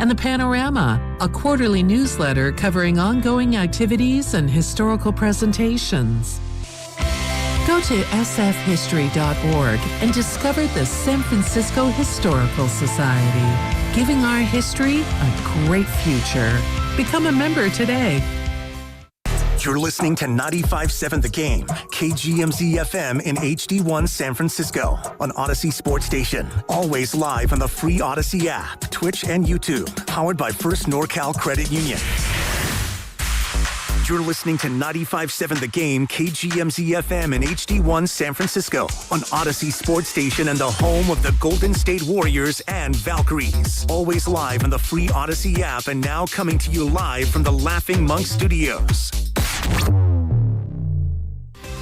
and The Panorama, a quarterly newsletter covering ongoing activities and historical presentations. Go to sfhistory.org and discover the San Francisco Historical Society, giving our history a great future. Become a member today. You're listening to 95.7 The Game, KGMZ-FM in HD1 San Francisco, on Odyssey Sports Station. Always live on the free Odyssey app, Twitch, and YouTube. Powered by First NorCal Credit Union. You're listening to 95.7 The Game, KGMZ-FM in HD1 San Francisco, on Odyssey Sports Station and the home of the Golden State Warriors and Valkyries. Always live on the free Odyssey app and now coming to you live from the Laughing Monk Studios.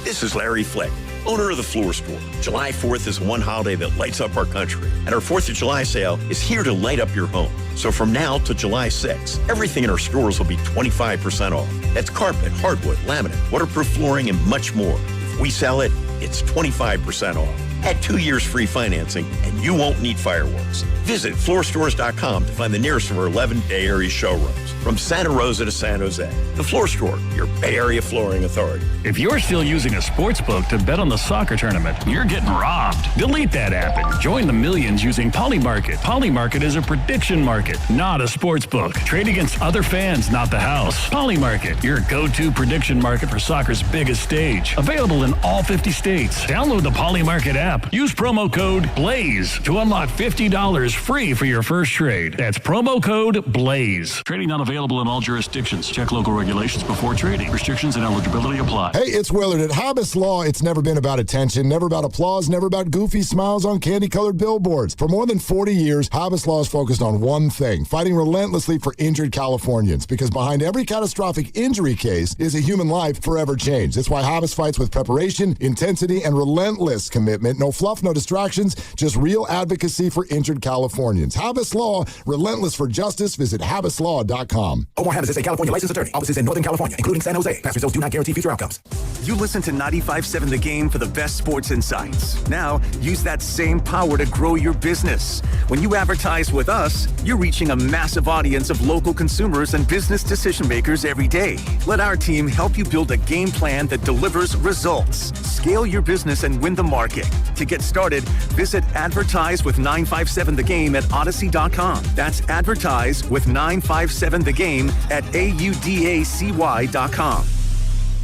This is Larry Flick, owner of the Floor Store. July 4th is one holiday that lights up our country, and our 4th of July sale is here to light up your home. So from now to July 6th, everything in our stores will be 25% off. That's carpet, hardwood, laminate, waterproof flooring, and much more. If we sell it, it's 25% off. Add 2 years free financing, and you won't need fireworks. Visit floorstores.com to find the nearest of our 11 Bay Area showrooms. From Santa Rosa to San Jose, the Floor Store, your Bay Area flooring authority. If you're still using a sports book to bet on the soccer tournament, you're getting robbed. Delete that app and join the millions using Polymarket. Polymarket is a prediction market, not a sports book. Trade against other fans, not the house. Polymarket, your go-to prediction market for soccer's biggest stage. Available in all 50 states. Download the Polymarket app. Use promo code BLAZE to unlock $50 free for your first trade. That's promo code BLAZE. Trading not available in all jurisdictions. Check local regulations before trading. Restrictions and eligibility apply. Hey, it's Willard. At Hobus Law, it's never been about attention, never about applause, never about goofy smiles on candy-colored billboards. For more than 40 years, Hobus Law is focused on one thing, fighting relentlessly for injured Californians, because behind every catastrophic injury case is a human life forever changed. That's why Hobus fights with preparation, intensity, and relentless commitment. No fluff, no distractions, just real advocacy for injured Californians. Hobus Law, relentless for justice. Visit HobusLaw.com. Omar Hobus is a California licensed attorney. Offices in Northern California, including San Jose. Past results do not guarantee future outcomes. You listen to 95.7 The Game for the best sports insights. Now, use that same power to grow your business. When you advertise with us, you're reaching a massive audience of local consumers and business decision makers every day. Let our team help you build a game plan that delivers results. Scale your business and win the market. To get started, visit Advertise with 957 The Game at Odyssey.com. That's Advertise with 957 The Game at AUDACY.com.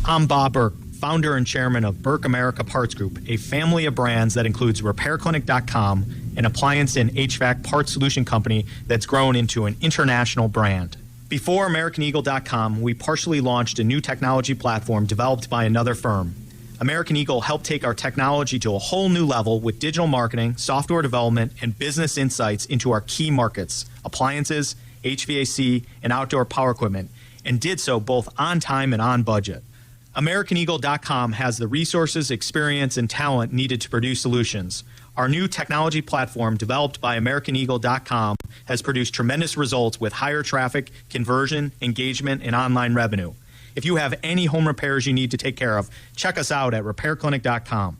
I'm Bob Burke, founder and chairman of Burke America Parts Group, a family of brands that includes RepairClinic.com, an appliance and HVAC parts solution company that's grown into an international brand. Before AmericanEagle.com, we partially launched a new technology platform developed by another firm. American Eagle helped take our technology to a whole new level with digital marketing, software development, and business insights into our key markets, appliances, HVAC, and outdoor power equipment, and did so both on time and on budget. AmericanEagle.com has the resources, experience, and talent needed to produce solutions. Our new technology platform, developed by AmericanEagle.com, has produced tremendous results with higher traffic, conversion, engagement, and online revenue. If you have any home repairs you need to take care of, check us out at RepairClinic.com.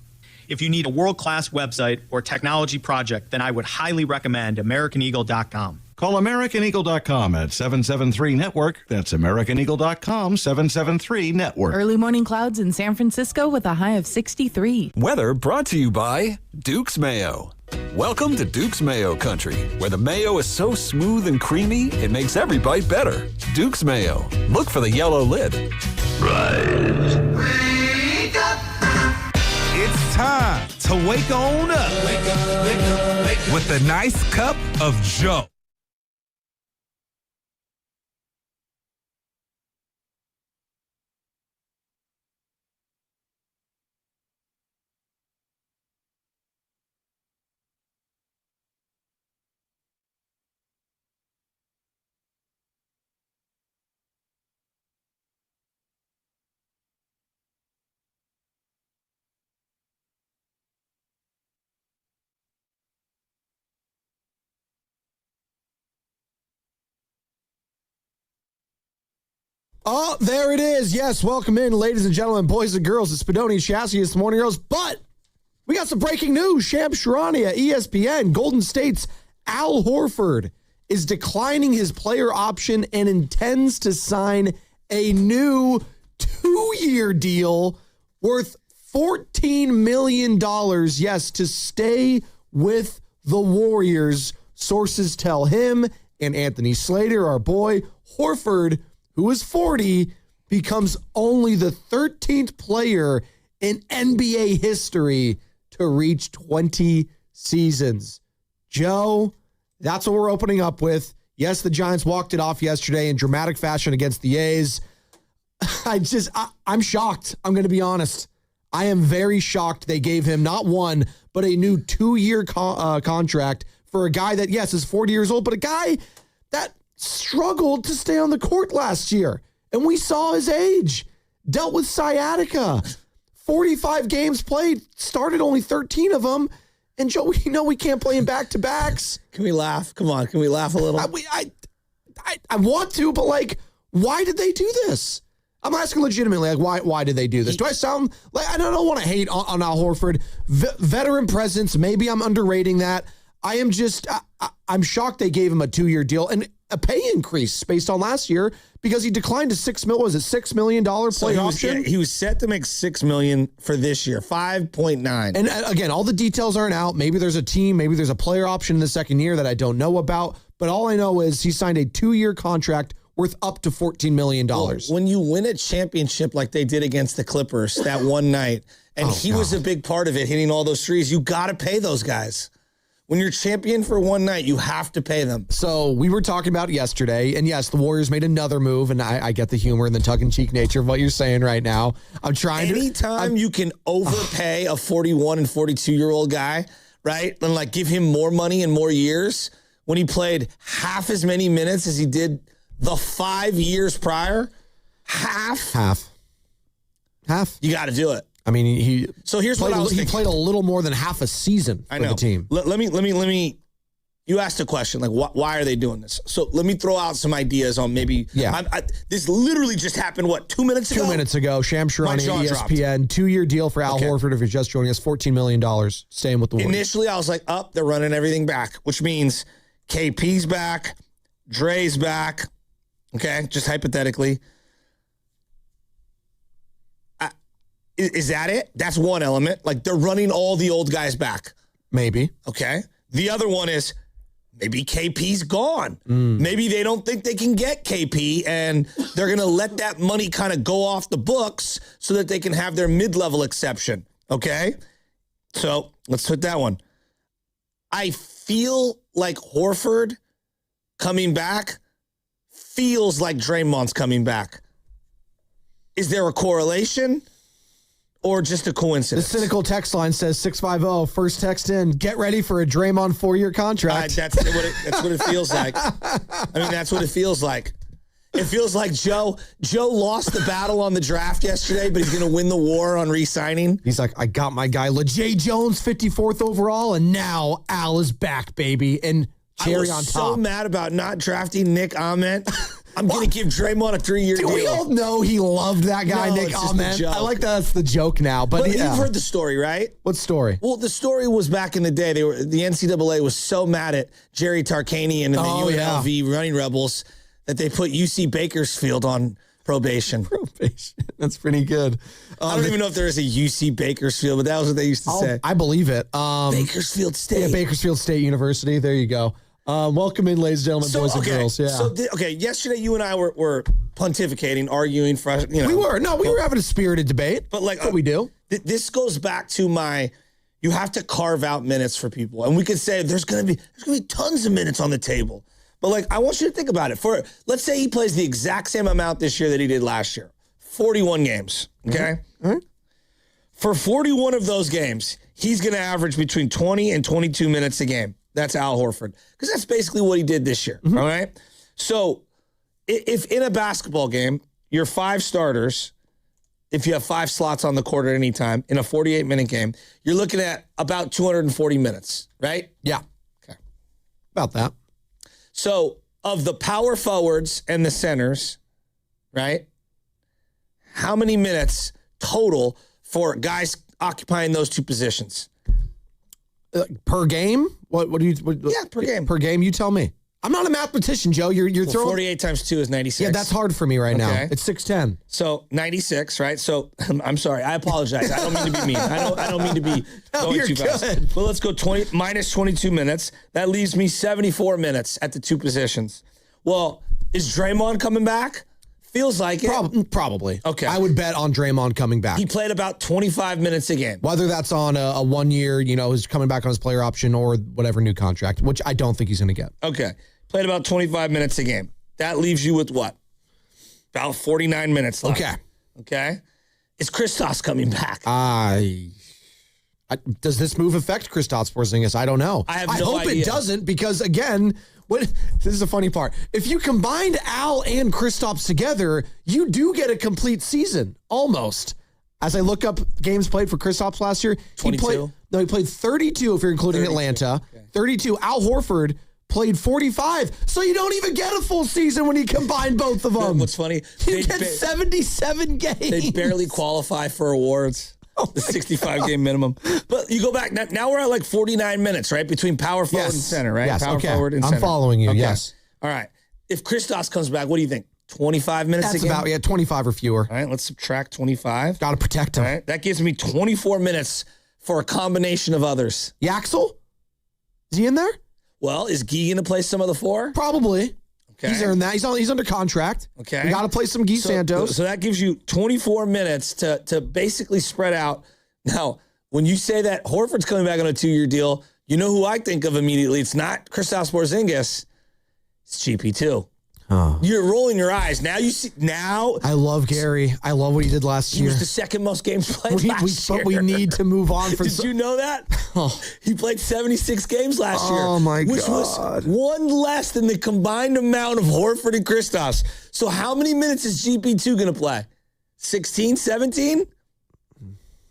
If you need a world-class website or technology project, then I would highly recommend AmericanEagle.com. Call AmericanEagle.com at 773-NETWORK. That's AmericanEagle.com, 773-NETWORK. Early morning clouds in San Francisco with a high of 63. Weather brought to you by Duke's Mayo. Welcome to Duke's Mayo Country, where the mayo is so smooth and creamy, it makes every bite better. Duke's Mayo. Look for the yellow lid. Rise. Wake up. It's time to wake on up. Wake up, wake up, wake up. With a nice cup of Joe. Oh, there it is. Yes, welcome in, ladies and gentlemen, boys and girls. It's Spadoni Chassis this morning, girls. But we got some breaking news. Shams Charania, ESPN, Golden State's Al Horford is declining his player option and intends to sign a new 2-year deal worth $14 million, yes, to stay with the Warriors. Sources tell him and Anthony Slater, our boy, Horford, who is 40, becomes only the 13th player in NBA history to reach 20 seasons. Joe, that's what we're opening up with. Yes, the Giants walked it off yesterday in dramatic fashion against the A's. I'm shocked. I'm going to be honest. I am very shocked they gave him not one, but a new 2-year contract for a guy that, yes, is 40 years old, but a guy that struggled to stay on the court last year. And we saw his age. Dealt with sciatica. 45 games played, started only 13 of them. And Joe, we know we can't play in back-to-backs. Can we laugh? Come on, can we laugh a little? I want to, but like, why did they do this? I'm asking legitimately, like, why did they do this? Do I sound like, I don't want to hate on Al Horford. Veteran presence, maybe I'm underrating that. I am just, I'm shocked they gave him a 2-year deal and a pay increase based on last year because he declined to $6 million play option. He was set to make $6 million for this year, 5.9. And again, all the details aren't out. Maybe there's a team, maybe there's a player option in the second year that I don't know about. But all I know is he signed a 2-year contract worth up to $14 million. Well, when you win a championship like they did against the Clippers that one night, and he was a big part of it, hitting all those threes, you got to pay those guys. When you're champion for one night, you have to pay them. So we were talking about yesterday, and yes, the Warriors made another move, and I get the humor and the tongue-in-cheek nature of what you're saying right now. Anytime you can overpay a 41 and 42-year-old guy, right, and like give him more money and more years when he played half as many minutes as he did the 5 years prior, half. You got to do it. I mean, So here's what I was thinking. He played a little more than half a season for the team. Let me. You asked a question like, why are they doing this? So let me throw out some ideas on maybe. Yeah. This literally just happened. What, 2 minutes ago? 2 minutes ago. Sham Sharani, ESPN, 2-year deal for Al Horford. If you're just joining us, $14 million, staying with the Warriors. Initially, I was like, they're running everything back, which means KP's back, Dre's back. Okay, just hypothetically. Is that it? That's one element. Like, they're running all the old guys back. Maybe. Okay. The other one is maybe KP's gone. Maybe they don't think they can get KP, and they're going to let that money kind of go off the books so that they can have their mid-level exception. Okay? So, let's hit that one. I feel like Horford coming back feels like Draymond's coming back. Is there a correlation? Or just a coincidence? The cynical text line says 650, first text in, get ready for a Draymond 4-year contract. That's what it feels like. I mean, that's what it feels like. It feels like Joe lost the battle on the draft yesterday, but he's going to win the war on re-signing. He's like, I got my guy, LeJay Jones, 54th overall, and now Al is back, baby. And cherry on top. I was so mad about not drafting Nick Ahmed. I'm going to give Draymond a 3-year deal. We all know he loved that guy, Nick Ahmed. I like that's the joke now. But you've heard the story, right? What story? Well, the story was back in the day. The NCAA was so mad at Jerry Tarkanian and the UNLV Running Rebels that they put UC Bakersfield on probation. That's pretty good. I don't even know if there is a UC Bakersfield, but that was what they used to say. I believe it. Bakersfield State. Yeah, Bakersfield State University. There you go. Welcome in, ladies and gentlemen, boys and girls. Yeah. So, yesterday you and I were pontificating, arguing. We were having a spirited debate. But like, what we do. This goes back to you have to carve out minutes for people, and we could say there's going to be tons of minutes on the table. But like, I want you to think about it. Let's say he plays the exact same amount this year that he did last year, 41 games. Okay. Mm-hmm. For 41 of those games, he's going to average between 20 and 22 minutes a game. That's Al Horford. Because that's basically what he did this year, all right? So if in a basketball game, your 5 starters, if you have 5 slots on the court at any time, in a 48-minute game, you're looking at about 240 minutes, right? Yeah. Okay. About that. So of the power forwards and the centers, right, how many minutes total for guys occupying those two positions? Per game? What do you? Per game. Per game, you tell me. I'm not a mathematician, Joe. You're throwing 48 times 2 is 96. Yeah, that's hard for me right now. It's 610. So 96, right? So I'm sorry. I apologize. I don't mean to be mean. I don't mean to be going too fast. Well, let's go minus 22 minutes. That leaves me 74 minutes at the two positions. Well, is Draymond coming back? Feels like it. Probably. Okay. I would bet on Draymond coming back. He played about 25 minutes a game. Whether that's on a 1 year, he's coming back on his player option or whatever new contract, which I don't think he's going to get. Okay. Played about 25 minutes a game. That leaves you with what? About 49 minutes left. Okay. Is Kristaps coming back? Does this move affect Kristaps Porzingis? I don't know. I hope idea. It doesn't because, again, this is the funny part. If you combined Al and Kristaps together, you do get a complete season, almost. As I look up games played for Kristaps last year, 22? He played 32 if you're including 32. Atlanta. Okay. 32. Al Horford played 45. So you don't even get a full season when you combine both of them. What's funny? You get 77 games. They barely qualify for awards. The 65-game minimum. But you go back. Now we're at like 49 minutes, right? Between power forward and center, right? Yes, power forward and center. I'm following you, yes. All right. If Kristaps comes back, what do you think? 25 minutes That's again? about, 25 or fewer. All right, let's subtract 25. Got to protect him. All right, that gives me 24 minutes for a combination of others. Yaxel? Is he in there? Well, is Guy going to play some of the four? Probably. Okay. He's earned that. He's under contract. Okay. We got to play some Guy Santos. So that gives you 24 minutes to basically spread out. Now, when you say that Horford's coming back on a 2-year deal, you know who I think of immediately. It's not Kristaps Porzingis. It's GP2. Oh. You're rolling your eyes. Now you see. Now I love Gary. I love what he did last year. He was the second most games played last year. But we need to move on from. Did you know that? Oh. He played 76 games last year. Oh my God! Which was one less than the combined amount of Horford and Kristaps. So how many minutes is GP2 going to play? 16, 17?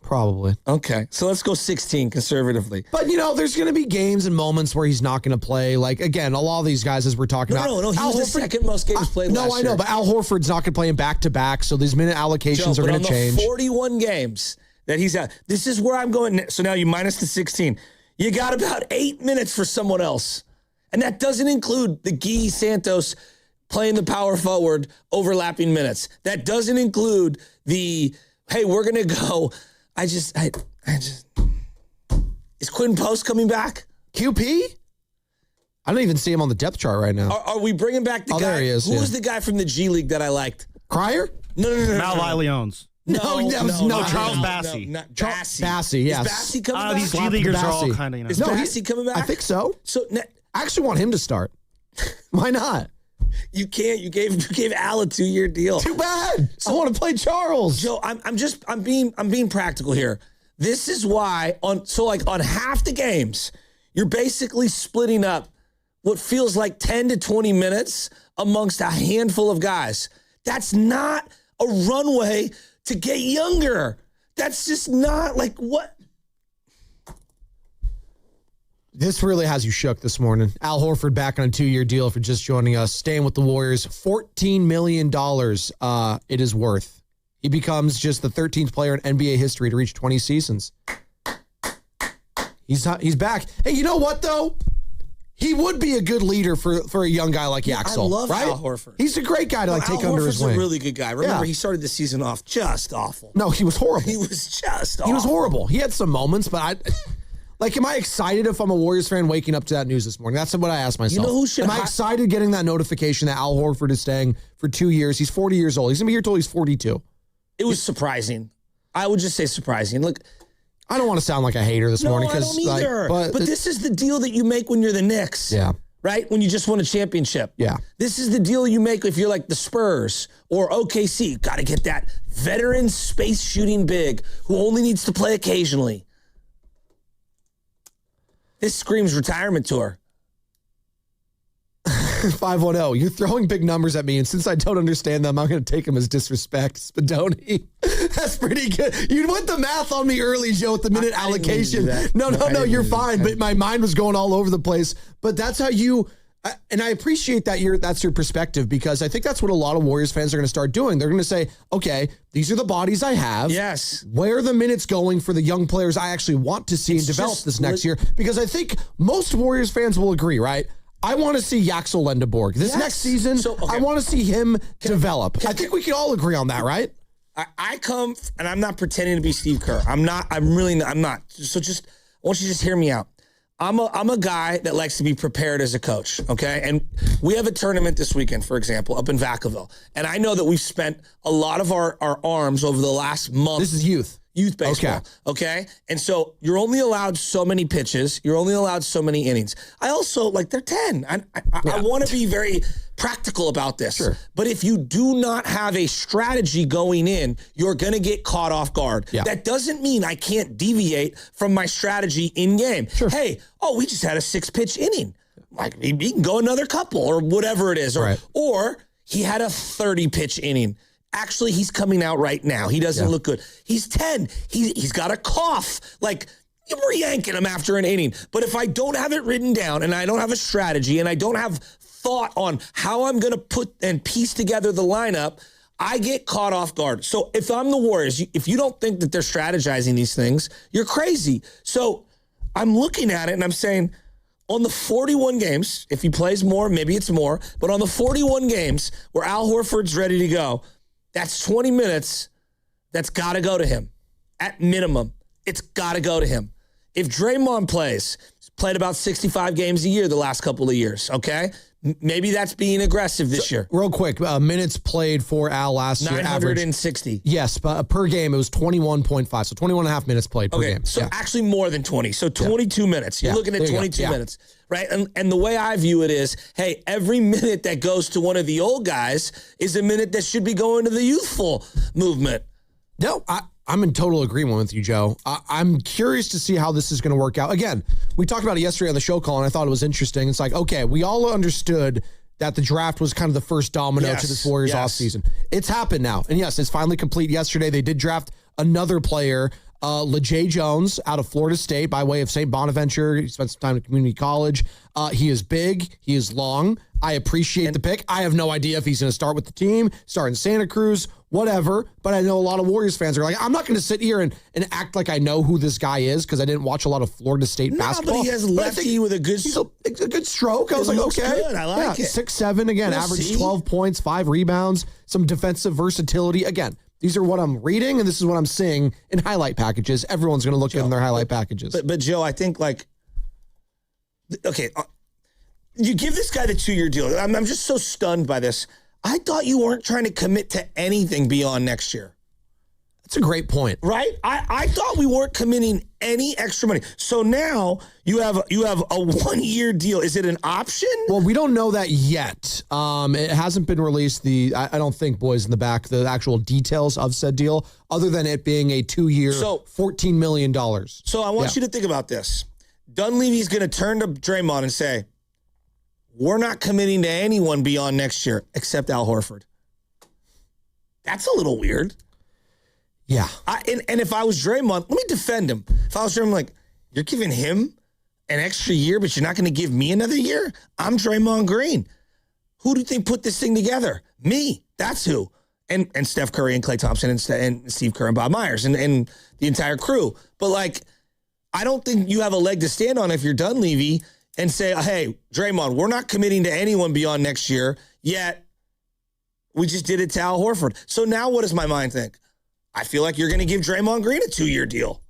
Probably. Okay. So let's go 16 conservatively. But, there's going to be games and moments where he's not going to play. Like, again, a lot of these guys, as we're talking about. No. He was the second most games played last year. No, I know. But Al Horford's not going to play him back-to-back. So these minute allocations are going to change. 41 games that he's at. This is where I'm going. So now you minus the 16. You got about 8 minutes for someone else. And that doesn't include the Guy Santos playing the power forward overlapping minutes. That doesn't include the, hey, we're going to go. I just, is Quinn Post coming back? QP? I don't even see him on the depth chart right now. Are we bringing back the guy? There he is. Who was the guy from the G League that I liked? Cryer? No. Malvi Leones. No, Charles Bassey. Bassey, yes. Is Bassey coming back? These G Leaguers are all kind of, Is Bassey coming back? I think so. So I actually want him to start. Why not? You can't. You gave Al a 2-year deal. Too bad. I want to play Charles. Joe, I'm being practical here. This is why on half the games, you're basically splitting up what feels like 10 to 20 minutes amongst a handful of guys. That's not a runway to get younger. That's just not like what. This really has you shook this morning. Al Horford back on a 2-year deal for just joining us, staying with the Warriors. $14 million it is worth. He becomes just the 13th player in NBA history to reach 20 seasons. He's back. Hey, you know what, though? He would be a good leader for a young guy like Yaxel. I love right? Al Horford. He's a great guy to take under his wing. Al Horford's a really good guy. Remember, he started the season off just awful. No, he was horrible. He was just awful. He was horrible. He had some moments, but am I excited if I'm a Warriors fan waking up to that news this morning? That's what I asked myself. You know who should? Am I excited getting that notification that Al Horford is staying for 2 years? He's 40 years old. He's going to be here till he's 42. It was surprising. I would just say surprising. Look, I don't want to sound like a hater this morning. I don't either. But this is the deal that you make when you're the Knicks. Yeah. Right? When you just won a championship. Yeah. This is the deal you make if you're like the Spurs or OKC. Got to get that veteran space shooting big who only needs to play occasionally. This screams retirement tour. 510. You're throwing big numbers at me, and since I don't understand them, I'm going to take them as disrespect. Spadoni. That's pretty good. You went the math on me early, Joe, with the minute allocation. No, you're fine. But my mind was going all over the place. But that's how you, and I appreciate that that's your perspective, because I think that's what a lot of Warriors fans are going to start doing. They're going to say, okay, these are the bodies I have. Yes. Where are the minutes going for the young players I actually want to see and develop this next year? Because I think most Warriors fans will agree, right? I want to see Yaxel Lendeborg. This next season, I want to see him develop. I think we can all agree on that, right? I come, and I'm not pretending to be Steve Kerr. I'm not. So just, I want you to just hear me out. I'm a guy that likes to be prepared as a coach, okay? And we have a tournament this weekend, for example, up in Vacaville. And I know that we've spent a lot of our arms over the last month. This is youth baseball, okay? And so you're only allowed so many pitches. You're only allowed so many innings. I also, they're 10. I want to be very practical about this. Sure. But if you do not have a strategy going in, you're going to get caught off guard. Yeah. That doesn't mean I can't deviate from my strategy in game. Sure. Hey, we just had a 6-pitch inning. Like, he can go another couple or whatever it is. Or he had a 30-pitch inning. Actually, he's coming out right now. He doesn't look good. He's 10. He's got a cough. Like, we're yanking him after an inning. But if I don't have it written down and I don't have a strategy and I don't have thought on how I'm going to put and piece together the lineup, I get caught off guard. So if I'm the Warriors, if you don't think that they're strategizing these things, you're crazy. So I'm looking at it and I'm saying, on the 41 games, if he plays more, maybe it's more, but on the 41 games where Al Horford's ready to go, that's 20 minutes that's got to go to him. At minimum, it's got to go to him. If Draymond plays, he's played about 65 games a year the last couple of years, okay? Maybe that's being aggressive this year. Real quick, minutes played for Al last year. 960. Yes, but per game it was 21.5, so 21 and a half minutes played per game. So actually more than 20. So 22 minutes. You're looking at 22 minutes, right? And the way I view it is, hey, every minute that goes to one of the old guys is a minute that should be going to the youthful movement. No, I'm in total agreement with you, Joe. I'm curious to see how this is going to work out. Again, we talked about it yesterday on the show call, and I thought it was interesting. It's like, okay, we all understood that the draft was kind of the first domino to this Warriors offseason. It's happened now. And yes, it's finally complete yesterday. They did draft another player, LeJay Jones, out of Florida State by way of St. Bonaventure. He spent some time at community college. He is big. He is long. I appreciate the pick. I have no idea if he's going to start with the team, start in Santa Cruz, whatever. But I know a lot of Warriors fans are like, I'm not going to sit here and act like I know who this guy is because I didn't watch a lot of Florida State basketball. But he has lefty with a good stroke. I was like, okay. Good. I like it. 6'7", again, average 12 points, 5 rebounds, some defensive versatility. Again, these are what I'm reading, and this is what I'm seeing in highlight packages. Everyone's going to look in their highlight packages. But Joe, I think you give this guy the 2-year deal. I'm just so stunned by this. I thought you weren't trying to commit to anything beyond next year. That's a great point. Right? I thought we weren't committing any extra money. So now you have a 1-year deal. Is it an option? Well, we don't know that yet. It hasn't been released. I don't think, boys in the back, the actual details of said deal, other than it being a 2-year, $14 million. So I want you to think about this. Dunleavy's going to turn to Draymond and say, we're not committing to anyone beyond next year except Al Horford. That's a little weird. Yeah. And if I was Draymond, let me defend him. If I was Draymond, like, you're giving him an extra year, but you're not going to give me another year? I'm Draymond Green. Who do you think put this thing together? Me. That's who. And Steph Curry and Klay Thompson and Steve Kerr and Bob Myers and the entire crew. But, I don't think you have a leg to stand on if you're Dunleavy and say, hey, Draymond, we're not committing to anyone beyond next year, yet we just did it to Al Horford. So now what does my mind think? I feel like you're going to give Draymond Green a 2-year deal.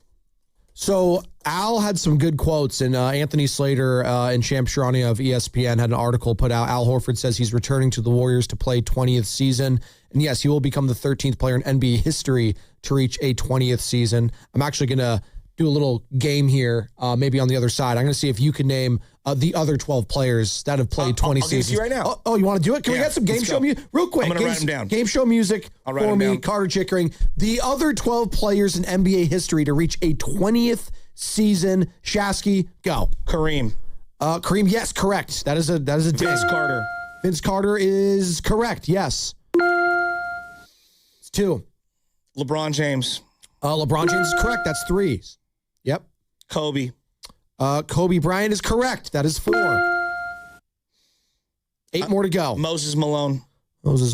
So Al had some good quotes, and Anthony Slater and Sham Sharania of ESPN had an article put out. Al Horford says he's returning to the Warriors to play 20th season. And yes, he will become the 13th player in NBA history to reach a 20th season. I'm actually going to do a little game here, maybe on the other side. I'm going to see if you can name the other 12 players that have played 20 seasons. You right now. Oh, you want to do it? Can we get some game show music? Real quick. I'm going to write them down. Game show music for me, Carter Chickering. The other 12 players in NBA history to reach a 20th season. Shasky, go. Kareem, yes, correct. That is a Vince Carter. Vince Carter is correct, yes. It's 2. LeBron James. LeBron James is correct. That's 3. Yep. Kobe. Kobe Bryant is correct. That is 4. 8 more to go. Moses Malone. Really?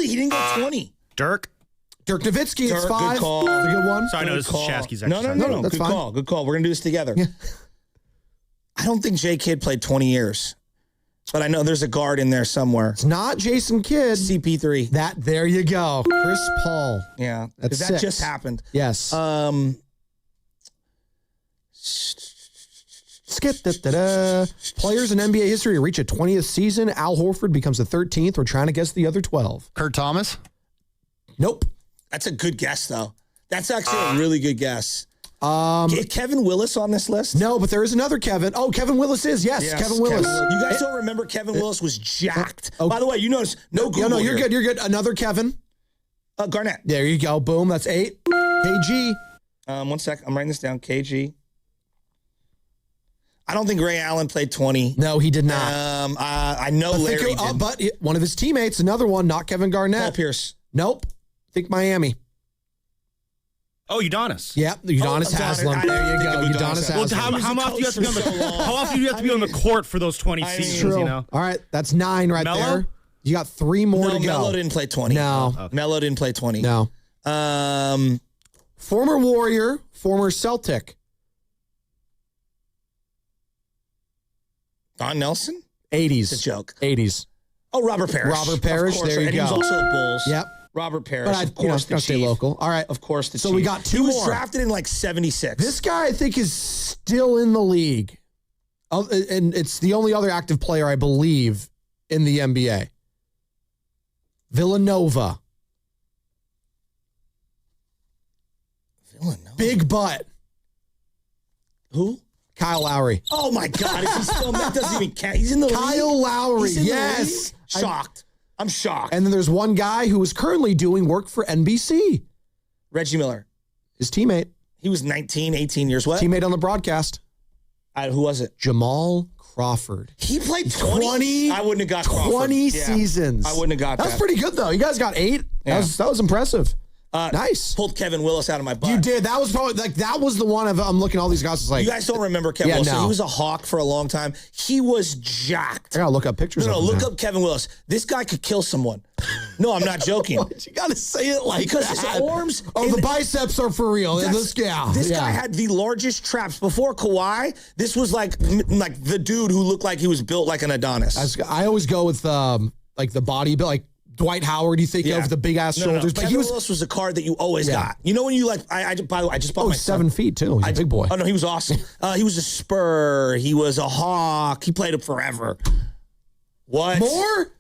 He didn't go 20. Dirk Nowitzki, it's 5. Good call. That's a good one. So I know this is Shasky's No. That's Good fine. call. Good call. We're going to do this together. Yeah. I don't think J. Kidd played 20 years. But I know there's a guard in there somewhere. It's not Jason Kidd. CP3. There you go. Chris Paul. Yeah. That's that 6. just happened. Yes. Skip. Players in NBA history reach a 20th season. Al Horford becomes the 13th. We're trying to guess the other 12. Kurt Thomas? Nope. That's a good guess, though. That's actually a really good guess. Is Kevin Willis on this list? No, but there is another Kevin. Oh, Kevin Willis is. Yes, Kevin Willis. You guys don't remember Kevin Willis was jacked. By the way, you notice no Google. No, you're good. You're good. Another Kevin. Garnett. There you go. Boom. That's 8. KG. 1 sec. I'm writing this down. KG. I don't think Ray Allen played 20. No, he did not. I know Larry did. But one of his teammates, another one, not Kevin Garnett. Paul Pierce. Nope. Think Miami. Oh, Udonis. Yep, Udonis Haslem. There you go. Udonis Haslem. Well, how often do you have to be on how often do you have to be on the court for those 20 seasons? True. You know? All right, that's 9 right Melo? there. You got 3 more to go. Melo didn't play 20. No. Okay. Melo didn't play 20. No. Former Warrior, former Celtic. Don Nelson? 80s. It's a joke. 80s. Oh, Robert Parrish. Robert Parrish, there you and go. And he was also the Bulls. Yep. Robert Parrish, But of course, the stay Chief. local. All right. Of course, the So Chief. we got 2 He was more. drafted in like 76. This guy, I think, is still in the league. And it's the only other active player, I believe, in the NBA. Villanova. Big butt. Who? Kyle Lowry. Oh, my God. Is he still? That doesn't even count. He's in the league. Kyle Lowry, He's in the yes. league? Shocked. I'm shocked. And then there's one guy who is currently doing work for NBC. Reggie Miller. His teammate. He was 19, 18 years what? Teammate on the broadcast. Who was it? Jamal Crawford. He played 20? I wouldn't have got Crawford. 20 Yeah. seasons. I wouldn't have got that. That's pretty good, though. You guys got 8. Yeah. That was impressive. Nice. Pulled Kevin Willis out of my butt. You did. That was probably that was the one I'm looking at all these guys. It's like, you guys don't remember Kevin Willis. So he was a Hawk for a long time. He was jacked. I gotta look up pictures. No, of him look now. up Kevin Willis. This guy could kill someone. No, I'm not joking. You gotta say it like because that. his arms. The biceps are for real. This guy had the largest traps before Kawhi. This was like the dude who looked like he was built like an Adonis. I always go with like the body build, like Dwight Howard. You think of the big ass shoulders, but Kevin Willis was a card that you always got. You know when you like? By the way, I just bought my 7 feet too. He's a big boy. Oh no, he was awesome. He was a Spur. He was a Hawk. He played it forever. What more?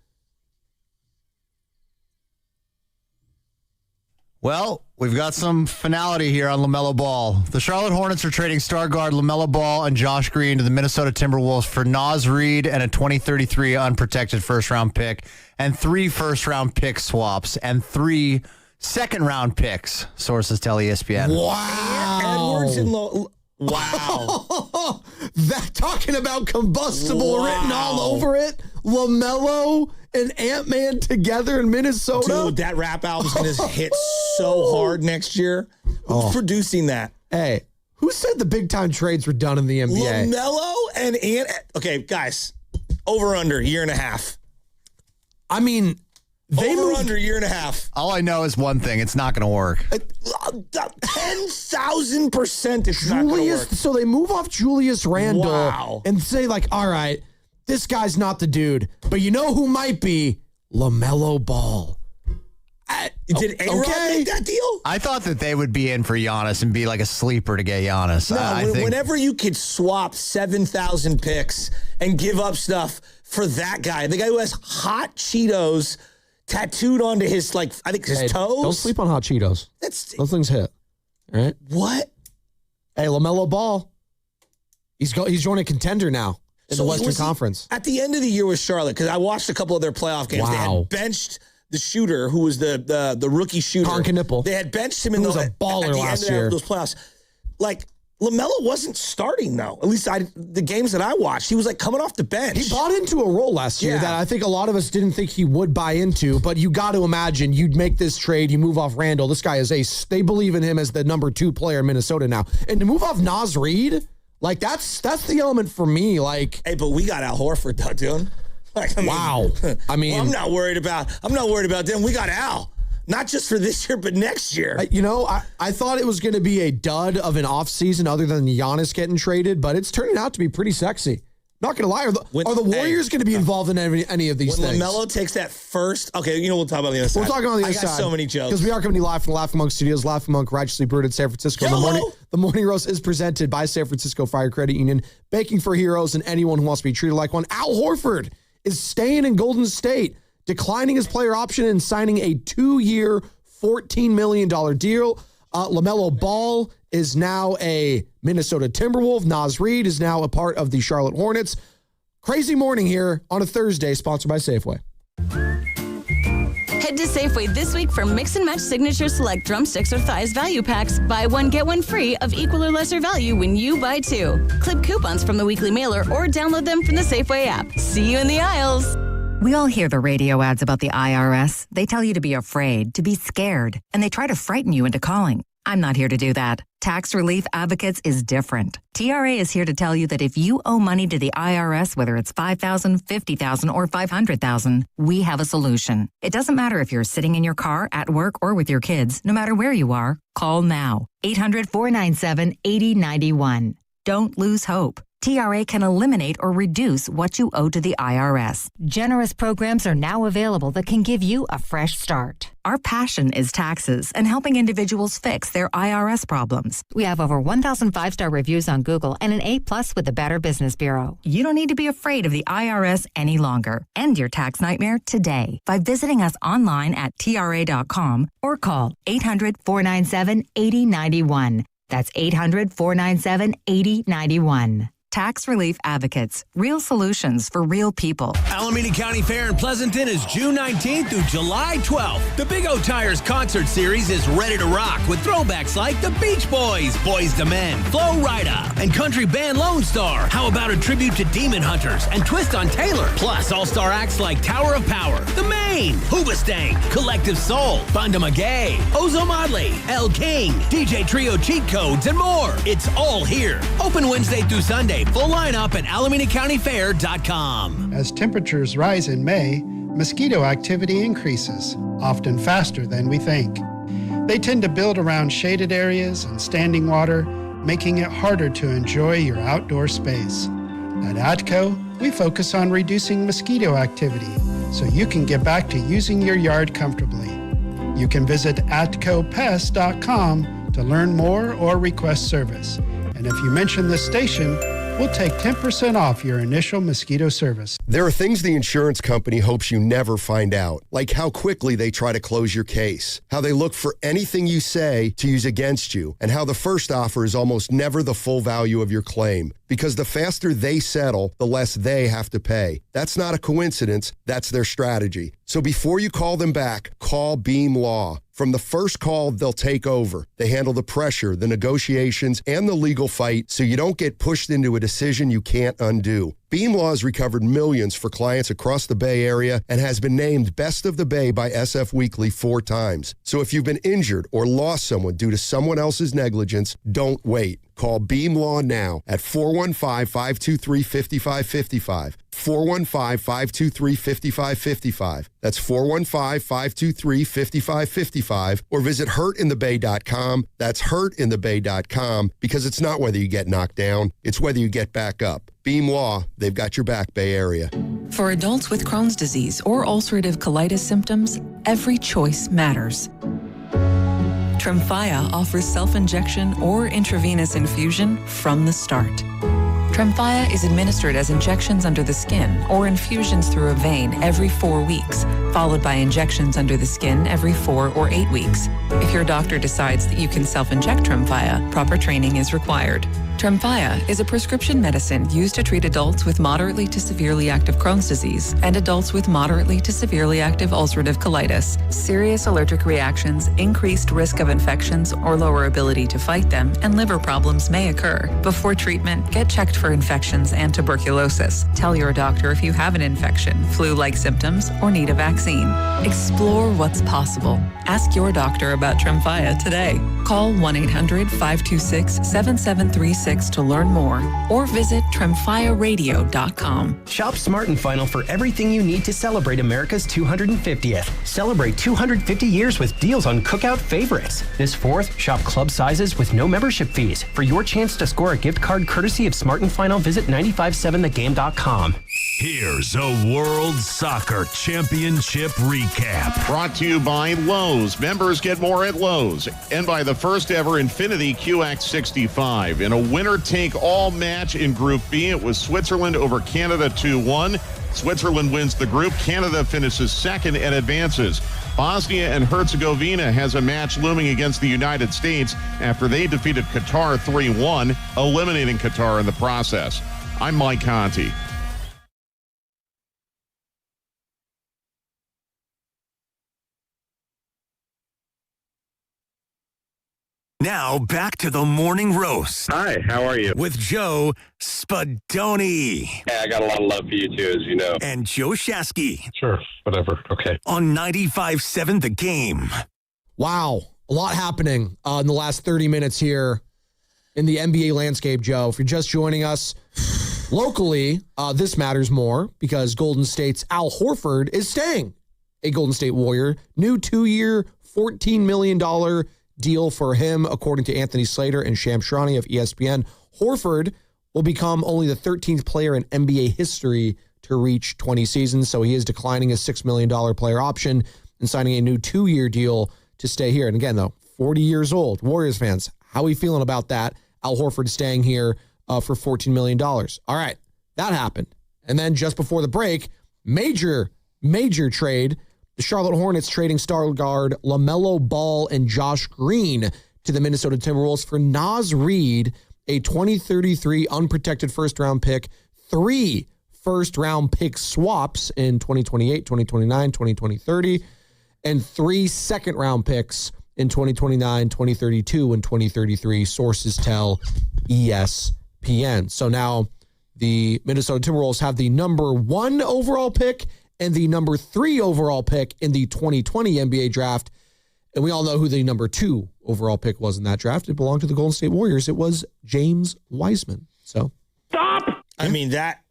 Well, we've got some finality here on LaMelo Ball. The Charlotte Hornets are trading star guard LaMelo Ball and Josh Green to the Minnesota Timberwolves for Naz Reid and a 2033 unprotected first-round pick and 3 first-round pick swaps and 3 second-round picks, sources tell ESPN. Wow. Edwards and wow. That talking about combustible written all over it. LaMelo and Ant-Man together in Minnesota. Dude, that rap album's going to hit so hard next year. Who's producing that? Hey, who said the big-time trades were done in the NBA? LaMelo and Ant. Okay, guys, over under year and a half. I mean, they over moved, under year and a half. All I know is one thing. It's not going to work. 10,000% it's not going to work. So they move off Julius Randle and say, like, all right, this guy's not the dude. But you know who might be? LaMelo Ball. Did A-Rod make that deal? I thought that they would be in for Giannis and be like a sleeper to get Giannis. No, whenever you could swap 7,000 picks and give up stuff for that guy, the guy who has hot Cheetos tattooed onto his, like, I think his toes. Don't sleep on hot Cheetos. Those things hit. All right? What? Hey, LaMelo Ball. He's joining a contender now in the Western Conference. At the end of the year with Charlotte, because I watched a couple of their playoff games. They had benched the shooter, who was the rookie shooter. Tonka Nipple. They had benched him in was a baller last year. Those playoffs. Like, LaMelo wasn't starting, though. At least the games that I watched, he was like coming off the bench. He bought into a role last year that I think a lot of us didn't think he would buy into, but you got to imagine you'd make this trade, you move off Randall. This guy is they believe in him as the number 2 player in Minnesota now. And to move off Naz Reid, like that's the element for me. Like, hey, but we got Al Horford though, dude. Like, wow. I mean, well, I'm not worried about them. We got Al. Not just for this year, but next year. I thought it was going to be a dud of an offseason other than Giannis getting traded, but it's turning out to be pretty sexy. Not going to lie. Are the Warriors going to be involved in any of these things? When LaMelo takes that first... Okay, we'll talk about the other side. We'll talk about the other side. I got so many jokes. Because we are coming to you live from the Laughing Monk Studios. Laughing Monk, righteously brewed in San Francisco. The morning roast is presented by San Francisco Fire Credit Union. Baking for heroes and anyone who wants to be treated like one. Al Horford is staying in Golden State, declining his player option and signing a 2-year, $14 million deal. LaMelo Ball is now a Minnesota Timberwolf. Naz Reid is now a part of the Charlotte Hornets. Crazy morning here on a Thursday, sponsored by Safeway. Head to Safeway this week for Mix and Match Signature Select Drumsticks or Thighs value packs. Buy one, get one free of equal or lesser value when you buy two. Clip coupons from the weekly mailer or download them from the Safeway app. See you in the aisles. We all hear the radio ads about the IRS. They tell you to be afraid, to be scared, and they try to frighten you into calling. I'm not here to do that. Tax Relief Advocates is different. TRA is here to tell you that if you owe money to the IRS, whether it's $5,000, $50,000, or $500,000, we have a solution. It doesn't matter if you're sitting in your car, at work, or with your kids. No matter where you are, call now. 800-497-8091. Don't lose hope. TRA can eliminate or reduce what you owe to the IRS. Generous programs are now available that can give you a fresh start. Our passion is taxes and helping individuals fix their IRS problems. We have over 1,000 5-star reviews on Google and an A+ with the Better Business Bureau. You don't need to be afraid of the IRS any longer. End your tax nightmare today by visiting us online at TRA.com or call 800-497-8091. That's 800-497-8091. Tax Relief Advocates. Real solutions for real people. Alameda County Fair in Pleasanton is June 19th through July 12th. The Big O Tires concert series is ready to rock with throwbacks like the Beach Boys, Boys II Men, Flo Rida, and country band Lone Star. How about a tribute to Demon Hunters and Twist on Taylor? Plus all-star acts like Tower of Power, The Maine, Hoobastank, Collective Soul, Fonda McGay, Ozo Modley, El King, DJ Trio Cheat Codes, and more. It's all here. Open Wednesday through Sunday. Full lineup at AlamidaCountyFair.com. As temperatures rise in May, mosquito activity increases, often faster than we think. They tend to build around shaded areas and standing water, making it harder to enjoy your outdoor space. At ATCO, we focus on reducing mosquito activity so you can get back to using your yard comfortably. You can visit atcopest.com to learn more or request service. And if you mention this station, we'll take 10% off your initial mosquito service. There are things the insurance company hopes you never find out, like how quickly they try to close your case, how they look for anything you say to use against you, and how the first offer is almost never the full value of your claim. Because the faster they settle, the less they have to pay. That's not a coincidence. That's their strategy. So before you call them back, call Beam Law. From the first call, they'll take over. They handle the pressure, the negotiations, and the legal fight so you don't get pushed into a decision you can't undo. Beam Law has recovered millions for clients across the Bay Area and has been named Best of the Bay by SF Weekly 4 times. So if you've been injured or lost someone due to someone else's negligence, don't wait. Call Beam Law now at 415-523-5555. 415-523-5555. That's 415-523-5555. Or visit hurtinthebay.com. That's hurtinthebay.com, because it's not whether you get knocked down, it's whether you get back up. Beam Law, they've got your back, Bay Area. For adults with Crohn's disease or ulcerative colitis symptoms, every choice matters. Tremfya offers self-injection or intravenous infusion from the start. Tremfya is administered as injections under the skin or infusions through a vein every 4 weeks, followed by injections under the skin every 4 or 8 weeks. If your doctor decides that you can self-inject Tremfya, proper training is required. Tremfya is a prescription medicine used to treat adults with moderately to severely active Crohn's disease and adults with moderately to severely active ulcerative colitis. Serious allergic reactions, increased risk of infections or lower ability to fight them, and liver problems may occur. Before treatment, get checked for infections and tuberculosis. Tell your doctor if you have an infection, flu-like symptoms, or need a vaccine. Explore what's possible. Ask your doctor about Tremfya today. Call 1-800-526-7736 888-346 to learn more or visit tremfiaradio.com. Shop Smart and Final for everything you need to celebrate America's 250th. Celebrate 250 years with deals on cookout favorites. This 4th, shop club sizes with no membership fees. For your chance to score a gift card courtesy of Smart and Final, visit 957thegame.com. Here's a World Soccer Championship recap. Brought to you by Lowe's. Members get more at Lowe's. And by the first ever Infinity QX65. In a winner-take-all match in Group B, it was Switzerland over Canada 2-1. Switzerland wins the group. Canada finishes second and advances. Bosnia and Herzegovina has a match looming against the United States after they defeated Qatar 3-1, eliminating Qatar in the process. I'm Mike Conti. Now, back to the morning roast. Hi, how are you? With Joe Spadoni. Yeah, I got a lot of love for you, too, as you know. And Joe Shasky. Sure, whatever. Okay. On 95.7 The Game. Wow. A lot happening in the last 30 minutes here in the NBA landscape, Joe. If you're just joining us locally, this matters more because Golden State's Al Horford is staying a Golden State Warrior. New 2-year, $14 million deal for him, according to Anthony Slater and Sham Shrani of ESPN. Horford will become only the 13th player in NBA history to reach 20 seasons, so he is declining his $6 million player option and signing a new 2-year deal to stay here. And again, though, 40 years old. Warriors fans, how are we feeling about that? Al Horford staying here for $14 million. All right, that happened. And then just before the break, major trade. The Charlotte Hornets trading star guard LaMelo Ball and Josh Green to the Minnesota Timberwolves for Naz Reid, a 2033 unprotected first-round pick, 3 first-round pick swaps in 2028, 2029, 2030, and 3 second-round picks in 2029, 2032, and 2033, sources tell ESPN. So now the Minnesota Timberwolves have the number 1 overall pick and the number 3 overall pick in the 2020 NBA draft. And we all know who the number 2 overall pick was in that draft. It belonged to the Golden State Warriors. It was James Wiseman. So stop. I mean, that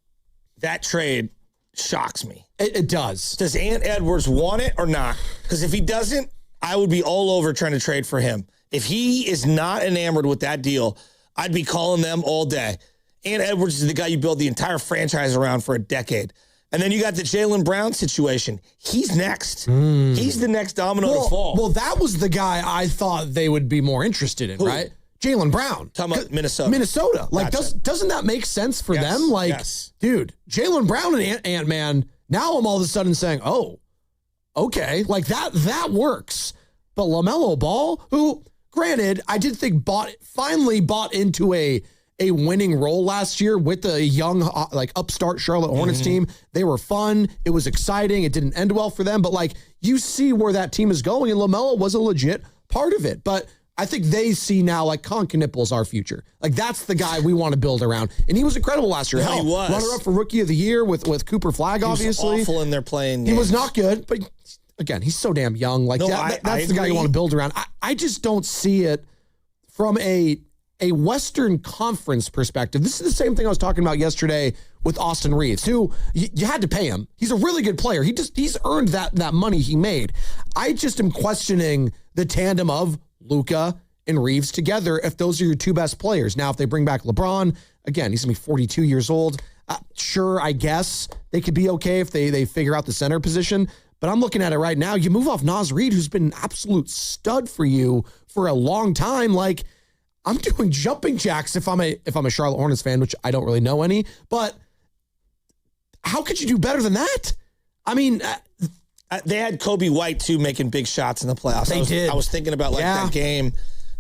trade shocks me. It does. Does Ant Edwards want it or not? Because if he doesn't, I would be all over trying to trade for him. If he is not enamored with that deal, I'd be calling them all day. Ant Edwards is the guy you build the entire franchise around for a decade. And then you got the Jaylen Brown situation. He's next. He's the next domino to fall. Well, that was the guy I thought they would be more interested in, right? Jaylen Brown. Talking about Minnesota. Minnesota. Like, doesn't that make sense for them? Like, dude, Jaylen Brown and Ant-Man, now I'm all of a sudden saying, oh, okay. Like, that works. But LaMelo Ball, who, granted, I did think finally bought into a winning role last year with the young, upstart Charlotte Hornets team. They were fun. It was exciting. It didn't end well for them. But, you see where that team is going, and LaMelo was a legit part of it. But I think they see now, Colin Knippel's our future. That's the guy we want to build around. And he was incredible last year. He was. Runner-up for Rookie of the Year with Cooper Flagg, obviously. He was awful in their playing He games. was not good, but, again, he's so damn young. That's the guy you want to build around. I just don't see it from a Western Conference perspective. This is the same thing I was talking about yesterday with Austin Reeves, who you had to pay him. He's a really good player. He's earned that money he made. I just am questioning the tandem of Luka and Reeves together if those are your 2 best players. Now, if they bring back LeBron, again, he's going to be 42 years old. Sure, I guess they could be okay if they figure out the center position. But I'm looking at it right now. You move off Naz Reid, who's been an absolute stud for you for a long time. I'm doing jumping jacks if I'm a Charlotte Hornets fan, which I don't really know any. But how could you do better than that? I mean, they had Kobe White too making big shots in the playoffs. They did. I was thinking about that game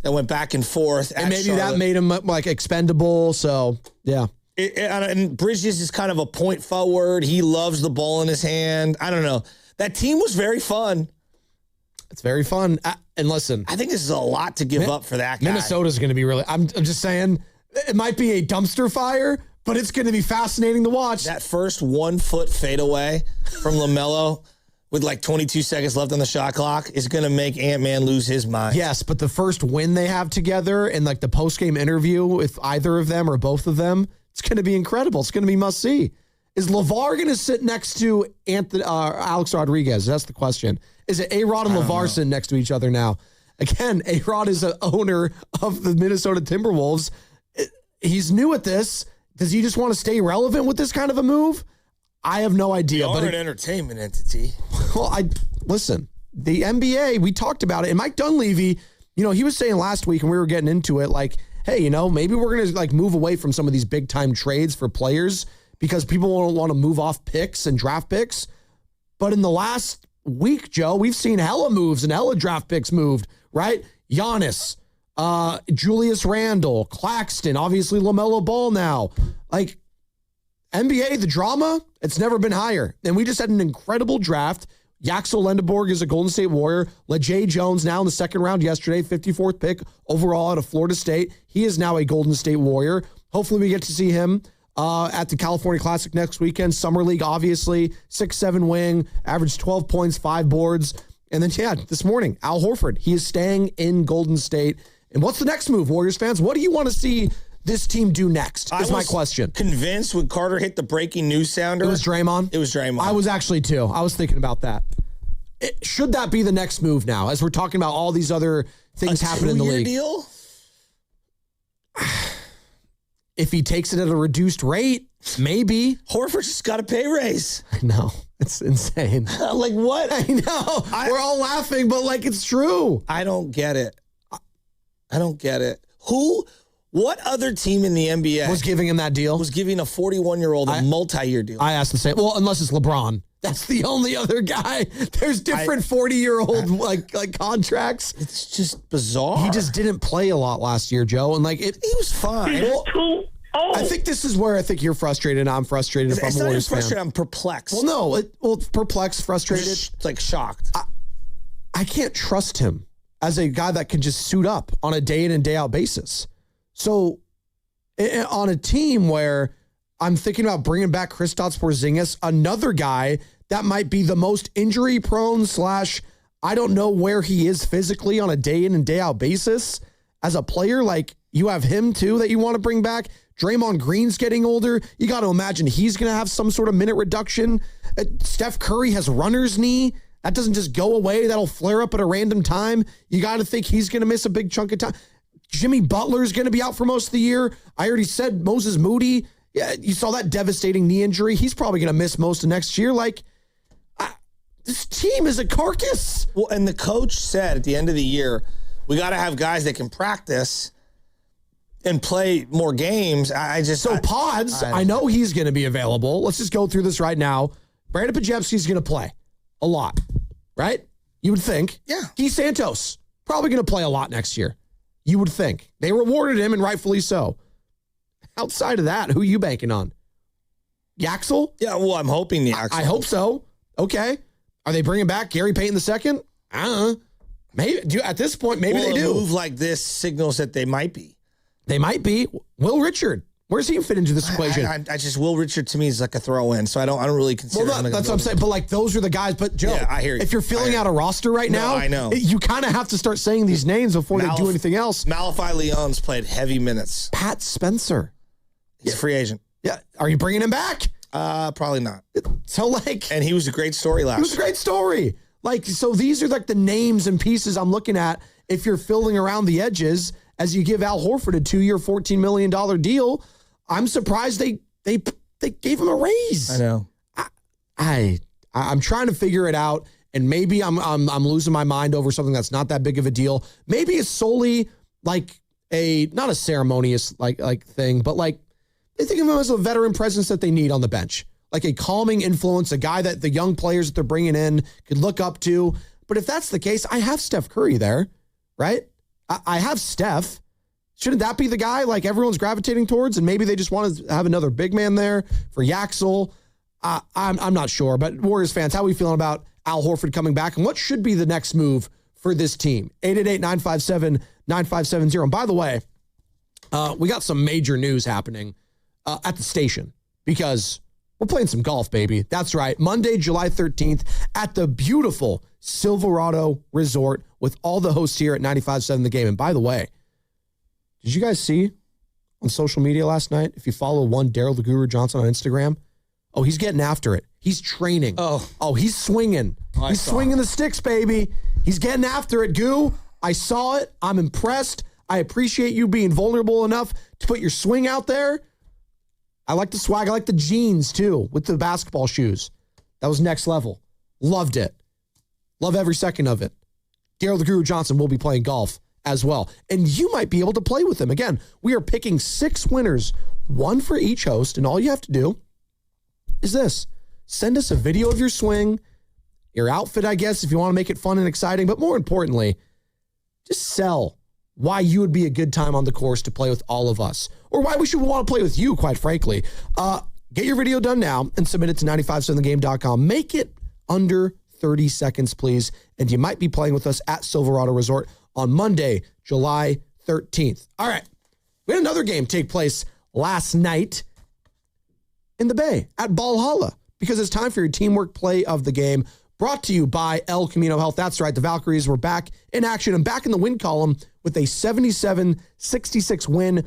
that went back and forth, and maybe Charlotte. that made him expendable. So yeah. And Bridges is kind of a point forward. He loves the ball in his hand. I don't know. That team was very fun. It's very fun. And listen, I think this is a lot to give up for that guy. Minnesota's going to be really, I'm just saying, it might be a dumpster fire, but it's going to be fascinating to watch. That first 1 foot fadeaway from LaMelo with like 22 seconds left on the shot clock is going to make Ant-Man lose his mind. Yes, but the first win they have together and like the post-game interview with either of them or both of them, it's going to be incredible. It's going to be must-see. Is LeVar going to sit next to Alex Rodriguez? That's the question. Is it A-Rod and LeVar sitting next to each other now? Again, A-Rod is an owner of the Minnesota Timberwolves. He's new at this. Does he just want to stay relevant with this kind of a move? I have no idea. But an entertainment entity. Well, listen, the NBA, we talked about it. And Mike Dunleavy, he was saying last week, and we were getting into it, like, hey, maybe we're going to like move away from some of these big time trades for players because people won't want to move off picks and draft picks. But in the last week, Joe, we've seen hella moves and hella draft picks moved, right? Giannis, Julius Randle, Claxton, obviously LaMelo Ball now. Like, NBA, the drama, it's never been higher. And we just had an incredible draft. Yaxel Lendeborg is a Golden State Warrior. LeJay Jones now in the second round yesterday, 54th pick overall out of Florida State. He is now a Golden State Warrior. Hopefully we get to see him at the California Classic next weekend. Summer League, obviously, 6'7" wing, averaged 12 points, 5 boards. And then, this morning, Al Horford, he is staying in Golden State. And what's the next move, Warriors fans? What do you want to see this team do next is my question. Convinced when Carter hit the breaking news sounder. It was Draymond? It was Draymond. I was actually too. I was thinking about that. Should that be the next move now as we're talking about all these other things happening in the league? Deal? If he takes it at a reduced rate, maybe. Horford just got a pay raise. I know. It's insane. Like what? I know. We're all laughing, but like it's true. I don't get it. What other team in the NBA was giving him that deal? Was giving a 41-year-old a multi-year deal? I asked the same. Well, unless it's LeBron. That's the only other guy. There's different 40-year-old like contracts. It's just bizarre. He just didn't play a lot last year, Joe, and he was fine. I think this is where I think you're frustrated and I'm frustrated. If I'm a Warriors fan. I'm perplexed. Well, no, perplexed, frustrated, like shocked. I can't trust him as a guy that can just suit up on a day in and day out basis. So on a team where I'm thinking about bringing back Kristaps Porzingis, another guy that might be the most injury prone / I don't know where he is physically on a day in and day out basis as a player. Like you have him too that you want to bring back. Draymond Green's getting older. You got to imagine he's going to have some sort of minute reduction. Steph Curry has runner's knee. That doesn't just go away. That'll flare up at a random time. You got to think he's going to miss a big chunk of time. Jimmy Butler is going to be out for most of the year. I already said Moses Moody. Yeah, you saw that devastating knee injury. He's probably going to miss most of next year. This team is a carcass. Well, and the coach said at the end of the year, we got to have guys that can practice and play more games. Pods, I know he's going to be available. Let's just go through this right now. Brandon Podziemski's going to play a lot, right? You would think. Yeah. Guy Santos, probably going to play a lot next year. You would think. They rewarded him, and rightfully so. Outside of that, who are you banking on? Yaxel? Yeah, well, I'm hoping Yaxel. I hope so. Okay. Are they bringing back Gary Payton II? I don't know. Maybe at this point, maybe they do. A move like this signals that they might be. They might be. Will Richard. Where's he fit into this equation? I just Will Richard to me is like a throw in, so I don't really consider. Well, that's what I'm saying. But like those are the guys. But Joe, I hear you. If you're filling out a roster right now, I know you kind of have to start saying these names before they do anything else. Malachi Leon's played heavy minutes. Pat Spencer, he's a free agent. Yeah, are you bringing him back? Probably not. So and he was a great story last year. He was a great story. So these are like the names and pieces I'm looking at. If you're filling around the edges, as you give Al Horford a 2-year, $14 million deal. I'm surprised they gave him a raise. I know. I'm trying to figure it out, and maybe I'm losing my mind over something that's not that big of a deal. Maybe it's solely like not a ceremonious like thing, but like they think of him as a veteran presence that they need on the bench, like a calming influence, a guy that the young players that they're bringing in could look up to. But if that's the case, I have Steph Curry there, right? I have Steph. Shouldn't that be the guy like everyone's gravitating towards? And maybe they just want to have another big man there for Yaxel. I'm not sure. But Warriors fans, how are we feeling about Al Horford coming back? And what should be the next move for this team? 888-957-9570. And by the way, we got some major news happening at the station because We're playing some golf, baby. That's right. Monday, July 13th at the beautiful Silverado Resort with all the hosts here at 95.7 The Game. And by the way, did you guys see on social media last night, if you follow one Daryl the Guru Johnson on Instagram, oh, he's getting after it. He's training. Oh, he's swinging. He's swinging the sticks, baby. He's getting after it, Goo. I saw it. I'm impressed. I appreciate you being vulnerable enough to put your swing out there. I like the swag. I like the jeans, too, with the basketball shoes. That was next level. Loved it. Love every second of it. Daryl the Guru Johnson will be playing golf as well. And you might be able to play with him. Again, we are picking 6 winners, 1 for each host. And all you have to do is this. Send us a video of your swing, your outfit, I guess, if you want to make it fun and exciting. But more importantly, just sell why you would be a good time on the course to play with all of us, or why we should want to play with you, quite frankly. Get your video done now and submit it to 957thegame.com. Make it under 30 seconds, please, and you might be playing with us at Silverado Resort on Monday, July 13th. All right, we had another game take place last night in the Bay at Valhalla, because it's time for your teamwork play of the game, brought to you by El Camino Health. That's right, the Valkyries were back in action and back in the win column with a 77-66 win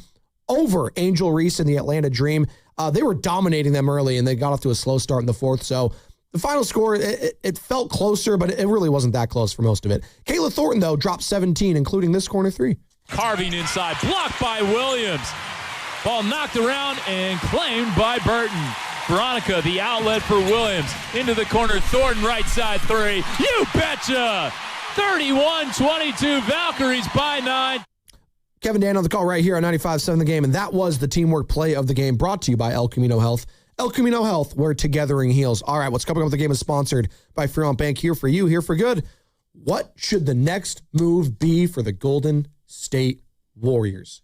over Angel Reese and the Atlanta Dream. They were dominating them early, and they got off to a slow start in the fourth. So the final score, it felt closer, but it really wasn't that close for most of it. Kayla Thornton, though, dropped 17, including this corner 3. Carving inside, blocked by Williams. Ball knocked around and claimed by Burton. Veronica, the outlet for Williams. Into the corner, Thornton right side 3. You betcha! 31-22, Valkyries by 9. Kevin Dan on the call right here on 95.7 The Game, and that was the teamwork play of the game, brought to you by El Camino Health. El Camino Health, where togethering heals. All right, what's coming up with the game is sponsored by Fremont Bank. Here for you, here for good. What should the next move be for the Golden State Warriors?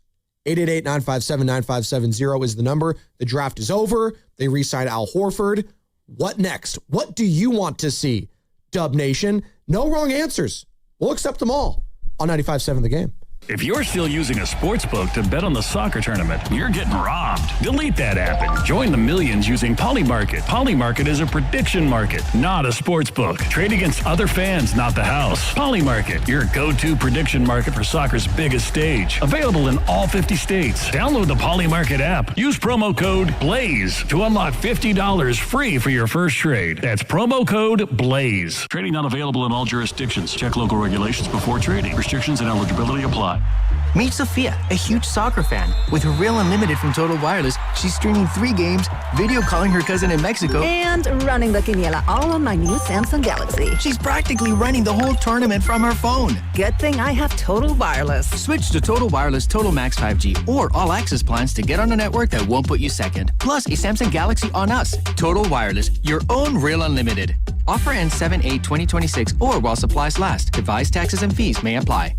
888-957-9570 is the number. The draft is over. They re-signed Al Horford. What next? What do you want to see? Dub Nation. No wrong answers. We'll accept them all on 95.7 The Game. If you're still using a sports book to bet on the soccer tournament, you're getting robbed. Delete that app and join the millions using Polymarket. Polymarket is a prediction market, not a sports book. Trade against other fans, not the house. Polymarket, your go-to prediction market for soccer's biggest stage. Available in all 50 states. Download the Polymarket app. Use promo code BLAZE to unlock $50 free for your first trade. That's promo code BLAZE. Trading not available in all jurisdictions. Check local regulations before trading. Restrictions and eligibility apply. Meet Sophia, a huge soccer fan. With her Real Unlimited from Total Wireless, she's streaming 3 games, video calling her cousin in Mexico, and running the quiniela all on my new Samsung Galaxy. She's practically running the whole tournament from her phone. Good thing I have Total Wireless. Switch to Total Wireless Total Max 5G or All Access plans to get on a network that won't put you second. Plus, a Samsung Galaxy on us. Total Wireless, your own Real Unlimited. Offer ends 7/8/2026 or while supplies last. Device taxes and fees may apply.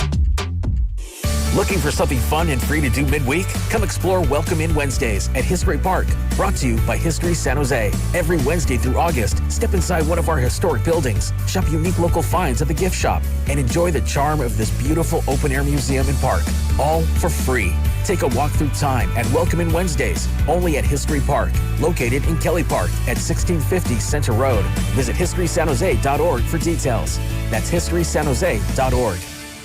Looking for something fun and free to do midweek? Come explore Welcome In Wednesdays at History Park. Brought to you by History San Jose. Every Wednesday through August, step inside one of our historic buildings, shop unique local finds at the gift shop, and enjoy the charm of this beautiful open-air museum and park. All for free. Take a walk through time at Welcome In Wednesdays, only at History Park, located in Kelly Park at 1650 Center Road. Visit historysanjose.org for details. That's historysanjose.org.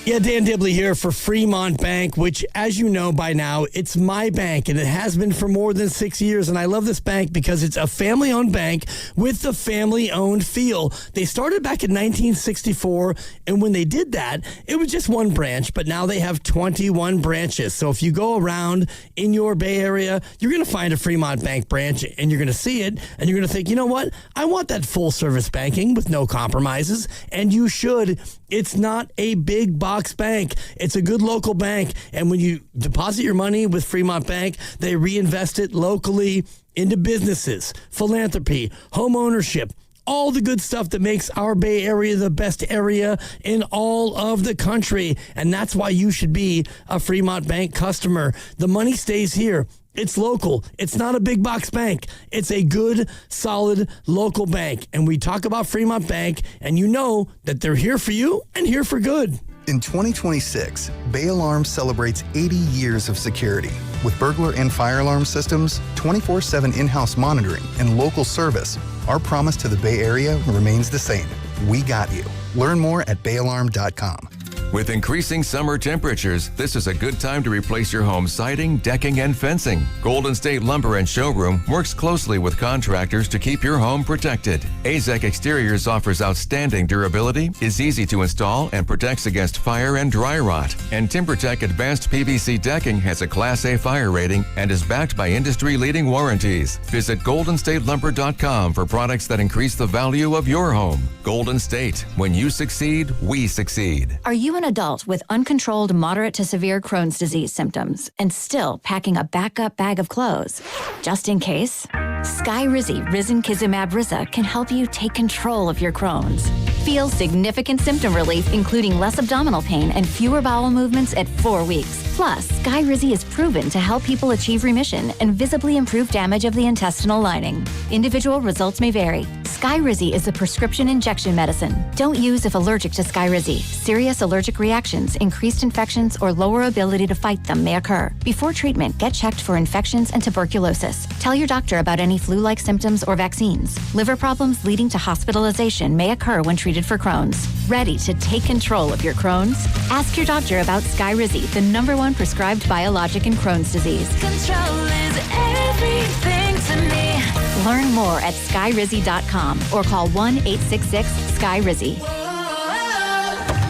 Yeah, Dan Dibley here for Fremont Bank, which, as you know by now, it's my bank, and it has been for more than 6 years. And I love this bank because it's a family-owned bank with the family-owned feel. They started back in 1964, and when they did that, it was just one branch, but now they have 21 branches. So if you go around in your Bay Area, you're going to find a Fremont Bank branch, and you're going to see it, and you're going to think, you know what? I want that full-service banking with no compromises, and you should. It's not a big box bank. It's a good local bank. And when you deposit your money with Fremont Bank, they reinvest it locally into businesses, philanthropy, home ownership, all the good stuff that makes our Bay Area the best area in all of the country. And that's why you should be a Fremont Bank customer. The money stays here. It's local. It's not a big box bank. It's a good, solid local bank. And we talk about Fremont Bank, and you know that they're here for you and here for good. In 2026, Bay Alarm celebrates 80 years of security. With burglar and fire alarm systems, 24/7 in-house monitoring, and local service, our promise to the Bay Area remains the same. We got you. Learn more at bayalarm.com. With increasing summer temperatures, this is a good time to replace your home siding, decking, and fencing. Golden State Lumber and Showroom works closely with contractors to keep your home protected. Aiyuk Exteriors offers outstanding durability, is easy to install, and protects against fire and dry rot. And TimberTech Advanced PVC Decking has a Class A fire rating and is backed by industry-leading warranties. Visit GoldenStateLumber.com for products that increase the value of your home. Golden State. When you succeed, we succeed. Are you an adult with uncontrolled moderate to severe Crohn's disease symptoms and still packing a backup bag of clothes? Just in case, Skyrizi Risankizumab Riza can help you take control of your Crohn's. Feel significant symptom relief, including less abdominal pain and fewer bowel movements at 4 weeks. Plus, Skyrizi is proven to help people achieve remission and visibly improve damage of the intestinal lining. Individual results may vary. Skyrizi is a prescription injection medicine. Don't use if allergic to Skyrizi. Serious allergic reactions, increased infections, or lower ability to fight them may occur. Before treatment, get checked for infections and tuberculosis. Tell your doctor about any flu-like symptoms or vaccines. Liver problems leading to hospitalization may occur when treated for Crohn's. Ready to take control of your Crohn's? Ask your doctor about Skyrizi, the #1 prescribed biologic in Crohn's disease. Control is everything to me. Learn more at skyrizi.com or call 1-866-SKY-RIZZI.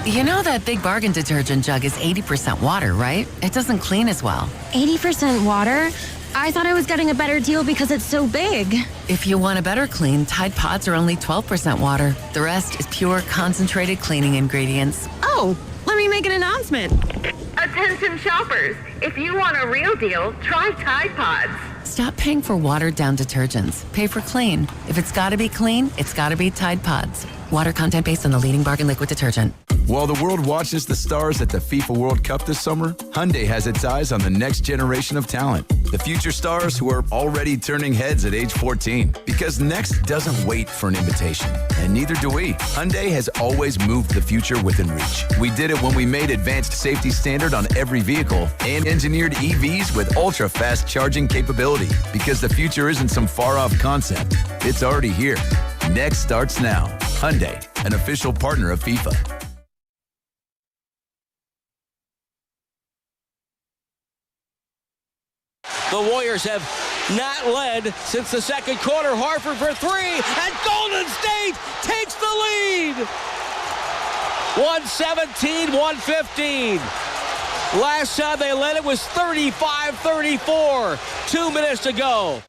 You know that Big Bargain detergent jug is 80% water, right? It doesn't clean as well. 80% water? I thought I was getting a better deal because it's so big. If you want a better clean, Tide Pods are only 12% water. The rest is pure, concentrated cleaning ingredients. Oh, let me make an announcement. Attention shoppers, if you want a real deal, try Tide Pods. Stop paying for watered-down detergents. Pay for clean. If it's gotta be clean, it's gotta be Tide Pods. Water content based on the leading bargain liquid detergent. While the world watches the stars at the FIFA World Cup this summer, Hyundai has its eyes on the next generation of talent. The future stars who are already turning heads at age 14. Because next doesn't wait for an invitation, and neither do we. Hyundai has always moved the future within reach. We did it when we made advanced safety standard on every vehicle and engineered EVs with ultra-fast charging capability. Because the future isn't some far-off concept. It's already here. Next starts now. Hyundai, an official partner of FIFA. The Warriors have not led since the second quarter. Horford for three, and Golden State takes the lead. 117-115. Last time they led it was 35-34. 2 minutes to go.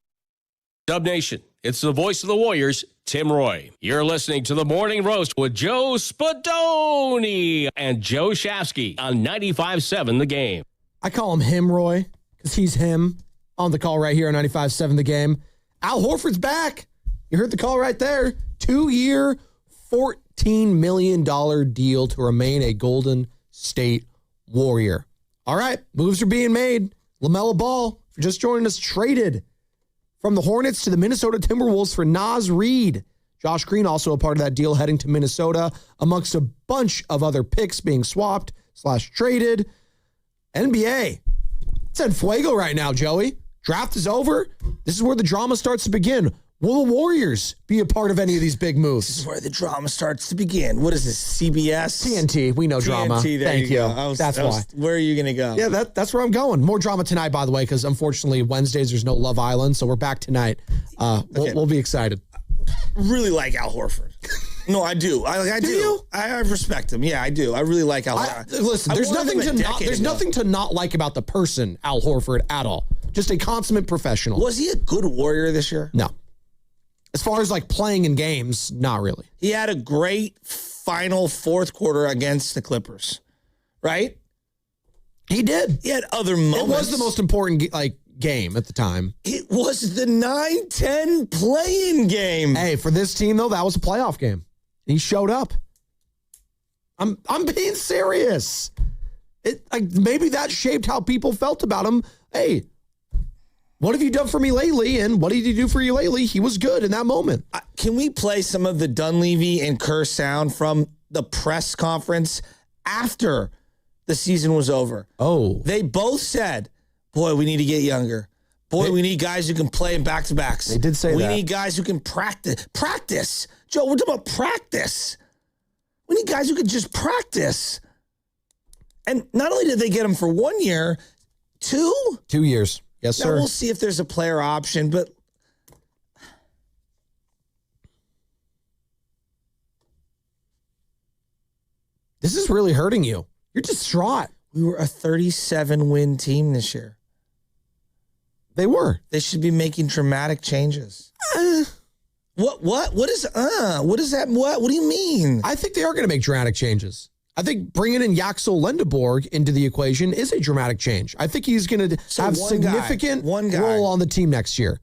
Dub Nation, it's the voice of the Warriors, Tim Roy. You're listening to The Morning Roast with Joe Spadoni and Joe Shafsky on 95.7 The Game. I call him Roy because he's him. On the call right here on 95.7 The Game. Al Horford's back. You heard the call right there. 2-year, $14 million deal to remain a Golden State Warrior. All right, moves are being made. LaMelo Ball, for just joining us, traded from the Hornets to the Minnesota Timberwolves for Naz Reid. Josh Green also a part of that deal, heading to Minnesota, amongst a bunch of other picks being swapped/traded. NBA. It's en fuego right now, Joey. Draft is over. This is where the drama starts to begin. Will the Warriors be a part of any of these big moves? This is where the drama starts to begin. What is this, CBS? TNT. We know drama. Thank you. That's why. Where are you going to go? Yeah, that's where I'm going. More drama tonight, by the way, because unfortunately Wednesdays there's no Love Island, so we're back tonight. We'll be excited. Really like Al Horford. No, I do. I do. You? I respect him. Yeah, I do. I really like Al Horford. Listen, there's nothing to not like about the person Al Horford at all. Just a consummate professional. Was he a good Warrior this year? No. As far as like playing in games, not really. He had a great final fourth quarter against the Clippers, right? He did. He had other moments. It was the most important game at the time. It was the 9-10 play-in game. Hey, for this team though, that was a playoff game. He showed up. I'm being serious. Maybe that shaped how people felt about him. Hey, what have you done for me lately? And what did he do for you lately? He was good in that moment. Can we play some of the Dunleavy and Kerr sound from the press conference after the season was over? Oh. They both said, boy, we need to get younger. Boy, we need guys who can play in back-to-backs. They did say that. We need guys who can practice. Practice. Joe, we're talking about practice. We need guys who can just practice. And not only did they get him for 1 year, 2? 2 years. Yes, now sir. We'll see if there's a player option, but this is really hurting you. You're distraught. We were a 37-win team this year. They were. They should be making dramatic changes. What is that? What do you mean? I think they are going to make dramatic changes. I think bringing in Yaxel Lendeborg into the equation is a dramatic change. I think he's going to have significant role on the team next year.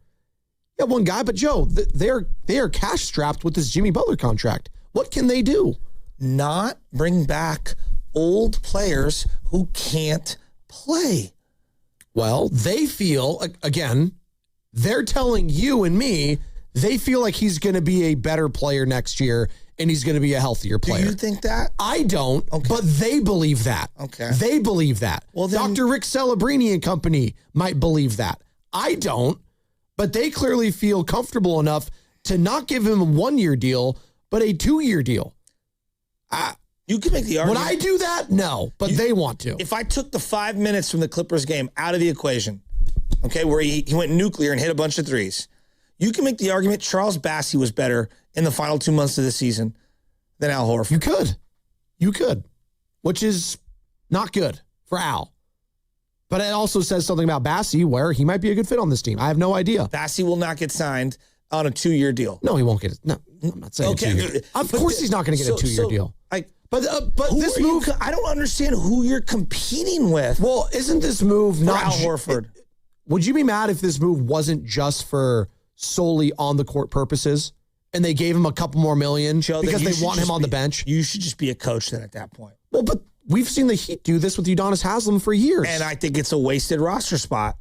Yeah, one guy, but Joe, they are cash strapped with this Jimmy Butler contract. What can they do? Not bring back old players who can't play. Well, they feel, again, they're telling you and me, they feel like he's going to be a better player next year and he's going to be a healthier player. Do you think that? I don't, but they believe that. Okay. They believe that. Well, then, Dr. Rick Celebrini and company might believe that. I don't, but they clearly feel comfortable enough to not give him a 1-year deal, but a 2-year deal. You can make the argument. Would I do that? No, but they want to. If I took the 5 minutes from the Clippers game out of the equation, okay, where he went nuclear and hit a bunch of threes, you can make the argument Charles Bassey was better in the final 2 months of the season than Al Horford. You could, which is not good for Al. But it also says something about Bassey where he might be a good fit on this team. I have no idea. Bassey will not get signed on a 2-year deal. No, he won't get it. No, I'm not saying 2 years. Of course he's not going to get a 2-year deal. But this move, I don't understand who you're competing with. Well, isn't this move not Al Horford? Would you be mad if this move wasn't just for solely on the court purposes and they gave him a couple more million because they want him on the bench? You should just be a coach then at that point. Well, but we've seen the Heat do this with Udonis Haslem for years. And I think it's a wasted roster spot.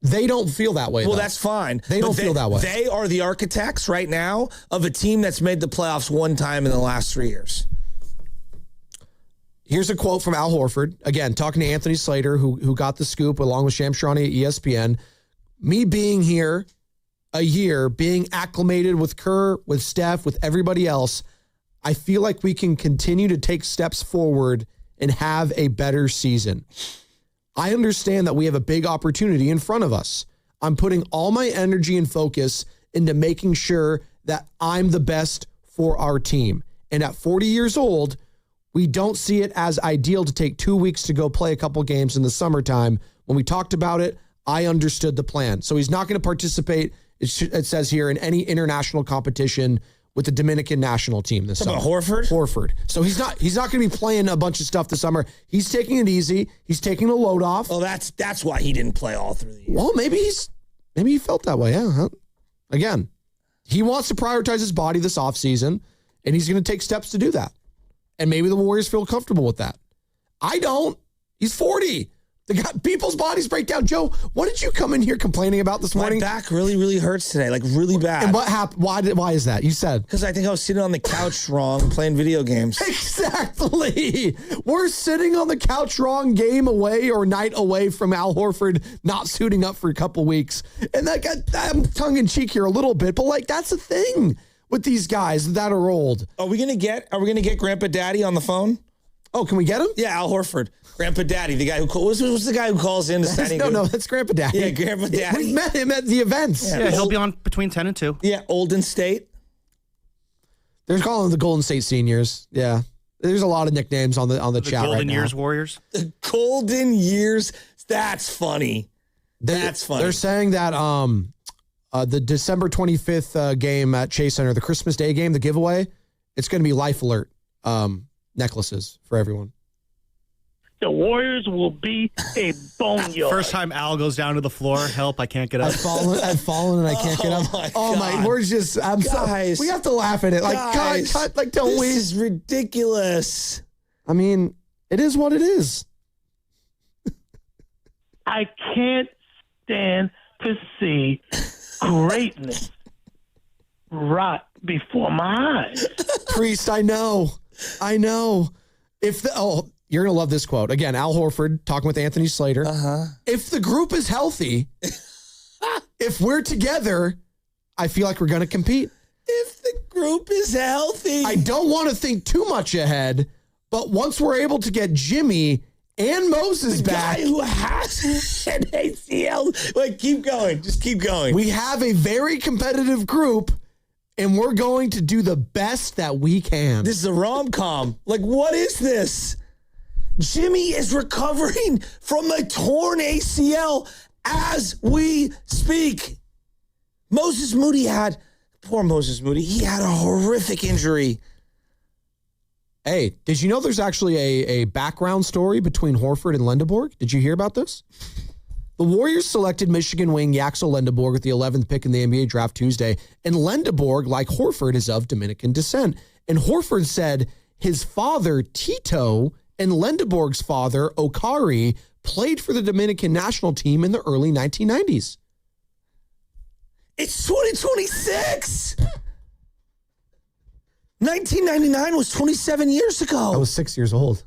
They don't feel that way, Well, though. that's fine. They don't feel that way. They are the architects right now of a team that's made the playoffs one time in the last 3 years. Here's a quote from Al Horford. Again, talking to Anthony Slater, who got the scoop along with Shams Charania at ESPN. Me being here a year, being acclimated with Kerr, with Steph, with everybody else, I feel like we can continue to take steps forward and have a better season. I understand that we have a big opportunity in front of us. I'm putting all my energy and focus into making sure that I'm the best for our team. And at 40 years old, we don't see it as ideal to take 2 weeks to go play a couple games in the summertime. When we talked about it, I understood the plan. So he's not going to participate, it says here, in any international competition with the Dominican national team this summer. Horford? Horford. So he's not going to be playing a bunch of stuff this summer. He's taking it easy. He's taking a load off. Well, that's why he didn't play all through the year. Well, maybe he felt that way. Yeah. Again, he wants to prioritize his body this offseason, and he's going to take steps to do that. And maybe the Warriors feel comfortable with that. I don't. He's 40. People's bodies break down. Joe, what did you come in here complaining about this morning? My back really, really hurts today, like really bad. And what happened? Why is that? You said. Because I think I was sitting on the couch wrong playing video games. Exactly. We're sitting on the couch wrong, game away or night away from Al Horford not suiting up for a couple weeks. And I'm tongue in cheek here a little bit, but like that's a thing with these guys that are old. Are we gonna get Grandpa Daddy on the phone? Oh, can we get him? Yeah, Al Horford. Grandpa Daddy, the guy who calls. What's the guy who calls in to Sandy? No, that's Grandpa Daddy. Yeah, Grandpa Daddy. We met him at the events. Yeah, he'll be on between 10 and 2. Yeah, Olden State. They're calling them the Golden State Seniors. Yeah, there's a lot of nicknames on the chat right now. The Golden Years Warriors. The Golden Years. That's funny. That's funny. They're saying that the December 25th game at Chase Center, the Christmas Day game, the giveaway, it's going to be Life Alert necklaces for everyone. The Warriors will be a boneyard. First time Al goes down to the floor. Help, I can't get up. I've fallen and I can't get up. Oh my, we're just, guys, we have to laugh at it. Like, guys, cut, like, don't we? This is ridiculous. I mean, it is what it is. I can't stand to see greatness right before my eyes. Priest, I know. If You're going to love this quote. Again, Al Horford talking with Anthony Slater. If the group is healthy, if we're together, I feel like we're going to compete. If the group is healthy. I don't want to think too much ahead, but once we're able to get Jimmy and Moses back. Guy who has an ACL. Like, keep going. Just keep going. We have a very competitive group, and we're going to do the best that we can. This is a rom-com. Like, what is this? Jimmy is recovering from a torn ACL as we speak. Poor Moses Moody, he had a horrific injury. Hey, did you know there's actually a background story between Horford and Lendeborg? Did you hear about this? The Warriors selected Michigan wing Yaxel Lendeborg with the 11th pick in the NBA draft Tuesday, and Lendeborg, like Horford, is of Dominican descent. And Horford said his father, Tito, and Lendeborg's father, Okari, played for the Dominican national team in the early 1990s. It's 2026. 1999 was 27 years ago. I was 6 years old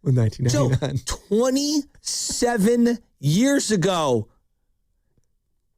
when 1999. So 27 years ago.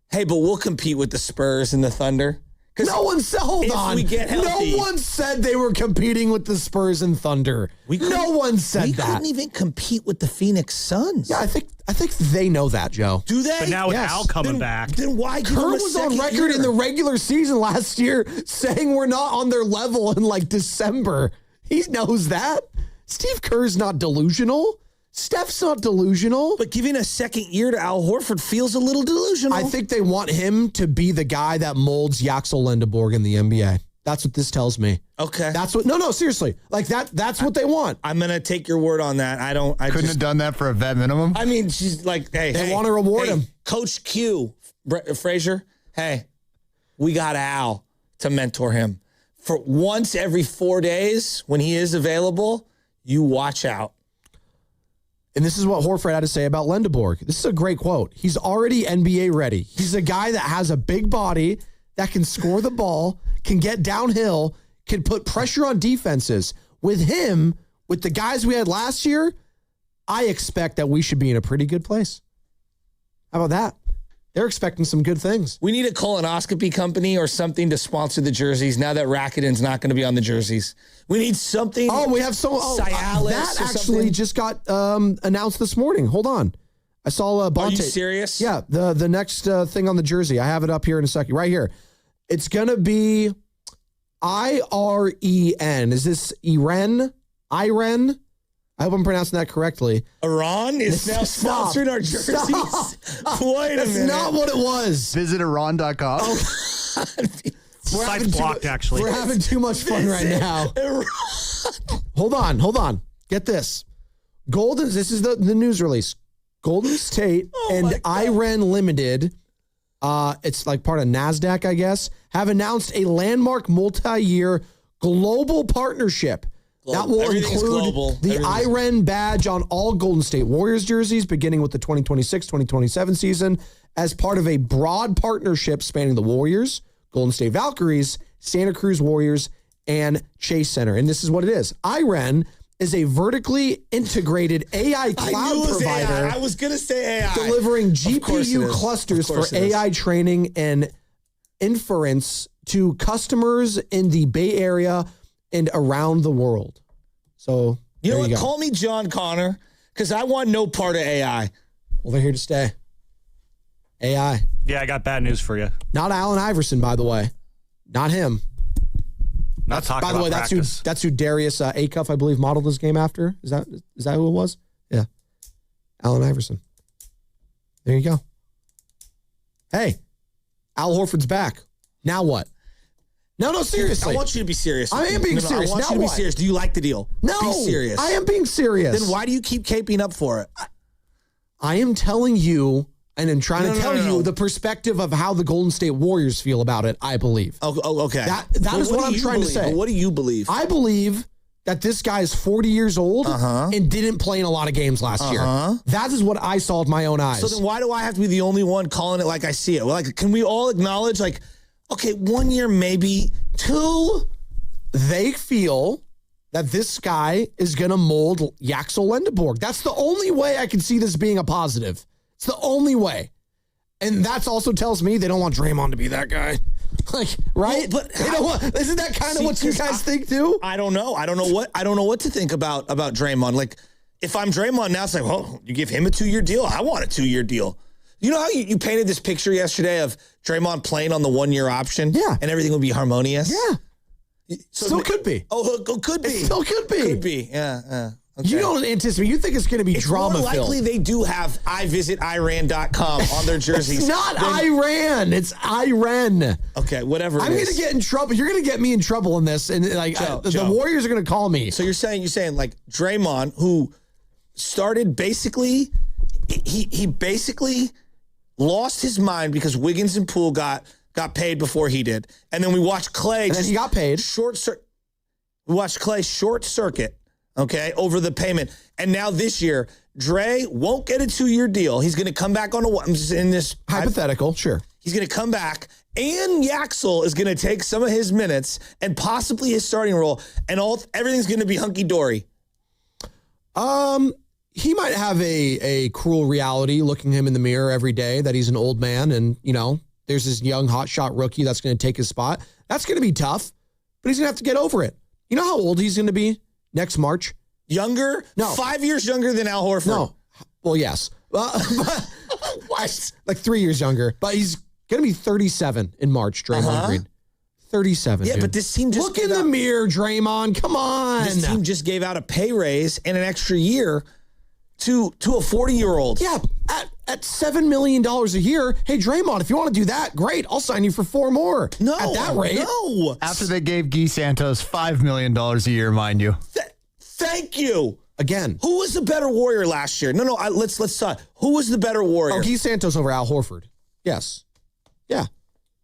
Hey, but we'll compete with the Spurs and the Thunder. No one said, hold on. We get healthy, no one said they were competing with the Spurs and Thunder. No one said that. We couldn't even compete with the Phoenix Suns. Yeah, I think they know that, Joe. Do they? But now with Al coming back. Then why give Kerr him a was on second record year? in the regular season last year saying we're not on their level in like December. He knows that. Steve Kerr's not delusional. Steph's not delusional. But giving a second year to Al Horford feels a little delusional. I think they want him to be the guy that molds Yaxel Lendeborg in the NBA. That's what this tells me. Okay. That's what. No, seriously. Like that's what they want. I'm going to take your word on that. I couldn't have done that for a vet minimum. I mean, she's like, hey. They want to reward him. Coach Q, Frazier, hey, we got Al to mentor him. For once every 4 days when he is available, you watch out. And this is what Horford had to say about Lendeborg. This is a great quote. He's already NBA ready. He's a guy that has a big body, that can score the ball, can get downhill, can put pressure on defenses. With him, with the guys we had last year, I expect that we should be in a pretty good place. How about that? They're expecting some good things. We need a colonoscopy company or something to sponsor the jerseys now that Rakitin's not going to be on the jerseys. We need something. Oh, we have Cialis that or actually something. just got announced this morning. Hold on. I saw Bonte. Are you serious? Yeah, the next thing on the jersey. I have it up here in a second. Right here. It's going to be IREN. Is this Iren? Iren? I hope I'm pronouncing that correctly. Iran is now sponsoring our jerseys. Wait a minute. That's not what it was. Visit Iran.com. Oh. Site's blocked, actually. We're having too much fun right now. Hold on. Get this. This is the news release. Golden State and Iren Limited, it's like part of NASDAQ, I guess, have announced a landmark multi-year global partnership. That will include the Iren badge on all Golden State Warriors jerseys beginning with the 2026-2027 season as part of a broad partnership spanning the Warriors, Golden State Valkyries, Santa Cruz Warriors, and Chase Center. And this is what it is. Iren is a vertically integrated AI cloud provider. AI. I was going to say AI. Delivering GPU clusters for AI training and inference to customers in the Bay Area and around the world. So, you know what? Call me John Connor because I want no part of AI. Well, they're here to stay. AI. Yeah, I got bad news for you. Not Allen Iverson, by the way. Not him. Not talking By the way, about that's who Darius Aiyuk, I believe, modeled his game after. Is that who it was? Yeah. Allen Iverson. There you go. Hey, Al Horford's back. Now what? No, seriously. I want you to be serious. I am being serious. I want you to be serious. Do you like the deal? No. Be serious. I am being serious. Then why do you keep caping up for it? I am telling you, and I'm trying to tell you the perspective of how the Golden State Warriors feel about it, I believe. Oh, okay. That is what I'm trying to say. What do you believe? I believe that this guy is 40 years old and didn't play in a lot of games last year. That is what I saw with my own eyes. So then why do I have to be the only one calling it like I see it? Well, like, can we all acknowledge, like, okay, 1 year, maybe 2? They feel that this guy is going to mold Yaxel Lendeborg. That's the only way I can see this being a positive. It's the only way. And that also tells me they don't want Draymond to be that guy. Like, right? Well, but they don't want, isn't that kind of what you guys think too? I don't know. I don't know what to think about Draymond. Like, if I'm Draymond now, it's like, well, you give him a 2-year deal. I want a 2-year deal. You know how you painted this picture yesterday of Draymond playing on the 1-year option? Yeah. And everything would be harmonious? Yeah. Still could be. Oh, could be. It still could be. Could be. Yeah. Okay. You don't anticipate. You think it's going to be drama-filled. More likely they do have IVisitIran.com on their jerseys. It's not Iran. It's Iran. Okay, whatever I'm going to get in trouble. You're going to get me in trouble in this. And like Joe. the Warriors are going to call me. So you're saying like Draymond, who started basically, he basically lost his mind because Wiggins and Poole got paid before he did. And then we watched Clay. And then he got paid. We watched Clay short circuit, okay, over the payment. And now this year, Dre won't get a 2-year deal. He's going to come back on I'm just in this hypothetical, sure. He's going to come back, and Yaxel is going to take some of his minutes and possibly his starting role, and everything's going to be hunky-dory. He might have a cruel reality looking him in the mirror every day that he's an old man, and, there's this young hotshot rookie that's going to take his spot. That's going to be tough, but he's going to have to get over it. You know how old he's going to be next March? Younger? No. 5 years younger than Al Horford. No. Well, yes. What? Like 3 years younger. But he's going to be 37 in March, Draymond Green. 37. Yeah, dude. But this team just look in the mirror, Draymond. Come on. This team just gave out a pay raise and an extra year to a 40-year-old. Yeah, at $7 million a year. Hey, Draymond, if you want to do that, great. I'll sign you for 4 more. No. At that rate. No. After they gave Guy Santos $5 million a year, mind you. Thank you. Again. Who was the better Warrior last year? No, let's talk. Who was the better Warrior? Oh, Guy Santos over Al Horford. Yes. Yeah.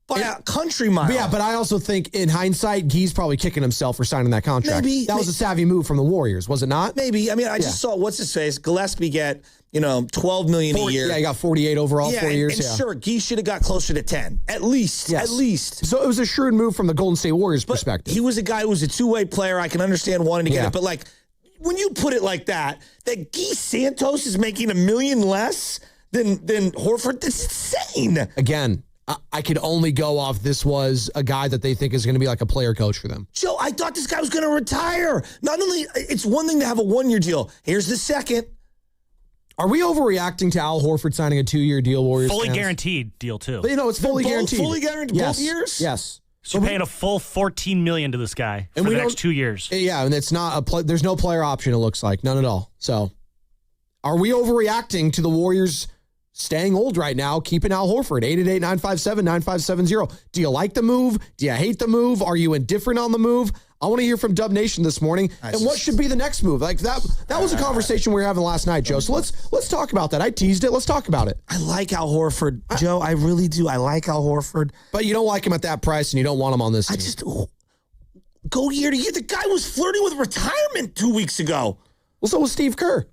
By a country mile. Yeah, but I also think in hindsight, Guy's probably kicking himself for signing that contract. That was a savvy move from the Warriors, was it not? Maybe. I mean, I just saw, what's his face? Gillespie get, $12 million a year. Yeah, he got 48 overall, 4 years. And sure, Guy should have got closer to 10. At least. Yes. At least. So it was a shrewd move from the Golden State Warriors perspective. He was a guy who was a two-way player. I can understand wanting to get it. But when you put it like that Guy Santos is making $1 million less than Horford, that's insane. Again, I could only go off this was a guy that they think is going to be like a player coach for them. Joe, I thought this guy was going to retire. Not only, it's one thing to have a 1-year deal. Here's the second. Are we overreacting to Al Horford signing a 2-year deal, Warriors? Fully guaranteed deal, too. But, it's fully guaranteed. Fully guaranteed both years? Yes. So you're paying a full $14 million to this guy for the next 2 years. Yeah, and it's not there's no player option, it looks like. None at all. So are we overreacting to the Warriors staying old right now, keeping Al Horford? 888-957-9570. Do you like the move? Do you hate the move? Are you indifferent on the move? I want to hear from Dub Nation this morning. And what should be the next move? Like that was a conversation we were having last night, Joe. So let's talk about that. I teased it. Let's talk about it. I like Al Horford, Joe. I really do. I like Al Horford. But you don't like him at that price and you don't want him on this team. I just go year to year. The guy was flirting with retirement 2 weeks ago. Well, so was Steve Kerr.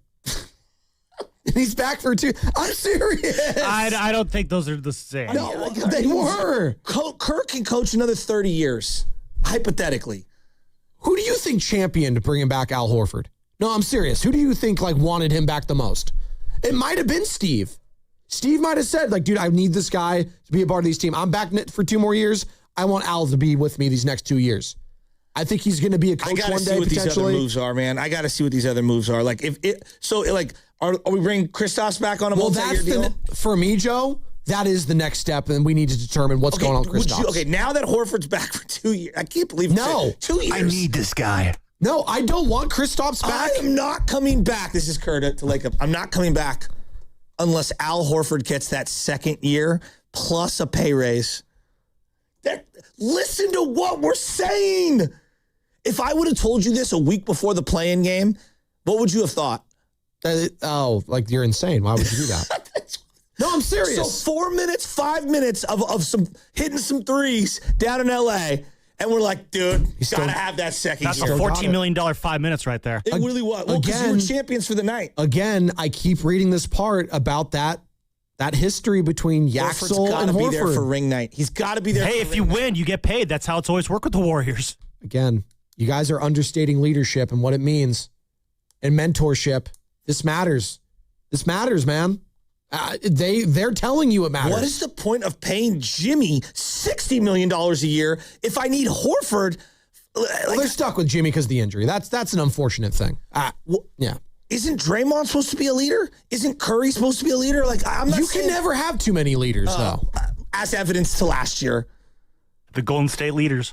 And he's back for 2. I'm serious. I don't think those are the same. No, they were. Kerr can coach another 30 years, hypothetically. Who do you think championed bringing back Al Horford? No, I'm serious. Who do you think wanted him back the most? It might have been Steve. Steve might have said, dude, I need this guy to be a part of these team. I'm back for 2 more years. I want Al to be with me these next 2 years. I think he's going to be a coach one day, I got to see what potentially. these other moves are, man. I got to see what these other moves are. Are we bringing Kristaps back on a multi-year deal? For me, Joe, that is the next step, and we need to determine what's going on with Kristaps. Now that Horford's back for 2 years, I can't believe 2 years. I need this guy. No, I don't want Kristaps back. I am not coming back. This is Kerr to Lake Up. I'm not coming back unless Al Horford gets that second year plus a pay raise. Listen to what we're saying. If I would have told you this a week before the play-in game, what would you have thought? You're insane. Why would you do that? No, I'm serious. So 4 minutes, 5 minutes of some hitting some threes down in LA, and we're like, dude, gotta have that second That's year. a $14 million 5 minutes right there. It really was. Well, because you were champions for the night. Again, I keep reading this part about that history between Yaxel and Horford. Be there for ring night. He's got to be there. Hey, if you win, you get paid. That's how it's always worked with the Warriors. Again, You guys are understating leadership and what it means. And mentorship. This matters. This matters, man. They're telling you it matters. What is the point of paying Jimmy $60 million a year if I need Horford? Well, they're stuck with Jimmy because of the injury. That's an unfortunate thing. Yeah. Isn't Draymond supposed to be a leader? Isn't Curry supposed to be a leader? Like, I'm not. You can never have too many leaders, though. As evidence to last year, the Golden State leaders.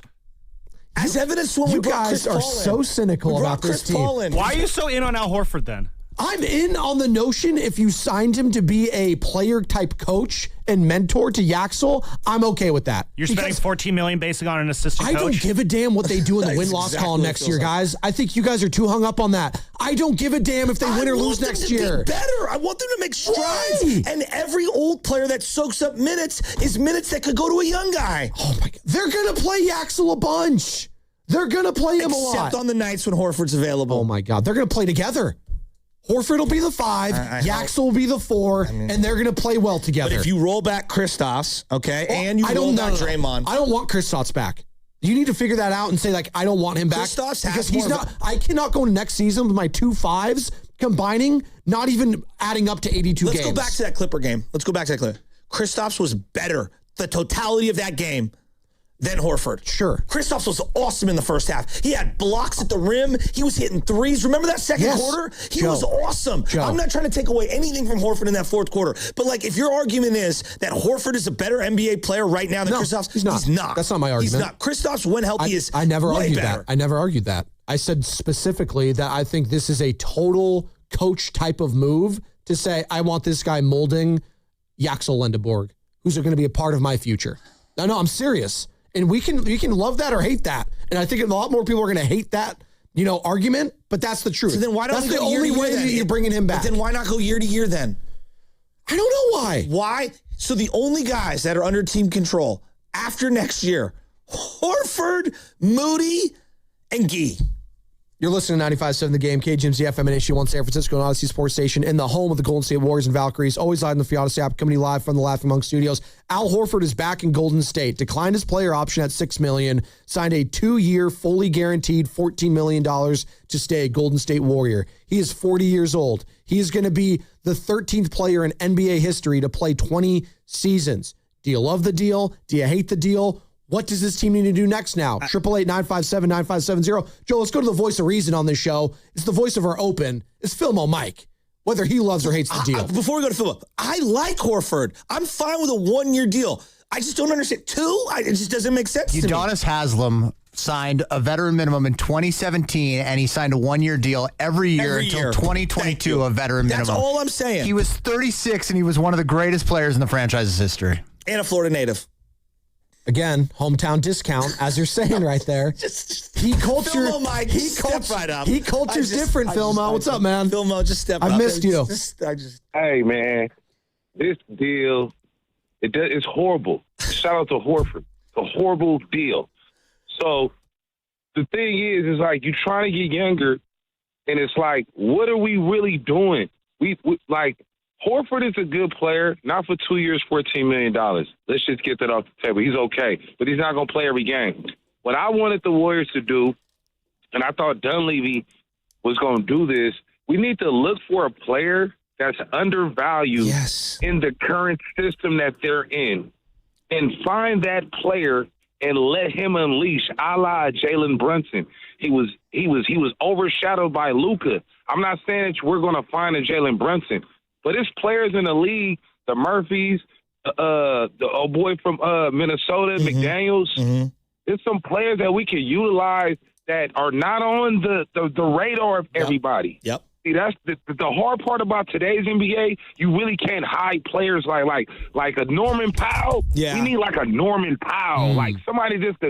As evidence to when you we brought guys Chris are Paul in. so cynical about this team. Why are you so in on Al Horford then? I'm in on the notion if you signed him to be a player-type coach and mentor to Yaxel, I'm okay with that. You're spending $14 million basically on an assistant coach? I don't give a damn what they do in the win-loss column next year, guys. I think you guys are too hung up on that. I don't give a damn if they win or lose next year. Be better. I want them to make strides. Why? And every old player that soaks up minutes is minutes that could go to a young guy. Oh, my God. They're going to play Yaxel a bunch. They're going to play him a lot. Except on the nights when Horford's available. Oh, my God. They're going to play together. Horford will be the 5, Yaxel will be the 4, and they're going to play well together. But if you roll back Kristaps, and you roll back Draymond. I don't want Kristaps back. You need to figure that out and say, like, I don't want him back. Kristaps because he's not. I cannot go next season with my 2 5s combining, not even adding up to 82 games. Let's go back to that Clipper game. Kristaps was better, the totality of that game, than Horford. Sure. Kristaps was awesome in the first half. He had blocks at the rim. He was hitting threes. Remember that second quarter? He was awesome. I'm not trying to take away anything from Horford in that fourth quarter. But, like, if your argument is that Horford is a better NBA player right now than Kristaps, he's not. That's not my argument. He's not. Kristaps, when healthy, is I never way argued better. that. I never argued that. I said specifically that I think this is a total coach type of move to say, I want this guy molding Yaxel Lendeborg, who's going to be a part of my future. No, I'm serious. And we can love that or hate that. And I think a lot more people are going to hate that, argument, but that's the truth. So then why don't that's we the go year only to year way then? that you're bringing him back. But then why not go year to year then? I don't know why. Why? So the only guys that are under team control after next year, Horford, Moody, and Gee. You're listening to 95.7 The Game, KGMZ FM and HD1 San Francisco and Odyssey Sports Station in the home of the Golden State Warriors and Valkyries. Always live in the Fiat app, coming live from the Laughing Monk Studios. Al Horford is back in Golden State. Declined his player option at $6 million. Signed a 2-year, fully guaranteed $14 million to stay a Golden State Warrior. He is 40 years old. He is going to be the 13th player in NBA history to play 20 seasons. Do you love the deal? Do you hate the deal? What does this team need to do next now? 888-957-9570. Joe, let's go to the voice of reason on this show. It's the voice of our open. It's Philmo Mike, whether he loves or hates the deal. Before we go to Philmo, I like Horford. I'm fine with a 1-year deal. I just don't understand. 2? It just doesn't make sense to me. Udonis Haslem signed a veteran minimum in 2017, and he signed a 1-year deal every year until 2022, a veteran minimum. That's all I'm saying. He was 36, and he was one of the greatest players in the franchise's history. And a Florida native. Again, hometown discount, as you're saying right there. He culture. Philmo, Mike, step right up. He culture's different, Philmo. What's up, man? Philmo, just step up. I missed you. Hey, man, this deal, it's horrible. Shout out to Horford. It's a horrible deal. So the thing is like you're trying to get younger, and it's like, what are we really doing? We like, Horford is a good player, not for 2 years, $14 million. Let's just get that off the table. He's okay, but he's not going to play every game. What I wanted the Warriors to do, and I thought Dunleavy was going to do this, we need to look for a player that's undervalued in the current system that they're in and find that player and let him unleash, a la Jalen Brunson. He was overshadowed by Luka. I'm not saying that we're going to find a Jalen Brunson, but it's players in the league, the Murphys, the old boy from Minnesota, McDaniels. There's some players that we can utilize that are not on the radar of everybody. Yep. See, that's the hard part about today's NBA. You really can't hide players like a Norman Powell. Yeah. We need like a Norman Powell, like somebody just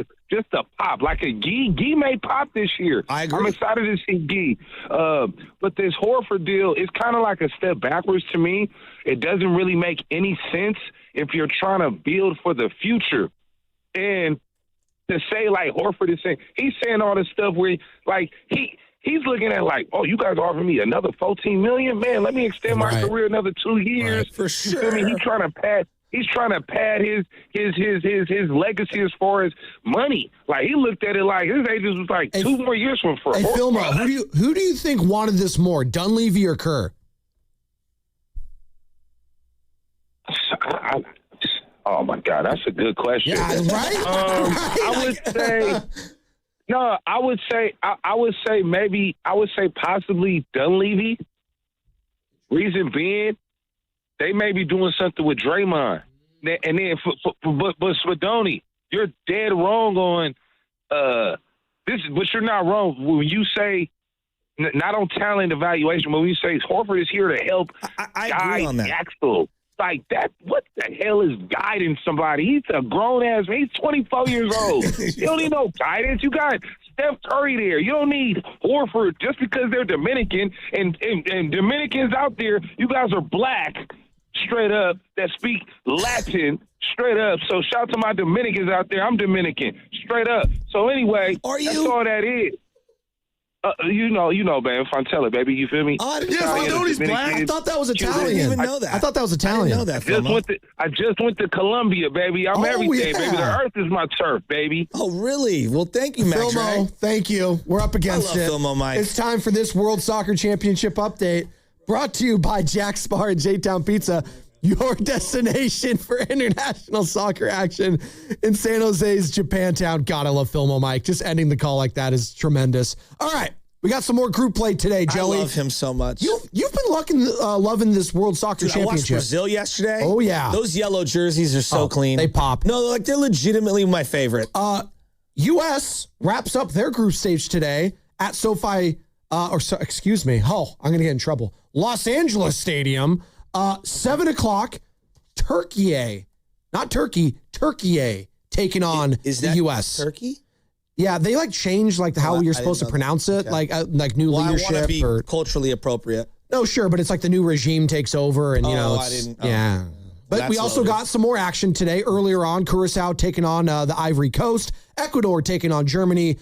to pop, like a Gee. Gee may pop this year. I agree. I'm excited to see Gee. But this Horford deal is kind of like a step backwards to me. It doesn't really make any sense if you're trying to build for the future. And to say like Horford is saying, he's saying all this stuff where like he's looking at like, oh, you guys offer me another $14 million? Man, let me extend my career another 2 years. For You feel me? sure. He's trying to pass. He's trying to pad his legacy as far as money. Like, he looked at it like his agent was like 2 more years from for. Hey, Philmo, who do you think wanted this more, Dunleavy or Kerr? Oh my God, that's a good question. Yeah, right? I would say no. I would say possibly Dunleavy. Reason being, they may be doing something with Draymond, and then but Spadoni, you're dead wrong on this. But you're not wrong when you say not on talent evaluation, but when you say Horford is here to help. I agree on that. Axel. Like that, what the hell is guiding somebody? He's a grown-ass man. He's 24 years old. You don't need no guidance. You got Steph Curry there. You don't need Horford just because they're Dominican. And Dominicans out there, you guys are black, straight up, that speak Latin, straight up. So shout out to my Dominicans out there. I'm Dominican, straight up. So anyway, that's all that is. You know, man. Fontella, baby. You feel me? Fantoni's black. I thought that was Italian. I didn't even know that. I thought that was Italian. I didn't know that. I just went to Colombia, baby. I'm everything, baby. The earth is my turf, baby. Oh, really? Well, thank you, Max. Philmo, thank you. We're up against it. Philmo, Mike. It's time for this World Soccer Championship update, brought to you by Jack's Bar and J-Town Pizza, your destination for international soccer action in San Jose's Japantown. God, I love Philmo, Mike. Just ending the call like that is tremendous. All right. We got some more group play today, Joey. I love him so much. You've been loving this World Soccer Championship. I watched Brazil yesterday. Oh, yeah. Those yellow jerseys are so clean. They pop. No, they're legitimately my favorite. U.S. wraps up their group stage today at SoFi, excuse me. Oh, I'm going to get in trouble. Los Angeles Stadium, 7 o'clock, Turkey. Not Turkey, Turkey taking on the U.S. Turkey? Yeah, they changed how you're supposed to pronounce it, okay. like new leadership. I want to be culturally appropriate. No, sure, but it's like the new regime takes over, and I didn't. Yeah. But we also got some more action today. Earlier on, Curacao taking on the Ivory Coast, Ecuador taking on Germany,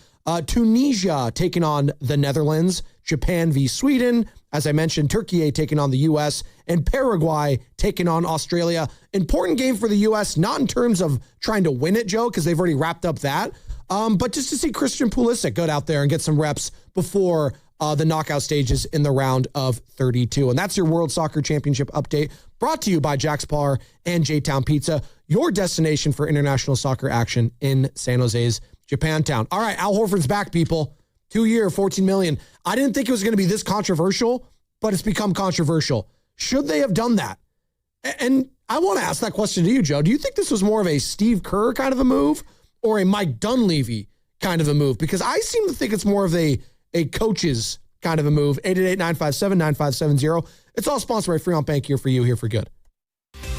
Tunisia taking on the Netherlands, Japan v. Sweden, as I mentioned, Turkey taking on the U.S., and Paraguay taking on Australia. Important game for the U.S., not in terms of trying to win it, Joe, because they've already wrapped up that, but just to see Christian Pulisic go out there and get some reps before the knockout stages in the round of 32. And that's your World Soccer Championship update, brought to you by Jack's Bar and J-Town Pizza, your destination for international soccer action in San Jose's Japantown. All right, Al Horford's back, people. 2-year, $14 million. I didn't think it was going to be this controversial, but it's become controversial. Should they have done that? And I want to ask that question to you, Joe. Do you think this was more of a Steve Kerr kind of a move or a Mike Dunleavy kind of a move? Because I seem to think it's more of a coach's kind of a move. 888-957-9570. It's all sponsored by Fremont Bank, here for you, here for good.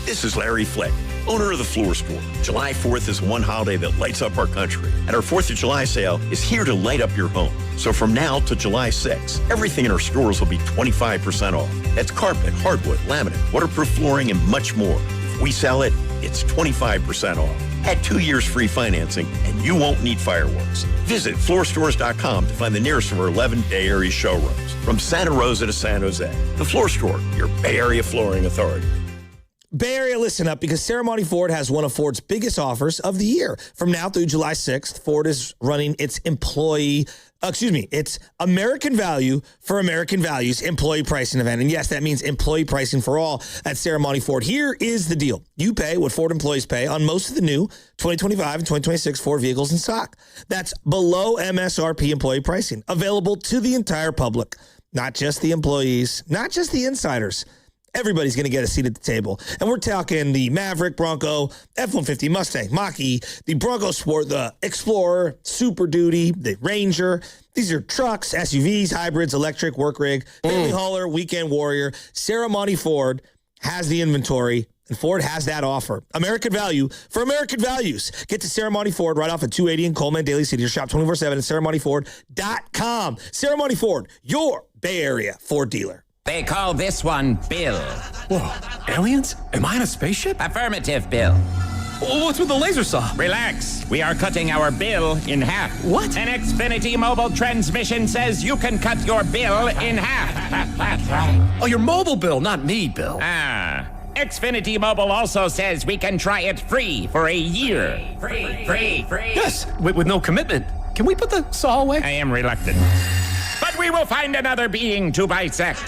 This is Larry Fleck, owner of the Floor Store. July 4th is one holiday that lights up our country, and our 4th of July sale is here to light up your home. So from now to July 6th, everything in our stores will be 25% off. That's carpet, hardwood, laminate, waterproof flooring, and much more. If we sell it, it's 25% off. Add 2 years free financing, and you won't need fireworks. Visit floorstores.com to find the nearest of our 11 Bay Area showrooms. From Santa Rosa to San Jose, the Floor Store, your Bay Area flooring authority. Bay Area, listen up, because Ceremony Ford has one of Ford's biggest offers of the year. From now through July 6th, Ford is running its it's American Value for American Values employee pricing event. And yes, that means employee pricing for all at Ceremony Ford. Here is the deal. You pay what Ford employees pay on most of the new 2025 and 2026 Ford vehicles in stock. That's below MSRP employee pricing, available to the entire public, not just the employees, not just the insiders. Everybody's going to get a seat at the table. And we're talking the Maverick, Bronco, F-150, Mustang, Mach-E, the Bronco Sport, the Explorer, Super Duty, the Ranger. These are trucks, SUVs, hybrids, electric, work rig, family hauler, weekend warrior. Ceremony Ford has the inventory, and Ford has that offer. American Value for American Values. Get to Ceremony Ford right off at 280 in Coleman, Daly City. Or shop 24/7 at ceremonyford.com. Ceremony Ford, your Bay Area Ford dealer. They call this one Bill. Whoa, aliens? Am I in a spaceship? Affirmative, Bill. What's with the laser saw? Relax. We are cutting our bill in half. What? An Xfinity mobile transmission says you can cut your bill in half. Oh, your mobile bill, not me, Bill. Ah. Xfinity Mobile also says we can try it free for a year. Free. Yes, with no commitment. Can we put the saw away? I am reluctant. But we will find another being to bisect.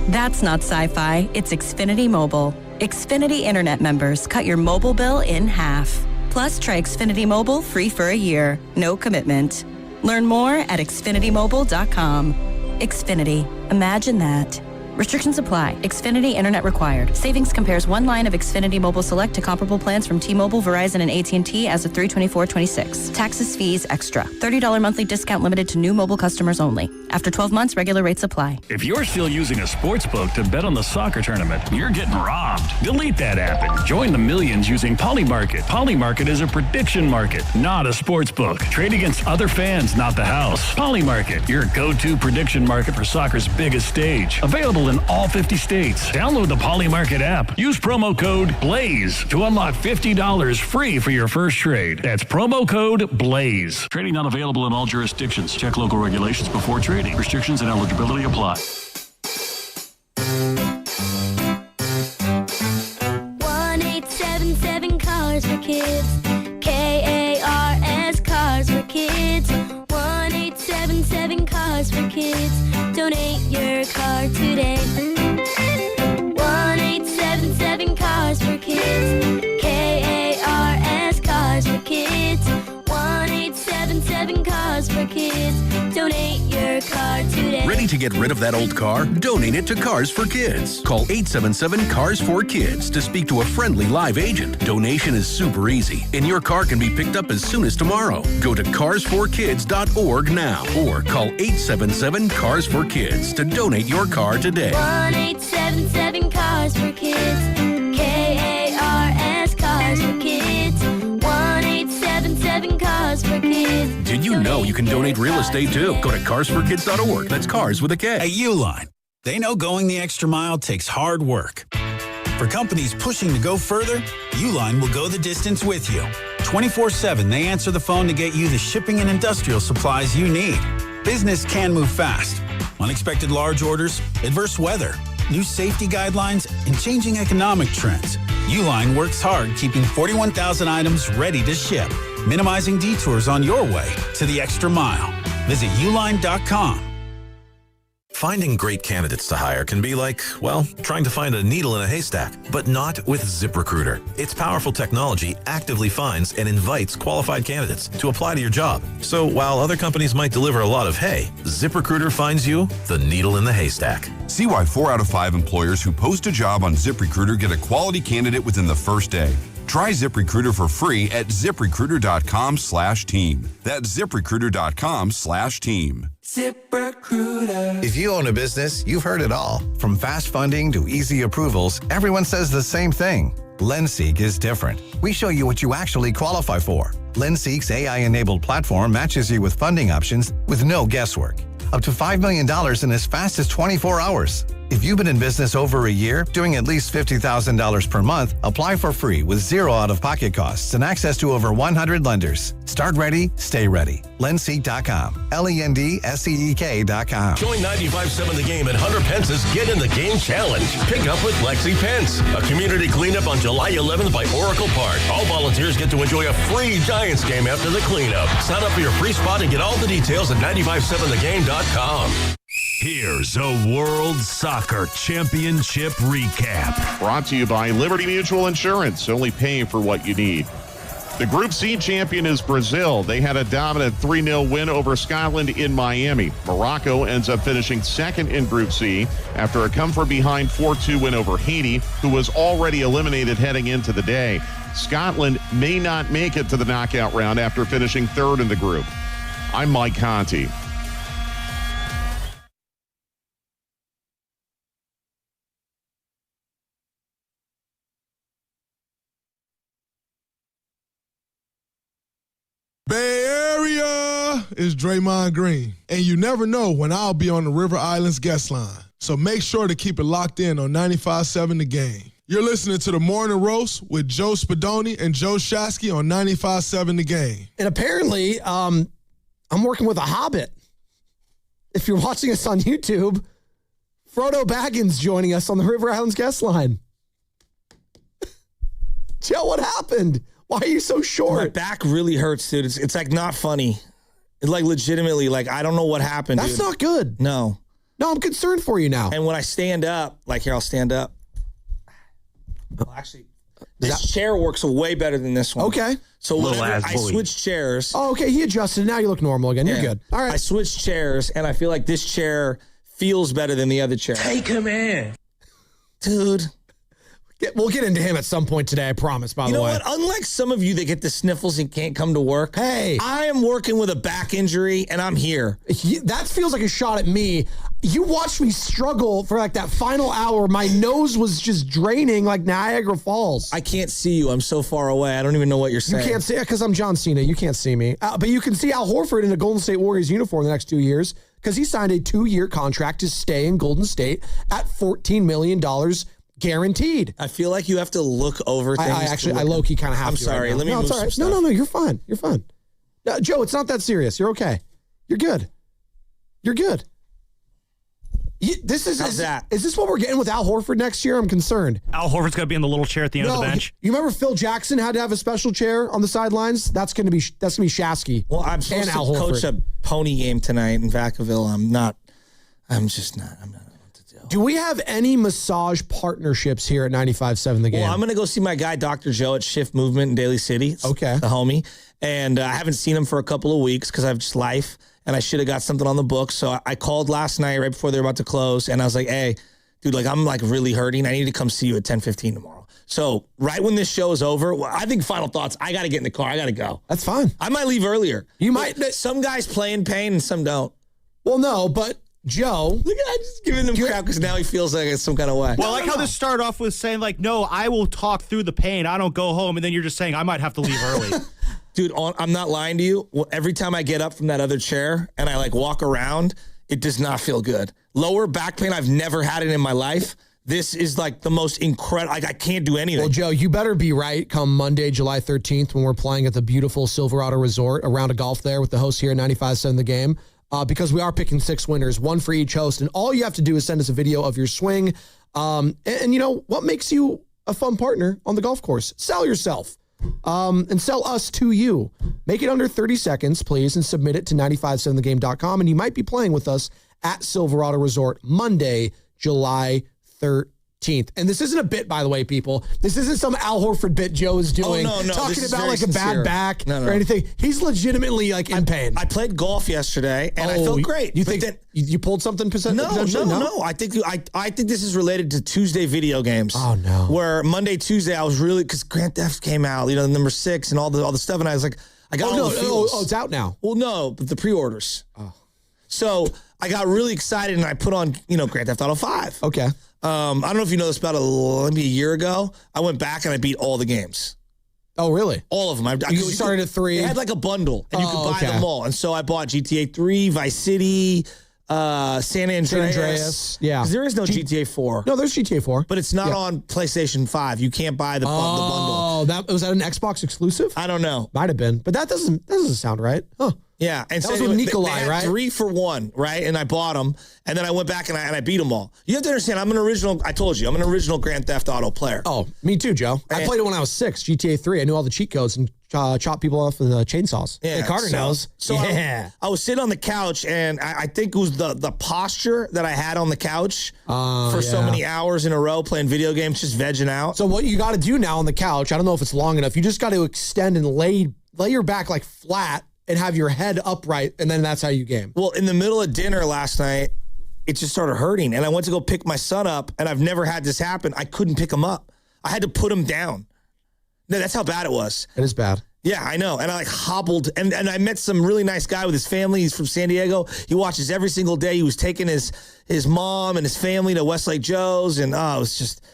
That's not sci-fi. It's Xfinity Mobile. Xfinity Internet members cut your mobile bill in half. Plus, try Xfinity Mobile free for a year. No commitment. Learn more at xfinitymobile.com. Xfinity. Imagine that. Restrictions apply. Xfinity Internet required. Savings compares one line of Xfinity Mobile Select to comparable plans from T-Mobile, Verizon, and AT&T as of 3/24/26. Taxes, fees, extra. $30 monthly discount limited to new mobile customers only. After 12 months, regular rates apply. If you're still using a sports book to bet on the soccer tournament, you're getting robbed. Delete that app and join the millions using Polymarket. Polymarket is a prediction market, not a sports book. Trade against other fans, not the house. Polymarket, your go-to prediction market for soccer's biggest stage. Available in all 50 states. Download the Polymarket app. Use promo code BLAZE to unlock $50 free for your first trade. That's promo code BLAZE. Trading not available in all jurisdictions. Check local regulations before trading. Restrictions and eligibility apply. 1-877 Cars for Kids. KARS Cars for Kids. 1-877 Cars for Kids. Donate your car today. 1-877 Cars for Kids. KARS Cars for Kids. 1-877 Cars for Kids. Donate your car today. Ready to get rid of that old car? Donate it to Cars for Kids. Call 877 Cars for Kids to speak to a friendly live agent. Donation is super easy, and your car can be picked up as soon as tomorrow. Go to carsforkids.org now or call 877 Cars for Kids to donate your car today. 1-877 Cars for Kids. KARS Cars for Kids. 1-877 Cars for Kids. Did you know you can donate real estate too? Go to carsforkids.org. That's cars with a K. At Uline, they know going the extra mile takes hard work. For companies pushing to go further, Uline will go the distance with you. 24/7, they answer the phone to get you the shipping and industrial supplies you need. Business can move fast. Unexpected large orders, adverse weather, new safety guidelines, and changing economic trends. Uline works hard keeping 41,000 items ready to ship, minimizing detours on your way to the extra mile. Visit uline.com. Finding great candidates to hire can be like, well, trying to find a needle in a haystack, but not with ZipRecruiter. Its powerful technology actively finds and invites qualified candidates to apply to your job. So while other companies might deliver a lot of hay, ZipRecruiter finds you the needle in the haystack. See why 4 out of 5 employers who post a job on ZipRecruiter get a quality candidate within the first day. Try ZipRecruiter for free at ZipRecruiter.com/team. That's ZipRecruiter.com/team. ZipRecruiter. If you own a business, you've heard it all. From fast funding to easy approvals, everyone says the same thing. LendSeek is different. We show you what you actually qualify for. LendSeek's AI-enabled platform matches you with funding options with no guesswork. Up to $5 million in as fast as 24 hours. If you've been in business over a year, doing at least $50,000 per month, apply for free with zero out-of-pocket costs and access to over 100 lenders. Start ready, stay ready. Lendseek.com. LENDSEEK.com. Join 95.7 The Game at Hunter Pence's Get in the Game Challenge. Pick up with Lexi Pence. A community cleanup on July 11th by Oracle Park. All volunteers get to enjoy a free Giants game after the cleanup. Sign up for your free spot and get all the details at 957thegame.com. Here's a World Soccer Championship recap. Brought to you by Liberty Mutual Insurance, only paying for what you need. The Group C champion is Brazil. They had a dominant 3-0 win over Scotland in Miami. Morocco ends up finishing second in Group C after a come-from-behind 4-2 win over Haiti, who was already eliminated heading into the day. Scotland may not make it to the knockout round after finishing third in the group. I'm Mike Conti. Bay Area is Draymond Green, and you never know when I'll be on the River Islands guest line. So make sure to keep it locked in on 95.7 The Game. You're listening to The Morning Roast with Joe Spadoni and Joe Shasky on 95.7 The Game. And apparently, I'm working with a hobbit. If you're watching us on YouTube, Frodo Baggins joining us on the River Islands guest line. Joe, what happened? Why are you so short? My back really hurts, dude. It's like not funny. It's like legitimately, like I don't know what happened. That's dude. not good. No, I'm concerned for you now. And when I stand up, like here, I'll stand up. Well, actually, this chair works way better than this one. Okay. So whenever I switched chairs. Oh, okay. He adjusted. Now you look normal again. You're good. All right. I switched chairs, and I feel like this chair feels better than the other chair. Take him in. Dude. We'll get into him at some point today, I promise, by the way. You know what? Unlike some of you that get the sniffles and can't come to work, hey, I am working with a back injury, and I'm here. That feels like a shot at me. You watched me struggle for like that final hour. My nose was just draining like Niagara Falls. I can't see you. I'm so far away. I don't even know what you're saying. You can't see it because I'm John Cena. You can't see me. But you can see Al Horford in a Golden State Warriors uniform the next 2 years because he signed a 2-year contract to stay in Golden State at $14 million guaranteed. I feel like you have to look over things. I low-key kind of have I'm to. sorry. Right let me move some stuff. No, you're fine. You're fine. Joe, it's not that serious. You're okay. You're good. You're good. Is this what we're getting with Al Horford next year? I'm concerned. Al Horford's going to be in the little chair at the end of the bench. You remember Phil Jackson had to have a special chair on the sidelines? That's going to be Shasky. Well, I'm supposed to coach a pony game tonight in Vacaville. I'm not. Do we have any massage partnerships here at 95.7 The Game? Well, I'm going to go see my guy, Dr. Joe, at Shift Movement in Daly City. Okay. The homie. And I haven't seen him for a couple of weeks because I have just life. And I should have got something on the books. So I called last night right before they were about to close. And I was like, hey, dude, like I'm like really hurting. I need to come see you at 10:15 tomorrow. So right when this show is over, I think final thoughts, I got to get in the car. I got to go. That's fine. I might leave earlier. You might. Some guys play in pain and some don't. Well, no, but Joe. Look at that, just giving him crap because now he feels like it's some kind of way. Well, I like how this started off with saying like, no, I will talk through the pain. I don't go home. And then you're just saying I might have to leave early. Dude, I'm not lying to you. Every time I get up from that other chair and I like walk around, it does not feel good. Lower back pain, I've never had it in my life. This is like the most incredible. Like I can't do anything. Well, Joe, you better be right come Monday, July 13th, when we're playing at the beautiful Silverado Resort, a round of golf there with the hosts here at 95.7 The Game, because we are picking 6 winners, 1 for each host. And all you have to do is send us a video of your swing. And you know, what makes you a fun partner on the golf course? Sell yourself. And sell us to you. Make it under 30 seconds, please, and submit it to 957thegame.com. And you might be playing with us at Silverado Resort Monday, July 13th. And this isn't a bit, by the way, people. This isn't some Al Horford bit Joe is doing. Oh, no. Talking this about like sincere. a bad back or anything. He's legitimately like in pain. I played golf yesterday and I felt great. You think you pulled something? No. I think this is related to Tuesday video games. Oh no. Where Monday, Tuesday, I was really because Grand Theft came out, you know, number 6 and all the stuff, and I was like, I got all the feels. Oh, it's out now. Well, no, but the pre-orders. Oh. So I got really excited and I put on, you know, Grand Theft Auto 5. Okay. I don't know if you know this, about maybe a year ago, I went back and I beat all the games. Oh, really? All of them. You started at 3? They had like a bundle, and you could buy them all. And so I bought GTA 3, Vice City, San Andreas. Yeah. Because there is no GTA 4. No, there's GTA 4. But it's not on PlayStation 5. You can't buy the bundle. Oh, was that an Xbox exclusive? I don't know. Might have been. But that doesn't sound right. Huh. Yeah, and that so was with Nikolai, they had right? 3 for 1, right? And I bought them, and then I went back and I beat them all. You have to understand, I'm an original Grand Theft Auto player. Oh, me too, Joe. I played it when I was 6, GTA 3. I knew all the cheat codes and chopped people off with chainsaws. Yeah, hey, Carter knows. So yeah. I was sitting on the couch, and I think it was the posture that I had on the couch for so many hours in a row playing video games, just vegging out. So what you got to do now on the couch, I don't know if it's long enough, you just got to extend and lay your back like flat and have your head upright, and then that's how you game. Well, in the middle of dinner last night, it just started hurting, and I went to go pick my son up, and I've never had this happen. I couldn't pick him up. I had to put him down. No, that's how bad it was. It is bad. Yeah, I know. And I like hobbled, and I met some really nice guy with his family. He's from San Diego. He watches every single day. He was taking his mom and his family to Westlake Joe's, and it was just...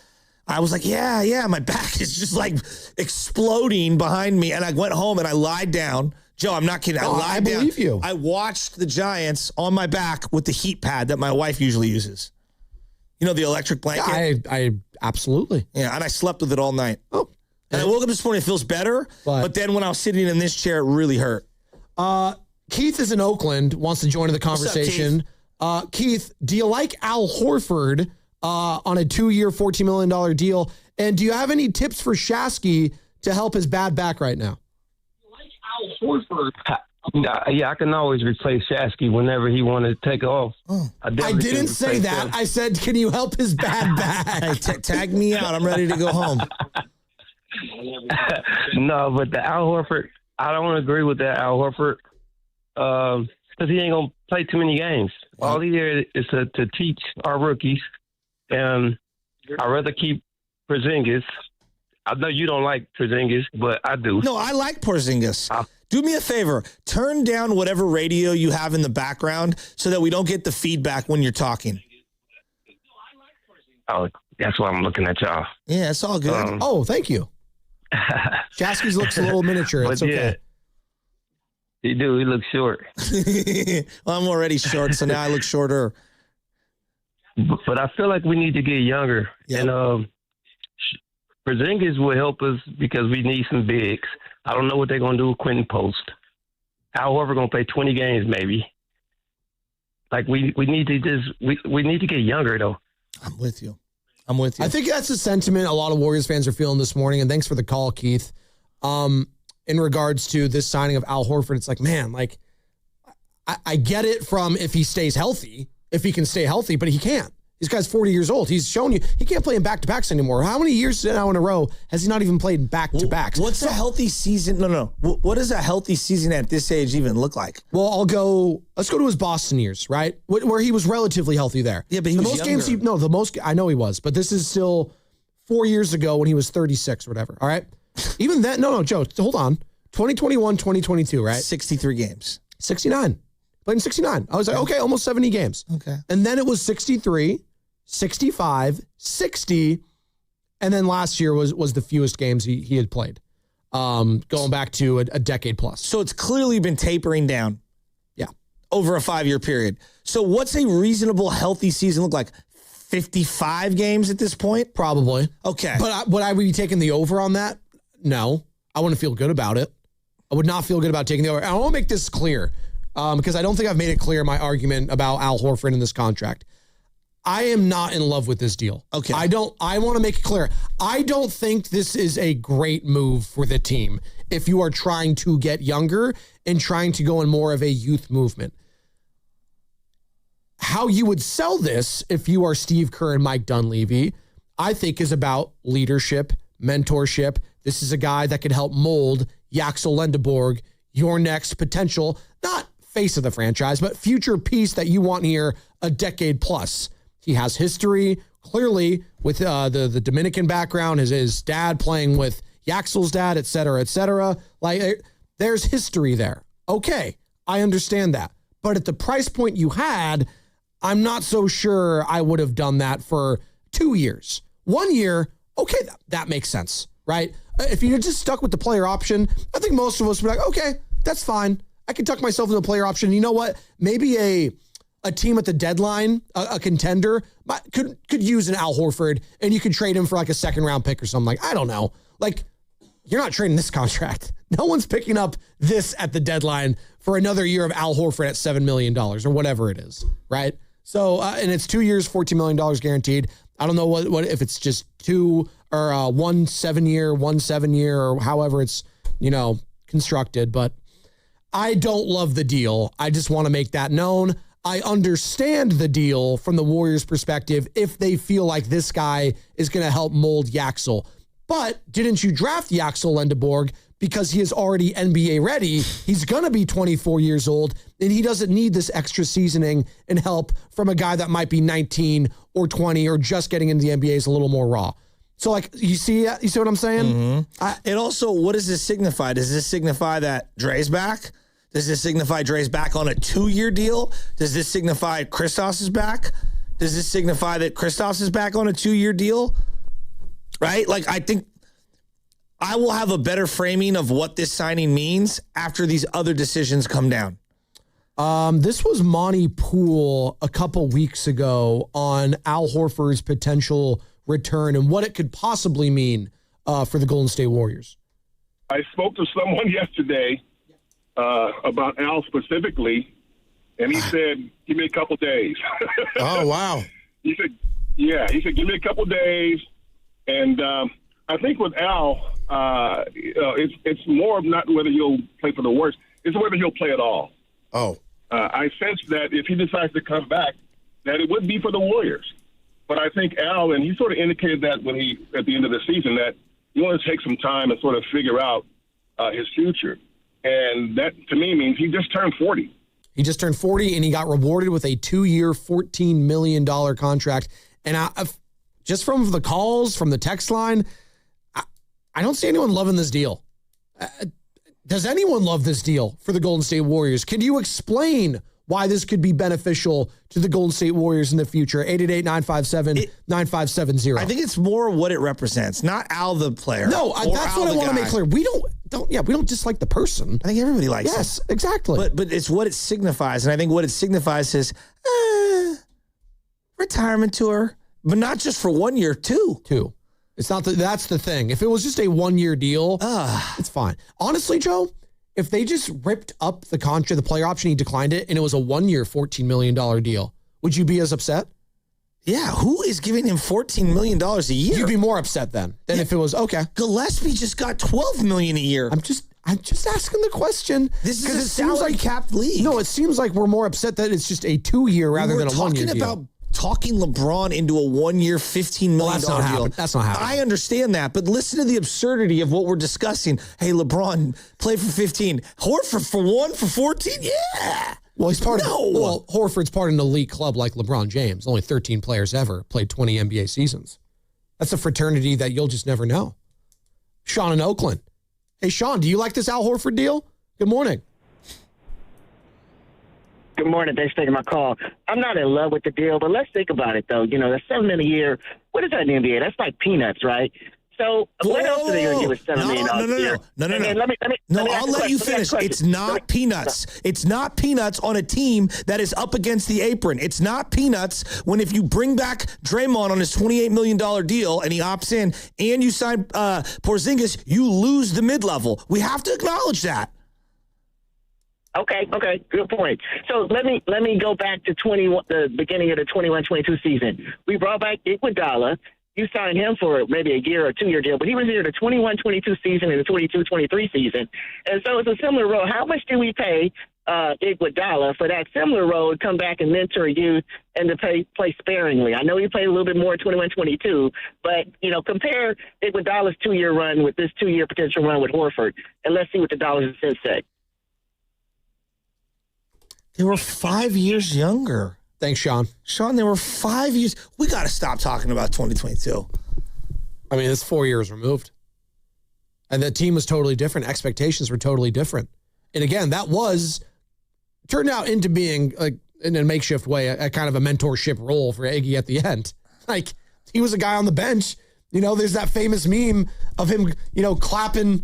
I was like, yeah, my back is just like exploding behind me. And I went home and I lied down. Joe, I'm not kidding. I believe you. I watched the Giants on my back with the heat pad that my wife usually uses. You know, the electric blanket? I absolutely. Yeah, and I slept with it all night. Oh. And I woke up this morning, it feels better. But then when I was sitting in this chair, it really hurt. Keith is in Oakland, wants to join in the conversation. What's up, Keith, do you like Al Horford on a 2-year, $14 million deal? And do you have any tips for Shasky to help his bad back right now? Horford. Yeah, I can always replace Shasky whenever he wanted to take off. I didn't say that. I said, can you help his bad back? Hey, tag me out. I'm ready to go home. No, but the Al Horford, I don't agree with that Al Horford because he ain't going to play too many games. All he did is to teach our rookies, and I'd rather keep Porzingis. I know you don't like Porzingis, but I do. No, I like Porzingis. Do me a favor. Turn down whatever radio you have in the background so that we don't get the feedback when you're talking. Oh, that's why I'm looking at y'all. Yeah, it's all good. Thank you. Jasky's looks a little miniature. It's okay. He do. He looks short. Well, I'm already short, so now I look shorter. But I feel like we need to get younger. Yep. And Porzingis will help us because we need some bigs. I don't know what they're going to do with Quentin Post. Al Horford going to play 20 games maybe. Like we need to we need to get younger though. I'm with you. I think that's the sentiment a lot of Warriors fans are feeling this morning, and thanks for the call, Keith. In regards to this signing of Al Horford, it's like, man, like I get it from if he stays healthy, if he can stay healthy, but he can't. This guy's 40 years old. He's shown you he can't play in back-to-backs anymore. How many years now in a row has he not even played back-to-backs? What's a healthy season? No. What does a healthy season at this age even look like? Well, let's go to his Boston years, right? Where he was relatively healthy there. Yeah, but he was younger. I know he was, but this is still 4 years ago when he was 36 or whatever, all right? Even then, no, Joe, hold on. 2021, 2022, right? 63 games. 69. Played in 69. I was like, okay, almost 70 games. Okay. And then it was 63, 65, 60, and then last year was the fewest games he had played, going back to a decade plus. So it's clearly been tapering down. Yeah. Over a 5-year period. So what's a reasonable, healthy season look like? 55 games at this point? Probably. Okay. But would I be taking the over on that? No. I wouldn't feel good about it. I would not feel good about taking the over. And I want to make this clear because I don't think I've made it clear my argument about Al Horford in this contract. I am not in love with this deal. Okay. I want to make it clear. I don't think this is a great move for the team if you are trying to get younger and trying to go in more of a youth movement. How you would sell this if you are Steve Kerr and Mike Dunleavy, I think is about leadership, mentorship. This is a guy that could help mold Yaxel Lendeborg, your next potential, not face of the franchise, but future piece that you want here a decade plus. He has history, clearly, with the Dominican background, his dad playing with Yaxel's dad, et cetera, et cetera. Like, there's history there. Okay, I understand that. But at the price point you had, I'm not so sure I would have done that for 2 years. 1 year, okay, that makes sense, right? If you just stuck with the player option, I think most of us would be like, okay, that's fine. I can tuck myself into a player option. You know what? Maybe a team at the deadline, a contender, could use an Al Horford, and you could trade him for like a second-round pick or something. Like, I don't know. Like, you're not trading this contract. No one's picking up this at the deadline for another year of Al Horford at $7 million or whatever it is, right? So, and it's 2 years, $14 million guaranteed. I don't know what if it's just 2 or 1 7-year, 1 7-year, or however it's, constructed. But I don't love the deal. I just want to make that known. I understand the deal from the Warriors' perspective if they feel like this guy is going to help mold Yaxel. But didn't you draft Yaxel Lendeborg because he is already NBA ready? He's going to be 24 years old, and he doesn't need this extra seasoning and help from a guy that might be 19 or 20 or just getting into the NBA is a little more raw. So, like, you see what I'm saying? Mm-hmm. And also, what does this signify? Does this signify that Dre's back? Does this signify Dre's back on a 2-year deal? Does this signify Kristaps is back? Does this signify that Kristaps is back on a 2-year deal? Right? Like, I think I will have a better framing of what this signing means after these other decisions come down. This was Monty Poole a couple weeks ago on Al Horford's potential return and what it could possibly mean for the Golden State Warriors. I spoke to someone yesterday about Al specifically, and he said, give me a couple days. Oh, wow. He said, give me a couple days. And I think with Al, it's more of not whether he'll play for the worst, it's whether he'll play at all. Oh. I sense that if he decides to come back, that it would be for the Warriors. But I think Al, and he sort of indicated that when he, at the end of the season, that he wants to take some time and sort of figure out his future. And that, to me, means he just turned 40. He just turned 40, and he got rewarded with a 2-year, $14 million contract. And just from the calls, from the text line, I don't see anyone loving this deal. Does anyone love this deal for the Golden State Warriors? Can you explain why this could be beneficial to the Golden State Warriors in the future? 888-957-9570. I think it's more what it represents, not Al the player. No, that's what I want to make clear. We don't dislike the person. I think everybody likes him. Yes, exactly. But it's what it signifies, and I think what it signifies is retirement tour, but not just for 1 year, two. It's not that's the thing. If it was just a 1-year deal, it's fine. Honestly, Joe, if they just ripped up the contract, the player option, he declined it, and it was a 1-year, $14 million deal, would you be as upset? Yeah, who is giving him $14 million a year? You'd be more upset then than if it was, okay. Gillespie just got $12 million a year. I'm just asking the question. This is a salary cap league. No, it seems like we're more upset that it's just a 2-year rather than a 1-year deal. We're talking about talking LeBron into a 1-year, $15 million deal. That's not happening. I understand that, but listen to the absurdity of what we're discussing. Hey, LeBron, play for 15. Horford for 1 for 14? Yeah. Well, Horford's part of an elite club like LeBron James. Only 13 players ever played 20 NBA seasons. That's a fraternity that you'll just never know. Sean in Oakland. Hey, Sean, do you like this Al Horford deal? Good morning. Good morning. Thanks for taking my call. I'm not in love with the deal, but let's think about it, though. You know, that's $7 million a year. What is that in the NBA? That's like peanuts, right? So what else are they going to give us $7 million a year? No, I'll let you finish. It's not peanuts. It's not peanuts on a team that is up against the apron. It's not peanuts when if you bring back Draymond on his $28 million deal and he opts in and you sign Porzingis, you lose the mid-level. We have to acknowledge that. Okay, good point. So let me go back to the beginning of the 21-22 season. We brought back Iguodala. You signed him for maybe a year or 2-year deal, but he was here the 21-22 season and the 22-23 season. And so it's a similar role. How much do we pay Iguodala for that similar role to come back and mentor youth and to play sparingly? I know he played a little bit more in 21-22, but, compare Iguodala's 2-year run with this 2-year potential run with Horford, and let's see what the dollars and cents say. They were 5 years younger. Thanks, Sean. Sean, they were 5 years. We got to stop talking about 2022. I mean, it's 4 years removed. And the team was totally different. Expectations were totally different. And again, that turned out into being, like, in a makeshift way, a kind of a mentorship role for Iggy at the end. Like, he was a guy on the bench. There's that famous meme of him, clapping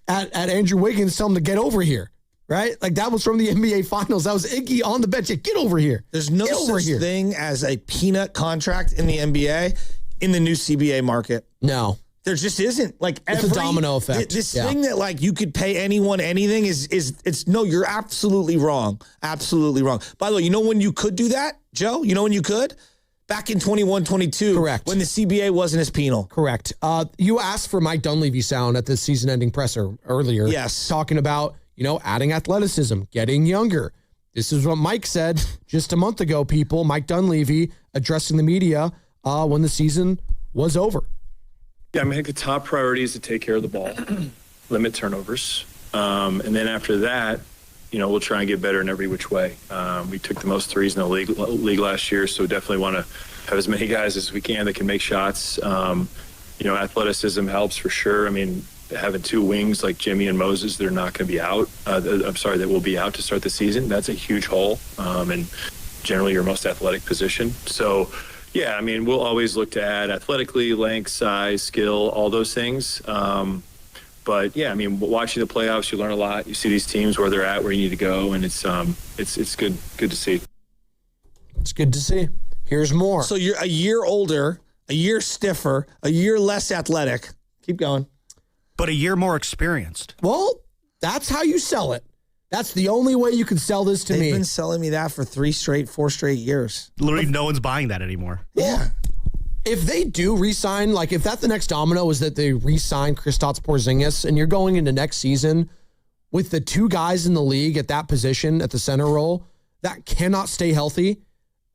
at Andrew Wiggins, telling him to get over here. Right? Like, that was from the NBA Finals. That was Iggy on the bench. Yeah, get over here. There's no such thing as a peanut contract in the NBA in the new CBA market. No. There just isn't. Like, it's a domino effect. This thing that, like, you could pay anyone anything is no, you're absolutely wrong. Absolutely wrong. By the way, you know when you could do that, Joe? You know when you could? Back in 21-22. Correct. When the CBA wasn't as penal. Correct. You asked for Mike Dunleavy sound at the season-ending presser earlier. Yes. Talking about, adding athleticism, getting younger. This is what Mike said just a month ago, people. Mike Dunleavy addressing the media when the season was over. Yeah, I think the top priority is to take care of the ball, limit turnovers. And then after that, we'll try and get better in every which way. We took the most threes in the league last year, so definitely want to have as many guys as we can that can make shots. Athleticism helps for sure. I mean, having two wings like Jimmy and Moses, they're not going to be out. They will be out to start the season. That's a huge hole, and generally your most athletic position. So, yeah, I mean, we'll always look to add athletically, length, size, skill, all those things. But yeah, I mean, watching the playoffs, you learn a lot. You see these teams where they're at, where you need to go, and it's good to see. It's good to see. Here's more. So you're a year older, a year stiffer, a year less athletic. Keep going. But a year more experienced. Well, that's how you sell it. That's the only way you can sell this to me. They've been selling me that for 4 straight years. Literally, no one's buying that anymore. Yeah. If they do re-sign, like if that's the next domino is that they re-sign Kristaps Porzingis and you're going into next season with the two guys in the league at that position, at the center role, that cannot stay healthy,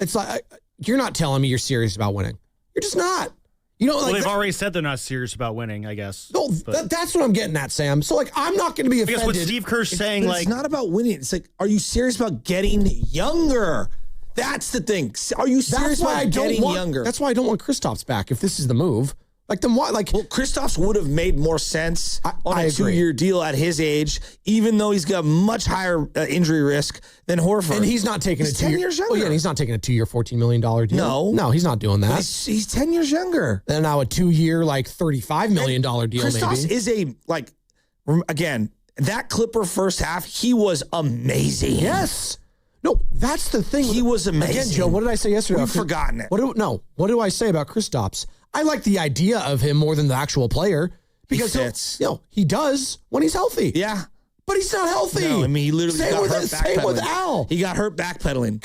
it's like, you're not telling me you're serious about winning. You're just not. You know, well, like they've already said they're not serious about winning, I guess. No, that's what I'm getting at, Sam. So, like, I'm not going to be offended. Because what Steve Kerr's saying, But like... it's not about winning. It's like, are you serious about getting younger? That's the thing. Are you serious about getting younger? That's why I don't want Kristaps back if this is the move. Like, then why? Like, well, Kristaps would have made more sense on a 2-year deal at his age, even though he's got much higher injury risk than Horford. And he's not taking he's 10 years younger. Oh, yeah, and he's not taking a 2-year, $14 million deal. No, he's not doing that. He's 10 years younger. And now a 2-year, like $35 million deal. Kristaps maybe is again, that Clipper first half, he was amazing. Yes. No, that's the thing. He was amazing. Again, Joe, what did I say yesterday? We've forgotten it. What do I say about Kristaps? I like the idea of him more than the actual player because he does when he's healthy. Yeah. But he's not healthy. No, I mean, he literally got hurt backpedaling. Same with Al. He got hurt backpedaling.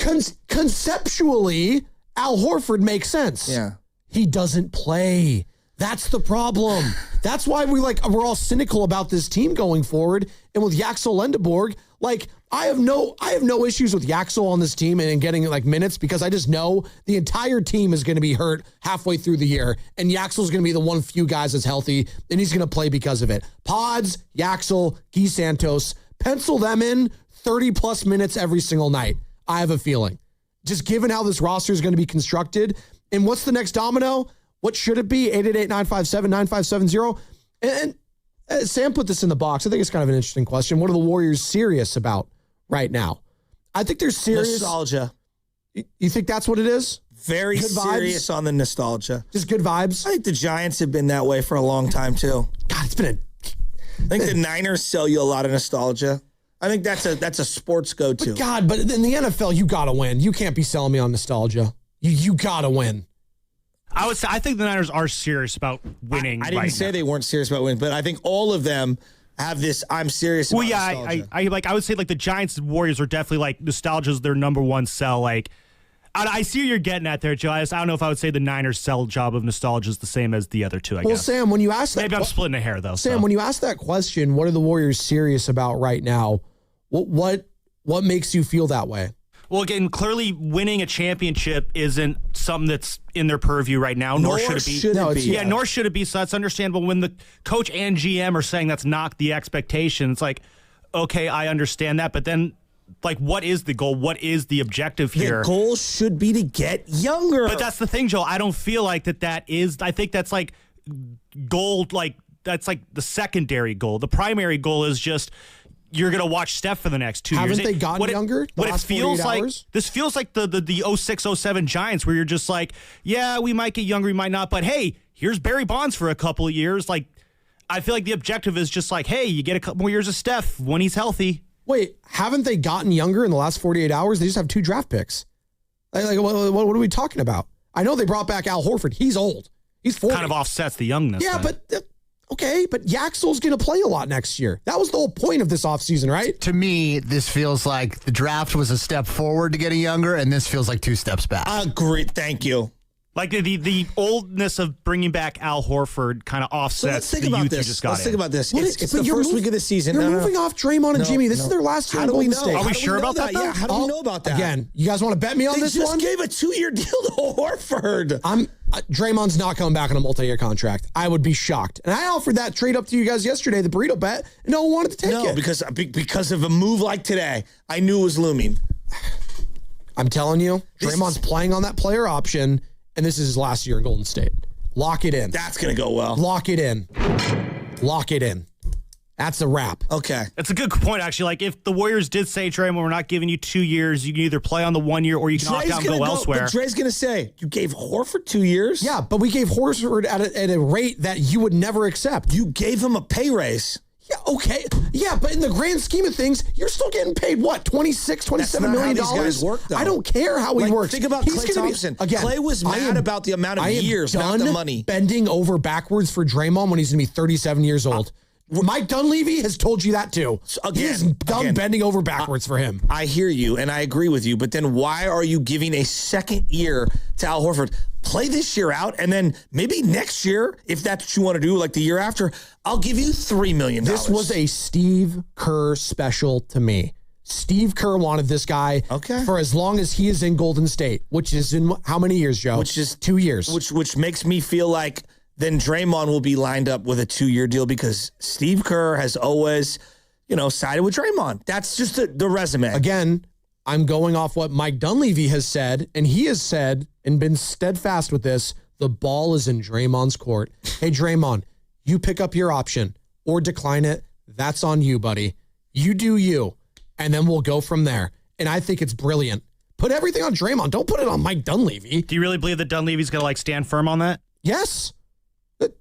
Conceptually, Al Horford makes sense. Yeah. He doesn't play. That's the problem. That's why we're all cynical about this team going forward. And with Yaxel Lendeborg, like, I have no issues with Yaxel on this team and getting like minutes because I just know the entire team is going to be hurt halfway through the year. And Yaxel's going to be the one few guys that's healthy and he's going to play because of it. Pods, Yaxel, Guy Santos, pencil them in 30 plus minutes every single night. I have a feeling. Just given how this roster is going to be constructed. And what's the next domino? What should it be? 888-957-9570. And Sam put this in the box. I think it's kind of an interesting question. What are the Warriors serious about right now? I think they're serious. Nostalgia. You think that's what it is? Very good serious vibes? On the nostalgia. Just good vibes? I think the Giants have been that way for a long time, too. God, it's been I think the Niners sell you a lot of nostalgia. I think that's a sports go-to. But in the NFL, you got to win. You can't be selling me on nostalgia. You got to win. I think the Niners are serious about winning. I didn't say they weren't serious about winning, but I think all of them have this. I'm serious. About nostalgia. I would say like the Giants and Warriors are definitely like nostalgia is their number one sell. Like I see what you're getting at there, Joe. I don't know if I would say the Niners sell job of nostalgia is the same as the other two. I guess. Well, Sam, when you ask that, maybe I'm splitting a hair though. Sam, when you ask that question, what are the Warriors serious about right now? What makes you feel that way? Well, again, clearly winning a championship isn't something that's in their purview right now, nor should it be. Yeah, nor should it be. So that's understandable. When the coach and GM are saying that's not the expectation, it's like, okay, I understand that. But then, like, what is the goal? What is the objective here? The goal should be to get younger. But that's the thing, Joe. I don't feel like that is. I think that's like goal, like, that's like the secondary goal. The primary goal is just, you're going to watch Steph for the next 2 years. Haven't they gotten younger? What it feels like, this feels like the 06-07 Giants where you're just like, yeah, we might get younger, we might not, but hey, here's Barry Bonds for a couple of years. Like, I feel like the objective is just like, hey, you get a couple more years of Steph when he's healthy. Wait, haven't they gotten younger in the last 48 hours? They just have 2 draft picks. Like what are we talking about? I know they brought back Al Horford. He's old. He's 40. Kind of offsets the youngness. Yeah, then. but... Okay, but Yaxel's going to play a lot next year. That was the whole point of this offseason, right? To me, this feels like the draft was a step forward to getting younger, and this feels like 2 steps back. Great, thank you. Like the oldness of bringing back Al Horford kind of offsets the youth you just got. Let's think about this. What It's the first week of the season. You're moving off Draymond and Jimmy. This is their last year. How do we know? State. Are we sure about that? Yeah, how do we know about that? Again, you guys want to bet me on this one? They just gave a 2-year deal to Horford. Draymond's not coming back on a multi-year contract. I would be shocked. And I offered that trade up to you guys yesterday, the burrito bet, and no one wanted to take it. No, because of a move like today, I knew it was looming. I'm telling you, Draymond's playing on that player option, and this is his last year in Golden State. Lock it in. That's going to go well. Lock it in. Lock it in. That's a wrap. Okay. That's a good point, actually. Like, if the Warriors did say, Draymond, we're not giving you 2 years, you can either play on the 1 year or you can opt out and go elsewhere. But Dre's going to say, you gave Horford 2 years? Yeah, but we gave Horford at a rate that you would never accept. You gave him a pay raise. Yeah, okay. Yeah, but in the grand scheme of things, you're still getting paid, what, $26, $27 million? How these guys work, though. I don't care how he works. Think about Klay Thompson. Klay was mad about the amount of years, not the money. Bending over backwards for Draymond when he's going to be 37 years old. Mike Dunleavy has told you that too. He is done bending over backwards for him. I hear you, and I agree with you, but then why are you giving a second year to Al Horford? Play this year out, and then maybe next year, if that's what you want to do, like the year after, I'll give you $3 million. This was a Steve Kerr special to me. Steve Kerr wanted this guy for as long as he is in Golden State, which is in how many years, Joe? Which is 2 years. Which makes me feel like then Draymond will be lined up with a 2-year deal because Steve Kerr has always, sided with Draymond. That's just the resume. Again, I'm going off what Mike Dunleavy has said, and he has said and been steadfast with this, the ball is in Draymond's court. Hey, Draymond, you pick up your option or decline it. That's on you, buddy. You do you. And then we'll go from there. And I think it's brilliant. Put everything on Draymond. Don't put it on Mike Dunleavy. Do you really believe that Dunleavy's going to stand firm on that? Yes.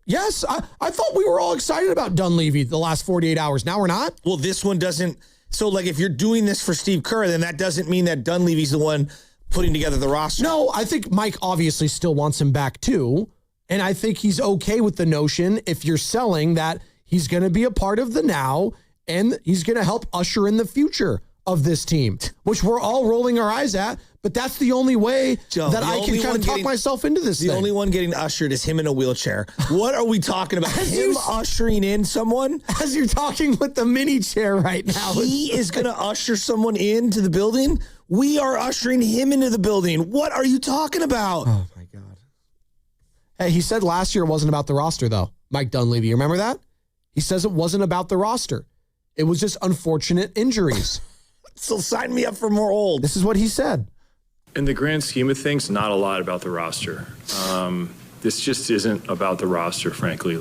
Yes. I thought we were all excited about Dunleavy the last 48 hours. Now we're not. Well, this one doesn't. So, if you're doing this for Steve Kerr, then that doesn't mean that Dunleavy's the one putting together the roster. No, I think Mike obviously still wants him back too. And I think he's okay with the notion, if you're selling, that he's going to be a part of the now and he's going to help usher in the future of this team, which we're all rolling our eyes at. But that's the only way that I can kind of talk myself into this The thing. only one getting ushered is him in a wheelchair. What are we talking about? Him ushering in someone? As you're talking with the mini chair right now. He is going to usher someone into the building? We are ushering him into the building. What are you talking about? Oh, my God. Hey, he said last year it wasn't about the roster, though. Mike Dunleavy, you remember that? He says it wasn't about the roster. It was just unfortunate injuries. So sign me up for more old. This is what he said. In the grand scheme of things, not a lot about the roster. This just isn't about the roster, frankly.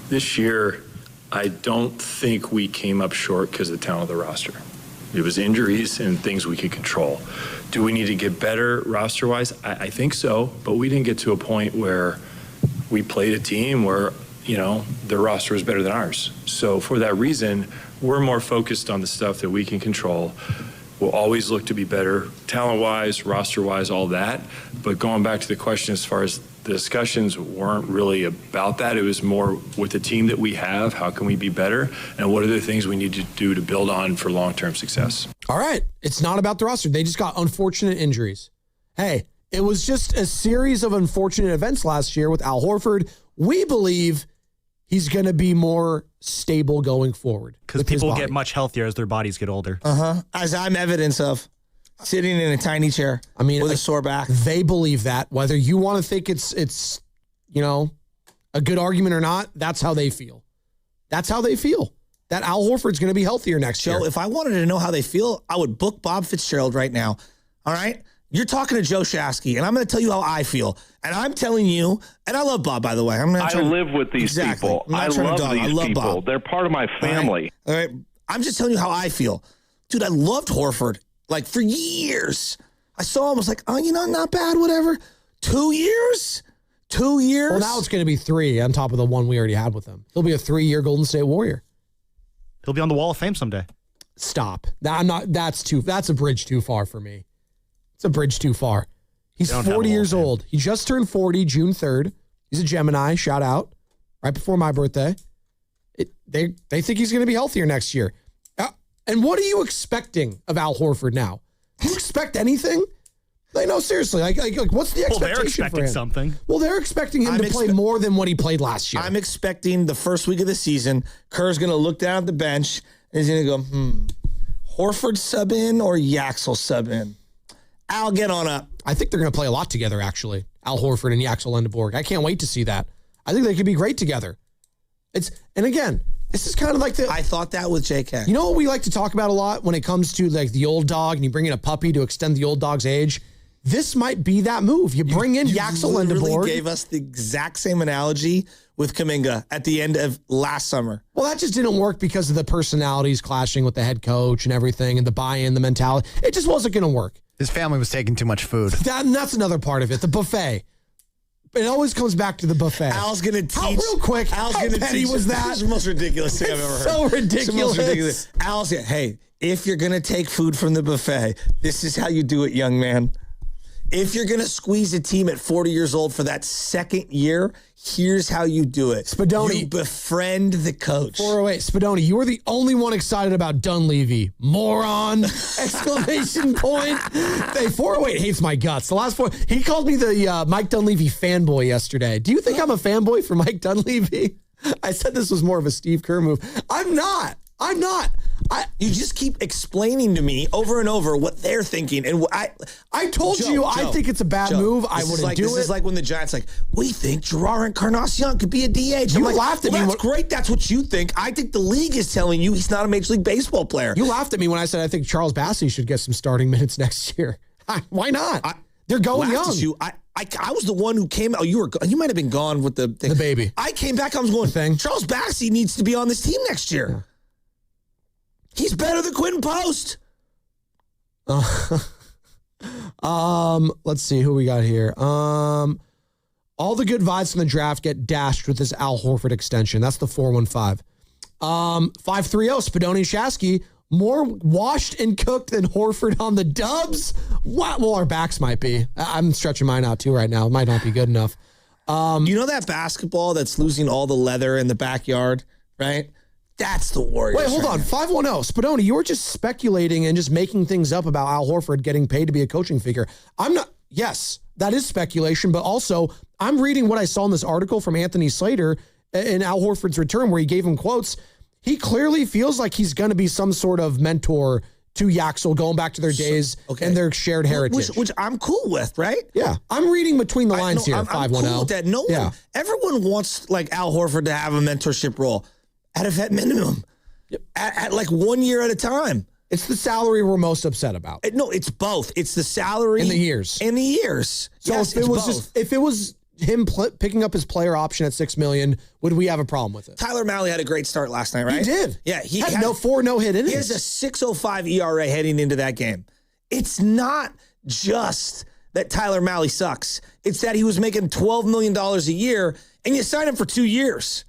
This year, I don't think we came up short because of the talent of the roster. It was injuries and things we could control. Do we need to get better roster-wise? I think so, but we didn't get to a point where we played a team where, their roster was better than ours. So for that reason, we're more focused on the stuff that we can control. We'll always look to be better, talent-wise, roster-wise, all that. But going back to the question as far as the discussions weren't really about that. It was more with the team that we have, how can we be better? And what are the things we need to do to build on for long-term success? All right. It's not about the roster. They just got unfortunate injuries. Hey, it was just a series of unfortunate events last year with Al Horford. We believe he's going to be more stable going forward. Because people get much healthier as their bodies get older. As I'm evidence of, sitting in a tiny chair with a sore back. They believe that. Whether you want to think it's a good argument or not, that's how they feel. That's how they feel. That Al Horford's going to be healthier next year. Joe, if I wanted to know how they feel, I would book Bob Fitzgerald right now. All right? You're talking to Joe Shasky, and I'm going to tell you how I feel. And I'm telling you, and I love Bob, by the way. I live with these people. I love these people. Bob. They're part of my family. All right. I'm just telling you how I feel. Dude, I loved Horford. For years. I saw him, I was like, not bad, whatever. 2 years? 2 years? Well, now it's going to be 3 on top of the one we already had with him. He'll be a 3-year Golden State Warrior. He'll be on the Wall of Fame someday. Stop. That's a bridge too far for me. It's a bridge too far. He's 40 years old. He just turned 40 June 3rd. He's a Gemini. Shout out. Right before my birthday. They think he's going to be healthier next year. And what are you expecting of Al Horford now? Do you expect anything? No, seriously. What's the expectation they're expecting for him? Something. Well, they're expecting him to play more than what he played last year. I'm expecting the first week of the season, Kerr's going to look down at the bench and he's going to go, Horford sub in or Yaxel sub in? Al, get on up. I think they're going to play a lot together, actually. Al Horford and Yaxel Lendeborg. I can't wait to see that. I think they could be great together. And again, this is kind of like I thought that with JK. You know what we like to talk about a lot when it comes to the old dog and you bring in a puppy to extend the old dog's age? This might be that move. You bring in Yaxel Lendeborg. You literally gave us the exact same analogy with Kuminga at the end of last summer. Well, that just didn't work because of the personalities clashing with the head coach and everything and the buy-in, the mentality. It just wasn't going to work. His family was taking too much food. That's another part of it. The buffet. It always comes back to the buffet. Al's going to teach. Real quick, how petty was that? This is the most ridiculous thing I've ever heard. So ridiculous. It's the most ridiculous. Al's hey, if you're going to take food from the buffet, this is how you do it, young man. If you're going to squeeze a team at 40 years old for that second year, here's how you do it. Spadoni. You befriend the coach. 408. Spadoni, you were the only one excited about Dunleavy. Moron! Exclamation point. Hey, 408 hates my guts. The last four, he called me the Mike Dunleavy fanboy yesterday. Do you think I'm a fanboy for Mike Dunleavy? I said this was more of a Steve Kerr move. I'm not. You just keep explaining to me over and over what they're thinking. And I told you I think it's a bad move. I wouldn't do it. This is like when the Giants we think Gerard Encarnacion could be a DH. You laughed at me. That's great. That's what you think. I think the league is telling you he's not a Major League Baseball player. You laughed at me when I said I think Charles Bassey should get some starting minutes next year. Why not? They're going young. I was the one who came out. You might have been gone with the baby. I came back. I was going, Charles Bassey needs to be on this team next year. Yeah. He's better than Quentin Post. Let's see who we got here. All the good vibes from the draft get dashed with this Al Horford extension. That's the 415. 530 Spadoni Shasky, more washed and cooked than Horford on the Dubs. Well, our backs might be. I'm stretching mine out too right now. It might not be good enough. You know that basketball that's losing all the leather in the backyard, right? That's the Warriors. Wait, hold on. 510. Spadoni, you were just speculating and just making things up about Al Horford getting paid to be a coaching figure. I'm not. Yes, that is speculation, but also I'm reading what I saw in this article from Anthony Slater in Al Horford's return where he gave him quotes. He clearly feels like he's going to be some sort of mentor to Yaxel going back to their days and their shared heritage. Which I'm cool with, right? Yeah. I'm reading between the lines here, 510. I'm cool with that. Everyone wants like Al Horford to have a mentorship role. At a vet minimum, at like 1 year at a time. It's the salary we're most upset about. No, it's both. It's the salary and the years. So yes, if it was him picking up his player option at $6 million, would we have a problem with it? Tyler Malley had a great start last night, right? He did. Yeah, he had no-hit innings. He has a 6.05 ERA heading into that game. It's not just that Tyler Malley sucks. It's that he was making $12 million a year, and you signed him for 2 years.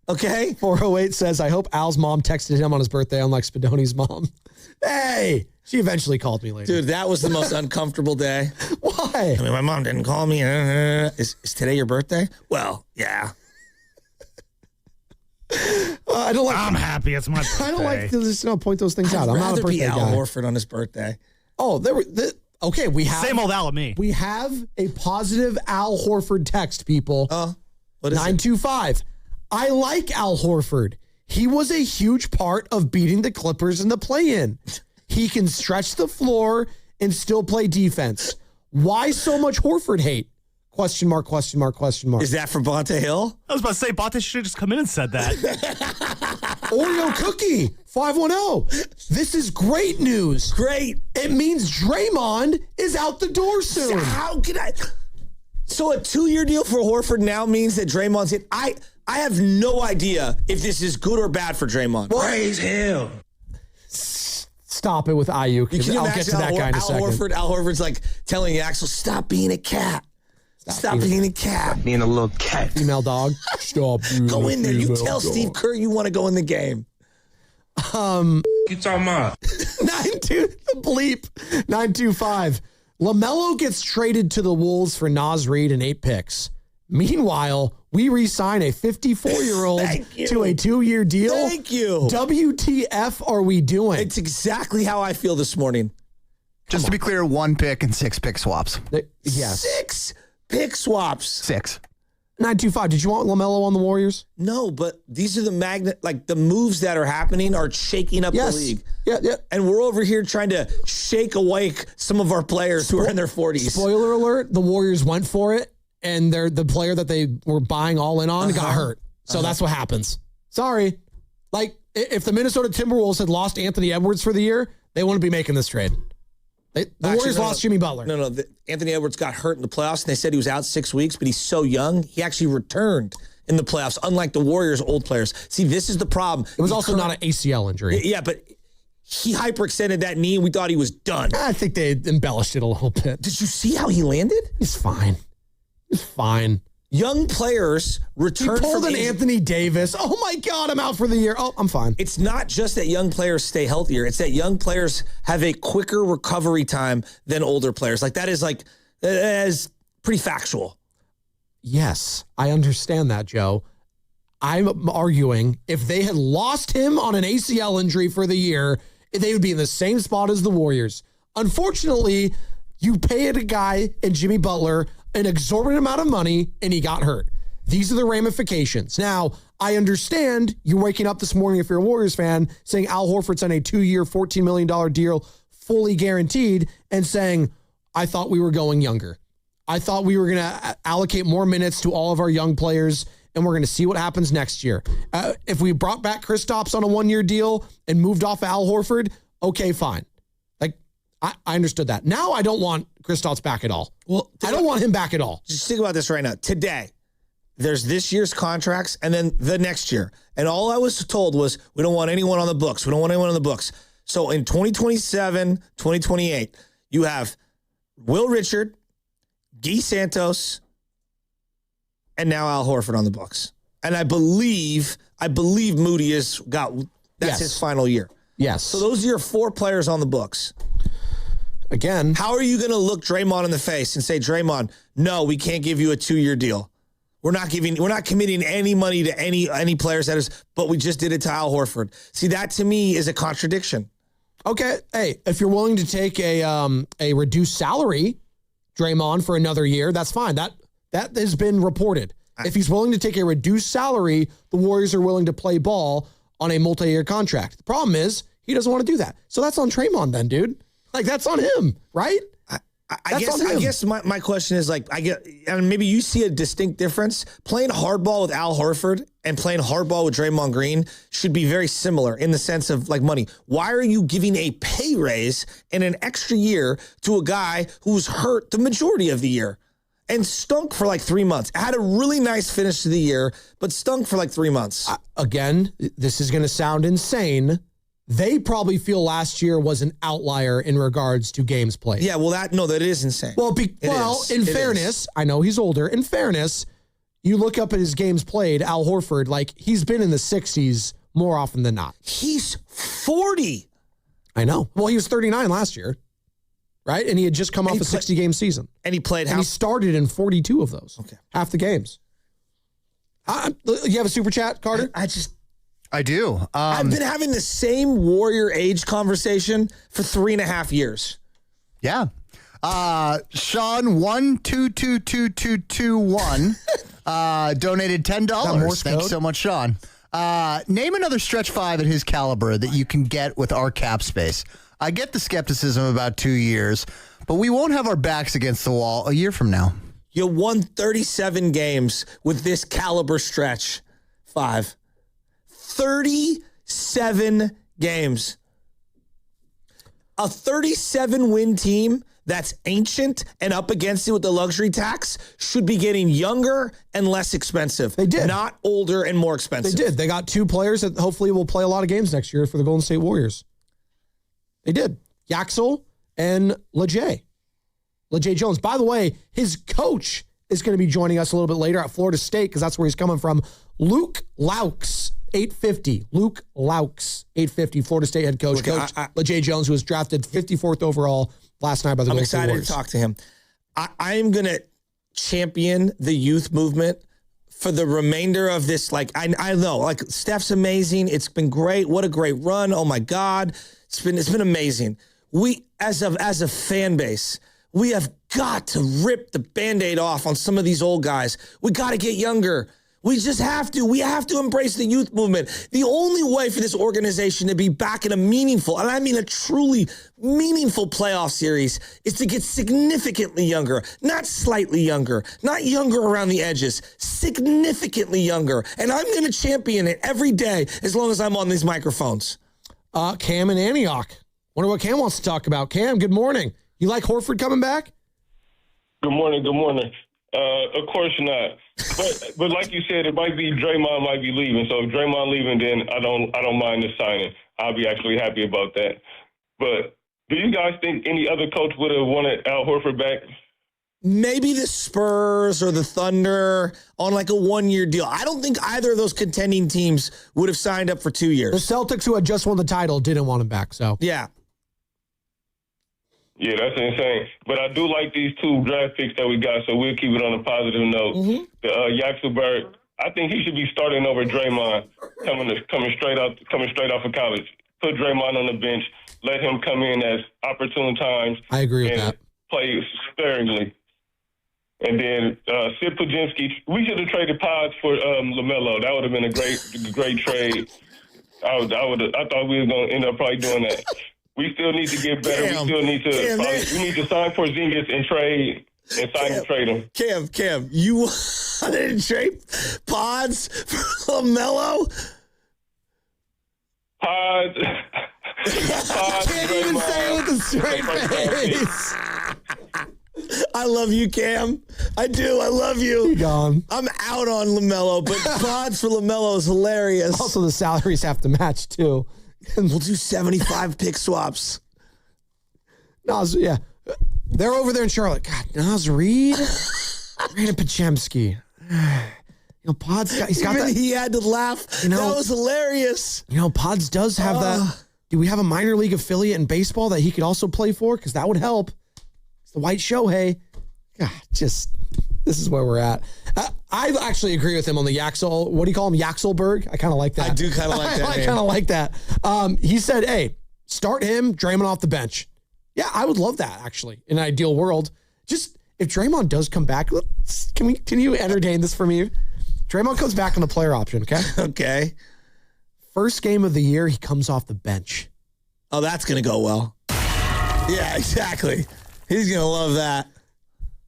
Okay. 408 says, I hope Al's mom texted him on his birthday, unlike Spadoni's mom. Hey, she eventually called me later. Dude, that was the most uncomfortable day. Why? I mean, my mom didn't call me. Is today your birthday? Well, yeah. I don't like. I'm happy it's my birthday. I don't like to just point those things out. I'm not a birthday guy. Al Horford on his birthday. Oh, okay. We have same old Al and me. We have a positive Al Horford text, people. What is 925. I like Al Horford. He was a huge part of beating the Clippers in the play-in. He can stretch the floor and still play defense. Why so much Horford hate? Question mark, question mark, question mark. Is that from Bonte Hill? I was about to say, Bonte should have just come in and said that. Oreo Cookie, 510. This is great news. Great. It means Draymond is out the door soon. How can I? So a 2-year deal for Horford now means that Draymond's in. I have no idea if this is good or bad for Draymond. Praise him. Stop it with Aiyuk. I'll get to that guy in a second. Al Horford's like telling Axel, stop being a cat. Stop being a cat. Stop being a little cat. Female dog. Stop being Go in there. You tell dog. Steve Kerr you want to go in the game. You talking about? 925. LaMelo gets traded to the Wolves for Naz Reid and 8 picks. Meanwhile, we re-sign a 54-year-old to a 2-year deal. Thank you. WTF are we doing? It's exactly how I feel this morning. Just to be clear, 1 pick and 6 pick swaps. Yes. 6 pick swaps. 6. 925. Did you want LaMelo on the Warriors? No, but these are the moves that are happening are shaking up the league. Yeah. And we're over here trying to shake awake some of our players who are in their 40s. Spoiler alert, the Warriors went for it, and the player that they were buying all in on got hurt. So that's what happens. Sorry. Like, if the Minnesota Timberwolves had lost Anthony Edwards for the year, they wouldn't be making this trade. The Warriors lost Jimmy Butler. No. Anthony Edwards got hurt in the playoffs, and they said he was out 6 weeks, but he's so young, he actually returned in the playoffs, unlike the Warriors' old players. See, this is the problem. It was also not an ACL injury. Yeah, but he hyperextended that knee, and we thought he was done. I think they embellished it a little bit. Did you see how he landed? He's fine. He's fine. young players return pulled from an Anthony Davis. Oh my God, I'm out for the year. Oh, I'm fine. It's not just that young players stay healthier. It's that young players have a quicker recovery time than older players. That is pretty factual. Yes, I understand that, Joe. I'm arguing if they had lost him on an ACL injury for the year, they would be in the same spot as the Warriors. Unfortunately, you paid a guy in Jimmy Butler an exorbitant amount of money, and he got hurt. These are the ramifications. Now, I understand you waking up this morning, if you're a Warriors fan, saying Al Horford's on a 2-year, $14 million deal, fully guaranteed, and saying, I thought we were going younger. I thought we were going to allocate more minutes to all of our young players, and we're going to see what happens next year. If we brought back Kristaps on a 1-year deal and moved off Al Horford, okay, fine. I understood that. Now I don't want Kristaps back at all. Well, I don't want him back at all. Just think about this right now. Today, there's this year's contracts and then the next year. And all I was told was, we don't want anyone on the books. We don't want anyone on the books. So in 2027, 2028, you have Will Richard, Guy Santos, and now Al Horford on the books. And I believe Moody that's his final year. Yes. So those are your 4 players on the books. Again, how are you going to look Draymond in the face and say, Draymond, no, we can't give you a 2-year deal. We're not committing any money to any players but we just did it to Al Horford. See, that to me is a contradiction. Okay. Hey, if you're willing to take a reduced salary, Draymond, for another year, that's fine. That has been reported. If he's willing to take a reduced salary, the Warriors are willing to play ball on a multi-year contract. The problem is he doesn't want to do that. So that's on Draymond then, dude. That's on him, right? I guess my question is and maybe you see a distinct difference. Playing hardball with Al Horford and playing hardball with Draymond Green should be very similar in the sense of money. Why are you giving a pay raise and an extra year to a guy who's hurt the majority of the year and stunk for 3 months? Had a really nice finish to the year, but stunk for 3 months. Again, this is going to sound insane. They probably feel last year was an outlier in regards to games played. Yeah, well, that is insane. In fairness, I know he's older. In fairness, you look up at his games played, Al Horford, he's been in the 60s more often than not. He's 40. I know. Well, he was 39 last year, right? And he had just come off a 60-game season. And he played he started in 42 of those. Okay. Half the games. You have a super chat, Carter? I do. I've been having the same Warrior age conversation for 3.5 years. Yeah. Sean 122221 donated $10. Thanks so much, Sean. Name another stretch 5 at his caliber that you can get with our cap space. I get the skepticism about 2 years, but we won't have our backs against the wall a year from now. You won 37 games with this caliber stretch 5. 37 games. A 37-win team that's ancient and up against it with the luxury tax should be getting younger and less expensive. They did. Not older and more expensive. They did. They got 2 players that hopefully will play a lot of games next year for the Golden State Warriors. They did. Yaxel and LeJay Jones. By the way, his coach is going to be joining us a little bit later at Florida State because that's where he's coming from. Luke Laux. 850. Luke Laux, 850, Florida State head coach. Coach LeJay Jones, who was drafted 54th overall last night by the Golden State Warriors. I'm excited to talk to him. I am going to champion the youth movement for the remainder of this. I know, Steph's amazing. It's been great. What a great run. Oh my God. It's been amazing. We, as a fan base, we have got to rip the Band-Aid off on some of these old guys. We got to get younger. We just have to. We have to embrace the youth movement. The only way for this organization to be back in a meaningful, and I mean a truly meaningful playoff series, is to get significantly younger, not slightly younger, not younger around the edges, significantly younger. And I'm going to champion it every day as long as I'm on these microphones. Cam and Aiyuk. Wonder what Cam wants to talk about. Cam, good morning. You like Horford coming back? Good morning. Good morning. Of course not. But like you said, it might be Draymond might be leaving. So if Draymond leaving, then I don't mind the signing. I'll be actually happy about that. But do you guys think any other coach would have wanted Al Horford back? maybe the Spurs or the Thunder on like a 1-year deal. I don't think either of those contending teams would have signed up for 2 years. The Celtics, who had just won the title, didn't want him back. So yeah. Yeah, that's insane. But I do like these 2 draft picks that we got, so we'll keep it on a positive note. Mm-hmm. Burke, I think he should be starting over Draymond, coming straight off of college. Put Draymond on the bench, let him come in as opportune times. I agree with that. Play sparingly. And then Sid Pujinski, we should have traded Pods for LaMelo. That would have been a great trade. I thought we were going to end up probably doing that. We still need to get better. We still need to we need to sign Porzingis and trade him. Cam, you wanted to trade Pods for LaMelo? Pods. Can't even say it with a straight face. I love you, Cam. I do. I love you. You're gone. I'm out on LaMelo, but Pods for LaMelo is hilarious. Also, the salaries have to match, too. And we'll do 75 pick swaps. Nas, yeah. They're over there in Charlotte. God, Nas Reed, Brandon Podziemski. Pods, he's got that. He had to laugh. That was hilarious. Pods does have that. Do we have a minor league affiliate in baseball that he could also play for? Because that would help. It's the White Shohei. God, this is where we're at. I actually agree with him on the Yaxel. What do you call him? Yaxelberg? I kind of like that. I do kind of like that. I kind of like that. He said, hey, start him, Draymond off the bench. Yeah, I would love that, actually, in an ideal world. Just, if Draymond does come back, can you entertain this for me? Draymond comes back on the player option, okay? Okay. First game of the year, he comes off the bench. Oh, that's going to go well. Yeah, exactly. He's going to love that.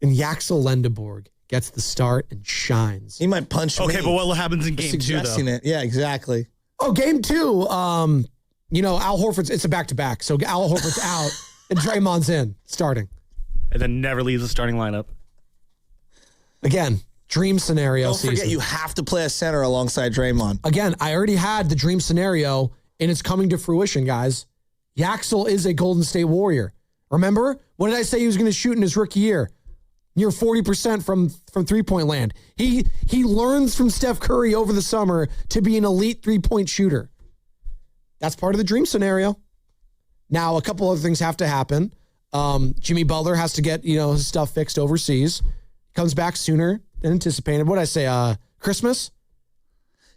And Yaxel Lendeborg gets the start and shines. He might punch me. Okay, but what happens in game 2, though? It. Yeah, exactly. Oh, game 2, Al Horford's, it's a back-to-back. So Al Horford's out and Draymond's in, starting. And then never leaves the starting lineup. Again, dream scenario season. Don't forget, you have to play a center alongside Draymond. Again, I already had the dream scenario, and it's coming to fruition, guys. Yaxel is a Golden State Warrior. Remember? What did I say he was going to shoot in his rookie year? Near 40% from three-point land. He learns from Steph Curry over the summer to be an elite three-point shooter. That's part of the dream scenario. Now, a couple other things have to happen. Jimmy Butler has to get his stuff fixed overseas. Comes back sooner than anticipated. What did I say? Christmas?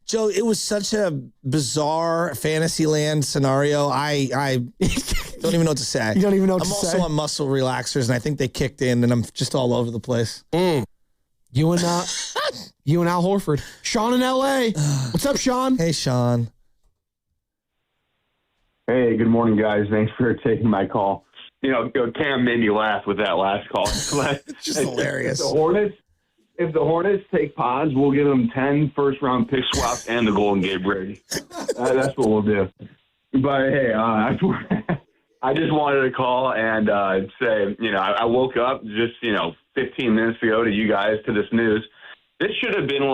Joe, it was such a bizarre Fantasyland scenario. I don't even know what to say. You don't even know what to say? I'm also on muscle relaxers, and I think they kicked in, and I'm just all over the place. You and Al Horford. Sean in L.A. What's up, Sean? Hey, Sean. Hey, good morning, guys. Thanks for taking my call. Cam made me laugh with that last call. It's just hilarious. If the Hornets take Pods, we'll give them 10 first-round pick swaps and the Golden Gate Bridge. That's what we'll do. But, hey, I just wanted to call and say, I woke up just, 15 minutes ago to you guys to this news. This should have been,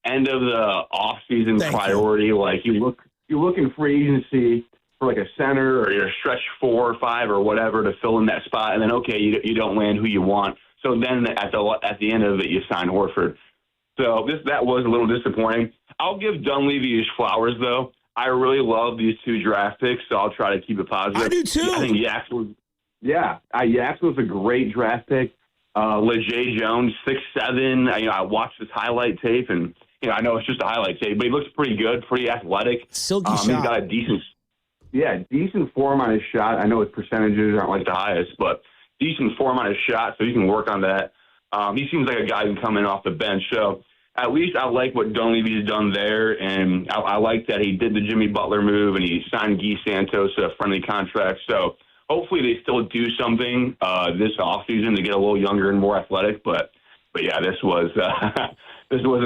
end of the off-season priority. You're looking free agency for, a center or your stretch 4 or 5 or whatever to fill in that spot, and then, you don't land who you want. So then at the end of it, you sign Horford. So that was a little disappointing. I'll give Dunleavy his flowers, though. I really love these 2 draft picks, so I'll try to keep it positive. I do, too. I think Yaxel was a great draft pick. LeJay Jones, 6'7". I watched his highlight tape, and I know it's just a highlight tape, but he looks pretty good, pretty athletic. Silky shot. He's got a decent form on his shot. I know his percentages aren't the highest, but decent form on his shot, so he can work on that. He seems like a guy who can come in off the bench. So at least I like what Dunleavy's done there, and I like that he did the Jimmy Butler move and he signed Guy Santos a friendly contract. So hopefully they still do something this offseason to get a little younger and more athletic. But yeah, this wasn't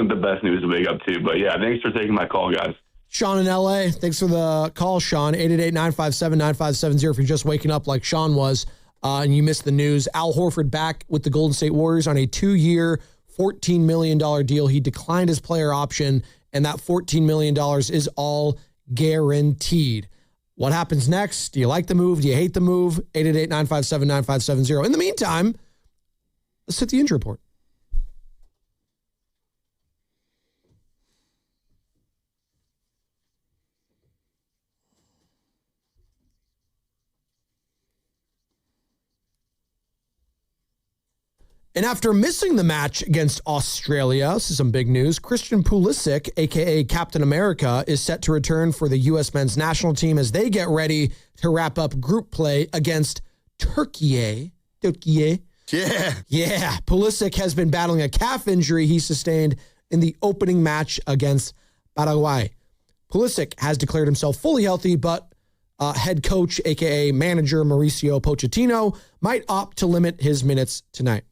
the best news to wake up to. But yeah, thanks for taking my call, guys. Sean in L.A., thanks for the call, Sean. 888-957-9570 if you're just waking up like Sean was. And you missed the news. Al Horford back with the Golden State Warriors on a 2-year, $14 million deal. He declined his player option, and that $14 million is all guaranteed. What happens next? Do you like the move? Do you hate the move? 888-957-9570. In the meantime, Let's hit the injury report. And after missing the match against Australia, this is some big news, Christian Pulisic, a.k.a. Captain America, is set to return for the U.S. men's national team as they get ready to wrap up group play against Turkey. Yeah. Yeah. Pulisic has been battling a calf injury he sustained in the opening match against Paraguay. Pulisic has declared himself fully healthy, but head coach, a.k.a. manager Mauricio Pochettino, might opt to limit his minutes tonight.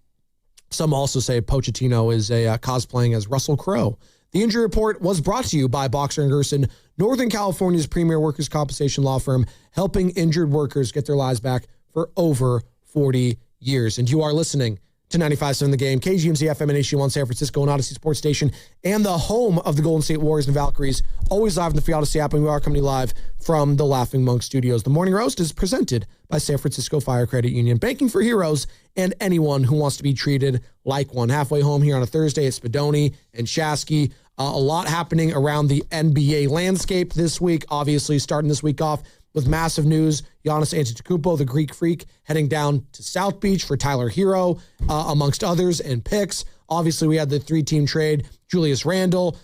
Some also say Pochettino is cosplaying as Russell Crowe. The injury report was brought to you by Boxer & Gerson, Northern California's premier workers' compensation law firm, helping injured workers get their lives back for over 40 years. And you are listening to 95.7 The Game, KGMZ FM and HD1 San Francisco, and Odyssey Sports Station, and the home of the Golden State Warriors and Valkyries, always live in the free Odyssey app, and we are coming live from the Laughing Monk Studios. The Morning Roast is presented by San Francisco Fire Credit Union, banking for heroes and anyone who wants to be treated like one. Halfway home here on a Thursday at Spadoni and Shasky. A lot happening around the NBA landscape this week, obviously starting this week off with massive news. Giannis Antetokounmpo, the Greek Freak, heading down to South Beach for Tyler Hero, amongst others, and picks. Obviously, we had the 3-team trade. Julius Randle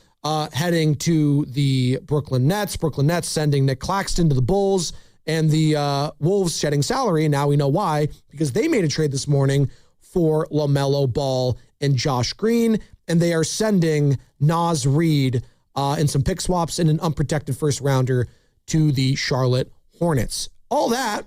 heading to the Brooklyn Nets. Brooklyn Nets sending Nick Claxton to the Bulls. And the Wolves shedding salary. And now we know why, because they made a trade this morning for LaMelo Ball and Josh Green. And they are sending Naz Reid and some pick swaps and an unprotected first rounder to the Charlotte Hornets. All that,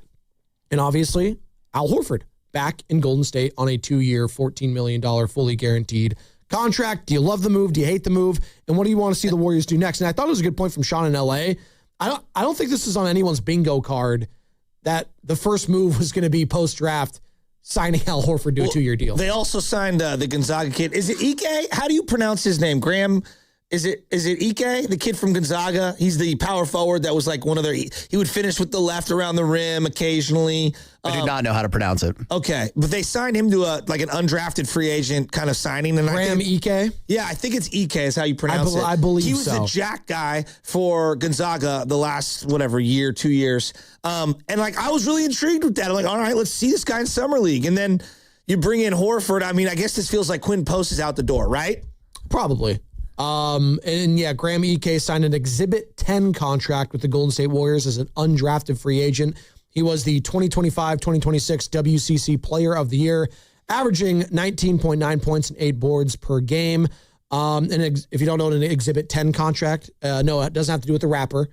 and obviously, Al Horford back in Golden State on a 2-year, $14 million fully guaranteed contract. Do you love the move? Do you hate the move? And what do you want to see the Warriors do next? And I thought it was a good point from Sean in LA. I don't think this is on anyone's bingo card that the first move was going to be post-draft signing Al Horford to a 2-year deal. They also signed the Gonzaga kid. Is it Ike? How do you pronounce his name? Graham? Is it Ike, the kid from Gonzaga? He's the power forward that was like one of their. He would finish with the left around the rim occasionally. I do not know how to pronounce it. Okay, but they signed him to an undrafted free agent kind of signing. And Graham Ike? Yeah, I think it's Ike is how you pronounce it. I believe so. He was the jack guy for Gonzaga the last, 2 years. And I was really intrigued with that. I'm like, all right, let's see this guy in Summer League. And then you bring in Horford. I mean, I guess this feels like Quinn Post is out the door, right? Probably. And yeah, Graham Ike signed an Exhibit 10 contract with the Golden State Warriors as an undrafted free agent. He was the 2025-2026 WCC Player of the Year, averaging 19.9 points and 8 boards per game. And if you don't know an Exhibit 10 contract, no, it doesn't have to do with the rapper.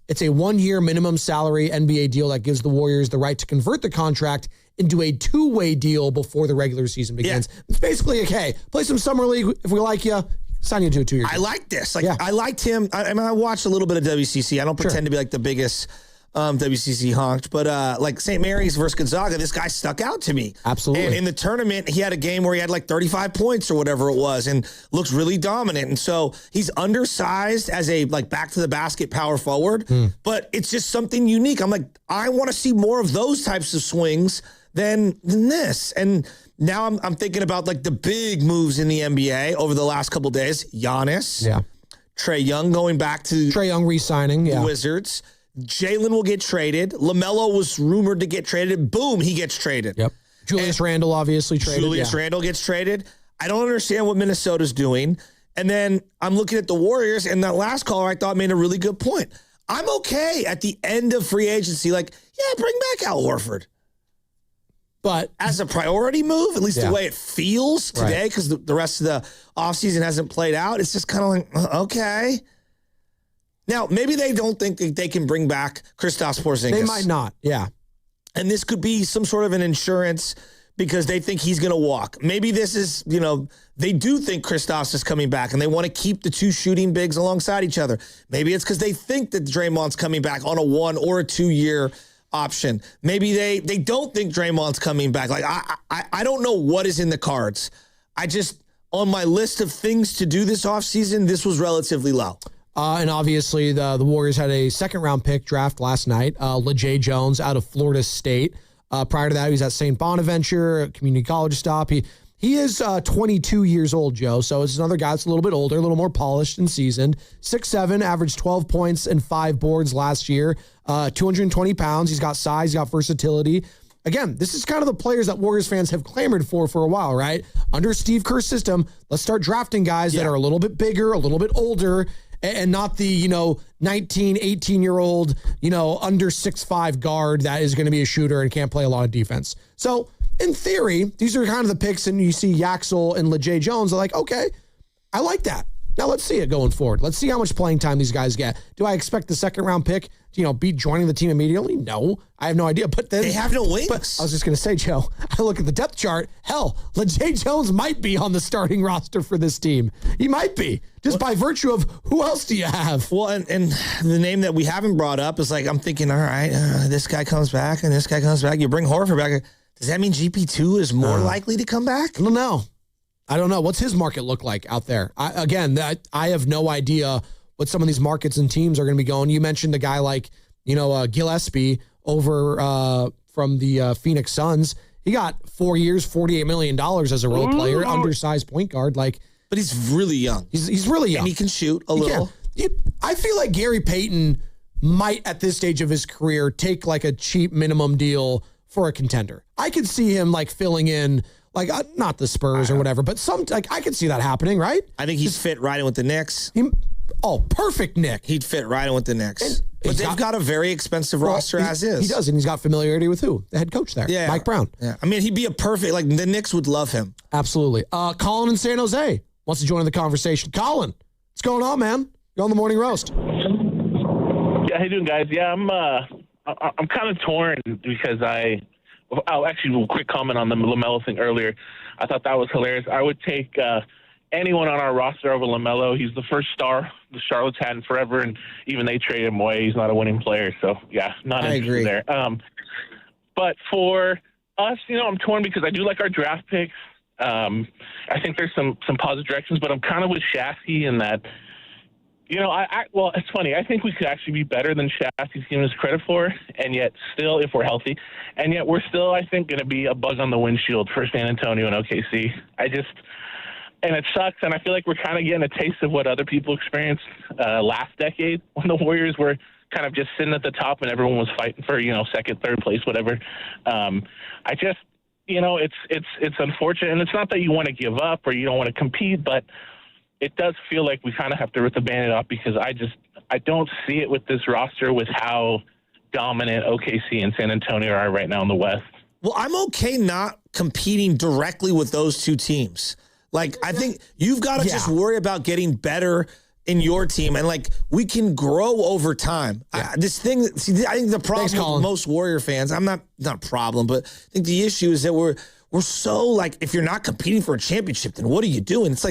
It's a 1-year minimum salary NBA deal that gives the Warriors the right to convert the contract into a 2-way deal before the regular season begins. Yeah. It's basically, okay, play some Summer League. If we like you, sign you to a 2-year deal. I like this. I liked him. I watched a little bit of WCC. I don't pretend to be like the biggest WCC honked, but St. Mary's versus Gonzaga, this guy stuck out to me. Absolutely. And in the tournament, he had a game where he had 35 points or whatever it was and looks really dominant. And so he's undersized as a back to the basket power forward, but it's just something unique. I'm like, I want to see more of those types of swings than this. And now I'm thinking about the big moves in the NBA over the last couple of days. Giannis. Yeah. Trae Young going back to Trae Young re-signing. The Wizards. Jalen will get traded. LaMelo was rumored to get traded. Boom, he gets traded. Yep. Julius Randle obviously traded. Julius Randle gets traded. I don't understand what Minnesota's doing. And then I'm looking at the Warriors, and that last caller I thought made a really good point. I'm okay at the end of free agency, bring back Al Horford. But as a priority move, at least the way it feels today, because the rest of the offseason hasn't played out, it's just kind of okay. Now, maybe they don't think that they can bring back Kristaps Porzingis. They might not, yeah. And this could be some sort of an insurance because they think he's going to walk. Maybe this is, they do think Kristaps is coming back and they want to keep the two shooting bigs alongside each other. Maybe it's because they think that Draymond's coming back on a 1 or a 2-year option. Maybe they don't think Draymond's coming back. I don't know what is in the cards. I just, on my list of things to do this offseason, this was relatively low. And obviously, the Warriors had a second-round pick draft last night. LeJay Jones out of Florida State. Prior to that, he was at St. Bonaventure, a community college stop. He is 22 years old, Joe, so it's another guy that's a little bit older, a little more polished and seasoned. 6'7", averaged 12 points and 5 boards last year. 220 pounds. He's got size. He's got versatility. Again, this is kind of the players that Warriors fans have clamored for a while, right? Under Steve Kerr's system, let's start drafting guys that are a little bit bigger, a little bit older, and not the, 19, 18-year-old, under 6'5" guard that is going to be a shooter and can't play a lot of defense. So, in theory, these are kind of the picks, and you see Yaxel and LeJay Jones are like, okay, I like that. Now let's see it going forward. Let's see how much playing time these guys get. Do I expect the second-round pick to, be joining the team immediately? No, I have no idea. But then they have no wings. But I was just going to say, Joe, I look at the depth chart. Hell, LeJay Jones might be on the starting roster for this team. He might be, just by virtue of who else do you have? Well, and the name that we haven't brought up is like, I'm thinking, all right, this guy comes back and this guy comes back. You bring Horford back. Does that mean GP2 is more likely to come back? I don't know. What's his market look like out there? I have no idea what some of these markets and teams are going to be going. You mentioned a guy like, Gillespie over from the Phoenix Suns. He got 4 years, $48 million as a role player, undersized point guard. But he's really young. He's really young. And he can shoot a little. I feel like Gary Payton might, at this stage of his career, take like a cheap minimum deal for a contender. I could see him filling in, not the Spurs or whatever, but I could see that happening, right? I think he's fit right in with the Knicks. Perfect Nick. He'd fit right in with the Knicks. But they've got a very expensive roster as is. He does, and he's got familiarity with who? The head coach there, Mike Brown. Yeah, I mean, he'd be a perfect, the Knicks would love him. Absolutely. Colin in San Jose wants to join the conversation. Colin, what's going on, man? You're on the Morning Roast. Yeah, how you doing, guys? Yeah, I'm kind of torn because actually, a quick comment on the LaMelo thing earlier. I thought that was hilarious. I would take anyone on our roster over LaMelo. He's the first star the Charlotte's had in forever, and even they traded him away. He's not a winning player, so yeah, not interested there. But for us, I'm torn because I do like our draft picks. I think there's some positive directions, but I'm kind of with Shasty in that. Well, it's funny. I think we could actually be better than Shasty's giving us credit for, and yet still, if we're healthy, and yet we're still, I think, going to be a bug on the windshield for San Antonio and OKC. And it sucks, and I feel like we're kind of getting a taste of what other people experienced last decade when the Warriors were kind of just sitting at the top and everyone was fighting for, second, third place, whatever. It's unfortunate, and it's not that you want to give up or you don't want to compete, but it does feel like we kind of have to rip the Band-Aid off because I don't see it with this roster with how dominant OKC and San Antonio are right now in the West. Well, I'm okay not competing directly with those two teams. I think you've got to just worry about getting better in your team, and we can grow over time. Yeah. I think the problem with most Warrior fans, not a problem, but I think the issue is that we're so if you're not competing for a championship, then what are you doing? It's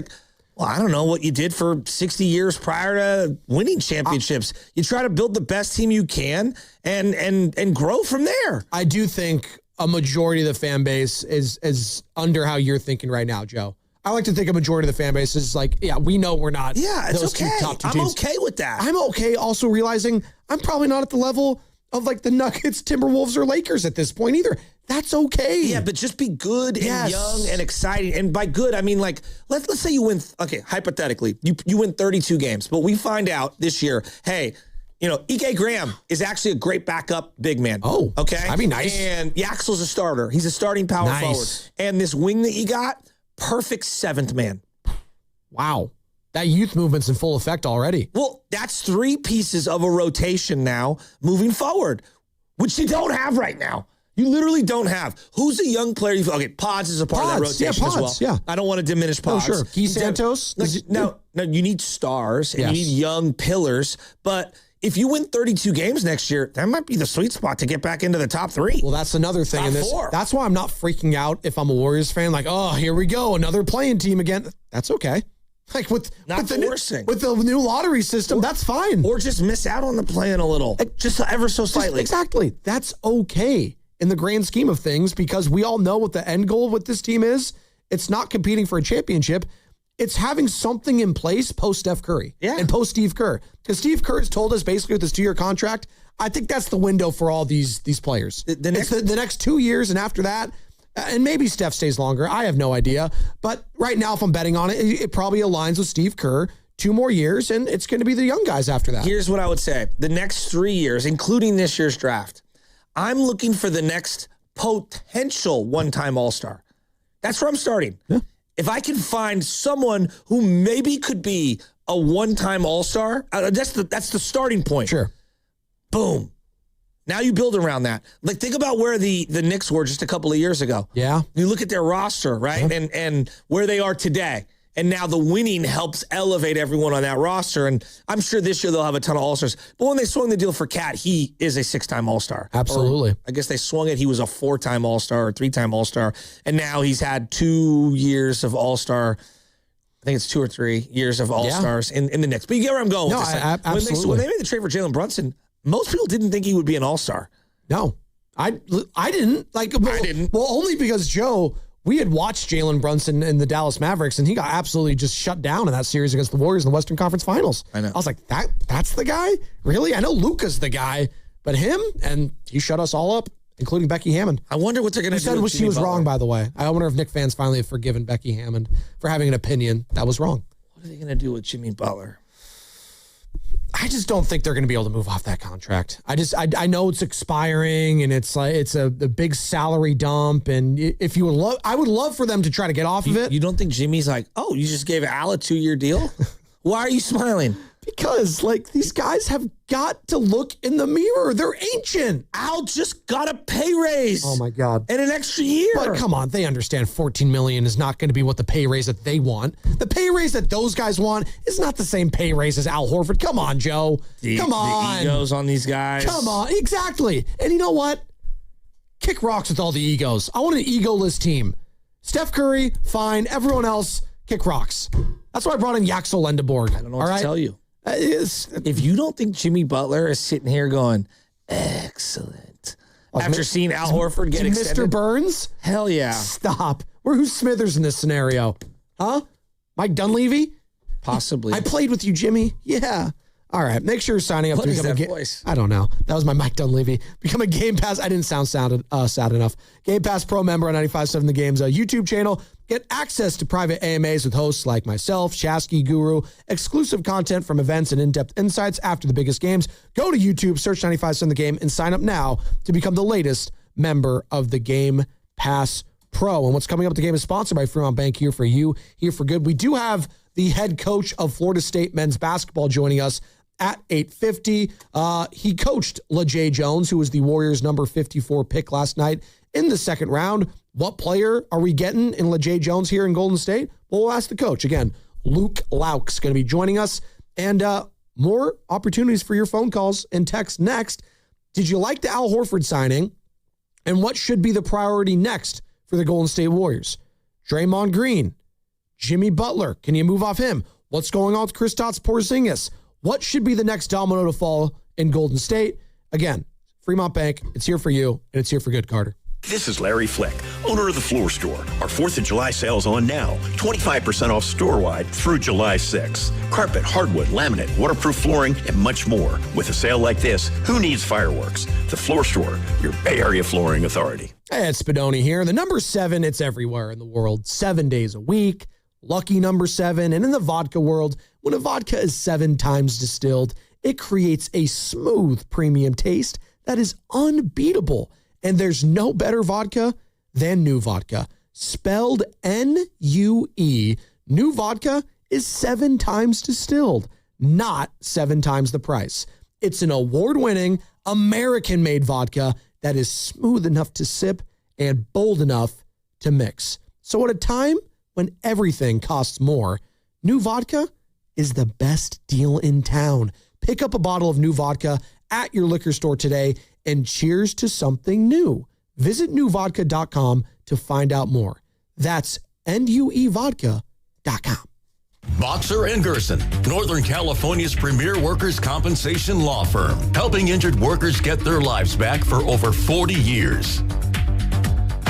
well, I don't know what you did for 60 years prior to winning championships. You try to build the best team you can and grow from there. I do think a majority of the fan base is under how you're thinking right now, Joe. I like to think a majority of the fan base is we know we're not. Yeah, it's those okay. Top two I'm teams. okay with that. I'm okay also realizing I'm probably not at the level of the Nuggets, Timberwolves, or Lakers at this point either. That's okay. Yeah, but just be good and young and exciting. And by good, I mean let's say you win. Okay, hypothetically, you win 32 games, but we find out this year, hey, Ike Graham is actually a great backup big man. Oh, okay, that'd be nice. And Yaxel's a starter. He's a starting power forward. And this wing that you got, perfect seventh man. Wow. That youth movement's in full effect already. Well, that's 3 pieces of a rotation now moving forward, which you don't have right now. You literally don't have. Who's a young player? Okay, Pods is a part of that rotation as well. Yeah. I don't want to diminish Pods. Oh, sure. Keith Santos? No, you need stars and you need young pillars. But if you win 32 games next year, that might be the sweet spot to get back into the top 3. Well, that's another thing in this. 4. That's why I'm not freaking out if I'm a Warriors fan. Oh, here we go. Another playing team again. That's okay. With the new lottery system, that's fine. Or just miss out on the play-in a little. Just ever so slightly. Exactly. That's okay in the grand scheme of things because we all know what the end goal with this team is. It's not competing for a championship. It's having something in place post Steph Curry and post Steve Kerr. Because Steve Kerr has told us basically with his 2-year contract, I think that's the window for all these players. The next 2 years, and after that, and maybe Steph stays longer. I have no idea. But right now, if I'm betting on it, it probably aligns with Steve Kerr. 2 more years, and it's going to be the young guys after that. Here's what I would say. The next 3 years, including this year's draft, I'm looking for the next potential one-time All-Star. That's where I'm starting. Yeah. If I can find someone who maybe could be a one-time All-Star, that's the starting point. Sure. Boom. Now you build around that. Like, think about where the Knicks were just a couple of years ago. Yeah. You look at their roster, right? Yeah. And where they are today. And now the winning helps elevate everyone on that roster. And I'm sure this year they'll have a ton of All-Stars. But when they swung the deal for Cat, he is a 6-time All-Star. Absolutely. Or I guess they swung it. He was a 4-time All-Star or 3-time All-Star. And now he's had 2 years of All-Star. I think it's 2 or 3 years of All-Stars in the Knicks. But you get where I'm going with this. Absolutely. When they made the trade for Jalen Brunson, most people didn't think he would be an All-Star. No. I didn't. I didn't. Well, only because, Joe, we had watched Jalen Brunson in the Dallas Mavericks, and he got absolutely just shut down in that series against the Warriors in the Western Conference Finals. I know. I was like, that's the guy? Really? I know Luka's the guy, but him? And he shut us all up, including Becky Hammond. I wonder what they're going to do. She was wrong, by the way. I wonder if Knick fans finally have forgiven Becky Hammond for having an opinion that was wrong. What are they going to do with Jimmy Butler? I just don't think they're going to be able to move off that contract. I know it's expiring, and it's like it's a big salary dump. And if you would love, I would love for them to try to get off of it. You don't think Jimmy's like, oh, you just gave Al a 2-year deal? Why are you smiling? Because these guys have got to look in the mirror. They're ancient. Al just got a pay raise. Oh my God. And an extra year. But come on, they understand $14 million is not going to be what the pay raise that they want. The pay raise that those guys want is not the same pay raise as Al Horford. Come on, Joe. Come on. The egos on these guys. Come on. Exactly. And you know what? Kick rocks with all the egos. I want an egoless team. Steph Curry, fine. Everyone else, kick rocks. That's why I brought in Yaxel Lendeborg. I don't know what to tell you. If you don't think Jimmy Butler is sitting here going, excellent, after seeing Al Horford get extended. Mr. Burns? Hell yeah. Stop. Who's Smithers in this scenario? Huh? Mike Dunleavy? Possibly. I played with you, Jimmy. Yeah. All right. Make sure you're signing up what to become become voice? I don't know. That was my Mike Dunleavy. Become a Game Pass. I didn't sound sad enough. Game Pass Pro member on 95.7 The Game's YouTube channel. Get access to private AMAs with hosts like myself, Shasky Guru, exclusive content from events and in-depth insights after the biggest games. Go to YouTube, search 95.7 The Game, and sign up now to become the latest member of the Game Pass Pro. And what's coming up, the game is sponsored by Fremont Bank, here for you, here for good. We do have the head coach of Florida State men's basketball joining us at 8:50. He coached LaJay Jones, who was the Warriors' number 54 pick last night in the second round. What player are we getting in LaJay Jones here in Golden State? Well, we'll ask the coach. Again, Luke Lauk's going to be joining us. And more opportunities for your phone calls and texts next. Did you like the Al Horford signing? And what should be the priority next for the Golden State Warriors? Draymond Green, Jimmy Butler. Can you move off him? What's going on with Kristaps Porzingis? What should be the next domino to fall in Golden State? Again, Fremont Bank, it's here for you, and it's here for good, Carter. This is Larry Flick, owner of The Floor Store. Our 4th of July sale is on now. 25% off store-wide through July 6th. Carpet, hardwood, laminate, waterproof flooring, and much more. With a sale like this, who needs fireworks? The Floor Store, your Bay Area flooring authority. Hey, it's Spadoni here. The number 7, it's everywhere in the world. 7 days a week. Lucky number 7. And in the vodka world, when a vodka is 7 times distilled, it creates a smooth premium taste that is unbeatable. And there's no better vodka than New Vodka. Spelled N-U-E. New Vodka is 7 times distilled, not 7 times the price. It's an award-winning, American-made vodka that is smooth enough to sip and bold enough to mix. So at a time when everything costs more, New Vodka is the best deal in town. Pick up a bottle of New Vodka at your liquor store today, and cheers to something new. Visit newvodka.com to find out more. That's NUEvodka.com. Boxer & Gerson, Northern California's premier workers' compensation law firm, helping injured workers get their lives back for over 40 years.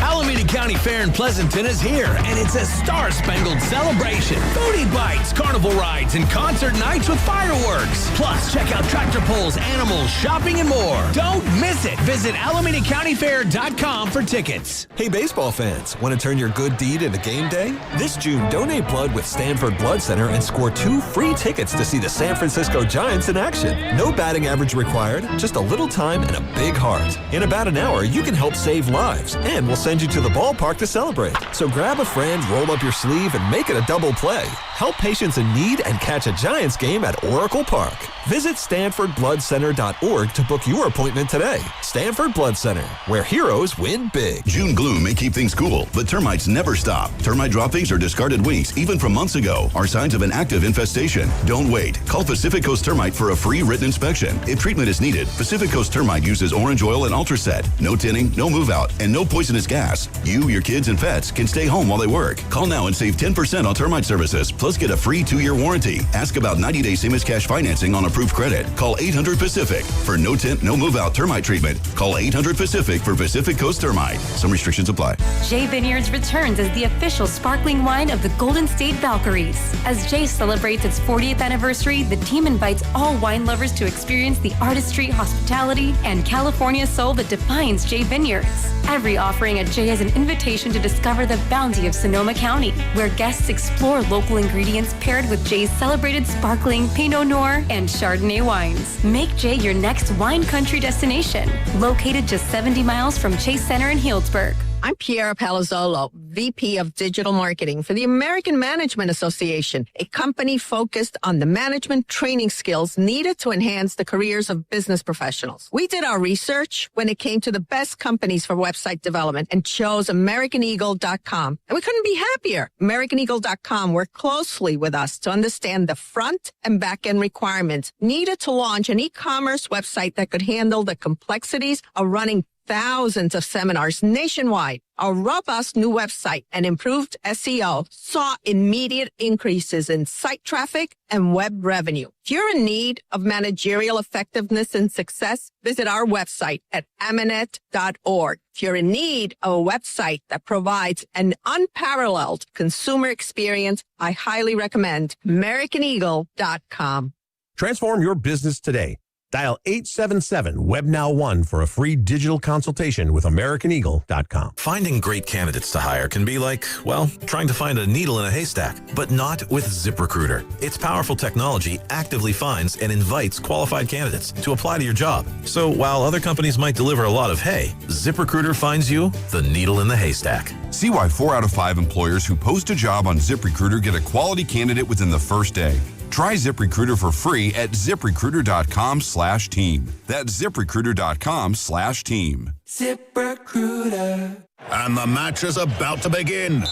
Alameda County Fair in Pleasanton is here, and it's a star-spangled celebration. Foodie bites, carnival rides, and concert nights with fireworks. Plus, check out tractor pulls, animals, shopping, and more. Don't miss it. Visit AlamadaCountyFair.com for tickets. Hey, baseball fans, want to turn your good deed into game day? This June, donate blood with Stanford Blood Center and score 2 free tickets to see the San Francisco Giants in action. No batting average required, just a little time and a big heart. In about an hour, you can help save lives, and we'll send you to the ballpark to celebrate. So grab a friend, roll up your sleeve, and make it a double play. Help patients in need and catch a Giants game at Oracle Park. Visit StanfordBloodCenter.org to book your appointment today. Stanford Blood Center, where heroes win big. June gloom may keep things cool, but termites never stop. Termite droppings or discarded wings, even from months ago, are signs of an active infestation. Don't wait. Call Pacific Coast Termite for a free written inspection. If treatment is needed, Pacific Coast Termite uses orange oil and Ultraset. No tinning, no move out, and no poisonous gas. You, your kids, and pets can stay home while they work. Call now and save 10% on termite services, plus get a free 2-year warranty. Ask about 90-day same-as cash financing on approved credit. Call 800-PACIFIC for no tint, no move out termite treatment. Call 800-PACIFIC for Pacific Coast Termite. Some restrictions apply. Jay Vineyards returns as the official sparkling wine of the Golden State Valkyries. As Jay celebrates its 40th anniversary, the team invites all wine lovers to experience the artistry, hospitality, and California soul that defines Jay Vineyards. Every offering at Jay is an invitation to discover the bounty of Sonoma County, where guests explore local ingredients paired with Jay's celebrated sparkling Pinot Noir and Chardonnay wines. Make Jay your next wine country destination, located just 70 miles from Chase Center in Healdsburg. I'm Piera Palazzolo, VP of Digital Marketing for the American Management Association, a company focused on the management training skills needed to enhance the careers of business professionals. We did our research when it came to the best companies for website development and chose AmericanEagle.com. And we couldn't be happier. AmericanEagle.com worked closely with us to understand the front and back end requirements needed to launch an e-commerce website that could handle the complexities of running thousands of seminars nationwide. Our robust new website and improved SEO saw immediate increases in site traffic and web revenue. If you're in need of managerial effectiveness and success, visit our website at Amanet.org. If you're in need of a website that provides an unparalleled consumer experience, I highly recommend AmericanEagle.com. Transform your business today. Dial 877-WebNow1 for a free digital consultation with AmericanEagle.com. Finding great candidates to hire can be like, well, trying to find a needle in a haystack, but not with ZipRecruiter. Its powerful technology actively finds and invites qualified candidates to apply to your job. So while other companies might deliver a lot of hay, ZipRecruiter finds you the needle in the haystack. See why 4 out of 5 employers who post a job on ZipRecruiter get a quality candidate within the first day. Try ZipRecruiter for free at ZipRecruiter.com/team. That's ZipRecruiter.com/team. ZipRecruiter. And the match is about to begin.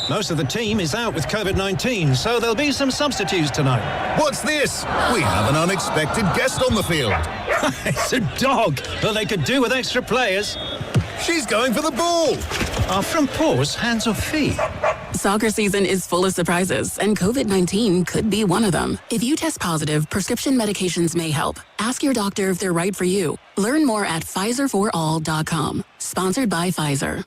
Most of the team is out with COVID-19, so there'll be some substitutes tonight. What's this? We have an unexpected guest on the field. It's a dog, but they could do with extra players. She's going for the ball. Are front paws hands or feet? Soccer season is full of surprises, and COVID-19 could be one of them. If you test positive, prescription medications may help. Ask your doctor if they're right for you. Learn more at PfizerForAll.com. Sponsored by Pfizer.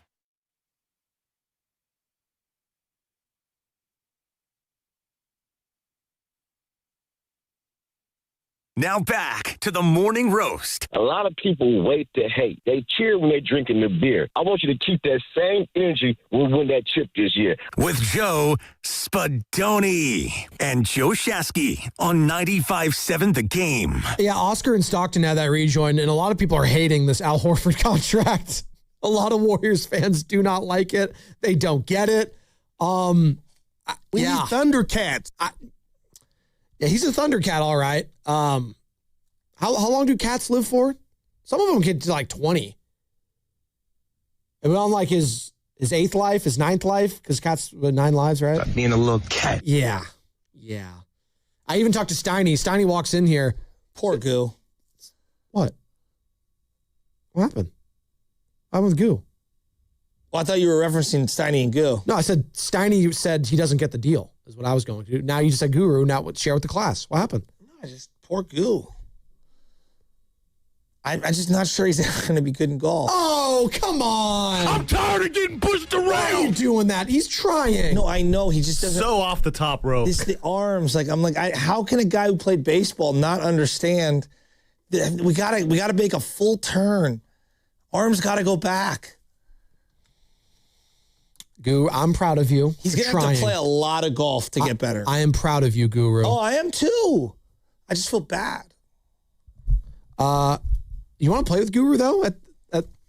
Now back to the morning roast. A lot of people wait to hate. They cheer when they're drinking the beer. I want you to keep that same energy when we win that chip this year. With Joe Spadoni and Joe Shasky on 95.7 The Game. Yeah, Oscar and Stockton had that rejoin, and a lot of people are hating this Al Horford contract. A lot of Warriors fans do not like it. They don't get it. We need Thundercats. Yeah, he's a Thundercat, all right. How long do cats live for? Some of them get to like 20. And on like his 8th life, his 9th life, because cats with 9 lives, right? Like being a little cat. Yeah. I even talked to Steiny. Steiny walks in here. Poor Goo. What happened? I'm with Goo. Well, I thought you were referencing Steiny and Goo. No, I said Steiny said he doesn't get the deal, is what I was going to do. Now you just said Guru. Now share with the class. What happened? No, just poor Goo. I'm just not sure he's ever going to be good in golf. Oh, come on. I'm tired of getting pushed around. Why are you doing that? He's trying. No, I know. He just doesn't. So off the top rope. It's the arms. How can a guy who played baseball not understand that we gotta make a full turn? Arms got to go back. Guru, I'm proud of you. He's going to have to play a lot of golf to get better. I am proud of you, Guru. Oh, I am too. I just feel bad. You want to play with Guru, though, at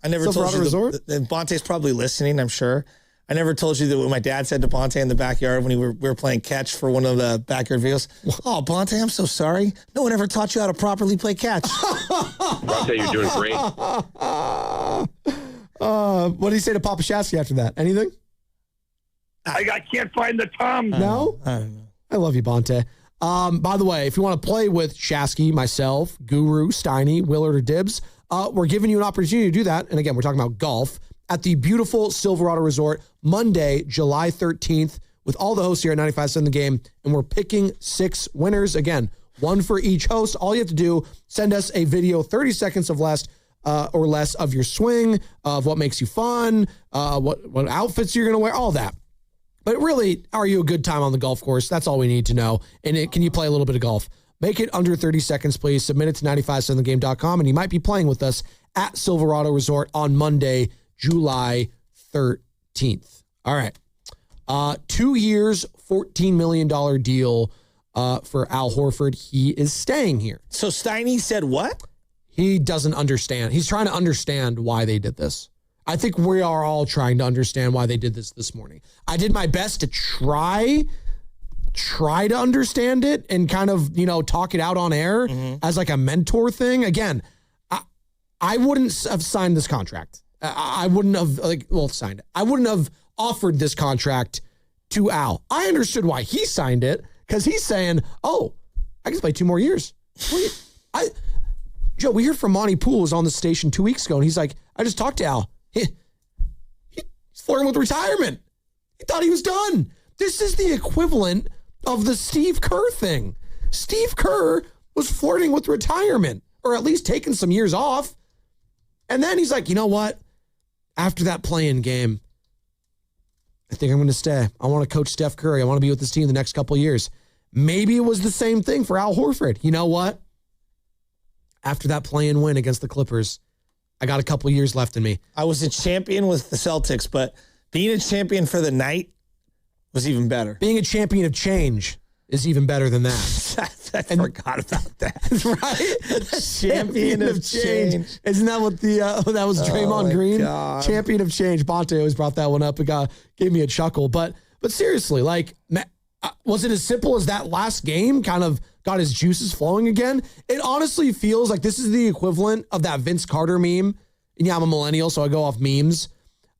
I never told you Resort? Bonte's probably listening, I'm sure. I never told you that what my dad said to Bonte in the backyard when we were playing catch for one of the backyard videos. Oh, Bonte, I'm so sorry. No one ever taught you how to properly play catch. Bonte, you're doing great. What did he say to Papa Shasky after that? Anything? I can't find the Tom. No? I don't know. I love you, Bonte. By the way, if you want to play with Shasky, myself, Guru, Steiny, Willard, or Dibs, we're giving you an opportunity to do that. And again, we're talking about golf at the beautiful Silverado Resort, Monday, July 13th, with all the hosts here at 95.7 The Game. And we're picking 6 winners. Again, 1 for each host. All you have to do, send us a video, 30 seconds of less of your swing, of what makes you fun, what outfits you're going to wear, all that. But really, are you a good time on the golf course? That's all we need to know. And can you play a little bit of golf? Make it under 30 seconds, please. Submit it to 957thegame.com, and you might be playing with us at Silverado Resort on Monday, July 13th. All right. 2 years, $14 million deal for Al Horford. He is staying here. So Steiny said what? He doesn't understand. He's trying to understand why they did this. I think we are all trying to understand why they did this morning. I did my best to try to understand it and kind of, talk it out on air as like a mentor thing. Again, I wouldn't have signed this contract. I wouldn't have signed it. I wouldn't have offered this contract to Al. I understood why he signed it because he's saying, "Oh, I can play 2 more years." Joe, we heard from Monty Poole was on the station 2 weeks ago, and he's like, "I just talked to Al. He's flirting with retirement. He thought he was done." This is the equivalent of the Steve Kerr thing. Steve Kerr was flirting with retirement, or at least taking some years off. And then he's like, you know what? After that play-in game, I think I'm going to stay. I want to coach Steph Curry. I want to be with this team the next couple of years. Maybe it was the same thing for Al Horford. You know what? After that play-in win against the Clippers, I got a couple of years left in me. I was a champion with the Celtics, but being a champion for the night was even better. Being a champion of change is even better than that. I forgot about that. Right? Champion of change. Isn't that what that was Draymond Green? God. Champion of change. Bonte always brought that one up. It gave me a chuckle. But seriously, was it as simple as that last game kind of got his juices flowing again? It honestly feels like this is the equivalent of that Vince Carter meme. And yeah, I'm a millennial, so I go off memes.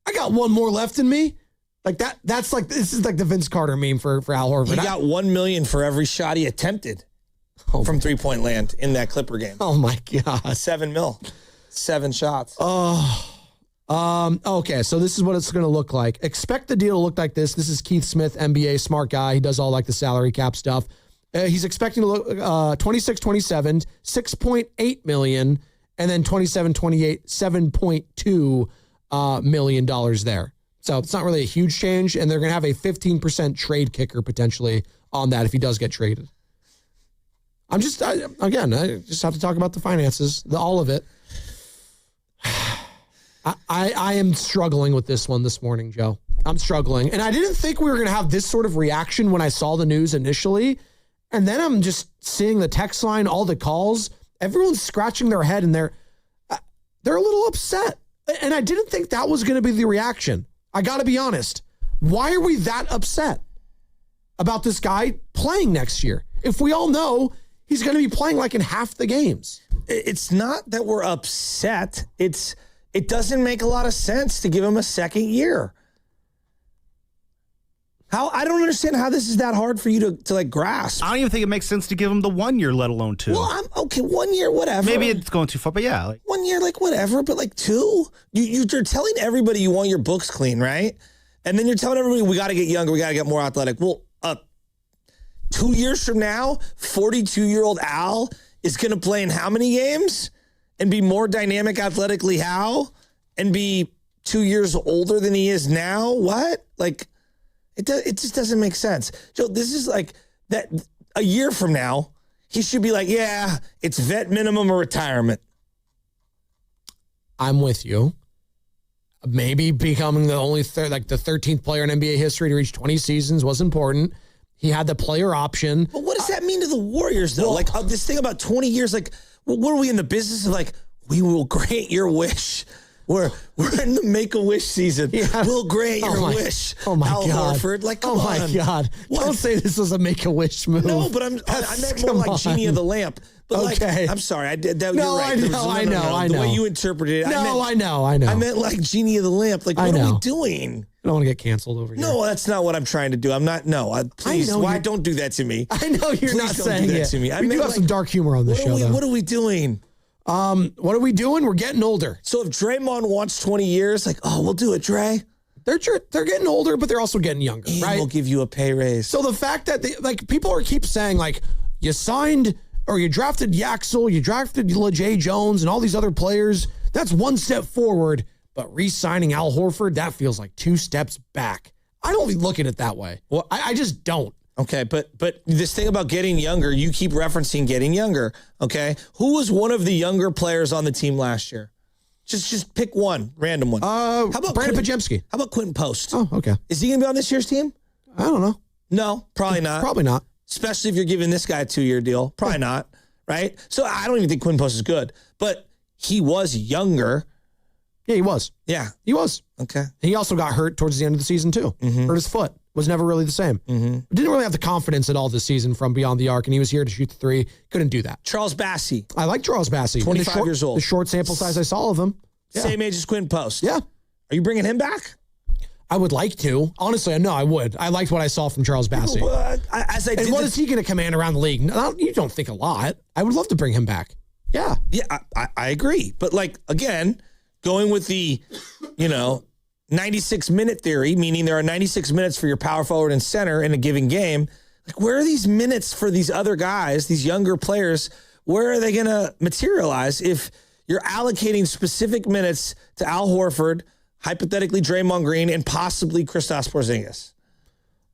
I got 1 more left in me. Like that. This is like the Vince Carter meme for Al Horford. He got $1 million for every shot he attempted from 3-point land in that Clipper game. Oh my God. $7 million. 7 shots. Okay, so this is what it's going to look like. Expect the deal to look like this. This is Keith Smith, NBA, smart guy. He does all like the salary cap stuff. He's expecting to look 26-27, $6.8 million, and then 27-28, $7.2 million there. So it's not really a huge change, and they're going to have a 15% trade kicker potentially on that if he does get traded. I just have to talk about the finances, all of it. I am struggling with this one this morning, Joe. I'm struggling. And I didn't think we were going to have this sort of reaction when I saw the news initially. And then I'm just seeing the text line, all the calls. Everyone's scratching their head, and they're a little upset. And I didn't think that was going to be the reaction. I got to be honest. Why are we that upset about this guy playing next year? If we all know he's going to be playing like in half the games. It's not that we're upset. It doesn't make a lot of sense to give him a second year. I don't understand how this is that hard for you to grasp. I don't even think it makes sense to give him the 1 year, let alone 2. Well, I'm okay. 1 year, whatever. Maybe it's going too far, but yeah. 1 year, whatever, but 2? You're telling everybody you want your books clean, right? And then you're telling everybody we got to get younger, we got to get more athletic. Well, 2 years from now, 42-year-old Al is going to play in how many games? and be more dynamic athletically how? And be 2 years older than he is now? What? Like, it just doesn't make sense. Joe, this is like that a year from now, he should be like, yeah, it's vet minimum or retirement. I'm with you. Maybe becoming the only the 13th player in NBA history to reach 20 seasons was important. He had the player option. But what does that mean to the Warriors, though? Well, this thing about 20 years, like, what are we in the business of, like, we will grant your wish? We're in the Make-A-Wish season. Yeah. We'll grant your wish. Oh, my Al God. Horford. Like, come on. Oh, my God. What? Don't say this was a Make-A-Wish move. No, but I meant more like Genie of the Lamp. But okay. I'm sorry. You're right. I know. The way you interpreted it. I know. I meant like Genie of the Lamp. Like, what are we doing? I don't want to get canceled over here. No, that's not what I'm trying to do. I'm not. No, please. Why don't do that to me? I know you're not saying do that it. To me. We do have some dark humor on this show. What are we doing? What are we doing? We're getting older. So if Draymond wants 20 years, like, we'll do it, Dre. They're getting older, but they're also getting younger, and right? We'll give you a pay raise. So the fact that people keep saying, like, you signed or you drafted Yaxel, you drafted LeJay Jones and all these other players, that's one step forward. But re-signing Al Horford, that feels like 2 steps back. I don't look at it that way. Well, I just don't. Okay, but this thing about getting younger, you keep referencing getting younger, okay? Who was one of the younger players on the team last year? Just pick one, random one. How about Brandon Podziemski? How about Quentin Post? Oh, okay. Is he going to be on this year's team? I don't know. No, probably not. Probably not. Especially if you're giving this guy a 2-year deal. Probably not, right? So I don't even think Quentin Post is good, but he was younger. Yeah, he was. Yeah. He was. Okay. He also got hurt towards the end of the season, too. Mm-hmm. Hurt his foot. Was never really the same. Mm-hmm. Didn't really have the confidence at all this season from beyond the arc, and he was here to shoot the 3. Couldn't do that. Charles Bassey. I like Charles Bassey. 25 years old. The short sample size I saw of him. Yeah. Same age as Quentin Post. Yeah. Are you bringing him back? I would like to. Honestly, no, I would. I liked what I saw from Charles Bassey. And what is he going to command around the league? No, you don't think a lot. I would love to bring him back. Yeah. Yeah, I agree. But, like, again, going with the, 96-minute theory, meaning there are 96 minutes for your power forward and center in a given game. Like, where are these minutes for these other guys, these younger players? Where are they going to materialize if you're allocating specific minutes to Al Horford, hypothetically Draymond Green, and possibly Kristaps Porzingis?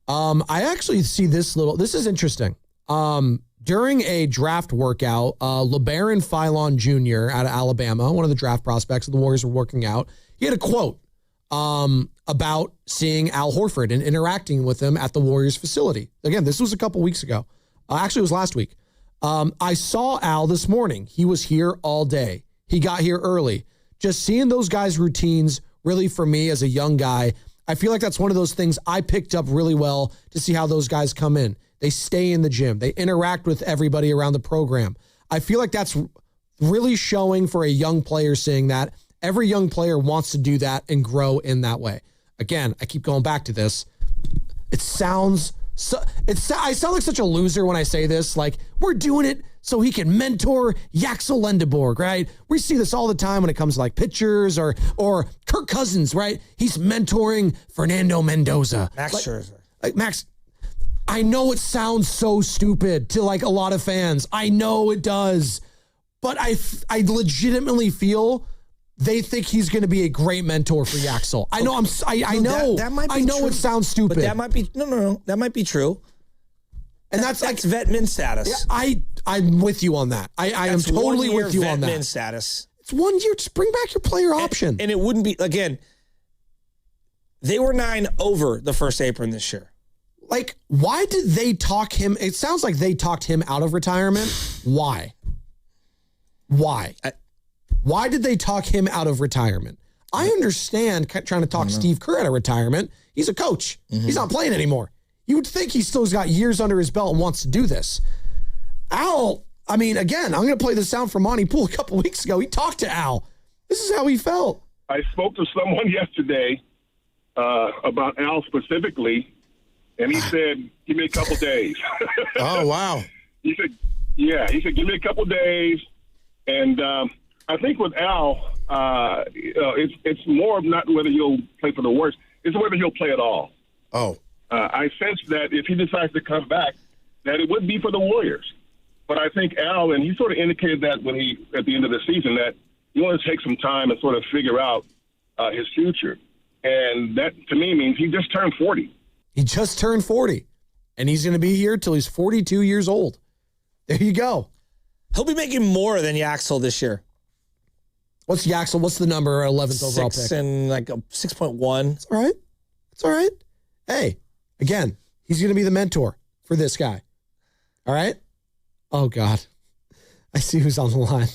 I actually see this is interesting. During a draft workout, LeBaron Philon Jr. out of Alabama, one of the draft prospects of the Warriors were working out, he had a quote about seeing Al Horford and interacting with him at the Warriors facility. Again, this was a couple weeks ago. Actually, it was last week. I saw Al this morning. He was here all day. He got here early. Just seeing those guys' routines, really for me as a young guy, I feel like that's one of those things I picked up really well to see how those guys come in. They stay in the gym. They interact with everybody around the program. I feel like that's really showing for a young player, seeing that. Every young player wants to do that and grow in that way. Again, I keep going back to this. I sound like such a loser when I say this. Like, we're doing it so he can mentor Yaxel Lendeborg, right? We see this all the time when it comes to like pitchers or Kirk Cousins, right? He's mentoring Fernando Mendoza. Max Scherzer. Like Max, I know it sounds so stupid to like a lot of fans. I know it does. But I legitimately feel they think he's going to be a great mentor for Yaxel. I know. I know. That might be I know true. it sounds stupid. But that might be no. That might be true. And that's like vet min status. Yeah, I'm with you on that. I am totally with you on that. Vet min status. It's 1 year. Just bring back your player option. And it wouldn't be again. They were 9 over the first apron this year. Like, why did they talk him? It sounds like they talked him out of retirement. Why? Why did they talk him out of retirement? I understand trying to talk Steve Kerr out of retirement. He's a coach. Mm-hmm. He's not playing anymore. You would think he still's got years under his belt and wants to do this. Al, I mean, again, I'm going to play the sound from Monty Poole a couple weeks ago. He talked to Al. This is how he felt. I spoke to someone yesterday about Al specifically, and he said, give me a couple days. Oh, wow. He said, give me a couple days. And I think with Al, it's more of not whether he'll play for the worst, it's whether he'll play at all. Oh. I sense that if he decides to come back, that it would be for the Warriors. But I think Al, and he sort of indicated that when at the end of the season, that he wanted to take some time and sort of figure out his future. And that, to me, means he just turned 40. He just turned 40. And he's going to be here till he's 42 years old. There you go. He'll be making more than Yaxel this year. What's Yaxel? What's the number? 11th overall pick. 6.1. It's all right. It's all right. Hey, again, he's going to be the mentor for this guy. All right? Oh, God. I see who's on the line.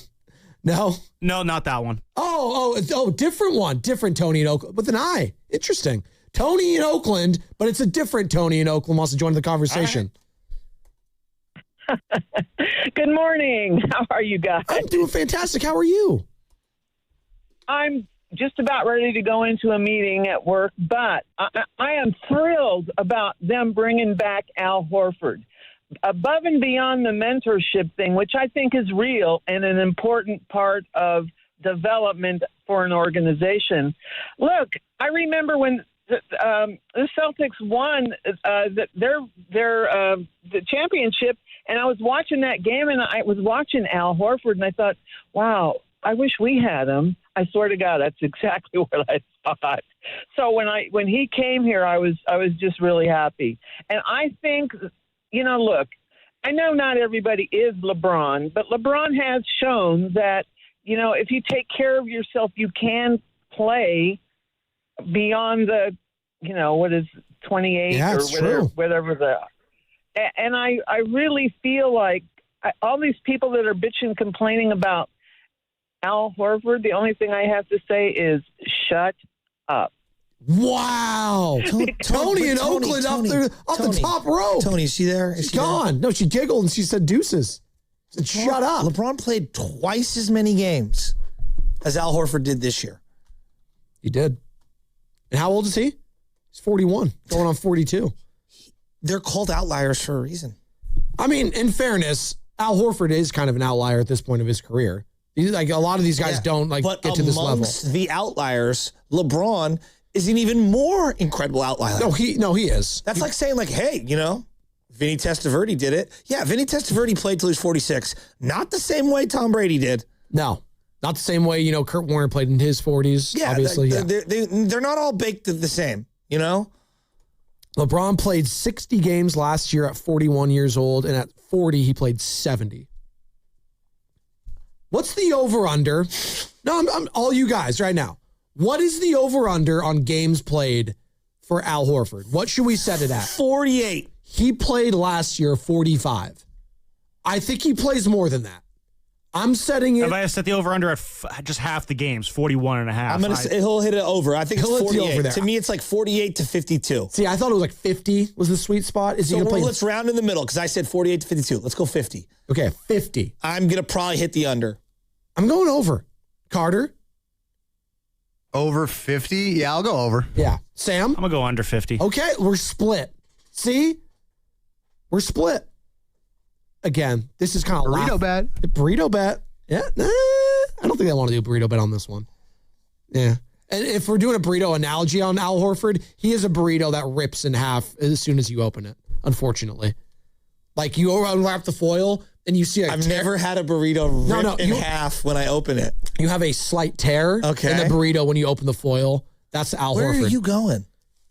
No? No, not that one. Oh, different one. Different Tony in Oakland with an I. Interesting. Tony in Oakland, but it's a different Tony in Oakland wants to join the conversation. Good morning. How are you guys? I'm doing fantastic. How are you? I'm just about ready to go into a meeting at work, but I am thrilled about them bringing back Al Horford. Above and beyond the mentorship thing, which I think is real and an important part of development for an organization. Look, I remember when the Celtics won the championship, and I was watching that game, and I was watching Al Horford, and I thought, wow, I wish we had him. I swear to God, that's exactly what I thought. So when he came here, I was just really happy. And I think, look, I know not everybody is LeBron, but LeBron has shown that, if you take care of yourself, you can play beyond the, what is 28 or whatever and I really feel like all these people that are bitching, complaining about Al Horford, the only thing I have to say is shut up. Wow. Tony in Oakland off the top row. Tony, is she there? She's gone. No, she giggled and she said deuces. She said, shut up. LeBron played twice as many games as Al Horford did this year. He did. And how old is he? He's 41, going on 42. They're called outliers for a reason. I mean, in fairness, Al Horford is kind of an outlier at this point of his career. Like a lot of these guys don't get to this level. Amongst the outliers, LeBron is an even more incredible outlier. No, he is. That's like saying, hey, Vinny Testaverde did it. Yeah, Vinny Testaverde played till he was 46. Not the same way Tom Brady did. No, not the same way, Kurt Warner played in his 40s. Yeah, obviously. They're not all baked the same, LeBron played 60 games last year at 41 years old, and at 40, he played 70. What's the over-under? No, I'm all you guys right now. What is the over-under on games played for Al Horford? What should we set it at? 48. He played last year 45. I think he plays more than that. I'm setting it. If I set the over-under at just half the games, 41 and a half. He'll hit it over. I think it's 48. To me, it's like 48 to 52. See, I thought it was like 50 was the sweet spot. Let's round in the middle because I said 48 to 52. Let's go 50. Okay, 50. I'm going to probably hit the under. I'm going over. Carter? Over 50? Yeah, I'll go over. Yeah. Sam? I'm going to go under 50. Okay, we're split. See? We're split. Again, this is kind of burrito bet. Burrito bet. Yeah. I don't think I want to do a burrito bet on this one. Yeah. And if we're doing a burrito analogy on Al Horford, he is a burrito that rips in half as soon as you open it, unfortunately. Like you unwrap the foil and you see I've never had a burrito rip in half when I open it. You have a slight tear in the burrito when you open the foil. That's Al Horford. Where are you going?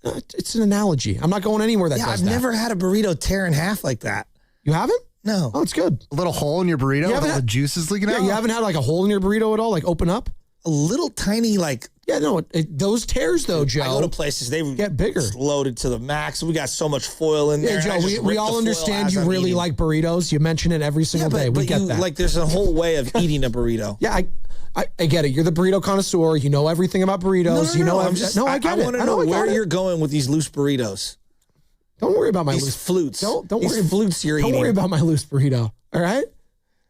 It's an analogy. I'm not going anywhere that does that. I've never had a burrito tear in half like that. You haven't? No. Oh, it's good. A little hole in your burrito with all the juices leaking out? Yeah, you haven't had like a hole in your burrito at all? Like open up? A little tiny Yeah, no, those tears though, Joe. I go to places, they get bigger. Loaded to the max. We got so much foil in there. Yeah, Joe, we all understand you really like burritos. You mention it every single day. We get that. Like there's a whole way of eating a burrito. Yeah, I get it. You're the burrito connoisseur. You know everything about burritos. I get it. I want to know where you're going with these loose burritos. Don't worry about my loose flutes. Don't worry. Flutes you're eating. Don't worry about my loose burrito. All right.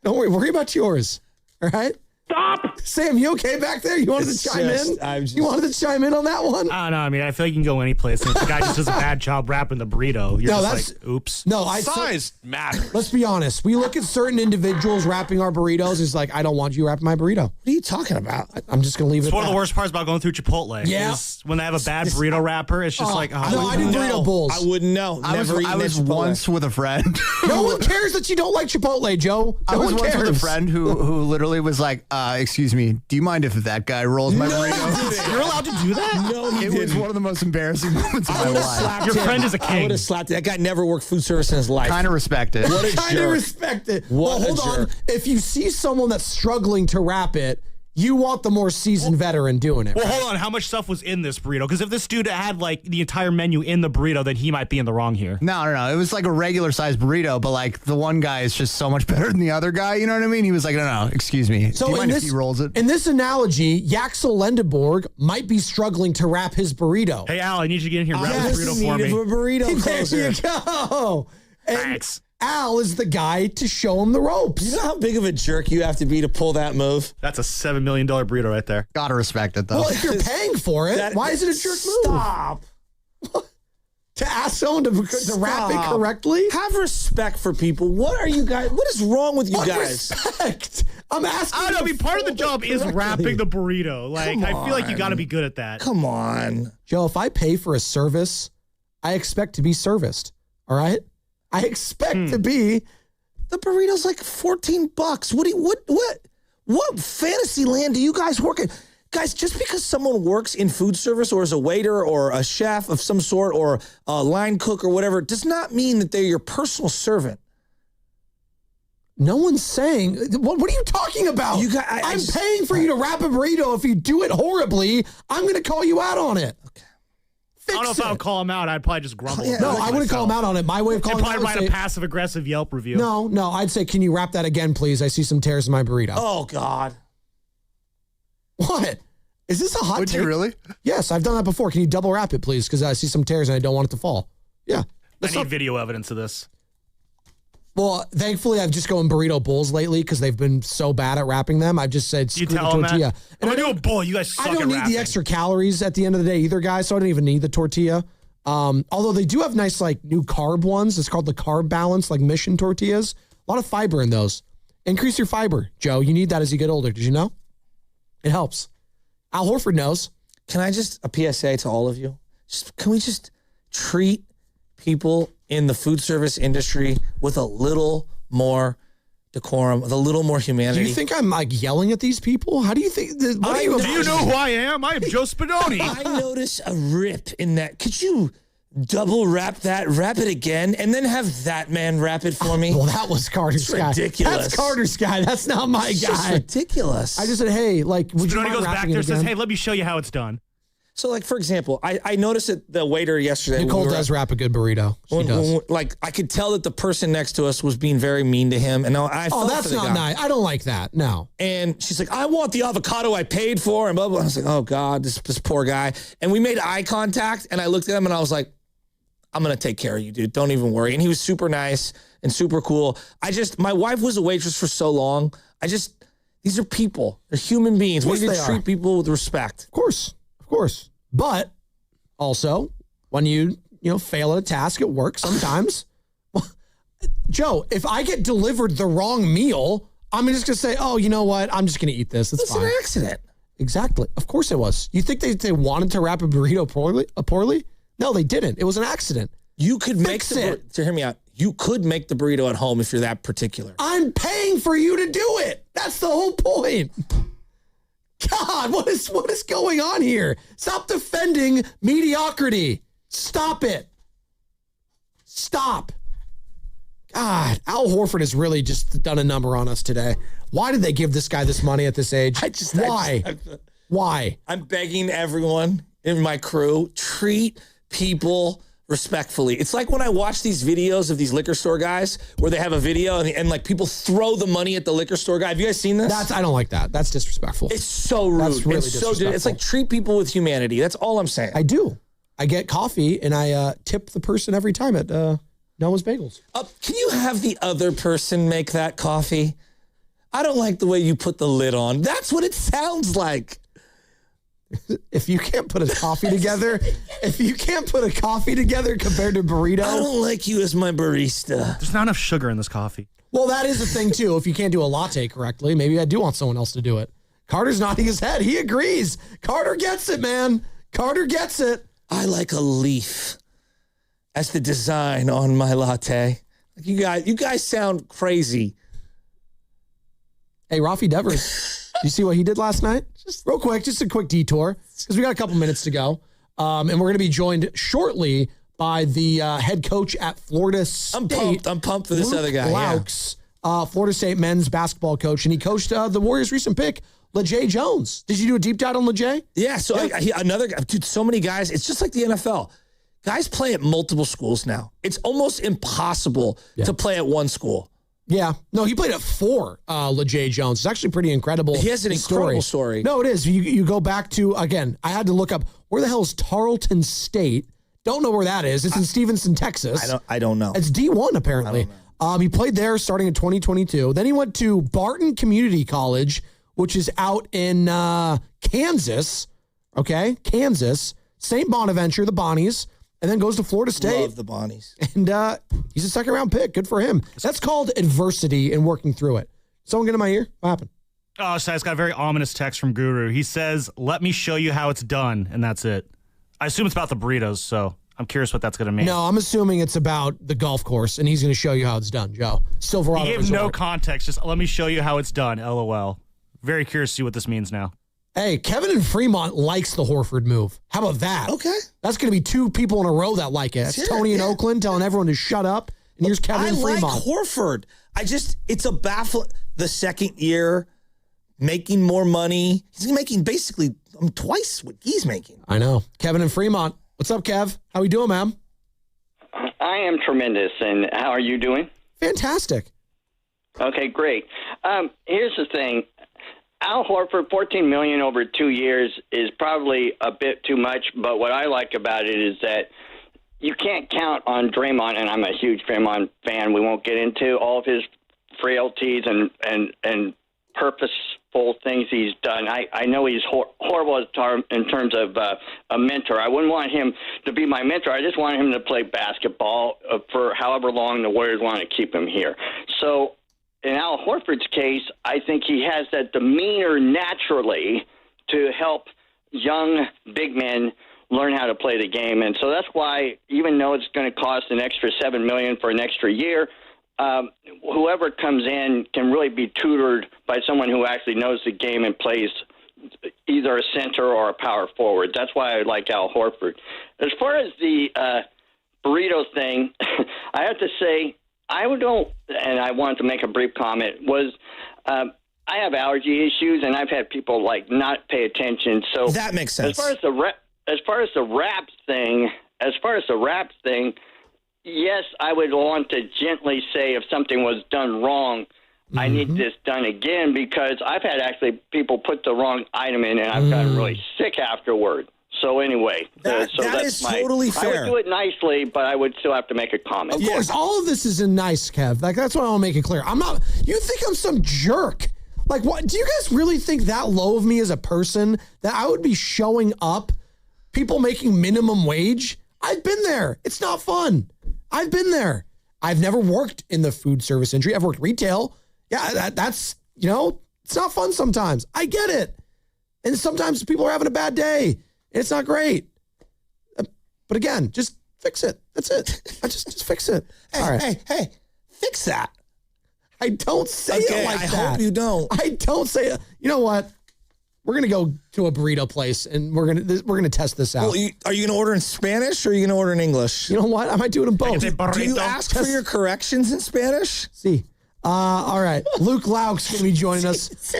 Don't worry. Worry about yours. All right. Stop. Sam, you okay back there? You wanted to chime in? You wanted to chime in on that one? I don't know. I mean, I feel like you can go any place. And if the guy just does a bad job wrapping the burrito, you're just like, oops. No, size matters. Let's be honest. We look at certain individuals wrapping our burritos. It's like, I don't want you wrapping my burrito. What are you talking about? I'm just going to leave it It's one of the worst parts about going through Chipotle. Yeah. Is when they have a bad burrito wrapper, it's just like, oh. No, I do burrito bowls. I wouldn't know. I was once with a friend. No one cares that you don't like Chipotle, Joe. I was once with a friend who literally was like, excuse me, do you mind if that guy rolls my burrito? You're allowed to do that? No, he It was one of the most embarrassing moments of my life. Your friend is a I king. would have slapped it. That guy never worked food service in his life. Kind of respect it. What a Kind of jerk. respect it. What well, a hold on. jerk. If you see someone that's struggling to wrap it, you want the more seasoned veteran doing it. Well, right? hold on. How much stuff was in this burrito? Because if this dude had like the entire menu in the burrito, then he might be in the wrong here. No. It was like a regular sized burrito, but like the one guy is just so much better than the other guy. You know what I mean? He was like, no, excuse me. So do you mind in if he rolls it? In this analogy, Yaxel Lendeborg might be struggling to wrap his burrito. Hey, Al, I need you to get in here and wrap this burrito for me. A burrito There closer. you go. And Thanks. Al is the guy to show him the ropes. You know how big of a jerk you have to be to pull that move? That's a $7 million burrito right there. Gotta respect it, though. Well, if you're paying for it, why is it a jerk move? Stop. To ask someone to wrap it correctly? Have respect for people. What are you guys? What is wrong with you What guys? respect? I'm asking. I don't know. I mean, part of the job is correctly. wrapping the burrito. Like, Come I feel like you on. got to be good at that. Come on. Joe, if I pay for a service, I expect to be serviced. All right? I expect to be. The burrito's like $14. What fantasy land do you guys work in? Guys, just because someone works in food service or is a waiter or a chef of some sort or a line cook or whatever does not mean that they're your personal servant. No one's saying. What are you talking about? I'm paying for you to wrap a burrito. If you do it horribly, I'm going to call you out on it. Okay. I don't know if I would call him out. I'd probably just grumble. No, I wouldn't call him out on it. My way of calling him out probably would write say, a passive-aggressive Yelp review. No, I'd say, can you wrap that again, please? I see some tears in my burrito. Oh, God. What? Is this a hot Would take? you really? Yes, I've done that before. Can you double wrap it, please? Because I see some tears and I don't want it to fall. Yeah. I need video evidence of this. Well, thankfully, I've just going burrito bowls lately because they've been so bad at wrapping them. I've just said, screw You the tell them tortilla. that? I'm going to do a bowl. You guys suck I at don't need wrapping. the extra calories at the end of the day either, guys, so I don't even need the tortilla. Although they do have nice, like, new carb ones. It's called the Carb Balance, like Mission tortillas. A lot of fiber in those. Increase your fiber, Joe. You need that as you get older. Did you know? It helps. Al Horford knows. Can I just, a PSA to all of you? Can we just treat people in the food service industry with a little more decorum, with a little more humanity? Do you think I'm like yelling at these people? How do you think? Do you know who I am? I am Joe Spadoni. I notice a rip in that. Could you double wrap that, wrap it again, and then have that man wrap it for me? Well, that was Carter's guy. Ridiculous. That's Carter's guy. That's not my It's guy. just ridiculous. I just said, hey, like, would you Spadoni mind goes back wrapping there it and says, again? hey, let me show you how it's done. So, like, for example, I noticed that the waiter yesterday. Nicole when we were- does wrap a good burrito. She does. Like, I could tell that the person next to us was being very mean to him. And I felt That's for the not guy. nice. I don't like that. No. And she's like, I want the avocado I paid for. And blah, blah. I was like, oh, God, this poor guy. And we made eye contact. And I looked at him and I was like, I'm going to take care of you, dude. Don't even worry. And he was super nice and super cool. My wife was a waitress for so long. These are people. They're human beings. We need to treat people with respect. Of course. But also, when you fail at a task at work sometimes, Joe, if I get delivered the wrong meal, I'm just going to say, oh, you know what? I'm just going to eat this. It's fine. It's an accident. Exactly. Of course it was. You think they wanted to wrap a burrito poorly? No, they didn't. It was an accident. You could make it. So hear me out. You could make the burrito at home if you're that particular. I'm paying for you to do it. That's the whole point. God, what is going on here? Stop defending mediocrity. Stop it. Stop. God, Al Horford has really just done a number on us today. Why did they give this guy this money at this age? Why? I'm begging everyone in my crew, treat people respectfully. It's like when I watch these videos of these liquor store guys where they have a video and like people throw the money at the liquor store guy. Have you guys seen this? I don't like that. That's disrespectful. It's so rude. That's really it's so disrespectful. It's like treat people with humanity. That's all I'm saying. I do. I get coffee and I tip the person every time at Noah's Bagels. Can you have the other person make that coffee? I don't like the way you put the lid on. That's what it sounds like. If you can't put a coffee together, compared to burrito. I don't like you as my barista. There's not enough sugar in this coffee. Well, that is a thing, too. If you can't do a latte correctly, maybe I do want someone else to do it. Carter's nodding his head. He agrees. Carter gets it, man. Carter gets it. I like a leaf as the design on my latte. You guys sound crazy. Hey, Rafi Devers, you see what he did last night? Just real quick, just a quick detour, because we got a couple minutes to go. And we're going to be joined shortly by the head coach at Florida State. I'm pumped for this Luke other guy. Laux, Florida State men's basketball coach, and he coached the Warriors' recent pick, LeJay Jones. Did you do a deep dive on LeJay? Yeah, so another guy, dude, so many guys. It's just like the NFL. Guys play at multiple schools now. It's almost impossible to play at one school. Yeah. No, he played at 4, LeJay Jones. It's actually pretty incredible. He has an incredible story. No, it is. You go back to, again, I had to look up, where the hell is Tarleton State? Don't know where that is. It's in Stevenson, Texas. I don't know. It's D1, apparently. He played there starting in 2022. Then he went to Barton Community College, which is out in Kansas. Okay? Kansas. St. Bonaventure, the Bonnies. And then goes to Florida State. Love the Bonnies. And he's a second-round pick. Good for him. That's called adversity and working through it. Someone get in my ear? What happened? Oh, so I just got a very ominous text from Guru. He says, "Let me show you how it's done," and that's it. I assume it's about the burritos, so I'm curious what that's going to mean. No, I'm assuming it's about the golf course, and he's going to show you how it's done, Joe. Silverado He gave Resort. no context. Just let me show you how it's done, LOL. Very curious to see what this means now. Hey, Kevin in Fremont likes the Horford move. How about that? Okay. That's going to be 2 people in a row that like it. It's Tony in Oakland telling everyone to shut up, and here's Kevin in Fremont. I like Horford. It's a baffle. The second year, making more money. He's making basically twice what he's making. I know. Kevin in Fremont. What's up, Kev? How we doing, man? I am tremendous, and how are you doing? Fantastic. Okay, great. Here's the thing. Al Horford, $14 million over 2 years is probably a bit too much, but what I like about it is that you can't count on Draymond, and I'm a huge Draymond fan. We won't get into all of his frailties and purposeful things he's done. I know he's horrible in terms of a mentor. I wouldn't want him to be my mentor. I just want him to play basketball for however long the Warriors want to keep him here. So in Al Horford's case, I think he has that demeanor naturally to help young big men learn how to play the game. And so that's why, even though it's going to cost an extra $7 million for an extra year, whoever comes in can really be tutored by someone who actually knows the game and plays either a center or a power forward. That's why I like Al Horford. As far as the burrito thing, I have to say, I don't, and I wanted to make a brief comment, was I have allergy issues, and I've had people not pay attention. So that makes sense. As far as the rap thing, yes, I would want to gently say if something was done wrong, I need this done again, because I've had actually people put the wrong item in, and I've gotten really sick afterward. So anyway, that is totally fair. I would do it nicely, but I would still have to make a comment. Of course, all of this is in nice, Kev. That's what I want to make it clear. I'm not. You think I'm some jerk? What? Do you guys really think that low of me as a person that I would be showing up? People making minimum wage? I've been there. It's not fun. I've been there. I've never worked in the food service industry. I've worked retail. Yeah, that's it's not fun sometimes. I get it, and sometimes people are having a bad day. It's not great. But again, just fix it. That's it. Just fix it. Hey, fix that. I don't say it like that. I hope you don't. I don't say it. You know what? We're going to go to a burrito place, and we're gonna test this out. Well, are you going to order in Spanish, or are you going to order in English? You know what? I might do it in both. Do you ask for your corrections in Spanish? See. All right. Luke Laux going to be joining us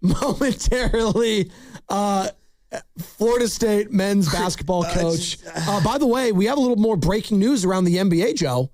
momentarily. Florida State men's basketball coach. By the way, we have a little more breaking news around the NBA, Joe.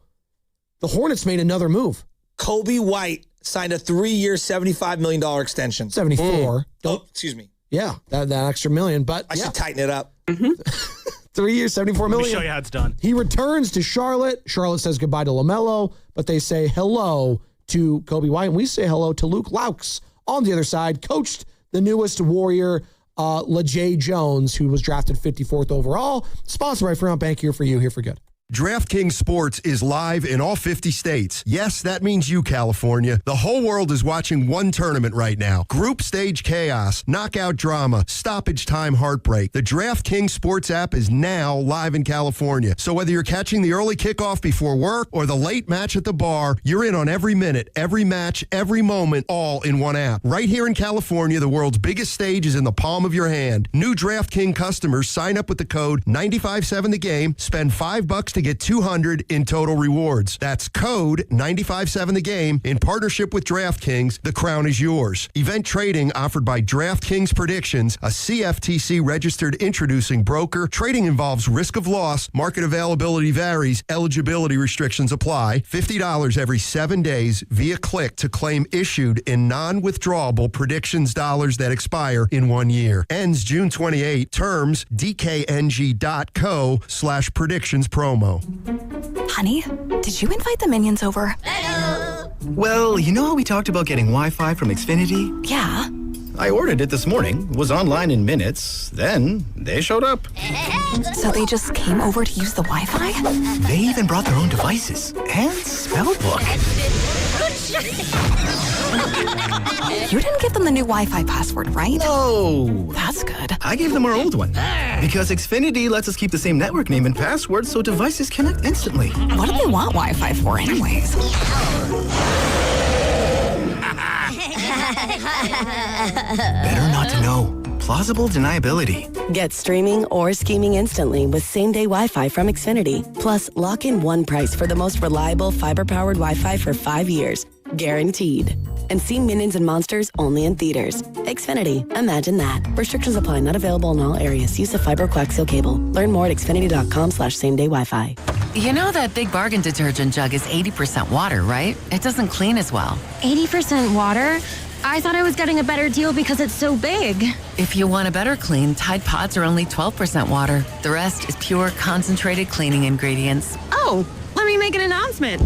The Hornets made another move. Kobe White signed a 3-year, $75 million extension. 74. Oh, excuse me. Yeah, that extra million, but I should tighten it up. 3 years, $74 million. Let me show you how it's done. He returns to Charlotte. Charlotte says goodbye to LaMelo, but they say hello to Kobe White. And we say hello to Luke Laux on the other side, coached the newest Warrior, LaJay Jones, who was drafted 54th overall. Sponsored by Fremont Bank, here for you, here for good. DraftKings Sports is live in all 50 states. Yes, that means you, California. The whole world is watching one tournament right now. Group stage chaos, knockout drama, stoppage time heartbreak. The DraftKings Sports app is now live in California. So whether you're catching the early kickoff before work or the late match at the bar, you're in on every minute, every match, every moment, all in one app. Right here in California, the world's biggest stage is in the palm of your hand. New DraftKings customers sign up with the code 957TheGame, spend $5 to get $200 in total rewards. That's code 957TheGame in partnership with DraftKings. The crown is yours. Event trading offered by DraftKings Predictions, a CFTC registered introducing broker. Trading involves risk of loss. Market availability varies. Eligibility restrictions apply. $50 every 7 days via click to claim issued in non-withdrawable predictions dollars that expire in 1 year. Ends June 28. Terms dkng.co/predictions promo. Honey, did you invite the minions over? Well, you know how we talked about getting Wi-Fi from Xfinity? Yeah. I ordered it this morning, was online in minutes, then they showed up. So they just came over to use the Wi-Fi? They even brought their own devices and spell book. You didn't give them the new Wi-Fi password, right? No. That's good. I gave them our old one. Because Xfinity lets us keep the same network name and password so devices connect instantly. What do they want Wi-Fi for anyways? Better not to know. Plausible deniability. Get streaming or scheming instantly with same-day Wi-Fi from Xfinity. Plus, lock in one price for the most reliable fiber-powered Wi-Fi for 5 years. Guaranteed. And see Minions and Monsters only in theaters. Xfinity. Imagine that. Restrictions apply. Not available in all areas. Use of fiber coaxial cable. Learn more at xfinity.com/same-day Wi-Fi. You know that Big Bargain detergent jug is 80% water, right? It doesn't clean as well. 80% water? I thought I was getting a better deal because it's so big. If you want a better clean, Tide Pods are only 12% water. The rest is pure, concentrated cleaning ingredients. Oh, let me make an announcement.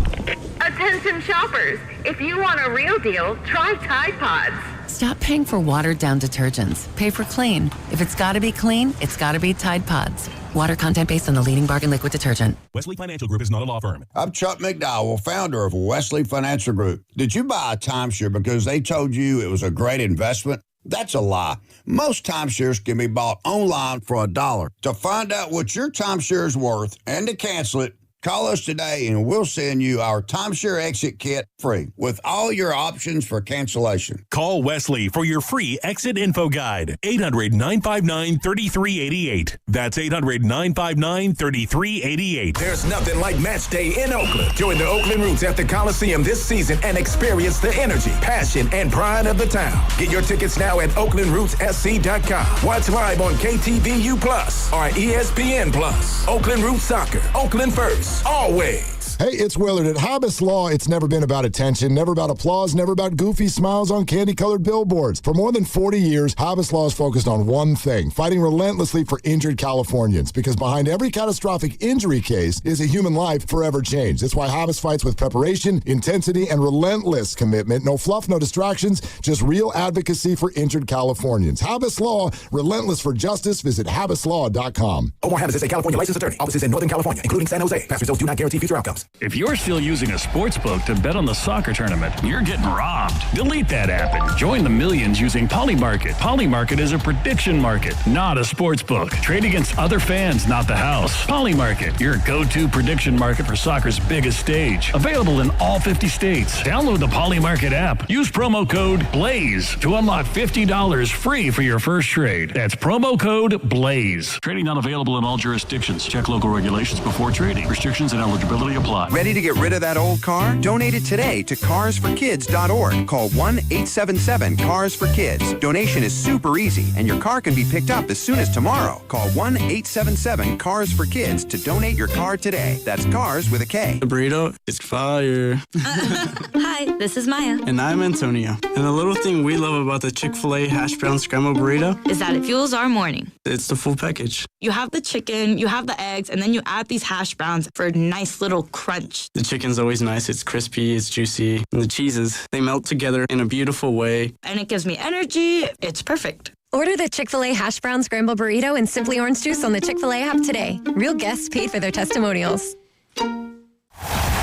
Attention shoppers, if you want a real deal, try Tide Pods. Stop paying for watered-down detergents. Pay for clean. If it's got to be clean, it's got to be Tide Pods. Water content based on the leading bargain liquid detergent. Wesley Financial Group is not a law firm. I'm Chuck McDowell, founder of Wesley Financial Group. Did you buy a timeshare because they told you it was a great investment? That's a lie. Most timeshares can be bought online for $1. To find out what your timeshare is worth and to cancel it, call us today and we'll send you our timeshare exit kit free with all your options for cancellation. Call Wesley for your free exit info guide. 800-959-3388. That's 800-959-3388. There's nothing like match day in Oakland. Join the Oakland Roots at the Coliseum this season and experience the energy, passion, and pride of the town. Get your tickets now at OaklandRootsSC.com. Watch live on KTVU Plus or ESPN Plus. Oakland Roots Soccer. Oakland first. Always. Hey, it's Willard. At Hobus Law, it's never been about attention, never about applause, never about goofy smiles on candy-colored billboards. For more than 40 years, Hobus Law is focused on one thing, fighting relentlessly for injured Californians, because behind every catastrophic injury case is a human life forever changed. That's why Hobus fights with preparation, intensity, and relentless commitment. No fluff, no distractions, just real advocacy for injured Californians. Hobus Law, relentless for justice. Visit HobusLaw.com. Omar Hobus is a California licensed attorney. Offices in Northern California, including San Jose. Past results do not guarantee future outcomes. If you're still using a sports book to bet on the soccer tournament, you're getting robbed. Delete that app and join the millions using Polymarket. Polymarket is a prediction market, not a sports book. Trade against other fans, not the house. Polymarket, your go-to prediction market for soccer's biggest stage. Available in all 50 states. Download the Polymarket app. Use promo code BLAZE to unlock $50 free for your first trade. That's promo code BLAZE. Trading not available in all jurisdictions. Check local regulations before trading. Restrictions and eligibility apply. Ready to get rid of that old car? Donate it today to carsforkids.org. Call 1-877-CARS-FOR-KIDS. Donation is super easy, and your car can be picked up as soon as tomorrow. Call 1-877-CARS-FOR-KIDS to donate your car today. That's cars with a K. The burrito is fire. Hi, this is Maya. And I'm Antonio. And the little thing we love about the Chick-fil-A hash brown scrambled burrito is that it fuels our morning. It's the full package. You have the chicken, you have the eggs, and then you add these hash browns for a nice little crunch. The chicken's always nice. It's crispy, it's juicy. And the cheeses, they melt together in a beautiful way. And it gives me energy. It's perfect. Order the Chick-fil-A Hash Brown Scramble Burrito and Simply Orange Juice on the Chick-fil-A app today. Real guests paid for their testimonials.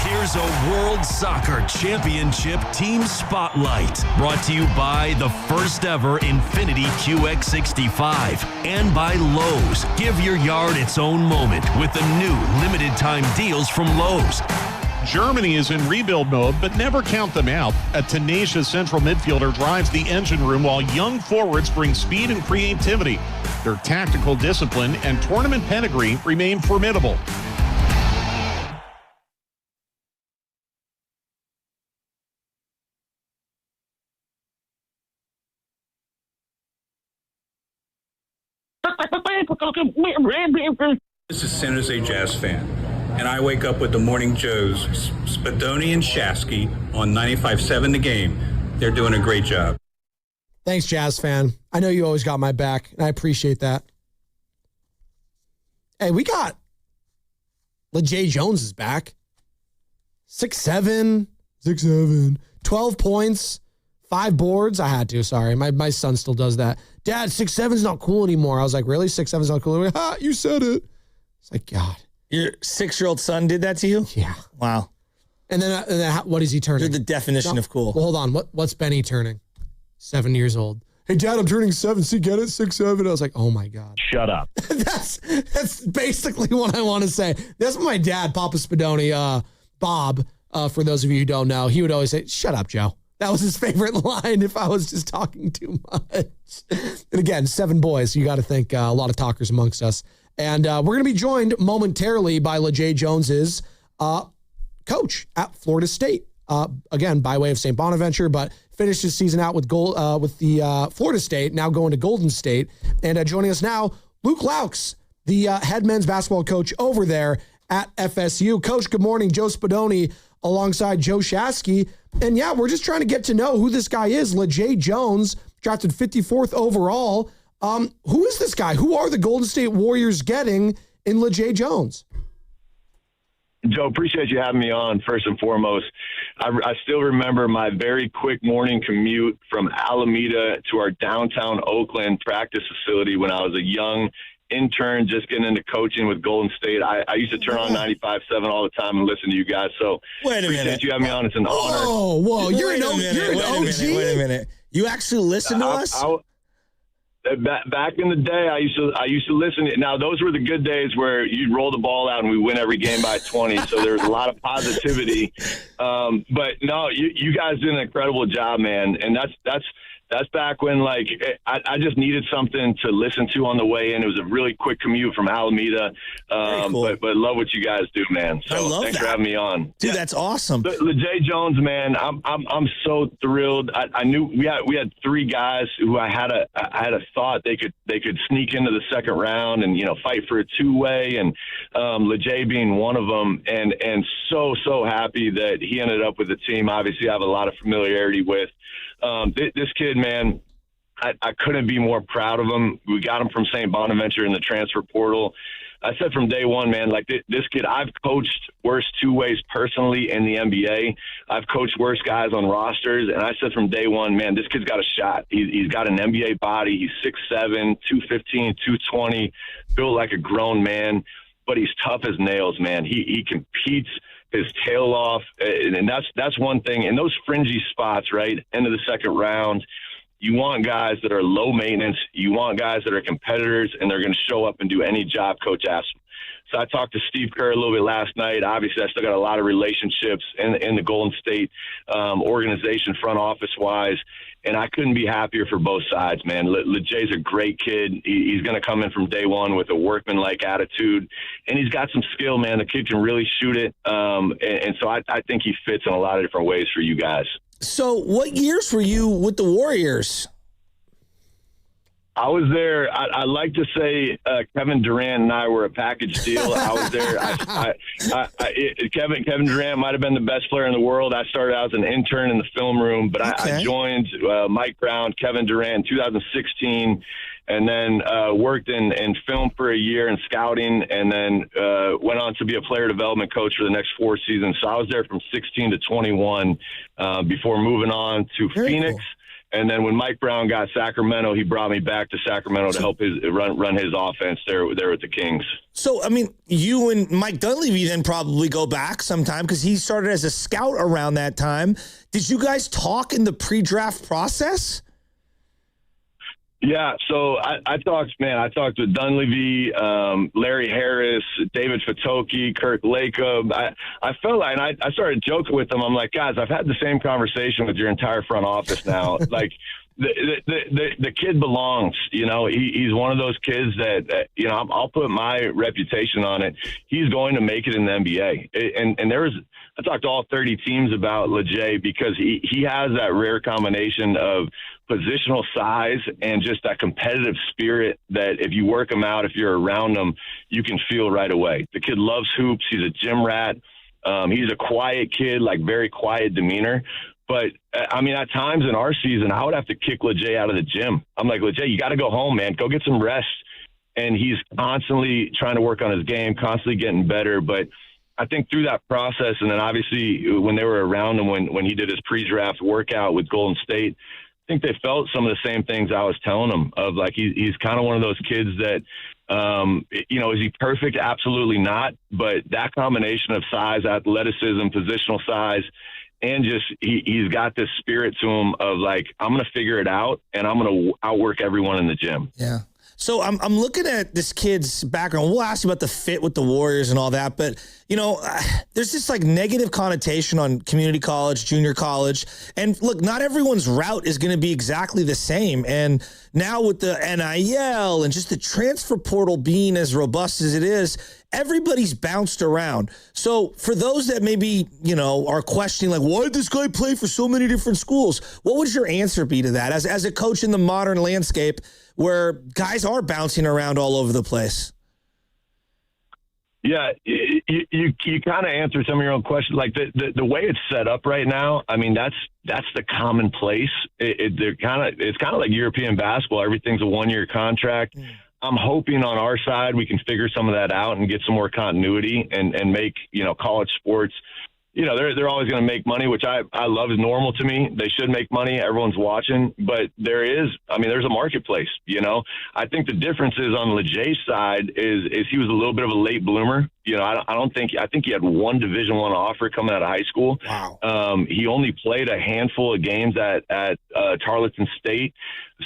Here's a World Soccer Championship Team Spotlight, brought to you by the first ever Infiniti QX65 and by Lowe's. Give your yard its own moment with the new limited time deals from Lowe's. Germany is in rebuild mode, but never count them out. A tenacious central midfielder drives the engine room while young forwards bring speed and creativity. Their tactical discipline and tournament pedigree remain formidable. This is San Jose Jazz fan, and I wake up with the Morning Joes, Spadoni and Shasky on 95.7 The Game. They're doing a great job. Thanks, Jazz fan. I know you always got my back, and I appreciate that. Hey, we got LeJay Jones is back. 6'7", 12 points, 5 boards. I had to, sorry. My son still does that. Dad, 6'7's not cool anymore. I was like, really? 6'7's not cool anymore? You said it. It's like, God. Your 6-year-old son did that to you? Yeah. Wow. And then what is he turning? You're the definition of cool. Well, hold on. What's Benny turning? 7 years old. Hey, Dad, I'm turning 7. See, get it? 6'7". I was like, oh, my God. Shut up. That's basically what I want to say. That's my dad, Papa Spadoni, Bob, for those of you who don't know. He would always say, shut up, Joe. That was his favorite line if I was just talking too much. And again, 7 boys. You got to think a lot of talkers amongst us. And we're going to be joined momentarily by LeJay Jones's coach at Florida State. Again, by way of St. Bonaventure, but finished his season out with the Florida State, now going to Golden State. And joining us now, Luke Laux, the head men's basketball coach over there at FSU. Coach, good morning. Joe Spadoni alongside Joe Shasky. And yeah, we're just trying to get to know who this guy is. LeJay Jones, drafted 54th overall. Who is this guy? Who are the Golden State Warriors getting in LeJay Jones? Joe, appreciate you having me on, first and foremost. I still remember my very quick morning commute from Alameda to our downtown Oakland practice facility when I was a young intern just getting into coaching with Golden State. I used to turn on 95.7 all the time and listen to you guys. So appreciate you having me on. It's an honor. Oh, whoa. You're an OG? Wait a minute. You actually listen to us? Back in the day, I used to listen. Now, those were the good days where you'd roll the ball out and we win every game by 20. So there was a lot of positivity. But no, you guys did an incredible job, man. And that's back when, like, I just needed something to listen to on the way in. It was a really quick commute from Alameda. Cool. But love what you guys do, man. So thanks for having me on. Dude, that's awesome. LeJay Jones, man, I'm so thrilled. I knew we had 3 guys who I had a thought they could sneak into the second round and, fight for a 2-way, and LeJay being one of them, and so happy that he ended up with the team. Obviously, I have a lot of familiarity with. This kid, man, I couldn't be more proud of him. We got him from St. Bonaventure in the transfer portal. I said from day one, man, like this kid, I've coached worse 2-ways personally in the NBA. I've coached worse guys on rosters. And I said from day one, man, this kid's got a shot. He's got an NBA body. He's 6'7", 215, 220, built like a grown man, but he's tough as nails, man. He competes his tail off, and that's one thing. In those fringy spots, right, end of the second round, you want guys that are low maintenance. You want guys that are competitors, and they're going to show up and do any job coach asks them. So I talked to Steve Kerr a little bit last night. Obviously, I still got a lot of relationships in the Golden State organization, front office-wise, and I couldn't be happier for both sides, man. LeJay's a great kid. He's going to come in from day one with a workman-like attitude, and he's got some skill, man. The kid can really shoot it, and so I think he fits in a lot of different ways for you guys. So what years were you with the Warriors? I was there. I like to say Kevin Durant and I were a package deal. I was there. Kevin Durant might have been the best player in the world. I started out as an intern in the film room, but I joined Mike Brown, Kevin Durant in 2016. and then worked in film for a year in scouting, and then went on to be a player development coach for the next 4 seasons. So I was there from 16 to 21 before moving on to Phoenix. Cool. And then when Mike Brown got Sacramento, he brought me back to Sacramento to help run his offense there with the Kings. So, I mean, you and Mike Dunleavy then probably go back sometime because he started as a scout around that time. Did you guys talk in the pre-draft process? Yeah, so I talked with Dunleavy, Larry Harris, David Fatoki, Kirk Lacob. I felt like, and I started joking with them. I'm like, guys, I've had the same conversation with your entire front office now. Like, the kid belongs. You know, he's one of those kids that you know, I'll put my reputation on it. He's going to make it in the NBA. And I talked to all 30 teams about LeJay because he has that rare combination of positional size and just that competitive spirit that if you work him out, if you're around him, you can feel right away. The kid loves hoops. He's a gym rat. He's a quiet kid, like very quiet demeanor. But, I mean, at times in our season, I would have to kick LeJay out of the gym. I'm like, LeJay, you got to go home, man. Go get some rest. And he's constantly trying to work on his game, constantly getting better. But I think through that process, and then obviously when they were around him, when he did his pre-draft workout with Golden State, I think they felt some of the same things I was telling them of, like, he's kind of one of those kids that, you know, is he perfect? Absolutely not. But that combination of size, athleticism, positional size, and just he's got this spirit to him of, like, I'm going to figure it out, and I'm going to outwork everyone in the gym. Yeah. So I'm looking at this kid's background. We'll ask you about the fit with the Warriors and all that, but, you know, there's this like negative connotation on community college, junior college. And look, not everyone's route is going to be exactly the same. And now with the NIL and just the transfer portal being as robust as it is, everybody's bounced around. So for those that maybe, you know, are questioning, like, why did this guy play for so many different schools? What would your answer be to that as a coach in the modern landscape where guys are bouncing around all over the place? Yeah, you kind of answer some of your own questions. Like the way it's set up right now, I mean, that's the commonplace. It's kind of like European basketball. Everything's a 1-year contract. I'm hoping on our side we can figure some of that out and get some more continuity and make, you know, college sports, you know, they're always going to make money, which I love is normal to me. They should make money. Everyone's watching. But there's a marketplace, you know. I think the difference is on LeJay's side is he was a little bit of a late bloomer. You know, I think he had one Division I offer coming out of high school. Wow. He only played a handful of games at Tarleton State.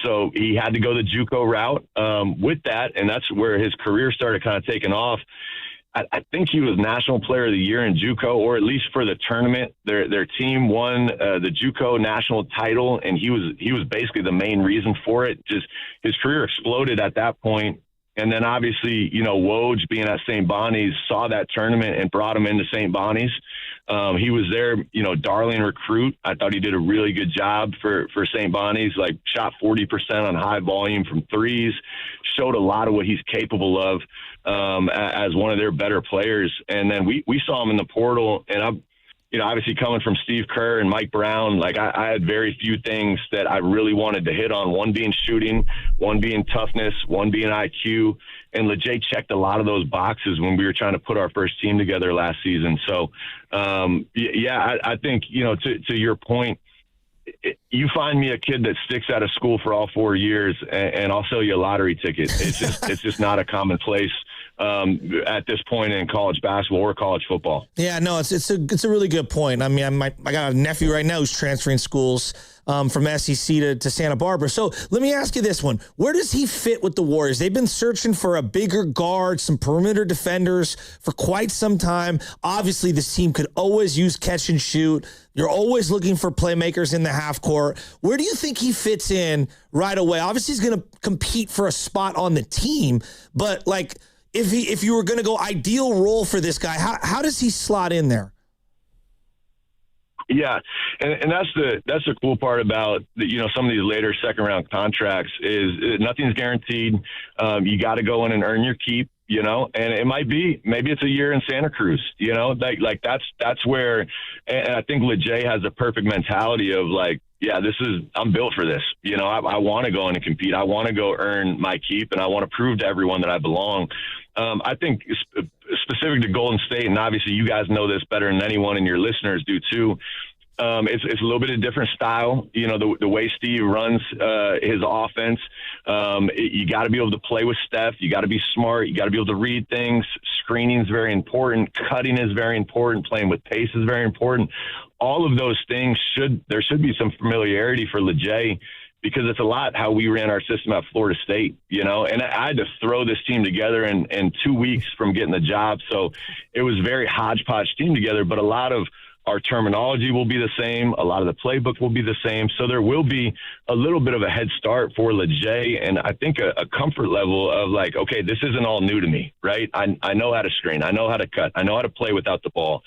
So he had to go the JUCO route with that, and that's where his career started kind of taking off. I think he was National Player of the Year in JUCO, or at least for the tournament. Their team won the JUCO national title, and he was basically the main reason for it. Just his career exploded at that point. And then obviously, you know, Woj being at St. Bonnie's saw that tournament and brought him into St. Bonnie's. He was there, you know, darling recruit. I thought he did a really good job for St. Bonnie's, like shot 40% on high volume from threes, showed a lot of what he's capable of as one of their better players. And then we saw him in the portal, and I'm, you know, obviously coming from Steve Kerr and Mike Brown, like I had very few things that I really wanted to hit on, one being shooting, one being toughness, one being IQ. And LeJay checked a lot of those boxes when we were trying to put our first team together last season. So, I think, you know, to your point, you find me a kid that sticks out of school for all 4 years and I'll sell you a lottery ticket. It's just not a commonplace at this point in college basketball or college football. Yeah, no, it's a really good point. I mean, I got a nephew right now who's transferring schools from SEC to Santa Barbara. So let me ask you this one. Where does he fit with the Warriors? They've been searching for a bigger guard, some perimeter defenders for quite some time. Obviously, this team could always use catch and shoot. You're always looking for playmakers in the half court. Where do you think he fits in right away? Obviously, he's going to compete for a spot on the team, but like if you were going to go ideal role for this guy, how does he slot in there? Yeah, and that's the cool part about some of these later second round contracts is nothing's guaranteed. You got to go in and earn your keep, and it maybe it's a year in Santa Cruz, like that's where, and I think LeJay has a perfect mentality of like, yeah, I'm built for this. I want to go in and compete. I want to go earn my keep, and I want to prove to everyone that I belong. I think specific to Golden State, and obviously you guys know this better than anyone, and your listeners do too. It's a little bit of different style. The way Steve runs his offense, you got to be able to play with Steph. You got to be smart. You got to be able to read things. Screening is very important. Cutting is very important. Playing with pace is very important. All of those things there should be some familiarity for LeJay, because it's a lot how we ran our system at Florida State, and I had to throw this team together in 2 weeks from getting the job. So it was very hodgepodge team together, but a lot of our terminology will be the same. A lot of the playbook will be the same. So there will be a little bit of a head start for LeJay, and I think a comfort level of like, okay, this isn't all new to me, right? I know how to screen. I know how to cut. I know how to play without the ball.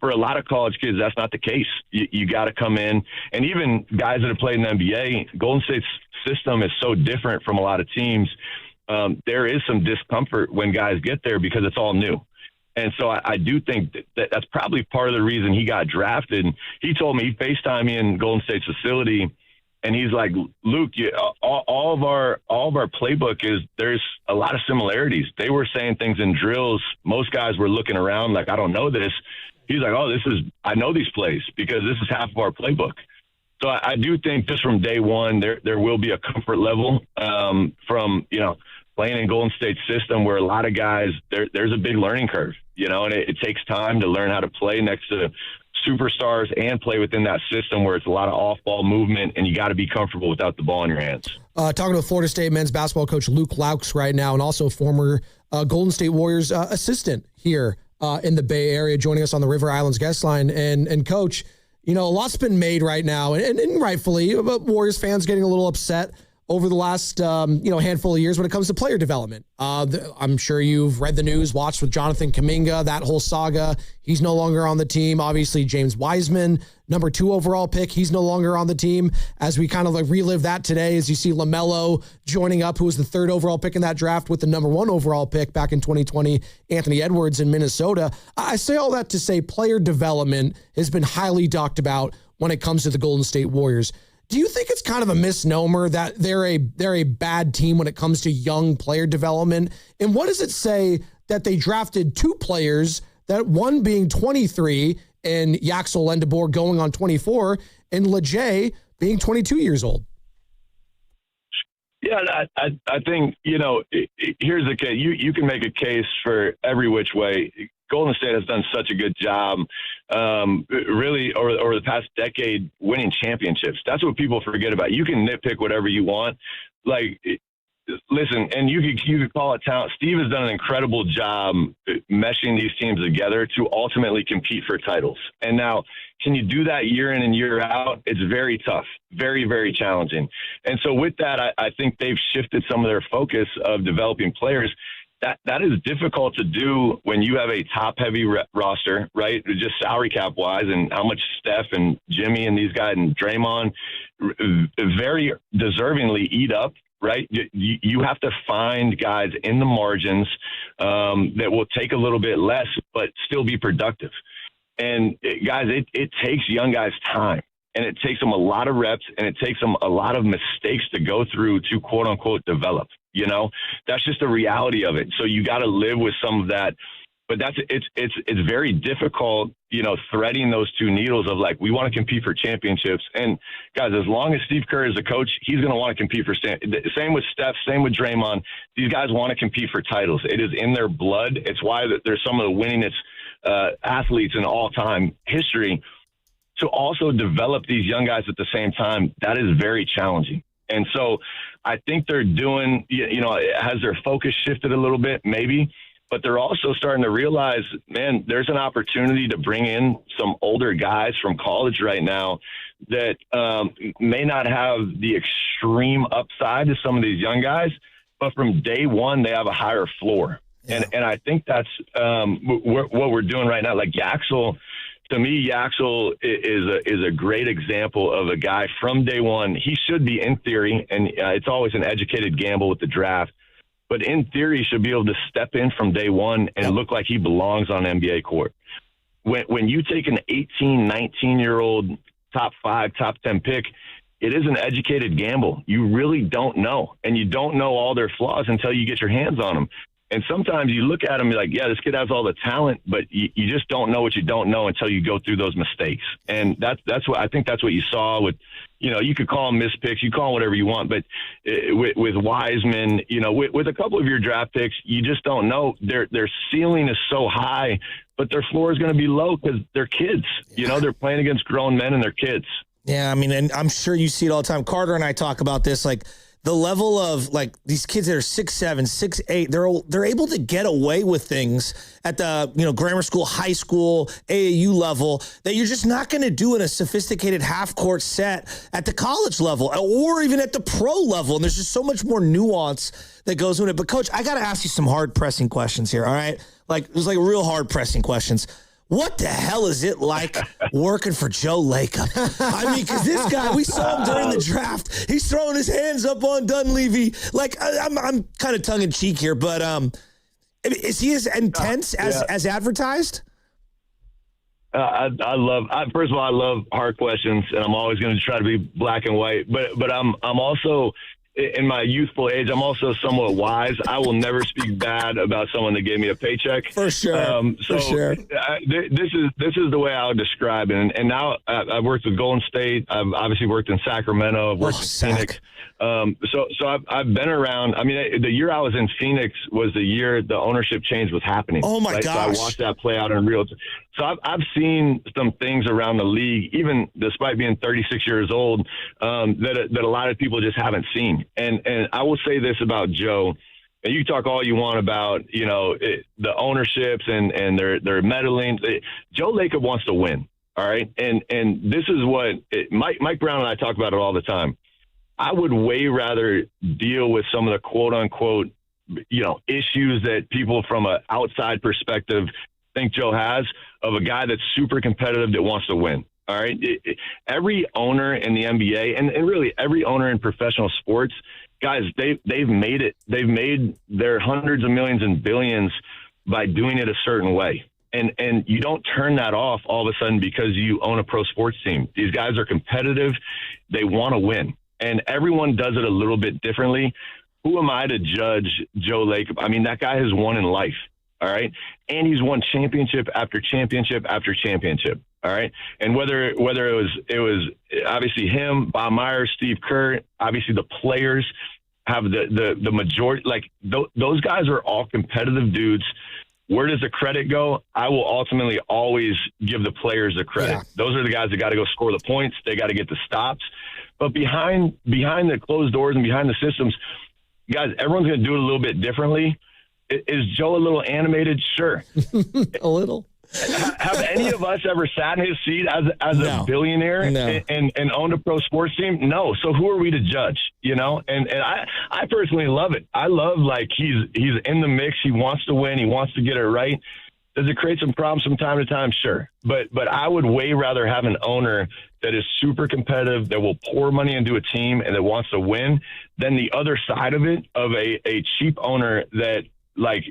For a lot of college kids, that's not the case. You got to come in, and even guys that have played in the NBA, Golden State's system is so different from a lot of teams. There is some discomfort when guys get there because it's all new. And so I do think that's probably part of the reason he got drafted. He told me, he FaceTimed me in Golden State's facility, and he's like, Luke, all of our playbook there's a lot of similarities. They were saying things in drills. Most guys were looking around like, I don't know this. He's like, I know these plays because this is half of our playbook. So I do think just from day one, there will be a comfort level from, playing in Golden State's system where a lot of guys, there's a big learning curve, and it takes time to learn how to play next to superstars and play within that system where it's a lot of off-ball movement, and you got to be comfortable without the ball in your hands. Talking to Florida State men's basketball coach Luke Laux right now, and also former Golden State Warriors assistant here in the Bay Area, joining us on the River Islands guest line. And Coach, a lot's been made right now, and rightfully, but Warriors fans getting a little upset over the last handful of years when it comes to player development. I'm sure you've read the news, watched with Jonathan Kuminga, that whole saga. He's no longer on the team. Obviously, James Wiseman, number 2 overall pick, he's no longer on the team. As we kind of relive that today, as you see LaMelo joining up, who was the 3rd overall pick in that draft with the number 1 overall pick back in 2020, Anthony Edwards in Minnesota. I say all that to say player development has been highly talked about when it comes to the Golden State Warriors. Do you think it's kind of a misnomer that they're a bad team when it comes to young player development? And what does it say that they drafted 2 players, that one being 23 and Yaxel Lendeboer going on 24, and LeJay being 22 years old? Yeah, I think, here's the case. You can make a case for every which way. Golden State has done such a good job, really, over the past decade, winning championships. That's what people forget about. You can nitpick whatever you want. Listen, and you could call it talent. Steve has done an incredible job meshing these teams together to ultimately compete for titles. And now, can you do that year in and year out? It's very tough, very, very challenging. And so with that, I think they've shifted some of their focus of developing players. That is difficult to do when you have a top-heavy roster, right? Just salary cap wise, and how much Steph and Jimmy and these guys and Draymond very deservingly eat up, right? You have to find guys in the margins that will take a little bit less, but still be productive. And guys, it takes young guys time, and it takes them a lot of reps, and it takes them a lot of mistakes to go through to quote unquote develop. That's just the reality of it. So you got to live with some of that, but it's very difficult, threading those 2 needles of like, we want to compete for championships. And guys, as long as Steve Kerr is a coach, he's going to want to compete for same with Steph, same with Draymond. These guys want to compete for titles. It is in their blood. It's why there's some of the winningest athletes in all time history. To also develop these young guys at the same time, that is very challenging. And so I think they're doing, has their focus shifted a little bit? Maybe. But they're also starting to realize, man, there's an opportunity to bring in some older guys from college right now that may not have the extreme upside to some of these young guys, but from day one, they have a higher floor. Yeah. And I think that's what we're doing right now. Like Yaxel, to me, Yaxel is a great example of a guy from day one. He should be, in theory, and it's always an educated gamble with the draft, but in theory, he should be able to step in from day one and look like he belongs on NBA court. When you take an 18, 19-year-old top 5, top 10 pick, it is an educated gamble. You really don't know. And you don't know all their flaws until you get your hands on them. And sometimes you look at them and you're like, yeah, this kid has all the talent, but you just don't know what you don't know until you go through those mistakes. And that's what I think that's what you saw with, you could call them mispicks, you call them whatever you want, but with Wiseman, with a couple of your draft picks, you just don't know. Their ceiling is so high, but their floor is going to be low because they're kids. They're playing against grown men and they're kids. Yeah, I mean, and I'm sure you see it all the time. Carter and I talk about this, like, the level of, like, these kids that are 6'7", 6'8", they're able to get away with things at the, grammar school, high school, AAU level that you're just not going to do in a sophisticated half-court set at the college level or even at the pro level. And there's just so much more nuance that goes into it. But, Coach, I got to ask you some hard-pressing questions here, all right? There's real hard-pressing questions. What the hell is it like working for Joe Lacob? I mean, because this guy, we saw him during the draft. He's throwing his hands up on Dunleavy. I'm kind of tongue-in-cheek here, but is he as intense as advertised? First of all, I love hard questions, and I'm always going to try to be black and white. But I'm also, in my youthful age, I'm also somewhat wise. I will never speak bad about someone that gave me a paycheck. For sure. For sure. This is the way I would describe it. And now I've worked with Golden State. I've obviously worked in Sacramento. I've worked in Phoenix. So I've been around. I mean, the year I was in Phoenix was the year the ownership change was happening. Oh my gosh! So I watched that play out in real time. So I've seen some things around the league, even despite being 36 years old, that a lot of people just haven't seen. And I will say this about Joe. And you can talk all you want about, the ownerships and their meddling. Joe Lacob wants to win. All right. And this is what Mike Brown and I talk about it all the time. I would way rather deal with some of the quote unquote, issues that people from an outside perspective think Joe has, of a guy that's super competitive that wants to win. All right. Every owner in the NBA and really every owner in professional sports, guys, they've made it. They've made their hundreds of millions and billions by doing it a certain way. And you don't turn that off all of a sudden because you own a pro sports team. These guys are competitive. They want to win. And everyone does it a little bit differently. Who am I to judge Joe Lacob? I mean, that guy has won in life. All right. And he's won championship after championship after championship. All right. And whether it was obviously him, Bob Myers, Steve Kerr, obviously the players have the majority, those guys are all competitive dudes. Where does the credit go? I will ultimately always give the players the credit. Yeah. Those are the guys that got to go score the points. They got to get the stops. But behind the closed doors and behind the systems, guys, everyone's going to do it a little bit differently. Is Joe a little animated? Sure. A little. Have any of us ever sat in his seat as a billionaire and owned a pro sports team? No. So who are we to judge? And I personally love it. I love he's in the mix. He wants to win. He wants to get it right. Does it create some problems from time to time? Sure. But I would way rather have an owner that is super competitive, that will pour money into a team and that wants to win, than the other side of it, of a cheap owner that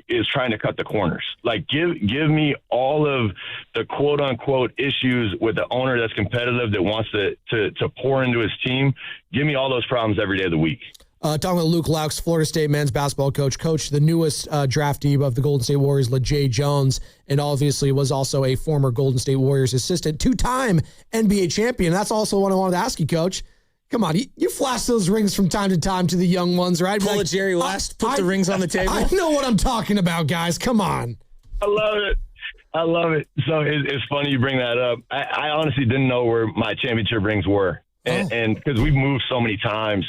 is trying to cut the corners. Give me all of the quote unquote issues with the owner that's competitive, that wants to pour into his team. Give me all those problems every day of the week. Talking with Luke Laux, Florida State men's basketball coach. Coach, the newest draftee of the Golden State Warriors, LeJay Jones, and obviously was also a former Golden State Warriors assistant, two-time NBA champion. That's also what I wanted to ask you, Coach. Come on, you flash those rings from time to time to the young ones, right? Pull a Jerry West, put the rings on the table. I know what I'm talking about, guys. Come on. I love it. So it's funny you bring that up. I honestly didn't know where my championship rings were. And because we've moved so many times.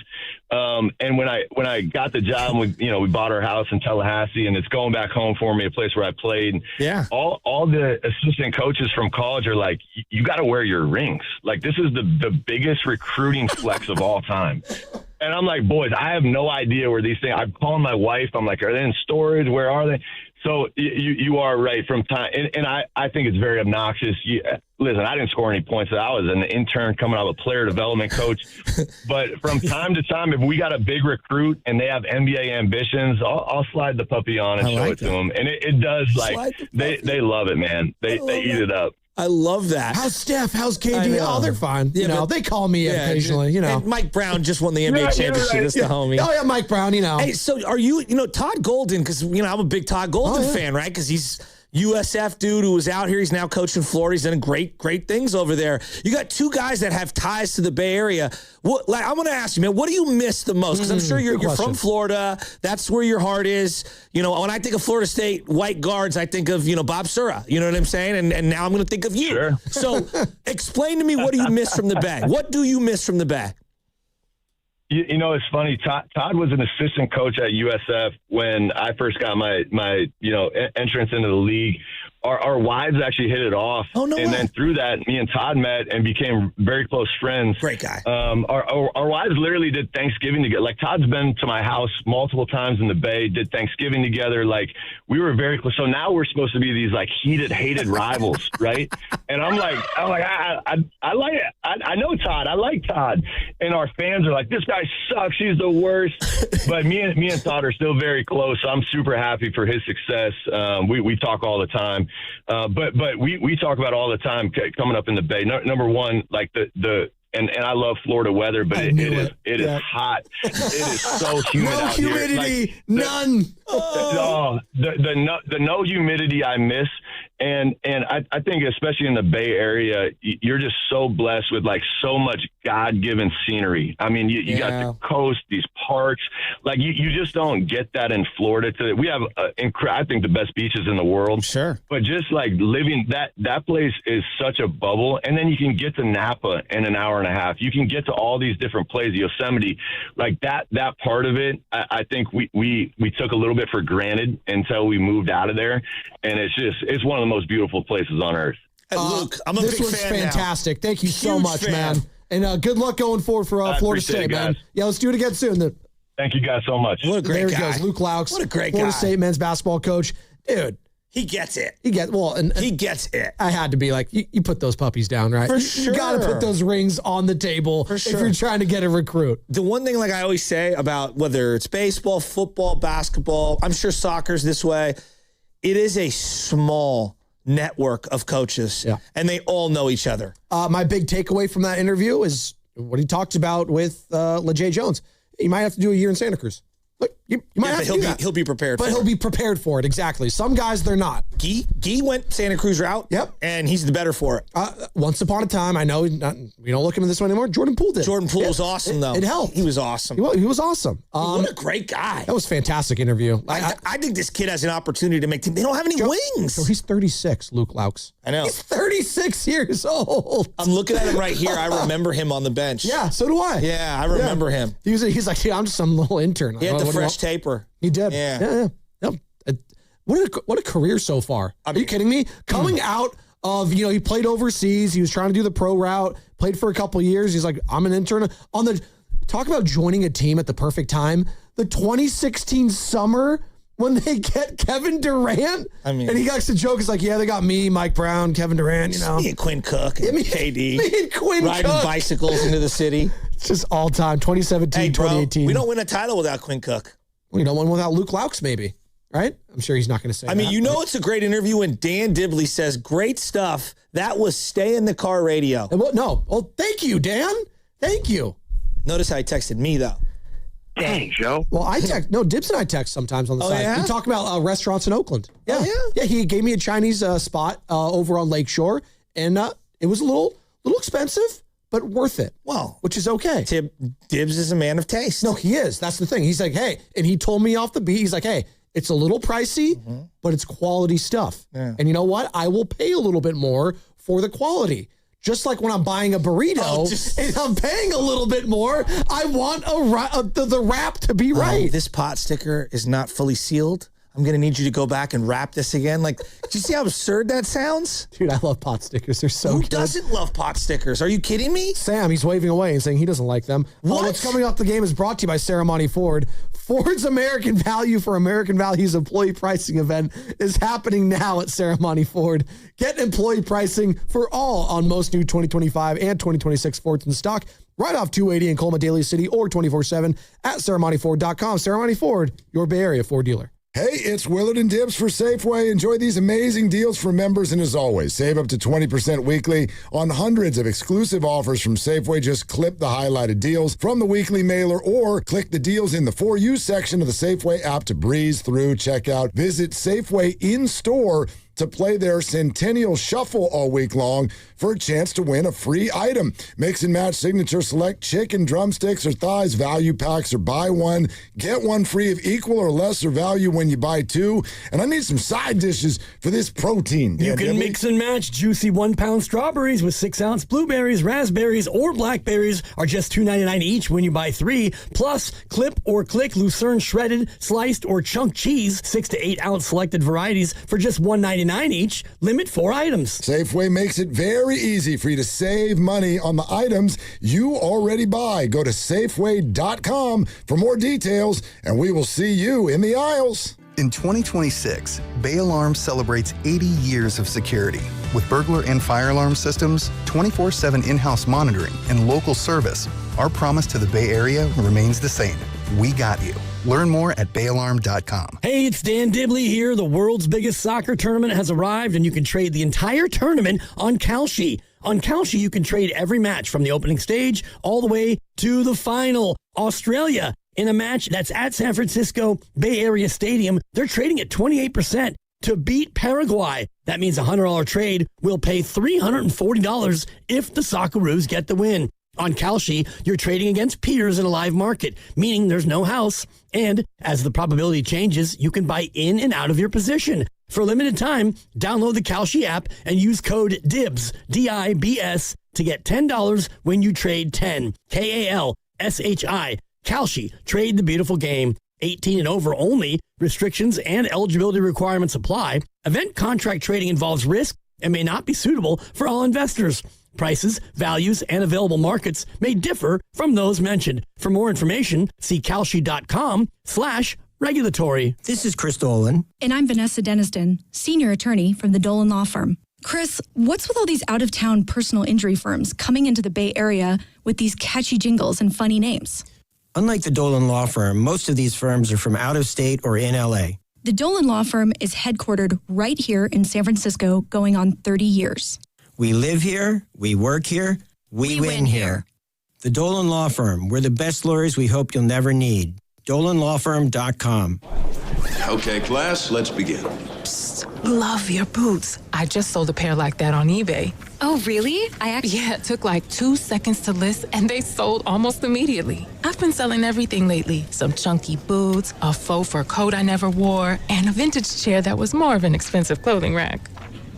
And when I got the job, we bought our house in Tallahassee, and it's going back home for me, a place where I played. Yeah. All the assistant coaches from college are like, you got to wear your rings. This is the biggest recruiting flex of all time. And I'm like, boys, I have no idea where these things. I'm calling my wife. I'm like, are they in storage? Where are they? So you are right from time. And I think it's very obnoxious. Listen, I didn't score any points. I was an intern coming out of a player development coach. But from time to time, if we got a big recruit and they have NBA ambitions, I'll slide the puppy on and show it to them. And it does, they love it, man. They eat it up. I love that. How's Steph? How's KD? Oh, they're fine. Yeah, they call me occasionally, And Mike Brown just won the NBA championship. That's the homie. Oh, yeah, Mike Brown, Hey, so are you, Todd Golden, because, I'm a big Todd Golden fan, right? Because he's USF dude who was out here. He's now coaching Florida. He's done great things over there. You got two guys that have ties to the Bay Area. I'm going to ask you, man, what do you miss the most? Because I'm sure you're from Florida. That's where your heart is. When I think of Florida State white guards, I think of, Bob Sura. You know what I'm saying? And now I'm going to think of you. Sure. So explain to me, what do you miss from the Bay? What do you miss from the Bay? It's funny. Todd was an assistant coach at USF when I first got my entrance into the league. Our wives actually hit it off. Oh, no way. Then through that, me and Todd met and became very close friends. Great guy. Our wives literally did Thanksgiving together. Like, Todd's been to my house multiple times in the Bay, did Thanksgiving together. Like, we were very close. So now we're supposed to be these like hated rivals, right? And I'm like, I like it. I know Todd. I like Todd. And our fans are like, this guy sucks. He's the worst. But me and Todd are still very close. So I'm super happy for his success. We talk all the time. But we talk about all the time coming up in the Bay. Number one, like and I love Florida weather, but it is hot. It is so humid out here. No humidity, none. The no humidity I miss. And I think especially in the Bay Area, you're just so blessed with like so much God-given scenery. I mean, you got the coast, these parks. Like you just don't get that in Florida. We have, I think, the best beaches in the world. Sure. But just like living that place is such a bubble. And then you can get to Napa in an hour and a half. You can get to all these different places, Yosemite, like that part of it. I think we took a little bit for granted until we moved out of there. And it's one of the most beautiful places on earth. Luke, I'm a big fan. This was fantastic. Now. Thank you so much, man. And good luck going forward for Florida State, man. Yeah, let's do it again soon. Thank you guys so much. What a great there guy. There he goes, Luke Laux. What a great Florida guy. State men's basketball coach. Dude. He gets it. He gets it. I had to be like, you put those puppies down, right? For sure. You got to put those rings on the table if you're trying to get a recruit. The one thing, like I always say about whether it's baseball, football, basketball, I'm sure soccer's this way. It is a small network of coaches, and they all know each other. My big takeaway from that interview is what he talked about with LeJay Jones. You might have to do a year in Santa Cruz. Look, you might have to do that. He'll be prepared but for it. He'll be prepared for it, exactly. Some guys, they're not. Guy went Santa Cruz route, and he's the better for it. Once upon a time, I know we don't look into this one anymore, Jordan Poole did. Jordan Poole was awesome, though. It helped. He was awesome. He was awesome. What a great guy. That was a fantastic interview. I think this kid has an opportunity to make team. They don't have any wings. So he's 36, Luke Laux. I know. He's 36 years old. I'm looking at him right here. I remember him on the bench. Yeah, so do I. Yeah, I remember him. He's like, I'm just some little intern. He had the fresh taper. He did. Yeah. What a career so far. Are you kidding me? Coming out of, he played overseas. He was trying to do the pro route, played for a couple of years. He's like, I'm an intern. Talk about joining a team at the perfect time. The 2016 summer when they get Kevin Durant. And he got to joke. It's like, they got me, Mike Brown, Kevin Durant, Me and Quinn Cook and KD. Me and Quinn riding Cook. bicycles into the city. It's just all time. 2017, 2018. We don't win a title without Quinn Cook. We don't win without Luke Laux, maybe. Right? I'm sure he's not going to say that. It's a great interview when Dan Dibley says, great stuff. That was Stay in the Car radio. Thank you, Dan. Thank you. Notice how he texted me, though. Dang, Joe. Well, Dibs and I text sometimes on the side. Yeah? We talk about restaurants in Oakland. Yeah. Yeah, he gave me a Chinese spot over on Lakeshore, and it was a little expensive, but worth it. Well, which is okay. Dibs is a man of taste. No, he is. That's the thing. He's like, hey, and he told me off the beat, he's like, hey, it's a little pricey, but it's quality stuff. Yeah. And you know what? I will pay a little bit more for the quality. Just like when I'm buying a burrito and I'm paying a little bit more, I want the wrap to be right. This pot sticker is not fully sealed. I'm going to need you to go back and wrap this again. Like, do you see how absurd that sounds? Dude, I love pot stickers. They're so good. Who doesn't love pot stickers? Are you kidding me? Sam, he's waving away and saying he doesn't like them. What's coming off the game is brought to you by Ceremony Ford. Ford's American Value for American Values employee pricing event is happening now at Ceremony Ford. Get employee pricing for all on most new 2025 and 2026 Fords in stock. Right off 280 in Colma, Daly City, or 24/7 at ceremonyford.com. Ceremony Ford, your Bay Area Ford dealer. Hey, it's Willard and Dibs for Safeway. Enjoy these amazing deals for members, and as always, save up to 20% weekly on hundreds of exclusive offers from Safeway. Just clip the highlighted deals from the weekly mailer or click the deals in the For You section of the Safeway app to breeze through checkout. Visit Safeway in-store to play their Centennial Shuffle all week long for a chance to win a free item. Mix and match signature select chicken, drumsticks, or thighs value packs, or buy one, get one free of equal or lesser value when you buy two. And I need some side dishes for this protein. You can mix and match juicy 1-pound strawberries with 6-ounce blueberries, raspberries, or blackberries are just $2.99 each when you buy 3. Plus, clip or click Lucerne shredded, sliced, or chunk cheese, 6 to 8 ounce selected varieties for just $1.99 each. Limit 4 items. Safeway makes it very easy for you to save money on the items you already buy. Go to Safeway.com for more details, and we will see you in the aisles. In 2026, Bay Alarm celebrates 80 years of security. With burglar and fire alarm systems, 24/7 in-house monitoring, and local service, our promise to the Bay Area remains the same. We got you. Learn more at bayalarm.com. Hey, it's Dan Dibley here. The world's biggest soccer tournament has arrived, and you can trade the entire tournament on Kalshi. On Kalshi, you can trade every match from the opening stage all the way to the final. Australia, in a match that's at San Francisco Bay Area Stadium, they're trading at 28% to beat Paraguay. That means a $100 trade will pay $340 if the Socceroos get the win. On Kalshi, you're trading against peers in a live market, meaning there's no house. And as the probability changes, you can buy in and out of your position. For a limited time, download the Kalshi app and use code DIBS, D-I-B-S, to get $10 when you trade 10. K-A-L-S-H-I. Kalshi. Trade the beautiful game. 18 and over only. Restrictions and eligibility requirements apply. Event contract trading involves risk and may not be suitable for all investors. Prices, values, and available markets may differ from those mentioned. For more information, see Kalshi.com/regulatory. This is Chris Dolan. And I'm Vanessa Deniston, senior attorney from the Dolan Law Firm. Chris, what's with all these out-of-town personal injury firms coming into the Bay Area with these catchy jingles and funny names? Unlike the Dolan Law Firm, most of these firms are from out of state or in LA. The Dolan Law Firm is headquartered right here in San Francisco, going on 30 years. We live here, we work here, we win here. The Dolan Law Firm, we're the best lawyers we hope you'll never need. DolanLawFirm.com. Okay, class, let's begin. Psst, love your boots. I just sold a pair like that on eBay. Oh, really? Yeah, it took like 2 seconds to list, and they sold almost immediately. I've been selling everything lately. Some chunky boots, a faux fur coat I never wore, and a vintage chair that was more of an expensive clothing rack.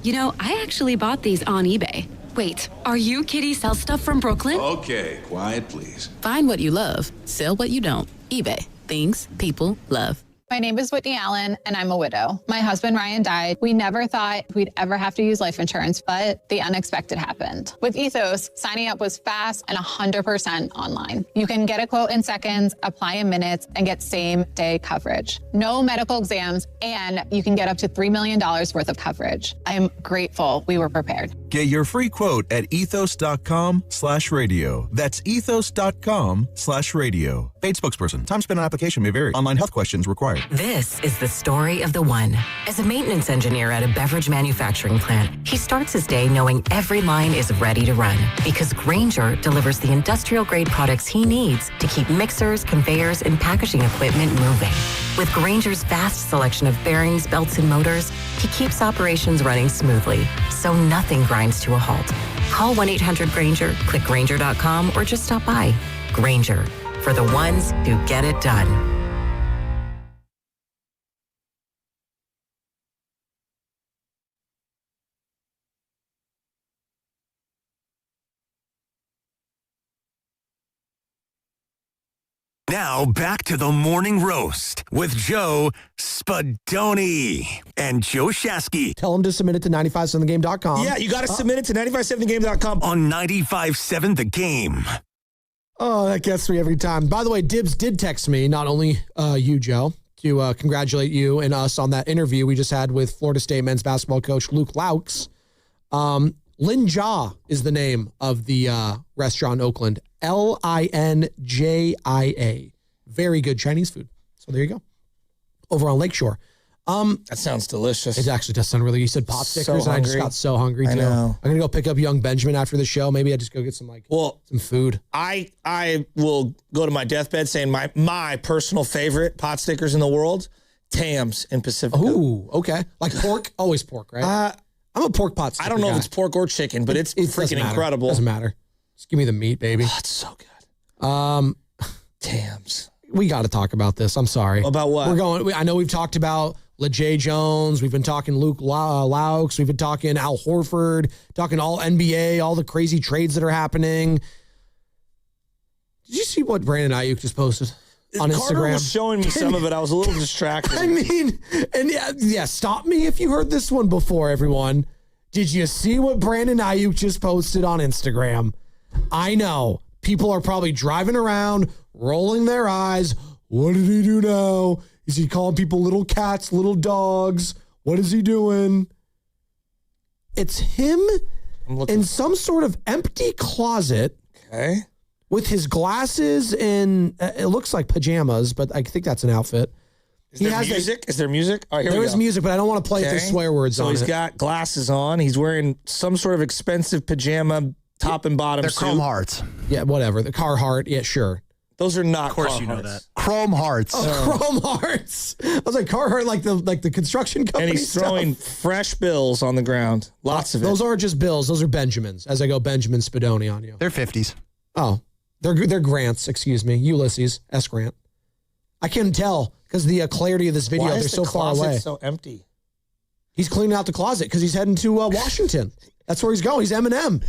You know, I actually bought these on eBay. Wait, are you Kitty Sell Stuff from Brooklyn? Okay, quiet, please. Find what you love, sell what you don't. eBay. Things people love. My name is Whitney Allen, and I'm a widow. My husband, Ryan, died. We never thought we'd ever have to use life insurance, but the unexpected happened. With Ethos, signing up was fast and 100% online. You can get a quote in seconds, apply in minutes, and get same-day coverage. No medical exams, and you can get up to $3 million worth of coverage. I am grateful we were prepared. Get your free quote at ethos.com/radio. That's ethos.com/radio. Paid spokesperson. Time spent on application may vary. Online health questions required. This is the story of the one. As a maintenance engineer at a beverage manufacturing plant, he starts his day knowing every line is ready to run because Grainger delivers the industrial-grade products he needs to keep mixers, conveyors, and packaging equipment moving. With Grainger's vast selection of bearings, belts, and motors, he keeps operations running smoothly, so nothing grinds to a halt. Call 1-800-GRAINGER, click Grainger.com, or just stop by. Grainger, for the ones who get it done. Now back to the morning roast with Joe Spadoni and Joe Shasky. Tell them to submit it to 957thegame.com. Yeah, you got to submit it to 957thegame.com. On 95.7 The Game. Oh, that gets me every time. By the way, Dibs did text me, not only you, Joe, to congratulate you and us on that interview we just had with Florida State men's basketball coach Luke Laux. Lin Jia is the name of the restaurant in Oakland. Linjia. Very good Chinese food. So there you go. over on Lakeshore. That sounds delicious. It actually does sound really good. You said pot stickers, and I just got so hungry, too. I know. I'm going to go pick up young Benjamin after the show. Maybe I just go get some some food. I will go to my deathbed saying my personal favorite pot stickers in the world, Tams in Pacifica. Ooh, okay. Like pork? Always pork, right? I'm a pork pot sticker I don't know guy. if it's pork or chicken, but it's freaking incredible. Doesn't matter. Just give me the meat, baby. Oh, it's so good. Tams. We got to talk about this. I'm sorry. About what? I know we've talked about LeJay Jones. We've been talking Luke Laux. We've been talking Al Horford, talking all NBA, all the crazy trades that are happening. Did you see what Brandon Aiyuk just posted on Instagram? Carter was showing me some of it. I was a little distracted. I mean, and yeah, stop me if you heard this one before, everyone. Did you see what Brandon Aiyuk just posted on Instagram? I know. People are probably driving around, rolling their eyes. What did he do now? Is he calling people little cats, little dogs? What is he doing? It's him in some sort of empty closet. Okay. With his glasses and it looks like pajamas, but I think that's an outfit. Is there music? Is there music? All right, there is music, but I don't want to play if there's swear words on it. So he's got glasses on. He's wearing some sort of expensive pajama top and bottom They're suit. Chrome Hearts. Yeah, whatever. The Carhartt. Yeah, sure. Those are not. Of course, you know that. Chrome Hearts. Oh, Chrome Hearts. I was like Carhartt, like the construction company. And he's throwing fresh bills on the ground. Lots of it. Those aren't just bills. Those are Benjamins. As I go Benjamin Spadoni on you. They're 50s. Oh, they're Grants. Excuse me, Ulysses S. Grant. I can't tell because the clarity of this video. They're so far away. So empty. He's cleaning out the closet because he's heading to Washington. That's where he's going. He's Eminem.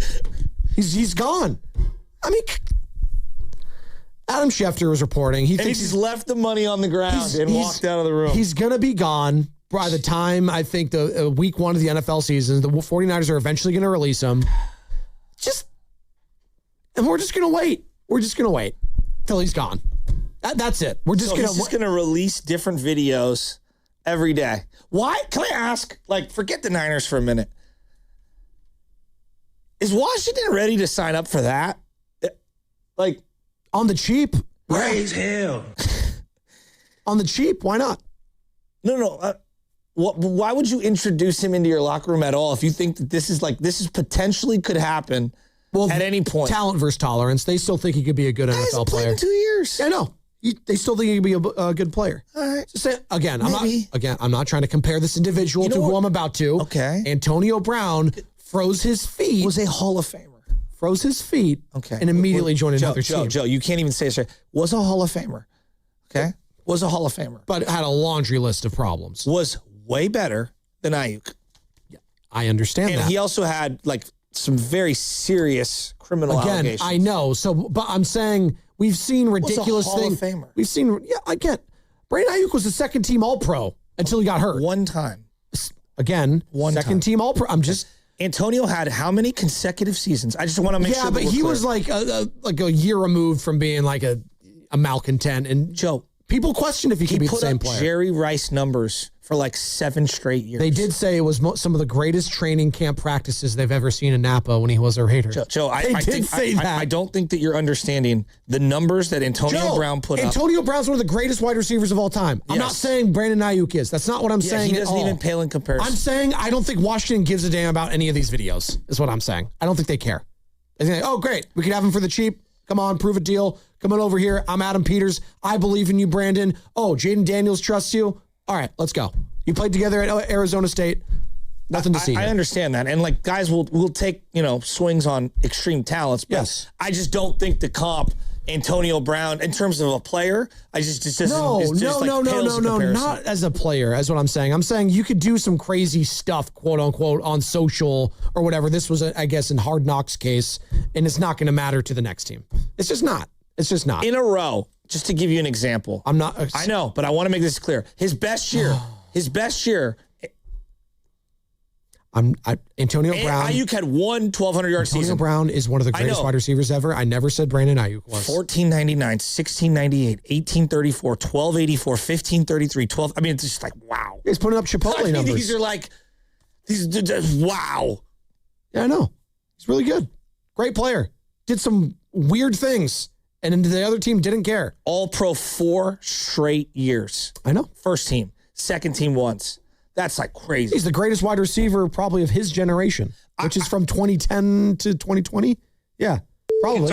He's gone. I mean. Adam Schefter was reporting. He thinks he's left the money on the ground and walked out of the room. He's going to be gone by the time, I think, the week one of the NFL season. The 49ers are eventually going to release him. And we're just going to wait. We're just going to wait till he's gone. That's it. We're just going to release different videos every day. Why? Can I ask, forget the Niners for a minute. Is Washington ready to sign up for that? On the cheap. Praise hell. On the cheap, why not? No. Why would you introduce him into your locker room at all if you think that this is potentially could happen at any point? Talent versus tolerance. They still think he could be a good NFL player. In 2 years. I know. They still think he could be a good player. All right. So I'm not trying to compare this individual to who I'm about to. Okay. Antonio Brown froze his feet. Was a Hall of Famer. Froze his feet, and immediately joined another team. Joe, you can't even say it. Was a Hall of Famer, okay? Was a Hall of Famer. But had a laundry list of problems. Was way better than Aiyuk. Yeah, I understand that. And he also had, some very serious criminal allegations. I know. But I'm saying we've seen ridiculous things. Was a Hall of Famer. We've seen, I get. Brandon Aiyuk was a second-team All-Pro until he got hurt. One time. Again, second-team All-Pro. I'm just... Antonio had how many consecutive seasons? I just want to make sure. Yeah, but he was like a year removed from being like a malcontent. And Joe, people questioned if he could be the same player. Jerry Rice numbers for 7 straight years. They did say it was some of the greatest training camp practices they've ever seen in Napa when he was a Raider. Joe, I don't think that you're understanding the numbers that Antonio Brown put up. Antonio Brown's one of the greatest wide receivers of all time. I'm not saying Brandon Aiyuk is. That's not what I'm saying. He doesn't even pale in comparison. I'm saying I don't think Washington gives a damn about any of these videos, is what I'm saying. I don't think they care. They think, oh, great. We could have him for the cheap. Come on, prove a deal. Come on over here. I'm Adam Peters. I believe in you, Brandon. Oh, Jaden Daniels trusts you. All right, let's go. You played together at Arizona State. Nothing to see. I understand that. And guys will take, swings on extreme talents. But yes. I just don't think the comp Antonio Brown in terms of a player, I just doesn't. No, not as a player, as what I'm saying. I'm saying you could do some crazy stuff, quote unquote, on social or whatever. This was, I guess, in Hard Knocks case, and it's not going to matter to the next team. It's just not. It's just not. In a row, just to give you an example. I'm not. I know, but I want to make this clear. His best year. Antonio Brown. Aiyuk had one 1,200-yard season. Antonio Brown is one of the greatest wide receivers ever. I never said Brandon Aiyuk was. 1499, 1698, 1834, 1284, 1533, 12. I mean, it's just wow. He's putting up Chipotle numbers. These are these wow. Yeah, I know. He's really good. Great player. Did some weird things And then the other team didn't care. All pro 4 straight years. I know. First team, second team once. That's like crazy. He's the greatest wide receiver probably of his generation, which is from 2010 to 2020. Yeah, probably.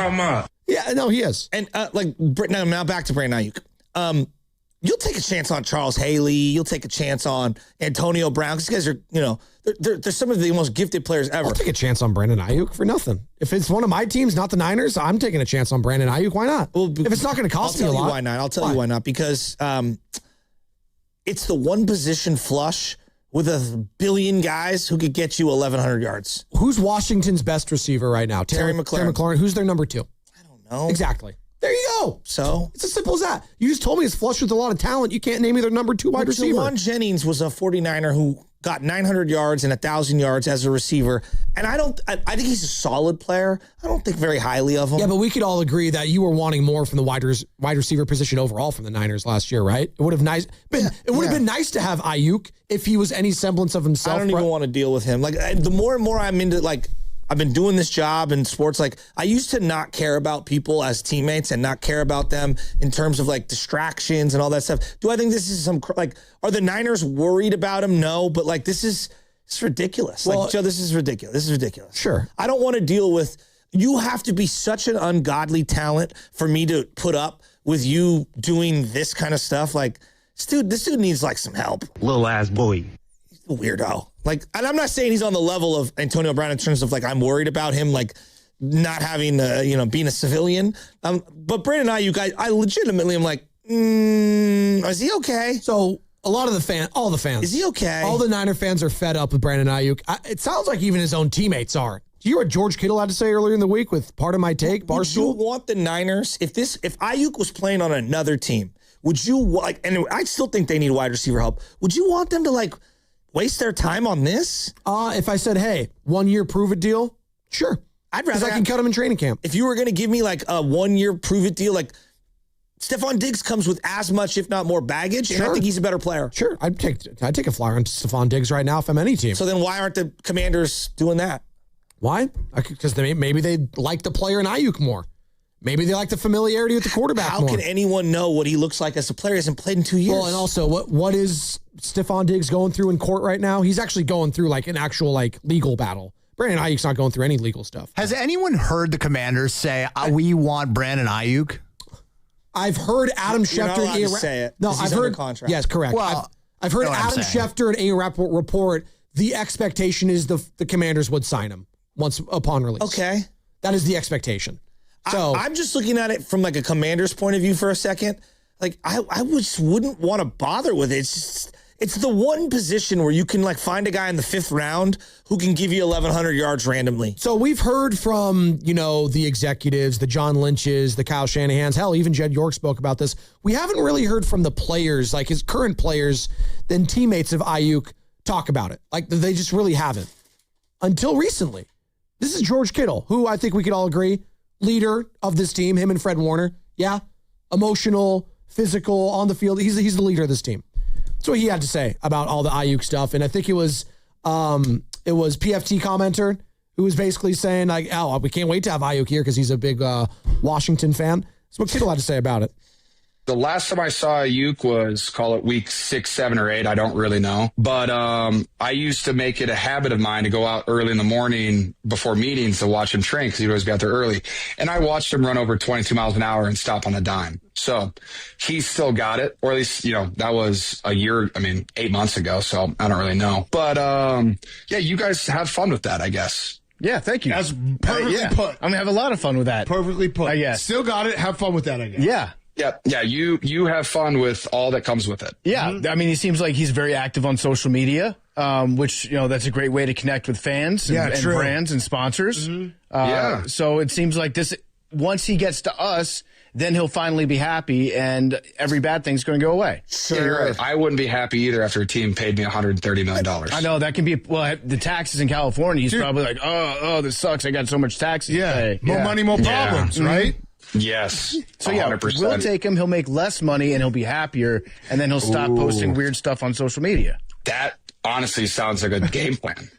Yeah, no, he is. And now back to Brandon Aiyuk. You'll take a chance on Charles Haley. You'll take a chance on Antonio Brown. These guys are, they're some of the most gifted players ever. I'll take a chance on Brandon Aiyuk for nothing. If it's one of my teams, not the Niners, I'm taking a chance on Brandon Aiyuk. Why not? Well, if it's not going to cost me a lot. I'll tell you why not. Because it's the one position flush with a billion guys who could get you 1,100 yards. Who's Washington's best receiver right now? Terry McLaurin. Terry McLaurin. Who's their number 2? I don't know. Exactly. There you go. So it's as simple as that. You just told me it's flush with a lot of talent. You can't name me their number 2 wide receiver. Juwan Jennings was a 49er who got 900 yards and 1,000 yards as a receiver. And I think he's a solid player. I don't think very highly of him. Yeah, but we could all agree that you were wanting more from the wide receiver position overall from the Niners last year, right? It would have been nice to have Aiyuk if he was any semblance of himself. I don't even want to deal with him. Like the more and more I'm into I've been doing this job in sports. Like I used to not care about people as teammates and not care about them in terms of like distractions and all that stuff. Do I think this is are the Niners worried about him? No, but it's ridiculous. Well, Joe, this is ridiculous. This is ridiculous. Sure. I don't want to deal with, you have to be such an ungodly talent for me to put up with you doing this kind of stuff. Like, this dude needs some help. Little ass boy. He's a weirdo. And I'm not saying he's on the level of Antonio Brown in terms of I'm worried about him, not having, being a civilian. But Brandon Aiyuk, I legitimately am is he okay? So all the fans. Is he okay? All the Niner fans are fed up with Brandon Aiyuk. It sounds like even his own teammates are. Do you hear what George Kittle had to say earlier in the week with part of my take? Would you want the Niners, if Aiyuk was playing on another team, would you and I still think they need wide receiver help. Would you want them to waste their time on this? If I said, hey, 1 year prove it deal, sure. I'd rather. Because I can cut him in training camp. If you were going to give me a 1 year prove it deal, Stephon Diggs comes with as much, if not more, baggage, and I think he's a better player. Sure, I'd take a flyer on Stephon Diggs right now if I'm any team. So then why aren't the Commanders doing that? Why? Because maybe they like the player in Aiyuk more. Maybe they like the familiarity with the quarterback more. How can anyone know what he looks like as a player? He hasn't played in 2 years. Well, and also, what is Stephon Diggs going through in court right now? He's actually going through an actual legal battle. Brandon Aiyuk's not going through any legal stuff. Has anyone heard the Commanders say, we want Brandon Aiyuk? I've heard Adam Schefter and A-Rap say it. No, I've heard contract. Yes, correct. Well, I've heard Adam Schefter and A-Rap report. The expectation is the Commanders would sign him once upon release. Okay, that is the expectation. So I'm just looking at it from a Commander's point of view for a second. I just wouldn't want to bother with it. It's the one position where you can find a guy in the 5th round who can give you 1,100 yards randomly. So we've heard from, the executives, the John Lynches, the Kyle Shanahans, hell, even Jed York spoke about this. We haven't really heard from the players, his current players, then teammates of Aiyuk talk about it. They just really haven't. Until recently. This is George Kittle, who I think we could all agree, leader of this team, him and Fred Warner. Yeah. Emotional, physical, on the field. He's the leader of this team. That's what he had to say about all the Aiyuk stuff. And I think it was PFT commenter who was basically saying we can't wait to have Aiyuk here because he's a big Washington fan. That's what Kittle had to say about it. The last time I saw Aiyuk was, call it week 6, 7, or 8. I don't really know. But I used to make it a habit of mine to go out early in the morning before meetings to watch him train because he'd always be out there early. And I watched him run over 22 miles an hour and stop on a dime. So he's still got it, or at least, that was 8 months ago. So I don't really know. But you guys have fun with that, I guess. Yeah, thank you. That's perfectly put. Have a lot of fun with that. Perfectly put. I guess. Still got it. Have fun with that, I guess. Yeah. Yeah. You have fun with all that comes with it. Yeah. Mm-hmm. He seems like he's very active on social media, which, that's a great way to connect with fans and brands and sponsors. Mm-hmm. So it seems like this, once he gets to us, then he'll finally be happy and every bad thing's going to go away. Sure. Yeah, you're right. I wouldn't be happy either after a team paid me $130 million. I know that can be, the taxes in California, he's probably like, oh, this sucks. I got so much taxes to pay. More money, more problems, right? Yes. So 100%. We'll take him. He'll make less money and he'll be happier. And then he'll stop posting weird stuff on social media. That honestly sounds like a game plan.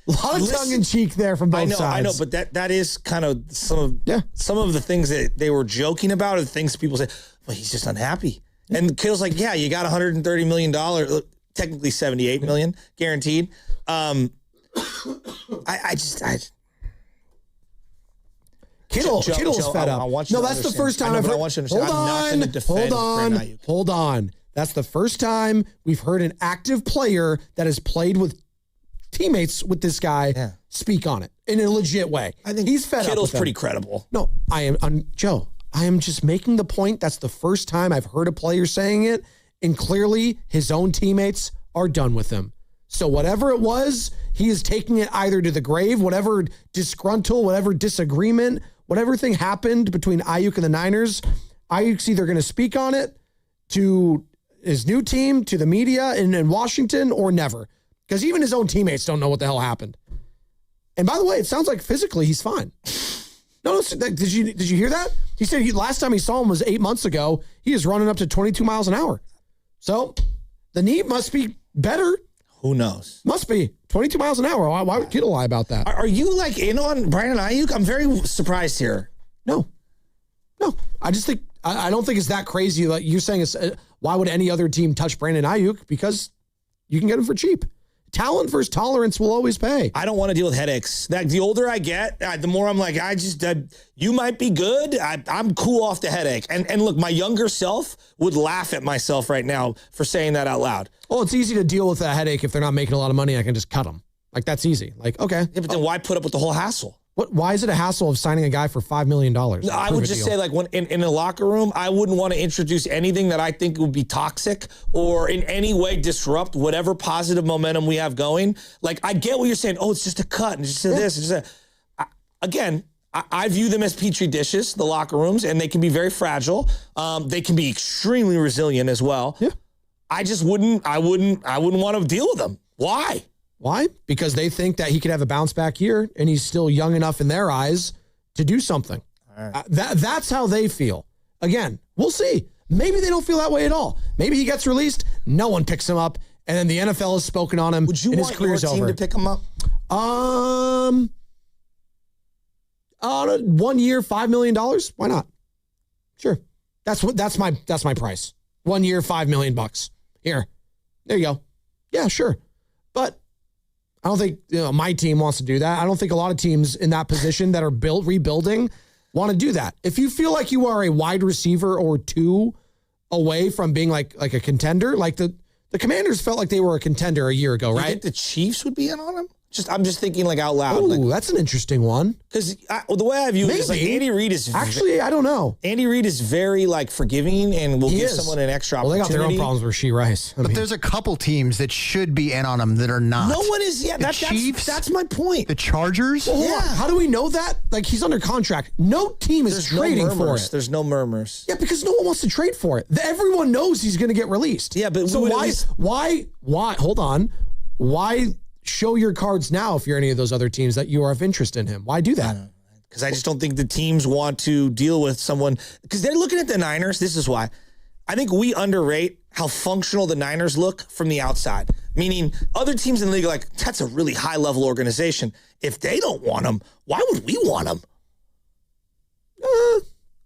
A lot of tongue in cheek there from both sides. I know, but that is kind of some of the things that they were joking about, are the things people say, well, he's just unhappy. And Kittle's like, yeah, you got $130 million, technically $78 million guaranteed. Kittle's fed up. No, that's the first time I've heard. Hold on. That's the first time we've heard an active player that has played with teammates with this guy speak on it in a legit way. I think he's fed up. Kittle's pretty credible. No, Joe, I am just making the point. That's the first time I've heard a player saying it, and clearly his own teammates are done with him. So whatever it was, he is taking it either to the grave, whatever disgruntle, whatever disagreement, whatever thing happened between Aiyuk and the Niners, Aiyuk's either going to speak on it to his new team, to the media in Washington, or never. Because even his own teammates don't know what the hell happened. And by the way, it sounds like physically he's fine. No, did you hear that? He said last time he saw him was 8 months ago. He is running up to 22 miles an hour. So the knee must be better. Who knows? Must be 22 miles an hour. Why would Kittle lie about that? Are you like in on Brandon Aiyuk? I'm very surprised here. No. I just think I don't think it's that crazy. Like you're saying, why would any other team touch Brandon Aiyuk? Because you can get him for cheap. Talent versus tolerance will always pay. I don't want to deal with headaches. The older I get, the more I'm like, you might be good. I'm cool off the headache. And look, my younger self would laugh at myself right now for saying that out loud. Oh, it's easy to deal with a headache if they're not making a lot of money. I can just cut them. Like, that's easy. Like, okay. Yeah, but then why put up with the whole hassle? Why is it a hassle of signing a guy for $5 million? No, I would just say, like, when in a locker room, I wouldn't want to introduce anything that I think would be toxic or in any way disrupt whatever positive momentum we have going. Like, I get what you're saying. Oh, it's just a cut and just this. It's just again, I view them as petri dishes, the locker rooms, and they can be very fragile. They can be extremely resilient as well. Yeah. I wouldn't want to deal with them. Why? Why? Because they think that he could have a bounce back year, and he's still young enough in their eyes to do something. Right. That's how they feel. Again, we'll see. Maybe they don't feel that way at all. Maybe he gets released, no one picks him up, and then the NFL has spoken on him. Would you want your team to pick him up? 1 year, $5 million. Why not? Sure. That's my price. 1 year, $5 million. Here, there you go. Yeah, sure. But I don't think my team wants to do that. I don't think a lot of teams in that position that are rebuilding want to do that. If you feel like you are a wide receiver or two away from being like a contender, like the Commanders felt like they were a contender a year ago, right? You think the Chiefs would be in on him? I'm just thinking like out loud. Oh, that's an interesting one. Because the way I view it is like Andy Reid is actually I don't know. Andy Reid is very like forgiving and will give someone an extra opportunity. Well, they got their own problems with Rasheed Rice. But there's a couple teams that should be in on him that are not. No one is yet. The Chiefs. That's my point. The Chargers. Well, yeah. How do we know that? Like he's under contract. No team is trading for it. There's no murmurs. Yeah, because no one wants to trade for it. Everyone knows he's going to get released. Yeah, but so why? Hold on. Why? Show your cards now if you're any of those other teams that you are of interest in him. Why do that? Because I just don't think the teams want to deal with someone because they're looking at the Niners. This is why. I think we underrate how functional the Niners look from the outside. Meaning other teams in the league are like, that's a really high-level organization. If they don't want them, why would we want them?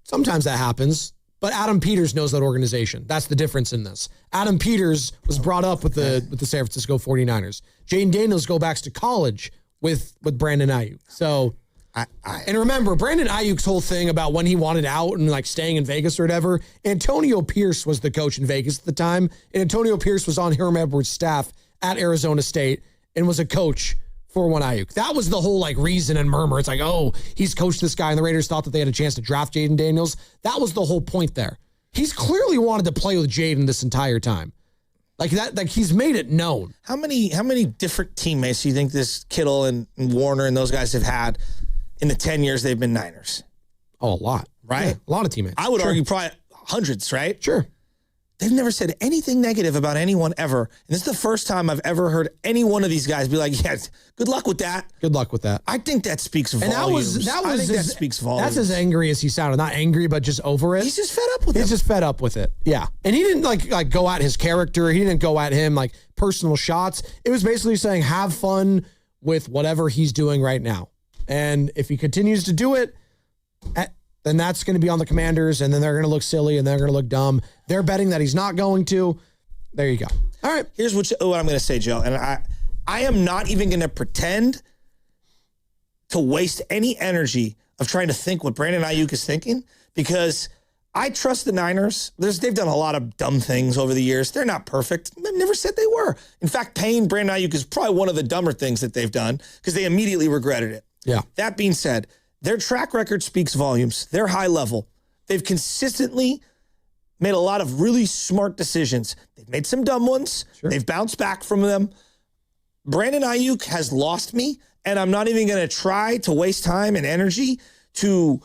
Sometimes that happens. But Adam Peters knows that organization. That's the difference in this. Adam Peters was brought up with the San Francisco 49ers. Jaden Daniels go back to college with Brandon Aiyuk. So, and remember, Brandon Aiyuk's whole thing about when he wanted out and like staying in Vegas or whatever, Antonio Pierce was the coach in Vegas at the time. And Antonio Pierce was on Herm Edwards' staff at Arizona State and was a coach for one Aiyuk. That was the whole like reason and murmur. It's like, oh, he's coached this guy, and the Raiders thought that they had a chance to draft Jaden Daniels. That was the whole point there. He's clearly wanted to play with Jaden this entire time. Like that, like he's made it known. How many different teammates do you think this Kittle and Warner and those guys have had in the 10 years they've been Niners? Oh, a lot. Right? Yeah, a lot of teammates. I would argue probably hundreds, right? Sure. They've never said anything negative about anyone ever. And this is the first time I've ever heard any one of these guys be like, yeah, good luck with that. Good luck with that. I think that speaks volumes. And I think that speaks volumes. That's as angry as he sounded. Not angry, but just over it. He's just fed up with it. He's just fed up with it. Yeah. And he didn't like go at his character. He didn't go at him like personal shots. It was basically saying, have fun with whatever he's doing right now. And if he continues to do it, then that's going to be on the Commanders, and then they're going to look silly, and they're going to look dumb. They're betting that he's not going to. There you go. All right. Here's what I'm going to say, Joe. And I am not even going to pretend to waste any energy of trying to think what Brandon Aiyuk is thinking, because I trust the Niners. They've done a lot of dumb things over the years. They're not perfect. I never said they were. In fact, paying Brandon Aiyuk is probably one of the dumber things that they've done because they immediately regretted it. Yeah. That being said, their track record speaks volumes. They're high level. They've consistently made a lot of really smart decisions. They've made some dumb ones. Sure. They've bounced back from them. Brandon Aiyuk has lost me, and I'm not even going to try to waste time and energy to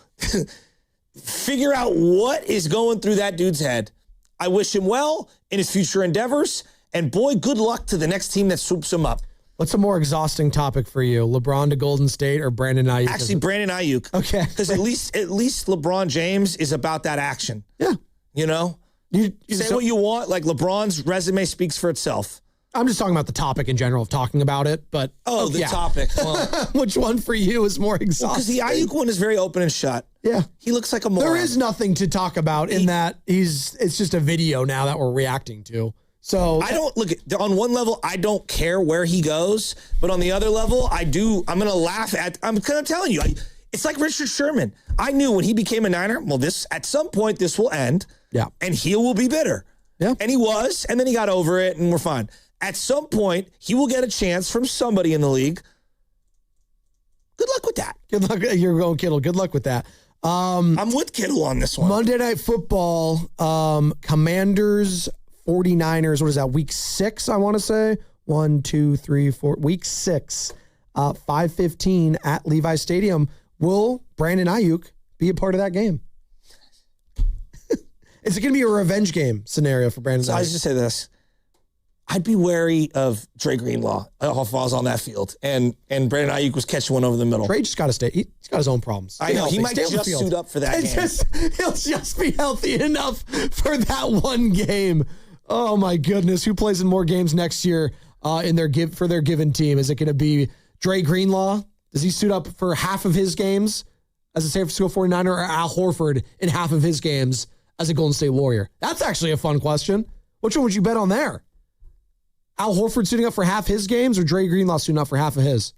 figure out what is going through that dude's head. I wish him well in his future endeavors, and boy, good luck to the next team that swoops him up. What's a more exhausting topic for you, LeBron to Golden State or Brandon Aiyuk? Actually, Brandon Aiyuk. Okay. Because at least LeBron James is about that action. Yeah. You know? You say what you want, like LeBron's resume speaks for itself. I'm just talking about the topic in general of talking about it, but... the topic. Well, which one for you is more exhausting? Because the Aiyuk one is very open and shut. Yeah. He looks like a moron. There is nothing to talk about in that it's just a video now that we're reacting to. So I don't look at, on one level, I don't care where he goes, but on the other level, I do. I'm going to laugh at, I'm kind of telling you, it's like Richard Sherman. I knew when he became a Niner, well, at some point this will end. Yeah. And he will be bitter. Yeah. And he was, and then he got over it and we're fine. At some point, he will get a chance from somebody in the league. Good luck with that. Good luck. You're going Kittle. Good luck with that. I'm with Kittle on this one. Monday Night Football, Commanders, 49ers, what is that, week 6, I want to say? 1, 2, 3, 4, week 6, 5:15 at Levi Stadium. Will Brandon Aiyuk be a part of that game? Is it going to be a revenge game scenario for Brandon Aiyuk? I was just say this. I'd be wary of Dre Greenlaw if I was on that field. And Brandon Aiyuk was catching one over the middle. Dre just got to stay. He's got his own problems. I know. He might just suit up for that game. He'll just be healthy enough for that one game. Oh, my goodness. Who plays in more games next year for their given team? Is it going to be Dre Greenlaw? Does he suit up for half of his games as a San Francisco 49er, or Al Horford in half of his games as a Golden State Warrior? That's actually a fun question. Which one would you bet on there? Al Horford suiting up for half his games or Dre Greenlaw suiting up for half of his?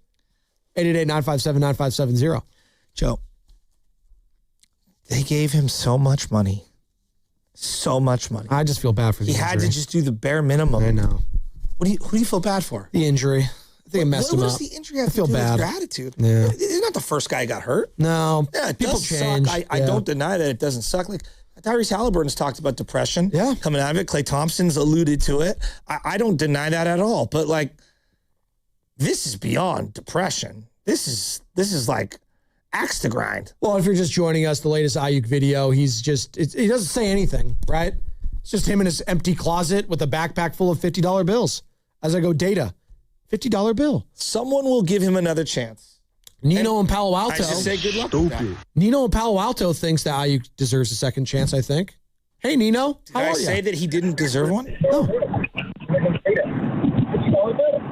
888-957-9570. Joe, they gave him so much money. So much money. I just feel bad for the injury. He had to just do the bare minimum. I know. Who do you feel bad for? The injury. I think it messed him up. What does the injury have to do with your attitude? Yeah. He's not the first guy who got hurt. No. Yeah, it people does change. suck. I don't deny that it doesn't suck. Like Tyrese Halliburton's talked about depression coming out of it. Klay Thompson's alluded to it. I don't deny that at all. But like, this is beyond depression. This is like axe to grind. Well, if you're just joining us, the latest Aiyuk video, he doesn't say anything, right? It's just him in his empty closet with a backpack full of $50 bills. As I go data, $50 bill. Someone will give him another chance. Nino in Palo Alto. I just say good luck with that. Nino in Palo Alto thinks that Aiyuk deserves a second chance, I think. Hey, Nino, how are you? Did I say that he didn't deserve one? No.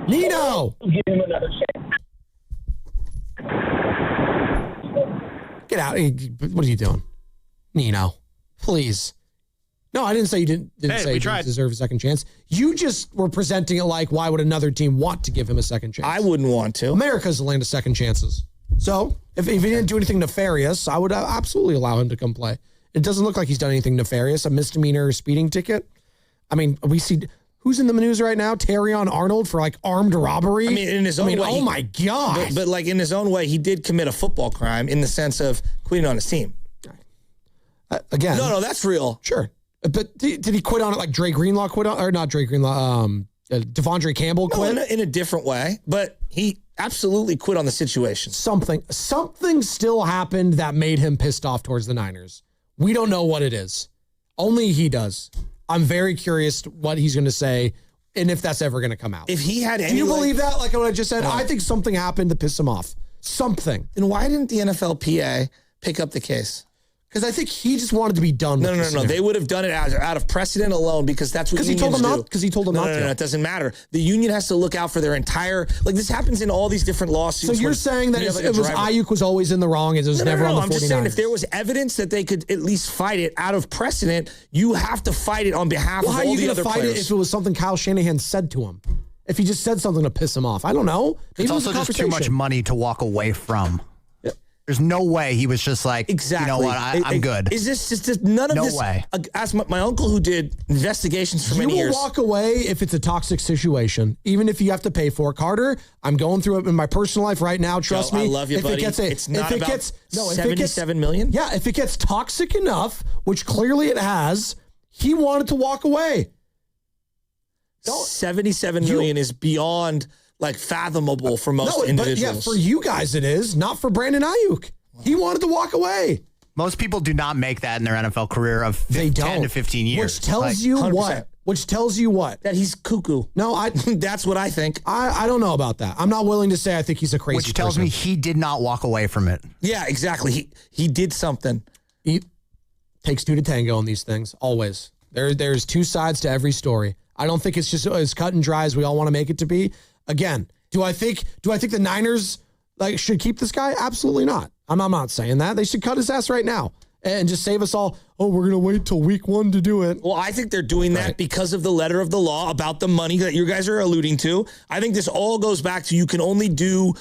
Nino! Give him another chance. Get out. What are you doing? Nino, please. No, I didn't say you didn't say he didn't deserve a second chance. You just were presenting it like, why would another team want to give him a second chance? I wouldn't want to. America's the land of second chances. So if he didn't do anything nefarious, I would absolutely allow him to come play. It doesn't look like he's done anything nefarious. A misdemeanor speeding ticket. I mean, we see who's in the news right now? Terrion Arnold for like armed robbery. I mean, in his own way. Oh my God. But like in his own way, he did commit a football crime in the sense of quitting on his team. Again. No, that's real. Sure. But did he quit on it like Dre Greenlaw quit on, or not Dre Greenlaw, Devondre Campbell quit? No, in a different way, but he absolutely quit on the situation. Something still happened that made him pissed off towards the Niners. We don't know what it is. Only he does. I'm very curious what he's going to say and if that's ever going to come out. If he had any... Do you believe that? Like what I just said? No. I think something happened to piss him off. Something. Then why didn't the NFLPA pick up the case? Because I think he just wanted to be done with No. They would have done it out of precedent alone because that's what unions do. Because he told them not to. No, it doesn't matter. The union has to look out for their entire... Like, this happens in all these different lawsuits. So you're saying that Aiyuk was always in the wrong, it was never on the 49ers? I'm just saying if there was evidence that they could at least fight it out of precedent, you have to fight it on behalf of all the other players. How are you going to fight it if it was something Kyle Shanahan said to him? If he just said something to piss him off? I don't know. Maybe it's also just too much money to walk away from. There's no way he was just like, exactly. You know what, I'm good. Is this just none of this? No way. Ask my uncle who did investigations for many years. You will walk away if it's a toxic situation, even if you have to pay for it. Carter, I'm going through it in my personal life right now. Trust me. I love you, buddy. It's not about $77 million? Yeah, if it gets toxic enough, which clearly it has, he wanted to walk away. $77 million is beyond... like fathomable for most individuals. But yeah, for you guys it is, not for Brandon Aiyuk. He wanted to walk away. Most people do not make that in their NFL career of 10 to 15 years. Which tells you 100%. What? Which tells you what? That he's cuckoo. No, that's what I think. I don't know about that. I'm not willing to say I think he's a crazy person. Which tells me he did not walk away from it. Yeah, exactly. He did something. He takes two to tango on these things, always. There's two sides to every story. I don't think it's just as cut and dry as we all want to make it to be. Again, do I think the Niners should keep this guy? Absolutely not. I'm not saying that. They should cut his ass right now and just save us all. Oh, we're going to wait till week 1 to do it. Well, I think they're doing that because of the letter of the law about the money that you guys are alluding to. I think this all goes back to you can only do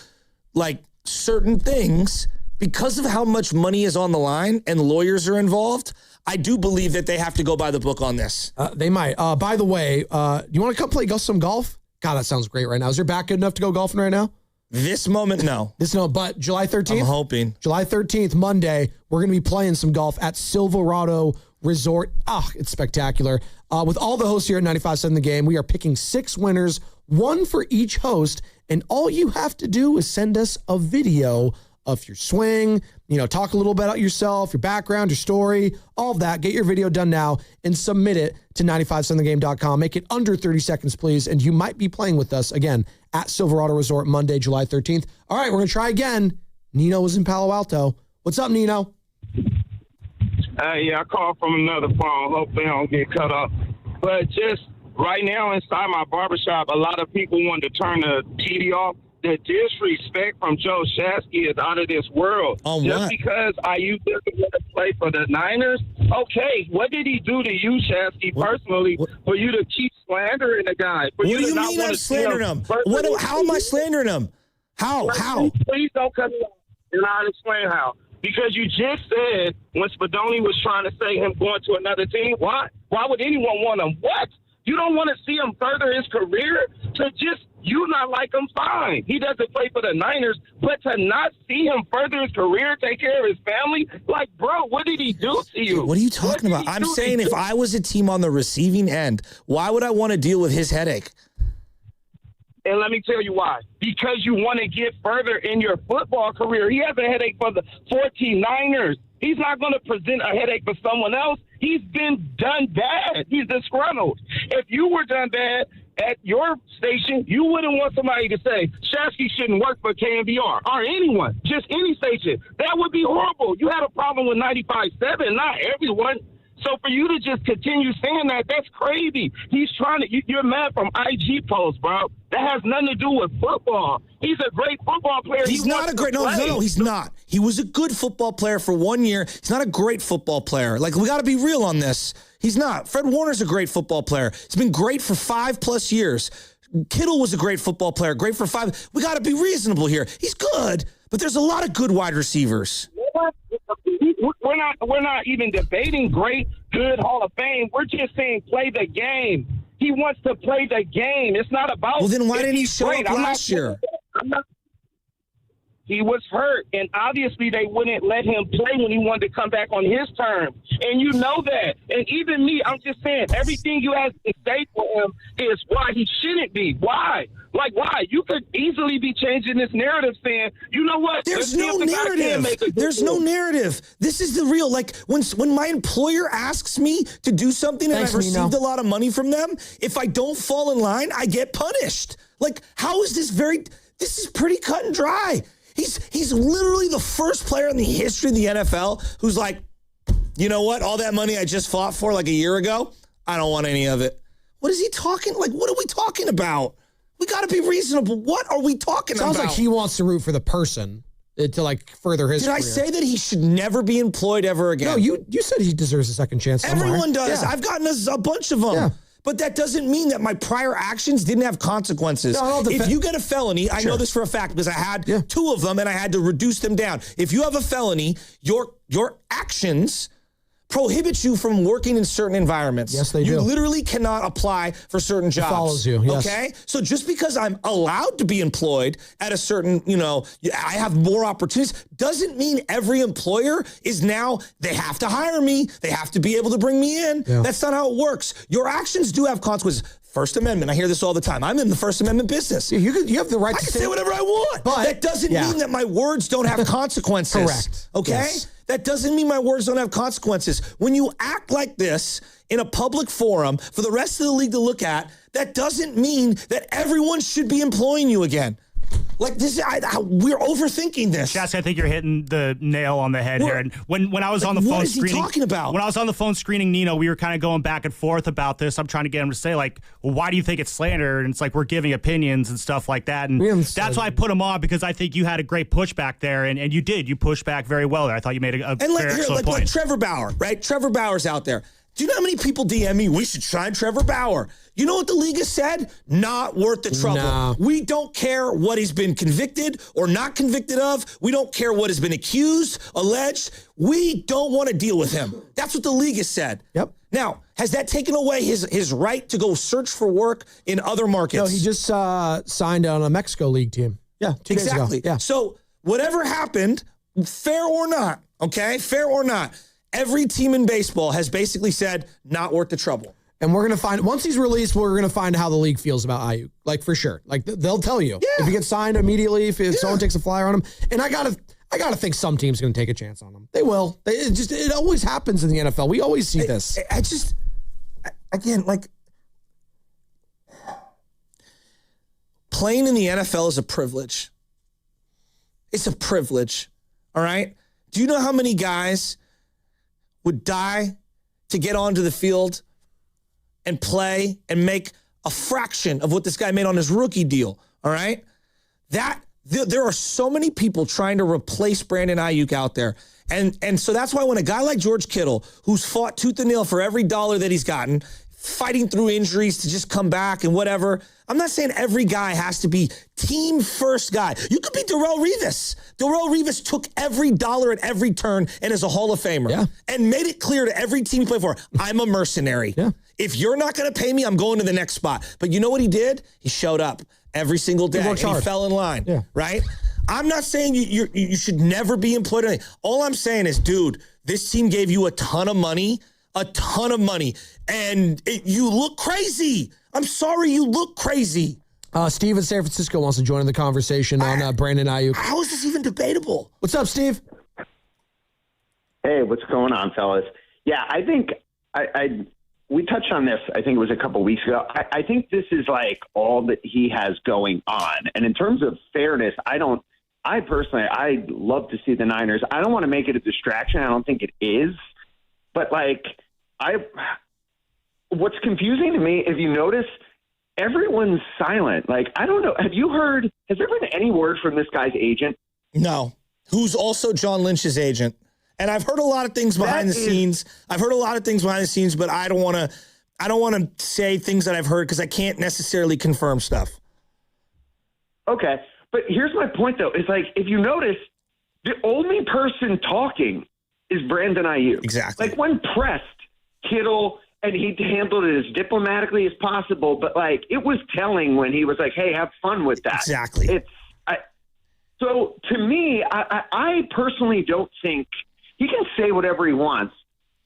certain things because of how much money is on the line and lawyers are involved. I do believe that they have to go by the book on this. They might. By the way, you want to come play some golf? God, that sounds great right now. Is your back good enough to go golfing right now? This moment, no. But July 13th? I'm hoping. July 13th, Monday, we're going to be playing some golf at Silverado Resort. It's spectacular. With all the hosts here at 95.7 The Game, we are picking 6 winners, 1 for each host, and all you have to do is send us a video of your swing, talk a little bit about yourself, your background, your story, all of that. Get your video done now and submit it to 957thegame.com. Make it under 30 seconds, please, and you might be playing with us again at Silverado Resort Monday, July 13th. All right, we're going to try again. Nino is in Palo Alto. What's up, Nino? Yeah, I called from another phone. Hopefully I don't get cut off. But just right now inside my barbershop, a lot of people want to turn the TV off. The disrespect from Joe Shasky is out of this world. Just because Aiyuk doesn't want to play for the Niners, okay, what did he do to you, Shasky, personally, for you to keep slandering the guy? What do you mean I'm slandering him? How am I slandering him? How? Please don't cut me off, and I'll explain how. Because you just said when Spadoni was trying to say him going to another team, why would anyone want him? What? You don't want to see him further his career? You not like him, fine. He doesn't play for the Niners, but to not see him further his career, take care of his family, bro, what did he do to you? What are you talking about? I'm saying if I was a team on the receiving end, why would I want to deal with his headache? And let me tell you why. Because you want to get further in your football career. He has a headache for the 49ers. He's not going to present a headache for someone else. He's been done bad. He's disgruntled. If you were done bad at your station, you wouldn't want somebody to say, Shasky shouldn't work for KNBR or anyone, just any station. That would be horrible. You had a problem with 95.7, not everyone. So for you to just continue saying that, that's crazy. He's trying to, you're mad from IG posts, bro. That has nothing to do with football. He's a great football player. He's not a great, no, he's not. He was a good football player for 1 year. He's not a great football player. We got to be real on this. He's not. Fred Warner's a great football player. He's been great for 5+ years. Kittle was a great football player, great for 5. We got to be reasonable here. He's good, but there's a lot of good wide receivers. We're not even debating great, good Hall of Fame. We're just saying play the game. He wants to play the game. It's not about. Well, then why didn't he show up last year? He was hurt, and obviously they wouldn't let him play when he wanted to come back on his terms. And you know that. And even me, I'm just saying, everything you have to say for him is why he shouldn't be. Why? Why? You could easily be changing this narrative saying, you know what? There's no narrative. There's no narrative. This is the real, when my employer asks me to do something and I've received a lot of money from them, if I don't fall in line, I get punished. How is this this is pretty cut and dry. He's literally the first player in the history of the NFL who's you know what? All that money I just fought for like a year ago, I don't want any of it. What is he talking? Like, what are we talking about? We got to be reasonable. What are we talking about? Sounds like he wants to root for the person to like further his career. Did I say that he should never be employed ever again? No, you said he deserves a second chance somewhere. Everyone does. Yeah. I've gotten a bunch of them. Yeah. But that doesn't mean that my prior actions didn't have consequences. No, if you get a felony, I know this for a fact because I had 2 of them and I had to reduce them down. If you have a felony, your actions prohibit you from working in certain environments. Yes, they do. You literally cannot apply for certain jobs. It follows you, yes. Okay? So just because I'm allowed to be employed at a certain, I have more opportunities, doesn't mean every employer is now, they have to hire me. They have to be able to bring me in. Yeah. That's not how it works. Your actions do have consequences. First Amendment, I hear this all the time. I'm in the First Amendment business. You have the right to say whatever I want. But that doesn't mean that my words don't have consequences. Correct. Okay? Yes. That doesn't mean my words don't have consequences. When you act like this in a public forum for the rest of the league to look at, that doesn't mean that everyone should be employing you again. Like this, we're overthinking this. Jess, I think you're hitting the nail on the head here. And when I was on the phone what is screening, he talking about? When I was on the phone screening Nino, we were kind of going back and forth about this. I'm trying to get him to say like, well, why do you think it's slander? And it's like we're giving opinions and stuff like that. And that's why I put him on because I think you had a great pushback there, and you did. You pushed back very well there. I thought you made a very excellent point. Like Trevor Bauer, right? Trevor Bauer's out there. Do you know how many people DM me, we should sign Trevor Bauer? You know what the league has said? Not worth the trouble. No. We don't care what he's been convicted or not convicted of. We don't care what has been accused, alleged. We don't want to deal with him. That's what the league has said. Yep. Now, has that taken away his right to go search for work in other markets? No, he just signed on a Mexico League team. Yeah, 2 days ago. Exactly. Yeah. So whatever happened, fair or not, okay, fair or not, every team in baseball has basically said, not worth the trouble. And we're going to find, once he's released, we're going to find how the league feels about Aiyuk. Like, for sure. Like, they'll tell you. Yeah. If he gets signed immediately, if someone takes a flyer on him. And I gotta think some team's going to take a chance on him. They will. It always happens in the NFL. We always see this. Playing in the NFL is a privilege. It's a privilege, all right? Do you know how many guys would die to get onto the field and play and make a fraction of what this guy made on his rookie deal, all right? There are so many people trying to replace Brandon Aiyuk out there. And so that's why when a guy like George Kittle, who's fought tooth and nail for every dollar that he's gotten, fighting through injuries to just come back and whatever. I'm not saying every guy has to be team first guy. You could be Darrelle Revis. Darrelle Revis took every dollar at every turn and is a Hall of Famer and made it clear to every team he played for, I'm a mercenary. Yeah. If you're not going to pay me, I'm going to the next spot. But you know what he did? He showed up every single day and he fell in line, right? I'm not saying you should never be employed. All I'm saying is, dude, this team gave you a ton of money, and you look crazy. I'm sorry, you look crazy. Steve in San Francisco wants to join in the conversation on Brandon Aiyuk. How is this even debatable? What's up, Steve? Hey, what's going on, fellas? Yeah, I think we touched on this, I think it was a couple weeks ago. I think this is like all that he has going on. And in terms of fairness, I love to see the Niners. I don't want to make it a distraction. I don't think it is. But what's confusing to me, if you notice, everyone's silent. Like, I don't know. Has there been any word from this guy's agent? No. Who's also John Lynch's agent. And I've heard a lot of things behind the scenes. But I don't want to say things that I've heard because I can't necessarily confirm stuff. Okay. But here's my point, though. It's like, if you notice, the only person talking is Brandon Aiyuk. Exactly. Like, when pressed, Kittle, and he handled it as diplomatically as possible, but, it was telling when he was like, hey, have fun with that. Exactly. So, to me, I personally don't think he can say whatever he wants,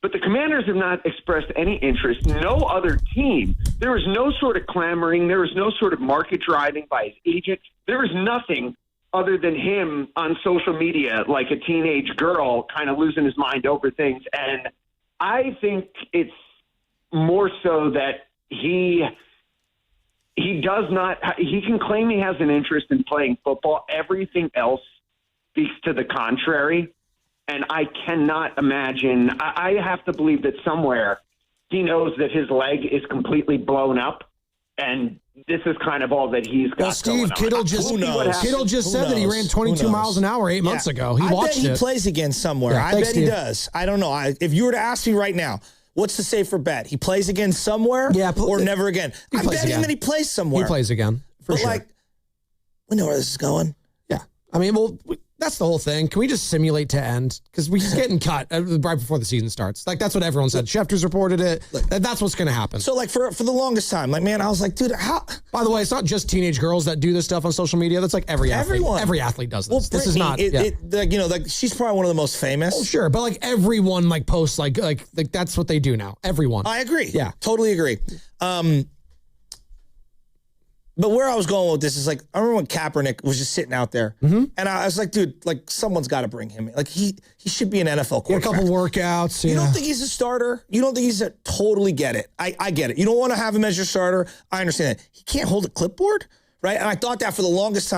but the Commanders have not expressed any interest. No other team. There was no sort of clamoring. There was no sort of market driving by his agent. There was nothing other than him on social media like a teenage girl kind of losing his mind over things. And I think it's more so that he can claim he has an interest in playing football. Everything else speaks to the contrary. And I cannot imagine. I have to believe that somewhere he knows that his leg is completely blown up, and this is kind of all that he's got. Well, Steve, going on. Kittle just said that he ran 22 miles an hour 8 months ago. He watched bet he it. plays again somewhere. Yeah, I thanks, bet he Steve. does. I don't know. If you were to ask me right now, what's the safer bet? He plays again somewhere or never again? I'm betting that he plays somewhere. He plays again, for but sure. like, we know where this is going. Yeah. I mean, well, that's the whole thing. Can we just simulate to end? Because he's getting cut right before the season starts. Like, that's what everyone said. Schefter's reported it. That's what's going to happen. So, like, for the longest time, like, man, I was like, dude, how? By the way, it's not just teenage girls that do this stuff on social media. That's like everyone. Every athlete does this. Well, this is not. She's probably one of the most famous. Oh, sure, but like everyone like posts like that's what they do now. Everyone. I agree. Yeah, totally agree. But where I was going with this is like, I remember when Kaepernick was just sitting out there, and I was like, dude, like someone's got to bring him in. Like he should be an NFL quarterback. A couple workouts. You don't think he's a starter? You don't think he's a totally get it? I get it. You don't want to have him as your starter. I understand that. He can't hold a clipboard, right? And I thought that for the longest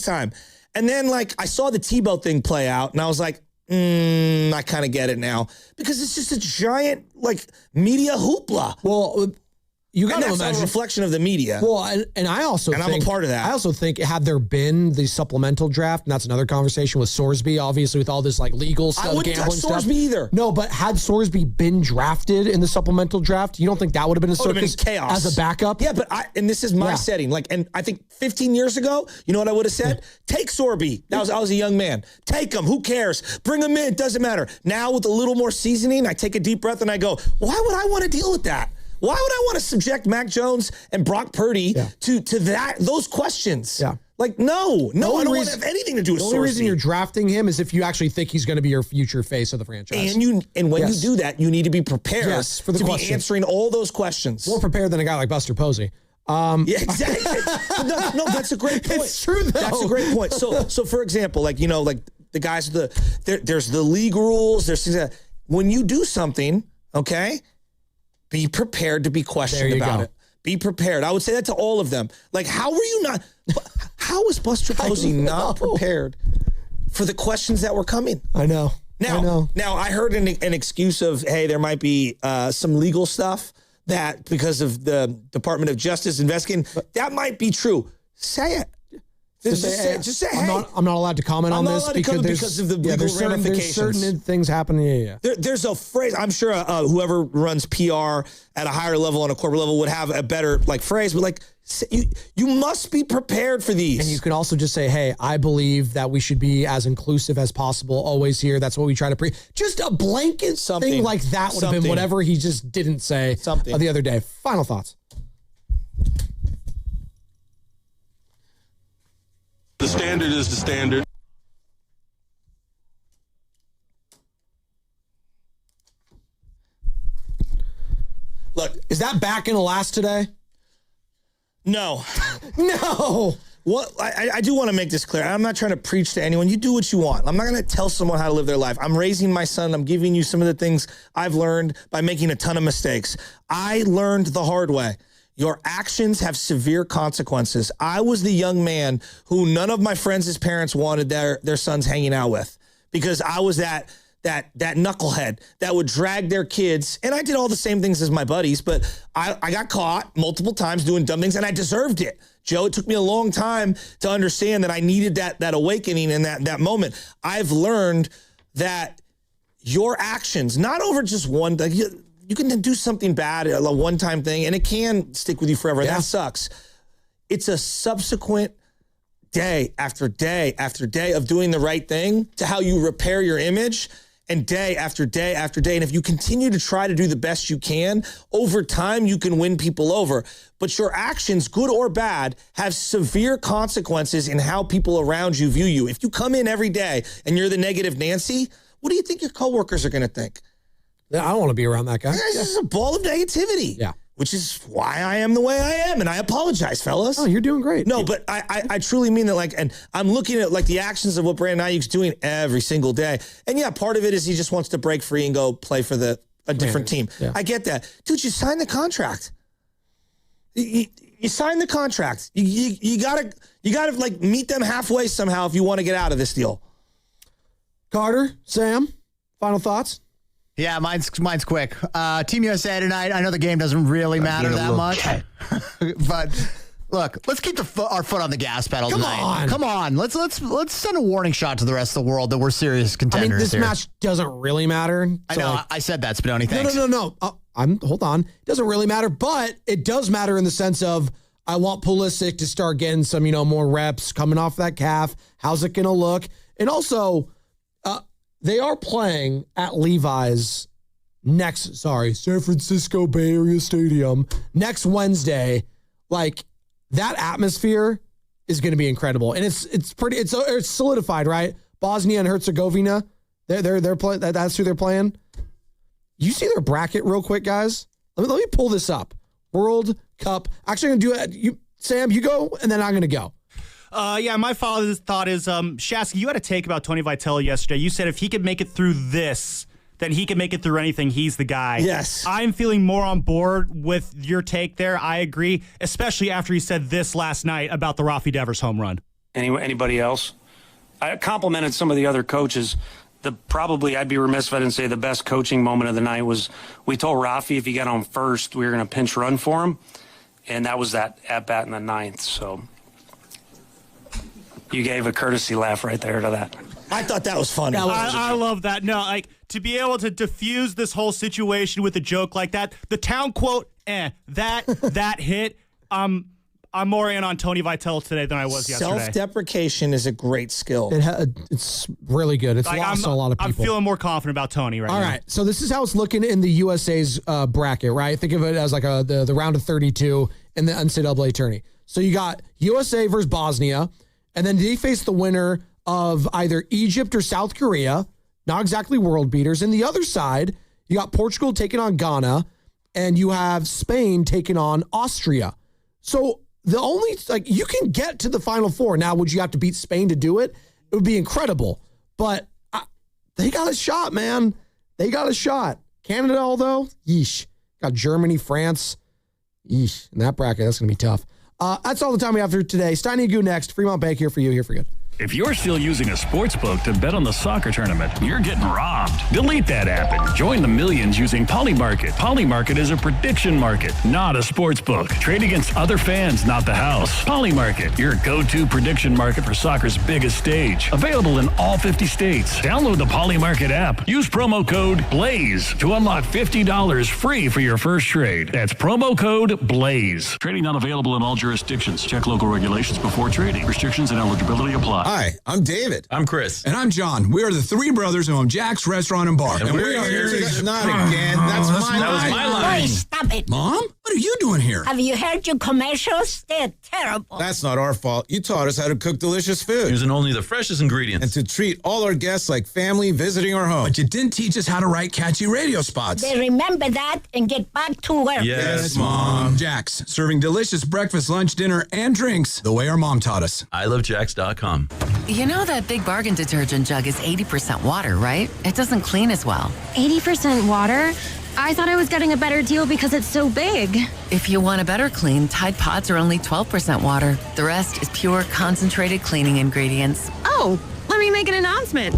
time. And then like I saw the Tebow thing play out, and I was like, I kind of get it now because it's just a giant like media hoopla. Well. You got to imagine a reflection of the media. Well, and I also think, I'm a part of that. I also think had there been the supplemental draft, and that's another conversation with Sorsby, obviously with all this like legal stuff, I wouldn't touch stuff. Sorsby either. No, but had Sorsby been drafted in the supplemental draft, you don't think that would have been a circus chaos as a backup? Yeah, but and this is my setting. Like, and I think 15 years ago, you know what I would have said? Take Sorby. I was a young man. Take him. Who cares? Bring him in. Doesn't matter. Now with a little more seasoning, I take a deep breath and I go, why would I want to deal with that? Why would I want to subject Mac Jones and Brock Purdy to those questions? Yeah. Like, no, I don't want to have anything to do with the only reason you're drafting him is if you actually think he's going to be your future face of the franchise. And when you do that, you need to be prepared for the to question. be answering all those questions. More prepared than a guy like Buster Posey. Yeah, exactly. no, that's a great point. It's true, though. That's a great point. So for example, like, like the guys there's the league rules. There's things that when you do something, okay, be prepared to be questioned about it. Be prepared. I would say that to all of them. Like, how were you not? How was Buster Posey not prepared for the questions that were coming? I know. Now I heard an excuse of, hey, there might be some legal stuff that because of the Department of Justice investigating. That might be true. Say it. Just say, hey. I'm not allowed to comment on this because of the legal ramifications. There's certain things happening. Yeah. There's a phrase. I'm sure whoever runs PR at a higher level, on a corporate level, would have a better phrase. But you must be prepared for these. And you can also just say, hey, I believe that we should be as inclusive as possible. Always here. That's what we try to preach. Just a blanket thing like that would have been whatever he just didn't say the other day. Final thoughts. The standard is the standard. Look, is that back going to last today? No. No. What I do want to make this clear. I'm not trying to preach to anyone. You do what you want. I'm not going to tell someone how to live their life. I'm raising my son. I'm giving you some of the things I've learned by making a ton of mistakes. I learned the hard way. Your actions have severe consequences. I was the young man who none of my friends' parents wanted their sons hanging out with because I was that knucklehead that would drag their kids. And I did all the same things as my buddies, but I got caught multiple times doing dumb things and I deserved it. Joe, it took me a long time to understand that I needed that awakening in that moment. I've learned that your actions, not over just one thing, you can do something bad, a one-time thing, and it can stick with you forever. Yeah. That sucks. It's a subsequent day after day after day of doing the right thing to how you repair your image, and day after day after day. And if you continue to try to do the best you can, over time you can win people over. But your actions, good or bad, have severe consequences in how people around you view you. If you come in every day and you're the negative Nancy, what do you think your coworkers are going to think? I don't want to be around that guy. This is a ball of negativity. Yeah. Which is why I am the way I am. And I apologize, fellas. Oh, you're doing great. No, but I truly mean that, and I'm looking at, the actions of what Brandon Aiyuk's doing every single day. And, yeah, part of it is he just wants to break free and go play for a different team. Yeah. I get that. Dude, you signed the contract. You signed the contract. You gotta meet them halfway somehow if you want to get out of this deal. Carter, Sam, final thoughts? Yeah, mine's quick. Team USA tonight. I know the game doesn't really matter that much, but look, let's keep our foot on the gas pedal tonight. Come on. Let's send a warning shot to the rest of the world that we're serious contenders. I mean, this here. match doesn't really matter. I know. I said that, Spinoni. Thanks. No. Hold on. It doesn't really matter, but it does matter in the sense of I want Pulisic to start getting some, more reps coming off that calf. How's it going to look? And also, they are playing at Levi's San Francisco Bay Area Stadium next Wednesday. Like, that atmosphere is going to be incredible. And it's solidified, right? Bosnia and Herzegovina, they're playing. That's who they're playing. You see their bracket real quick, guys? Let me pull this up. World Cup. Actually, I'm going to do it. Sam, you go, and then I'm going to go. My thought is, Shasky, you had a take about Tony Vitello yesterday. You said if he could make it through this, then he can make it through anything. He's the guy. Yes. I'm feeling more on board with your take there. I agree, especially after he said this last night about the Rafi Devers home run. Anybody else? I complimented some of the other coaches. Probably, I'd be remiss if I didn't say the best coaching moment of the night was we told Rafi if he got on first, we were going to pinch run for him. And that was that at-bat in the ninth. So you gave a courtesy laugh right there to that. I thought that was funny. I love that. No, to be able to diffuse this whole situation with a joke like that, the town quote, that hit, I'm more in on Tony Vitello today than I was yesterday. Self-deprecation is a great skill. It's really good. It's lost on a lot of people. I'm feeling more confident about Tony right now. All right, so this is how it's looking in the USA's bracket, right? Think of it as like the round of 32 in the NCAA tourney. So you got USA versus Bosnia, and then they face the winner of either Egypt or South Korea, not exactly world beaters. And the other side, you got Portugal taking on Ghana, and you have Spain taking on Austria. So the only, you can get to the Final Four. Now, would you have to beat Spain to do it? It would be incredible. But they got a shot, man. They got a shot. Canada, although, yeesh. Got Germany, France. Yeesh. In that bracket, that's going to be tough. That's all the time we have for today. Steiny Goo next. Fremont Bank here for you, here for good. If you're still using a sports book to bet on the soccer tournament, you're getting robbed. Delete that app and join the millions using Polymarket. Polymarket is a prediction market, not a sports book. Trade against other fans, not the house. Polymarket, your go-to prediction market for soccer's biggest stage. Available in all 50 states. Download the Polymarket app. Use promo code BLAZE to unlock $50 free for your first trade. That's promo code BLAZE. Trading not available in all jurisdictions. Check local regulations before trading. Restrictions and eligibility apply. Hi, I'm David. I'm Chris. And I'm John. We are the three brothers who own Jack's Restaurant and Bar. And we are here to... Not again. That's my line. That was my line. Boy, stop it. Mom? What are you doing here? Have you heard your commercials? They're terrible. That's not our fault. You taught us how to cook delicious food. Using only the freshest ingredients. And to treat all our guests like family visiting our home. But you didn't teach us how to write catchy radio spots. They remember that and get back to work. Yes, Mom. Jack's, serving delicious breakfast, lunch, dinner, and drinks the way our mom taught us. ilovejacks.com. You know that Big Bargain detergent jug is 80% water, right? It doesn't clean as well. 80% water? I thought I was getting a better deal because it's so big. If you want a better clean, Tide Pods are only 12% water. The rest is pure, concentrated cleaning ingredients. Oh, let me make an announcement.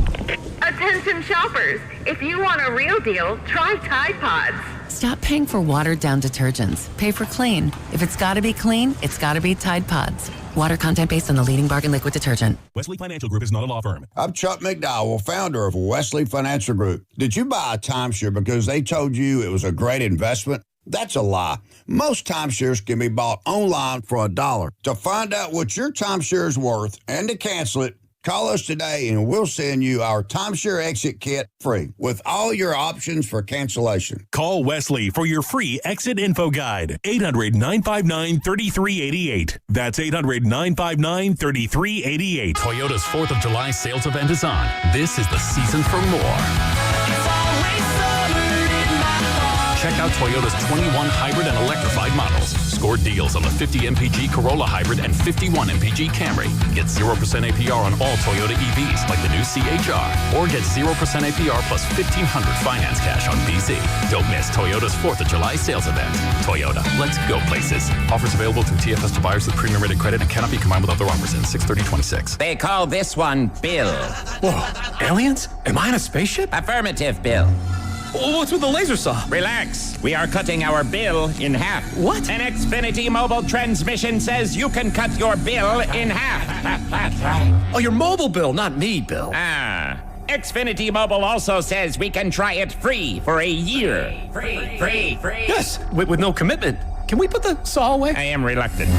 Attention shoppers, if you want a real deal, try Tide Pods. Stop paying for watered-down detergents. Pay for clean. If it's got to be clean, it's got to be Tide Pods. Water content based on the leading bargain liquid detergent. Wesley Financial Group is not a law firm. I'm Chuck McDowell, founder of Wesley Financial Group. Did you buy a timeshare because they told you it was a great investment? That's a lie. Most timeshares can be bought online for $1. To find out what your timeshare is worth and to cancel it, call us today and we'll send you our timeshare exit kit free with all your options for cancellation. Call Wesley for your free exit info guide. 800-959-3388. That's 800-959-3388. Toyota's 4th of July sales event is on. This is the season for more. Check out Toyota's 21 hybrid and electrified models. Score deals on the 50 MPG Corolla Hybrid and 51 MPG Camry. Get 0% APR on all Toyota EVs like the new CHR. Or get 0% APR plus $1,500 finance cash on BZ. Don't miss Toyota's 4th of July sales event. Toyota, let's go places. Offers available through TFS to buyers with premium rated credit and cannot be combined with other offers in 6/30/26. They call this one Bill. Whoa, aliens? Am I in a spaceship? Affirmative, Bill. What's with the laser saw? Relax. We are cutting our bill in half. What? An Xfinity mobile transmission says you can cut your bill in half. Oh, your mobile bill, not me, Bill. Xfinity Mobile also says we can try it free for a year. Free. Yes, with no commitment. Can we put the saw away? I am reluctant.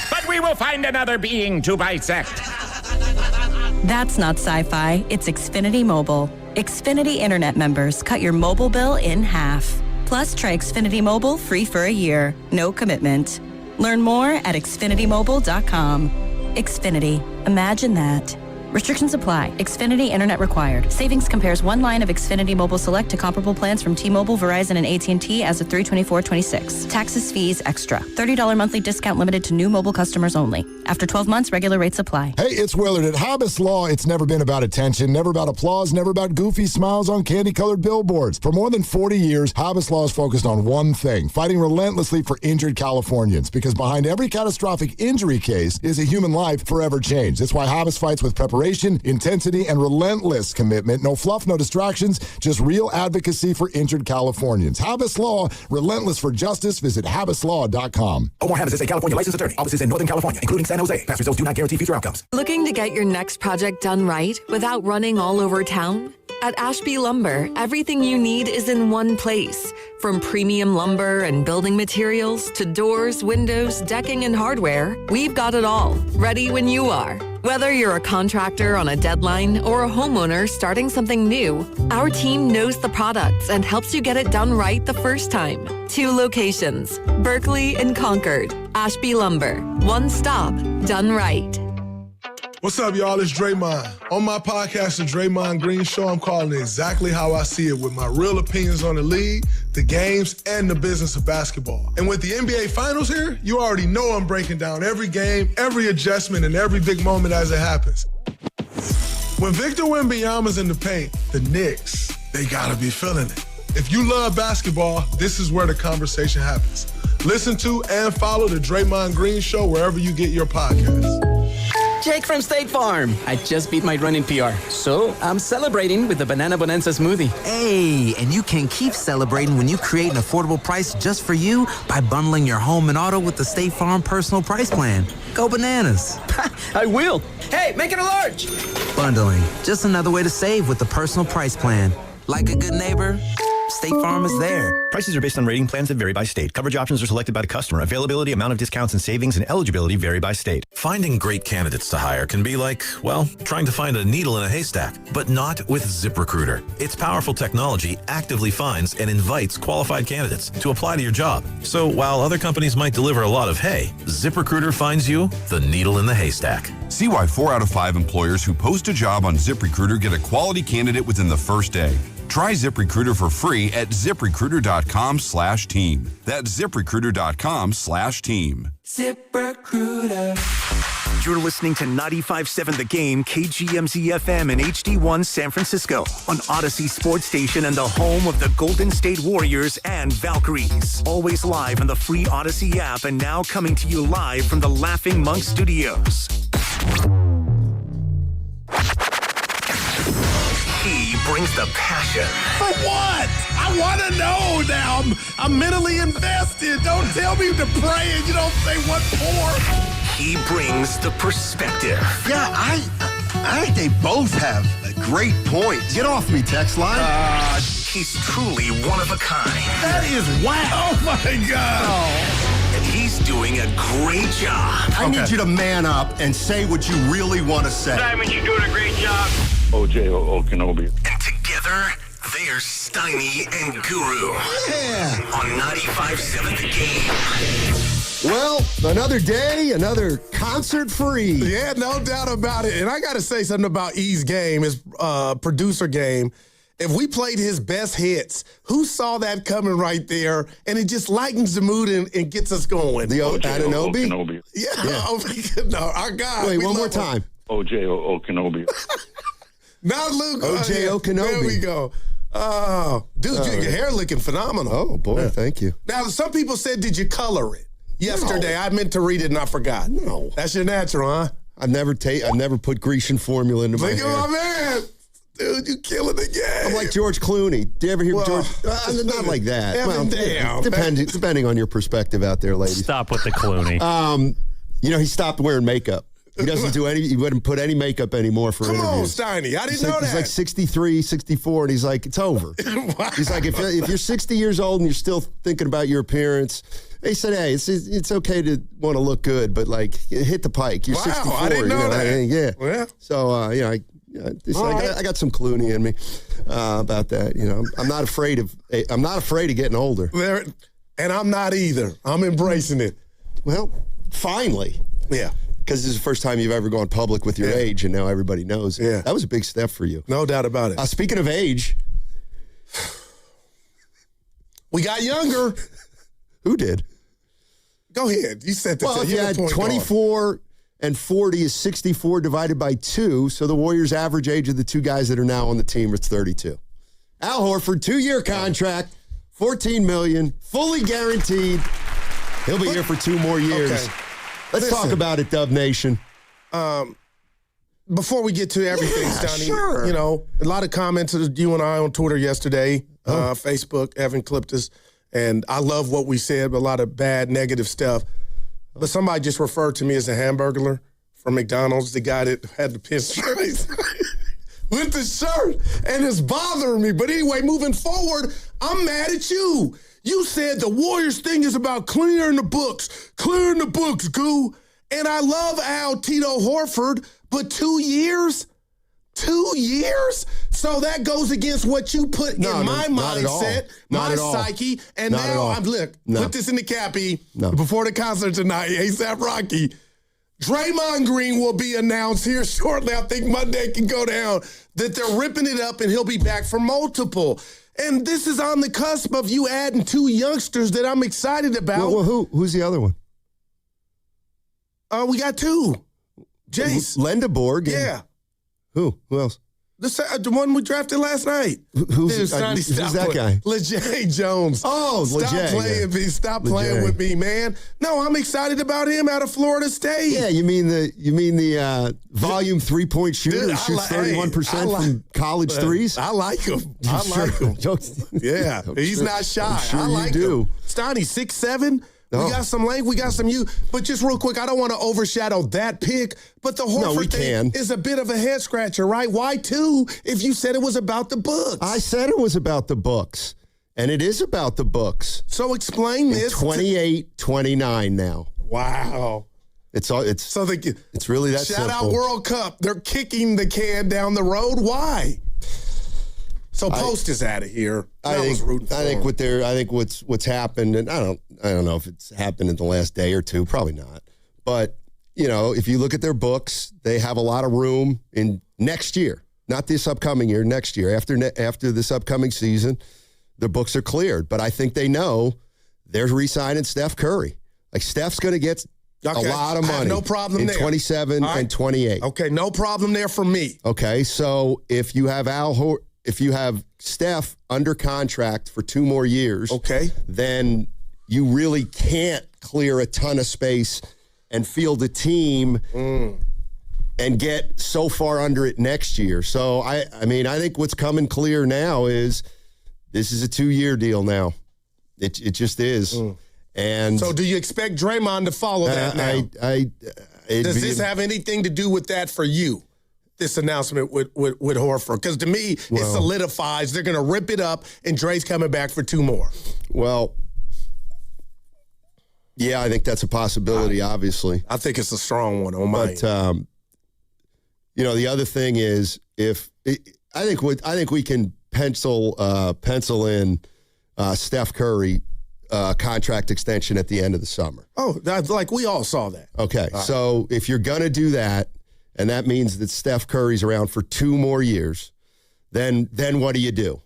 But we will find another being to bisect. That's not sci-fi. It's Xfinity Mobile. Xfinity Internet members cut your mobile bill in half. Plus, try Xfinity Mobile free for a year. No commitment. Learn more at xfinitymobile.com. Xfinity. Imagine that. Restrictions apply. Xfinity Internet required. Savings compares one line of Xfinity Mobile Select to comparable plans from T-Mobile, Verizon, and AT&T as of 3/24/26. Taxes, fees, extra. $30 monthly discount limited to new mobile customers only. After 12 months, regular rates apply. Hey, it's Willard. At Hobus Law, it's never been about attention, never about applause, never about goofy smiles on candy-colored billboards. For more than 40 years, Hobus Law is focused on one thing, fighting relentlessly for injured Californians, because behind every catastrophic injury case is a human life forever changed. That's why Hobus fights with preparation, intensity, and relentless commitment. No fluff, no distractions, just real advocacy for injured Californians. Hobus Law, relentless for justice. Visit HobusLaw.com. Omar Hobus is a California licensed attorney. Offices in Northern California, including San Jose. Past results do not guarantee future outcomes. Looking to get your next project done right without running all over town? At Ashby Lumber, everything you need is in one place. From premium lumber and building materials to doors, windows, decking, and hardware, we've got it all, ready when you are. Whether you're a contractor on a deadline or a homeowner starting something new, our team knows the products and helps you get it done right the first time. 2 locations, Berkeley and Concord. Ashby Lumber, one stop, done right. What's up, y'all? It's Draymond. On my podcast, The Draymond Green Show, I'm calling it exactly how I see it with my real opinions on the league, the games, and the business of basketball. And with the NBA Finals here, you already know I'm breaking down every game, every adjustment, and every big moment as it happens. When Victor Wembanyama's in the paint, the Knicks, they gotta be feeling it. If you love basketball, this is where the conversation happens. Listen to and follow The Draymond Green Show wherever you get your podcasts. Jake from State Farm. I just beat my running PR, so I'm celebrating with the Banana Bonanza smoothie. Hey, and you can keep celebrating when you create an affordable price just for you by bundling your home and auto with the State Farm Personal Price Plan. Go bananas. I will. Hey, make it a large. Bundling, just another way to save with the Personal Price Plan. Like a good neighbor, State Farm is there. Prices are based on rating plans that vary by state. Coverage options are selected by the customer. Availability, amount of discounts and savings, and eligibility vary by state. Finding great candidates to hire can be like, well, trying to find a needle in a haystack, but not with ZipRecruiter. Its powerful technology actively finds and invites qualified candidates to apply to your job. So while other companies might deliver a lot of hay, ZipRecruiter finds you the needle in the haystack. See why 4 out of 5 employers who post a job on ZipRecruiter get a quality candidate within the first day. Try ZipRecruiter for free at ZipRecruiter.com/team. That's ZipRecruiter.com/team. ZipRecruiter. You're listening to 95.7 The Game, KGMZ FM and HD1 San Francisco on Odyssey Sports Station and the home of the Golden State Warriors and Valkyries. Always live on the free Odyssey app and now coming to you live from the Laughing Monk Studios. He brings the passion. For what? I want to know now. I'm mentally invested. Don't tell me to pray and you don't say what for. He brings the perspective. Yeah, I think they both have a great point. Get off me, text line. He's truly one of a kind. That is wow. Oh, my God. Oh. And he's doing a great job. I need you to man up and say what you really want to say. Simon, you're doing a great job. OJ Kenobi. And together, they're Steiny and Guru. Yeah. On 95.7 The Game. Well, another day, another concert free. Yeah, no doubt about it. And I got to say something about E's game, his producer game. If we played his best hits, who saw that coming right there? And it just lightens the mood and gets us going. The Anunoby? Yeah. No, our guy. Wait, one more time. O.J. Okanobi. Not Luke. O.J. Okanobi. There we go. Oh, dude, your hair looking phenomenal. Oh, boy, thank you. Now, some people said, did you color it? Yesterday, I meant to read it and I forgot. No. That's your natural, huh? I've never put Grecian formula into my hair. Look at my man. Dude, you killing the game. I'm like George Clooney. Do you ever hear George? Not like that. Depending on your perspective out there, ladies. Stop with the Clooney. He stopped wearing makeup. He doesn't do any. He wouldn't put any makeup anymore for interviews. Come on, Steiny. I didn't know that. He's like 63, 64, and he's like, it's over. He's like, if you're 60 years old and you're still thinking about your appearance, he said, hey, it's okay to want to look good, but like hit the pike. You're 64. I didn't know that. Yeah. Well. So I got some Clooney in me about that. I'm not afraid of getting older. And I'm not either. I'm embracing it. Well, finally. Yeah. Because this is the first time you've ever gone public with your age, and now everybody knows. Yeah. That was a big step for you. No doubt about it. Speaking of age. We got younger. Who did? Go ahead. You said that. Well, if you had 24 and 40 is 64 divided by 2, so the Warriors' average age of the two guys that are now on the team is 32. Al Horford, 2-year contract, $14 million, fully guaranteed. He'll be here for 2 more years. Okay. Let's talk about it, Dub Nation. Before we get to everything, Stoney, sure. A lot of comments to you and I on Twitter yesterday, Facebook, Evan clipped us, and I love what we said, but a lot of bad, negative stuff. But somebody just referred to me as a hamburglar from McDonald's, the guy that had the pinstripes with the shirt, and it's bothering me. But anyway, moving forward, I'm mad at you. You said the Warriors thing is about clearing the books, Goo. And I love Al Tito Horford, but 2 years? 2 years? So that goes against what you put in my mindset, my psyche. And now, put this in the cappy before the concert tonight, ASAP Rocky. Draymond Green will be announced here shortly. I think Monday can go down, that they're ripping it up and he'll be back for multiple. And this is on the cusp of you adding 2 youngsters that I'm excited about. Well, who's the other one? We got 2. Jace. Lendeborg. Yeah. Who else? The one we drafted last night. Who's that guy? LeJay Jones. Oh, LeJay. Stop playing with me, man. No, I'm excited about him out of Florida State. Yeah, you mean the volume 3-point shooter who shoots 31% from college threes? I like him. Yeah, he's not shy. I like him. Stoney, 6'7". We got some length, we got some youth. But just real quick, I don't want to overshadow that pick, but the Horford thing is a bit of a head scratcher, right? Why 2 if you said it was about the books? I said it was about the books, and it is about the books. So explain this. 28-29 now. Wow. It's really that simple. Shout out World Cup. They're kicking the can down the road. Why? So Post is out of here. I think what's happened, and I don't know if it's happened in the last day or 2, probably not. But if you look at their books, they have a lot of room in next year, not this upcoming year, next year. After this upcoming season, their books are cleared. But I think they know they're re-signing Steph Curry. Like Steph's going to get a lot of money. No problem in there. 27 and 28. Okay, no problem there for me. Okay, so if you have if you have Steph under contract for 2 more years, then you really can't clear a ton of space and field a team and get so far under it next year. So, I think what's coming clear now is this is a 2-year deal now. It just is. And so do you expect Draymond to follow that now? Does this have anything to do with that for you? This announcement with Horford? Because to me, it solidifies they're going to rip it up and Dre's coming back for 2 more. Well, yeah, I think that's a possibility, obviously. I think it's a strong one on my end. But, the other thing is I think we can pencil in Steph Curry contract extension at the end of the summer. Oh, that's like we all saw that. Okay, so if you're going to do that, and that means that Steph Curry's around for 2 more years, then what do?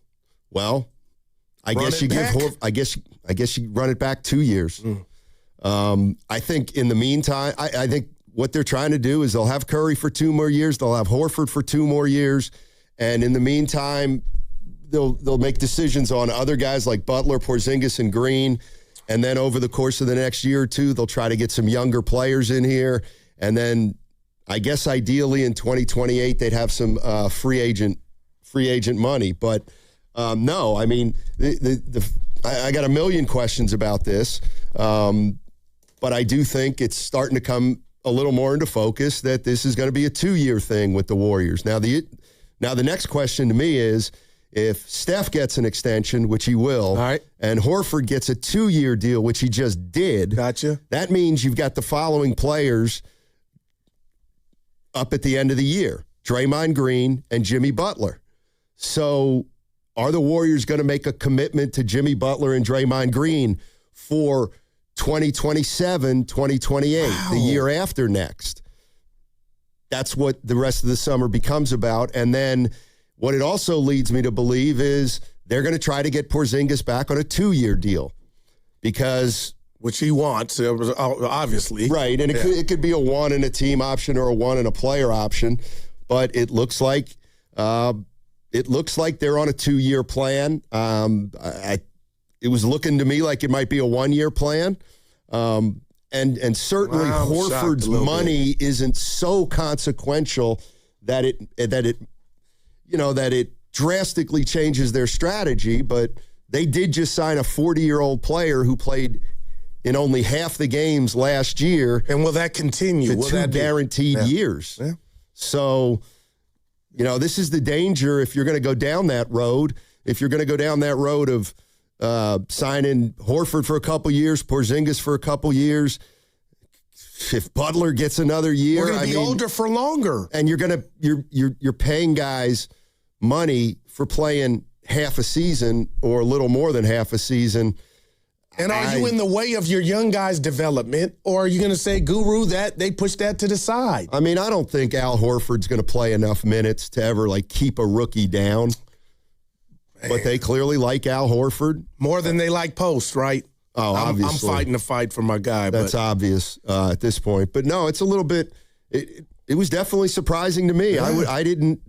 Well, I guess you run it back 2 years. I think in the meantime, I think what they're trying to do is they'll have Curry for 2 more years. They'll have Horford for 2 more years. And in the meantime, they'll make decisions on other guys like Butler, Porzingis, and Green. And then over the course of the next year or two, they'll try to get some younger players in here. And then I guess ideally in 2028, they'd have some free agent money. But no, I mean, I got a million questions about this. But I do think it's starting to come a little more into focus that this is going to be a 2-year thing with the Warriors. Now the next question to me is, if Steph gets an extension, which he will, and Horford gets a 2-year deal, which he just did, that means you've got the following players up at the end of the year: Draymond Green and Jimmy Butler. So are the Warriors going to make a commitment to Jimmy Butler and Draymond Green for 2027, 2028, the year after next? That's what the rest of the summer becomes about. And then what it also leads me to believe is they're going to try to get Porzingis back on a 2-year deal, because which he wants, obviously. Right, and it could be a 1 and a team option or a 1 and a player option, but it looks like they're on a 2-year plan. It was looking to me like it might be a 1-year plan. And certainly Horford's money isn't so consequential that it drastically changes their strategy. But they did just sign a 40-year-old player who played in only half the games last year. And will that continue? To 2 guaranteed years. Yeah. So, this is the danger if you're going to go down that road. If you're going to go down that road of signing Horford for a couple years, Porzingis for a couple years. If Butler gets another year, we're going to be older for longer, and you're paying guys money for playing half a season or a little more than half a season. And are you in the way of your young guys' development, or are you going to say, Guru, that they push that to the side? I mean, I don't think Al Horford's going to play enough minutes to ever keep a rookie down. But they clearly like Al Horford. More than they like Post, right? Oh, obviously. I'm fighting the fight for my guy. That's obvious at this point. But no, it's a little bit it was definitely surprising to me. I didn't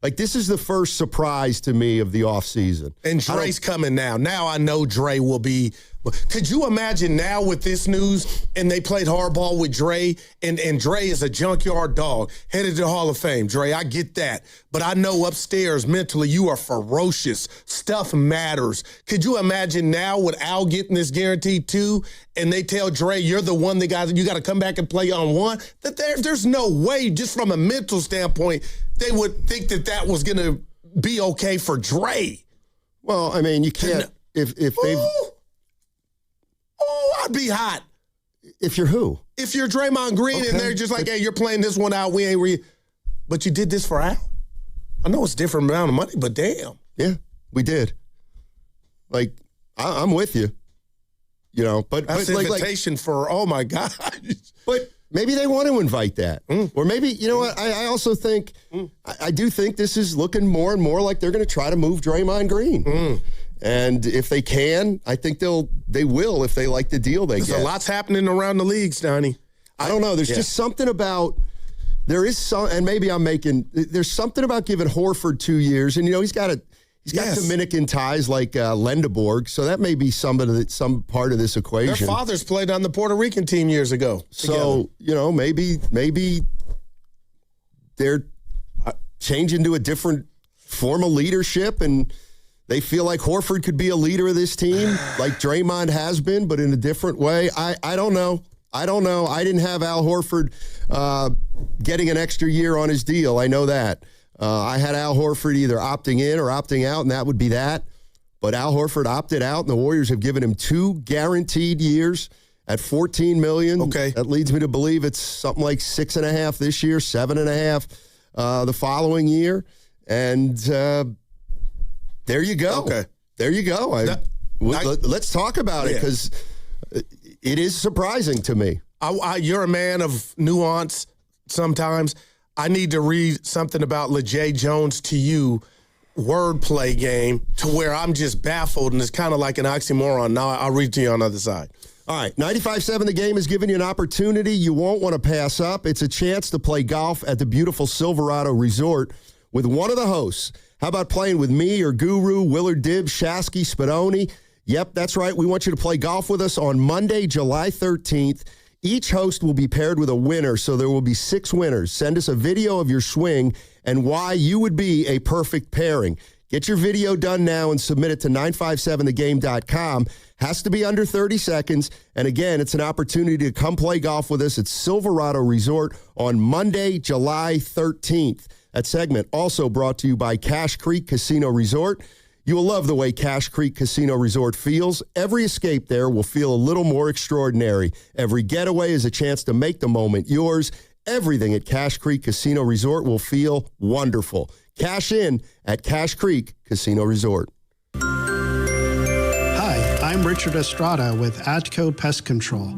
this is the first surprise to me of the offseason. And Dre's coming now. Now I know Dre will be. Could you imagine now with this news, and they played hardball with Dre, and Dre is a junkyard dog, headed to the Hall of Fame. Dre, I get that. But I know upstairs mentally you are ferocious. Stuff matters. Could you imagine now with Al getting this guaranteed 2, and they tell Dre, you're the one you got to come back and play on 1? That there's no way, just from a mental standpoint, they would think that was going to be okay for Dre. Well, I mean, you can't if they've. Oh, I'd be hot. If you're who? If you're Draymond Green and they're just like, hey, you're playing this one out. We ain't but you did this for Al? I know it's a different amount of money, but damn. Yeah, we did. I'm with you. But that's an invitation for, oh my God. But maybe they want to invite that. Or maybe, what, I also think, I do think this is looking more and more like they're going to try to move Draymond Green. And if they can, I think they will if they like the deal they get. There's a lot's happening around the leagues, Donnie. I don't know. There's just something about, there's something about giving Horford 2 years. And, he's got Dominican ties like Lendeborg, so that may be some part of this equation. Their fathers played on the Puerto Rican team years ago. So, maybe they're changing to a different form of leadership, and they feel like Horford could be a leader of this team, like Draymond has been, but in a different way. I don't know. I didn't have Al Horford getting an extra year on his deal. I know that. I had Al Horford either opting in or opting out, and that would be that. But Al Horford opted out, and the Warriors have given him 2 guaranteed years at $14 million. Okay. That leads me to believe it's something like 6.5 this year, 7.5 the following year. And there you go. Okay. There you go. Let's talk about it, because it is surprising to me. You're a man of nuance sometimes. I need to read something about LeJay Jones to you. wordplay game to where I'm just baffled, and it's kind of like an oxymoron. Now I'll read to you on the other side. All right, 95.7 The Game is giving you an opportunity you won't want to pass up. It's a chance to play golf at the beautiful Silverado Resort with one of the hosts. How about playing with me or Guru, Willard Dibbs, Shasky, Spadoni? Yep, that's right. We want you to play golf with us on Monday, July 13th. Each host will be paired with a winner, so there will be 6 winners. Send us a video of your swing and why you would be a perfect pairing. Get your video done now and submit it to 957thegame.com. Has to be under 30 seconds. And again, it's an opportunity to come play golf with us at Silverado Resort on Monday, July 13th. That segment also brought to you by Cache Creek Casino Resort. You will love the way Cache Creek Casino Resort feels. Every escape there will feel a little more extraordinary. Every getaway is a chance to make the moment yours. Everything at Cache Creek Casino Resort will feel wonderful. Cash in at Cache Creek Casino Resort. Hi, I'm Richard Estrada with Atco Pest Control.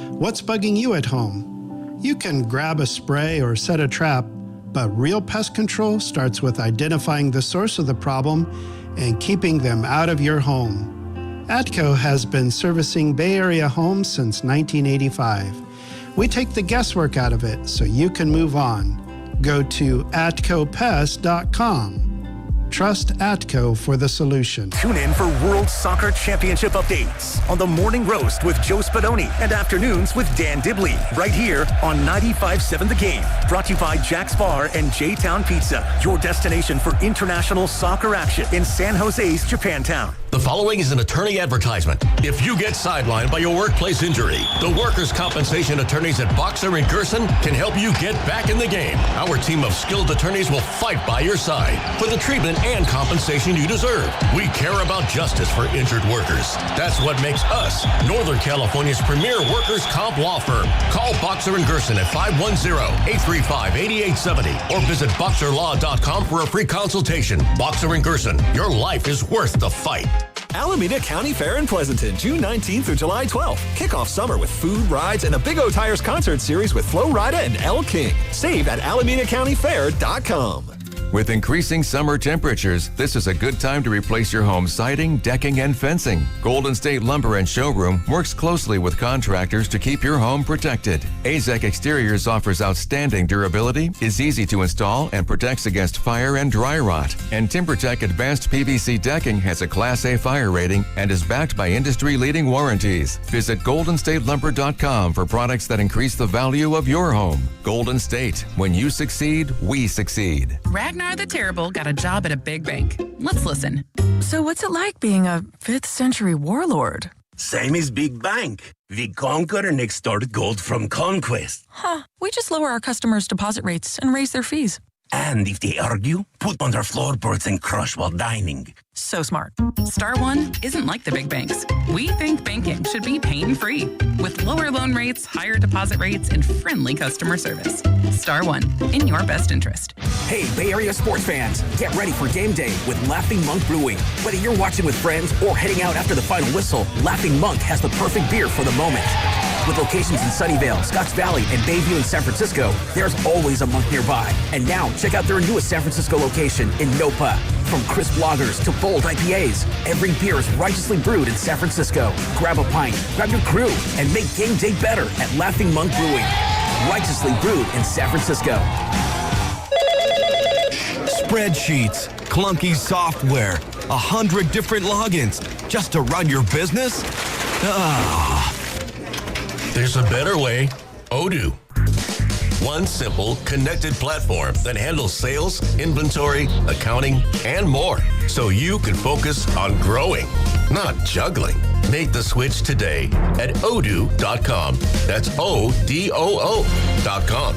What's bugging you at home? You can grab a spray or set a trap, but real pest control starts with identifying the source of the problem and keeping them out of your home. Atco has been servicing Bay Area homes since 1985. We take the guesswork out of it so you can move on. Go to atcopest.com. Trust Atco for the solution. Tune in for World Soccer Championship updates on the Morning Roast with Joe Spadoni and afternoons with Dan Dibley, right here on 95.7 The Game. Brought to you by Jack's Bar and J-Town Pizza, your destination for international soccer action in San Jose's Japantown. The following is an attorney advertisement. If you get sidelined by your workplace injury, the workers' compensation attorneys at Boxer and Gerson can help you get back in the game. Our team of skilled attorneys will fight by your side for the treatment and compensation you deserve. We care about justice for injured workers. That's what makes us Northern California's premier workers' comp law firm. Call Boxer and Gerson at 510-835-8870 or visit boxerlaw.com for a free consultation. Boxer and Gerson, your life is worth the fight. Alameda County Fair in Pleasanton, June 19th through July 12th. Kick off summer with food, rides, and a Big O Tires concert series with Flo Rida and Elle King. Save at AlamedaCountyFair.com. With increasing summer temperatures, this is a good time to replace your home siding, decking, and fencing. Golden State Lumber and Showroom works closely with contractors to keep your home protected. AZEK Exteriors offers outstanding durability, is easy to install, and protects against fire and dry rot. And TimberTech Advanced PVC Decking has a Class A fire rating and is backed by industry-leading warranties. Visit GoldenStateLumber.com for products that increase the value of your home. Golden State. When you succeed, we succeed. Ragnar the Terrible got a job at a big bank. Let's listen. So what's it like being a 5th century warlord? Same as Big Bank. We conquer and extort gold from conquest. Huh. We just lower our customers' deposit rates and raise their fees. And if they argue, put on their floorboards and crush while dining. So smart. Star One isn't like the big banks. We think banking should be pain-free, with lower loan rates, higher deposit rates, and friendly customer service. Star One, in your best interest. Hey, Bay Area sports fans, get ready for game day with Laughing Monk Brewing. Whether you're watching with friends or heading out after the final whistle, Laughing Monk has the perfect beer for the moment. With locations in Sunnyvale, Scotts Valley, and Bayview in San Francisco, there's always a Monk nearby. And now, check out their newest San Francisco location in Nopa. From crisp lagers to bold IPAs, every beer is righteously brewed in San Francisco. Grab a pint, grab your crew, and make game day better at Laughing Monk Brewing. Righteously brewed in San Francisco. Spreadsheets, clunky software, 100 different logins just to run your business? There's a better way. Odoo. One simple, connected platform that handles sales, inventory, accounting, and more. So you can focus on growing, not juggling. Make the switch today at odoo.com. That's ODOO.com.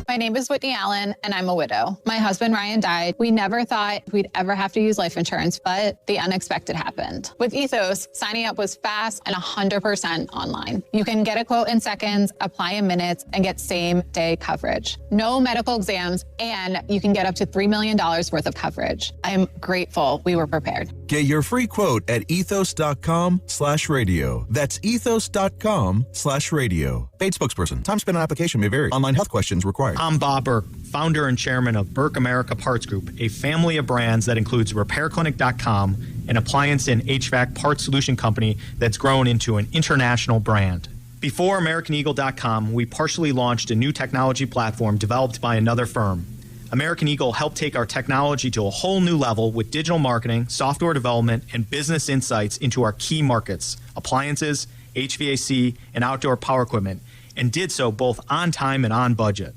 My name is Whitney Allen, and I'm a widow. My husband, Ryan, died. We never thought we'd ever have to use life insurance, but the unexpected happened. With Ethos, signing up was fast and 100% online. You can get a quote in seconds, apply in minutes, and get same-day coverage. No medical exams, and you can get up to $3 million worth of coverage. I'm grateful we were prepared. Get your free quote at ethos.com/radio. That's ethos.com/radio. Paid spokesperson. Time spent on application may vary. Online health questions required. I'm Bob Burke, founder and chairman of Burke America Parts Group, a family of brands that includes RepairClinic.com, an appliance and HVAC parts solution company that's grown into an international brand. Before AmericanEagle.com, we partially launched a new technology platform developed by another firm. American Eagle helped take our technology to a whole new level with digital marketing, software development, and business insights into our key markets, appliances, HVAC, and outdoor power equipment, and did so both on time and on budget.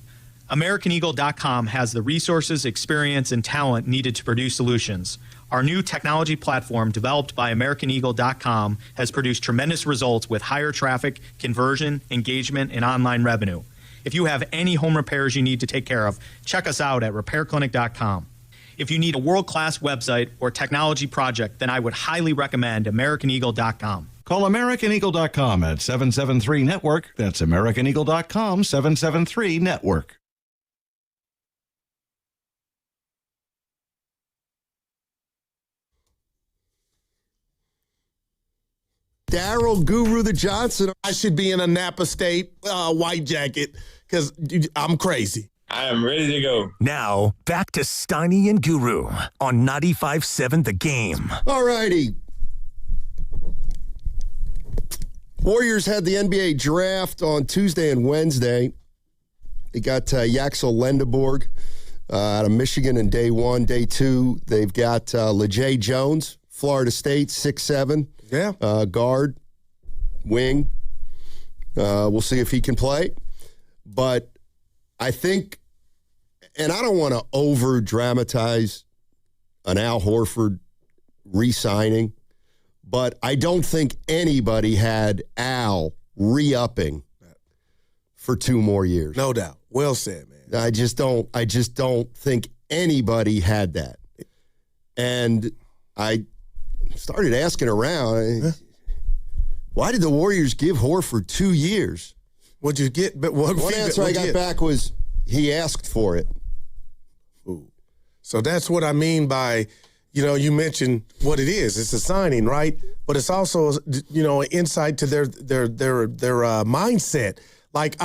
AmericanEagle.com has the resources, experience, and talent needed to produce solutions. Our new technology platform, developed by AmericanEagle.com, has produced tremendous results with higher traffic, conversion, engagement, and online revenue. If you have any home repairs you need to take care of, check us out at RepairClinic.com. If you need a world-class website or technology project, then I would highly recommend AmericanEagle.com. Call AmericanEagle.com at 773-NETWORK. That's AmericanEagle.com, 773-NETWORK. Daryl Guru the Johnson. I should be in a Napa State white jacket because I'm crazy. I am ready to go. Now, back to Steiny and Guru on 95.7 The Game. All righty. Warriors had the NBA draft on Tuesday and Wednesday. They got Yaxel Lendeborg out of Michigan in day one. Day two, they've got LeJay Jones, Florida State, 6'7". Yeah. Guard, wing. We'll see if he can play. But I think, and I don't want to over-dramatize an Al Horford re-signing, but I don't think anybody had Al re-upping for 2 more years. No doubt. Well said, man. I just don't think anybody had that. And I started asking around, why did the Warriors give Horford 2 years? What'd you get? But one answer I got back was he asked for it. Ooh. So that's what I mean by, you mentioned what it is. It's a signing, right? But it's also, an insight to their mindset. Like,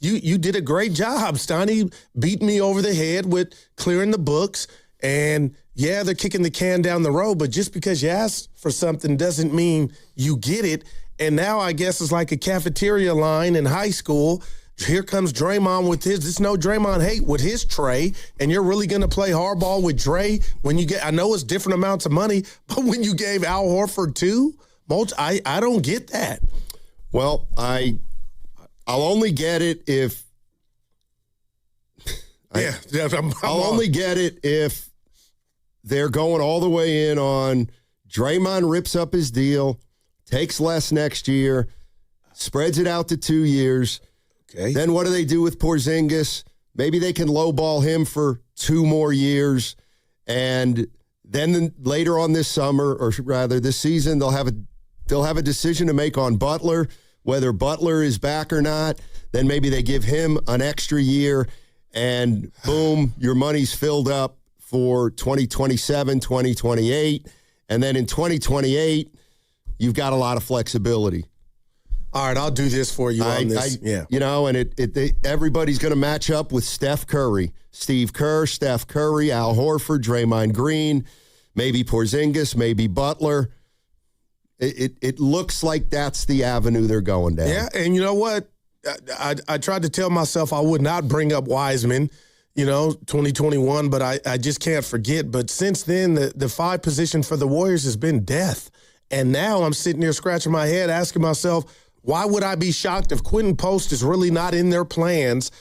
you did a great job, Steiny. Beat me over the head with clearing the books. And, yeah, they're kicking the can down the road, but just because you ask for something doesn't mean you get it. And now I guess it's like a cafeteria line in high school. Here comes Draymond with his, this no Draymond hate with his tray, and you're really going to play hardball with Dre when you get, I know it's different amounts of money, but when you gave Al Horford 2, I don't get that. Well, I'll only get it if I'll only get it if they're going all the way in on Draymond rips up his deal, takes less next year, spreads it out to 2 years. Okay. Then what do they do with Porzingis? Maybe they can lowball him for 2 more years, and then later on this summer, or rather this season, they'll have a decision to make on Butler, whether Butler is back or not. Then maybe they give him an extra year, and boom, your money's filled up for 2027, 2028. And then in 2028, you've got a lot of flexibility. All right, I'll do this for you on this. Yeah. And everybody's going to match up with Steph Curry. Steve Kerr, Steph Curry, Al Horford, Draymond Green, maybe Porzingis, maybe Butler. It looks like that's the avenue they're going down. Yeah, and you know what? I tried to tell myself I would not bring up Wiseman, 2021, but I just can't forget. But since then, the 5 position for the Warriors has been death. And now I'm sitting here scratching my head asking myself, why would I be shocked if Quentin Post is really not in their plans?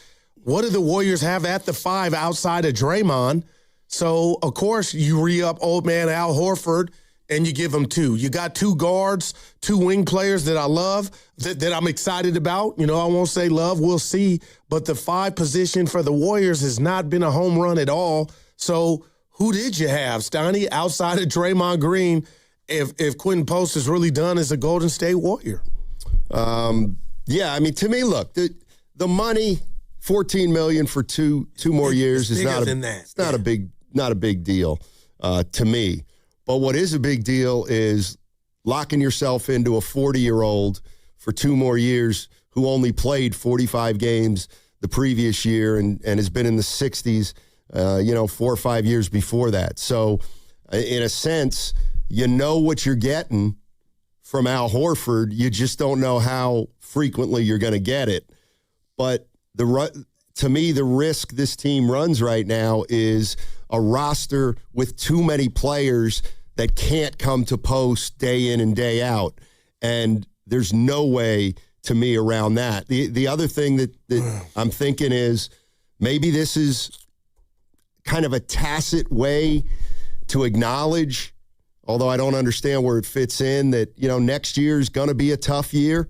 What do the Warriors have at the 5 outside of Draymond? So, of course, you re-up old man Al Horford, and you give him 2. You got 2 guards, 2 wing players that I love, that I'm excited about. I won't say love, we'll see. But the 5 position for the Warriors has not been a home run at all. So who did you have, Steiny, outside of Draymond Green, if Quentin Post is really done as a Golden State Warrior? Yeah, I mean, to me, look, the money, $14 million for two more years is not a big deal to me. But what is a big deal is locking yourself into a 40-year-old for 2 more years who only played 45 games the previous year and has been in the 60s, 4 or 5 years before that. So in a sense, you know what you're getting from Al Horford. You just don't know how frequently you're going to get it. But to me, the risk this team runs right now is a roster with too many players that can't come to post day in and day out. And there's no way, to me, around that. The other thing that I'm thinking is maybe this is kind of a tacit way to acknowledge, although I don't understand where it fits in, that, next year is going to be a tough year,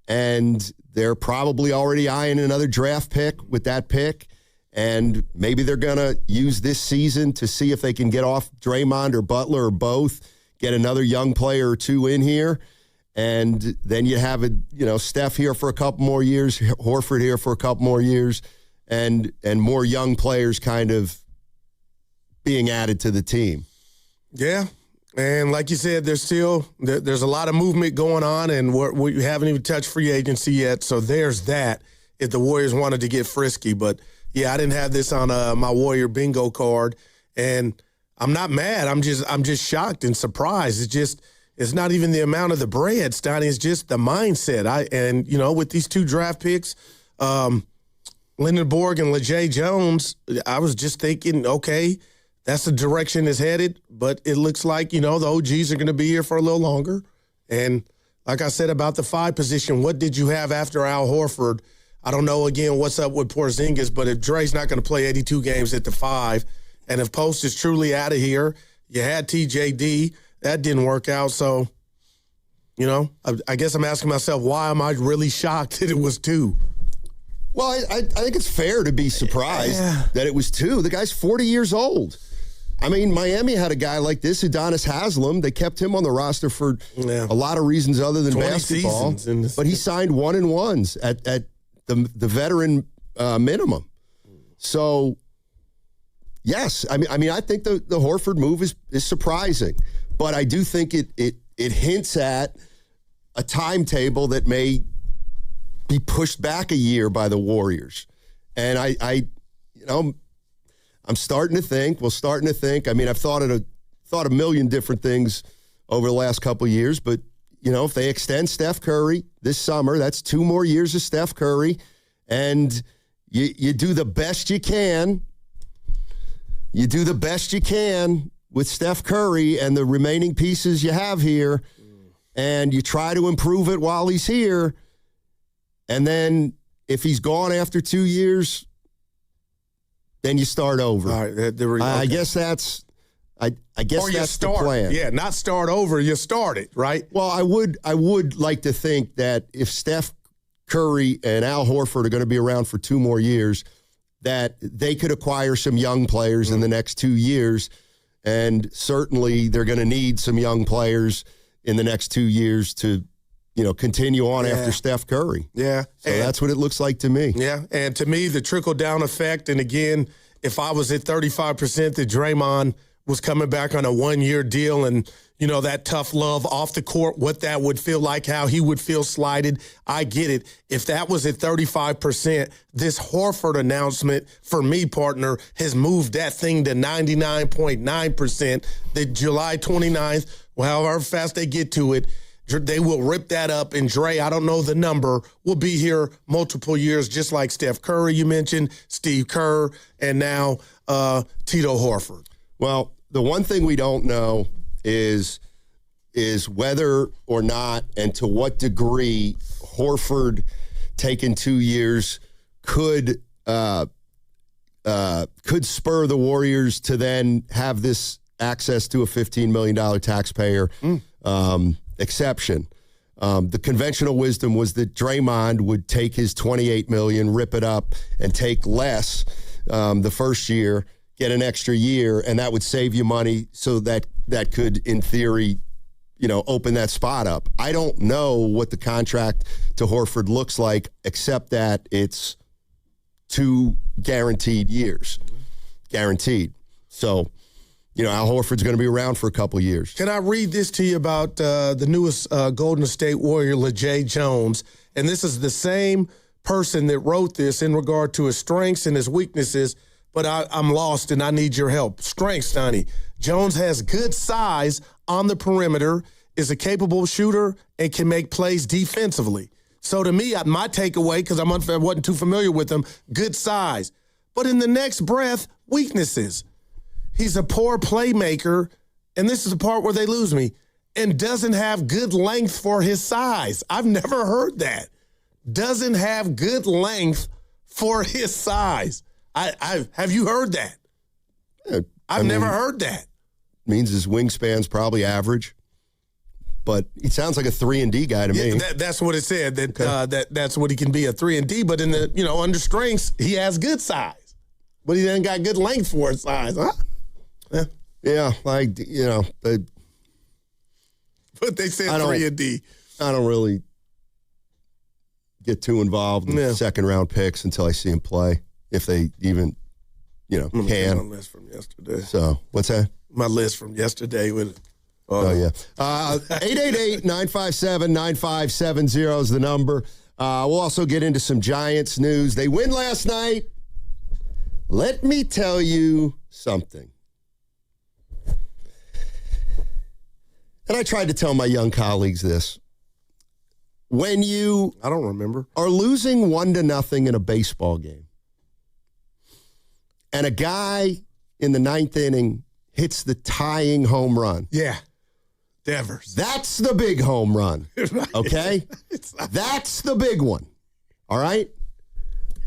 and they're probably already eyeing another draft pick with that pick, and maybe they're going to use this season to see if they can get off Draymond or Butler or both, get another young player or two in here, and then you have Steph here for a couple more years, Horford here for a couple more years, and more young players kind of being added to the team. Yeah. And like you said, there's a lot of movement going on, and we haven't even touched free agency yet. So there's that if the Warriors wanted to get frisky. But, yeah, I didn't have this on my Warrior bingo card. And I'm not mad. I'm just shocked and surprised. It's not even the amount of the bread, Stoney. It's just the mindset. With these 2 draft picks, Lyndon Borg and LeJay Jones, I was just thinking, okay, that's the direction it's headed, but it looks like, the OGs are going to be here for a little longer. And like I said about the 5 position, what did you have after Al Horford? I don't know, again, what's up with Porzingis, but if Dre's not going to play 82 games at the 5, and if Post is truly out of here, you had TJD, that didn't work out. So, I guess I'm asking myself, why am I really shocked that it was 2? Well, I think it's fair to be surprised that it was 2. The guy's 40 years old. I mean, Miami had a guy like this, Udonis Haslem. They kept him on the roster for a lot of reasons other than basketball. But he signed 1-and-1s at the veteran minimum. So, yes, I mean, I think the Horford move is surprising. But I do think it hints at a timetable that may be pushed back a year by the Warriors. And I'm starting to think. I mean, I've thought a million different things over the last couple of years, but if they extend Steph Curry this summer, that's 2 more years of Steph Curry, and you do the best you can. You do the best you can with Steph Curry and the remaining pieces you have here, and you try to improve it while he's here. And then if he's gone after 2 years, then you start over. All right, I guess that's the plan. Yeah, not start over, you start it, right? Well, I would like to think that if Steph Curry and Al Horford are going to be around for 2 more years, that they could acquire some young players in the next 2 years, and certainly they're going to need some young players in the next 2 years to continue on after Steph Curry. Yeah. So that's what it looks like to me. Yeah. And to me, the trickle-down effect, and again, if I was at 35% that Draymond was coming back on a 1-year deal and, that tough love off the court, what that would feel like, how he would feel slighted, I get it. If that was at 35%, this Horford announcement, for me, partner, has moved that thing to 99.9%. The July 29th, however fast they get to it, they will rip that up, and Dre, I don't know the number, will be here multiple years, just like Steph Curry, you mentioned, Steve Kerr, and now Tito Horford. Well, the one thing we don't know is whether or not and to what degree Horford taking 2 years could spur the Warriors to then have this access to a $15 million taxpayer exception. The conventional wisdom was that Draymond would take his $28 million, rip it up, and take less the first year, get an extra year, and that would save you money, so that could, in theory, open that spot up. I don't know what the contract to Horford looks like, except that it's 2 guaranteed years. Guaranteed. So, Al Horford's going to be around for a couple of years. Can I read this to you about the newest Golden State Warrior, LeJay Jones? And this is the same person that wrote this in regard to his strengths and his weaknesses, but I'm lost and I need your help. Strengths, Donnie. Jones has good size on the perimeter, is a capable shooter, and can make plays defensively. So to me, my takeaway, because I wasn't too familiar with him, good size. But in the next breath, weaknesses. He's a poor playmaker, and this is the part where they lose me, and doesn't have good length for his size. I've never heard that. Doesn't have good length for his size. Have you heard that? I've never heard that. Means his wingspan's probably average, but he sounds like a 3-and-D guy to me. That's what it said. That's what he can be, a 3-and-D. But in the under strengths, he has good size, but he ain't got good length for his size, huh? Yeah, but they said 3-and-D. I don't really get too involved in second-round picks until I see him play, if they even, can. My list from yesterday. So, what's that? My list from yesterday with. Oh, yeah. 888-957-9570 is the number. We'll also get into some Giants news. They win last night. Let me tell you something. And I tried to tell my young colleagues this. When you I don't remember. are losing 1-0 in a baseball game, and a guy in the 9th inning hits the tying home run. Yeah. Devers. That's the big home run. Right. Okay? That's the big one. All right?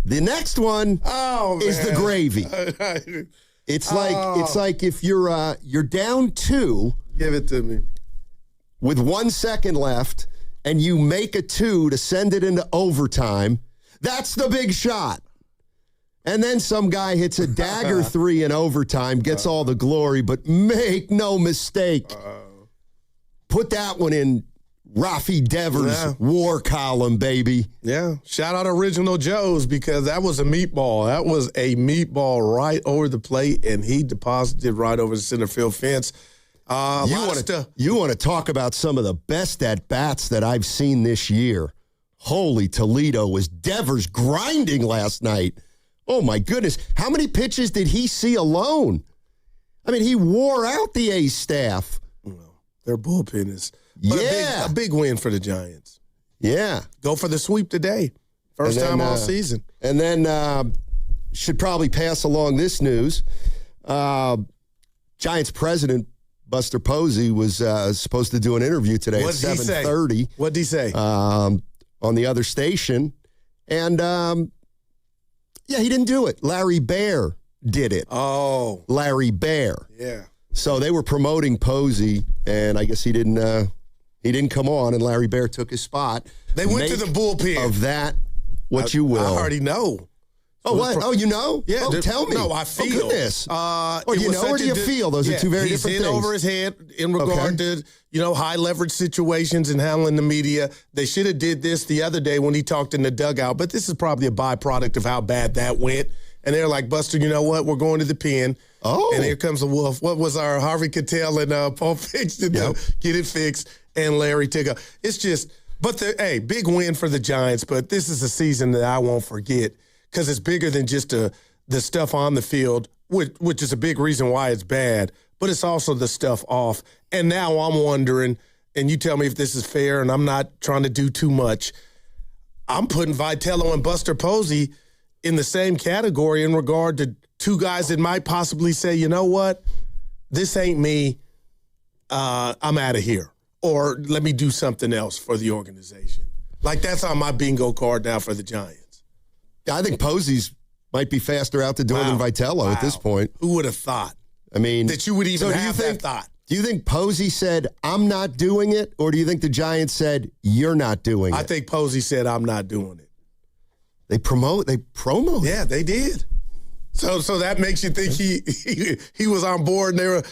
The next one is the gravy. It's like if you're down 2. Give it to me. With 1 second left, and you make a 2 to send it into overtime. That's the big shot. And then some guy hits a dagger 3 in overtime, gets all the glory, but make no mistake. Put that one in Rafi Devers' war column, baby. Yeah. Shout out Original Joe's, because that was a meatball. That was a meatball right over the plate, and he deposited right over the center field fence. You want to talk about some of the best at-bats that I've seen this year. Holy Toledo, was Devers grinding last night. Oh, my goodness. How many pitches did he see alone? I mean, he wore out the A's staff. Their bullpen is a big win for the Giants. Yeah. Go for the sweep today. First time all season. And then should probably pass along this news. Giants president Buster Posey was supposed to do an interview today at 7:30. What did he say? On the other station. And, he didn't do it. Larry Baer did it. Oh. Larry Baer. Yeah. So they were promoting Posey, and I guess he didn't come on, and Larry Baer took his spot. They went to the bullpen. Of that, you will. I already know. Oh, what? Oh, you know? Yeah. Oh, tell me. No, I feel. Oh, goodness. You know or do you feel? Those are two very different He's things. in over his head in regard to, high leverage situations and handling the media. They should have did this the other day when he talked in the dugout, but this is probably a byproduct of how bad that went. And they're like, Buster, you know what? We're going to the pen. Oh. And here comes the wolf. What was our Harvey Keitel and Paul Fix to do? Get it fixed. And Larry took up. It's just, big win for the Giants, but this is a season that I won't forget, because it's bigger than just the stuff on the field, which is a big reason why it's bad, but it's also the stuff off. And now I'm wondering, and you tell me if this is fair, and I'm not trying to do too much, I'm putting Vitello and Buster Posey in the same category in regard to two guys that might possibly say, you know what, this ain't me, I'm out of here, or let me do something else for the organization. Like, that's on my bingo card now for the Giants. I think Posey's might be faster out the door than Vitello at this point. Who would have thought? I mean, that you would even have that thought. Do you think Posey said, I'm not doing it, or do you think the Giants said, you're not doing it? I think Posey said, I'm not doing it. They promo. Yeah, they did. So that makes you think he was on board, and they were,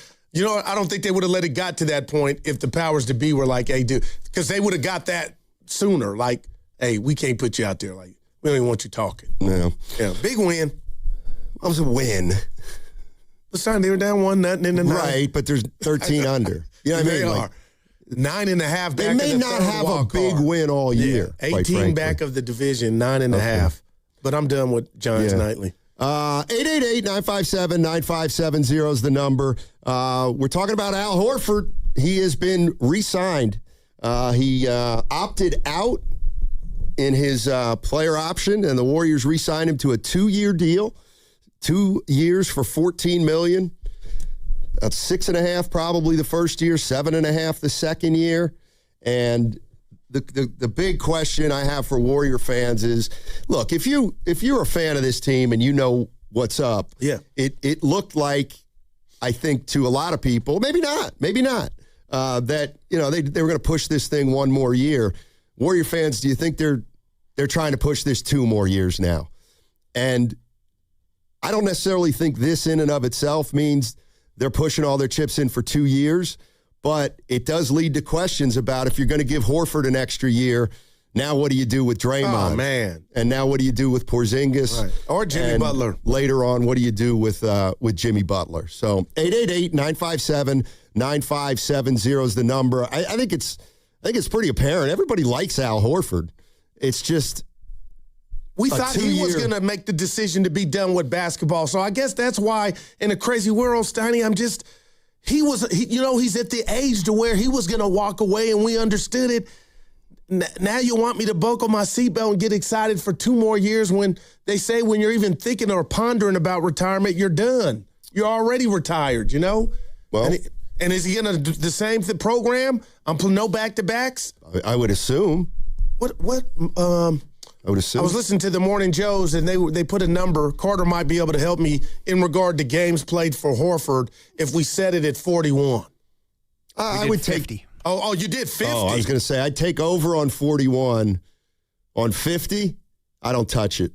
I don't think they would have let it got to that point if the powers to be were like, hey, dude, because they would have got that sooner. Like, hey, we can't put you out there. Like, we don't even want you talking. No. Yeah, big win. That was a win. They were down 1-0 in the ninth. Right, but there's 13 under. You know what I mean? They are. 9.5 They back may of the not third have a wild big card. win all year. Yeah, quite 18 frankly. back of the division, 9.5. But I'm done with Johns Nightly. 888-957-9570 is the number. We're talking about Al Horford. He has been re-signed. He opted out in his player option, and the Warriors re-signed him to a 2-year deal. 2 years for $14 million. That's 6.5 probably the first year, 7.5 the second year. And the big question I have for Warrior fans is, look, if you're a fan of this team and you know what's up, it looked like, I think to a lot of people, maybe not, that they were going to push this thing one more year. Warrior fans, do you think they're trying to push this 2 more years now? And I don't necessarily think this in and of itself means they're pushing all their chips in for 2 years, but it does lead to questions about if you're going to give Horford an extra year, now what do you do with Draymond? Oh, man. And now what do you do with Porzingis? Right. Or Jimmy Butler. Later on, what do you do with Jimmy Butler? So 888-957-9570 is the number. I think it's pretty apparent. Everybody likes Al Horford. It's just we thought he was going to make the decision to be done with basketball. So I guess that's why in a crazy world, Steiny, he's at the age to where he was going to walk away and we understood it. Now you want me to buckle my seatbelt and get excited for 2 more years when they say when you're even thinking or pondering about retirement, you're done. You're already retired, you know? Well, and is he going to do the same program? No back-to-backs? I would assume. What? I would assume. I was listening to the Morning Joes, and they put a number. Carter might be able to help me in regard to games played for Horford if we set it at 41. I would 50. take. Oh, you did 50. Oh, I was going to say I'd take over on 41. On 50, I don't touch it.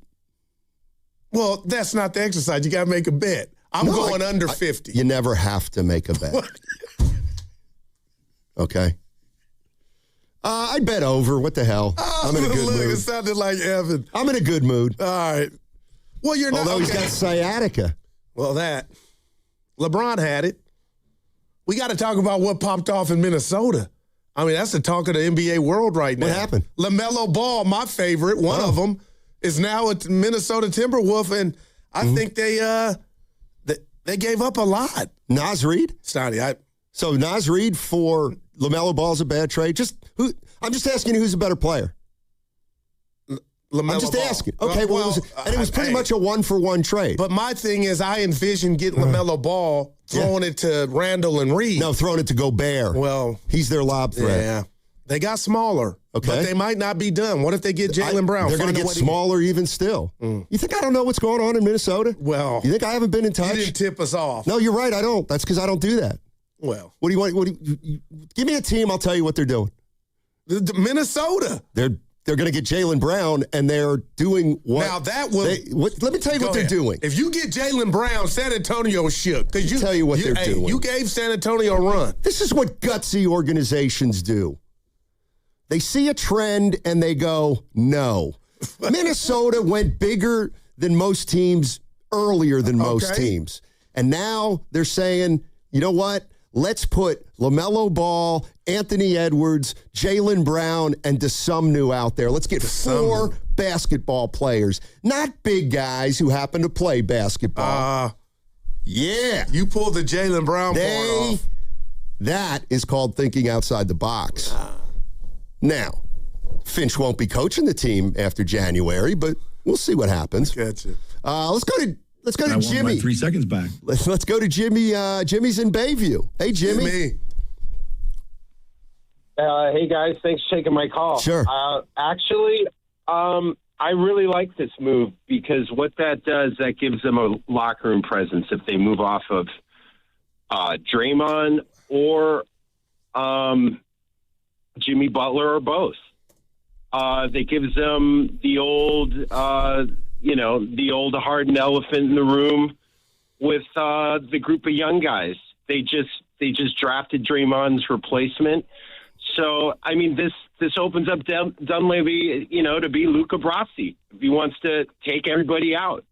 Well, that's not the exercise. You got to make a bet. I'm going under 50. You never have to make a bet. Okay. I'd bet over. What the hell? I'm in a good mood. It sounded like Evan. I'm in a good mood. All right. Well, you're not. Although he's got sciatica. Well, LeBron had it. We got to talk about what popped off in Minnesota. I mean, that's the talk of the NBA world right now. What happened? LaMelo Ball, my favorite, one of them, is now a Minnesota Timberwolf, and I think they gave up a lot. Naz Reid? So Naz Reid for LaMelo Ball's a bad trade. I'm just asking who's a better player. LaMelo I'm just Ball. asking. Okay, it was pretty much a 1-for-1 trade. But my thing is, I envision getting LaMelo Ball, throwing it to Randall and Reed. No, throwing it to Gobert. Well, he's their lob threat. Yeah, they got smaller. Okay, but they might not be done. What if they get Jaylen Brown? They're going to get smaller even still. You think I don't know what's going on in Minnesota? Well, you think I haven't been in touch? You didn't tip us off. No, you're right. I don't. That's because I don't do that. Well, what do you want? Give me a team. I'll tell you what they're doing. Minnesota. They're going to get Jaylen Brown, and they're doing what? Now that will. Let me tell you what they're doing. If you get Jaylen Brown, San Antonio shook. Because tell you what they're doing. You gave San Antonio a run. This is what gutsy organizations do. They see a trend and they go, no. Minnesota went bigger than most teams earlier than most teams. And now they're saying, you know what? Let's put LaMelo Ball, Anthony Edwards, Jaylen Brown, and Desumnu out there. Let's get 4 basketball players, not big guys who happen to play basketball. Yeah. You pulled the Jaylen Brown part off. That is called thinking outside the box. Now, Finch won't be coaching the team after January, but we'll see what happens. Gotcha. Let's go to Jimmy. 3 seconds back. Let's go to Jimmy. Jimmy's in Bayview. Hey, Jimmy. Hey, guys. Thanks for taking my call. Sure. Actually, I really like this move because what that does, that gives them a locker room presence if they move off of Draymond or Jimmy Butler or both. That gives them the old, the old hardened elephant in the room with the group of young guys. They just drafted Draymond's replacement. So, I mean, this opens up Dunleavy, to be Luca Brasi if he wants to take everybody out.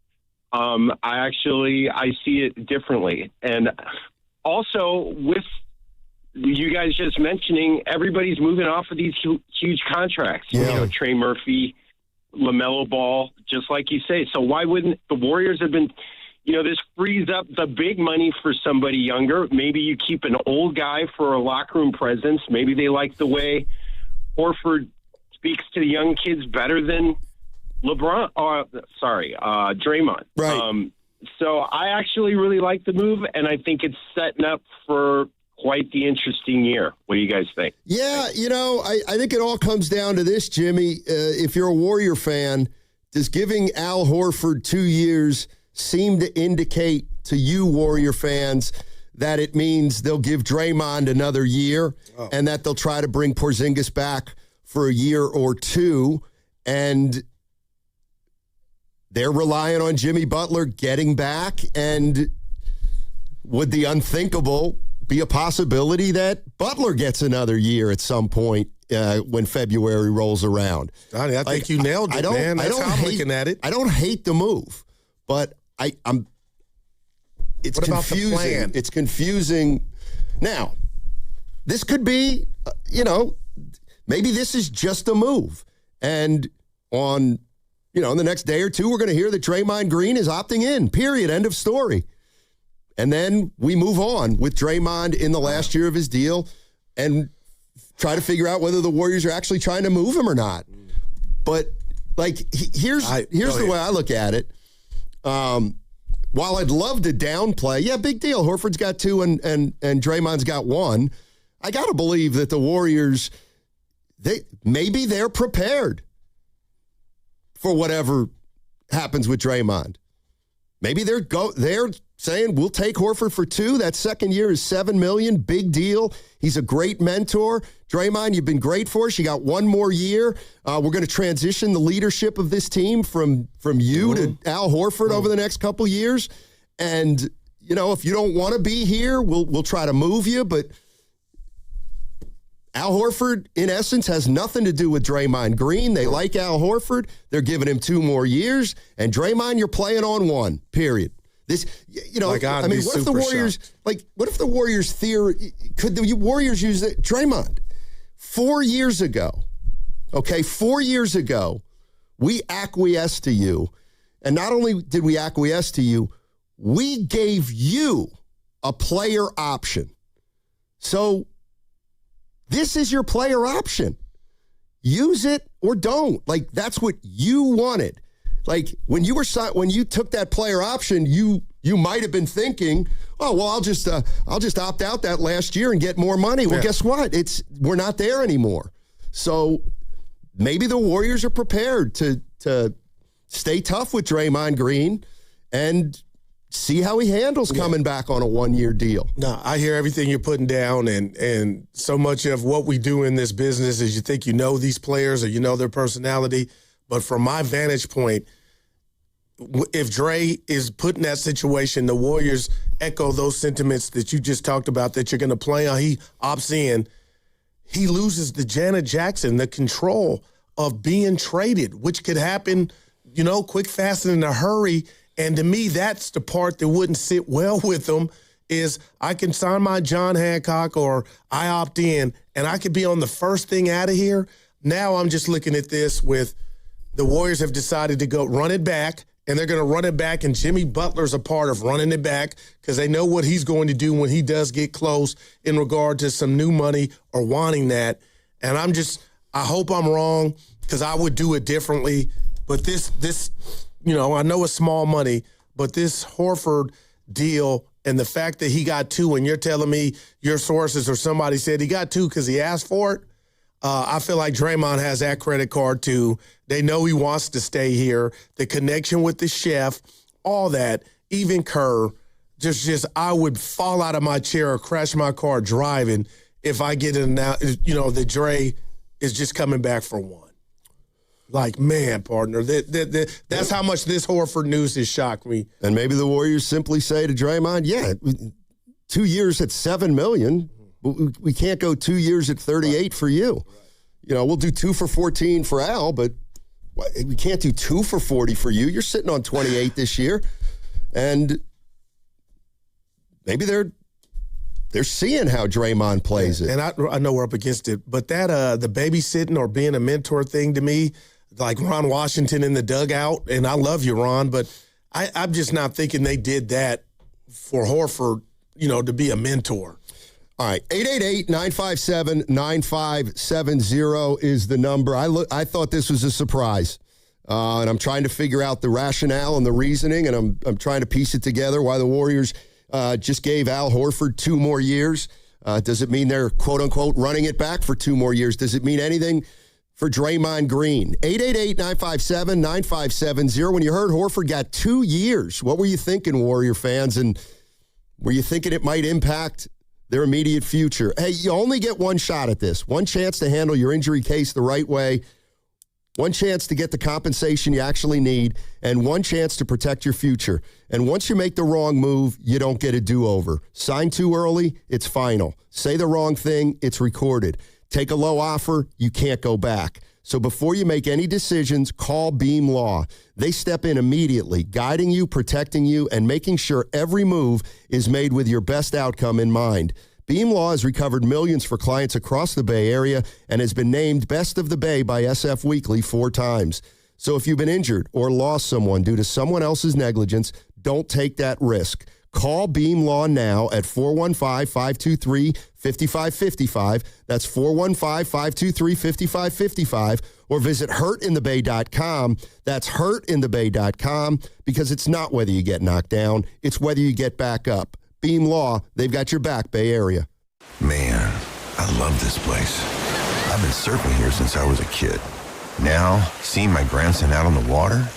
I see it differently. And also with you guys just mentioning, everybody's moving off of these huge contracts. Yeah. You know, Trey Murphy, LaMelo Ball, just like you say. So why wouldn't the Warriors have been, you know, this frees up the big money for somebody younger. Maybe you keep an old guy for a locker room presence. Maybe they like the way Horford speaks to the young kids better than Draymond. Right. So I actually really like the move, and I think it's setting up for quite the interesting year. What do you guys think? Yeah, you know, I think it all comes down to this, Jimmy. If you're a Warrior fan, does giving Al Horford 2 years seem to indicate to you Warrior fans that it means they'll give Draymond another year and that they'll try to bring Porzingis back for a year or two, and they're relying on Jimmy Butler getting back? And would the unthinkable be a possibility that Butler gets another year at some point when February rolls around? Donnie, I think you nailed it, man. That's how I'm looking at it. I don't hate the move, but it's what confusing. About the plan? It's confusing. Now, this could be, maybe this is just a move. And on, in the next day or two, we're going to hear that Draymond Green is opting in, period, end of story. And then we move on with Draymond in the last year of his deal and try to figure out whether the Warriors are actually trying to move him or not. But, here's the way I look at it. While I'd love to downplay, big deal. Horford's got 2 and Draymond's got 1. I got to believe that the Warriors, they're prepared for whatever happens with Draymond. Maybe they're saying, we'll take Horford for 2. That second year is $7 million. Big deal. He's a great mentor. Draymond, you've been great for us. You got 1 more year. We're going to transition the leadership of this team from you to Al Horford over the next couple years. And, if you don't want to be here, we'll try to move you. But Al Horford, in essence, has nothing to do with Draymond Green. They like Al Horford. They're giving him 2 more years. And Draymond, you're playing on 1, period. This, what if the Warriors, what if the Warriors could the Warriors use it? Draymond, 4 years ago, 4 years ago, we acquiesced to you. And not only did we acquiesce to you, we gave you a player option. So this is your player option. Use it or don't. That's what you wanted. When you took that player option, you might have been thinking, oh, well, I'll just opt out that last year and get more money. Well, guess what? We're not there anymore. So maybe the Warriors are prepared to stay tough with Draymond Green and see how he handles coming back on a 1-year deal. No, I hear everything you're putting down, and so much of what we do in this business is you think you know these players or you know their personality. But from my vantage point, if Dre is put in that situation, the Warriors echo those sentiments that you just talked about that you're going to play on. He opts in. He loses the Janet Jackson, the control of being traded, which could happen, quick, fast, and in a hurry. And to me, that's the part that wouldn't sit well with them is I can sign my John Hancock or I opt in and I could be on the first thing out of here. Now I'm just looking at this with the Warriors have decided to go run it back, and they're going to run it back, and Jimmy Butler's a part of running it back because they know what he's going to do when he does get close in regard to some new money or wanting that. And I hope I'm wrong because I would do it differently. But this, I know it's small money, but this Horford deal and the fact that he got 2 and you're telling me your sources or somebody said he got 2 because he asked for it, I feel like Draymond has that credit card too. They know he wants to stay here. The connection with the chef, all that, even Kerr, just I would fall out of my chair or crash my car driving if I get that Dre is just coming back for 1. Man, partner, that's how much this Horford news has shocked me. And maybe the Warriors simply say to Draymond, 2 years at $7 million. We can't go 2 years at 38 for you. We'll do 2 for 14 for Al, but we can't do 2 for 40 for you. You're sitting on 28 this year. And maybe they're they're seeing how Draymond plays it. And I know we're up against it, but that the babysitting or being a mentor thing to me, like Ron Washington in the dugout, and I love you, Ron, but I'm just not thinking they did that for Horford, to be a mentor. All right, 888-957-9570 is the number. I thought this was a surprise, and I'm trying to figure out the rationale and the reasoning, and I'm trying to piece it together why the Warriors just gave Al Horford 2 more years. Does it mean they're, quote-unquote, running it back for 2 more years? Does it mean anything for Draymond Green? 888-957-9570. When you heard Horford got 2 years, what were you thinking, Warrior fans? And were you thinking it might impact their immediate future? Hey, you only get one shot at this. One chance to handle your injury case the right way. One chance to get the compensation you actually need, and one chance to protect your future. And once you make the wrong move, you don't get a do-over. Sign too early, it's final. Say the wrong thing, it's recorded. Take a low offer, you can't go back. So before you make any decisions, call Beam Law. They step in immediately, guiding you, protecting you, and making sure every move is made with your best outcome in mind. Beam Law has recovered millions for clients across the Bay Area and has been named Best of the Bay by SF Weekly 4 times. So if you've been injured or lost someone due to someone else's negligence, don't take that risk. Call Beam Law now at 415-523-5555. That's 415-523-5555. Or visit hurtinthebay.com. That's hurtinthebay.com, because it's not whether you get knocked down, it's whether you get back up. Beam Law, they've got your back, Bay Area. Man, I love this place. I've been surfing here since I was a kid. Now, seeing my grandson out on the water,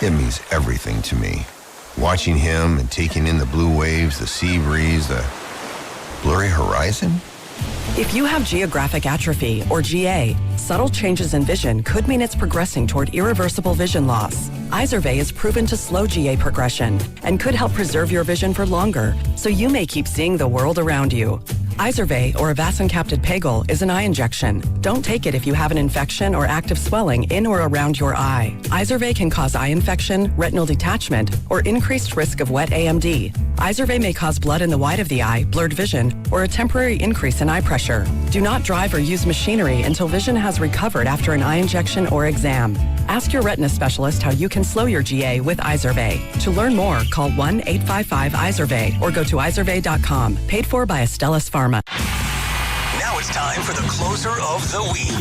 it means everything to me. Watching him and taking in the blue waves, the sea breeze, the blurry horizon. If you have geographic atrophy, or GA, subtle changes in vision could mean it's progressing toward irreversible vision loss. Izervay is proven to slow GA progression and could help preserve your vision for longer, so you may keep seeing the world around you. Izervay, or avacincaptad pegol, is an eye injection. Don't take it if you have an infection or active swelling in or around your eye. Izervay can cause eye infection, retinal detachment, or increased risk of wet AMD. Izervay may cause blood in the white of the eye, blurred vision, or a temporary increase in eye pressure. Do not drive or use machinery until vision has recovered after an eye injection or exam. Ask your retina specialist how you can slow your GA with Izervay. To learn more, call 1-855-IZERVAY or go to izervay.com. Paid for by Astellas Pharma. Now it's time for the closer of the week.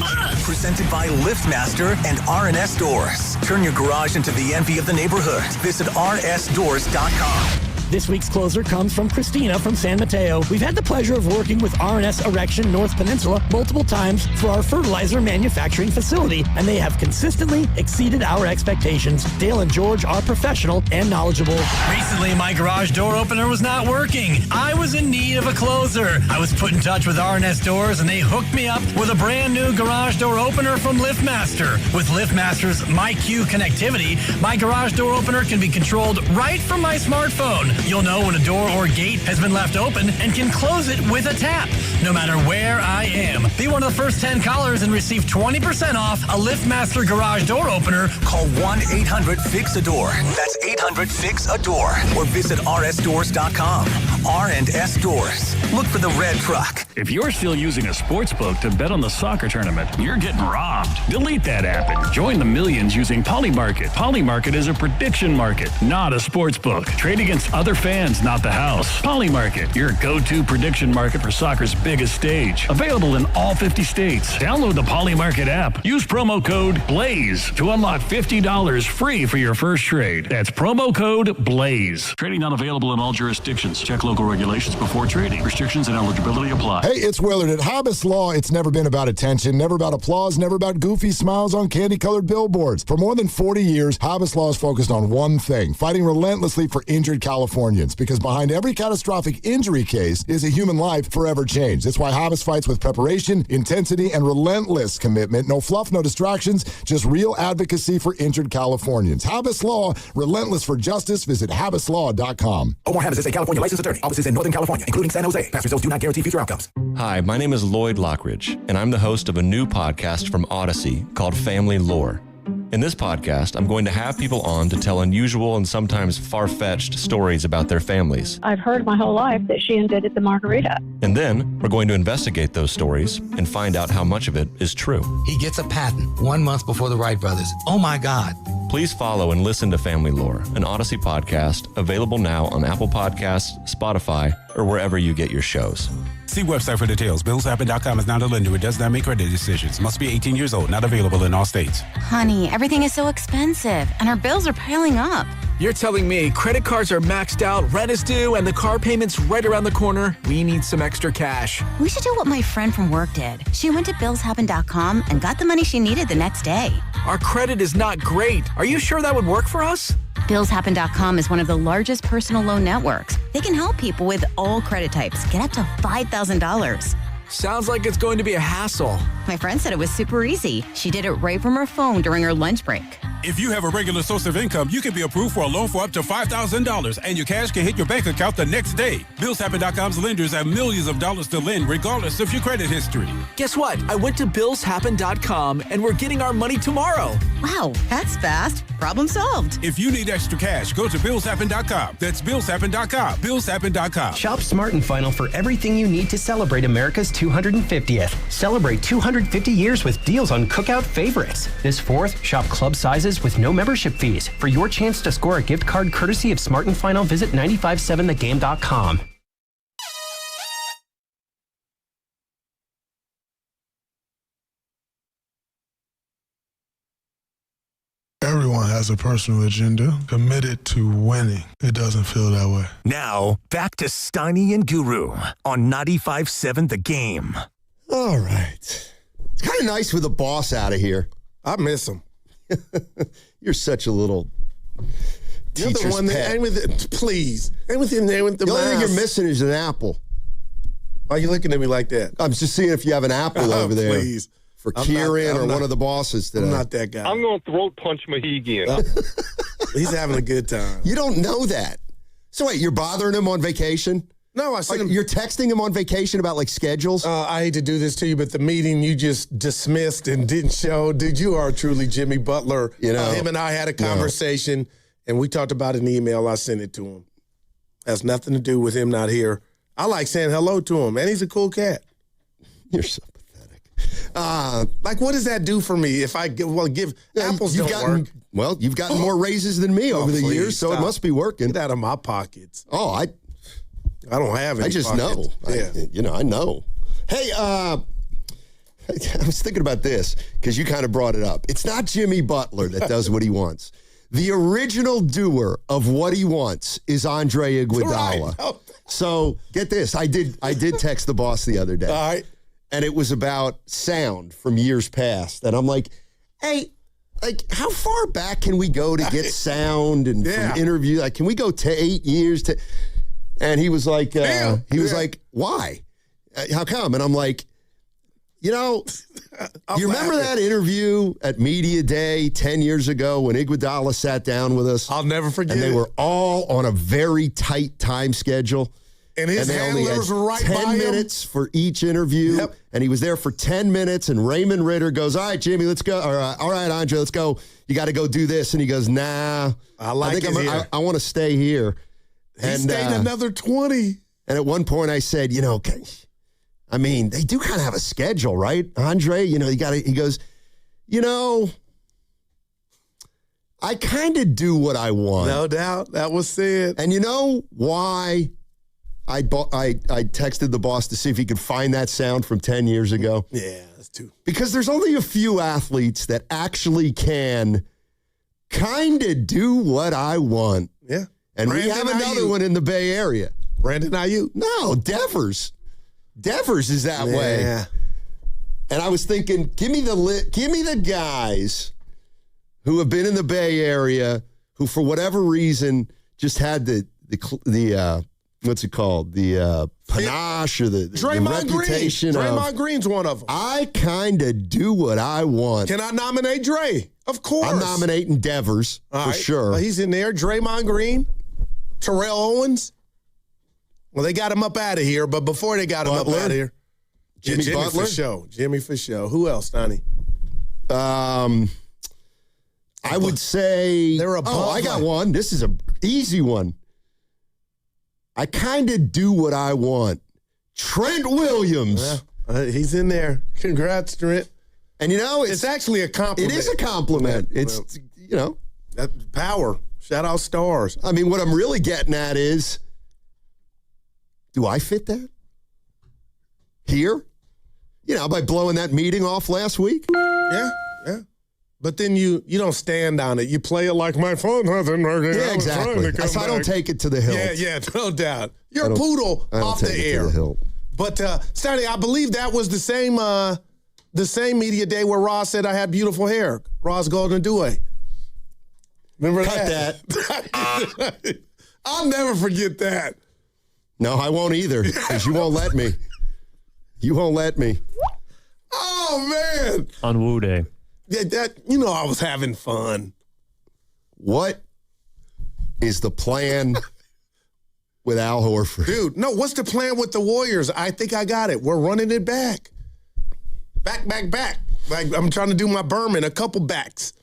Presented by LiftMaster and RNS Doors. Turn your garage into the envy of the neighborhood. Visit rnsdoors.com. This week's closer comes from Christina from San Mateo. We've had the pleasure of working with RNS Erection North Peninsula multiple times for our fertilizer manufacturing facility, and they have consistently exceeded our expectations. Dale and George are professional and knowledgeable. Recently, my garage door opener was not working. I was in need of a closer. I was put in touch with RNS Doors, and they hooked me up with a brand new garage door opener from LiftMaster. With LiftMaster's MyQ connectivity, my garage door opener can be controlled right from my smartphone. You'll know when a door or gate has been left open and can close it with a tap, no matter where I am. Be one of the first 10 callers and receive 20% off a LiftMaster garage door opener. Call 1-800-FIX-A-DOOR. That's 800-FIX-A-DOOR. Or visit rsdoors.com. R&S Doors. Look for the red truck. If you're still using a sports book to bet on the soccer tournament, you're getting robbed. Delete that app and join the millions using Polymarket. Polymarket is a prediction market, not a sports book. Trade against other fans, not the house. Polymarket, your go-to prediction market for soccer's biggest stage. Available in all 50 states. Download the Polymarket app. Use promo code BLAZE to unlock $50 free for your first trade. That's promo code BLAZE. Trading not available in all jurisdictions. Check local regulations before trading. Restrictions and eligibility apply. Hey, it's Willard. At Hobus Law, it's never been about attention, never about applause, never about goofy smiles on candy-colored billboards. For more than 40 years, Hobus Law is focused on one thing, fighting relentlessly for injured Californians, because behind every catastrophic injury case is a human life forever changed. That's why Hobus fights with preparation, intensity, and relentless commitment. No fluff, no distractions, just real advocacy for injured Californians. Hobus Law, relentless for justice. Visit HobusLaw.com. Omar Hobus is a California licensed attorney. Offices in Northern California, including San Jose. Past results do not guarantee future outcomes. Hi, my name is Lloyd Lockridge, and I'm the host of a new podcast from Odyssey called Family Lore. In this podcast, I'm going to have people on to tell unusual and sometimes far-fetched stories about their families. I've heard my whole life that she invented the margarita. And then we're going to investigate those stories and find out how much of it is true. He gets a patent 1 month before the Wright brothers. Oh my God. Please follow and listen to Family Lore, an Odyssey podcast, available now on Apple Podcasts, Spotify, or wherever you get your shows. See website for details. BillsHappen.com is not a lender. It does not make credit decisions. Must be 18 years old. Not available in all states. Honey, everything is so expensive, and our bills are piling up. You're telling me credit cards are maxed out, rent is due, and the car payment's right around the corner? We need some extra cash. We should do what my friend from work did. She went to BillsHappen.com and got the money she needed the next day. Our credit is not great. Are you sure that would work for us? BillsHappen.com is one of the largest personal loan networks. They can help people with all credit types get up to $5,000. Sounds like it's going to be a hassle. My friend said it was super easy. She did it right from her phone during her lunch break. If you have a regular source of income, you can be approved for a loan for up to $5,000, and your cash can hit your bank account the next day. BillsHappen.com's lenders have millions of dollars to lend, regardless of your credit history. Guess what? I went to BillsHappen.com, and we're getting our money tomorrow. Wow, that's fast. Problem solved. If you need extra cash, go to BillsHappen.com. That's BillsHappen.com. BillsHappen.com. Shop Smart and Final for everything you need to celebrate America's 250th. Celebrate 250 years with deals on cookout favorites. This 4th, shop club sizes with no membership fees. For your chance to score a gift card courtesy of Smart and Final, visit 957thegame.com. Everyone has a personal agenda, committed to winning. It doesn't feel that way. Now, back to Steiny and Guru on 95.7 The Game. All right. It's kind of nice with the boss out of here. I miss him. You're such a little You're teacher's the one that pet. ain't with it. Please. Ain't with him there with the only thing mouse. you're missing is an apple. Why are you looking at me like that? I'm just seeing if you have an apple over there. Please. For Kieran or one of the bosses today. I'm not that guy. I'm going to throat punch Mohegan. He's having a good time. You don't know that. So wait, you're bothering him on vacation? No, I said you're texting him on vacation about like schedules? I hate to do this to you, but the meeting you just dismissed and didn't show. Dude, you are truly Jimmy Butler. You know, him and I had a conversation, and we talked about an email. I sent it to him. Has nothing to do with him not here. I like saying hello to him, and he's a cool cat. You're so pathetic. Like, what does that do for me if I give apples don't work? Well, you've gotten more raises than me over the years, so it must be working. Get out of my pockets. Oh, I don't have any. I just pockets. know. I know. Hey, I was thinking about this because you kind of brought it up. It's not Jimmy Butler that does what he wants. The original doer of what he wants is Andre Iguodala. Right. So get this. I did text the boss the other day. All right. And it was about sound from years past. And I'm like, hey, like, how far back can we go to get sound and from interview? Like, can we go to 8 years to? And he was like, like, why? How come? And I'm like, you know, you remember that interview at Media Day 10 years ago when Iguodala sat down with us? I'll never forget And they it. were all on a very tight time schedule. And his they only handlers had were right 10 by him. minutes for each interview. Yep. And he was there for 10 minutes. And Raymond Ritter goes, all right, Jimmy, let's go. Or, all right, Andre, let's go. You got to go do this. And he goes, nah. I want to stay here. He stayed another 20. And at one point I said, you know, okay, I mean, they do kind of have a schedule, right? Andre, you know, he goes, you know, I kind of do what I want. No doubt. That was said. And you know why I texted the boss to see if he could find that sound from 10 years ago? Yeah, that's too. Because there's only a few athletes that actually can kind of do what I want. Yeah. And we have another one in the Bay Area. Brandon Aiyuk? No, Devers. Devers is that way. Yeah. And I was thinking, give me the guys who have been in the Bay Area who, for whatever reason, just had the what's it called? The panache or the reputation. Draymond Green's one of them. I kind of do what I want. Can I nominate Dre? Of course. I'm nominating Devers for sure. He's in there. Draymond Green, Terrell Owens. Well, they got him up out of here, but before they got him up out of here, Jimmy Butler for show. Jimmy for show. Who else, Donnie? I would say they're above. I got one. This is an easy one. I kind of do what I want. Trent Williams. Yeah, he's in there. Congrats, Trent. And it's actually a compliment. It is a compliment. It's that power. Shout out Stars. I mean, what I'm really getting at is, do I fit that here? By blowing that meeting off last week. Yeah. But then you don't stand on it. You play it like my phone hasn't worked. Yeah, exactly. I don't take it to the hilt. Yeah, no doubt. You're a poodle off the air. To the hilt. But Saturday, I believe that was the same media day where Ross said I had beautiful hair. Ross Golden Dewey. Remember that? I'll never forget that. No, I won't either, because you won't let me. You won't let me. Oh, man. On Woo Day. Yeah, I was having fun. What is the plan with Al Horford? Dude, no, what's the plan with the Warriors? I think I got it. We're running it back. Back. Like I'm trying to do my Berman, a couple backs.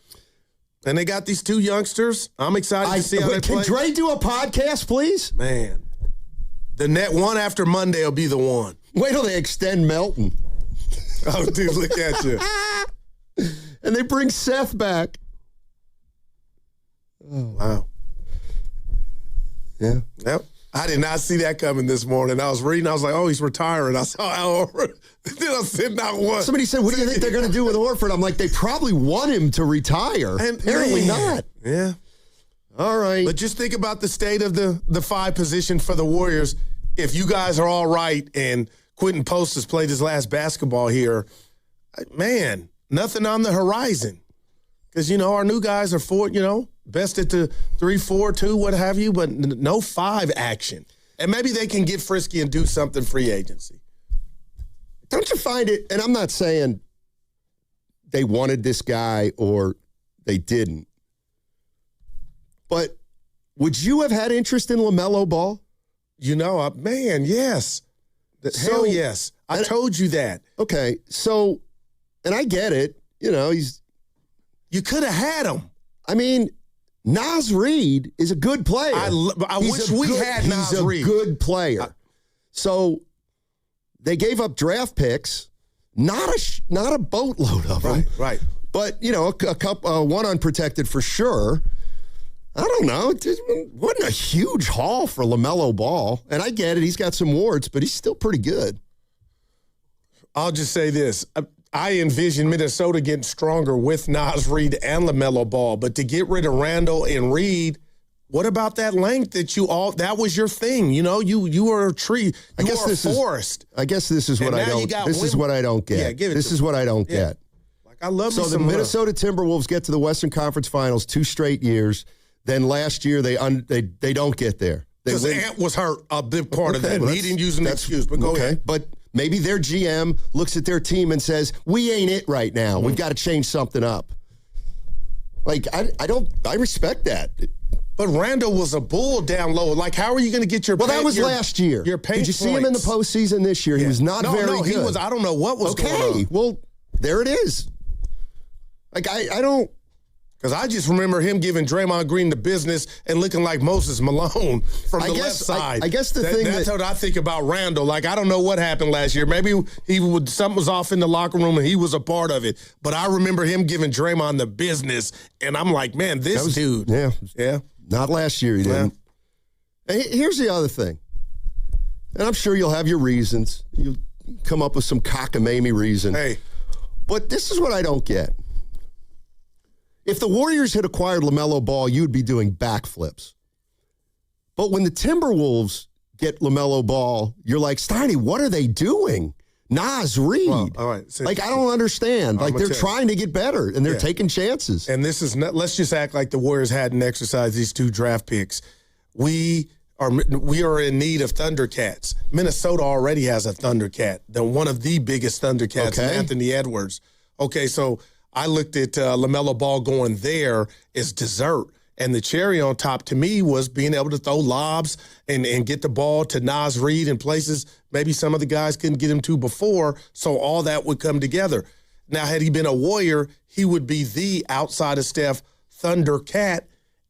And they got these two youngsters. I'm excited to see how they play. Can Dre do a podcast, please? Man. The net one after Monday will be the one. Wait till they extend Melton. Oh, dude, look at you. And they bring Seth back. Oh, wow. Yeah. Yep. I did not see that coming this morning. I was reading. I was like, oh, he's retiring. I saw Al Horford. Then I said, not one. Somebody said, what do you think they're going to do with Horford? I'm like, they probably want him to retire. And apparently not. Yeah. All right. But just think about the state of the 5 position for the Warriors. If you guys are all right and Quentin Post has played his last basketball here, man, nothing on the horizon. Because, our new guys are best at the 3, 4, 2, what have you, but no 5 action. And maybe they can get frisky and do something free agency. Don't you find it, and I'm not saying they wanted this guy or they didn't, but would you have had interest in LaMelo Ball? Man, yes. Hell yes. I told you that. Okay, so, and I get it. You could have had him. I mean, Naz Reid is a good player. I wish we had Naz Reid. He's a good player. So they gave up draft picks, not a boatload of them. Right. But, a couple, one unprotected for sure. I don't know. It wasn't a huge haul for LaMelo Ball. And I get it. He's got some warts, but he's still pretty good. I'll just say this. I envision Minnesota getting stronger with Naz Reid and LaMelo Ball. But to get rid of Randall and Reid, what about that length that was your thing? You were a tree. You were a forest. I guess this is what I don't get. This is what I don't get. Yeah, give it this is what I don't get. Like I love So the Minnesota Timberwolves get to the Western Conference Finals 2 straight years. Then last year they don't get there. Because Ant was hurt, a big part of that. He didn't use an excuse, but go ahead. But maybe their GM looks at their team and says, we ain't it right now. We've got to change something up. Like, I respect that. But Randall was a bull down low. Like, how are you going to get your Well, that was last year. Your paint Did you see him in the postseason this year? He was not very good. He was, I don't know what was going on. Okay, well, there it is. Like, I don't. Because I just remember him giving Draymond Green the business and looking like Moses Malone from the left side. I guess that's what I think about Randall. Like, I don't know what happened last year. Maybe something was off in the locker room and he was a part of it. But I remember him giving Draymond the business. And I'm like, man, this dude. Yeah. Not last year, he didn't. And here's the other thing. And I'm sure you'll have your reasons. You'll come up with some cockamamie reason. Hey. But this is what I don't get. If the Warriors had acquired LaMelo Ball, you'd be doing backflips. But when the Timberwolves get LaMelo Ball, you're like, Steiny, what are they doing? Naz Reid. Well, all right. I don't understand. Like, they're trying to get better, and they're taking chances. And this is not, let's just act like the Warriors hadn't exercised these 2 draft picks. We are in need of Thundercats. Minnesota already has a Thundercat. They're one of the biggest Thundercats, Anthony Edwards. Okay, so I looked at LaMelo Ball going there as dessert. And the cherry on top to me was being able to throw lobs and get the ball to Naz Reid in places maybe some of the guys couldn't get him to before. So all that would come together. Now, had he been a Warrior, he would be the outside of Steph Thundercat,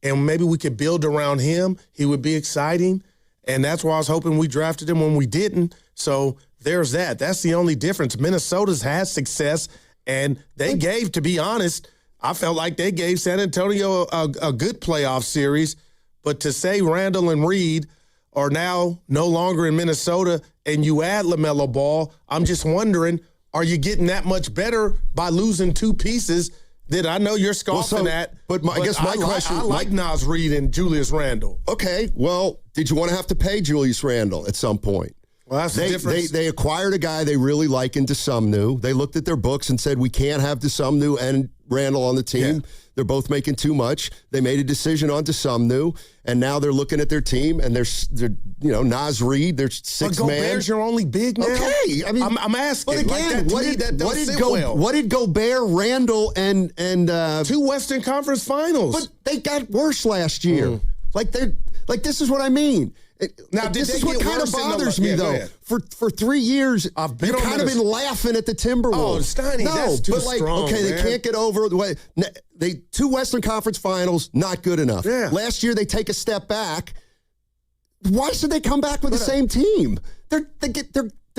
and maybe we could build around him. He would be exciting, and that's why I was hoping we drafted him when we didn't. So there's that. That's the only difference. Minnesota's had success, and they gave, to be honest, I felt like they gave San Antonio a good playoff series. But to say Randall and Reed are now no longer in Minnesota and you add LaMelo Ball, I'm just wondering, are you getting that much better by losing two pieces that I know you're scoffing at? But I guess my question... I like Nas Reed and Julius Randle. Okay, well, did you want to have to pay Julius Randle at some point? Well, that's the difference. They acquired a guy they really like in Desumnu. They looked at their books and said, we can't have Desumnu and Randle on the team. Yeah. They're both making too much. They made a decision on Desumnu, and now they're looking at their team, and they're Nas Reed, they're six man. Gobert's your only big now? Okay, I mean, I'm asking. But again, what did Gobert, Randle, and two Western Conference Finals? But they got worse last year. This is what I mean. Now, this is what kind of bothers me, though. For 3 years, you've kind of been laughing at the Timberwolves. Oh, Steiny, that's too strong, okay, man. They can't get over the way. They two Western Conference Finals, not good enough. Yeah. Last year, they take a step back. Why should they come back with the same team? They're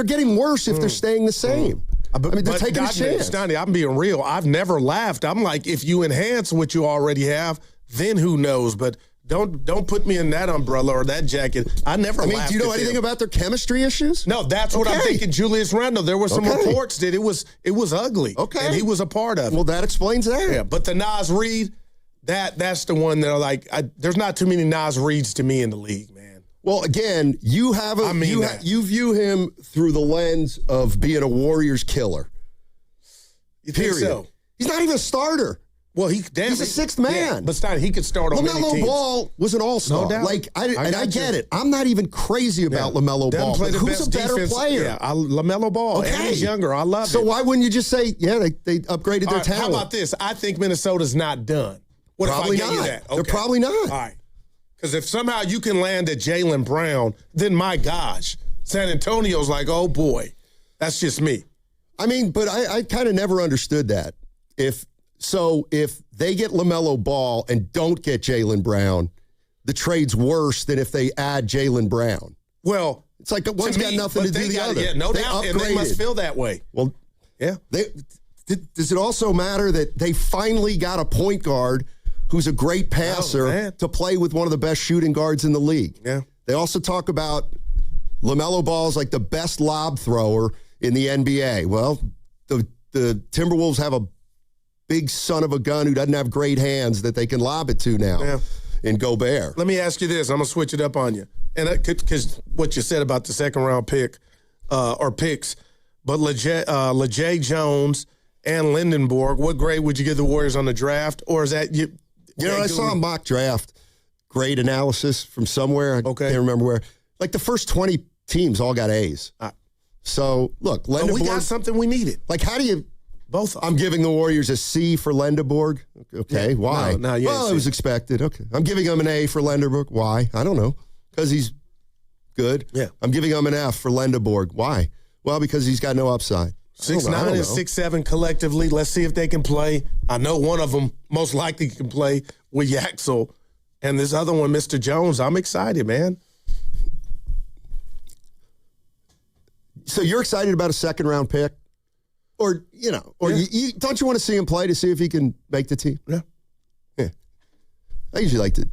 getting worse if they're staying the same. I mean, they're taking a chance. Steiny, I'm being real. I've never laughed. I'm like, if you enhance what you already have, then who knows? But don't put me in that umbrella or that jacket. I never laughed. Do you know anything about their chemistry issues? No, that's what I'm thinking. Julius Randle. There were some reports that it was ugly. Okay. And he was a part of it. Well, that explains that. Yeah, but the Nas Reed, that's the one that there's not too many Nas Reeds to me in the league, man. Well, again, you view him through the lens of being a Warriors killer. You think so? He's not even a starter. Well, he's a sixth man. Yeah, but Stein, he could start on many teams. LaMelo Ball was an all-star. No doubt. I get it. I'm not even crazy about LaMelo Ball. But who's a better player? Yeah, LaMelo Ball. Okay. And he's younger. I love it. So why wouldn't you just say, they upgraded their talent? How about this? I think Minnesota's not done. What probably if I get not. you that? Okay. They're probably not. All right. Because if somehow you can land at Jaylen Brown, then my gosh, San Antonio's like, oh boy, that's just me. I mean, but I kind of never understood that. If they get LaMelo Ball and don't get Jaylen Brown, the trade's worse than if they add Jaylen Brown. Well, it's like one's got nothing to do with the other. Yeah, no doubt, and they must feel that way. Well, yeah. Does it also matter that they finally got a point guard who's a great passer to play with one of the best shooting guards in the league? Yeah. They also talk about LaMelo Ball's like the best lob thrower in the NBA. Well, the Timberwolves have a big son of a gun who doesn't have great hands that they can lob it to now in Gobert. Let me ask you this. I'm going to switch it up on you. And because what you said about the second round pick or picks, but LeJay Jones and Lindenborg, what grade would you give the Warriors on the draft? Or is that you? I saw a mock draft grade analysis from somewhere. I can't remember where. Like the first 20 teams all got A's. So, look, Lindenborg. We got something we needed. Like, how do you... Both of them. I'm giving the Warriors a C for Lindenborg. Okay, why? No, it was expected. Okay. I'm giving him an A for Lindenborg. Why? I don't know. Because he's good. Yeah. I'm giving him an F for Lindenborg. Why? Well, because he's got no upside. 6'9" and 6'7" collectively. Let's see if they can play. I know one of them most likely can play with Yaxel. And this other one, Mr. Jones, I'm excited, man. So you're excited about a second-round pick? Or, don't you want to see him play to see if he can make the team? Yeah. I usually like to.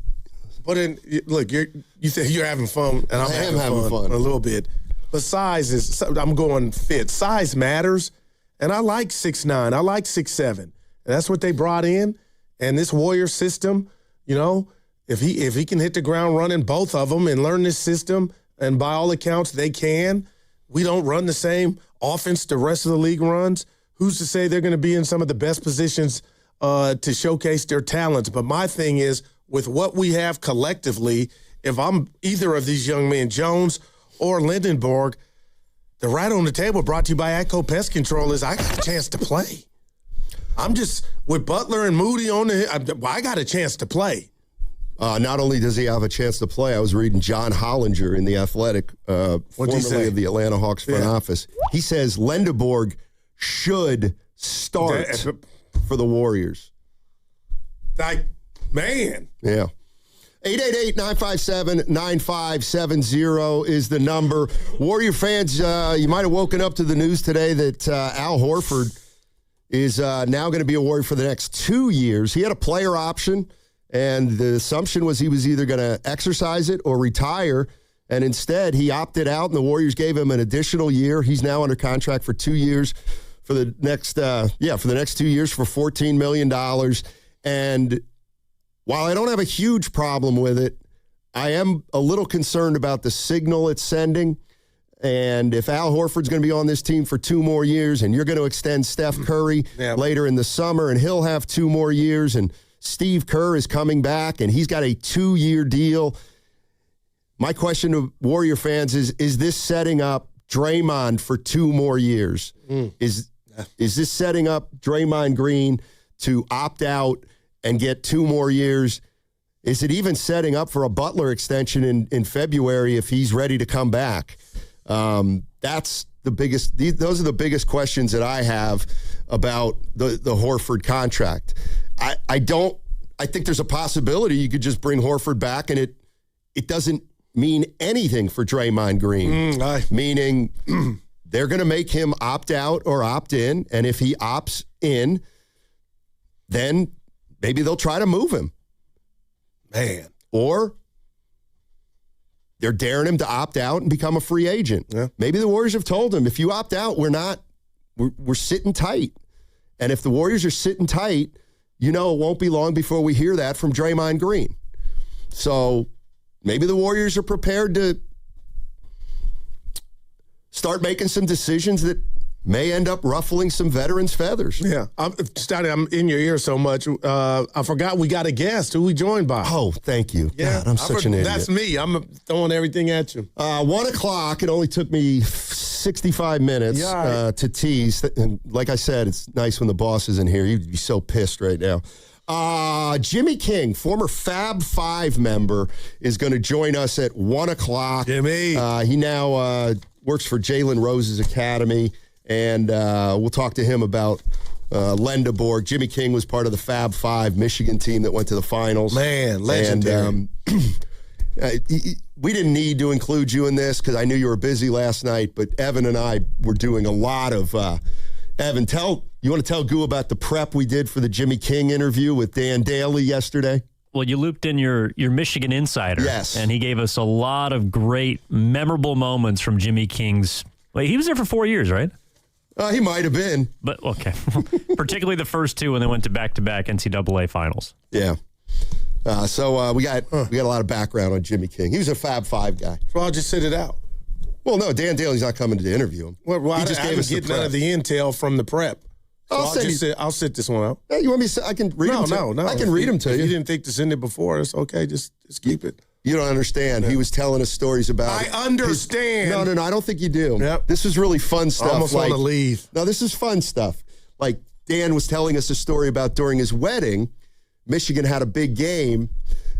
But you say you're having fun, and I'm having fun a little bit. But size I'm going fit. Size matters, and I like 6'9". I like 6'7". And that's what they brought in. And this Warrior system, if he can hit the ground running, both of them, and learn this system, and by all accounts they can. We don't run the same offense the rest of the league runs. Who's to say they're going to be in some of the best positions to showcase their talents? But my thing is, with what we have collectively, if I'm either of these young men, Jones or Lindenborg, the right on the table brought to you by ATCO Pest Control is I got a chance to play. I'm just, with Butler and Moody on I got a chance to play. Not only does he have a chance to play, I was reading John Hollinger in The Athletic, formerly of the Atlanta Hawks front office. He says Lindenborg should start for the Warriors. Man. Yeah. 888-957-9570 is the number. Warrior fans, you might have woken up to the news today that Al Horford is now going to be a Warrior for the next 2 years. He had a player option, and the assumption was he was either going to exercise it or retire, and instead he opted out, and the Warriors gave him an additional year. He's now under contract for 2 years for the next 2 years for $14 million. And while I don't have a huge problem with it, I am a little concerned about the signal it's sending. And if Al Horford's going to be on this team for 2 more years and you're going to extend Steph Curry later in the summer and he'll have 2 more years and Steve Kerr is coming back and he's got a 2-year deal. My question to Warrior fans is this setting up Draymond for 2 more years? Is this setting up Draymond Green to opt out and get 2 more years? Is it even setting up for a Butler extension in February if he's ready to come back? That's the biggest. Those are the biggest questions that I have about the Horford contract. I think there's a possibility you could just bring Horford back and it doesn't mean anything for Draymond Green. Meaning they're going to make him opt out or opt in, and if he opts in, then maybe they'll try to move him. Man. Or they're daring him to opt out and become a free agent. Yeah. Maybe the Warriors have told him, if you opt out, we're sitting tight. And if the Warriors are sitting tight, it won't be long before we hear that from Draymond Green. So maybe the Warriors are prepared to start making some decisions that may end up ruffling some veterans' feathers. Yeah. I'm in your ear so much. I forgot we got a guest. Who we joined by? Oh, thank you. Yeah, God, I'm such an idiot. That's me. I'm throwing everything at you. 1 o'clock. It only took me 65 minutes to tease. And like I said, it's nice when the boss isn't here. You'd be so pissed right now. Jimmy King, former Fab Five member, is going to join us at 1 o'clock. Jimmy. He now works for Jalen Rose's Academy. And we'll talk to him about Lendeborg. Jimmy King was part of the Fab Five Michigan team that went to the finals. Man, legendary. And we didn't need to include you in this because I knew you were busy last night, but Evan and I were doing a lot of Evan, you want to tell Goo about the prep we did for the Jimmy King interview with Dan Daly yesterday? Well, you looped in your Michigan insider. Yes. And he gave us a lot of great, memorable moments from Jimmy King's. Wait, he was there for 4 years, right? He might have been. But, okay. Particularly the first 2 when they went to back-to-back NCAA finals. Yeah. So we got a lot of background on Jimmy King. He was a Fab Five guy. Well, I'll just sit it out. Well, no, Dan Daly's not coming to interview him. Well, he just gave us get none of the intel from the prep. So I'll sit this one out. Hey, you want me to? I can read them to you. No. I can read them to you. If you didn't think to send it before, it's okay. Just keep it. You don't understand. Yeah. He was telling us stories about. I understand. No. I don't think you do. Yep. This is really fun stuff. I almost want to leave. No, this is fun stuff. Like Dan was telling us a story about during his wedding, Michigan had a big game,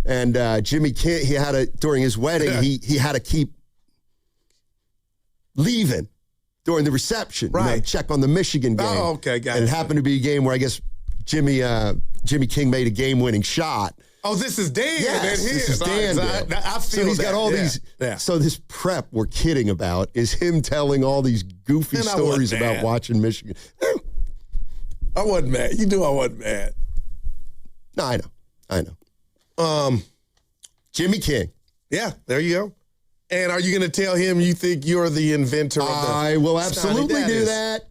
and Jimmy King, during his wedding, he had to keep leaving during the reception. Right. Check on the Michigan game. Oh, okay, got it. And it happened to be a game where I guess Jimmy King made a game-winning shot. Oh, this is Dan. Yes, this is Dan. I feel so he's got all these. Yeah. So this prep we're kidding about is him telling all these goofy stories about watching Michigan. I wasn't mad. You knew I wasn't mad. No, I know. Jimmy King. Yeah, there you go. And are you going to tell him you think you're the inventor of the... I will absolutely do that.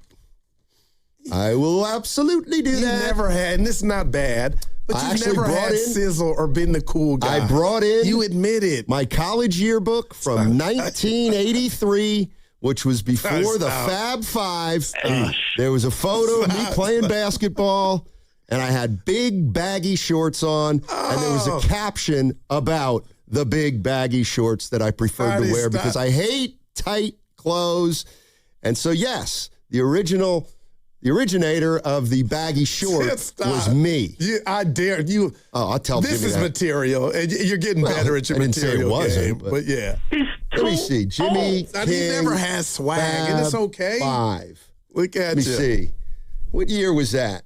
I will absolutely do that. You never had, and this is not bad, but you've never had sizzle or been the cool guy. I brought in... You admitted. My college yearbook from 1983, which was before the Fab Five. There was a photo of me playing basketball, and I had big baggy shorts on, and there was a caption about the big baggy shorts that I preferred to wear because I hate tight clothes. And so, yes, the originator of the baggy short was me. I dare you. Oh, I'll tell This Jimmy is that. material, and you're getting better at your material game. But yeah. Let me see. Jimmy King. He never has swag, and it's okay. Five. Look at Let me see. What year was that?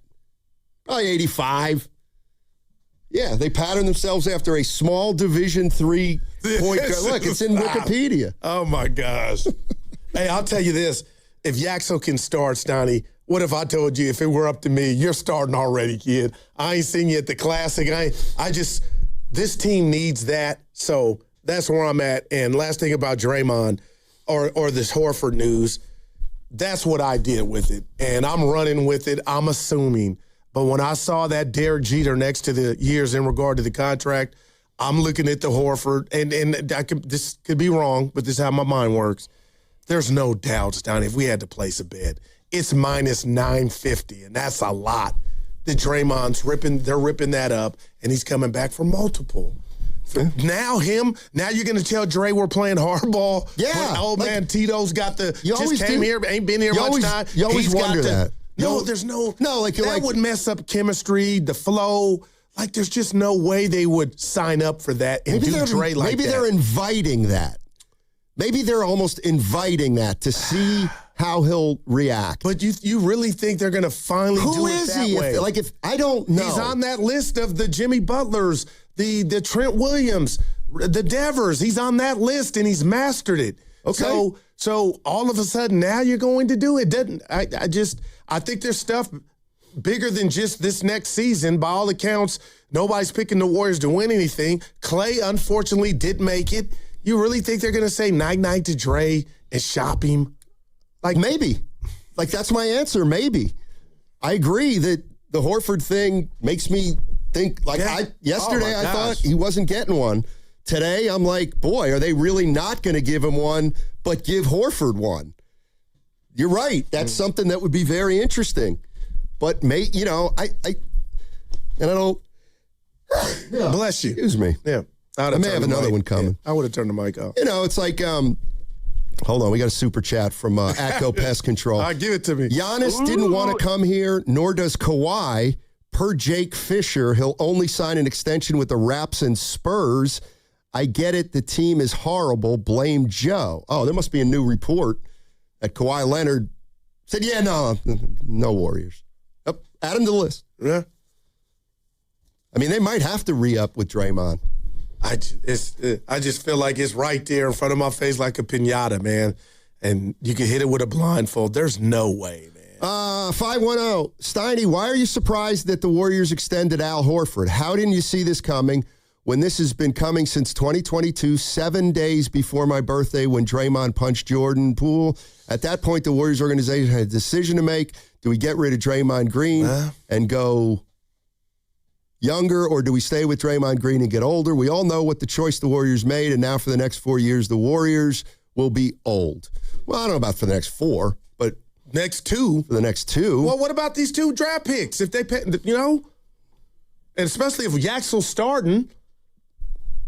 Probably 85. Yeah, they pattern themselves after a small Division III point guard. Look, it's in Wikipedia. Oh, my gosh. Hey, I'll tell you this. If Yaxel can start, Stoney, what if I told you if it were up to me, you're starting already, kid. I ain't seen you at the Classic. This team needs that. So that's where I'm at. And last thing about Draymond or this Horford news, that's what I did with it. And I'm running with it. I'm assuming. But when I saw that Derek Jeter next to the years in regard to the contract, I'm looking at the Horford. And this could be wrong, but this is how my mind works. There's no doubt, Donnie, if we had to place a bet, it's minus 950, and that's a lot. The Draymond's they're ripping that up, and he's coming back for multiple. Now you're going to tell Dre we're playing hardball? Yeah. Old man Tito's got here, ain't been here much time. You always wonder that. That would mess up chemistry, the flow. Like, there's just no way they would sign up for that and do Dre like that. Maybe they're inviting that. Maybe they're almost inviting that to see how he'll react. But you really think they're going to finally do it that way? If I don't know. He's on that list of the Jimmy Butlers, the Trent Williams, the Devers. He's on that list, and he's mastered it. Okay. So all of a sudden, now you're going to do it. I think there's stuff bigger than just this next season. By all accounts, nobody's picking the Warriors to win anything. Clay, unfortunately, did make it. You really think they're going to say night-night to Dre and shop him? Like, maybe. Like, that's my answer, maybe. I agree that the Horford thing makes me think, yesterday I thought he wasn't getting one. Today, I'm like, boy, are they really not going to give him one, but give Horford one? You're right. That's something that would be very interesting. But, I don't... Bless you. Excuse me. Yeah. I may have another one coming. Yeah, I would have turned the mic off. It's like, hold on, we got a super chat from Atco Pest Control. Give it to me. Giannis didn't want to come here, nor does Kawhi. Per Jake Fisher, he'll only sign an extension with the Raps and Spurs. I get it, the team is horrible. Blame Joe. Oh, there must be a new report that Kawhi Leonard said, no Warriors. Yep, add him to the list. Yeah. I mean, they might have to re-up with Draymond. I just feel like it's right there in front of my face like a piñata, man. And you can hit it with a blindfold. There's no way, man. 510, Steiny, why are you surprised that the Warriors extended Al Horford? How didn't you see this coming when this has been coming since 2022, 7 days before my birthday when Draymond punched Jordan Poole? At that point, the Warriors organization had a decision to make. Do we get rid of Draymond Green and go younger, or do we stay with Draymond Green and get older? We all know what the choice the Warriors made, and now for the next 4 years, the Warriors will be old. Well, I don't know about for the next 4, but next 2. For the next 2. Well, what about these 2 draft picks? If they pay, and especially if Yaxel's starting.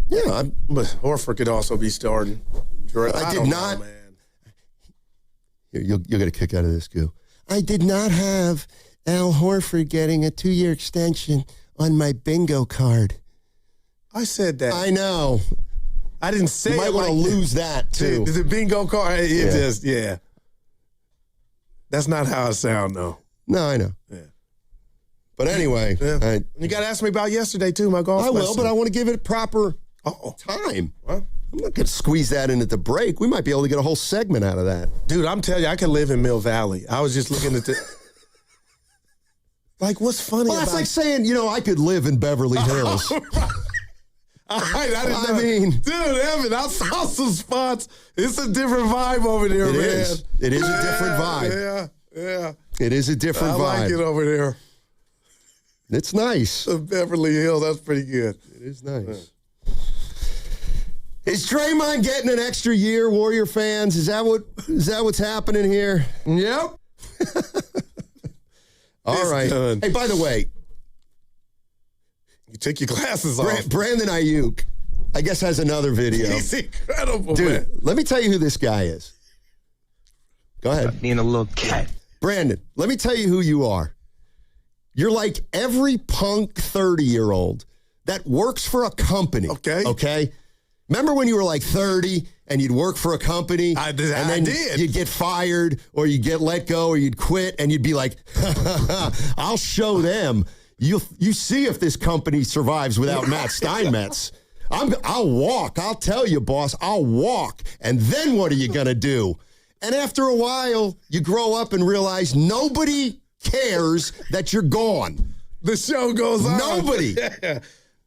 Yeah, but Horford could also be starting. I did not. Know, man. You'll get a kick out of this, Goo. I did not have Al Horford getting a 2-year extension on my bingo card. I said that. I know. I didn't say you might want to lose that, too. The bingo card, That's not how I sound, though. No, I know. Yeah. But anyway. Yeah. You got to ask me about yesterday, too, my golf lesson. I will, but I want to give it proper time. Well, I'm not going to squeeze that in at the break. We might be able to get a whole segment out of that. Dude, I'm telling you, I could live in Mill Valley. I was just looking at the... Like, what's funny that's like saying, I could live in Beverly Hills. All right, I mean, dude, Evan, I saw some spots. It's a different vibe over there, It man. is. It is a different vibe. Yeah. It is a different vibe. I like it over there. It's nice. Beverly Hills, that's pretty good. It is nice. Is Draymond getting an extra year, Warrior fans? Is that what's happening here? Yep. All right. Done. Hey, by the way, you take your glasses off. Brandon Aiyuk, I guess, has another video. He's incredible, dude. Man. Let me tell you who this guy is. Go ahead. Being a little cat. Brandon, let me tell you who you are. You're like every punk 30-year-old that works for a company. Okay? Remember when you were like 30 and you'd work for a company? I did. You'd get fired or you'd get let go or you'd quit and you'd be like, I'll show them. You see if this company survives without Matt Steinmetz. I'll walk. I'll tell you, boss, I'll walk. And then what are you going to do? And after a while, you grow up and realize nobody cares that you're gone. The show goes on. Nobody.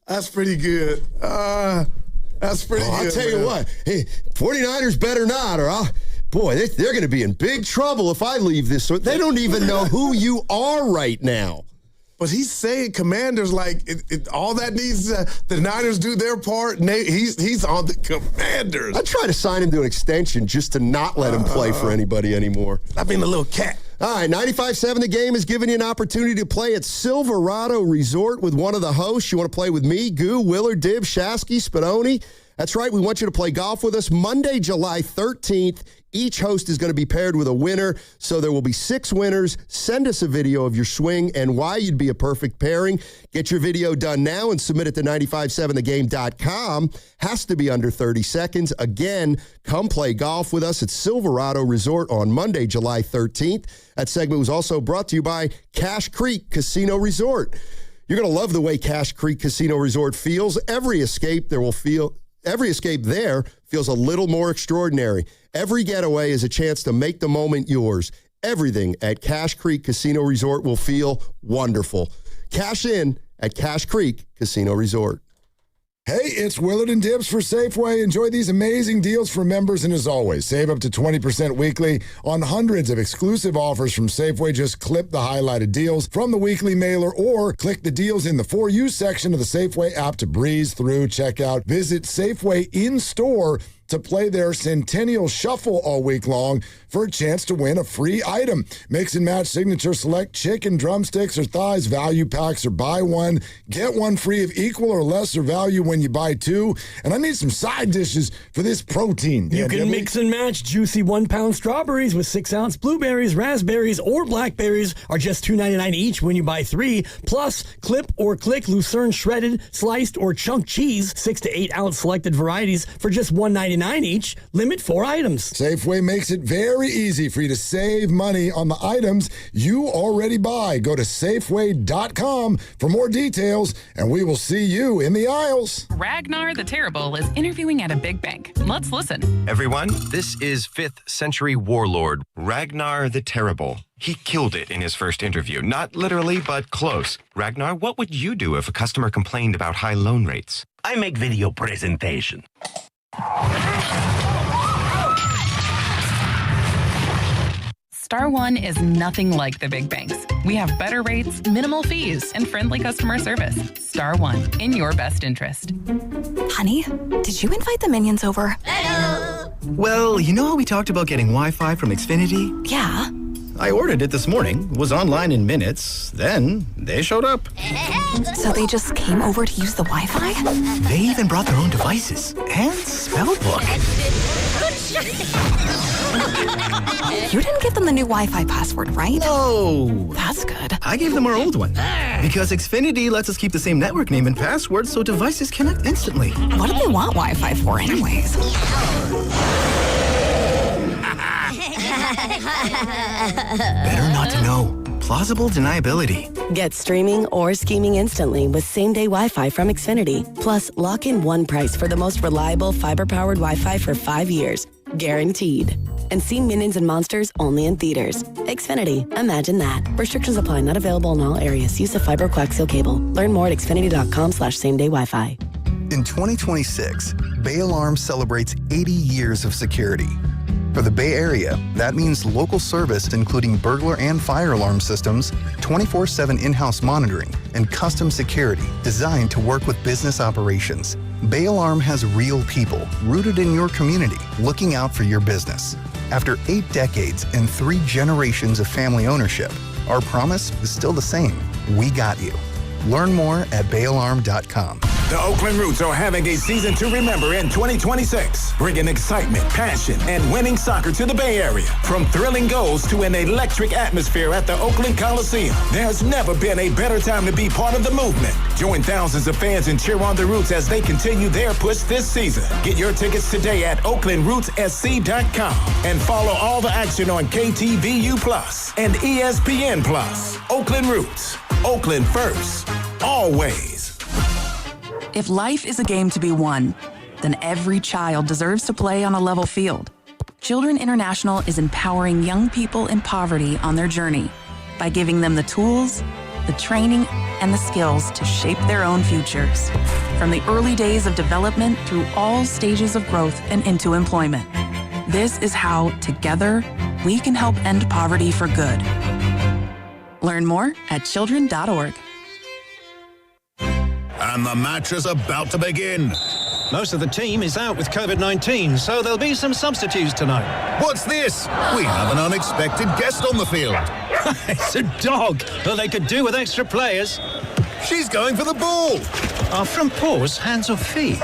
That's pretty good. That's pretty good. I'll tell you what. Hey, 49ers better not, or they're going to be in big trouble if I leave this. They don't even know who you are right now. But he's saying Commanders, like, all that needs the Niners do their part. And he's on the Commanders. I'd try to sign him to an extension just to not let him play for anybody anymore. I mean, the little cat. All right, 95.7 The Game is giving you an opportunity to play at Silverado Resort with one of the hosts. You want to play with me, Goo, Willard, Div, Shasky, Spadoni? That's right. We want you to play golf with us Monday, July 13th. Each host is going to be paired with a winner, so there will be 6 winners. Send us a video of your swing and why you'd be a perfect pairing. Get your video done now and submit it to 957thegame.com. Has to be under 30 seconds. Again, come play golf with us at Silverado Resort on Monday, July 13th. That segment was also brought to you by Cache Creek Casino Resort. You're going to love the way Cache Creek Casino Resort feels. Every escape there feels a little more extraordinary. Every getaway is a chance to make the moment yours. Everything at Cache Creek Casino Resort will feel wonderful. Cash in at Cache Creek Casino Resort. Hey, it's Willard and Dibbs for Safeway. Enjoy these amazing deals for members, and as always, save up to 20% weekly on hundreds of exclusive offers from Safeway. Just clip the highlighted deals from the weekly mailer or click the deals in the For You section of the Safeway app to breeze through checkout. Visit Safeway in-store to play their Centennial Shuffle all week long for a chance to win a free item. Mix and match signature select chicken, drumsticks, or thighs value packs, or buy one, get one free of equal or lesser value when you buy 2. And I need some side dishes for this protein. You can mix and match juicy 1-pound strawberries with 6-ounce blueberries, raspberries, or blackberries are just $2.99 each when you buy 3. Plus, clip or click Lucerne shredded, sliced, or chunk cheese, 6 to 8 ounce selected varieties for just $1.99 each. Limit 4 items. Safeway makes it very easy for you to save money on the items you already buy. Go to Safeway.com for more details, and we will see you in the aisles. Ragnar the Terrible is interviewing at a big bank. Let's listen. Everyone, this is 5th century warlord Ragnar the Terrible. He killed it in his first interview. Not literally, but close. Ragnar, what would you do if a customer complained about high loan rates? I make video presentation. Star One is nothing like the big banks. We have better rates, minimal fees, and friendly customer service. Star One, in your best interest. Honey, did you invite the minions over? Hello. Well, you know how we talked about getting Wi-Fi from Xfinity? Yeah. I ordered it this morning, was online in minutes, then they showed up. So they just came over to use the Wi-Fi? They even brought their own devices and spell book. You didn't give them the new Wi-Fi password, right? No. That's good. I gave them our old one. Because Xfinity lets us keep the same network name and password so devices connect instantly. What do they want Wi-Fi for anyways? Better not to know. Plausible deniability. Get streaming or scheming instantly with same-day Wi-Fi from Xfinity. Plus, lock in one price for the most reliable fiber-powered Wi-Fi for 5 years. Guaranteed. And see Minions and Monsters only in theaters. Xfinity. Imagine that. Restrictions apply. Not available in all areas. Use of fiber coaxial cable. Learn more at xfinity.com/same-day Wi-Fi. In 2026, Bay Alarm celebrates 80 years of security. For the Bay Area, that means local service including burglar and fire alarm systems, 24/7 in-house monitoring, and custom security designed to work with business operations. Bay Alarm has real people rooted in your community looking out for your business. After 8 decades and 3 generations of family ownership, our promise is still the same. We got you. Learn more at bayalarm.com. The Oakland Roots are having a season to remember in 2026, bringing excitement, passion, and winning soccer to the Bay Area. From thrilling goals to an electric atmosphere at the Oakland Coliseum, there's never been a better time to be part of the movement. Join thousands of fans and cheer on the Roots as they continue their push this season. Get your tickets today at OaklandRootsSC.com and follow all the action on KTVU Plus and ESPN Plus. Oakland Roots, Oakland first. Always. If life is a game to be won, then every child deserves to play on a level field. Children International is empowering young people in poverty on their journey by giving them the tools, the training, and the skills to shape their own futures. From the early days of development through all stages of growth and into employment. This is how, together, we can help end poverty for good. Learn more at children.org. And the match is about to begin. Most of the team is out with COVID-19, so there'll be some substitutes tonight. What's this? We have an unexpected guest on the field. It's a dog. Well, they could do with extra players. She's going for the ball. Are front paws hands or feet?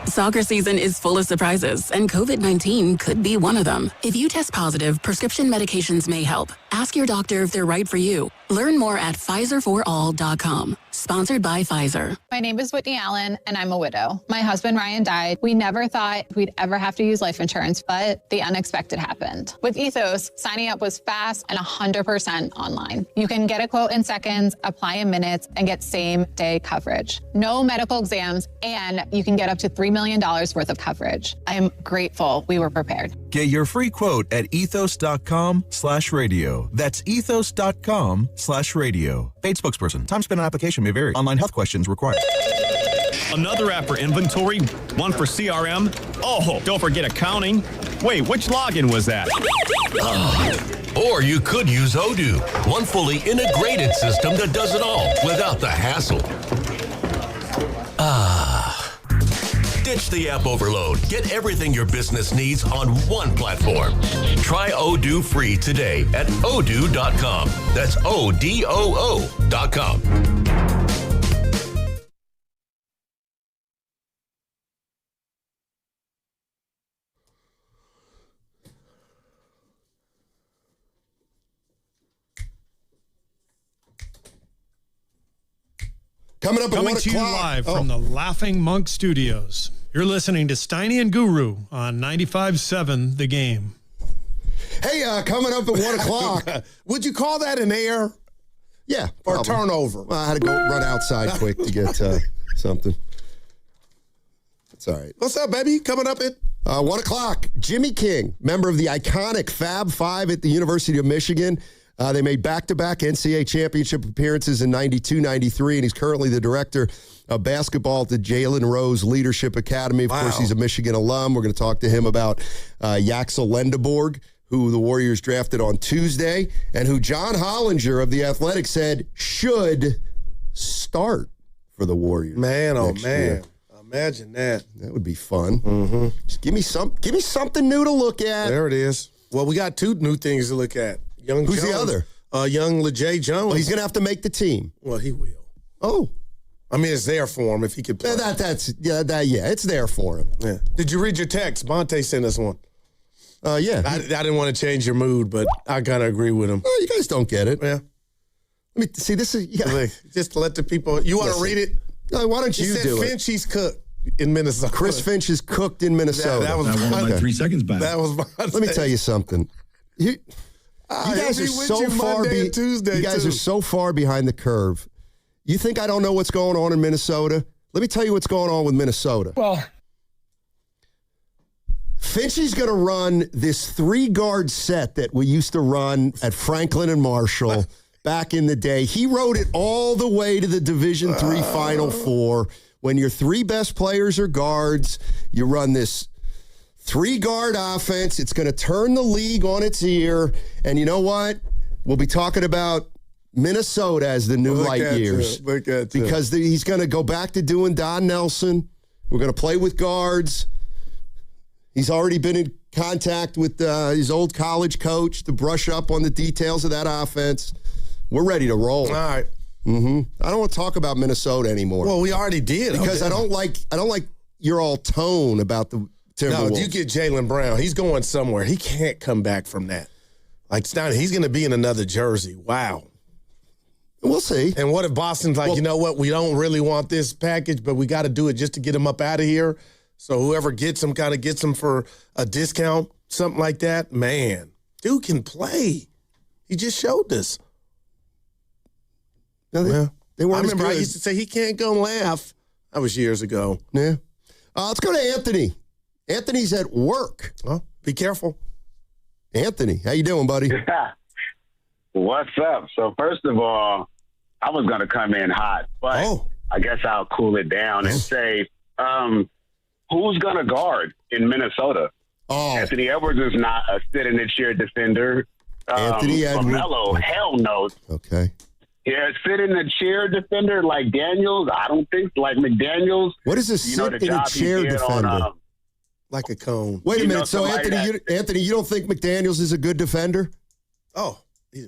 Soccer season is full of surprises, and COVID-19 could be one of them. If you test positive, prescription medications may help. Ask your doctor if they're right for you. Learn more at PfizerForAll.com. Sponsored by Pfizer. My name is Whitney Allen, and I'm a widow. My husband, Ryan, died. We never thought we'd ever have to use life insurance, but the unexpected happened. With Ethos, signing up was fast and 100% online. You can get a quote in seconds, apply in minutes, and get same-day coverage. No medical exams, and you can get up to $3 million worth of coverage. I am grateful we were prepared. Get your free quote at ethos.com/radio. That's ethos.com/radio. Paid spokesperson. Time spent on application may vary. Online health questions required. Another app for inventory, one for CRM. Oh, don't forget accounting. Wait, which login was that? Or you could use Odoo, one fully integrated system that does it all without the hassle. Ditch the app overload. Get everything your business needs on one platform. Try Odoo free today at odoo.com. That's ODOO.com. Coming up at 1 to you o'clock. live from the Laughing Monk Studios. You're listening to Steiny and Guru on 95.7 The Game. Hey, coming up at 1 o'clock. Would you call that an error? Yeah. Or probably. turnover? Well, I had to go run outside quick to get something. It's all right. What's up, baby? Coming up at 1 o'clock. Jimmy King, member of the iconic Fab Five at the University of Michigan. They made back-to-back NCAA championship appearances in 92, 93, and he's currently the director of basketball at the Jalen Rose Leadership Academy. Of course, he's a Michigan alum. We're going to talk to him about Yaxel Lendeborg, who the Warriors drafted on Tuesday, and who John Hollinger of The Athletic said should start for the Warriors. Man, oh, next man. year. Imagine that. That would be fun. Mm-hmm. Just give me something new to look at. There it is. Well, we got two new things to look at. Who's the other? Young LeJay Jones. Well, he's going to have to make the team. Well, he will. Oh. I mean, it's there for him if he could play. It's there for him. Yeah. Did you read your text? Bonte sent us one. Yeah. I didn't want to change your mood, but I kind of agree with him. Oh, you guys don't get it. Yeah. Let me see. This is just to let the people. You want to read it? No, why don't you do it? Finch, he's cooked in Minnesota. Chris Finch is cooked in Minnesota. That was okay. 3 seconds back. That was. Let me tell you something. You guys are so far. You guys are so far behind the curve. You think I don't know what's going on in Minnesota? Let me tell you what's going on with Minnesota. Well, Finchie's going to run this 3-guard set that we used to run at Franklin and Marshall back in the day. He rode it all the way to the Division III Final Four. When your 3 best players are guards, you run this 3-guard offense. It's going to turn the league on its ear. And you know what? We'll be talking about Minnesota as the new light years. Because he's going to go back to doing Don Nelson. We're going to play with guards. He's already been in contact with his old college coach to brush up on the details of that offense. We're ready to roll. All right. Mm-hmm. I don't want to talk about Minnesota anymore. Well, we already did. Because I don't like your all tone about the Timberwolves. No, you get Jaylen Brown. He's going somewhere. He can't come back from that. Like, he's going to be in another jersey. Wow. We'll see. And what if Boston's like, you know what? We don't really want this package, but we got to do it just to get him up out of here. So whoever gets him kind of gets him for a discount, something like that. Man, dude can play. He just showed us. No, they weren't. I remember as good. I used to say he can't go laugh. That was years ago. Yeah. Let's go to Anthony. Anthony's at work. Well, be careful. Anthony, how you doing, buddy? What's up? So first of all, I was going to come in hot, but I guess I'll cool it down and say, who's going to guard in Minnesota? Anthony Edwards is not a sit-in-the-chair defender. Anthony Edwards. LaMelo, hell no. Okay. Yeah, sit-in-the-chair defender like Daniels. I don't think like McDaniels. What is a sit-in-a-chair defender? Like a cone. Wait a minute. So, Anthony, you don't think McDaniels is a good defender? Oh.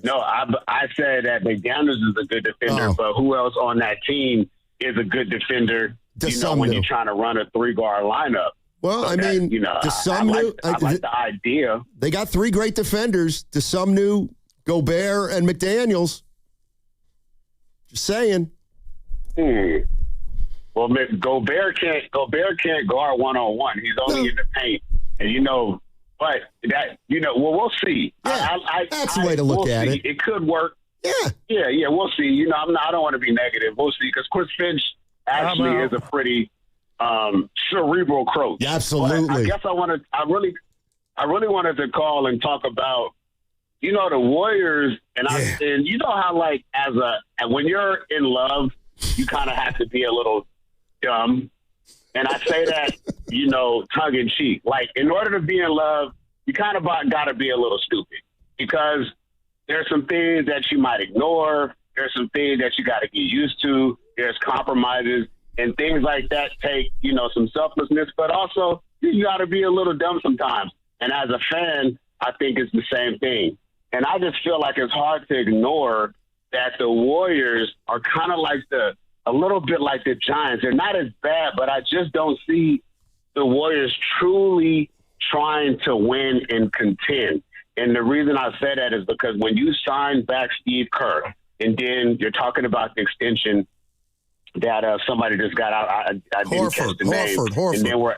No, I said that McDaniels is a good defender, but who else on that team is a good defender, when you're trying to run a 3-guard lineup? Well, So I mean, I like the idea. They got 3 great defenders, Desumnu, Gobert, and McDaniels. Just saying. Well, Gobert can't guard one-on-one. He's only in the paint. And, but that, we'll see. Yeah, that's the way to look at it. It could work. Yeah, we'll see. I don't want to be negative. We'll see, because Chris Finch actually is a pretty cerebral coach. Yeah, absolutely. But I guess I really wanted to call and talk about, the Warriors, and you know how like when you're in love, you kind of have to be a little dumb. And I say that, tongue in cheek. Like, in order to be in love, you kind of got to be a little stupid, because there's some things that you might ignore. There's some things that you got to get used to. There's compromises and things like that take, some selflessness, but also you got to be a little dumb sometimes. And as a fan, I think it's the same thing. And I just feel like it's hard to ignore that the Warriors are kind of like a little bit like the Giants. They're not as bad, but I just don't see the Warriors truly trying to win and contend. And the reason I say that is because when you sign back Steve Kerr, and then you're talking about the extension that somebody just got out, I didn't catch the name. Horford. And then we're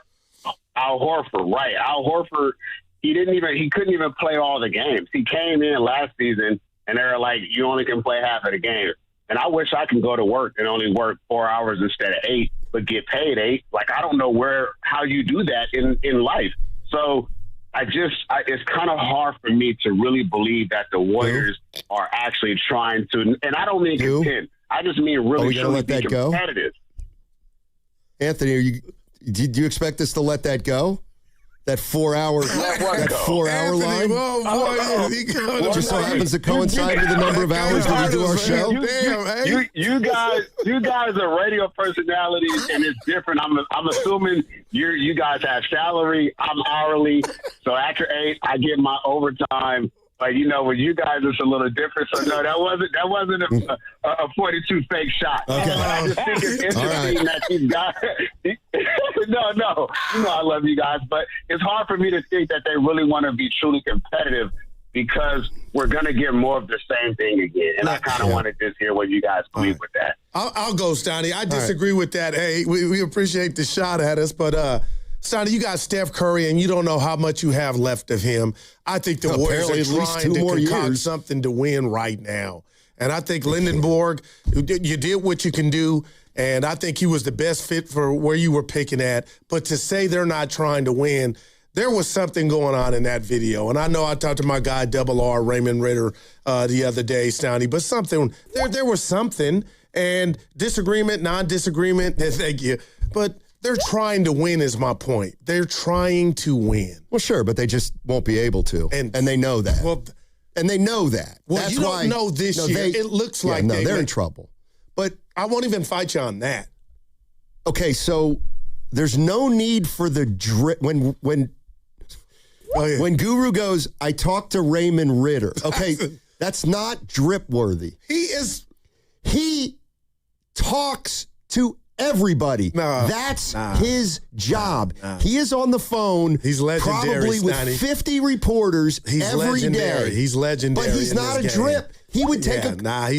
Al Horford, right? Al Horford, he couldn't even play all the games. He came in last season, and they were like, you only can play half of the game. And I wish I can go to work and only work 4 hours instead of 8, but get paid 8. Like, I don't know how you do that in life. So it's kind of hard for me to really believe that the Warriors are actually trying to, and I don't mean contend. I just mean really truly be competitive. Anthony, do you expect us to let that go? That 4 hour line? Just so happens to coincide with the number of hours that we do our show. You guys are radio personalities, and it's different. I'm assuming you guys have salary. I'm hourly, so after 8, I get my overtime. But with you guys, it's a little different. So no, that wasn't a 42 fake shot. Okay. I just think it's interesting that these guys. No, I love you guys, but it's hard for me to think that they really want to be truly competitive, because we're going to get more of the same thing again. And I kind of want to just hear what you guys believe with that. I'll go, Stoney. I disagree with that. Hey, we appreciate the shot at us, but Stoney, you got Steph Curry, and you don't know how much you have left of him. I think the Warriors are trying to concoct something to win right now. And I think Lindenborg, you did what you can do, and I think he was the best fit for where you were picking at. But to say they're not trying to win, there was something going on in that video. And I know I talked to my guy, Double R, Raymond Ritter, the other day, Stoney, but there was something. And disagreement, non-disagreement, thank you. But they're trying to win is my point. They're trying to win. Well, sure, but they just won't be able to. And they know that. Well, and they know that. Well, that's you why, don't know this year. It looks like they're in trouble. But I won't even fight you on that. Okay, so there's no need for the drip. When Guru goes, I talked to Raymond Ritter. Okay, that's not drip worthy. He talks to everybody. That's his job. He is on the phone. He's legendary, probably with Stoney. 50 reporters every day. He's legendary. But he's not a drip. He would take he's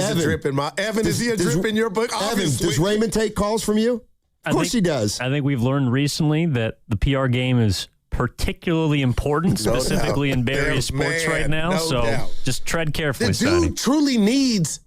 a drip in my. Evan, is he a drip in your book? Obviously. Does Raymond take calls from you? Of course he does. I think we've learned recently that the PR game is particularly important, specifically in various sports right now. So just tread carefully, The dude truly needs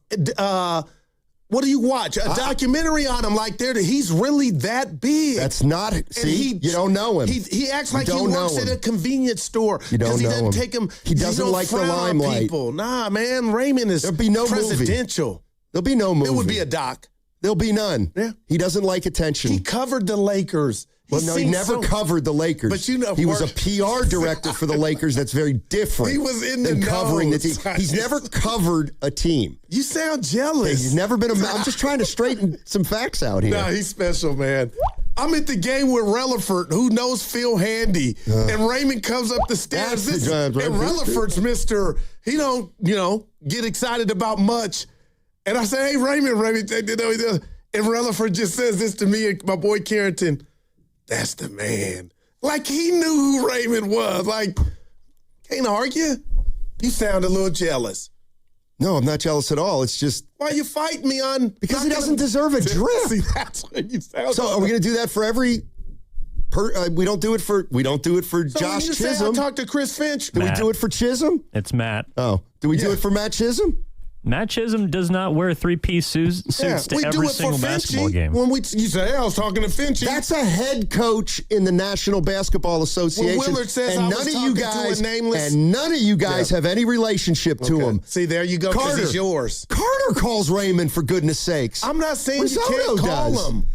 What do you watch? A documentary on him like he's really that big. That's not, you don't know him. He acts like he works at a convenience store. You don't know him. Take him. He doesn't like the limelight. Nah, man, Raymond is There'll be no presidential. Movie. There'll be no movie. It would be a doc. There'll be none. Yeah. He doesn't like attention. He covered the Lakers. He never covered the Lakers. But he was a PR director for the Lakers. That's very different. He was in than the covering nose. the team. He's never covered a team. You sound jealous. He's never been I'm just trying to straighten some facts out here. Nah, he's special, man. I'm at the game with Relaford, who knows Phil Handy, and Raymond comes up the stairs. And Relaford's Mr. He don't, get excited about much. And I say, hey, Raymond, and Relaford just says this to me and my boy Carrington. That's the man. Like he knew who Raymond was. Like, can't argue. You sound a little jealous. No, I'm not jealous at all. It's just. Why you fight me on? Because he doesn't deserve a drip. See, that's what you sound. So are we going to do that for every? We don't do it for Josh Chisholm. I talked to Chris Finch. Do we do it for Chisholm? It's Matt. Oh, do we do it for Matt Chisholm? Matt Chisholm does not wear three-piece suits to every single basketball game. When you say, hey, I was talking to Finchy. That's a head coach in the National Basketball Association. When Willard says and I was talking to a nameless. And none of you guys have any relationship to him. See, there you go, because he's yours. Carter calls Raymond, for goodness sakes. I'm not saying you can't call him.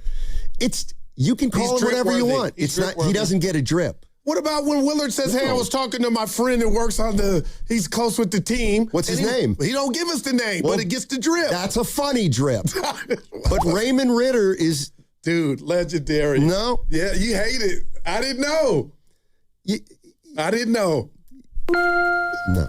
You can call him whatever you want. It's not. He doesn't get a drip. What about when Willard says, hey, I was talking to my friend that works he's close with the team. What's his name? He don't give us the name, but it gets the drip. That's a funny drip. But Raymond Ritter is... Dude, legendary. No. Yeah, you hate it. I didn't know. I didn't know. No.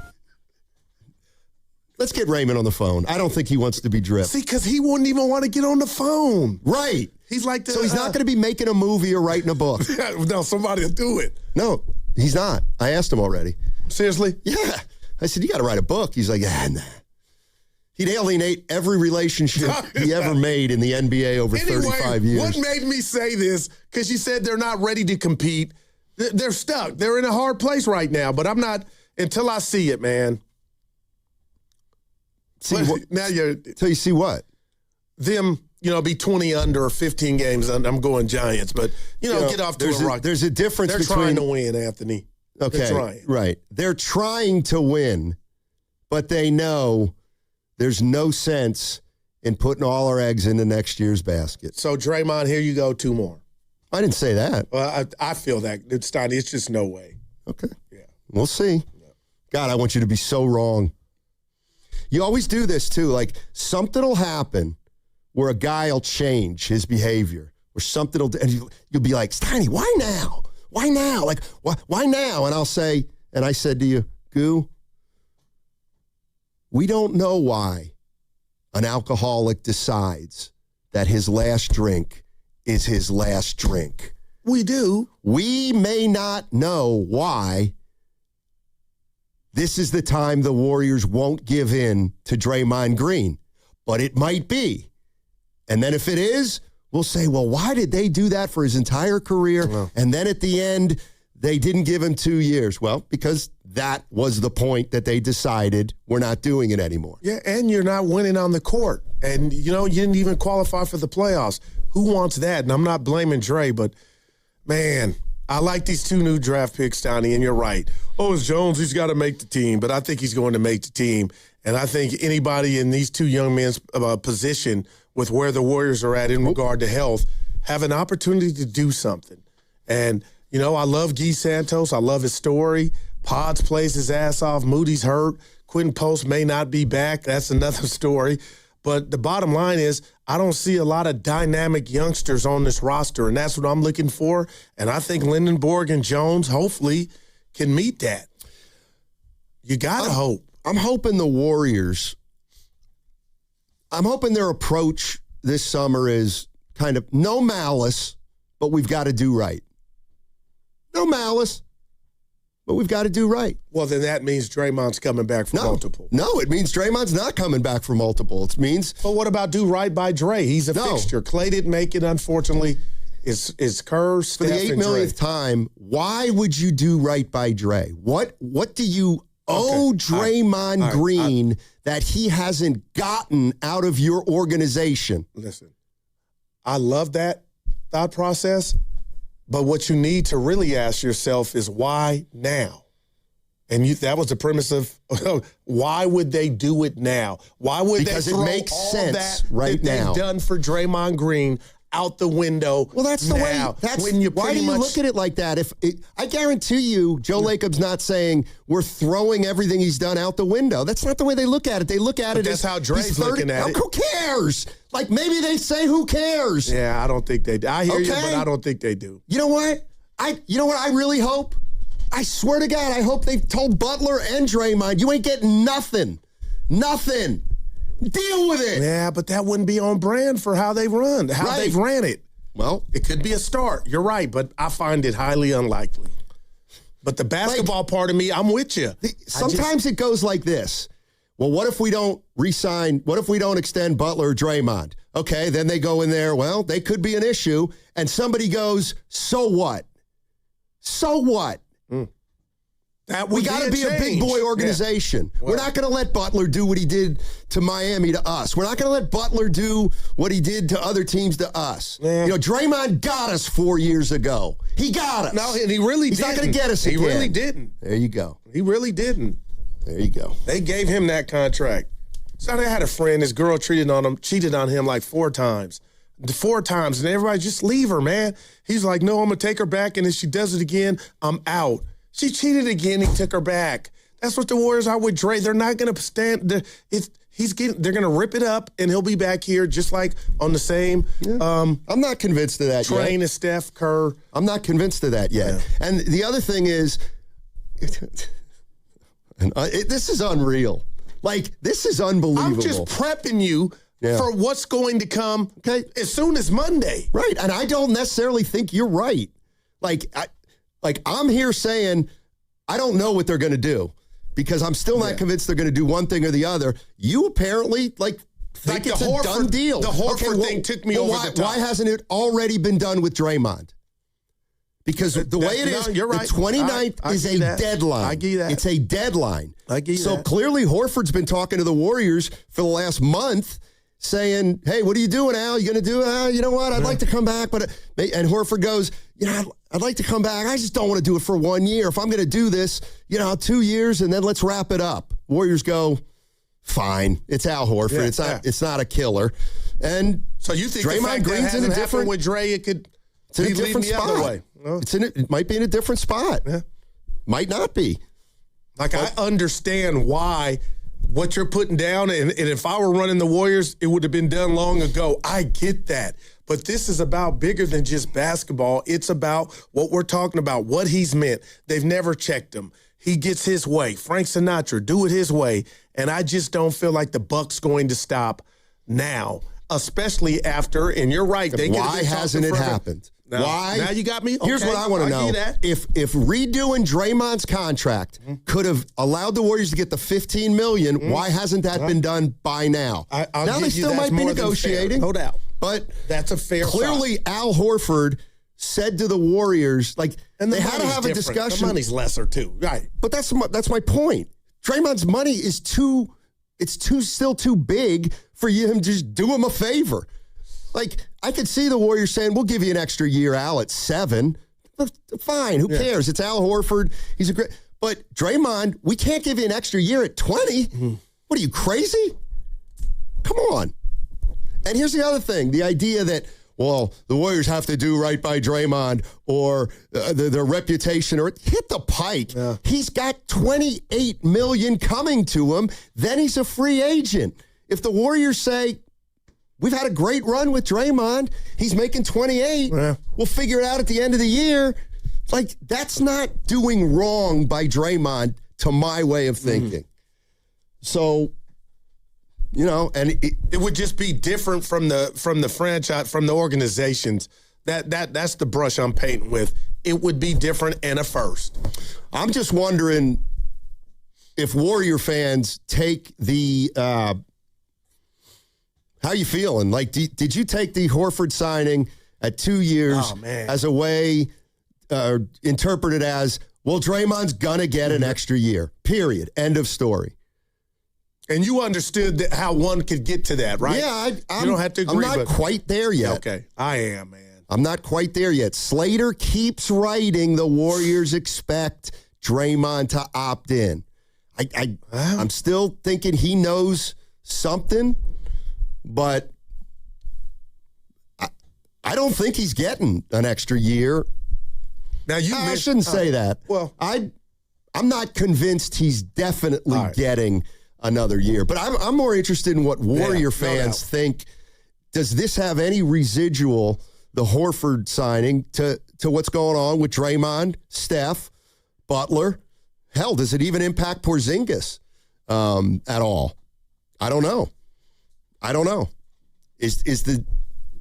Let's get Raymond on the phone. I don't think he wants to be dripped. See, because he wouldn't even want to get on the phone. Right. He's like so he's not going to be making a movie or writing a book. No, somebody will do it. No, he's not. I asked him already. Seriously? Yeah. I said, you got to write a book. He's like, nah. He'd alienate every relationship he ever made in the NBA over 35 years. What made me say this? Because you said they're not ready to compete. They're stuck. They're in a hard place right now, but I'm not until I see it, man. Till you see what? Them, be 20 under or 15 games under. I'm going Giants, but, get off to a rock. There's a difference between... They're trying to win, Anthony. Okay, they're trying. Right. They're trying to win, but they know there's no sense in putting all our eggs into next year's basket. So, Draymond, here you go, 2 more. I didn't say that. Well, I feel that. It's just no way. Okay. Yeah. We'll see. Yeah. God, I want you to be so wrong. You always do this, too. Like, something will happen where a guy will change his behavior, or something will, and you'll be like, Steiny, why now? Why now? Like, why now? And I'll say, and I said to you, Goo, we don't know why an alcoholic decides that his last drink is his last drink. We do. We may not know why this is the time the Warriors won't give in to Draymond Green, but it might be. And then if it is, we'll say, well, why did they do that for his entire career? And then at the end, they didn't give him 2 years. Well, because that was the point that they decided we're not doing it anymore. Yeah, and you're not winning on the court. And, you didn't even qualify for the playoffs. Who wants that? And I'm not blaming Dre, but, man, I like these 2 new draft picks, Donnie, and you're right. Oh, it's Jones. He's got to make the team. But I think he's going to make the team. And I think anybody in these 2 young men's position with where the Warriors are at in regard to health have an opportunity to do something. And, I love Guy Santos. I love his story. Pods plays his ass off. Moody's hurt. Quentin Post may not be back. That's another story. But the bottom line is I don't see a lot of dynamic youngsters on this roster, and that's what I'm looking for. And I think Lindenborg and Jones hopefully can meet that. You got to hope. I'm hoping the Warriors, I'm hoping their approach this summer is kind of no malice, but we've got to do right. No malice, but we've got to do right. Well, then that means Draymond's coming back for multiple. No, it means Draymond's not coming back for multiple. It means... But what about do right by Dre? He's a fixture. Clay didn't make it, unfortunately. Is Kerr, Steph, for the 8 millionth time, why would you do right by Dre? What do you owe Draymond Green that he hasn't gotten out of your organization? Listen, I love that thought process, but what you need to really ask yourself is why now? And that was the premise of why would they do it now? Why would because they throw it makes all sense that right that now they've done for Draymond Green out the window? Well, that's the now, way. That's when you why do you look at it like that? I guarantee you, Joe Lacob's not saying we're throwing everything he's done out the window. That's not the way they look at it. They look at it that's as how Dre's looking at it. Who cares? Like maybe they say, "Who cares?" Yeah, I don't think they do. I hear you, but I don't think they do. You know what? You know what I really hope? I swear to God, I hope they've told Butler and Draymond, you ain't getting nothing. Nothing. Deal with it. Yeah, but that wouldn't be on brand for how they run, they've ran it. Well, it could be a start. You're right, but I find it highly unlikely. But the basketball part of me, I'm with you. Sometimes it goes like this. Well, what if we don't re-sign? What if we don't extend Butler or Draymond? Okay, then they go in there. Well, they could be an issue. And somebody goes, so what? So what? We got to be a big boy organization. Yeah. Well, we're not going to let Butler do what he did to Miami to us. We're not going to let Butler do what he did to other teams to us. Yeah. You know, Draymond got us 4 years ago. He got us. No, and he really He's didn't. He's not going to get us again. He really didn't. There you go. He really didn't. There you go. They gave him that contract. So I had a friend, his girl cheated on him like 4 times. 4 times, and everybody just leave her, man. He's like, no, I'm going to take her back, and if she does it again, I'm out. She cheated again. He took her back. That's what the Warriors are with Dre. They're not going to stand. They're going to rip it up, and he'll be back here just like on the same. I'm not convinced of that yet. Train as Steph Kerr. I'm not convinced of that yet. Yeah. And the other thing is, this is unreal. Like, this is unbelievable. I'm just prepping you for what's going to come as soon as Monday. Right, and I don't necessarily think you're right. Like I'm here saying, I don't know what they're going to do because I'm still not convinced they're going to do one thing or the other. You apparently think it's a done deal. The Horford thing took me over the top. Why hasn't it already been done with Draymond? Because the way it is, you're right. The 29th is a deadline. I give you that. It's a deadline. I give you so that. Clearly Horford's been talking to the Warriors for the last month saying, hey, what are you doing, Al? You going to do it? You know what? I'd like to come back. And Horford goes, I'd like to come back. I just don't want to do it for 1 year. If I'm going to do this, 2 years, and then let's wrap it up. Warriors go, fine. It's Al Horford. Yeah, it's not a killer. And so you think Draymond Green's in a different with Dre, it could it's in a different the spot. Other way. Oh. It might be in a different spot. Yeah. Might not be. I understand why what you're putting down, and if I were running the Warriors, it would have been done long ago. I get that. But this is about bigger than just basketball. It's about what we're talking about, what he's meant. They've never checked him. He gets his way. Frank Sinatra, do it his way. And I just don't feel like the Buck's going to stop now, especially after, and you're right. Why hasn't it happened? Why? Now you got me? Okay, here's what I want to know. If redoing Draymond's contract could have allowed the Warriors to get the $15 million, why hasn't that been done by now? Now they still might be negotiating. No doubt. But that's a fair clearly shot. Al Horford said to the Warriors, and they had to have a discussion. The money's lesser too. Right. But that's my point. Draymond's money is still too big for him to just do him a favor. I could see the Warriors saying, we'll give you an extra year, Al, at 7. Fine, who cares? It's Al Horford. He's a great... But Draymond, we can't give you an extra year at 20. Mm-hmm. What are you, crazy? Come on. And here's the other thing. The idea that, well, the Warriors have to do right by Draymond or their reputation or hit the pike. Yeah. He's got $28 million coming to him. Then he's a free agent. If the Warriors say, we've had a great run with Draymond, he's making 28, we'll figure it out at the end of the year. That's not doing wrong by Draymond to my way of thinking. So, and it would just be different from the franchise, from the organizations. That's the brush I'm painting with. It would be different and a first. I'm just wondering if Warrior fans take the how you feeling? Did you take the Horford signing at 2 years as a way interpreted as, well, Draymond's gonna get an extra year, period, end of story? And you understood how one could get to that, right? Yeah, you don't have to agree. I'm not quite there yet. Okay, I am, man. I'm not quite there yet. Slater keeps writing the Warriors expect Draymond to opt in. I'm still thinking he knows something, but I don't think he's getting an extra year. Now I shouldn't say that. Well, I'm not convinced he's definitely getting another year. But I'm more interested in what Warrior fans think. Does this have any residual, the Horford signing, to what's going on with Draymond, Steph, Butler? Hell, does it even impact Porzingis at all? I don't know. Is the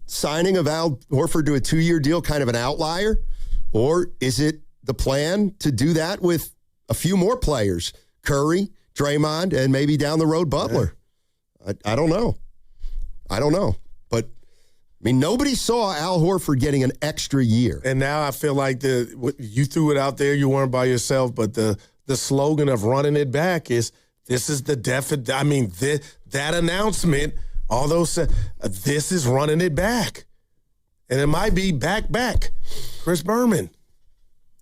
signing of Al Horford to a 2-year deal kind of an outlier? Or is it the plan to do that with a few more players? Curry, Draymond, and maybe down the road Butler. I don't know. But, I mean, nobody saw Al Horford getting an extra year. And now I feel like you threw it out there. You weren't by yourself. But the slogan of running it back is, this is the definite. I mean, that announcement, this is running it back. And it might be back. Chris Berman.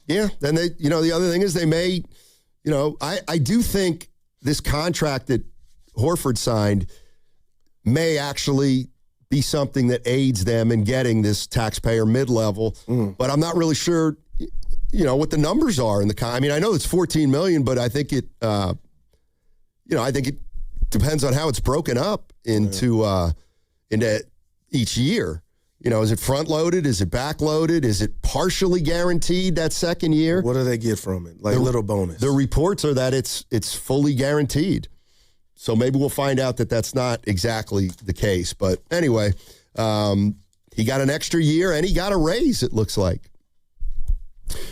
Yeah. Then the other thing is they may, I do think this contract that Horford signed may actually be something that aids them in getting this taxpayer mid-level. But I'm not really sure, what the numbers are in the I mean, I know it's $14 million, but I think it, I think it depends on how it's broken up into each year. Is it front-loaded? Is it back-loaded? Is it partially guaranteed that second year? What do they get from it? Like a little bonus? The reports are that it's fully guaranteed. So maybe we'll find out that that's not exactly the case. But anyway, he got an extra year and he got a raise, it looks like.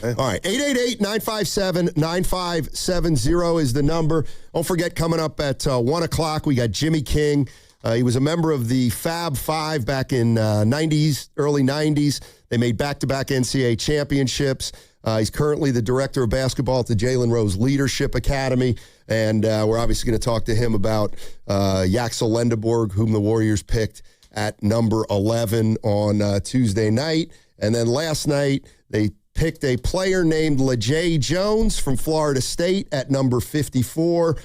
Okay. All right, 888-957-9570 is the number. Don't forget, coming up at 1 o'clock, we got Jimmy King. He was a member of the Fab Five back in early 90s. They made back-to-back NCAA championships. He's currently the director of basketball at the Jalen Rose Leadership Academy. And we're obviously going to talk to him about Yaxel Lendeborg, whom the Warriors picked at number 11 on Tuesday night. And then last night, they picked a player named LaJay Jones from Florida State at number 54.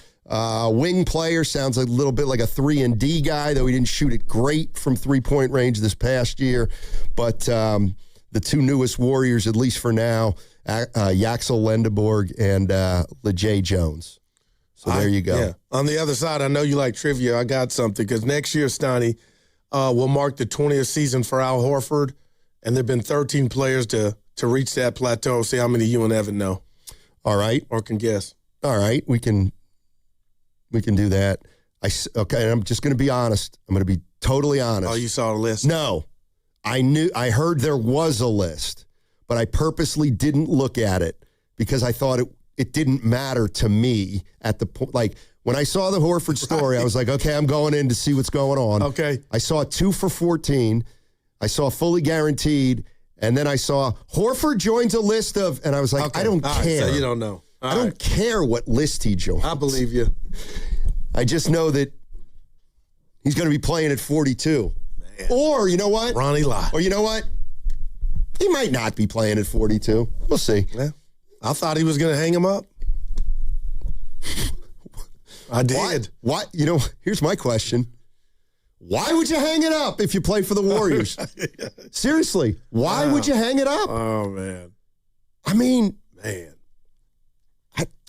Wing player, sounds a little bit like a 3-and-D guy, though he didn't shoot it great from three-point range this past year. But the two newest Warriors, at least for now, Yaxel Lendeborg and LaJay Jones. So there you go. Yeah. On the other side, I know you like trivia. I got something, because next year, Steiny, will mark the 20th season for Al Horford, and there have been 13 players to reach that plateau. See how many you and Evan know. All right. Or can guess. All right. We can do that. Okay, I'm just going to be honest. I'm going to be totally honest. Oh, you saw the list? No. I heard there was a list, but I purposely didn't look at it because I thought it didn't matter to me at the point. Like, when I saw the Horford story, I was like, okay, I'm going in to see what's going on. Okay. I saw 2 for 14. I saw fully guaranteed, and then I saw Horford joins a list of, and I was like, okay. I don't All care. Right, so you don't know. I don't care what list he joins. I believe you. I just know that he's going to be playing at 42. Man. Or, you know what? Ronnie Lott. Or, you know what? He might not be playing at 42. We'll see. Yeah. I thought he was going to hang him up. I did. Why? Here's my question. Why would you hang it up if you play for the Warriors? Seriously, why would you hang it up? Oh, man. I mean. Man.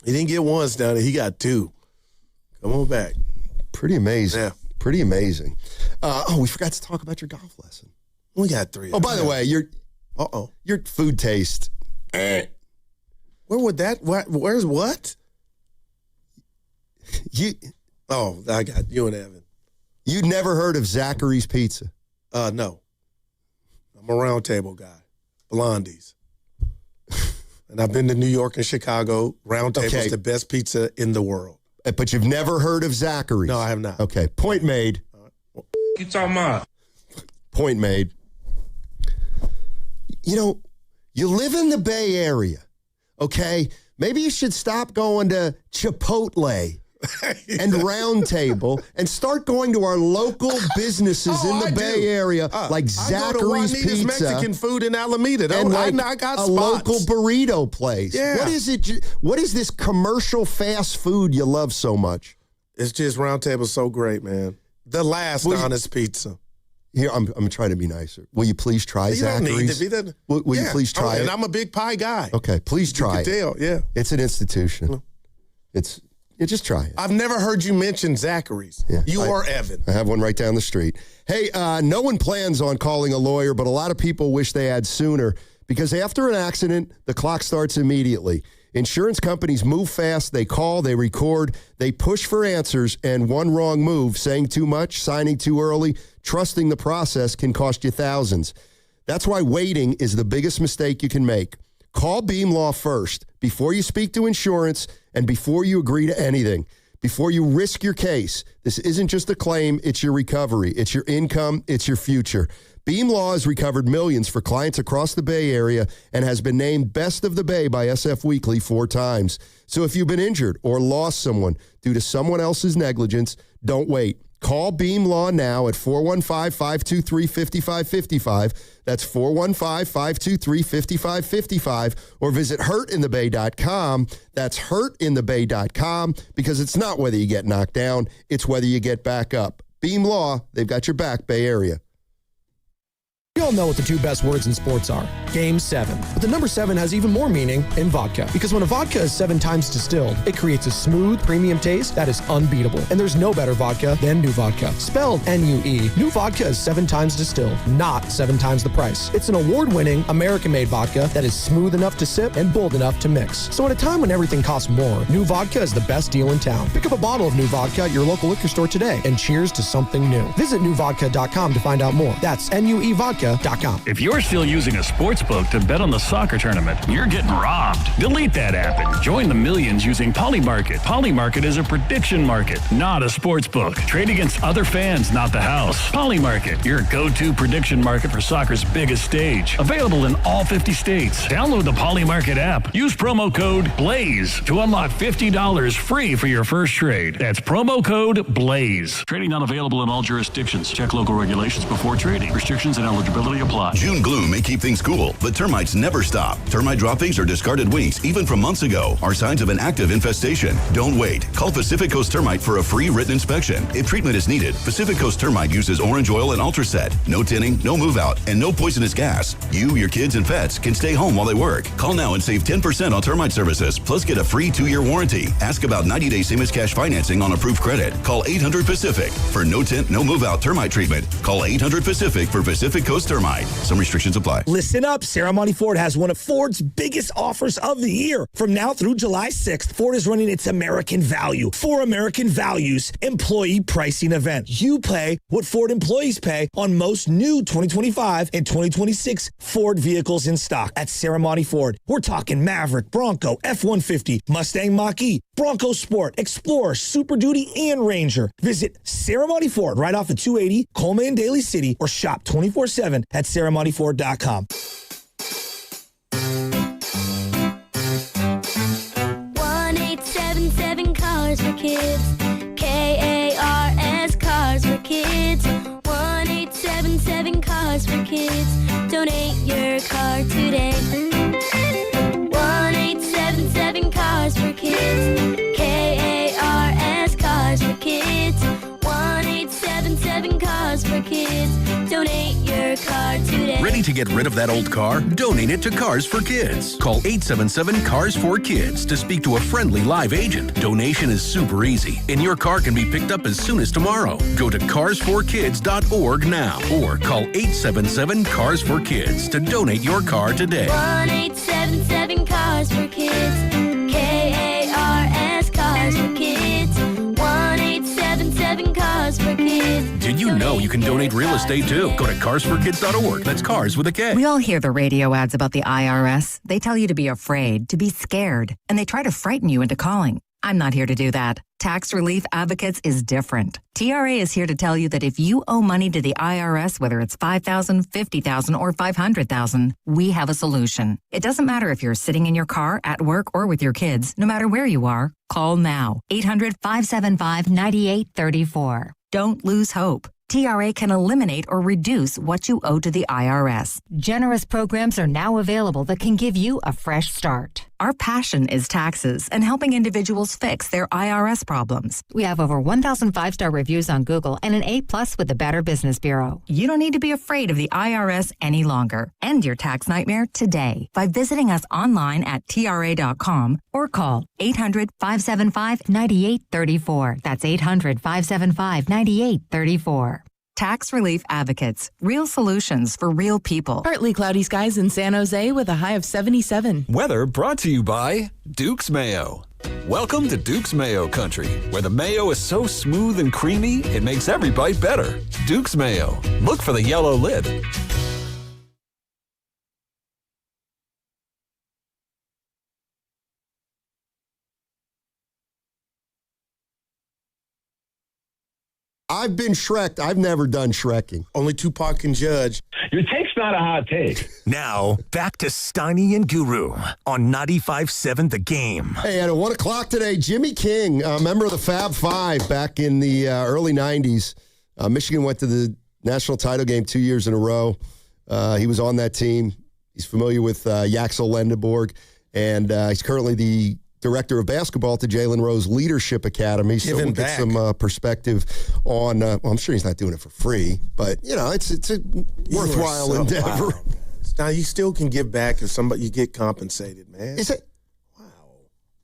He didn't get one, Stoney. He got 2. Come on back. Pretty amazing. Yeah. Pretty amazing. We forgot to talk about your golf lesson. We got 3. Oh, by the way, your food taste. Where would that? Where's what? I got you and Evan. You'd never heard of Zachary's Pizza? No. I'm a round table guy. Blondies. And I've been to New York and Chicago. Round Table's the best pizza in the world. But you've never heard of Zachary's? No, I have not. Okay, point made. You talking about? Point made. You live in the Bay Area, okay? Maybe you should stop going to Chipotle and Round Table and start going to our local businesses in the Bay Area, like Zachary's Pizza. Mexican food in Alameda. And I got a spots. local burrito place. Yeah. What is this commercial fast food you love so much? It's just Round Table's so great, man. The last honest pizza. Here, I'm trying to be nicer. Will you please try Zachary's? Will you please try it? And I'm a big pie guy. Okay, please try it. You can tell, yeah. It's an institution. Just try it. I've never heard you mention Zachary's. Yeah, you or Evan. I have one right down the street. Hey, no one plans on calling a lawyer, but a lot of people wish they had sooner because after an accident, the clock starts immediately. Insurance companies move fast. They call, they record, they push for answers, and one wrong move, saying too much, signing too early, trusting the process can cost you thousands. That's why waiting is the biggest mistake you can make. Call Beam Law first before you speak to insurance and before you agree to anything. Before you risk your case, this isn't just a claim, it's your recovery. It's your income, it's your future. Beam Law has recovered millions for clients across the Bay Area and has been named Best of the Bay by SF Weekly 4 times. So if you've been injured or lost someone due to someone else's negligence, don't wait. Call Beam Law now at 415-523-5555. That's 415-523-5555. Or visit hurtinthebay.com. That's hurtinthebay.com because it's not whether you get knocked down, it's whether you get back up. Beam Law, they've got your back, Bay Area. We all know what the 2 best words in sports are. Game 7. But the number 7 has even more meaning in vodka. Because when a vodka is 7 times distilled, it creates a smooth, premium taste that is unbeatable. And there's no better vodka than New Vodka. Spelled N-U-E. New Vodka is 7 times distilled, not 7 times the price. It's an award-winning, American-made vodka that is smooth enough to sip and bold enough to mix. So at a time when everything costs more, New Vodka is the best deal in town. Pick up a bottle of New Vodka at your local liquor store today and cheers to something new. Visit newvodka.com to find out more. That's N-U-E Vodka. If you're still using a sports book to bet on the soccer tournament, you're getting robbed. Delete that app and join the millions using Polymarket. Polymarket is a prediction market, not a sports book. Trade against other fans, not the house. Polymarket, your go-to prediction market for soccer's biggest stage. Available in all 50 states. Download the Polymarket app. Use promo code BLAZE to unlock $50 free for your first trade. That's promo code BLAZE. Trading not available in all jurisdictions. Check local regulations before trading. Restrictions and eligibility apply. June gloom may keep things cool, but termites never stop. Termite droppings or discarded wings, even from months ago, are signs of an active infestation. Don't wait. Call Pacific Coast Termite for a free written inspection. If treatment is needed, Pacific Coast Termite uses orange oil and Ultraset. No tinning, no move out, and no poisonous gas. You, your kids, and pets can stay home while they work. Call now and save 10% on termite services, plus get a free 2-year warranty. Ask about 90-day same-as cash financing on approved credit. Call 800-PACIFIC for no tint, no move out termite treatment. Call 800-PACIFIC for Pacific Coast Termite. Some restrictions apply. Listen up. Sarah Monty Ford has one of Ford's biggest offers of the year. From now through July 6th, Ford is running its American Value for American Values employee pricing event. You pay what Ford employees pay on most new 2025 and 2026 Ford vehicles in stock at Sarah Monty Ford. We're talking Maverick, Bronco, F-150, Mustang Mach-E, Bronco Sport, Explorer, Super Duty, and Ranger. Visit Sarah Monty Ford right off of 280 Coleman and Daly City or shop 24/7 at SarahMontyFord.com. 1877 Cars for Kids. KARS Cars for Kids. 1877 Cars for Kids. Donate your car today. 1877 Cars for Kids. KARS Cars for Kids. 1877 Cars for Kids. Donate your car today. Ready to get rid of that old car? Donate it to Cars for Kids. Call 877 Cars for Kids to speak to a friendly live agent. Donation is super easy, and your car can be picked up as soon as tomorrow. Go to carsforkids.org now or call 877 Cars for Kids to donate your car today. 1877 Cars for Kids. KARS Cars for Kids. 1877 Cars for Kids. Did you know you can donate real estate too? Go to carsforkids.org. That's cars with a K. We all hear the radio ads about the IRS. They tell you to be afraid, to be scared, and they try to frighten you into calling. I'm not here to do that. Tax Relief Advocates is different. TRA is here to tell you that if you owe money to the IRS, whether it's $5,000, $50,000, or $500,000, we have a solution. It doesn't matter if you're sitting in your car, at work, or with your kids. No matter where you are, call now. 800-575-9834. Don't lose hope. TRA can eliminate or reduce what you owe to the IRS. Generous programs are now available that can give you a fresh start. Our passion is taxes and helping individuals fix their IRS problems. We have over 1,000 5-star reviews on Google and an A+ with the Better Business Bureau. You don't need to be afraid of the IRS any longer. End your tax nightmare today by visiting us online at TRA.com or call 800-575-9834. That's 800-575-9834. Tax Relief Advocates. Real solutions for real people. Partly cloudy skies in San Jose with a high of 77. Weather brought to you by Duke's Mayo. Welcome to Duke's Mayo country, where the mayo is so smooth and creamy, it makes every bite better. Duke's Mayo. Look for the yellow lid. I've been Shrek'd. I've never done Shrekking. Only Tupac can judge. Your take's not a hot take. Now, back to Steiny and Guru on 95.7 The Game. Hey, at 1 o'clock today, Jimmy King, a member of the Fab Five back in the early 90s. Michigan went to the national title game 2 years in a row. He was on that team. He's familiar with Yaxel Lendeborg, and he's currently the director of basketball to Jalen Rose Leadership Academy. So we'll get some perspective on, well, I'm sure he's not doing it for free, but, you know, it's a worthwhile endeavor. Wow. Now, you still can give back if you get compensated, man. Is it? Wow.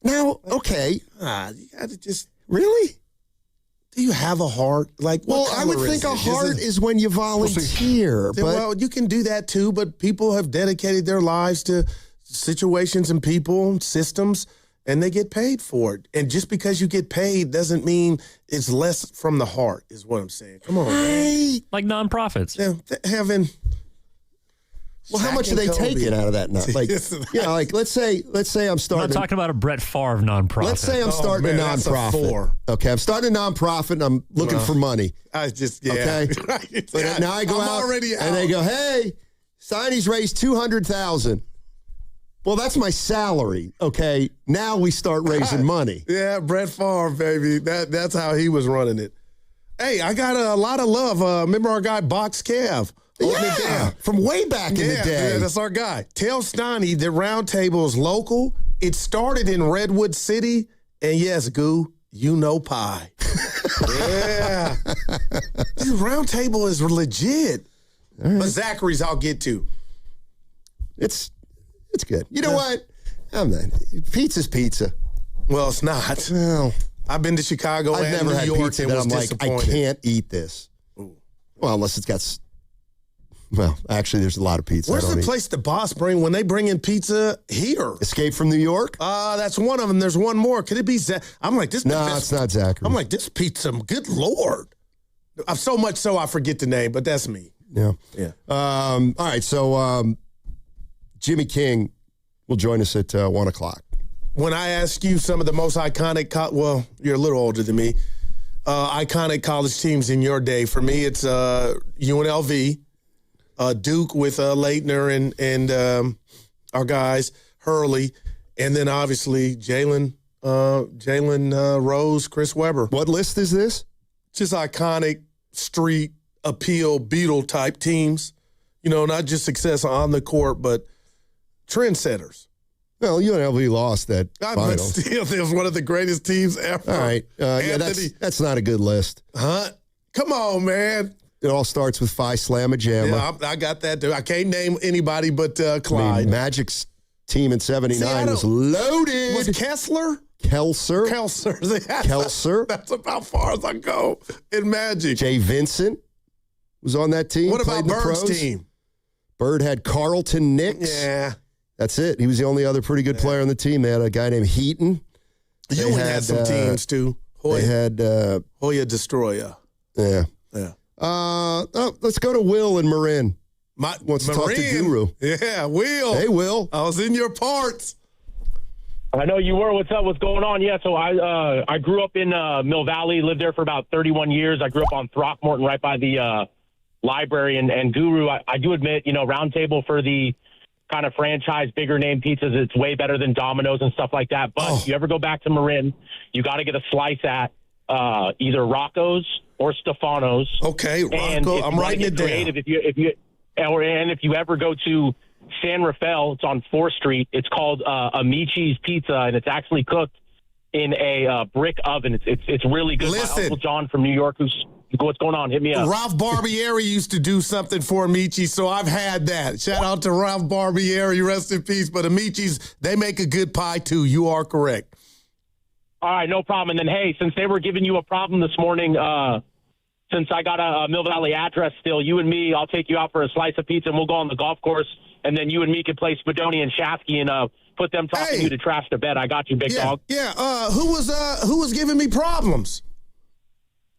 Now, okay. You got to just. Really? Do you have a heart? Well, I would think a heart is when you volunteer. Well, you can do that too, but people have dedicated their lives to situations and people and systems, and they get paid for it. And just because you get paid doesn't mean it's less from the heart, is what I'm saying. Come on, man. Like nonprofits. Yeah, having. Well, how much are they taking out of that? Let's say I'm starting. I'm not talking about a Brett Favre nonprofit. Let's say I'm starting a nonprofit. Okay, I'm starting a nonprofit and I'm looking for money. Okay, but now I go out and they go, "Hey, Steiny's raised $200,000." Well, that's my salary. Okay, now we start raising money. Yeah, Brett Favre, baby. That's how he was running it. Hey, I got a lot of love. Remember our guy Box Cav? Yeah, from way back in the day. Yeah, that's our guy. Tell Steiny that Round Table is local. It started in Redwood City. And yes, Goo, you know pie. Yeah. Dude, Round Table is legit. Right. But Zachary's I'll get to. It's good. You know what? Pizza's pizza. Well, it's not. Well, I've been to Chicago I've and never New had York pizza and that was I'm like, I disappointed. can't eat this. Ooh. Well, unless it's got... Well, actually, there's a lot of pizza. Where's the place the boss bring when they bring in pizza here? Escape from New York? That's one of them. There's one more. Could it be Zach? I'm like, this. No, it's not Zachary. I'm like, this pizza, good Lord. I'm so much so I forget the name, but that's me. Yeah. Yeah. All right, so Jimmy King will join us at 1 o'clock. When I ask you some of the most iconic, well, you're a little older than me, iconic college teams in your day, for me, it's UNLV. Duke with Leitner and our guys, Hurley, and then obviously Jalen Rose, Chris Webber. What list is this? Just iconic street appeal Beatle type teams. You know, not just success on the court, but trendsetters. Well, UNLV lost that final. But still, it was one of the greatest teams ever. All right, that's not a good list. Huh? Come on, man. It all starts with Phi Slamma Jamma. Yeah, I got that too. I can't name anybody but Clyde. I mean, Magic's team in '79 was loaded. Was Kessler? Kelser. That's about far as I go in Magic. Jay Vincent was on that team. What about Bird's team? Bird had Carlton Nix. Yeah. That's it. He was the only other pretty good player on the team. They had a guy named Heaton. Ewing had some teams too. They had Hoya Destroyer. Yeah. Yeah. Let's go to Will and Marin. Wants to talk to Guru. Yeah, Will. Hey, Will. I was in your parts. I know you were. What's up? What's going on? Yeah, so I grew up in Mill Valley, lived there for about 31 years. I grew up on Throckmorton right by the library. And Guru, I do admit, Round Table for the kind of franchise, bigger name pizzas, it's way better than Domino's and stuff like that. But if you ever go back to Marin, you got to get a slice at either Rocco's or Stefano's. Okay, Rocco, I'm writing it down. If you ever go to San Rafael, it's on 4th Street. It's called Amici's Pizza, and it's actually cooked in a brick oven. It's really good. Listen, my Uncle John from New York, what's going on? Hit me up. Ralph Barbieri used to do something for Amici, so I've had that. Shout out to Ralph Barbieri, rest in peace. But Amici's, they make a good pie too. You are correct. All right, no problem. And then, hey, since they were giving you a problem this morning, since I got a Mill Valley address still, you and me, I'll take you out for a slice of pizza, and we'll go on the golf course. And then you and me can play Spadoni and Shafsky and put them talking you to trash the bed. I got you, big dog. Yeah. Who was giving me problems?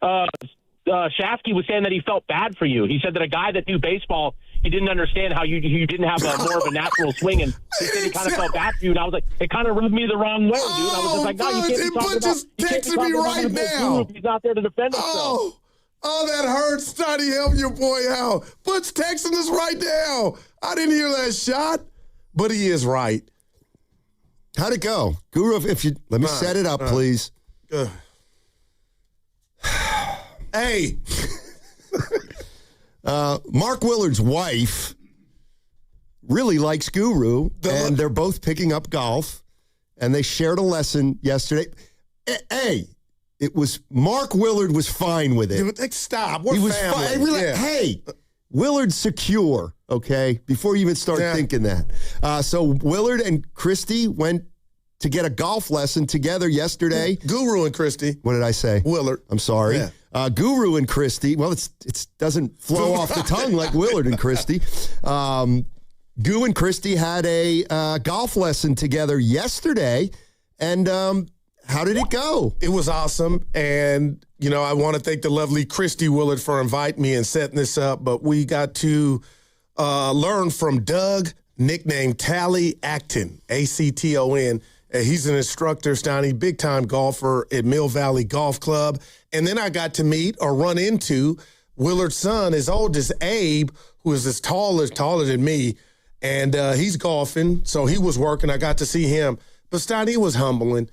Shafsky was saying that he felt bad for you. He said that a guy that knew baseball, he didn't understand how you didn't have more of a natural swing, and he said he kind of felt bad for you. And I was like, it kind of rubbed me the wrong way, dude. I was just like, no, you can't be talking about. You can't be talking right now. If he's not there to defend himself. Oh, that hurts. Stoney, help your boy out. Butch texting us right now. I didn't hear that shot, but he is right. How'd it go? Guru, if you let me set it up, please. Hey. Mark Willard's wife really likes Guru, and they're both picking up golf, and they shared a lesson yesterday. Hey. It was Mark Willard was fine with it. Stop. We're family. Hey, Willard's secure, okay? Before you even start thinking that. So Willard and Christy went to get a golf lesson together yesterday. Guru and Christy. What did I say? Willard. I'm sorry. Yeah. Guru and Christy. Well, it doesn't flow off the tongue like Willard and Christy. Goo and Christy had a golf lesson together yesterday, and how did it go? It was awesome. And, I want to thank the lovely Christy Willard for inviting me and setting this up. But we got to learn from Doug, nicknamed Tally Acton, Acton. He's an instructor, Stoney, big-time golfer at Mill Valley Golf Club. And then I got to meet or run into Willard's son, his oldest, Abe, who is as taller than me. And he's golfing, so he was working. I got to see him. But Stoney was humbling.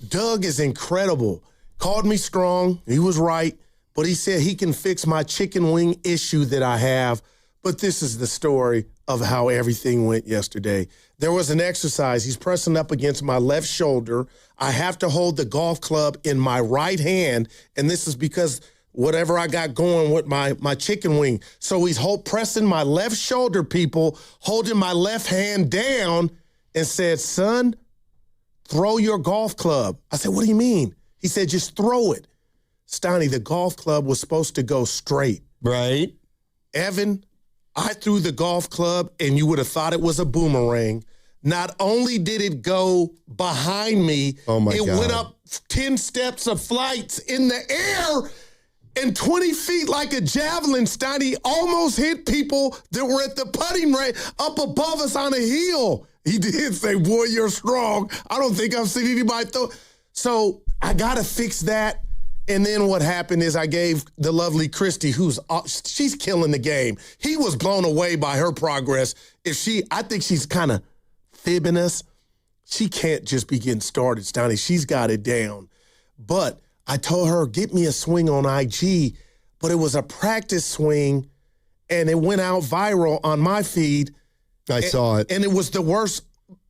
Doug is incredible. Called me strong. He was right. But he said he can fix my chicken wing issue that I have. But this is the story of how everything went yesterday. There was an exercise. He's pressing up against my left shoulder. I have to hold the golf club in my right hand. And this is because whatever I got going with my chicken wing. So he's pressing my left shoulder, people, holding my left hand down, and said, son, throw your golf club. I said, what do you mean? He said, just throw it. Stoney, the golf club was supposed to go straight. Right. Evan, I threw the golf club, and you would have thought it was a boomerang. Not only did it go behind me, it went up 10 steps of flights in the air and 20 feet like a javelin. Stoney almost hit people that were at the putting range up above us on a hill. He did say, boy, you're strong. I don't think I've seen anybody throw. So I got to fix that. And then what happened is I gave the lovely Christy, she's killing the game. He was blown away by her progress. I think she's kind of fibbing us. She can't just be getting started, Stoney. She's got it down. But I told her, get me a swing on IG. But it was a practice swing, and it went out viral on my feed. I saw it. And it was the worst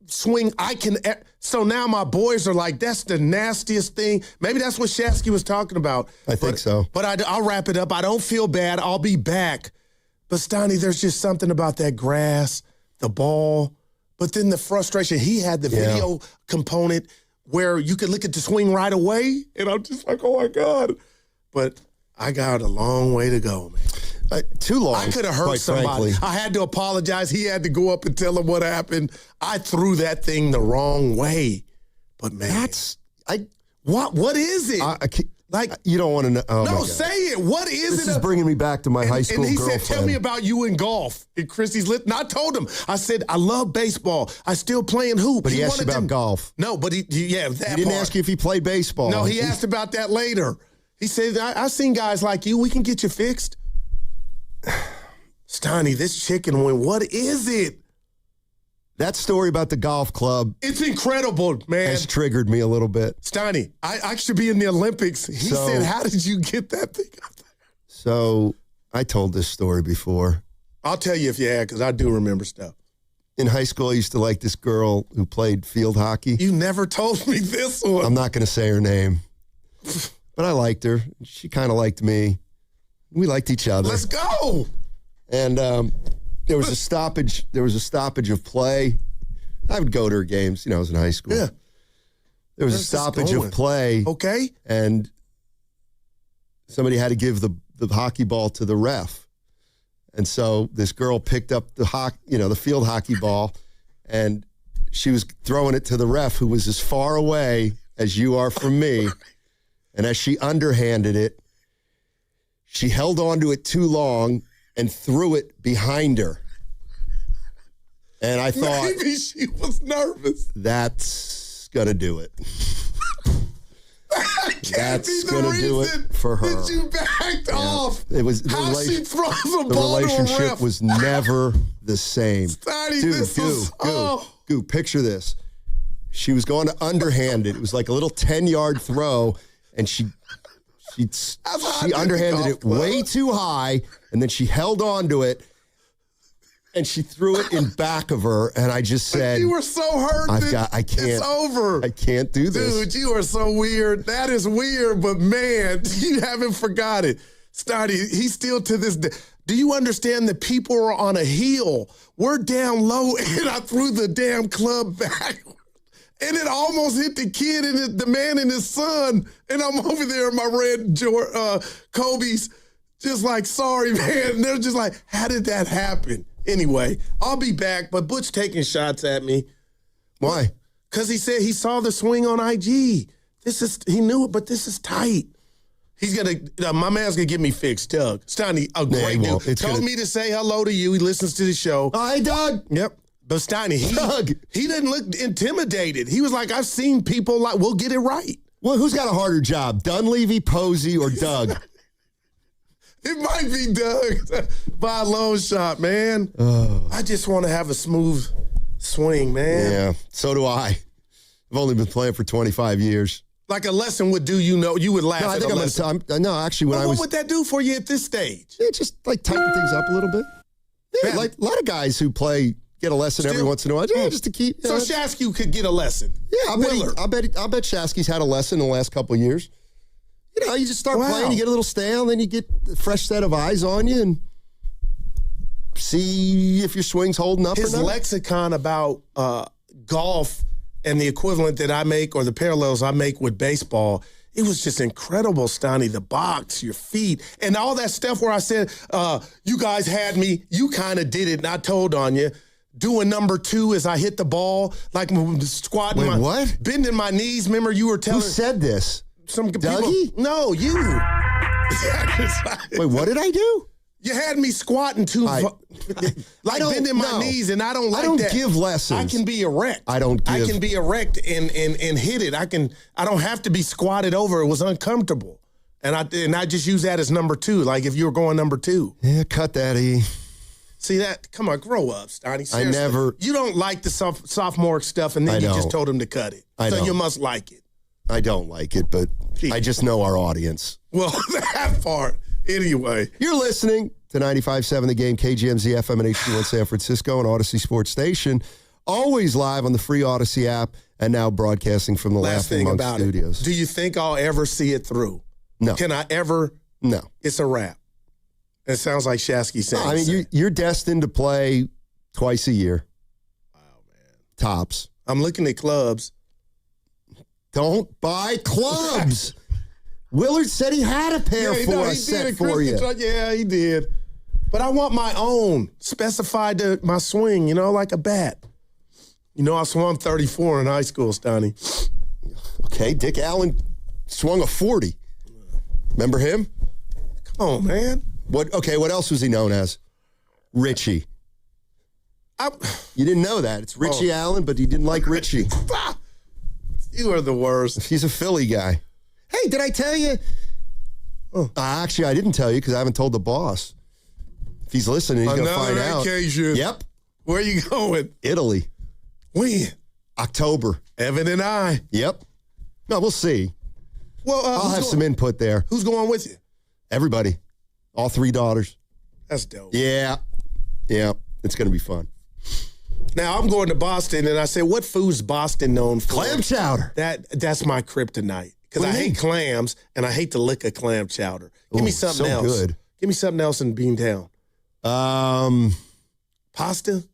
swing I can. So now my boys are like, that's the nastiest thing. Maybe that's what Shafsky was talking about. I think so. But I'll wrap it up. I don't feel bad. I'll be back. But Stoney, there's just something about that grass, the ball. But then the frustration, he had the video component where you could look at the swing right away. And I'm just like, oh, my God. But I got a long way to go, man. Too long. I could have hurt somebody. Frankly. I had to apologize. He had to go up and tell him what happened. I threw that thing the wrong way. But man, what is it? Like, you don't want to know. Oh, no, say it. What is this it? is bringing me back to my high school girlfriend. girlfriend. And he said, tell me about you in golf. And Christy's lit. And I told him, I said, I love baseball. I still playing hoop. But he asked you about golf. No, but that He didn't part. ask you if he played baseball. No, he asked about that later. He said, I seen guys like you. We can get you fixed. Steiny, this chicken wing, what is it? That story about the golf club. It's incredible, man. Has triggered me a little bit. Steiny, I should be in the Olympics. He said, how did you get that thing up there? So I told this story before. I'll tell you if you had, because I do remember stuff. In high school, I used to like this girl who played field hockey. You never told me this one. I'm not going to say her name. But I liked her. She kind of liked me. We liked each other. Let's go. And there was a stoppage. There was a stoppage of play. I would go to her games. I was in high school. Yeah. There was a stoppage of play. Okay. And somebody had to give the hockey ball to the ref. And so this girl picked up the field hockey ball, and she was throwing it to the ref, who was as far away as you are from me. And as she underhanded it, she held onto it too long and threw it behind her. And I thought, maybe she was nervous. That's going to do it. That's going to do it for her. That you backed off. It was how she throws a the ball relationship to a ref. was never the same. Steiny, Goo, picture this. She was going to underhand it. It was like a little 10-yard throw, and she underhanded it way too high, and then she held on to it, and she threw it in back of her, and I just said, you were so hurt. I can't. It's over. I can't do this. Dude, you are so weird. That is weird, but man, you haven't forgot it. Steiny, he's still to this day. Do you understand that people are on a hill? We're down low, and I threw the damn club back. And it almost hit the kid and the man and his son. And I'm over there in my red Kobe's, just like, sorry, man. And they're just like, how did that happen? Anyway, I'll be back, but Butch taking shots at me. Why? Because he said he saw the swing on IG. He knew it, but this is tight. He's my man's gonna get me fixed, Doug. Steiny, a great dude. Told me to say hello to you. He listens to the show. Hi, Doug. Yep. But Steiny, he didn't look intimidated. He was like, I've seen people like, we'll get it right. Well, who's got a harder job, Dunleavy, Posey, or Doug? It might be Doug by a long shot, man. Oh. I just want to have a smooth swing, man. Yeah, so do I. I've only been playing for 25 years. Like a lesson would do, you would laugh. No, I at think a I'm lesson. no, actually, what would that do for you at this stage? Yeah, just like tighten things up a little bit. Yeah, like a lot of guys who play get a lesson every once in a while. Yeah, just to keep. So Shasky could get a lesson. Yeah, I bet Shasky's had a lesson in the last couple of years. You just start playing, you get a little stale, then you get a fresh set of eyes on you and see if your swing's holding up or not. His lexicon about golf and the equivalent that I make or the parallels I make with baseball, it was just incredible, Steiny. The box, your feet, and all that stuff where I said, you guys had me, you kind of did it, and I told on you. Doing number 2 as I hit the ball, like squatting. What? Bending my knees. Remember you were telling. Who said this? Some Dougie? People. No, you. Wait, what did I do? You had me squatting too, bending my knees, and I don't like that. I don't give lessons. I can be erect. I can be erect and hit it. I don't have to be squatted over. It was uncomfortable, and I just use that as number 2. Like if you were going number 2. Yeah, cut that, E. See that? Come on, grow up, Steiny. Seriously. You don't like the sophomore stuff, and then you just told him to cut it. So you must like it. I don't like it, but I just know our audience. Well, that part. Anyway. You're listening to 95.7 The Game, KGMZ FM and HD1 San Francisco and Odyssey Sports Station. Always live on the free Odyssey app and now broadcasting from the Laughing Monk Studios. Do you think I'll ever see it through? No. Can I ever? No. It's a wrap. It sounds like Shasky saying. No, I mean, you're destined to play twice a year. Wow, man. Tops. I'm looking at clubs. Don't buy clubs. Willard said he had a pair for you. Yeah, he did. But I want my own, specified to my swing, like a bat. I swung 34 in high school, Stoney. Okay, Dick Allen swung a 40. Remember him? Come on, man. What else was he known as? Richie. You didn't know that. It's Richie Allen, but he didn't like Richie. You are the worst. He's a Philly guy. Hey, did I tell you? Actually, I didn't tell you because I haven't told the boss. If he's listening, he's going to find out. Vacation. Yep. Where are you going? Italy. When? October. Evan and I. Yep. No, we'll see. Well, I'll have some input there. Who's going with you? Everybody. All 3 daughters. That's dope. Yeah. Yeah. It's going to be fun. Now, I'm going to Boston, and I said, what food's Boston known for? Clam chowder. That's my kryptonite. Because I hate clams, and I hate the lick of clam chowder. Give me something else. Good. Give me something else in Beantown. Pasta?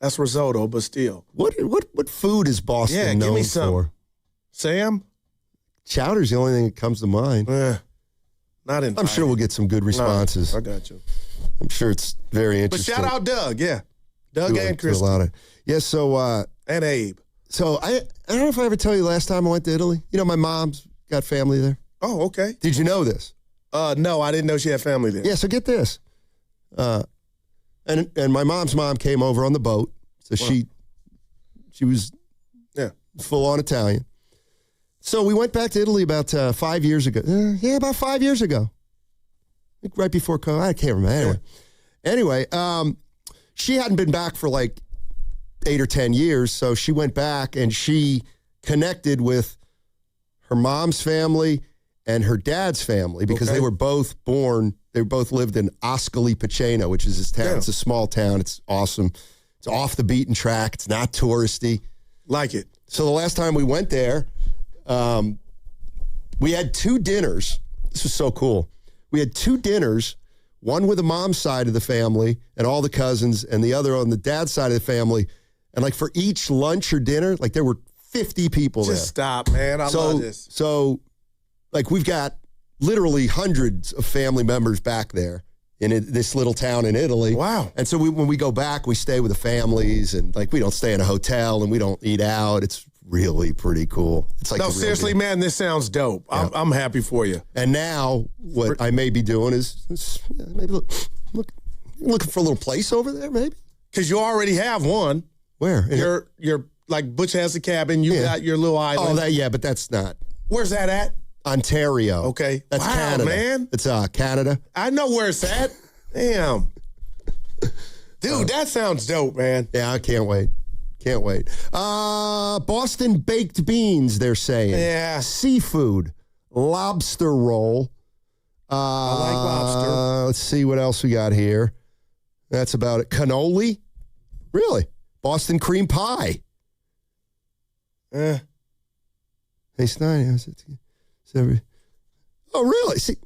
That's risotto, but still. What food is Boston known give me some. for? Sam? Chowder's the only thing that comes to mind. Not in. I'm sure we'll get some good responses. No, I got you. I'm sure it's very interesting. But shout out Doug, yeah. Doug and Chris. And Abe. So I don't know if I ever tell you last time I went to Italy. You know, my mom's got family there. Oh, okay. Did you know this? No, I didn't know she had family there. Yeah, so get this. And my mom's mom came over on the boat. So she was full on Italian. So we went back to Italy about 5 years ago. About 5 years ago. I think right before COVID. I can't remember. Anyway, she hadn't been back for like 8 or 10 years. So she went back and she connected with her mom's family and her dad's family because they were both lived in Ascoli Piceno, which is this town. Yeah. It's a small town. It's awesome. It's off the beaten track. It's not touristy. Like it. So the last time we went there, we had 2 dinners. This was so cool. We had 2 dinners, one with the mom's side of the family and all the cousins, and the other on the dad's side of the family. And like for each lunch or dinner, like there were 50 people there. Just stop, man. I love this. So like we've got literally hundreds of family members back there in this little town in Italy. Wow. And so when we go back, we stay with the families, and like we don't stay in a hotel and we don't eat out. It's really pretty cool. It's like no, seriously, man, this sounds dope. Yeah. I'm happy for you. And now what I may be doing is maybe looking for a little place over there, maybe. Because you already have one. Where? You're like Butch has a cabin. You got your little island. Oh, but that's not. Where's that at? Ontario. Okay. That's Canada. Man. It's Canada. I know where it's at. Damn. Dude, that sounds dope, man. Yeah, I can't wait. Can't wait. Boston baked beans, they're saying. Yeah. Seafood. Lobster roll. I like lobster. Let's see what else we got here. That's about it. Cannoli? Really? Boston cream pie. Hey, Stein. Oh, really? See,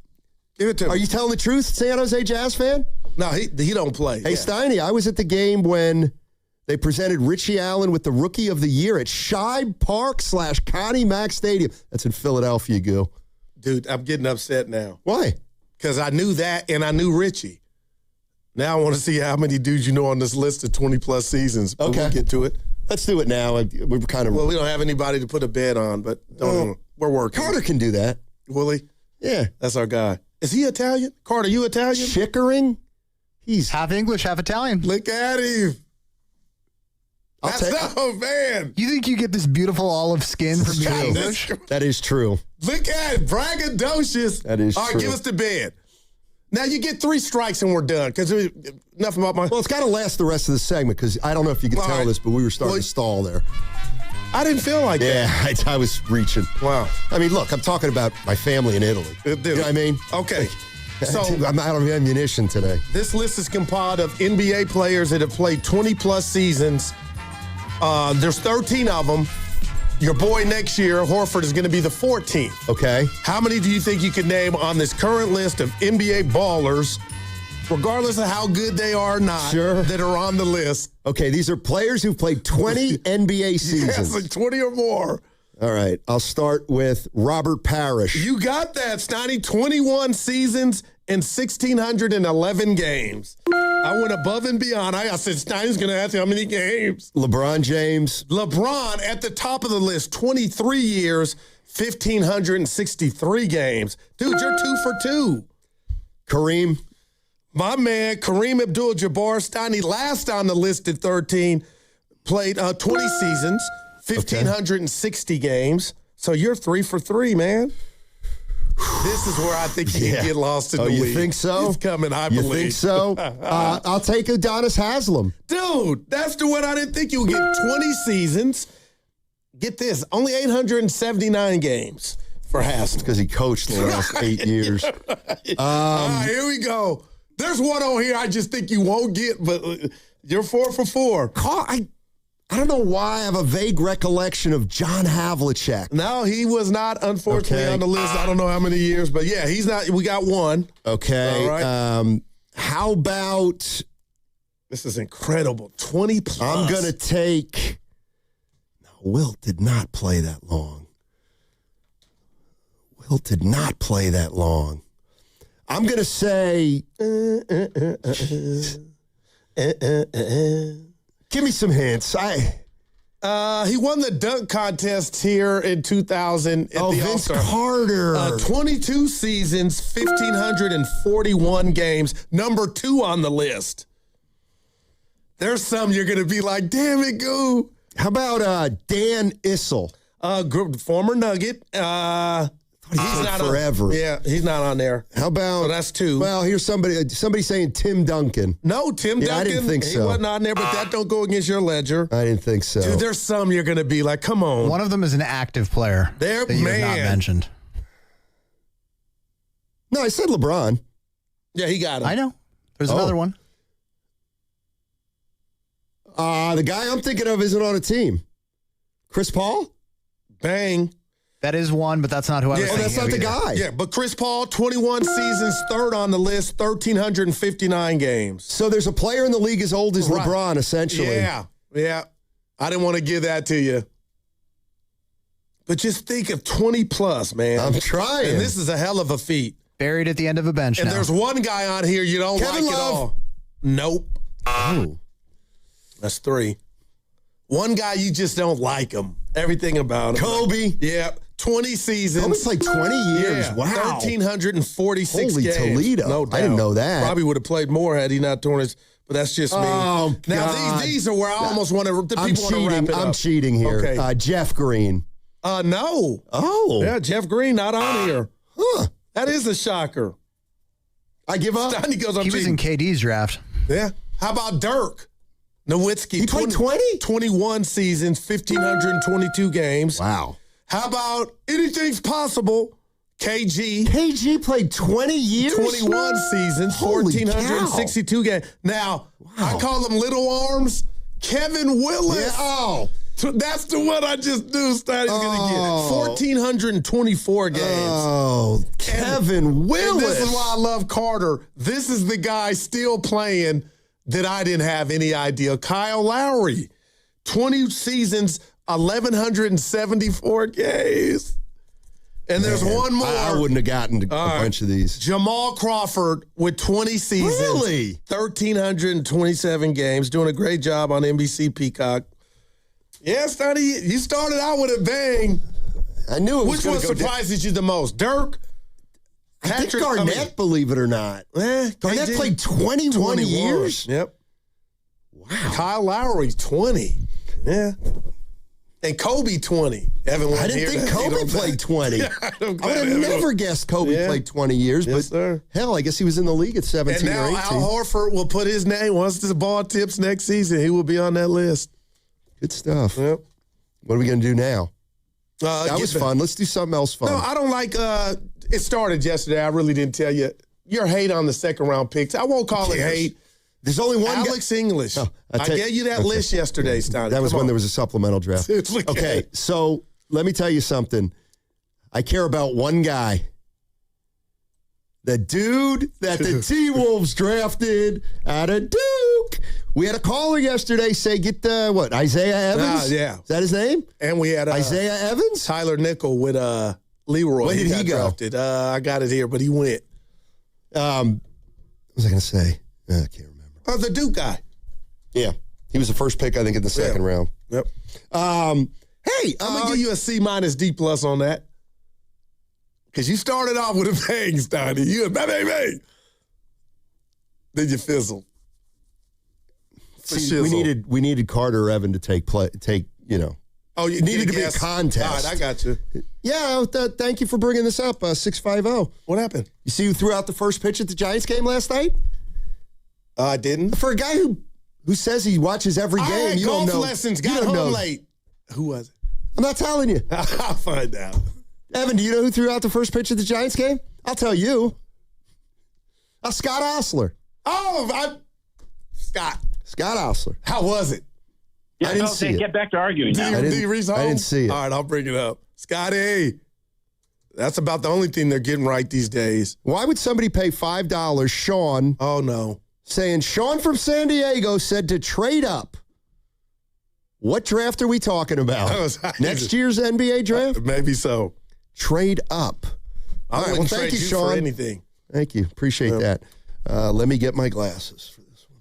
give it to me. Are you telling the truth, San Jose Jazz fan? No, he don't play. Hey, Steiny, I was at the game when they presented Richie Allen with the Rookie of the Year at Shibe Park / Connie Mack Stadium. That's in Philadelphia, Goo. Dude, I'm getting upset now. Why? Because I knew that and I knew Richie. Now I want to see how many dudes you know on this list of 20-plus seasons. But we'll get to it. Let's do it now. We're kind of... Well, we don't have anybody to put a bet on, but we're working. Carter can do that. Will he? Yeah. That's our guy. Is he Italian? Carter, you Italian? Chickering? He's half English, half Italian. Look at him. Man. You think you get this beautiful olive skin from being English? That is true. Look at it. Braggadocious. That is true. All right, give us the bed. Now you get 3 strikes and we're done. Because enough about my... Well, it's got to last the rest of the segment because I don't know if you can tell this, but we were starting to stall there. I didn't feel like that. Yeah, I was reaching. Wow. I mean, look, I'm talking about my family in Italy. You know what I mean? Okay. So I'm out of ammunition today. This list is compiled of NBA players that have played 20-plus seasons. There's 13 of them. Your boy next year, Horford, is going to be the 14th. Okay. How many do you think you could name on this current list of NBA ballers, regardless of how good they are or not, that are on the list? Okay, these are players who've played 20 NBA seasons. Yes, like 20 or more. All right, I'll start with Robert Parrish. You got that, Steiny. 21 seasons and 1,611 games. I went above and beyond. I said, Stein's going to ask you how many games. LeBron James. LeBron at the top of the list, 23 years, 1,563 games. Dude, you're 2 for 2. Kareem. My man, Kareem Abdul-Jabbar. Steiny last on the list at 13. Played 20 seasons, 1,560 games. So you're 3 for 3, man. This is where I think you can get lost in the league. You think so? He's coming, I believe. You think so? I'll take Adonis Haslam. Dude, that's the one I didn't think you would get. 20 seasons. Get this, only 879 games for Haslam. Because he coached the last 8 years. All right, here we go. There's one on here I just think you won't get, but you're 4 for 4. I don't know why I have a vague recollection of John Havlicek. No, he was not, unfortunately, on the list. I don't know how many years, but yeah, he's not. We got one. Okay. All right. How about... This is incredible. 20 plus. I'm going to take... No, Wilt did not play that long. I'm going to say... Give me some hints. He won the dunk contest here in 2000 at the Vince All-Star. Carter. 22 seasons, 1,541 games. Number 2 on the list. There's some you're going to be like, damn it, Goo. How about Dan Issel? Former Nugget. He's not forever. He's not on there. How about? So that's 2. Well, here's somebody saying Tim Duncan. No, Tim Duncan. I didn't think so. He wasn't on there, but that don't go against your ledger. I didn't think so. Dude, there's some you're going to be like, come on. One of them is an active player that you have not mentioned. No, I said LeBron. Yeah, he got him. I know. There's another one. The guy I'm thinking of isn't on a team. Chris Paul? Bang. That is one, but that's not who I was thinking. That's not the guy. Yeah, but Chris Paul, 21 seasons, 3rd on the list, 1,359 games. So there's a player in the league as old as LeBron, essentially. Yeah. I didn't want to give that to you. But just think of 20 plus, man. I'm trying. And this is a hell of a feat. Buried at the end of a bench And now. there's one guy on here you don't Kevin like Love. at all. Nope. Oh. That's 3. One guy you just don't like him. Everything about him. Kobe. Yeah. 20 seasons. Kobe played 20 years. Yeah, Wow. 1,346 Holy games. Toledo. No doubt. I didn't know that. Probably would have played more had he not torn his, but that's just me. Oh, now, God. these are where I almost want to, the people want to wrap it up. I'm cheating here. Okay. Jeff Green. No. Oh. Yeah, Jeff Green not on here. Huh. That is a shocker. I give up. Steiny goes, I'm He was cheating. in KD's draft. Yeah. How about Dirk Nowitzki? He played 20? 21 seasons, 1,522 games. Wow. How about anything's possible? KG. KG played 20 years? 21 seasons, Holy 1,462 games. Now, I call them little arms. Kevin Willis. Yeah. Oh. That's the one I just knew Steiny's going to get. 1,424 games. Oh, Kevin Willis. And this is why I love Carter. This is the guy still playing that I didn't have any idea. Kyle Lowry. 20 seasons, 1,174 games. And there's one more. I wouldn't have gotten a bunch of these. Jamal Crawford with 20 seasons. Really? 1,327 games. Doing a great job on NBC Peacock. Yeah, Steiny, you started out with a bang. I knew it was Which going one to go surprises you the most? Dirk? I think Garnett, believe it or not. Garnett KG? played 21 years? Yep. Wow. Kyle Lowry, 20. Yeah. And Kobe, 20. Evan I didn't think Kobe played 20. I would have never guessed Kobe played 20 years, Yes, but sir. hell, I guess he was in the league at 17 And or now 18. Al Horford will put his name, once the ball tips next season, he will be on that list. Good stuff. Yep. What are we going to do now? That was get fun. Let's do something else fun. No, I don't like, it started yesterday. I really didn't tell you. Your hate on the second round picks. I won't call it hate. There's only one Alex English. Oh, I gave you that list yesterday, Steiny. That was when there was a supplemental draft. Okay, so let me tell you something. I care about one guy. The dude that the T-Wolves drafted out of Duke. We had a caller yesterday say, get the, Isaiah Evans? Yeah. Is that his name? And we had Isaiah Evans? Tyler Nickel with Leroy. Where did he go? Drafted. I got it here, but he went. What was I going to say? I can't remember. Oh, the Duke guy. Yeah. He was the first pick, I think, in the second round. Yep. Hey, I'm going to give you a C- D+ on that. Because you started off with a bang, Steiny. You bang. Then you fizzled. See, we needed Carter or Evan to take. Oh, you needed to be a contest. All right, I got you. Yeah, thank you for bringing this up. 650. What happened? You see who threw out the first pitch at the Giants game last night? I didn't. For a guy who says he watches every game, I had you golf don't know. lessons. Got home late. Who was it? I'm not telling you. I'll find out. Evan, do you know who threw out the first pitch at the Giants game? I'll tell you. Scott Osler. Oh, Scott Osler. How was it? Yeah, I didn't see it. Get back to arguing now. I didn't see it. All right, I'll bring it up. Scotty, that's about the only thing they're getting right these days. Why would somebody pay $5, Sean? Oh, no. Saying Sean from San Diego said to trade up. What draft are we talking about? Next year's NBA draft? Maybe so. Trade up. All right, well, thank you, Sean. For anything. Thank you. Appreciate that. Let me get my glasses for this one.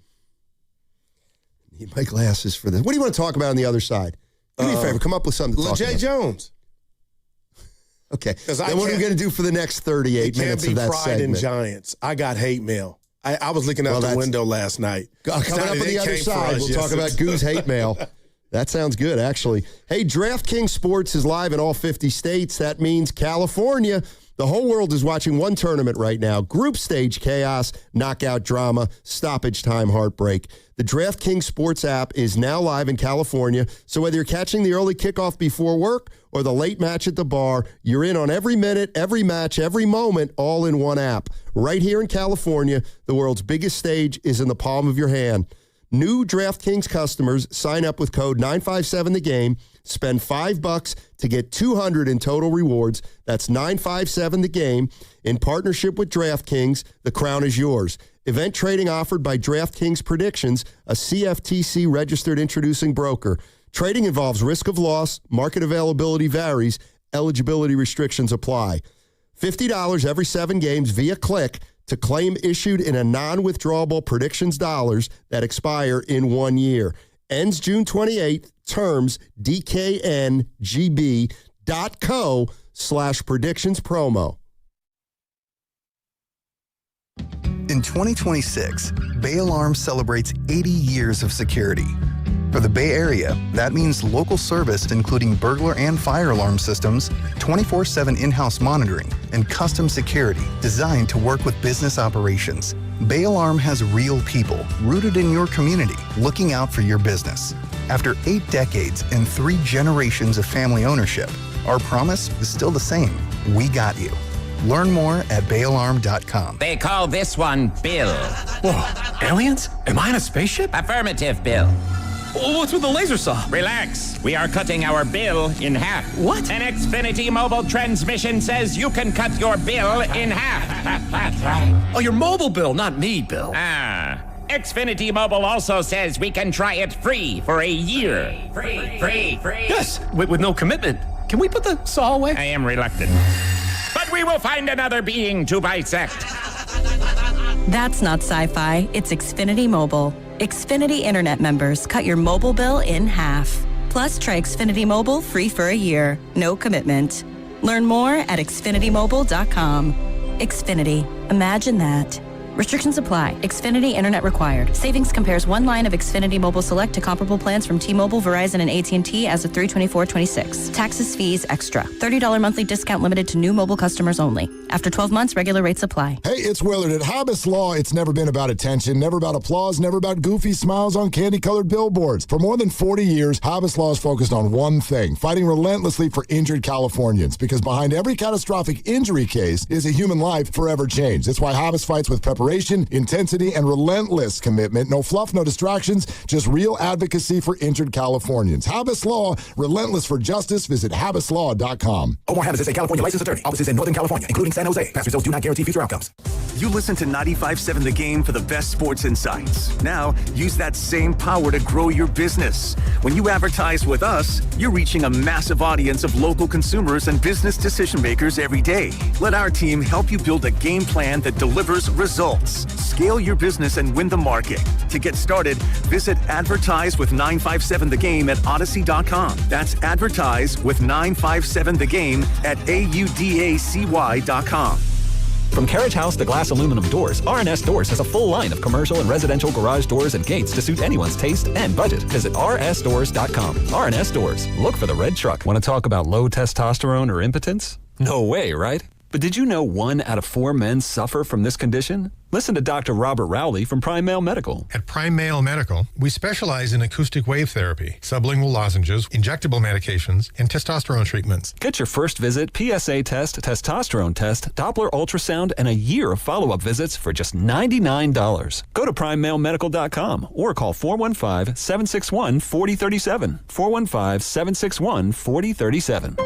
Need my glasses for this. What do you want to talk about on the other side? Do me a favor. Come up with something to talk about. LeJay Jones. Okay. Then what are we going to do for the next 38 minutes of that pride segment? in Giants. I got hate mail. I was looking out the window last night. Coming up on the other side, we'll talk about Goose hate mail. That sounds good, actually. Hey, DraftKings Sports is live in all 50 states. That means California. The whole world is watching one tournament right now. Group stage chaos, knockout drama, stoppage time heartbreak. The DraftKings Sports app is now live in California, so whether you're catching the early kickoff before work or the late match at the bar, you're in on every minute, every match, every moment, all in one app. Right here in California, the world's biggest stage is in the palm of your hand. New DraftKings customers sign up with code 957TheGame, spend $5 to get $200 in total rewards. That's 957TheGame. In partnership with DraftKings, the crown is yours. Event trading offered by DraftKings Predictions, a CFTC registered introducing broker. Trading involves risk of loss, market availability varies, eligibility restrictions apply. $50 every 7 games via click to claim issued in a non-withdrawable predictions dollars that expire in 1 year. Ends June 28th. Terms dkngb.co/predictions promo. In 2026, Bay Alarm celebrates 80 years of security. For the Bay Area, that means local service including burglar and fire alarm systems, 24/7 in-house monitoring, and custom security designed to work with business operations. Bay Alarm has real people rooted in your community looking out for your business. After 8 decades and 3 generations of family ownership, our promise is still the same. We got you. Learn more at bayalarm.com. They call this one Bill. Whoa, aliens? Am I in a spaceship? Affirmative, Bill. What's with the laser saw? Relax. We are cutting our bill in half. What? An Xfinity mobile transmission says you can cut your bill in half. Oh, your mobile bill, not me, Bill. Xfinity Mobile also says we can try it free for a year. Free. Yes, with no commitment. Can we put the saw away? I am reluctant. But we will find another being to bisect. That's not sci-fi. It's Xfinity Mobile. Xfinity Internet members cut your mobile bill in half. Plus, try Xfinity Mobile free for a year. No commitment. Learn more at xfinitymobile.com. Xfinity. Imagine that. Restrictions apply. Xfinity Internet required. Savings compares one line of Xfinity Mobile Select to comparable plans from T-Mobile, Verizon, and AT&T as of 3/24/26. Taxes, fees, extra. $30 monthly discount limited to new mobile customers only. After 12 months, regular rates apply. Hey, it's Willard. At Hobus Law, it's never been about attention, never about applause, never about goofy smiles on candy-colored billboards. For more than 40 years, Hobus Law is focused on one thing, fighting relentlessly for injured Californians, because behind every catastrophic injury case is a human life forever changed. That's why Hobus fights with preparation, intensity, and relentless commitment. No fluff, no distractions, just real advocacy for injured Californians. Hobus Law, relentless for justice. Visit HobusLaw.com. Omar Hobus is a California licensed attorney. Offices in Northern California, including San Jose. Past results do not guarantee future outcomes. You listen to 95.7 The Game for the best sports insights. Now, use that same power to grow your business. When you advertise with us, you're reaching a massive audience of local consumers and business decision makers every day. Let our team help you build a game plan that delivers results. results. Scale your business and win the market. To get started, visit Advertise with 957thegame at Odyssey.com. That's Advertise with 957thegame at AUDACY.com. From carriage house to glass aluminum doors, RNS Doors has a full line of commercial and residential garage doors and gates to suit anyone's taste and budget. Visit rsdoors.com. RNS Doors. Look for the red truck. Want to talk about low testosterone or impotence? No way, right? But did you know 1 out of 4 men suffer from this condition? Listen to Dr. Robert Rowley from Prime Mayo Medical. At Prime Mayo Medical, we specialize in acoustic wave therapy, sublingual lozenges, injectable medications, and testosterone treatments. Get your first visit, PSA test, testosterone test, Doppler ultrasound, and a year of follow-up visits for just $99. Go to PrimeMailMedical.com or call 415-761-4037. 415-761-4037.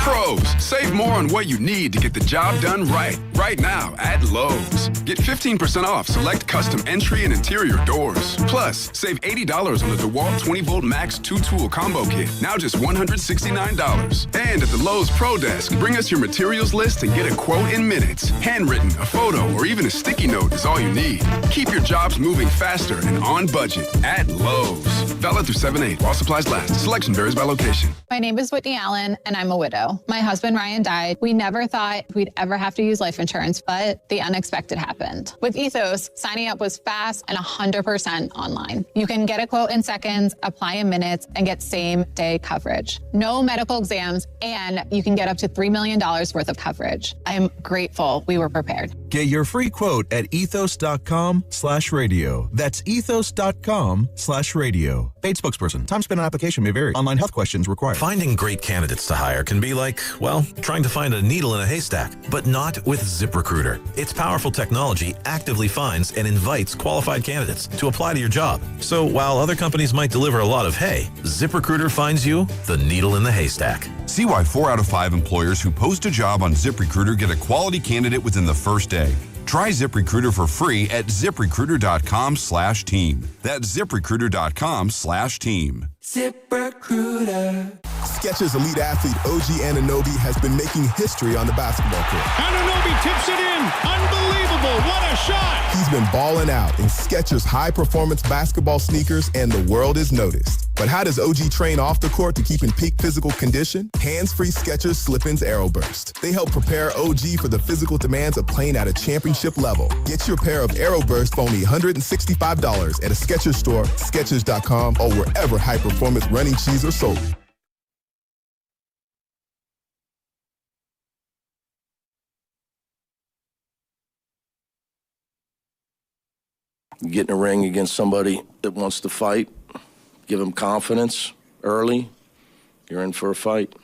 Pros, save more on what you need to get the job done right now at Lowe's. Get 15% off select custom entry and interior doors. Plus, save $80 on the DeWalt 20-volt Max 2-tool combo kit, now just $169. And at the Lowe's Pro Desk, bring us your materials list and get a quote in minutes. Handwritten, a photo, or even a sticky note is all you need. Keep your jobs moving faster and on budget at Lowe's. Valid through 7/8 while supplies last. Selection varies by location. My name is Whitney Allen, and I'm a widow. My husband, Ryan, died. We never thought we'd ever have to use life insurance, but the unexpected happened. With Ethos, signing up was fast and 100% online. You can get a quote in seconds, apply in minutes, and get same-day coverage. No medical exams, and you can get up to $3 million worth of coverage. I am grateful we were prepared. Get your free quote at ethos.com/radio. That's ethos.com/radio. Paid spokesperson. Time spent on application may vary. Online health questions required. Finding great candidates to hire can be like, well, trying to find a needle in a haystack, but not with ZipRecruiter. Its powerful technology actively finds and invites qualified candidates to apply to your job. So while other companies might deliver a lot of hay, ZipRecruiter finds you the needle in the haystack. See why 4 out of 5 employers who post a job on ZipRecruiter get a quality candidate within the first day. Try ZipRecruiter for free at ZipRecruiter.com/team. That's ZipRecruiter.com/team. ZipRecruiter. Skechers elite athlete OG Anunoby has been making history on the basketball court. Anunoby tips it in. Unbelievable. What a shot. He's been balling out in Skechers high-performance basketball sneakers, and the world is noticed. But how does OG train off the court to keep in peak physical condition? Hands-free Skechers Slip-ins AeroBurst. They help prepare OG for the physical demands of playing at a championship level. Get your pair of AeroBurst for only $165 at a Skechers store, Skechers.com, or wherever high-performance running shoes are sold. You get in a ring against somebody that wants to fight, give them confidence early, you're in for a fight.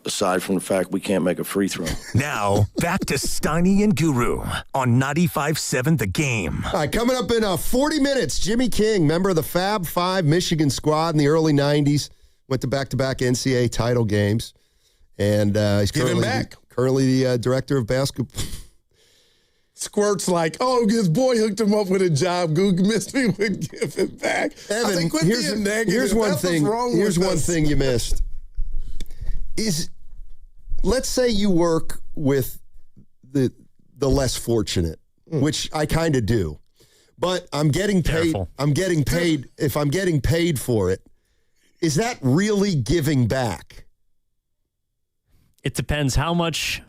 Aside from the fact we can't make a free throw. Now, back to Steiny and Guru on 95.7 The Game. All right, coming up in 40 minutes, Jimmy King, member of the Fab Five Michigan squad in the early 90s, went to back-to-back NCAA title games, and he's currently the director of basketball. Squirt's like, oh, his boy hooked him up with a job. Goog missed me with give it back. Evan, here's one thing. Here's one thing you missed. Let's say you work with the less fortunate, which I kind of do, but I'm getting paid. Careful. I'm getting paid. If I'm getting paid for it, is that really giving back? It depends how much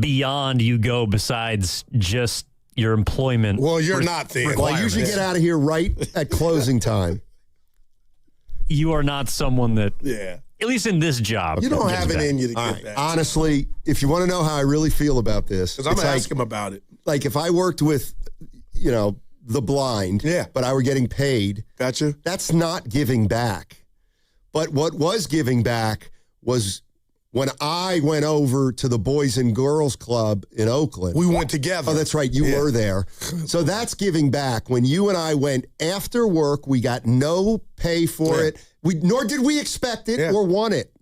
beyond you go besides just your employment. Well, you're not there. Well, I usually get out of here right at closing time. You are not someone that, at least in this job, you don't have it in you to get back. Honestly, if you want to know how I really feel about this, because I'm going to ask him about it. Like if I worked with, the blind, but I were getting paid. Gotcha. That's not giving back. But what was giving back was when I went over to the Boys and Girls Club in Oakland. We went together. Oh, that's right. You were there. So that's giving back. When you and I went after work, we got no pay for it. Nor did we expect it or want it.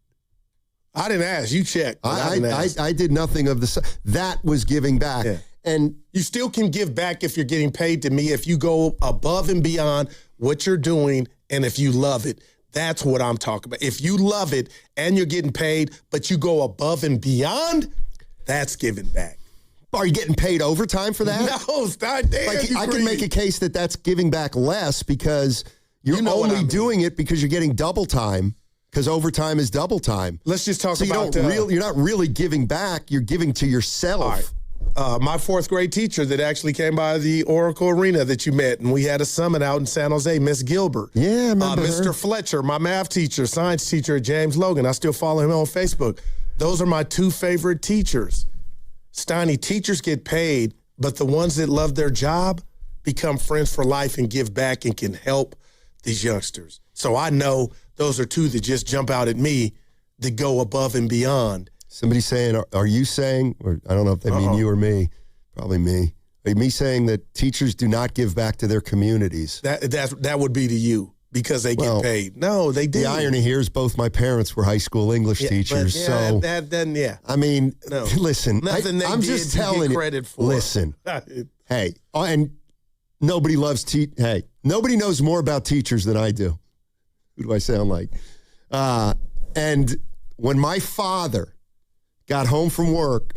I didn't ask. You checked. I did nothing of the. That was giving back. Yeah. And you still can give back if you're getting paid to me, if you go above and beyond what you're doing, and if you love it. That's what I'm talking about. If you love it and you're getting paid, but you go above and beyond, that's giving back. Are you getting paid overtime for that? No, stop. I can make a case that that's giving back less because you're only doing it because you're getting double time. Because overtime is double time. Let's just talk about... you're not really giving back. You're giving to yourself. All right. My fourth grade teacher that actually came by the Oracle Arena that you met, and we had a summit out in San Jose, Miss Gilbert. Yeah, I remember Mr. her. Fletcher, my math teacher, science teacher at James Logan. I still follow him on Facebook. Those are my two favorite teachers. Steiny, teachers get paid, but the ones that love their job become friends for life and give back and can help these youngsters. So I know those are two that just jump out at me that go above and beyond. Somebody saying, are you saying, or I don't know if they mean you or me, probably me. Are me saying that teachers do not give back to their communities? That would be to you because they get paid. No, they do. The irony here is both my parents were high school English teachers. So I mean, listen, I'm just telling you. Credit for. Listen, hey, and nobody loves hey, nobody knows more about teachers than I do. Who do I sound like? And when my father got home from work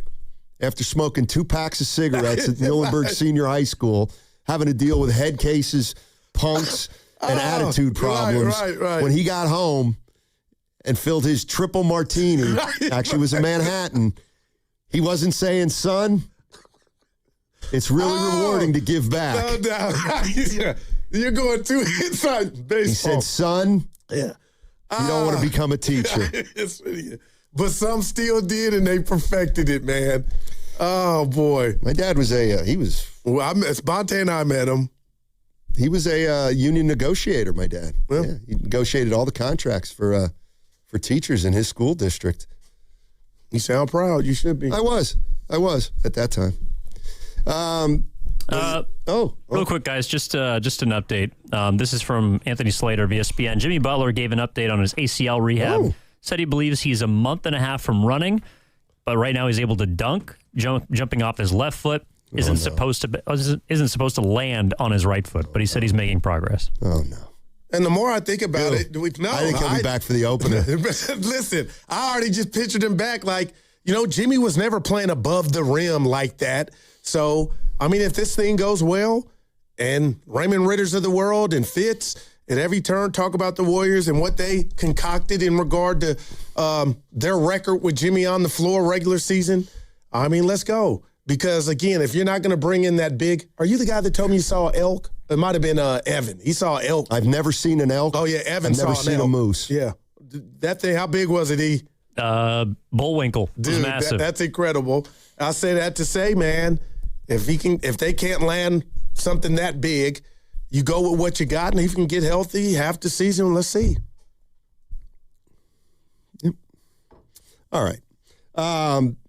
after smoking 2 packs of cigarettes at Muhlenberg Senior High School, having to deal with head cases, punks, and attitude problems, when he got home and filled his triple martini, actually was a Manhattan, he wasn't saying, son, it's really rewarding to give back. No. You're going too inside baseball. He said, son, you don't want to become a teacher. But some still did, and they perfected it, man. Oh, boy. My dad was Sponte and I met him. He was a union negotiator, my dad. Well, yeah, he negotiated all the contracts for teachers in his school district. You sound proud. You should be. I was at that time. Real quick, guys, just an update. This is from Anthony Slater of ESPN. Jimmy Butler gave an update on his ACL rehab. Said he believes he's a month and a half from running, but right now he's able to dunk, jumping off his left foot. Isn't supposed to land on his right foot, but he said he's making progress. Oh no! And the more I think about it, I think he'll be back for the opener. Listen, I already just pictured him back like, Jimmy was never playing above the rim like that. So, I mean, if this thing goes well, and Raymond Ritters of the world and Fitz at every turn talk about the Warriors and what they concocted in regard to their record with Jimmy on the floor regular season, I mean, let's go. Because, again, if you're not going to bring in that big – are you the guy that told me you saw an elk? It might have been Evan. He saw an elk. I've never seen an elk. Oh, yeah, Evan saw an elk. I've never seen a moose. Yeah. That thing, how big was it, E? Bullwinkle. Dude, was massive. That's incredible. I say that to say, man, if they can't land something that big, you go with what you got, and if you can get healthy half the season, let's see. Yep. All right.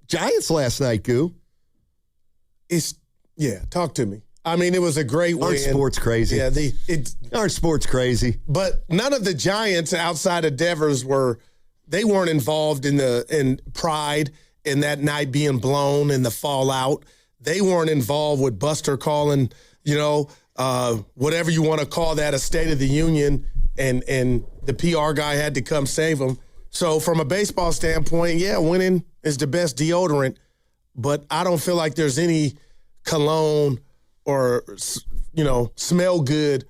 Giants last night, Goo. Talk to me. I mean, it was a great win. Aren't sports crazy? Yeah, aren't sports crazy? But none of the Giants outside of Devers weren't involved in pride in that night being blown and the fallout. They weren't involved with Buster calling, whatever you want to call that, a State of the Union, and the PR guy had to come save them. So from a baseball standpoint, winning is the best deodorant. But I don't feel like there's any cologne or, smell good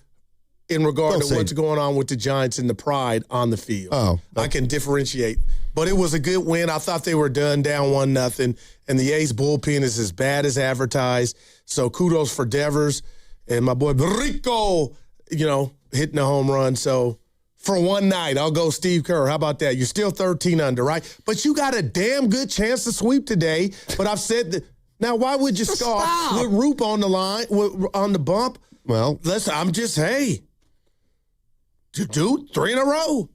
in regard to what's going on with the Giants and the pride on the field. Oh. I can differentiate. But it was a good win. I thought they were done down 1-0, and the A's bullpen is as bad as advertised. So kudos for Devers and my boy Rico, hitting a home run. So for one night, I'll go Steve Kerr. How about that? You're still 13 under, right? But you got a damn good chance to sweep today. But I've said that. Now, why would you scoff with Roop on the line, on the bump? Well, listen, I'm just, dude, 3 in a row.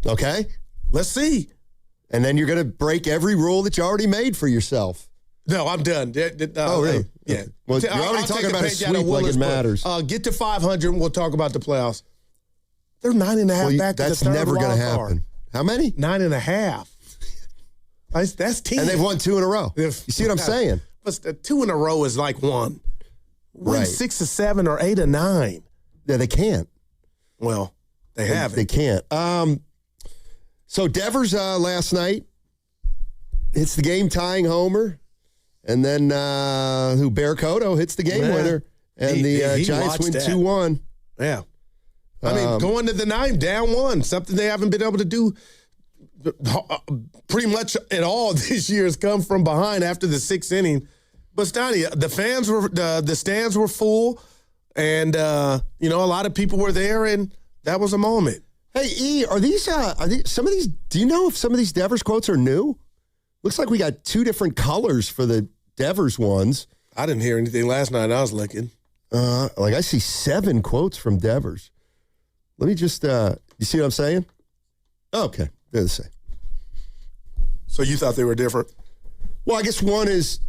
Okay. Let's see. And then you're going to break every rule that you already made for yourself. No, I'm done. Oh, really? Yeah. Well, you're already talking about a sweep like it matters. Get to 500 and we'll talk about the playoffs. They're 9.5 back to the third. That's never going to happen. How many? 9.5. That's 10. And they've won 2 in a row. You see what I'm saying? But 2 in a row is like 1. Win 6 or 7 or 8 or 9. Yeah, they can't. Well, they haven't. They can't. So Devers last night hits the game-tying homer, And then Bear Cotto hits the game winner. And the Giants win 2-1. Yeah. I mean, going to the 9, down 1, something they haven't been able to do pretty much at all this year has come from behind after the 6th inning. But Stoney, the stands were full, and a lot of people were there, and that was a moment. Hey, E, are these some of these? Do you know if some of these Devers quotes are new? Looks like we got 2 different colors for the Devers ones. I didn't hear anything last night. I was looking. I see 7 quotes from Devers. Let me just. You see what I'm saying? Okay, they're the same. So you thought they were different? Well, I guess one is.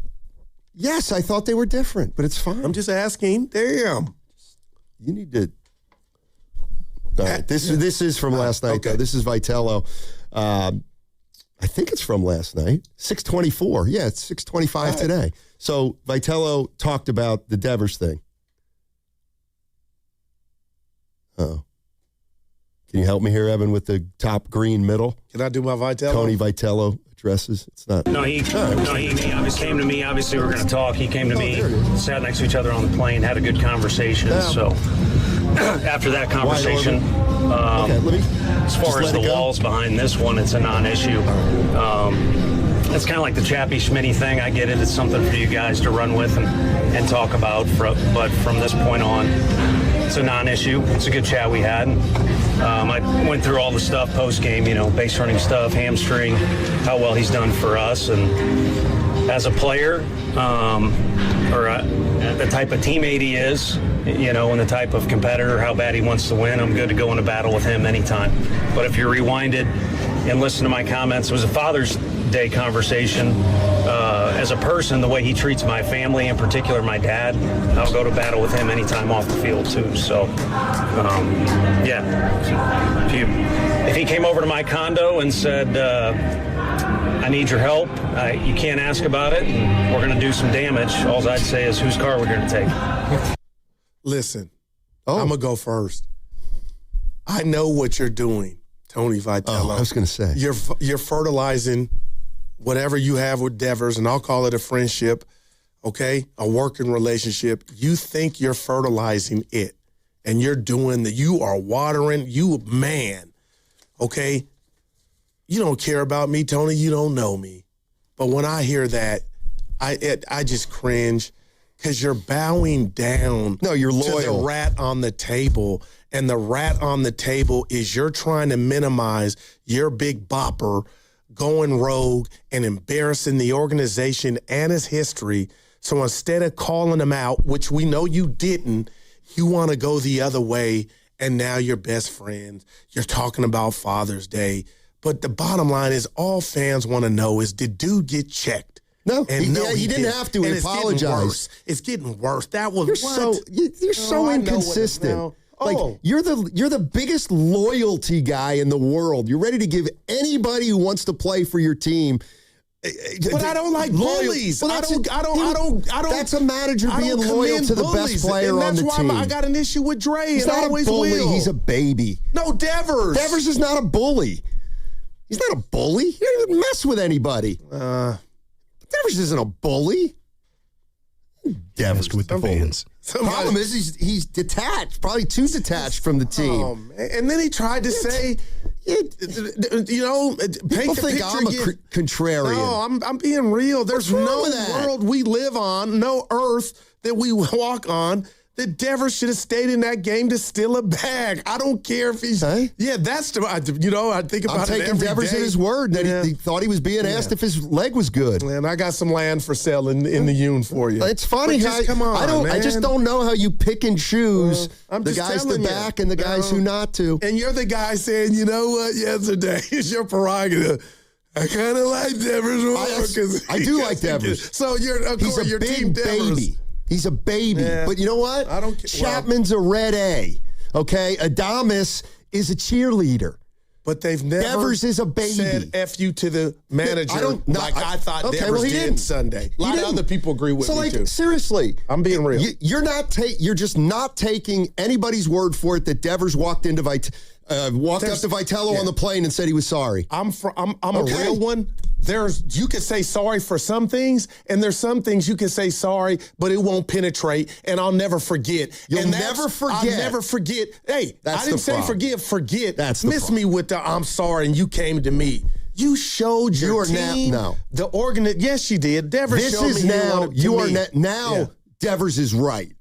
Yes, I thought they were different, but it's fine. I'm just asking. Damn. You need to. All right, this is from last night, though. This is Vitello. I think it's from last night. 6:24. Yeah, it's 6:25 today. So Vitello talked about the Devers thing. Oh. Can you help me here, Evan, with the top green middle? Can I do my Vitello? Tony Vitello addresses. It's not. He obviously came to me. Obviously, we're going to talk. He came to me, sat next to each other on the plane, had a good conversation. Yeah. So after that conversation, as far as the walls behind this one, it's a non-issue. It's kind of like the Chappie Schmitty thing. I get it. It's something for you guys to run with and talk about. But from this point on, it's a non-issue. It's a good chat we had. I went through all the stuff post-game, base running stuff, hamstring, how well he's done for us. And as a player, the type of teammate he is, and the type of competitor, how bad he wants to win, I'm good to go into battle with him anytime. But if you're rewinded and listen to my comments, it was a Father's Day conversation. As a person, the way he treats my family, in particular my dad, I'll go to battle with him anytime off the field too. So, if he came over to my condo and said, I need your help, you can't ask about it, and we're going to do some damage, all I'd say is, whose car are we going to take? Listen, I'm going to go first. I know what you're doing, Tony Vitello. I was going to say. You're fertilizing whatever you have with Devers, and I'll call it a friendship, okay, a working relationship. You think you're fertilizing it, and you're doing you are watering, man, okay? You don't care about me, Tony. You don't know me. But when I hear that, I just cringe because you're bowing down. No, you're loyal. To the rat on the table, and the rat on the table is you're trying to minimize your big bopper going rogue and embarrassing the organization and its history. So instead of calling him out, which we know you didn't, you want to go the other way, and now you're best friends. You're talking about Father's Day. But the bottom line is all fans want to know is, did dude get checked? No, and he didn't have to. He apologized. It's getting worse. That was you're so inconsistent. You're the biggest loyalty guy in the world. You're ready to give anybody who wants to play for your team. But I don't like bullies. Well, I don't. That's a manager being loyal to the best player on the team. That's why I got an issue with Dre. He's not a bully. He's a baby. No, Devers. Devers is not a bully. He's not a bully. He don't even mess with anybody. Devers isn't a bully. Devers with the fans. Problem is he's detached, probably too detached from the team. Oh, man. And then he tried to say, paint the picture. I'm a contrarian. No, I'm being real. There's no world we live on, no earth that we walk on, that Devers should have stayed in that game to steal a bag. I don't care if he's. Hey? Yeah, that's I think about it. I'm taking Devers at his word that he thought he was being asked if his leg was good. Man, I got some land for sale in the Yun for you. It's funny how come on, I just don't know how you pick and choose the guys to back and the guys who not to. And you're the guy saying, you know what? Yesterday it's your prerogative. I kind of like Devers more. I do like Devers. So he's a big baby. He's a baby. Yeah. But you know what? I don't care. Chapman's a red A. Okay? Adames is a cheerleader. But they've never Devers is a baby. said F you to the manager I thought Devers did Sunday. A lot of other people agree with me too. Seriously. I'm being real. You're just not taking anybody's word for it that Devers walked into Walked up to Vitello on the plane and said he was sorry. I'm a real one. You can say sorry for some things, and there's some things you can say sorry, but it won't penetrate, and I'll never forget. You'll never forget. I'll never forget. Hey, That's I didn't the say problem. forget. That's the Miss problem. me with the I'm sorry, and you came to me. You showed your team. The organ. Yes, you did. Devers This showed is me now. You are now. Yeah. Devers is right.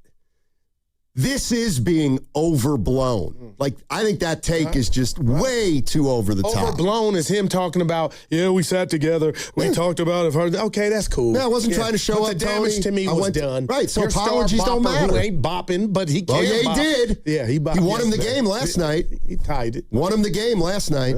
This is being overblown. Like, I think that take is just way too over the top. Overblown is him talking about, we sat together, we talked about it. Okay, that's cool. No, I wasn't trying to show but up, the damage Tony. to me was done. Right, so Your apologies star don't bopper matter. Who ain't bopping, but he can. Oh, yeah, bop. he did. Yeah, he bopped. He won him the game last night. He tied it. Won him the game last night.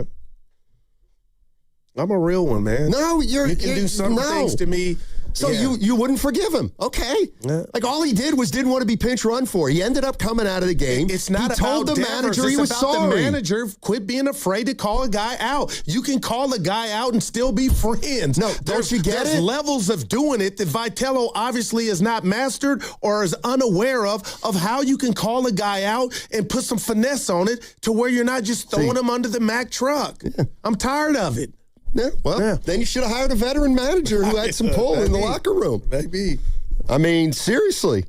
I'm a real one, man. No, you can do some things to me. So you wouldn't forgive him. Okay. Like, all he didn't want to be pinch run for. He ended up coming out of the game. It's not he told about the Devers. manager he was it's about sorry. the manager. Quit being afraid to call a guy out. You can call a guy out and still be friends. No, don't you get there's it? levels of doing it that Vitello obviously is not mastered or is unaware of how you can call a guy out and put some finesse on it to where you're not just throwing him under the Mack truck. Yeah. I'm tired of it. Yeah, well, then you should have hired a veteran manager who had some pull in the locker room. Maybe. I mean, seriously.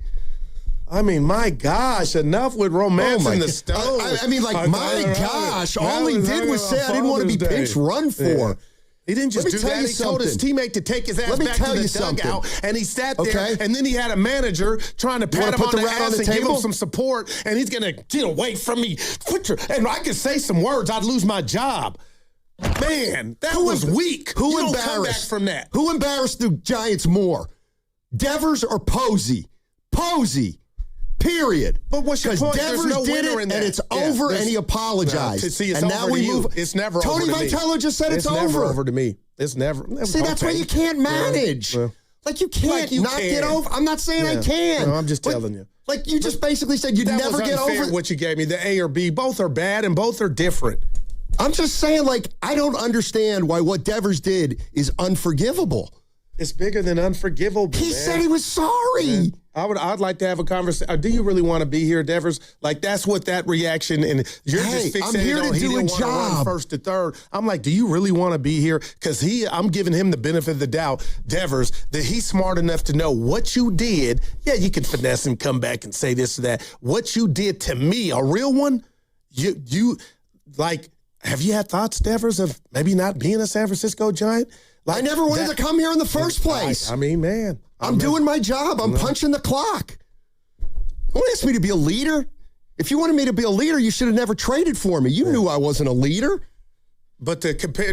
I mean, my gosh, enough with romancing the stove. I mean, like, my gosh, all he did was say I didn't want to be pinch run for. Yeah. He didn't just do that. He told his teammate to take his ass back to the dugout, and he sat there, and then he had a manager trying to pat him on the ass and give him some support, and he's going to get away from me. And I could say some words, I'd lose my job. Man, that was weak. Who you embarrassed? Don't come back from that. Who embarrassed the Giants more? Devers or Posey? Posey. Period. But what's your point? Devers There's no did winner it, in that. and it's over, and he apologized. It's and over now to we you. move. It's never Tony over to me. Vitello just said it's over. Never over to me. It's never. See, that's why you can't manage. Like, you can't get over. I'm not saying I can. No, I'm just telling you. Like, you just basically said you'd never get over what you gave me. The A or B, both are bad and both are different. I'm just saying, like, I don't understand why what Devers did is unforgivable. It's bigger than unforgivable. He said he was sorry. Man. I'd like to have a conversation. Do you really want to be here, Devers? Like, that's what that reaction, and you're just fixated I'm here on to he do didn't a want to run job. first to third. I'm like, do you really want to be here? Because I'm giving him the benefit of the doubt, Devers, that he's smart enough to know what you did. Yeah, you can finesse and come back and say this or that. What you did to me, a real one, you like, have you had thoughts, Devers, of maybe not being a San Francisco Giant? Like, I never wanted to come here in the first place. I mean, man. I'm doing my job. I'm punching the clock. Don't ask me to be a leader. If you wanted me to be a leader, you should have never traded for me. You knew I wasn't a leader. But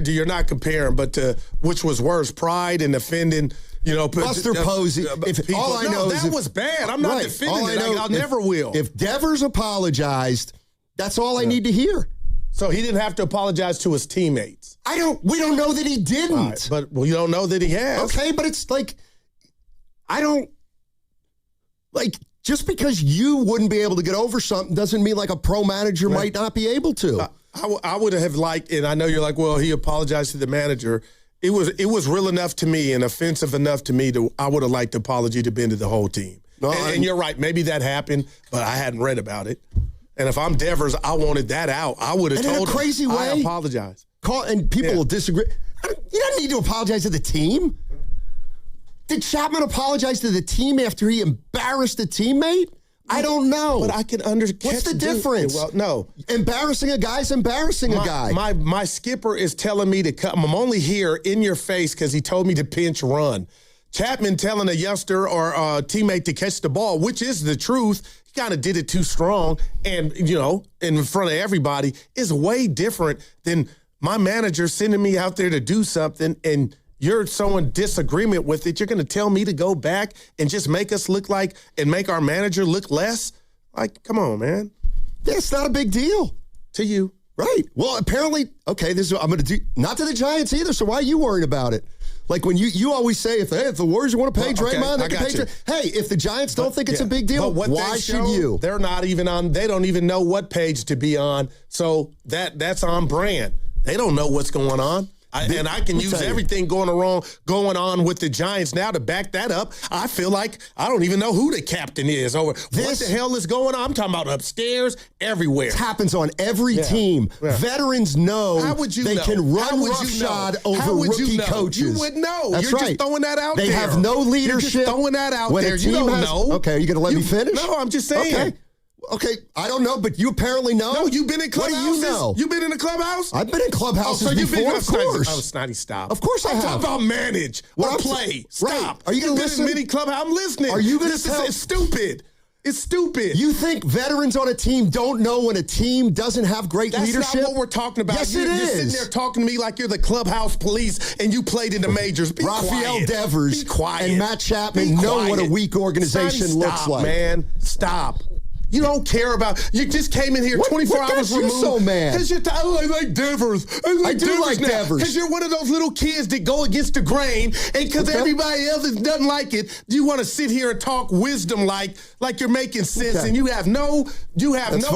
you're not comparing, but which was worse, pride and offending, Buster Posey. All I know is that was bad. I'm not defending it. I never will. If Devers apologized, that's all I need to hear. So he didn't have to apologize to his teammates. We don't know that he didn't. Right, but you don't know that he has. Okay, but it's like, just because you wouldn't be able to get over something doesn't mean like a pro manager might not be able to. I would have liked, and I know you're like, well, he apologized to the manager. It was real enough to me and offensive enough to me I would have liked the apology to been to the whole team. No, and you're right, maybe that happened, but I hadn't read about it. And if I'm Devers, I wanted that out. I would have told in a crazy him, way. I apologize. And people will disagree. You don't need to apologize to the team. Did Chapman apologize to the team after he embarrassed a teammate? I don't know. But I can understand. What's the difference? Well, no. Embarrassing a guy's embarrassing a guy. My skipper is telling me to come. I'm only here in your face because he told me to pinch run. Chapman telling a youngster or a teammate to catch the ball, which is the truth. He kind of did it too strong and, in front of everybody, is way different than my manager sending me out there to do something and you're so in disagreement with it, you're going to tell me to go back and just make us look like and make our manager look less? Like, come on, man. Yeah, it's not a big deal. To you. Right. Well, apparently, okay, this is what I'm going to do. Not to the Giants either, so why are you worried about it? Like when you always say, if the Warriors want to pay Draymond, they can pay Draymond. Hey, if the Giants don't think it's a big deal, why should you? They're not even on, they don't even know what page to be on, so that's on brand. They don't know what's going on. And I can use everything going on with the Giants now to back that up. I feel like I don't even know who the captain is or what the hell is going on. I'm talking about upstairs, everywhere. It happens on every team. Yeah. Veterans know they can run roughshod over rookie coaches. You would know. That's You're right. just throwing that out there. They have no leadership. You're just throwing that out there. You don't know. Okay, are you going to let me finish? No, I'm just saying. Okay, I don't know, but you apparently know. No, you've been in clubhouses. What do you know? You've been in the clubhouse? I've been in clubhouses before, of course. Oh, Snotty, stop. Of course I have. I'm talking about manage or play. Stop. Right. Are you going to listen? Been in many clubhouses. I'm listening. Are you going to tell? It's stupid. It's stupid. You think veterans on a team don't know when a team doesn't have great leadership? That's not what we're talking about. Yes, You're sitting there talking to me like you're the clubhouse police and you played in the majors. Be Raphael quiet. Devers Be quiet. and Matt Chapman know what a weak organization looks like. Man, stop. You don't care about. You just came in here 24 hours removed. You so mad? Because you're. I like Devers. I do like Devers. Because you're one of those little kids that go against the grain, and because everybody else doesn't like it, you want to sit here and talk wisdom like you're making sense, and you have no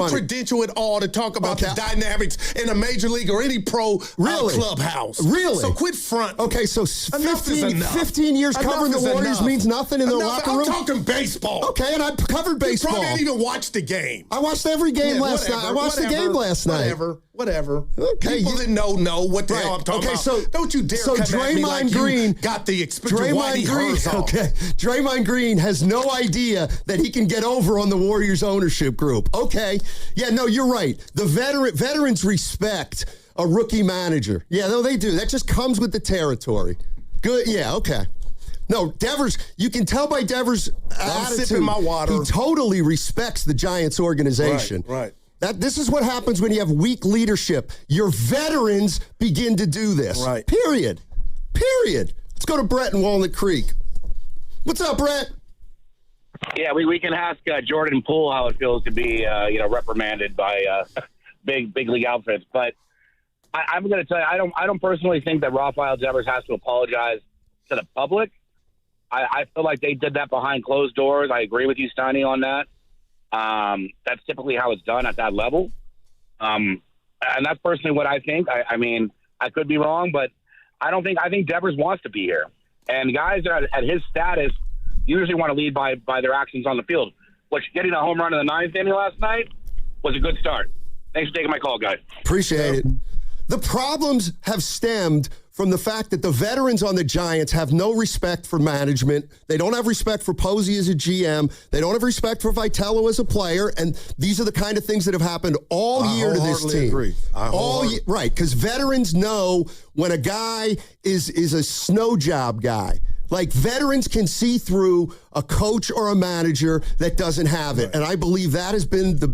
credential at all to talk about the dynamics in a major league or any pro clubhouse. Really? So quit front. Okay, so 15 years covering the Warriors means nothing in their locker room. I'm talking baseball. Okay, and I covered baseball. You probably didn't even watch the game. I watched every game last night. I watched the game last night. Whatever. Okay. People that know what the hell I'm talking about. So don't you dare come at me like you got the Draymond Green. Okay. Draymond Green has no idea that he can get over on the Warriors ownership group. Okay. Yeah, no, you're right. The veterans respect a rookie manager. Yeah, no, they do. That just comes with the territory. Good. Yeah, okay. No, Devers, you can tell by Devers' attitude, sipping my water. He totally respects the Giants organization. Right. This is what happens when you have weak leadership. Your veterans begin to do this. Right. Period. Let's go to Brett in Walnut Creek. What's up, Brett? Yeah, we can ask Jordan Poole how it feels to be reprimanded by big league outfits, but I'm going to tell you, I don't personally think that Raphael Devers has to apologize to the public. I feel like they did that behind closed doors. I agree with you, Steiny, on that. That's typically how it's done at that level. And that's personally what I think. I mean, I could be wrong, but I think Devers wants to be here. And guys at his status usually want to lead by their actions on the field, which getting a home run in the ninth inning last night was a good start. Thanks for taking my call, guys. Appreciate it. The problems have stemmed from the fact that the veterans on the Giants have no respect for management. They don't have respect for Posey as a GM. They don't have respect for Vitello as a player. And these are the kind of things that have happened all year to this team. Agree. Right, because veterans know when a guy is a snow job guy. Like, veterans can see through a coach or a manager that doesn't have it. Right. And I believe that has been the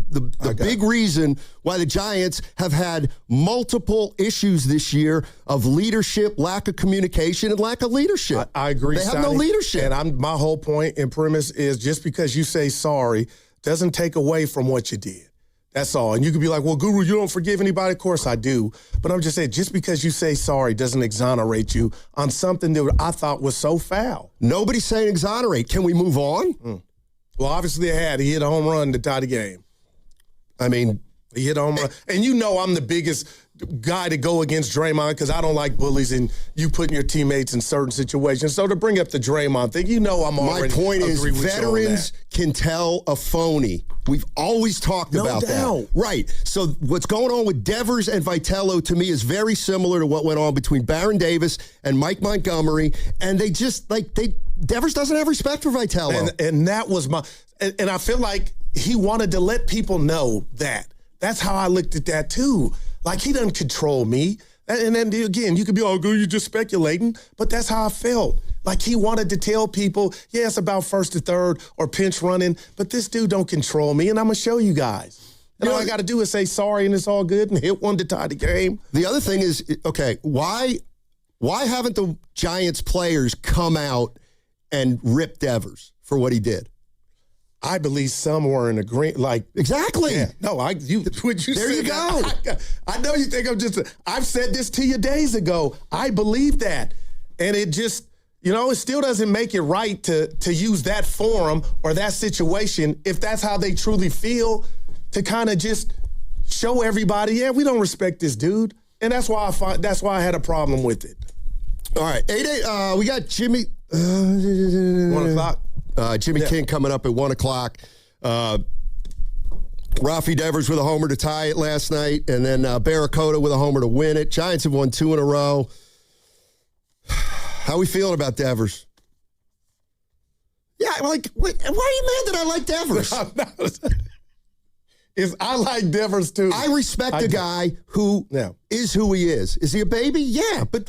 big reason why the Giants have had multiple issues this year of leadership, lack of communication, and lack of leadership. I agree, They have no leadership. And my whole point and premise is just because you say sorry doesn't take away from what you did. That's all. And you could be like, well, Guru, you don't forgive anybody? Of course I do. But I'm just saying, just because you say sorry doesn't exonerate you on something that I thought was so foul. Nobody's saying exonerate. Can we move on? Well, obviously he hit a home run to tie the game. I mean, he hit a home run. And you know I'm the biggest guy to go against Draymond because I don't like bullies and you putting your teammates in certain situations. So to bring up the Draymond thing, you know I'm already My point is veterans can tell a phony. We've always talked about that. Right. So what's going on with Devers and Vitello to me is very similar to what went on between Baron Davis and Mike Montgomery. And they just, Devers doesn't have respect for Vitello. And that was and I feel like he wanted to let people know that. That's how I looked at that too. Like, he doesn't control me. And then, again, you could be, oh, you're just speculating. But that's how I felt. Like, he wanted to tell people, yeah, it's about first to third or pinch running, but this dude don't control me, and I'm going to show you guys. And all I got to do is say sorry, and it's all good, and hit one to tie the game. The other thing is, okay, why haven't the Giants players come out and rip Devers for what he did? I believe some were in agreement. Exactly. Yeah. No, there you go. I know you think I've said this to you days ago. I believe that. And it just, it still doesn't make it right to use that forum or that situation, if that's how they truly feel, to kind of just show everybody, yeah, we don't respect this dude. And that's why I had a problem with it. All right, 8-8. We got Jimmy. 1 o'clock. Jimmy King coming up at 1 o'clock. Rafi Devers with a homer to tie it last night, and then Barracuda with a homer to win it. Giants have won 2 in a row. How are we feeling about Devers? Yeah, why are you mad that I like Devers? I like Devers too. I respect a guy who is who he is. Is he a baby? Yeah, but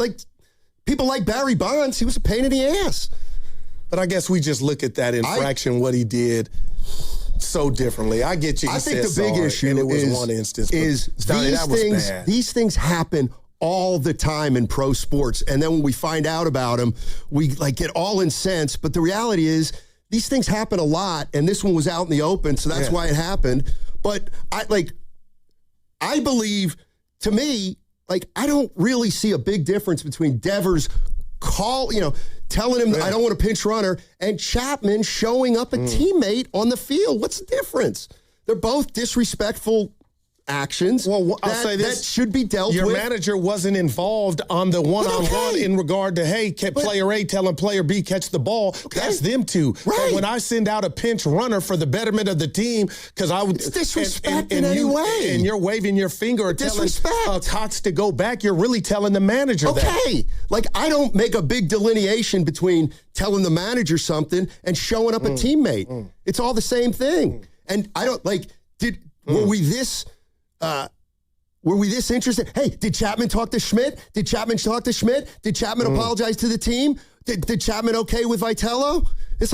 people like Barry Bonds, he was a pain in the ass. But I guess we just look at that infraction, what he did, so differently. I get you. I think the big issue and it was one instance. These things happen all the time in pro sports, and then when we find out about them, we get all incensed. But the reality is, these things happen a lot, and this one was out in the open, so that's why it happened. But I believe, to me, I don't really see a big difference between Devers telling him that I don't want a pinch runner, and Chapman showing up a teammate on the field. What's the difference? They're both disrespectful actions. Well, I'll say this. That should be dealt with. Your manager wasn't involved on the one-on-one in regard to, hey, player A telling player B catch the ball. Okay. That's them two. Right. But when I send out a pinch runner for the betterment of the team, because I would... It's disrespect in any way. And you're waving your finger or telling Cox to go back, you're really telling the manager that. Okay. I don't make a big delineation between telling the manager something and showing up a teammate. It's all the same thing. And I don't, were we this... were we this interested? Hey, did Chapman talk to Schmidt? Did Chapman apologize to the team? Did Chapman okay with Vitello? It's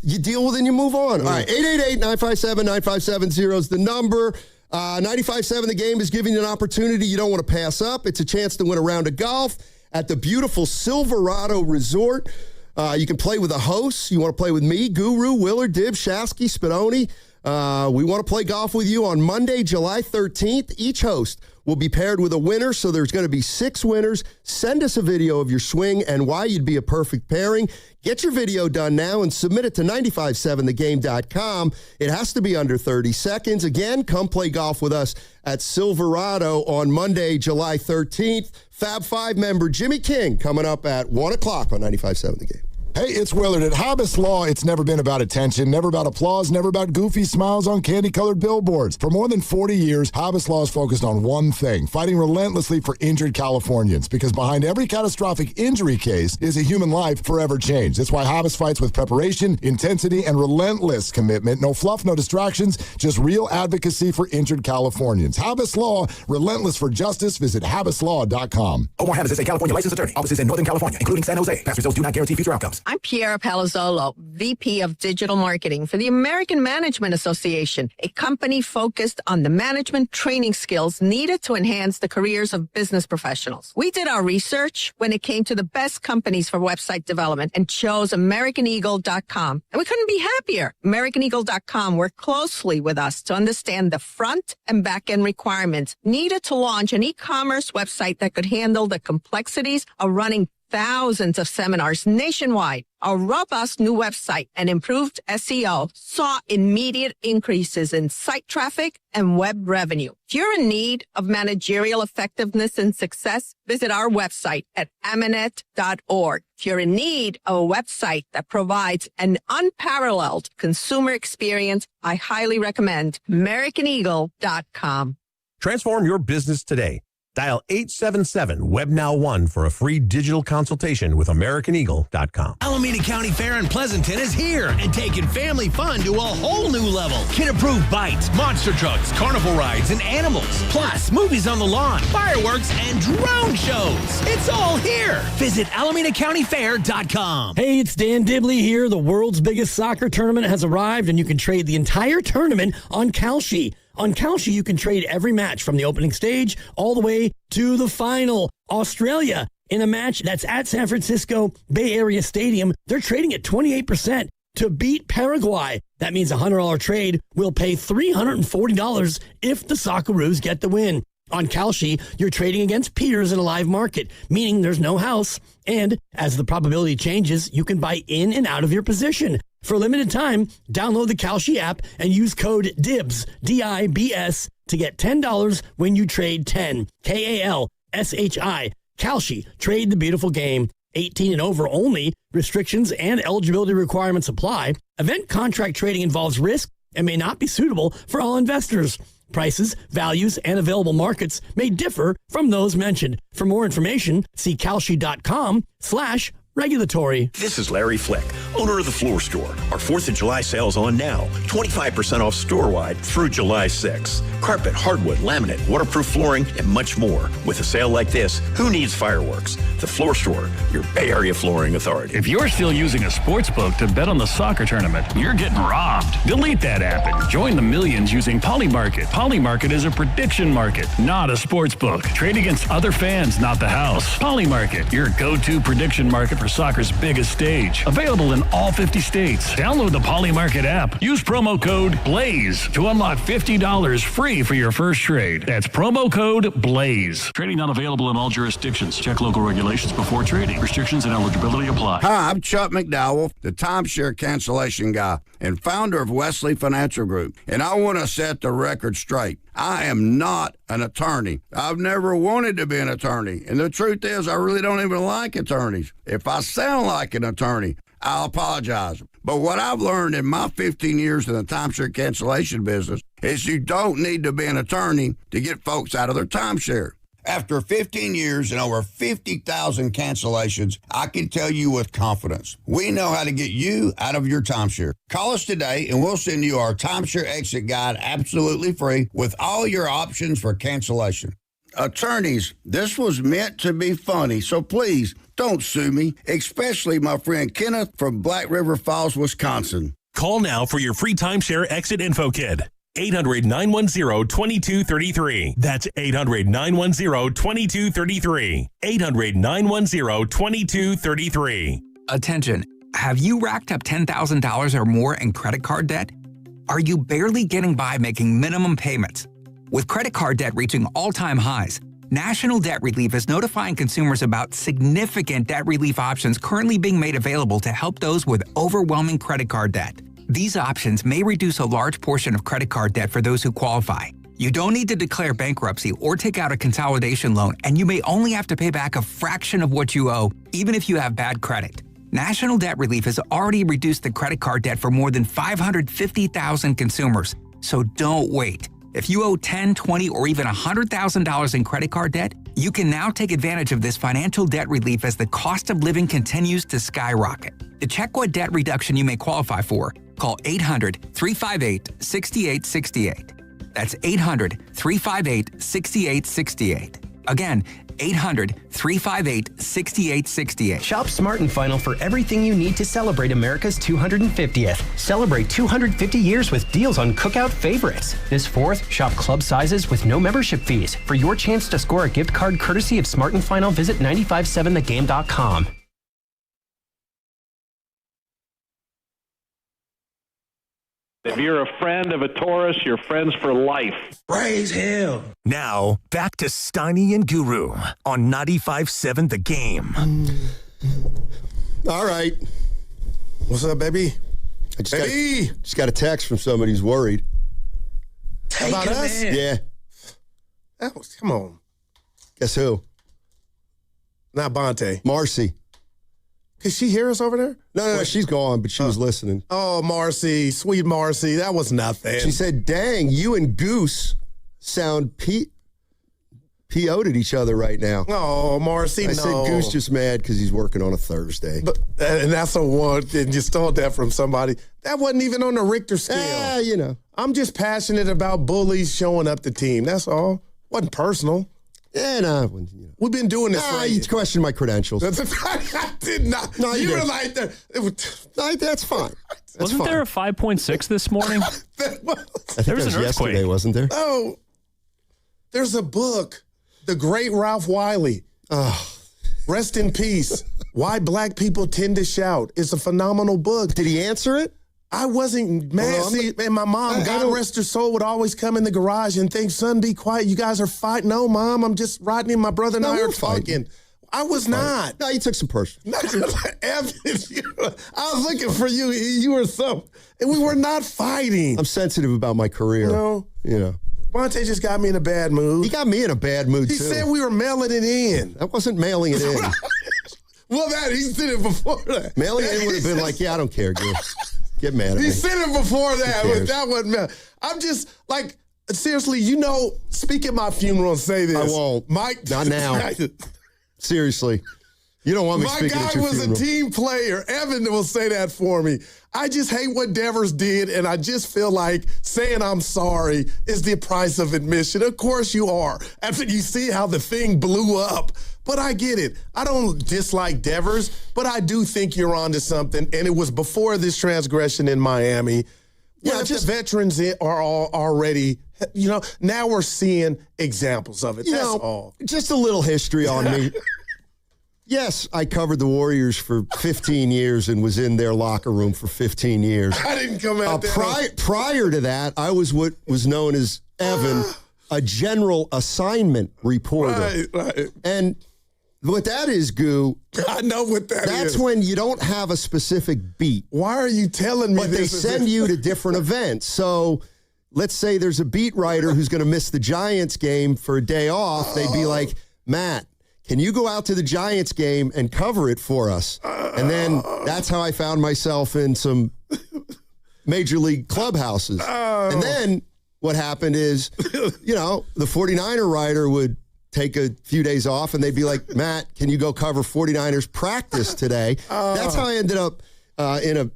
you deal with it and you move on. All right, 888-957-9570 is the number. 95.7 The Game is giving you an opportunity you don't want to pass up. It's a chance to win a round of golf at the beautiful Silverado Resort. You can play with a host. You want to play with me, Guru, Willard, Dib, Shasky, Spadoni. We want to play golf with you on Monday, July 13th. Each host will be paired with a winner, so there's going to be 6 winners. Send us a video of your swing and why you'd be a perfect pairing. Get your video done now and submit it to 957thegame.com. It has to be under 30 seconds. Again, come play golf with us at Silverado on Monday, July 13th. Fab 5 member Jimmy King coming up at 1 o'clock on 95.7 The Game. Hey, it's Willard. At Hobus Law, it's never been about attention, never about applause, never about goofy smiles on candy-colored billboards. For more than 40 years, Hobus Law is focused on one thing, fighting relentlessly for injured Californians, because behind every catastrophic injury case is a human life forever changed. That's why Hobus fights with preparation, intensity, and relentless commitment. No fluff, no distractions, just real advocacy for injured Californians. Hobus Law, relentless for justice. Visit HobusLaw.com. Omar Hobus is a California licensed attorney. Offices in Northern California, including San Jose. Past results do not guarantee future outcomes. I'm Piera Palazzolo, VP of Digital Marketing for the American Management Association, a company focused on the management training skills needed to enhance the careers of business professionals. We did our research when it came to the best companies for website development and chose AmericanEagle.com. And we couldn't be happier. AmericanEagle.com worked closely with us to understand the front and back end requirements needed to launch an e-commerce website that could handle the complexities of running thousands of seminars nationwide. Our robust new website and improved SEO saw immediate increases in site traffic and web revenue. If you're in need of managerial effectiveness and success, visit our website at amanet.org. If you're in need of a website that provides an unparalleled consumer experience, I highly recommend AmericanEagle.com. Transform your business today. Dial 877-WEB-NOW-1 for a free digital consultation with AmericanEagle.com. Alameda County Fair in Pleasanton is here and taking family fun to a whole new level. Kid-approved bites, monster trucks, carnival rides, and animals. Plus, movies on the lawn, fireworks, and drone shows. It's all here. Visit AlamendaCountyFair.com. Hey, it's Dan Dibley here. The world's biggest soccer tournament has arrived, and you can trade the entire tournament on Kalshi. On Kalshi, you can trade every match from the opening stage all the way to the final. Australia, in a match that's at San Francisco Bay Area Stadium, they're trading at 28% to beat Paraguay. That means a $100 trade will pay $340 if the Socceroos get the win. On Kalshi, you're trading against peers in a live market, meaning there's no house. And as the probability changes, you can buy in and out of your position. For a limited time, download the Kalshi app and use code DIBS, D-I-B-S, to get $10 when you trade 10, K-A-L-S-H-I. Kalshi, trade the beautiful game. 18 and over only. Restrictions and eligibility requirements apply. Event contract trading involves risk and may not be suitable for all investors. Prices, values, and available markets may differ from those mentioned. For more information, see kalshi.com/regulatory. This is Larry Fleck, owner of The Floor Store. Our 4th of July sale's on now. 25% off store-wide through July 6th. Carpet, hardwood, laminate, waterproof flooring, and much more. With a sale like this, who needs fireworks? The Floor Store, your Bay Area flooring authority. If you're still using a sports book to bet on the soccer tournament, you're getting robbed. Delete that app and join the millions using Polymarket. Polymarket is a prediction market, not a sports book. Trade against other fans, not the house. Polymarket, your go-to prediction market for soccer's biggest stage. Available in all 50 states. Download the Polymarket app. Use promo code BLAZE to unlock $50 free for your first trade. That's promo code BLAZE. Trading not available in all jurisdictions. Check local regulations before trading. Restrictions and eligibility apply. Hi, I'm Chuck McDowell, the timeshare cancellation guy and founder of Wesley Financial Group. And I want to set the record straight. I am not an attorney. I've never wanted to be an attorney. And the truth is, I really don't even like attorneys. If I sound like an attorney, I'll apologize. But what I've learned in my 15 years in the timeshare cancellation business is you don't need to be an attorney to get folks out of their timeshare. After 15 years and over 50,000 cancellations, I can tell you with confidence, we know how to get you out of your timeshare. Call us today and we'll send you our timeshare exit guide absolutely free with all your options for cancellation. Attorneys, this was meant to be funny, so please don't sue me, especially my friend Kenneth from Black River Falls, Wisconsin. Call now for your free timeshare exit info kit. 800-910-2233. That's 800-910-2233. 800-910-2233. Attention. Have you racked up $10,000 or more in credit card debt? Are you barely getting by making minimum payments? With credit card debt reaching all-time highs, National Debt Relief is notifying consumers about significant debt relief options currently being made available to help those with overwhelming credit card debt. These options may reduce a large portion of credit card debt for those who qualify. You don't need to declare bankruptcy or take out a consolidation loan, and you may only have to pay back a fraction of what you owe, even if you have bad credit. National Debt Relief has already reduced the credit card debt for more than 550,000 consumers, so don't wait. If you owe $10,000, $20,000, or even $100,000 in credit card debt, you can now take advantage of this financial debt relief as the cost of living continues to skyrocket. To check what debt reduction you may qualify for, call 800-358-6868. That's 800-358-6868. Again, 800-358-6868. Shop Smart and Final for everything you need to celebrate America's 250th. Celebrate 250 years with deals on cookout favorites. This 4th, shop club sizes with no membership fees. For your chance to score a gift card courtesy of Smart and Final, visit 957thegame.com. If you're a friend of a Taurus, you're friends for life. Praise him. Now, back to Steiny and Guru on 95.7 The Game. All right. What's up, baby? I just got a text from somebody who's worried. About us? Yeah. Come on. Guess who? Not Bonte. Marcy. Could she hear us over there? No, she's gone, but she was listening. Oh, Marcy, sweet Marcy, that was nothing. She said, dang, you and Goose sound PO'd at each other right now. Oh, Marcy, I said Goose just mad because he's working on a Thursday. And that's a one, and you stole that from somebody. That wasn't even on the Richter scale. You know. I'm just passionate about bullies showing up the team. That's all. Wasn't personal. Yeah, no. We've been doing this for you questioned my credentials. I did not. No, you were did. like that. That's fine. Wasn't there a 5.6 this morning? I think there was that was an yesterday, earthquake. wasn't there? Oh, there's a book, The Great Ralph Wiley. Rest in peace. Why Black People Tend to Shout. It's a phenomenal book. Did he answer it? I wasn't mad. See, man, my mom, God rest her soul, would always come in the garage and think, son, be quiet. You guys are fighting. No, Mom, I'm just riding in. My brother and I are talking. I was not. No, you took some personal. Evan, I was looking for you. You were and we were not fighting. I'm sensitive about my career. No. You know. Monte just got me in a bad mood. He got me in a bad mood, too. He said we were mailing it in. That wasn't mailing it in. Well, he said it before that. Mailing it in would have been like, yeah, I don't care, Gil. Get mad at me. He said it before that, but that wasn't mail. I'm just, like, seriously, speak at my funeral and say this. I won't. Mike. Not now. Seriously. You don't want me speaking at your funeral. My guy was a team player. Evan will say that for me. I just hate what Devers did, and I just feel like saying I'm sorry is the price of admission. Of course you are. After you see how the thing blew up. But I get it. I don't dislike Devers, but I do think you're onto something, and it was before this transgression in Miami. Yeah, the veterans are all already, now we're seeing examples of it. That's all. Just a little history on me. Yes, I covered the Warriors for 15 years and was in their locker room for 15 years. I didn't come out there. Prior to that, I was what was known as, Evan, a general assignment reporter. Right. And what that is, Goo. I know what that is. That's when you don't have a specific beat. Why are you telling me this? But they send you to different events. So let's say there's a beat writer who's going to miss the Giants game for a day off. They'd be like, Matt, can you go out to the Giants game and cover it for us? And then that's how I found myself in some major league clubhouses. And then what happened is, the 49er writer would take a few days off and they'd be like, Matt, can you go cover 49ers practice today? That's how I ended up in a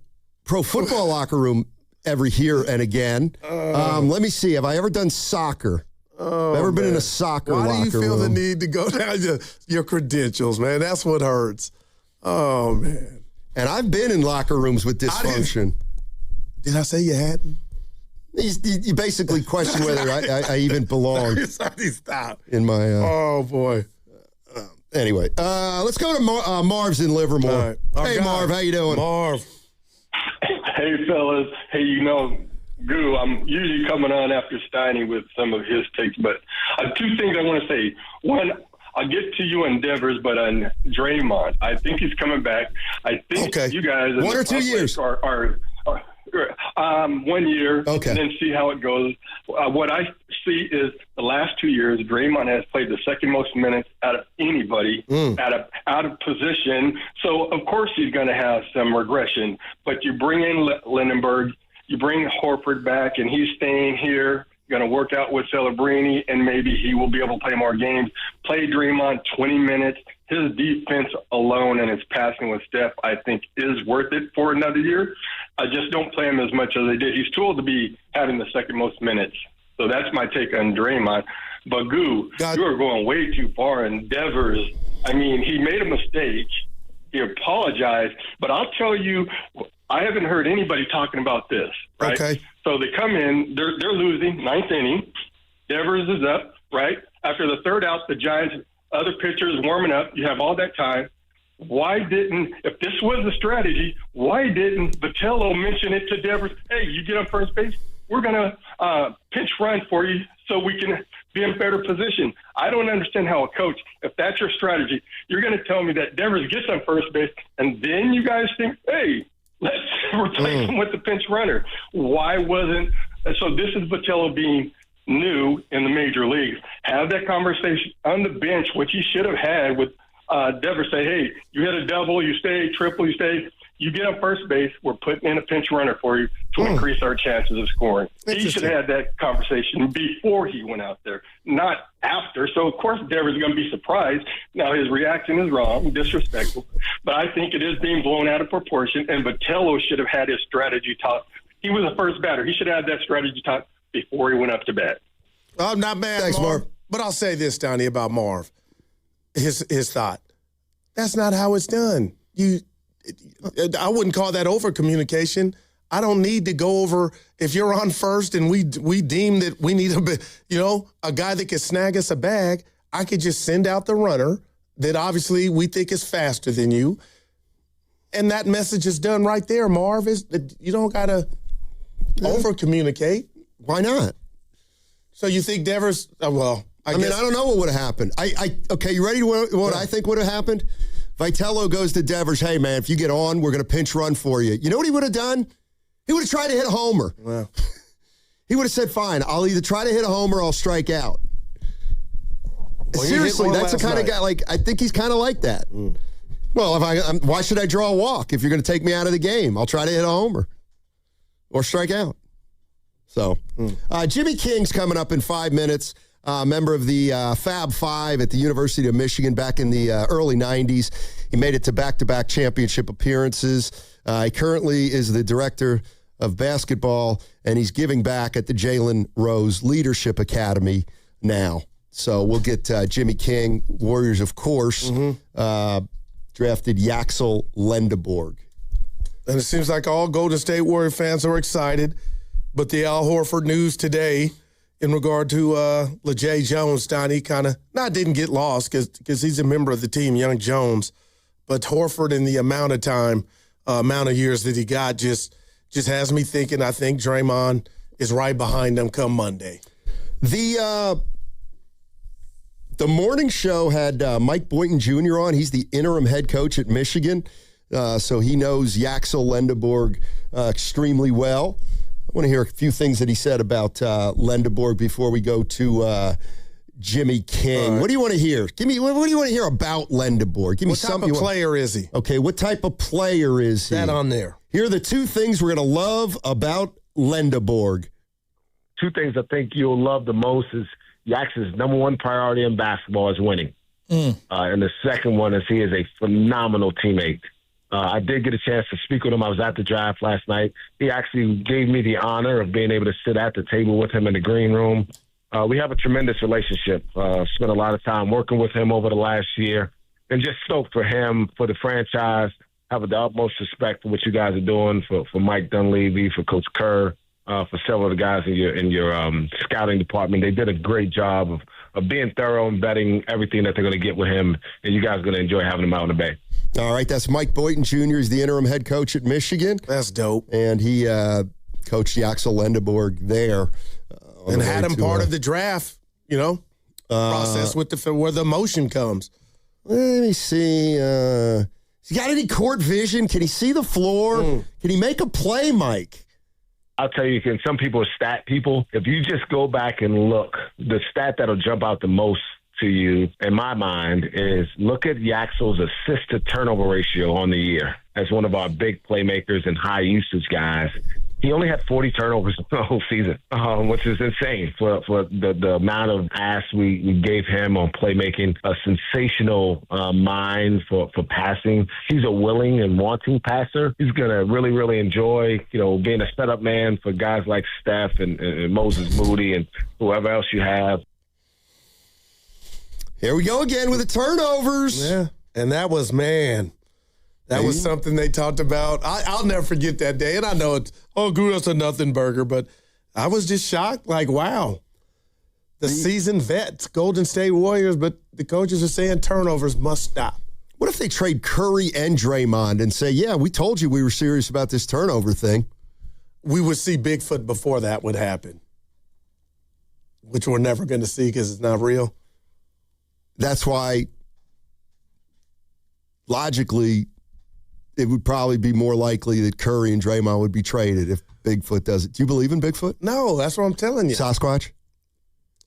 pro football locker room every here and again. Let me see. Have I ever done soccer? Ever been in a soccer locker room? Why do you feel the need to go down your credentials, man? That's what hurts. Oh, man. And I've been in locker rooms with dysfunction. Did I say you hadn't? You basically question whether I even belong. Stop. In my... oh, boy. Anyway, let's go to Marv's in Livermore. Right. Hey, Marv, how you doing? Marv. Hey, fellas. Hey, Goo, I'm usually coming on after Steiny with some of his takes, but two things I want to say. One, I'll get to you on Devers, but on Draymond, I think he's coming back. I think you guys... 1 or 2 years? Are 1 year, okay. And then see how it goes. What I see is the last 2 years, Draymond has played the second most minutes out of anybody out of position. So, of course, he's going to have some regression. But you bring in Lindenberg, you bring Horford back, and he's staying here, going to work out with Celebrini, and maybe he will be able to play more games. Play Draymond 20 minutes. His defense alone and his passing with Steph, I think, is worth it for another year. I just don't play him as much as they did. He's too old to be having the second most minutes. So that's my take on Draymond. But, Goo, you are going way too far. And Devers, I mean, he made a mistake. He apologized. But I'll tell you, I haven't heard anybody talking about this, right? Okay. So they come in, they're losing, ninth inning. Devers is up, right? After the third out, the Giants, other pitchers warming up. You have all that time. Why didn't, if this was the strategy, why didn't Vitello mention it to Devers? Hey, you get on first base, we're going to pinch run for you so we can be in better position. I don't understand how a coach, if that's your strategy, you're going to tell me that Devers gets on first base, and then you guys think, hey, let's replace him with the pinch runner. Why wasn't – so this is Vitello being new in the major leagues. Have that conversation on the bench, which he should have had with Devers. Say, hey, you hit a double, you stay, triple, you stay. You get on first base, we're putting in a pinch runner for you to increase our chances of scoring. He should have had that conversation before he went out there, not after. So, of course, Devers is going to be surprised. Now, his reaction is wrong, disrespectful, but I think it is being blown out of proportion, and Vitello should have had his strategy talk. He was the first batter. He should have had that strategy talk before he went up to bat. I'm not mad, Thanks, Marv. But I'll say this, Donnie, about Marv. His thought. That's not how it's done. I wouldn't call that over communication. I don't need to go over if you're on first and we deem that we need a guy that can snag us a bag. I could just send out the runner that obviously we think is faster than you, and that message is done right there. Marv, you don't gotta over communicate. Why not? So you think Devers? I don't know what would have happened. Okay, you ready to what I think would have happened? Vitello goes to Devers, hey, man, if you get on, we're going to pinch run for you. You know what he would have done? He would have tried to hit a homer. Well, he would have said, fine, I'll either try to hit a homer or I'll strike out. Well, seriously, that's the kind of guy, I think he's kind of like that. Mm. Well, why should I draw a walk if you're going to take me out of the game? I'll try to hit a homer or strike out. So, Jimmy King's coming up in 5 minutes. Member of the Fab Five at the University of Michigan back in the early 90s. He made it to back-to-back championship appearances. He currently is the director of basketball, and he's giving back at the Jalen Rose Leadership Academy now. So we'll get Jimmy King, Warriors, of course, drafted Yaxel Lendeborg. And it seems like all Golden State Warrior fans are excited, but the Al Horford news today in regard to LeJay Jones, Donnie, kind of didn't get lost because he's a member of the team, Young Jones, but Horford in the amount of time, amount of years that he got just has me thinking I think Draymond is right behind them come Monday. The morning show had Mike Boynton Jr. on. He's the interim head coach at Michigan, so he knows Yaxel Lendeborg extremely well. I want to hear a few things that he said about Lendeborg before we go to Jimmy King. Right. What do you want to hear? What do you want to hear about Lendeborg? Give me something. What type of player is he? Okay, what type of player is he? That on there. Here are the two things we're going to love about Lendeborg. Two things I think you'll love the most is Yax's number one priority in basketball is winning. And the second one is he is a phenomenal teammate. I did get a chance to speak with him. I was at the draft last night. He actually gave me the honor of being able to sit at the table with him in the green room. We have a tremendous relationship. Spent a lot of time working with him over the last year, and just stoked for him, for the franchise. Have the utmost respect for what you guys are doing, for Mike Dunleavy, for Coach Kerr, for several of the guys in your scouting department. They did a great job of being thorough and vetting everything that they're going to get with him, and you guys are going to enjoy having him out in the Bay. All right, that's Mike Boynton Jr. He's the interim head coach at Michigan. That's dope. And he coached Yaxel Lendeborg there. And had him part of the draft, process with where the motion comes. Let me see. Has he got any court vision? Can he see the floor? Can he make a play, Mike? I'll tell you, some people are stat people. If you just go back and look, the stat that'll jump out the most to you, in my mind, is look at Yaxel's assist-to-turnover ratio on the year. As one of our big playmakers and high-usage guys, he only had 40 turnovers the whole season, which is insane for the amount of ass we gave him on playmaking. A sensational mind for passing. He's a willing and wanting passer. He's going to really, really enjoy, being a setup man for guys like Steph and Moses Moody and whoever else you have. Here we go again with the turnovers. Yeah, and that was, that was something they talked about. I'll never forget that day. And I know it's, that's a nothing burger, but I was just shocked. Like, wow, the seasoned vets, Golden State Warriors, but the coaches are saying turnovers must stop. What if they trade Curry and Draymond and say, yeah, we told you we were serious about this turnover thing? We would see Bigfoot before that would happen, which we're never going to see because it's not real. That's why, logically, it would probably be more likely that Curry and Draymond would be traded if Bigfoot does it. Do you believe in Bigfoot? No, that's what I'm telling you. Sasquatch?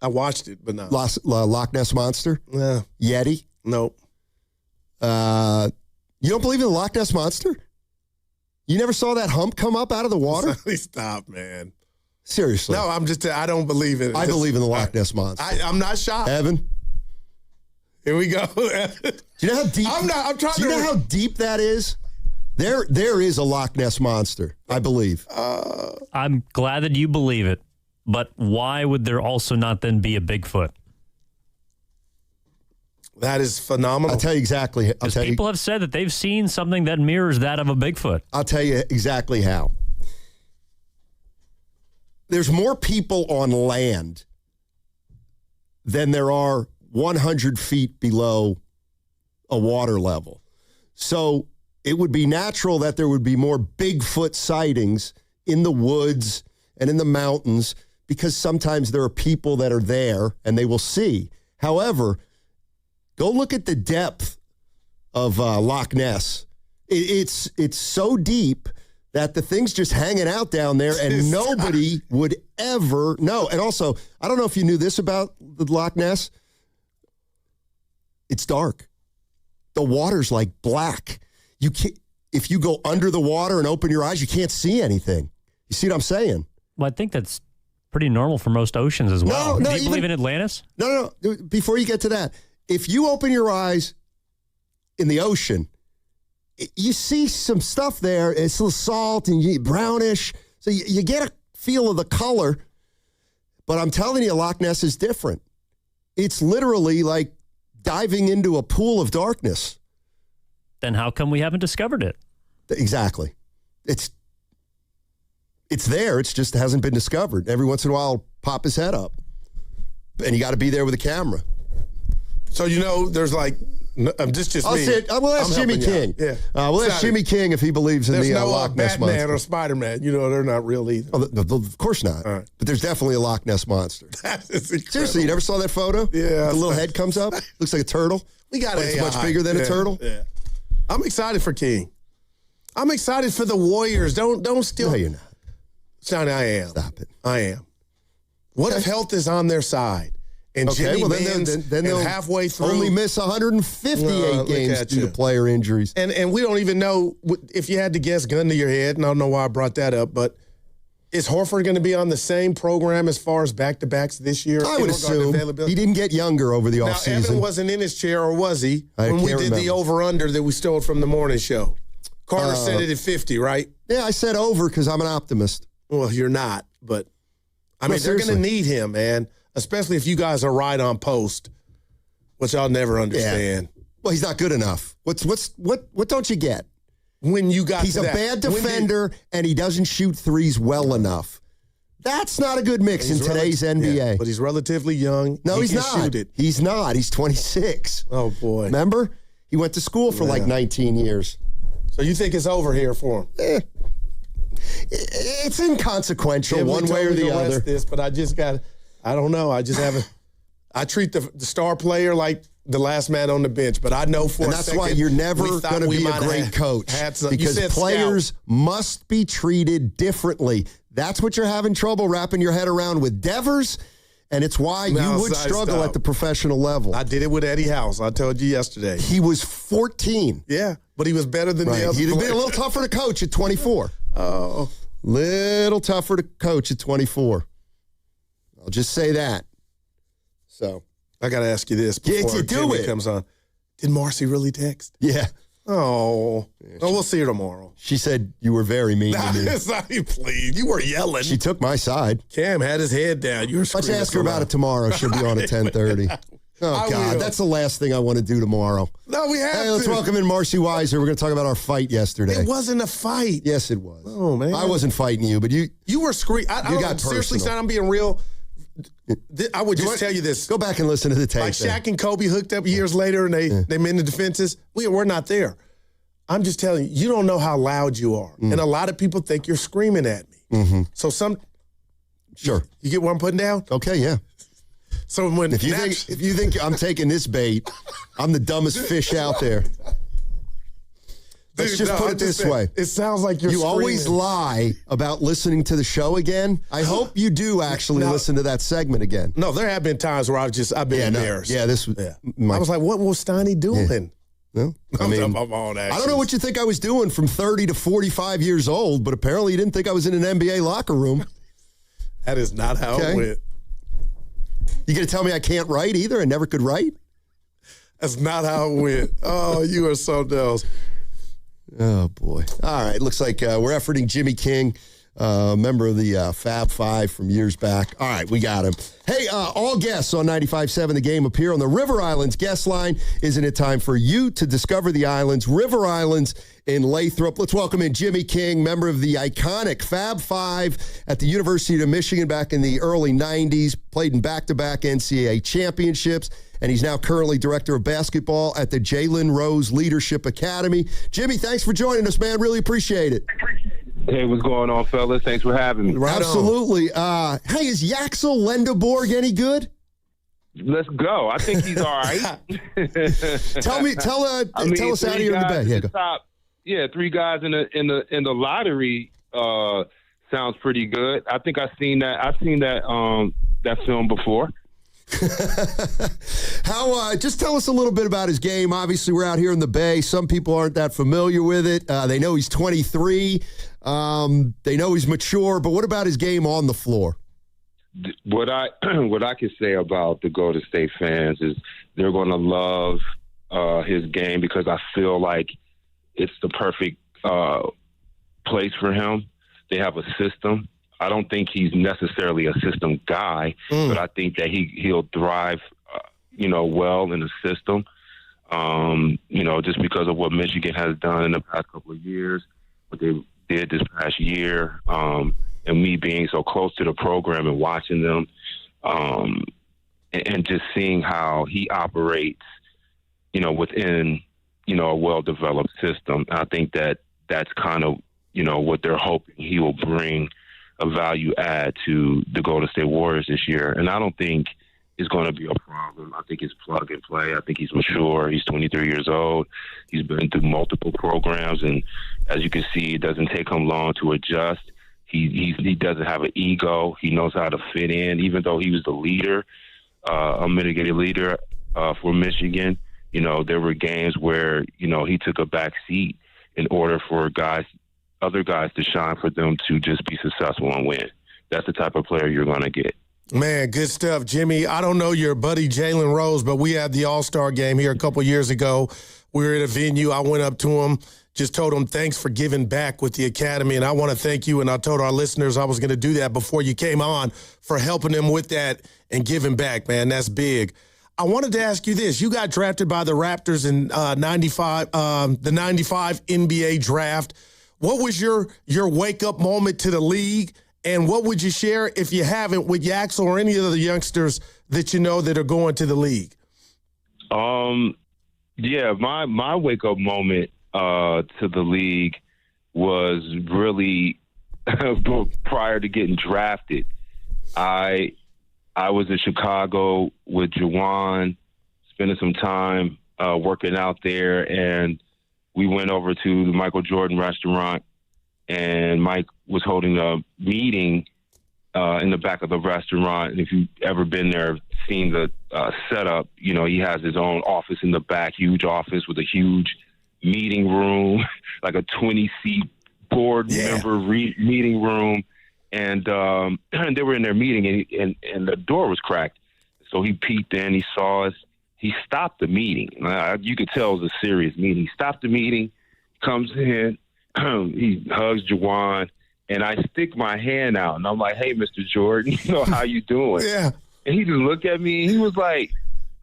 I watched it, but no. Loch Ness Monster? Yeah. Yeti? Nope. You don't believe in the Loch Ness Monster? You never saw that hump come up out of the water? Stop, man. Seriously. No, I don't believe it. I believe in the Loch Ness Monster. I'm not shocked. Evan? Here we go. Do you know how deep? Do you know how deep that is? There is a Loch Ness Monster, I believe. I'm glad that you believe it, but why would there also not then be a Bigfoot? That is phenomenal. I'll tell you exactly. People have said that they've seen something that mirrors that of a Bigfoot. I'll tell you exactly how. There's more people on land than there are 100 feet below a water level. So it would be natural that there would be more Bigfoot sightings in the woods and in the mountains because sometimes there are people that are there and they will see. However, go look at the depth of Loch Ness. It's so deep that the thing's just hanging out down there and nobody would ever know. And also, I don't know if you knew this about the Loch Ness. It's dark. The water's like black. You can't, if you go under the water and open your eyes, you can't see anything. You see what I'm saying? Well, I think that's pretty normal for most oceans as well. Do you believe in Atlantis? No. Before you get to that, if you open your eyes in the ocean, you see some stuff there. It's a little salt and brownish. So you get a feel of the color. But I'm telling you, Loch Ness is different. It's literally like diving into a pool of darkness. Then how come we haven't discovered it? Exactly. It's there. It's just hasn't been discovered. Every once in a while, it'll pop his head up. And you got to be there with a camera. So, there's like, just me. We'll ask Jimmy King. Yeah. We'll ask Jimmy King if he believes in the Loch Ness monster. Batman or Spider-Man. They're not real either. Oh, of course not. Right. But there's definitely a Loch Ness monster. Seriously, you never saw that photo? Yeah. The little head comes up. Looks like a turtle. We got It's much bigger than a turtle. Yeah. I'm excited for King. I'm excited for the Warriors. Don't steal. No, you're not. Johnny, I am. Stop it. I am. What if health is on their side? And Jimmy then they'll halfway through only miss 158 games due to player injuries. And we don't even know if you had to guess, gun to your head, and I don't know why I brought that up, but is Horford going to be on the same program as far as back-to-backs this year? I would assume. He didn't get younger over the offseason. Now, Evan wasn't in his chair, or was he, when we did the over-under that we stole from the morning show? Carter said it at 50, right? Yeah, I said over because I'm an optimist. Well, you're not, but I mean, they're going to need him, man, especially if you guys are right on post, which I'll never understand. Yeah. Well, he's not good enough. What don't you get? When you got he's a bad defender and he doesn't shoot threes well enough. That's not a good mix in today's NBA. Yeah, but he's relatively young. No, he's not. Shoot it. He's not. He's 26. Oh, boy. Remember? He went to school for like 19 years. So you think it's over here for him? It's inconsequential one way or the other. But I don't know. I just haven't. I treat the star player like the last man on the bench, but I know for a second. And that's why you're never going to be a great coach. Because players must be treated differently. That's what you're having trouble wrapping your head around with Devers, and it's why you would struggle at the professional level. I did it with Eddie House. I told you yesterday. He was 14. Yeah, but he was better than the other. He'd have been a little tougher to coach at 24. Oh. Little tougher to coach at 24. I'll just say that. So I got to ask you this before Jimmy comes on. Did Marcy really text? Yeah. Oh, we'll see her tomorrow. She said you were very mean to me. That's not you, please. You were yelling. She took my side. Cam had his head down. You were screaming. Let's ask her about it tomorrow. She'll be on at 10:30. Oh, God. That's the last thing I want to do tomorrow. No, we have to. Hey, let's welcome in Marcy Weiser. We're going to talk about our fight yesterday. It wasn't a fight. Yes, it was. Oh, man. I wasn't fighting you, but you were screaming. You got seriously, personal. son, I'm being real. I would just tell you this. Go back and listen to the tape. Like Shaq and Kobe hooked up years later and they mended defenses. We're not there. I'm just telling you, you don't know how loud you are. And a lot of people think you're screaming at me. Mm-hmm. So Sure. You get what I'm putting down? Okay, yeah. So when if you think I'm taking this bait, I'm the dumbest fish out there. Let's just put it this way. It sounds like you always lie about listening to the show again. I hope you do actually listen to that segment again. No, there have been times where I've been embarrassed. Yeah, this was. I was like, what was Steiny doing? No, I mean, I don't know what you think I was doing from 30 to 45 years old, but apparently you didn't think I was in an NBA locker room. That is not how it went. You going to tell me I can't write either? I never could write? That's not how it went. Oh, you are so dumb. Oh, boy. All right. Looks like we're efforting Jimmy King, member of the Fab Five from years back. All right. We got him. Hey, all guests on 95.7 The Game appear on the River Islands guest line. Isn't it time for you to discover the islands? River Islands in Lathrop. Let's welcome in Jimmy King, member of the iconic Fab Five at the University of Michigan back in the early 90s, played in back-to-back NCAA championships, and he's now currently director of basketball at the Jalen Rose Leadership Academy. Jimmy, thanks for joining us, man. Really appreciate it. Hey, what's going on, fellas? Thanks for having me. Absolutely. Hey, is Yaxel Lendeborg any good? Let's go. I think he's all right. tell us out here in the bay. Yeah, 3 guys in the lottery sounds pretty good. I think I've seen that film before. Just tell us a little bit about his game. Obviously, we're out here in the Bay. Some people aren't that familiar with it. They know he's 23. They know he's mature. But what about his game on the floor? What I can say about the Golden State fans is they're going to love his game because I feel like it's the perfect place for him. They have a system. I don't think he's necessarily a system guy, but I think that he'll thrive, well in the system. Just because of what Michigan has done in the past couple of years, what they did this past year, and me being so close to the program and watching them, and just seeing how he operates, within, a well-developed system. I think that that's kind of, what they're hoping he will bring a value add to the Golden State Warriors this year. And I don't think it's going to be a problem. I think it's plug and play. I think he's mature. He's 23 years old. He's been through multiple programs. And as you can see, it doesn't take him long to adjust. He doesn't have an ego. He knows how to fit in, even though he was the leader, a mitigated leader for Michigan. There were games where, he took a back seat in order for other guys to shine, for them to just be successful and win. That's the type of player you're going to get. Man, good stuff, Jimmy. I don't know your buddy Jalen Rose, but we had the All-Star game here a couple years ago. We were at a venue. I went up to him, just told him thanks for giving back with the Academy, and I want to thank you, and I told our listeners I was going to do that before you came on, for helping them with that and giving back, man. That's big. I wanted to ask you this. You got drafted by the Raptors in the 95 NBA draft. What was your wake-up moment to the league, and what would you share, if you haven't, with Yaxel or any of the youngsters that you know that are going to the league? Yeah, my wake-up moment to the league was really prior to getting drafted. I was in Chicago with Juwan, spending some time working out there, and we went over to the Michael Jordan restaurant, and Mike was holding a meeting in the back of the restaurant. And if you've ever been there, seen the setup, he has his own office in the back, huge office with a huge meeting room, like a 20-seat board member meeting room. And they were in their meeting, and the door was cracked. So he peeked in, he saw us. He stopped the meeting. You could tell it was a serious meeting. He stopped the meeting, comes in, he hugs Juwan, and I stick my hand out, and I'm like, "Hey, Mr. Jordan, how you doing?" Yeah. And he just looked at me, and he was like,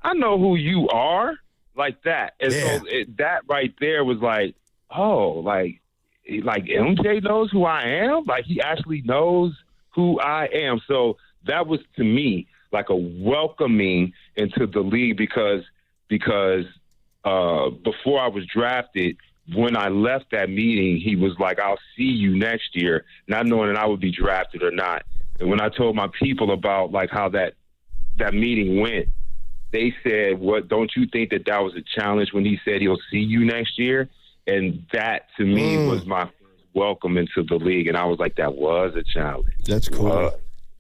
"I know who you are," like that. And so that right there was like, oh, like MJ knows who I am? Like, he actually knows who I am. So that was, to me, like a welcoming into the league because before I was drafted, when I left that meeting, he was like, "I'll see you next year," not knowing that I would be drafted or not. And when I told my people about like how that meeting went, they said, "What, don't you think that was a challenge when he said he'll see you next year?" And that, to me, was my first welcome into the league. And I was like, that was a challenge. That's cool.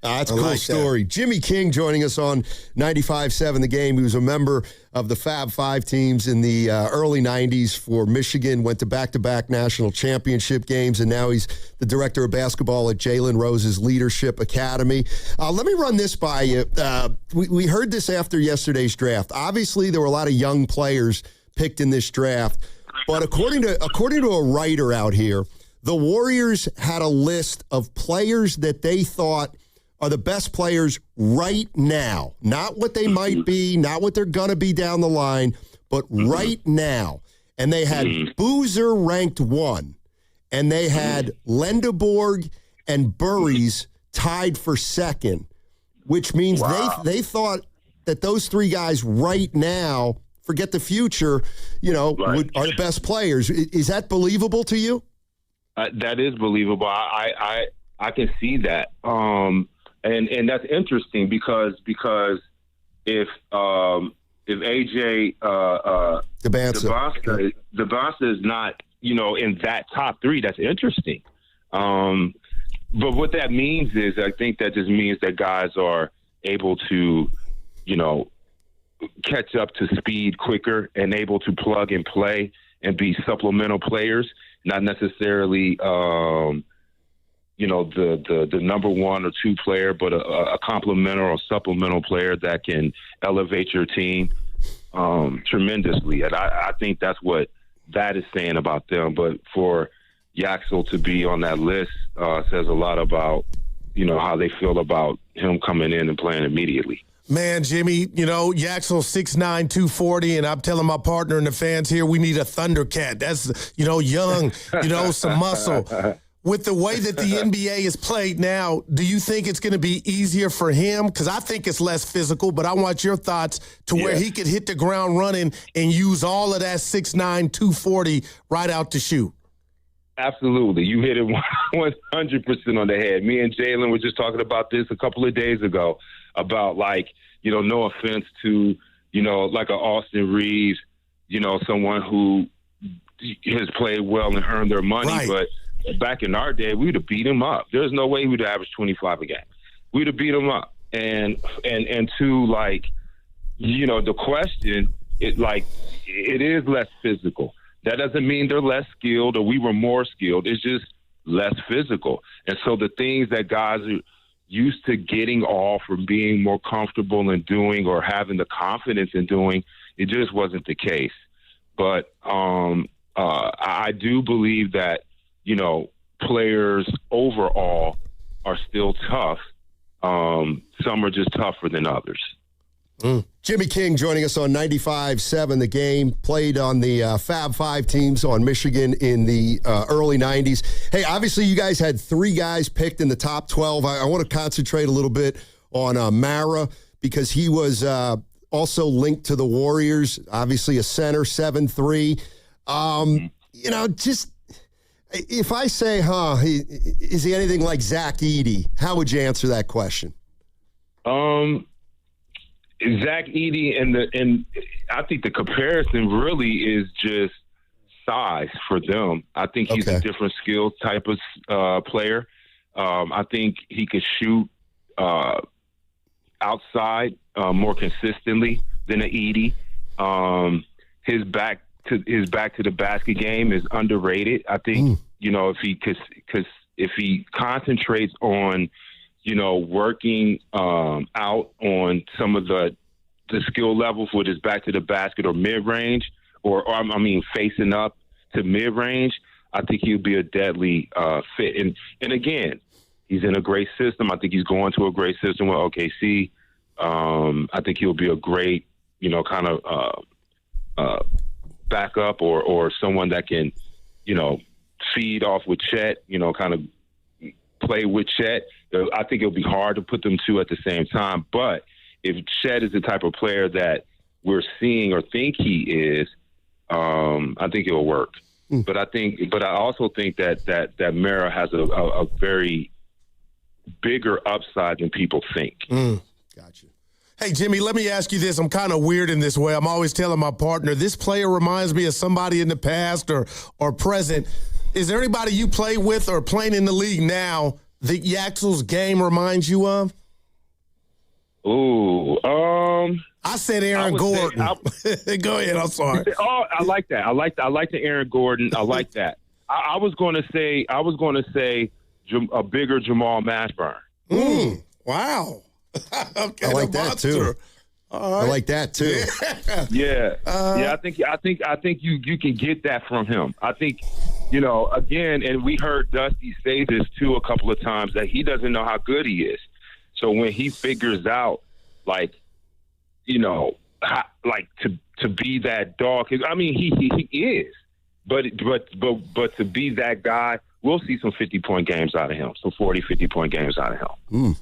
That's a cool story. That. Jimmy King joining us on 95.7 The Game. He was a member of the Fab Five teams in the early 90s for Michigan, went to back-to-back national championship games, and now he's the director of basketball at Jalen Rose's Leadership Academy. Let me run this by you. We heard this after yesterday's draft. Obviously, there were a lot of young players picked in this draft, but according to a writer out here, the Warriors had a list of players that they thought are the best players right now. Not what they might be, not what they're going to be down the line, but right now. And they had Boozer ranked 1, and they had Lendeborg and Burries tied for 2nd, which means they thought that those 3 guys right now, forget the future, are the best players. Is that believable to you? That is believable. I can see that. And that's interesting because if AJ Dabasa is not, in that top three, that's interesting. But what that means is, I think that just means that guys are able to, catch up to speed quicker and able to plug and play and be supplemental players, not necessarily, the number one or two player, but a complemental or supplemental player that can elevate your team tremendously. And I think that's what that is saying about them. But for Yaxel to be on that list says a lot about, how they feel about him coming in and playing immediately. Man, Jimmy, Yaxel 6'9", 240, and I'm telling my partner and the fans here, we need a Thundercat. That's, young, some muscle. With the way that the NBA is played now, do you think it's going to be easier for him? Because I think it's less physical, but I want your thoughts to where he could hit the ground running and use all of that 6'9", 240 right out to shoot. Absolutely. You hit it 100% on the head. Me and Jalen were just talking about this a couple of days ago about, no offense to, like an Austin Reeves, someone who has played well and earned their money. Right. But back in our day, we would have beat him up. There's no way we'd average 25 a game. We'd have beat him up. And to, the question, it is less physical. That doesn't mean they're less skilled or we were more skilled. It's just less physical. And so the things that guys are used to getting off or being more comfortable in doing or having the confidence in doing, it just wasn't the case. But I do believe that, players overall are still tough. Some are just tougher than others. Jimmy King joining us on 95.7 The Game. Played on the Fab Five teams on Michigan in the early 90s. Hey, obviously you guys had three guys picked in the top 12. I want to concentrate a little bit on Mara because he was also linked to the Warriors. Obviously a center, 7'3". Just if I say, is he anything like Zach Edey? How would you answer that question? Zach Edey and I think the comparison really is just size for them. I think he's a different skill type of player. I think he could shoot outside more consistently than an Edey. His back to the basket game is underrated. I think if he concentrates on working out on some of the skill levels with his back to the basket or mid-range, or facing up to mid-range, I think he'll be a deadly fit. And again, he's in a great system. I think he's going to a great system with OKC. I think he'll be a great, backup or someone that can, feed off with Chet, play with Chet. I think it'll be hard to put them two at the same time. But if Chet is the type of player that we're seeing or think he is, I think it'll work. But I also think that Mara has a very bigger upside than people think. Gotcha. Hey, Jimmy, let me ask you this. I'm kind of weird in this way. I'm always telling my partner, this player reminds me of somebody in the past or present. Is there anybody you play with or playing in the league now that Yaxel's game reminds you of? Ooh, I said Aaron Gordon. Go ahead. I'm sorry. I like that. I like the Aaron Gordon. I like that. I was going to say a bigger Jamal Mashburn. Wow. Okay, I like that too. Right. I like that too. Yeah. I think you can get that from him. I think, again, and we heard Dusty say this too a couple of times, that he doesn't know how good he is. So when he figures out, to be that dog, he is, but to be that guy, we'll see some 50-point games out of him, some 40, 50-point games out of him.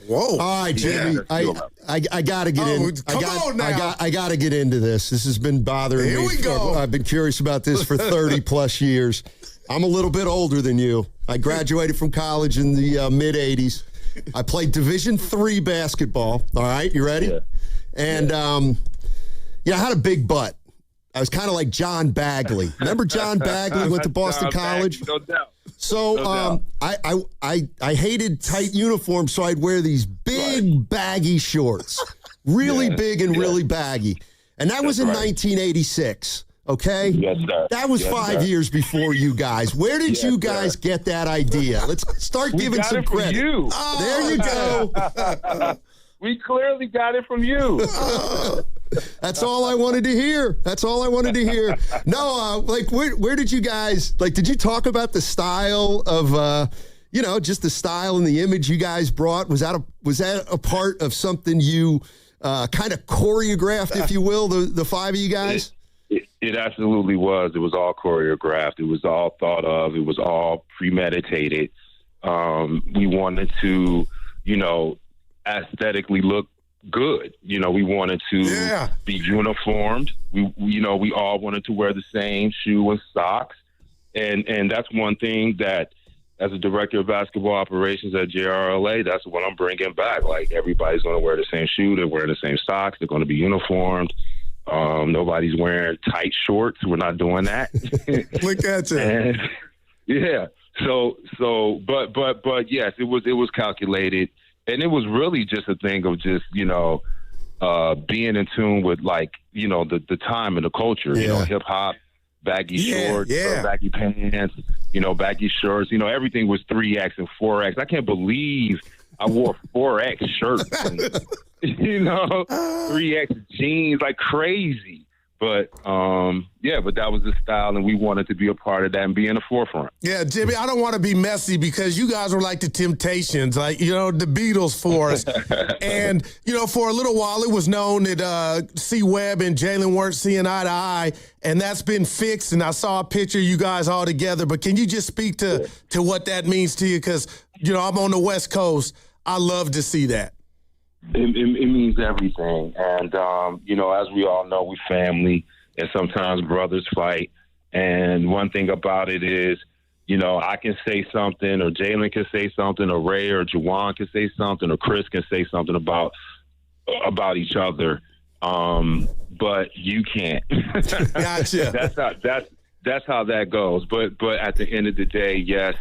Whoa! All right, Jimmy. Yeah. I got to get in. I got to get into this. This has been bothering me. Here we go. I've been curious about this for 30 plus years. I'm a little bit older than you. I graduated from college in the mid-'80s. I played Division III basketball. All right, you ready? Yeah. And, I had a big butt. I was kind of like John Bagley. Remember John Bagley went to Boston College? No doubt. So I hated tight uniforms, so I'd wear these big baggy shorts. Really big and really baggy. And that was in 1986. Okay? Yes, sir. That was 5 years before you guys. Where did you guys get that idea? Let's start giving some credit. You. There you go. We clearly got it from you. That's all I wanted to hear. No, where did you guys, did you talk about the style of, just the style and the image you guys brought? Was that a part of something you kind of choreographed, if you will, the five of you guys? It absolutely was. It was all choreographed. It was all thought of. It was all premeditated. We wanted to, aesthetically look good. We wanted to be uniformed. We all wanted to wear the same shoe and socks. And that's one thing that, as a director of basketball operations at JRLA, that's what I'm bringing back. Like, everybody's going to wear the same shoe. They're wearing the same socks. They're going to be uniformed. Nobody's wearing tight shorts. We're not doing that. Look at you. And, yeah. So, but yes, it was calculated, and it was really just a thing of just being in tune with the time and the culture. Hip hop, baggy shorts, baggy pants, baggy shirts. Everything was 3X and 4X. I can't believe I wore 4X shirts. And, 3X jeans like crazy. But, but that was the style, and we wanted to be a part of that and be in the forefront. Yeah, Jimmy, I don't want to be messy because you guys were like the Temptations, the Beatles for us. And, for a little while, it was known that C. Webb and Jalen weren't seeing eye to eye, and that's been fixed, and I saw a picture of you guys all together. But can you just speak to what that means to you? Because, I'm on the West Coast. I love to see that. It means everything. And, as we all know, we family, and sometimes brothers fight. And one thing about it is, I can say something, or Jalen can say something, or Ray or Juwan can say something, or Chris can say something about each other. But you can't. Gotcha. That's how that goes. But at the end of the day, yes,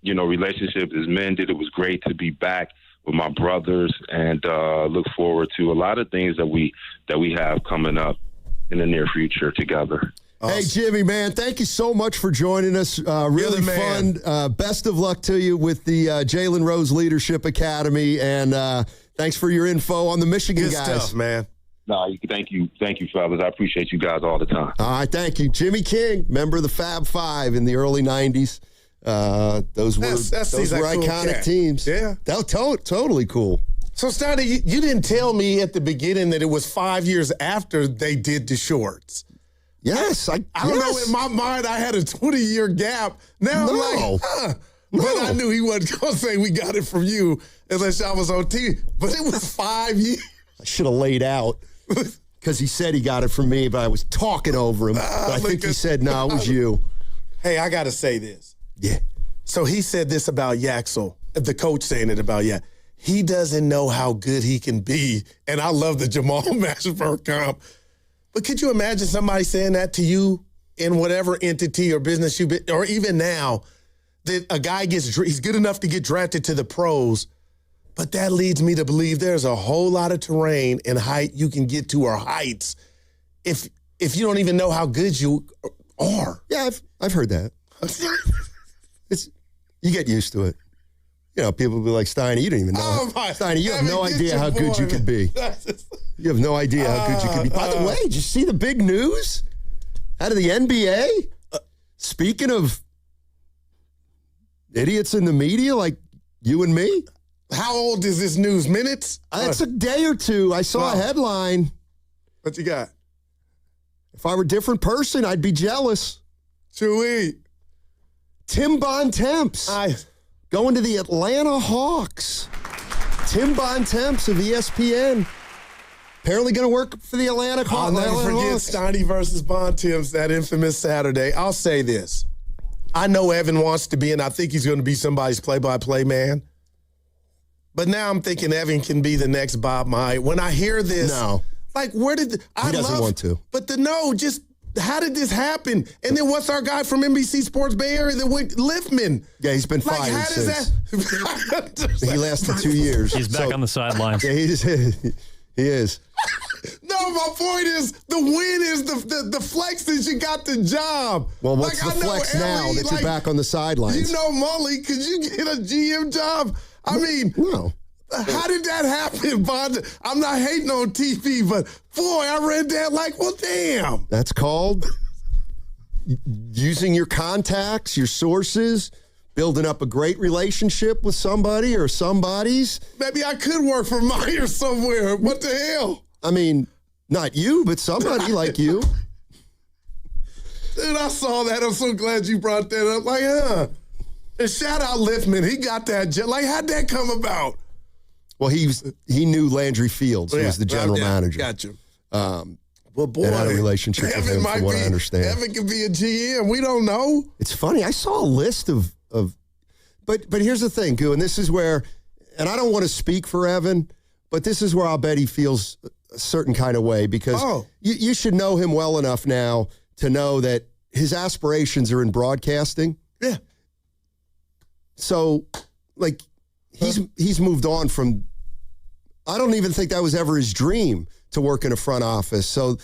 relationship is mended. It was great to be back with my brothers, and look forward to a lot of things that we have coming up in the near future together. Awesome. Hey, Jimmy, man, thank you so much for joining us. Really fun. Best of luck to you with the Jalen Rose Leadership Academy, and thanks for your info on the Michigan guys. Good stuff, man. No, thank you, fellas. I appreciate you guys all the time. All right, thank you. Jimmy King, member of the Fab Five in the early 90s. Those were cool iconic teams. Yeah. That was totally cool. So, Steiner, you didn't tell me at the beginning that it was 5 years after they did the shorts. Yes. I don't know. In my mind, I had a 20-year gap. Now I'm like, But I knew he wasn't going to say we got it from you unless I was on TV. But it was 5 years. I should have laid out because he said he got it from me, but I was talking over him. But I think he said, no, it was you. Hey, I got to say this. Yeah. So he said this about Yaxel, the coach saying it about Yak. He doesn't know how good he can be. And I love the Jamal Mashburn comp. But could you imagine somebody saying that to you in whatever entity or business you've been, or even now, that a guy he's good enough to get drafted to the pros, but that leads me to believe there's a whole lot of terrain and height you can get to, or heights, if you don't even know how good you are. Yeah, I've heard that. You get used to it. People will be like, Steiner, you don't even know. Steiner, you have no idea how good you could be. You have no idea how good you could be. By the way, did you see the big news out of the NBA? Speaking of idiots in the media like you and me. How old is this news? Minutes? It's a day or two. I saw a headline. What you got? If I were a different person, I'd be jealous. Chewy. Tim Bontemps going to the Atlanta Hawks. Tim Bontemps of ESPN. Apparently going to work for the Atlanta Hawks. I'll never forget Steiny versus Bontemps, that infamous Saturday. I'll say this. I know Evan wants to be, and I think he's going to be somebody's play-by-play man. But now I'm thinking Evan can be the next Bob Meyer. When I hear this, like, where did he doesn't want to? But just how did this happen? And then what's our guy from NBC Sports Bay Area that went Liftman? Yeah, he's been fired since. He lasted 2 years. He's back on the sidelines. Yeah, he is. No, my point is the win is the flex that you got the job. Well, what's the flex now that you're back on the sidelines? You know, Mully, could you get a GM job? I mean, no. How did that happen, Bond? I'm not hating on TV, but boy, I read that like, well, damn. That's called using your contacts, your sources, building up a great relationship with somebody or somebody's. Maybe I could work for Meyer somewhere. What the hell? I mean, not you, but somebody like you. Dude, I saw that. I'm so glad you brought that up. Like, and shout out Liftman. He got that. Like, how'd that come about? Well, he knew Landry Fields, who was the general manager. Gotcha. Well, boy, and had a relationship with him, from what I understand. Evan could be a GM. We don't know. It's funny. I saw a list of but here's the thing, Goo, and this is where, and I don't want to speak for Evan, but this is where I'll bet he feels a certain kind of way, because you should know him well enough now to know that his aspirations are in broadcasting. Yeah. So, like, he's moved on from, I don't even think that was ever his dream to work in a front office. So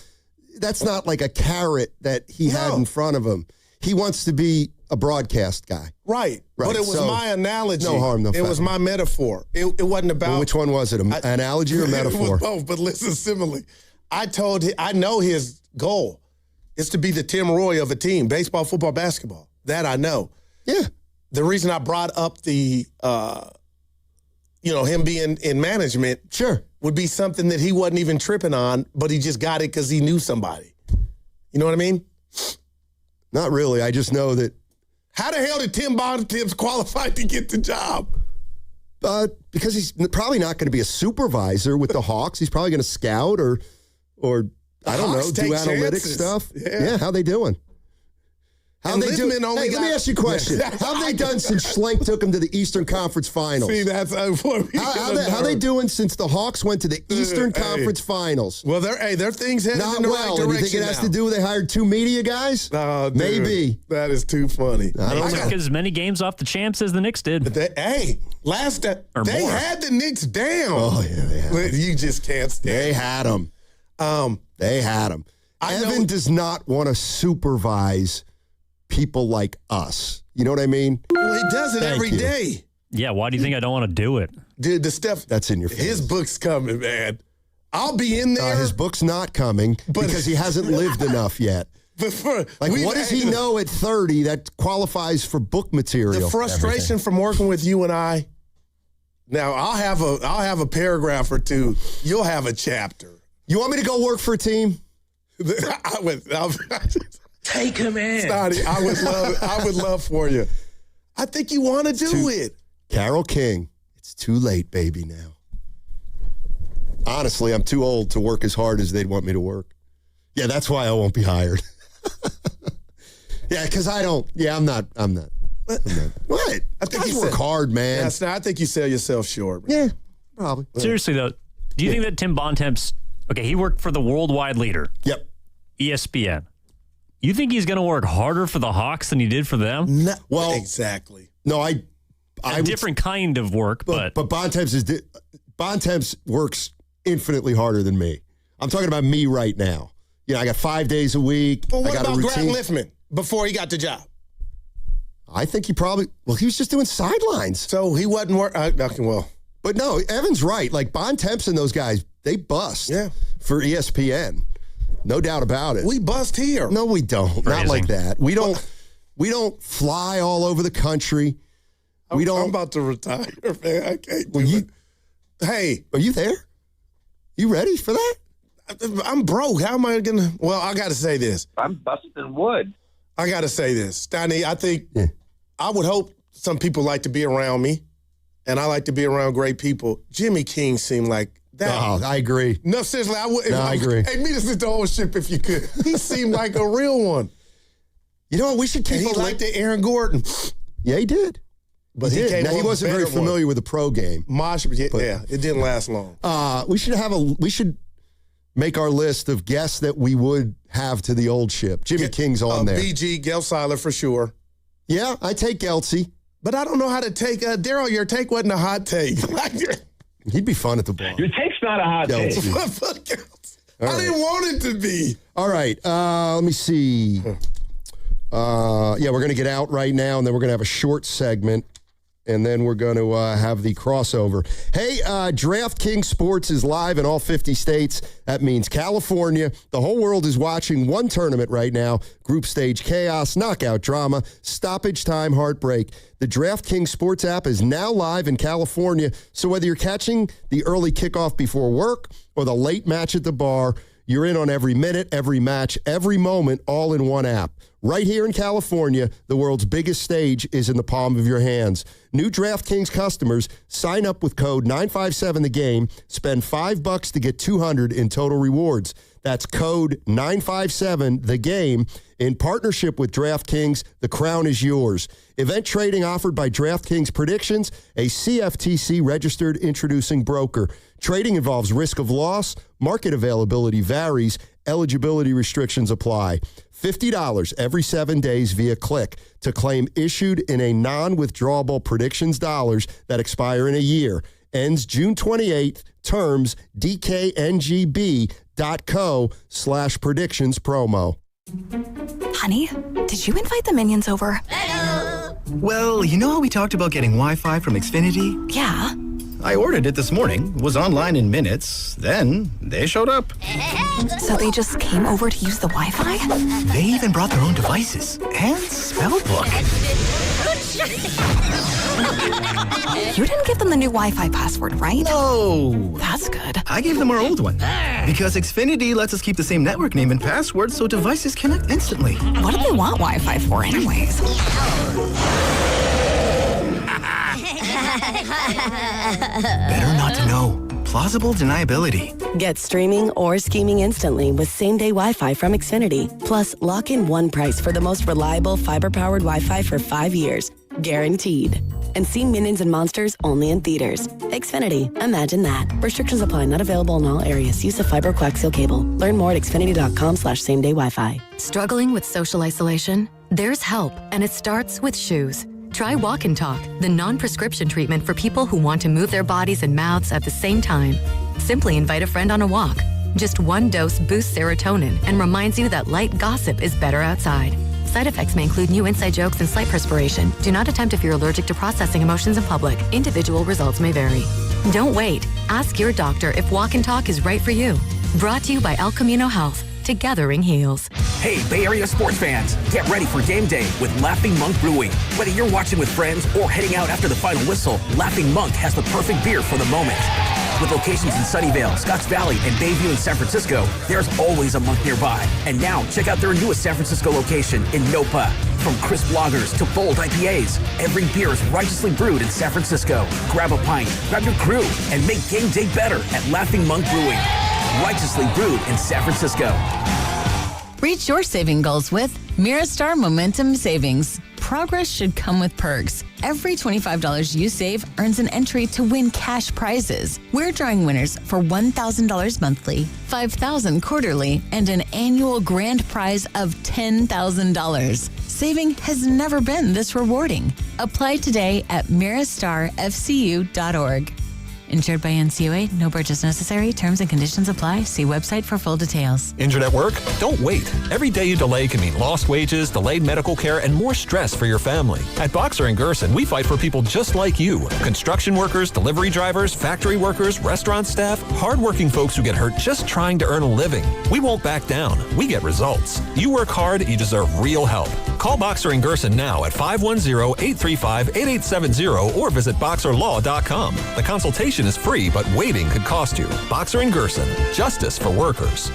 that's not like a carrot that he had in front of him. He wants to be a broadcast guy. Right. But it was my analogy. No harm, no foul. It was my metaphor. It wasn't about. Well, which one was it? An analogy or a metaphor? It was both, but listen, simile. I know his goal is to be the Tim Roy of a team, baseball, football, basketball. That I know. Yeah. The reason I brought up the, him being in management, would be something that he wasn't even tripping on, but he just got it because he knew somebody. You know what I mean? Not really. I just know that. How the hell did Tim Bontemps qualify to get the job? Because he's probably not going to be a supervisor with the Hawks. He's probably going to scout or I don't know, do analytics stuff. Yeah, how they doing? How they doing? Let me ask you a question. How have they done since Schlenk took them to the Eastern Conference Finals? See, that's how they doing since the Hawks went to the Eastern Conference Finals? Well, their things headed in the right direction. You think it has to do with they hired 2 media guys? Oh, dude, maybe. That is too funny. They took as many games off the champs as the Knicks did. They had the Knicks down. Oh yeah, they had them. You just can't stand. They had them. They had them. Evan does not want to supervise people like us. You know what I mean? Well, he does it every day. Yeah, why do you think I don't want to do it? Dude, the stuff. That's in your face. His book's coming, man. I'll be in there. His book's not coming because he hasn't lived enough yet. What does he know at 30 that qualifies for book material? The frustration from working with you and I. Now, I'll have a paragraph or two. You'll have a chapter. You want me to go work for a team? Take him in. Snotty, I would love for you. I think you want to do it. Carole King, it's too late, baby, now. Honestly, I'm too old to work as hard as they'd want me to work. Yeah, that's why I won't be hired. Yeah, because I don't. Yeah, I'm not. What? I think you work hard, man. I think you sell yourself short. Man. Yeah, probably. Seriously, though, do you think that Tim Bontemps, he worked for the worldwide leader. Yep. ESPN. You think he's going to work harder for the Hawks than he did for them? No, well, exactly. No, a different kind of work, but Bontemps works infinitely harder than me. I'm talking about me right now. I got 5 days a week. Well, what I got about a Grant routine. Liffman before he got the job? I think he was just doing sidelines. So he wasn't working. But no, Evan's right. Like Bontemps and those guys, they bust for ESPN. No doubt about it. We bust here. No, we don't. Not like that. We don't fly all over the country. I'm about to retire, man. I can't do it. Hey. Are you there? You ready for that? I'm broke. How am I going to? Well, I got to say this. I'm busting wood. I got to say this. Stoney, I think I would hope some people like to be around me, and I like to be around great people. Jimmy King seemed like that. Oh, I agree. No, seriously, I would. I agree. Hey, meet us at the old ship if you could. He seemed like a real one. You know what? We should keep He liked it, Aaron Gordon. Yeah, he did. But he did. Now, he wasn't very familiar with the pro game. It didn't last long. We should make our list of guests that we would have to the old ship. Jimmy King's on there. BG, Gelseiler for sure. Yeah, I take Gelsey. But I don't know how to take Daryl. Your take wasn't a hot take. He'd be fun at the bar. Your take's not a hot take. I didn't want it to be. All right. Let me see. We're going to get out right now, and then we're going to have a short segment, and then we're going to have the crossover. Hey, DraftKings Sports is live in all 50 states. That means California. The whole world is watching one tournament right now. Group stage chaos, knockout drama, stoppage time, heartbreak. The DraftKings Sports app is now live in California, so whether you're catching the early kickoff before work or the late match at the bar, you're in on every minute, every match, every moment, all in one app. Right here in California, the world's biggest stage is in the palm of your hands. New DraftKings customers sign up with code 957TheGame, spend $5 to get $200 in total rewards. That's code 957TheGame. In partnership with DraftKings, the crown is yours. Event trading offered by DraftKings Predictions, a CFTC-registered introducing broker. Trading involves risk of loss. Market availability varies. Eligibility restrictions apply. $50 every 7 days via click to claim issued in a non-withdrawable predictions dollars that expire in a year. Ends June 28th. Terms dkngb.co/predictions promo. Honey, did you invite the minions over? Well, you know how we talked about getting Wi-Fi from Xfinity? Yeah. I ordered it this morning, was online in minutes, then they showed up. So they just came over to use the Wi-Fi? They even brought their own devices and spell book. You didn't give them the new Wi-Fi password, right? No. That's good. I gave them our old one. Because Xfinity lets us keep the same network name and password so devices connect instantly. What do they want Wi-Fi for anyways? Better not to know. Plausible deniability. Get streaming or scheming instantly with same-day Wi-Fi from Xfinity. Plus, lock in one price for the most reliable fiber-powered Wi-Fi for 5 years. Guaranteed. And see Minions and Monsters only in theaters. Xfinity. Imagine that. Restrictions apply. Not available in all areas. Use of fiber coaxial cable. Learn more at xfinity.com/same-day Wi-Fi. Struggling with social isolation? There's help, and it starts with shoes. Try Walk and Talk, the non-prescription treatment for people who want to move their bodies and mouths at the same time. Simply invite a friend on a walk. Just one dose boosts serotonin and reminds you that light gossip is better outside. Side effects may include new inside jokes and slight perspiration. Do not attempt if you're allergic to processing emotions in public. Individual results may vary. Don't wait. Ask your doctor if Walk and Talk is right for you. Brought to you by El Camino Health. Togethering heals. Hey, Bay Area sports fans, get ready for game day with Laughing Monk Brewing. Whether you're watching with friends or heading out after the final whistle, Laughing Monk has the perfect beer for the moment. With locations in Sunnyvale, Scotts Valley, and Bayview in San Francisco, there's always a monk nearby. And now, check out their newest San Francisco location in Nopa. From crisp lagers to bold IPAs, every beer is righteously brewed in San Francisco. Grab a pint, grab your crew, and make game day better at Laughing Monk Brewing. Righteously brewed in San Francisco. Reach your saving goals with Mirastar Momentum Savings. Progress should come with perks. Every $25 you save earns an entry to win cash prizes. We're drawing winners for $1,000 monthly, $5,000 quarterly, and an annual grand prize of $10,000. Saving has never been this rewarding. Apply today at mirastarfcu.org. Insured by NCUA. No purchase necessary. Terms and conditions apply. See website for full details. Injured at work? Don't wait. Every day you delay can mean lost wages, delayed medical care, and more stress for your family. At Boxer & Gerson, we fight for people just like you. Construction workers, delivery drivers, factory workers, restaurant staff, hardworking folks who get hurt just trying to earn a living. We won't back down. We get results. You work hard, you deserve real help. Call Boxer & Gerson now at 510-835-8870 or visit boxerlaw.com. The consultation is free, but waiting could cost you. Boxer & Gerson, justice for workers.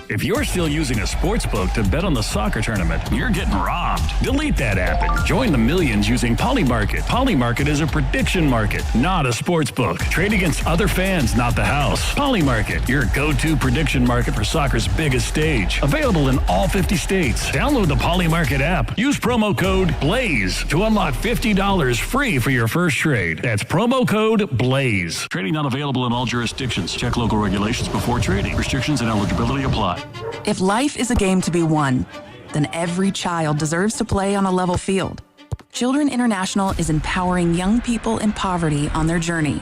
If you're still using a sportsbook to bet on the soccer tournament, you're getting robbed. Delete that app and join the millions using Polymarket. Polymarket is a prediction market, not a sportsbook. Trade against other fans, not the house. Polymarket, your go-to prediction market for soccer's biggest stage. Available in all 50 states. Download the Polymarket app. Use promo code BLAZE to unlock $50 free for your first trade. That's promo code BLAZE. Trading not available in all jurisdictions. Check local regulations before trading. Restrictions and eligibility apply. If life is a game to be won, then every child deserves to play on a level field. Children International is empowering young people in poverty on their journey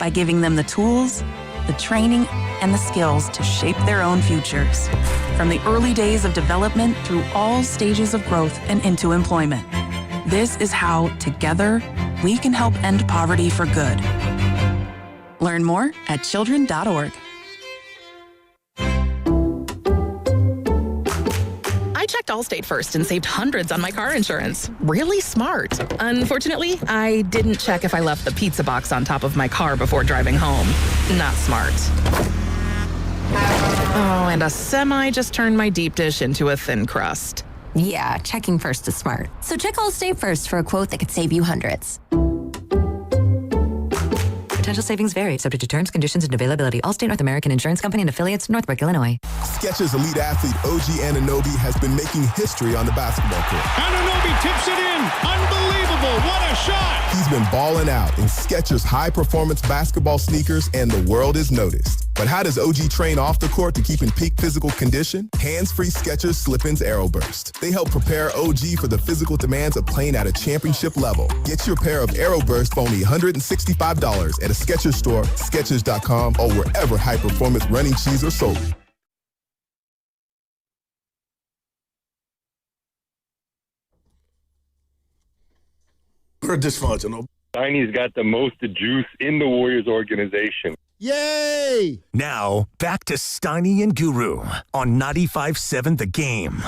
by giving them the tools, the training, and the skills to shape their own futures. From the early days of development through all stages of growth and into employment. This is how, together, we can help end poverty for good. Learn more at children.org. I checked Allstate first and saved hundreds on my car insurance. Really smart. Unfortunately, I didn't check if I left the pizza box on top of my car before driving home. Not smart. Oh, and a semi just turned my deep dish into a thin crust. Yeah, checking first is smart. So check Allstate first for a quote that could save you hundreds. Potential savings vary, subject to terms, conditions, and availability. Allstate North American Insurance Company and affiliates, Northbrook, Illinois. Skechers elite athlete OG Anunoby has been making history on the basketball court. Anunoby tips it in. Unbelievable. What a shot. He's been balling out in Skechers high-performance basketball sneakers, and the world is noticed. But how does OG train off the court to keep in peak physical condition? Hands-free Skechers Slip-ins AeroBurst. They help prepare OG for the physical demands of playing at a championship level. Get your pair of AeroBurst for only $165 at a Skechers store, Skechers.com, or wherever high-performance running shoes are sold. We're dysfunctional. Steiny's got the most juice in the Warriors organization. Yay! Now, back to Steiny and Guru on 95.7 The Game.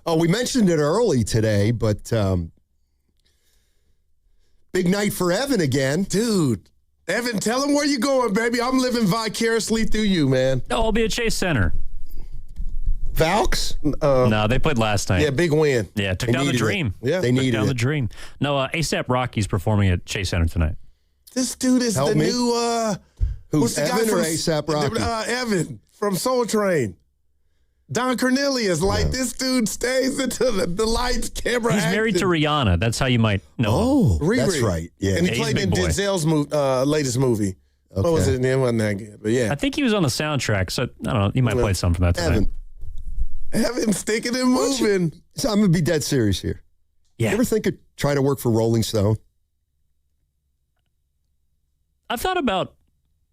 We mentioned it early today, but big night for Evan again. Dude, Evan, tell him where you going, baby. I'm living vicariously through you, man. No, I'll be at Chase Center. Valks? No, they played last night. Yeah, big win. Yeah, took down the dream. Yeah, they needed took down it. the dream. No, ASAP Rocky's performing at Chase Center tonight. This dude is Help the me. new, Who's the guy Evan or from- ASAP Rocky? Evan from Soul Train. Don Cornelius. Like, this dude stays until the lights, camera, He's married to acting. Rihanna. That's how you might know him. Riri. That's right. Yeah. And he He's a played big in boy. Denzel's latest movie. What was it? It wasn't that good, but yeah. I think he was on the soundtrack, so I don't know. You might play some from that tonight. Evan sticking and moving. So I'm going to be dead serious here. Yeah. You ever think of trying to work for Rolling Stone? I've thought about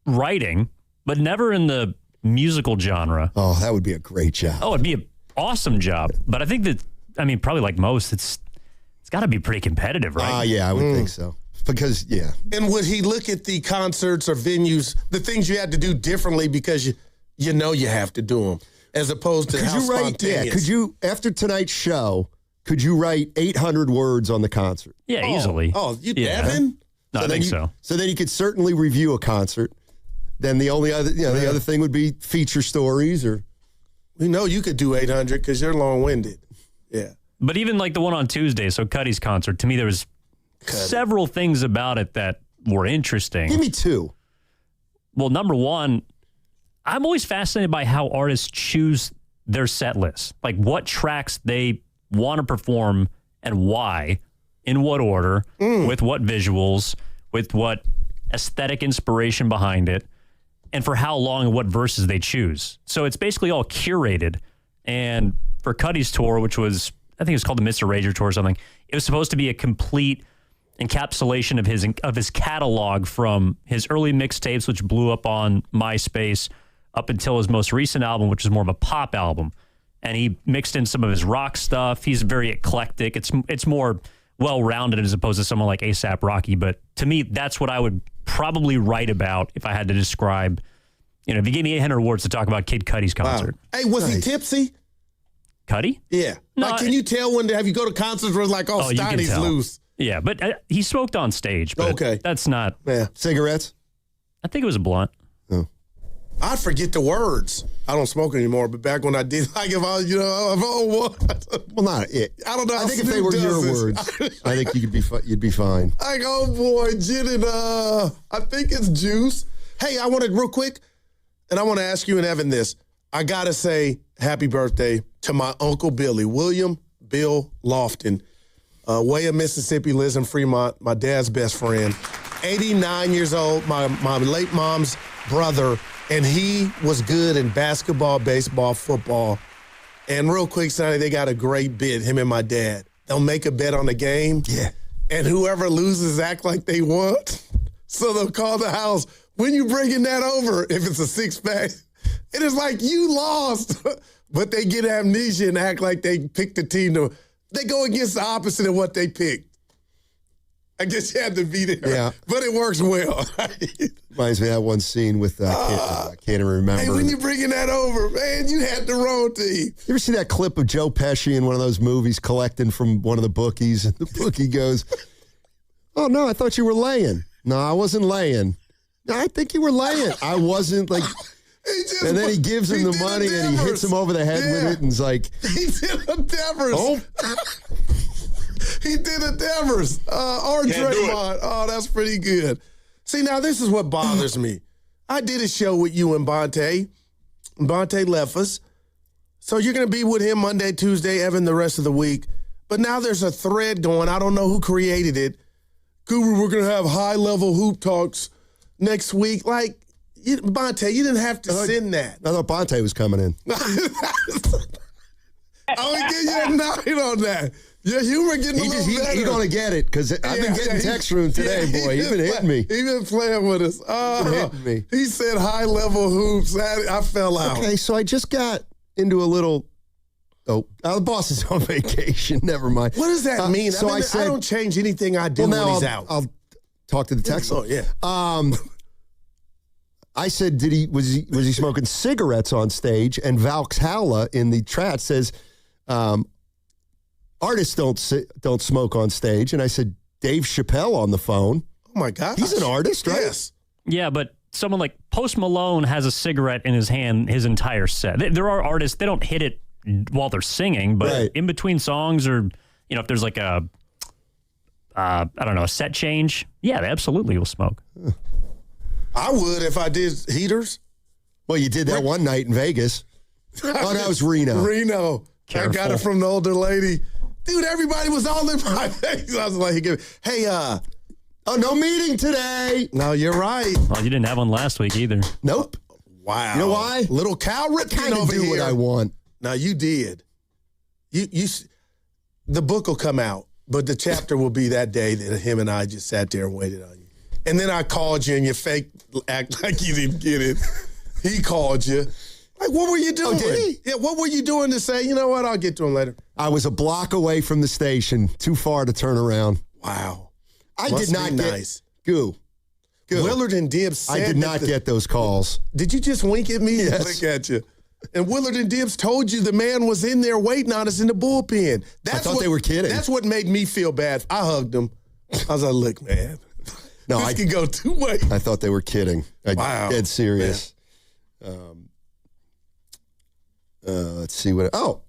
writing, but never in the musical genre. Oh, that would be a great job. Oh, it'd be an awesome job. But I think that, probably like most, it's got to be pretty competitive, right? Yeah, I would think so. Because, yeah. And would he look at the concerts or venues, the things you had to do differently because you know you have to do them, as opposed to how spontaneous? Could you, after tonight's show, could you write 800 words on the concert? Yeah, easily. Oh, you Yeah. Evan? No, I think so. So then you could certainly review a concert. Then the only other, the other thing would be feature stories or. We know you could do 800 because you're long-winded. Yeah. But even like the one on Tuesday, so Cuddy's concert, to me there was several things about it that were interesting. Give me two. Well, number one, I'm always fascinated by how artists choose their set list. Like what tracks they want to perform and why, in what order, with what visuals, with what aesthetic inspiration behind it, and for how long and what verses they choose. So it's basically all curated. And for Cuddy's tour, which was, I think it was called the Mr. Rager tour or something, it was supposed to be a complete encapsulation of his catalog from his early mixtapes, which blew up on MySpace, up until his most recent album, which is more of a pop album. And he mixed in some of his rock stuff. He's very eclectic. It's more well-rounded as opposed to someone like A$AP Rocky. But to me, that's what I would probably write about if I had to describe, if you gave me 800 words to talk about Kid Cudi's concert. Wow. Hey, was he tipsy? Cudi? Yeah. No, can you tell when you go to concerts where it's like, you can Steiny's tell. loose? Yeah, but he smoked on stage. But Okay. that's not. Yeah. Cigarettes? I think it was a blunt. Oh. I forget the words. I don't smoke anymore, but back when I did, like if I, well, not it. I don't know. I think if they were your words, I think you'd be fine. Like, oh boy, gin and I think it's juice. Hey, I wanted real quick, and I want to ask you and Evan this. I gotta say happy birthday to my Uncle Billy, William Bill Lofton, way of Mississippi, lives in Fremont. My dad's best friend, 89 years old. My late mom's brother. And he was good in basketball, baseball, football. And real quick, Sonny, they got a great bit, him and my dad. They'll make a bet on the game. Yeah. And whoever loses act like they won. So they'll call the house, when you bringing that over, if it's a six-pack. It is like you lost. But they get amnesia and act like they picked the team. They go against the opposite of what they picked. I guess you had to be there. Yeah. But it works well. Reminds me of that one scene with, I can't even remember. Hey, when you bringing that over, man, you had the wrong team. You ever see that clip of Joe Pesci in one of those movies collecting from one of the bookies? And the bookie goes, oh, no, I thought you were laying. No, I wasn't laying. No, I think you were laying. I wasn't, like... And then he gives him the money and he hits him over the head with it and is like... He did a Devers. Oh. He did a Devers. Or Draymond. Oh, that's pretty good. See, now this is what bothers me. I did a show with you and Bonte. Bonte left us. So you're going to be with him Monday, Tuesday, Evan, the rest of the week. But now there's a thread going. I don't know who created it. Guru, we're going to have high-level hoop talks next week. Like, Bonte, you didn't have to send that. I thought Bonte was coming in. I would give you a 9 on that. Your humor getting a little better. He's going to get it because I've been getting text from him today, boy. He's been hitting me. He's been playing with us. Hitting me. He said high-level hoops. I fell out. Okay, so I just got into a little... Oh, the boss is on vacation. Never mind. What does that mean? So I said, I don't change anything I do when he's out. I'll talk to the text. Oh, yeah. I said, was he smoking cigarettes on stage? And Valkyries in the chat says, artists don't smoke on stage. And I said, Dave Chappelle on the phone. Oh my God, he's an artist, right? Yes. Yeah, but someone like Post Malone has a cigarette in his hand his entire set. There are artists, they don't hit it while they're singing, but in between songs or, if there's like a set change, yeah, they absolutely will smoke. I would if I did heaters. Well, you did that one night in Vegas. Oh, that was Reno. Reno. Careful. I got it from the older lady. Dude, everybody was all in my face. I was like, hey, no meeting today. No, you're right. Well, you didn't have one last week either. Nope. Wow. You know why? Little Cal Ripken over do here. What I want. Now, you did. The book will come out, but the chapter will be that day that him and I just sat there and waited on you. And then I called you and you fake act like you didn't get it. He called you. Like, what were you doing? Oh, did he? Yeah, what were you doing to say, you know what, I'll get to him later? I was a block away from the station, too far to turn around. Wow. I did not get... Nice. Goo. Willard and Dibbs said I did not get those calls. Did you just wink at me? Yes. Look at you. And Willard and Dibbs told you the man was in there waiting on us in the bullpen. I thought they were kidding. That's what made me feel bad. I hugged him. I was like, look, man. No, this can go two ways. I thought they were kidding. Wow. Dead serious. Let's see what... Oh,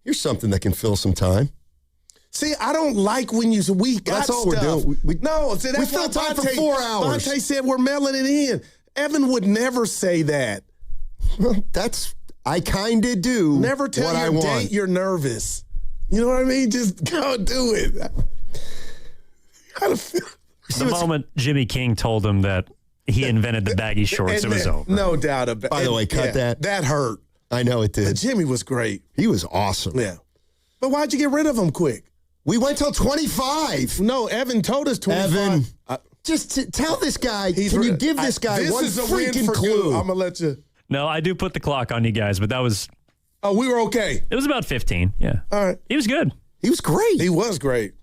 here's something that can fill some time. See, I don't like when we got that's all stuff. we're doing. That's we filled time for 4 hours. Bonte said we're mailing it in. Evan would never say that. Well, I kind of do. Never tell your date you're nervous. You know what I mean? Just go do it. The moment Jimmy King told him that he invented the baggy shorts, it was over. No doubt about it. By the way, cut that. That hurt. I know it did. But Jimmy was great. He was awesome. Yeah. But why'd you get rid of him quick? We went till 25. No, Evan told us 25. Evan, just tell this guy, can you give this guy one freaking clue? I'm going to let you. No, I do put the clock on you guys, but that was... Oh, we were okay. It was about 15, yeah. All right. He was good. He was great. He was great.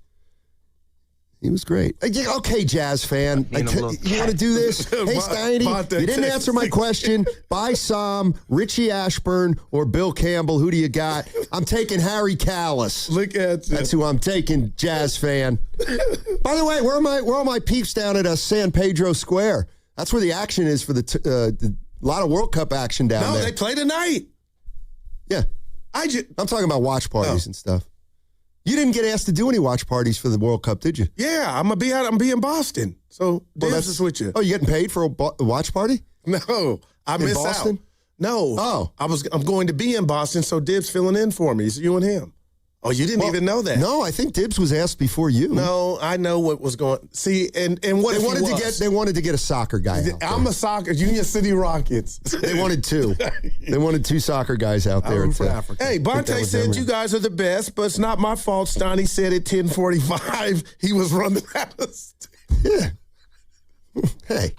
He was great. Okay, Jazz fan. You want to do this? Hey, Steiny, you didn't answer my question. Buy Sam, Richie Ashburn, or Bill Campbell. Who do you got? I'm taking Harry Callis. Look at you. That's who I'm taking, Jazz fan. By the way, where are my peeps down at San Pedro Square? That's where the action is for the A lot of World Cup action down there. No, they play tonight. Yeah. I'm talking about watch parties and stuff. You didn't get asked to do any watch parties for the World Cup, did you? Yeah, I'm going to be in Boston. So, Dibs is with you. Oh, you getting paid for a watch party? No, I missed Boston? out. No. Oh. I'm going to be in Boston, so Dibs filling in for me. It's you and him. Oh, you didn't even know that? No, I think Dibs was asked before you. No, I know what was going. See, and what they wanted to get a soccer guy. I'm a soccer Union City Rockets. They wanted two. They wanted two soccer guys out there. Hey, Bonte said you guys are the best, but it's not my fault. Stoney said at 10:45 he was running out of steam. Yeah. Hey.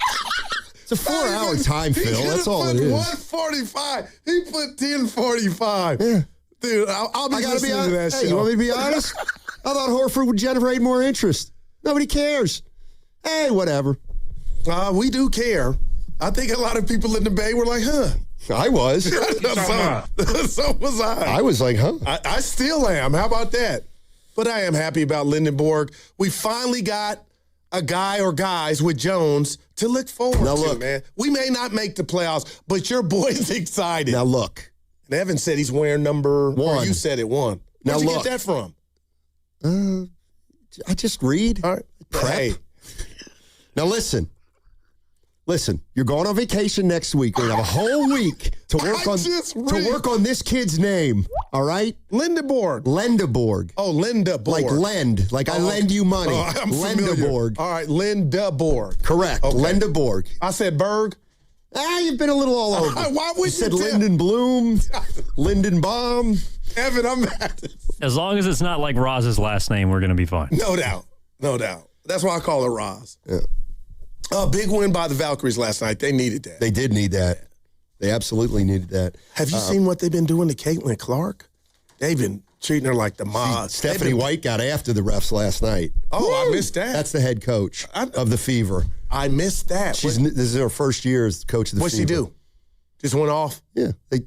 It's a 4-hour time, Phil. That's all it is. 1:45. He put 10:45. Yeah. Dude, I'll be listening to that show. You want me to be honest? I thought Horford would generate more interest. Nobody cares. Hey, whatever. We do care. I think a lot of people in the Bay were like, huh. I was. So was I. I was like, huh. I still am. How about that? But I am happy about Lindenborg. We finally got a guy or guys with Jones to look forward to, man. We may not make the playoffs, but your boy's excited. Now, look. And Evan said he's wearing number 1. You said it 1. Where'd you get that from? I just read. All right. Prep. Hey. Now, listen. You're going on vacation next week. We're going to have a whole week to work on this kid's name. All right? Lindenborg. Oh, Lindenborg. Like lend. Like I lend you money. Oh, I'm Lindenborg. All right, Lindenborg. Correct. Okay. Lindenborg. I said Berg. You've been a little all over. Why would you said Linden Bloom, Linden Baum. Evan, I'm mad. As long as it's not like Roz's last name, we're going to be fine. No doubt. That's why I call her Roz. Yeah. Big win by the Valkyries last night. They needed that. They did need that. They absolutely needed that. Have you seen what they've been doing to Caitlin Clark? They've been treating her like the Moz. Stephanie White got after the refs last night. Oh, woo! I missed that. That's the head coach of the Fever. I missed that. This is her first year as coach of the Fever. What'd she do? Just went off? Yeah. Like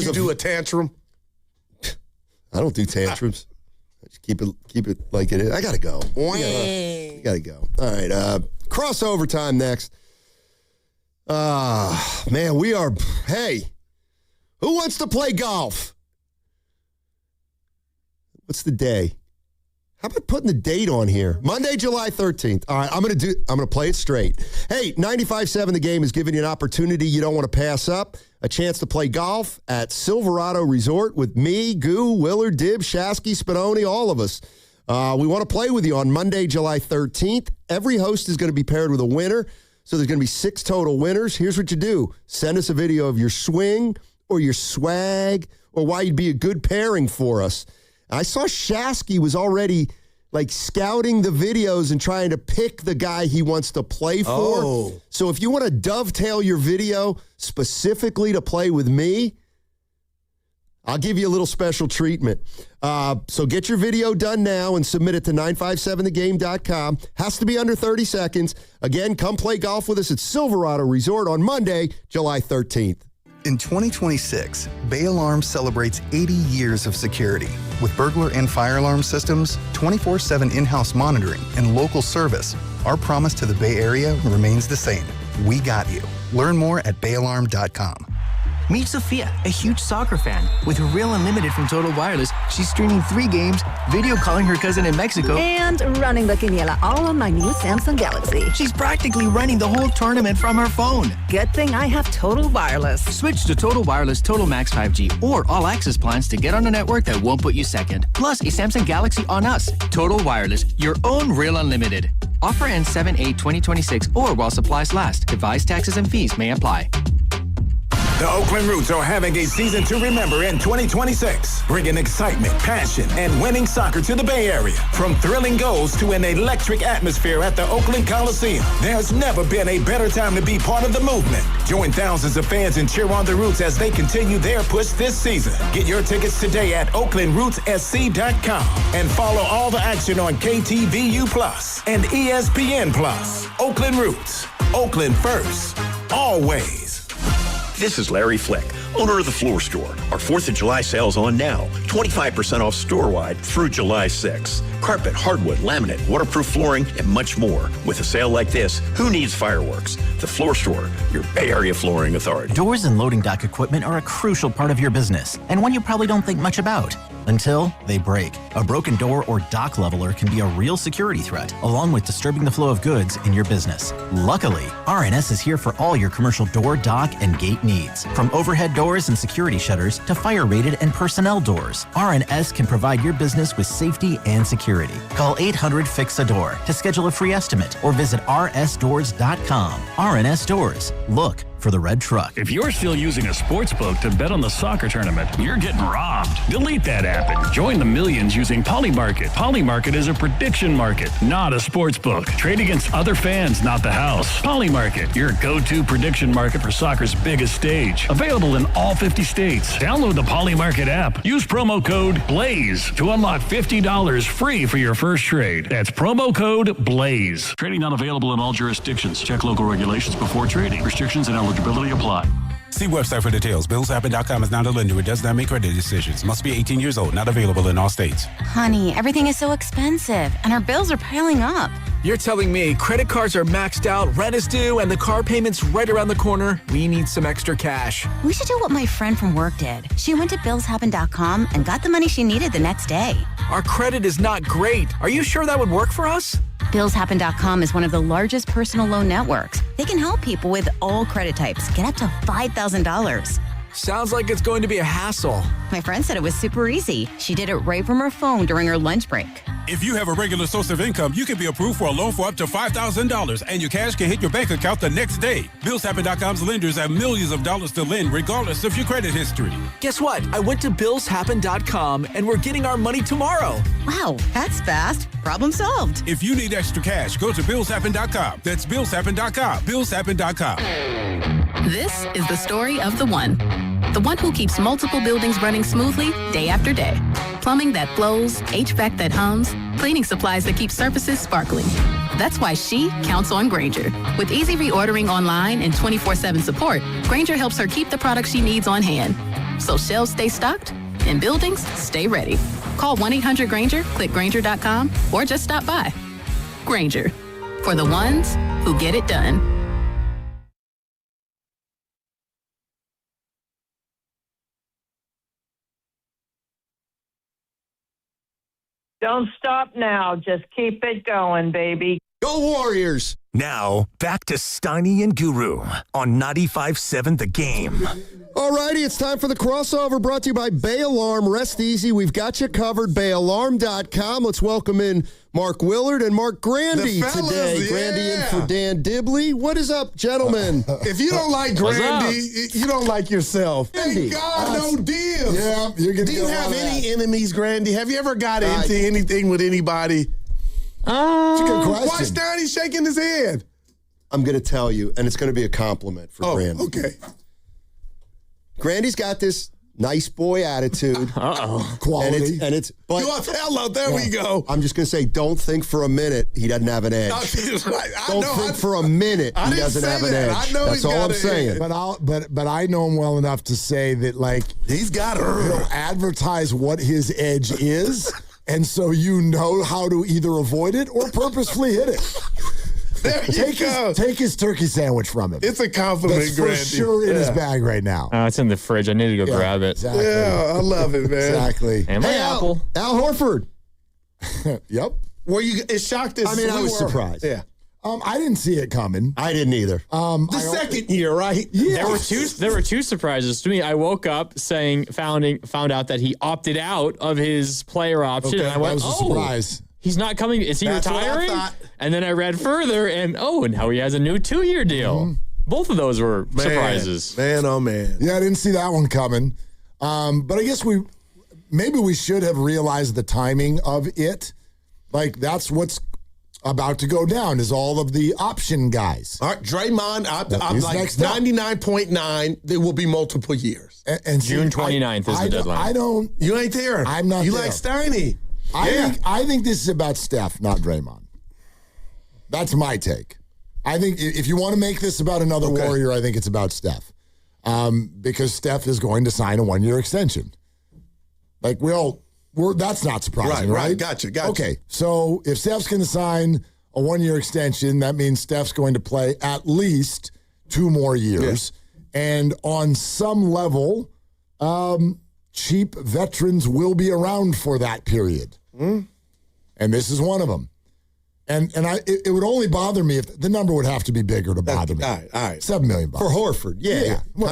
you do a tantrum? I don't do tantrums. I just keep it like it is. I got to go. You got to go. All right. Crossover time next. Man, we are. Hey, who wants to play golf? What's the day? How about putting the date on here? Monday, July 13th. All right, I'm going to play it straight. Hey, 95.7 The Game is giving you an opportunity you don't want to pass up. A chance to play golf at Silverado Resort with me, Goo, Willard, Dib, Shasky, Spinoni, all of us. We want to play with you on Monday, July 13th. Every host is going to be paired with a winner. So there's going to be 6 total winners. Here's what you do. Send us a video of your swing or your swag or why you'd be a good pairing for us. I saw Shasky was already scouting the videos and trying to pick the guy he wants to play for. Oh. So if you want to dovetail your video specifically to play with me, I'll give you a little special treatment. So get your video done now and submit it to 957thegame.com. Has to be under 30 seconds. Again, come play golf with us at Silverado Resort on Monday, July 13th. In 2026, Bay Alarm celebrates 80 years of security. With burglar and fire alarm systems, 24/7 in-house monitoring, and local service, our promise to the Bay Area remains the same. We got you. Learn more at bayalarm.com. Meet Sophia, a huge soccer fan. With her Real Unlimited from Total Wireless, she's streaming 3 games, video calling her cousin in Mexico, and running the quiniela all on my new Samsung Galaxy. She's practically running the whole tournament from her phone. Good thing I have Total Wireless. Switch to Total Wireless Total Max 5G or All Access plans to get on a network that won't put you second. Plus, a Samsung Galaxy on us. Total Wireless, your own Real Unlimited. Offer ends 7/8/2026 or while supplies last. Device taxes and fees may apply. The Oakland Roots are having a season to remember in 2026, bringing excitement, passion, and winning soccer to the Bay Area. From thrilling goals to an electric atmosphere at the Oakland Coliseum, there's never been a better time to be part of the movement. Join thousands of fans and cheer on the Roots as they continue their push this season. Get your tickets today at OaklandRootsSC.com and follow all the action on KTVU Plus and ESPN Plus. Oakland Roots, Oakland first, always. This is Larry Fleck, owner of The Floor Store. Our 4th of July sale's on now. 25% off store-wide through July 6th. Carpet, hardwood, laminate, waterproof flooring, and much more. With a sale like this, who needs fireworks? The Floor Store, your Bay Area flooring authority. Doors and loading dock equipment are a crucial part of your business, and one you probably don't think much about until they break. A broken door or dock leveler can be a real security threat, along with disturbing the flow of goods in your business. Luckily, RNS is here for all your commercial door, dock, and gate needs. From overhead doors and security shutters to fire-rated and personnel doors, RNS can provide your business with safety and security. Call 800-FIX-A-DOOR to schedule a free estimate or visit rsdoors.com. RNS Doors. Look for the red truck. If you're still using a sports book to bet on the soccer tournament, you're getting robbed. Delete that app and join the millions using Polymarket. Polymarket is a prediction market, not a sports book. Trade against other fans, not the house. Polymarket, your go-to prediction market for soccer's biggest stage. Available in all 50 states. Download the Polymarket app. Use promo code BLAZE to unlock $50 free for your first trade. That's promo code BLAZE. Trading not available in all jurisdictions. Check local regulations before trading. Restrictions and eligibility apply. See website for details. BillsHappen.com is not a lender. It does not make credit decisions. Must be 18 years old. Not available in all states. Honey, everything is so expensive, and our bills are piling up. You're telling me credit cards are maxed out, rent is due, and the car payment's right around the corner? We need some extra cash. We should do what my friend from work did. She went to BillsHappen.com and got the money she needed the next day. Our credit is not great. Are you sure that would work for us? BillsHappen.com is one of the largest personal loan networks. They can help people with all credit types get up to $5,000. Sounds like it's going to be a hassle. My friend said it was super easy. She did it right from her phone during her lunch break. If you have a regular source of income, you can be approved for a loan for up to $5,000, and your cash can hit your bank account the next day. BillsHappen.com's lenders have millions of dollars to lend, regardless of your credit history. Guess what? I went to BillsHappen.com, and we're getting our money tomorrow. Wow, that's fast. Problem solved. If you need extra cash, go to BillsHappen.com. That's BillsHappen.com. BillsHappen.com. This is the story of the one. The one who keeps multiple buildings running smoothly day after day. Plumbing that flows, HVAC that hums, cleaning supplies that keep surfaces sparkling. That's why she counts on Grainger. With easy reordering online and 24/7 support, Grainger helps her keep the products she needs on hand. So shelves stay stocked and buildings stay ready. Call 1-800-GRAINGER, click Grainger.com, or just stop by. Grainger, for the ones who get it done. Don't stop now. Just keep it going, baby. Go Warriors! Now, back to Steiny and Guru on 95.7 The Game. All righty, it's time for the crossover brought to you by Bay Alarm. Rest easy. We've got you covered. BayAlarm.com. Let's welcome in Mark Willard and Mark Grandy today. Yeah. Grandy in for Dan Dibley. What is up, gentlemen? If you don't like Grandy, you don't like yourself. Thank God, no deals. Yeah, you're gonna. Do you have any enemies, Grandy? Have you ever got into anything with anybody? That's a good question. Why is Steiny shaking his head? I'm going to tell you, and it's going to be a compliment for Grandy. Okay. Grandy's got this nice boy attitude. Quality. And it's but hello, there we go. I'm just going to say, don't think for a minute he doesn't have an edge. Don't think for a minute he doesn't have an edge. I know That's all I'm saying. But I know him well enough to say that, like, he's got it. He'll advertise what his edge is, and so you know how to either avoid it or purposefully hit it. There you go. Take his turkey sandwich from him. It's a compliment, That's Grandy. for sure in his bag right now. It's in the fridge. I need to go grab it. Exactly. Yeah, I love it, man. Exactly. And my apple. Al Horford. Yep. Were you as shocked as I was surprised. Yeah. I didn't see it coming. I didn't either. The second year, right? Yes. There were two surprises to me. I woke up found out that he opted out of his player option, Okay, and I went, that was a surprise. He's not coming. Is he That's what I retiring? thought. And then I read further, and now he has a new 2-year deal. Mm-hmm. Both of those were surprises. Man, oh man. Yeah, I didn't see that one coming. But I guess maybe we should have realized the timing of it. Like, that's what's about to go down is all of the option guys. All right, Draymond, I'm He's like next up. 99.9. There will be multiple years. And June 29th is the deadline. You ain't there. I'm not You there. like Steiny. I think this is about Steph, not Draymond. That's my take. I think if you want to make this about another Warrior, I think it's about Steph. because Steph is going to sign a 1-year extension. Like that's not surprising, right? Gotcha. Okay, so if Steph's going to sign a 1-year extension, that means Steph's going to play at least 2 more years. Yeah. And on some level, cheap veterans will be around for that period. And this is one of them. And it would only bother me if the number would have to be bigger to bother me. All right. $7 million. For Horford. Yeah. No,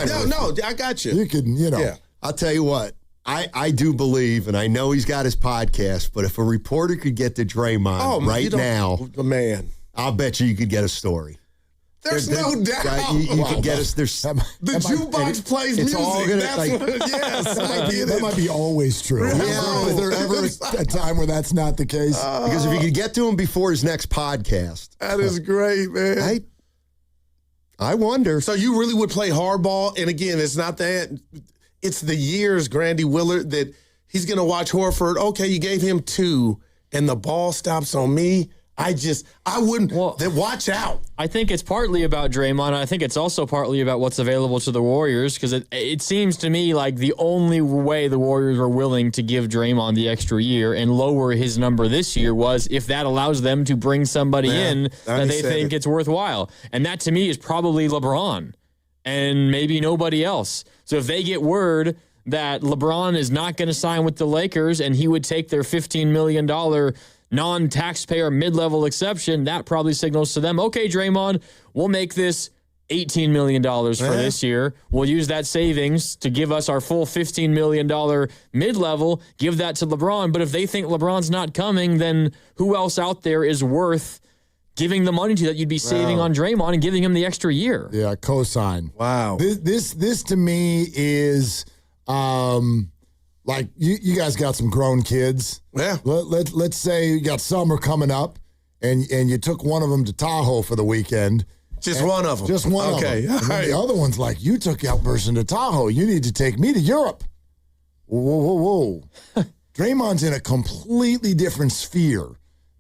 I got you. You can, Yeah. I'll tell you what. I do believe, and I know he's got his podcast, but if a reporter could get to Draymond now, man, I'll bet you could get a story. There's no doubt. You could get us. There's the jukebox plays music. That might be always true. Is there ever a time where that's not the case? Because if you could get to him before his next podcast, that is great, man. I wonder. So you really would play hardball, and again, it's not that. It's the years, Grandy Willard, that he's going to watch Horford. Okay, you gave him 2, and the ball stops on me. I wouldn't. Watch out. I think it's partly about Draymond. I think it's also partly about what's available to the Warriors, because it seems to me like the only way the Warriors were willing to give Draymond the extra year and lower his number this year was if that allows them to bring somebody in that they think it's worthwhile. And that to me is probably LeBron and maybe nobody else. So if they get word that LeBron is not going to sign with the Lakers and he would take their $15 million non-taxpayer mid-level exception, that probably signals to them, okay, Draymond, we'll make this $18 million for this year. We'll use that savings to give us our full $15 million mid-level, give that to LeBron. But if they think LeBron's not coming, then who else out there is worth giving the money to that you'd be saving on Draymond and giving him the extra year? Yeah, cosign. Wow. This to me is like you guys got some grown kids. Yeah. Let's say you got summer coming up and you took one of them to Tahoe for the weekend. Just one of them. Just one of them. Okay. And then the other one's like, you took that person to Tahoe. You need to take me to Europe. Whoa. Draymond's in a completely different sphere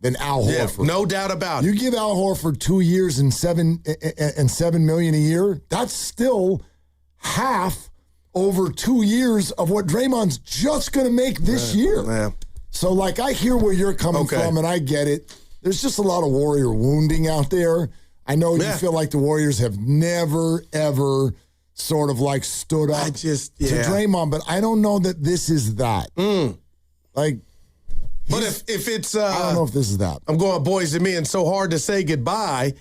than Al Horford. No doubt about it. You give Al Horford 2 years and $7 million a year, that's still half over 2 years of what Draymond's just going to make this year. Yeah. So, like, I hear where you're coming from, and I get it. There's just a lot of Warrior wounding out there. I know you feel like the Warriors have never, ever sort of, like, stood up to Draymond, but I don't know that this is that. Like, but if it's... I don't know if this is that. I'm going boys and men, so hard to say goodbye.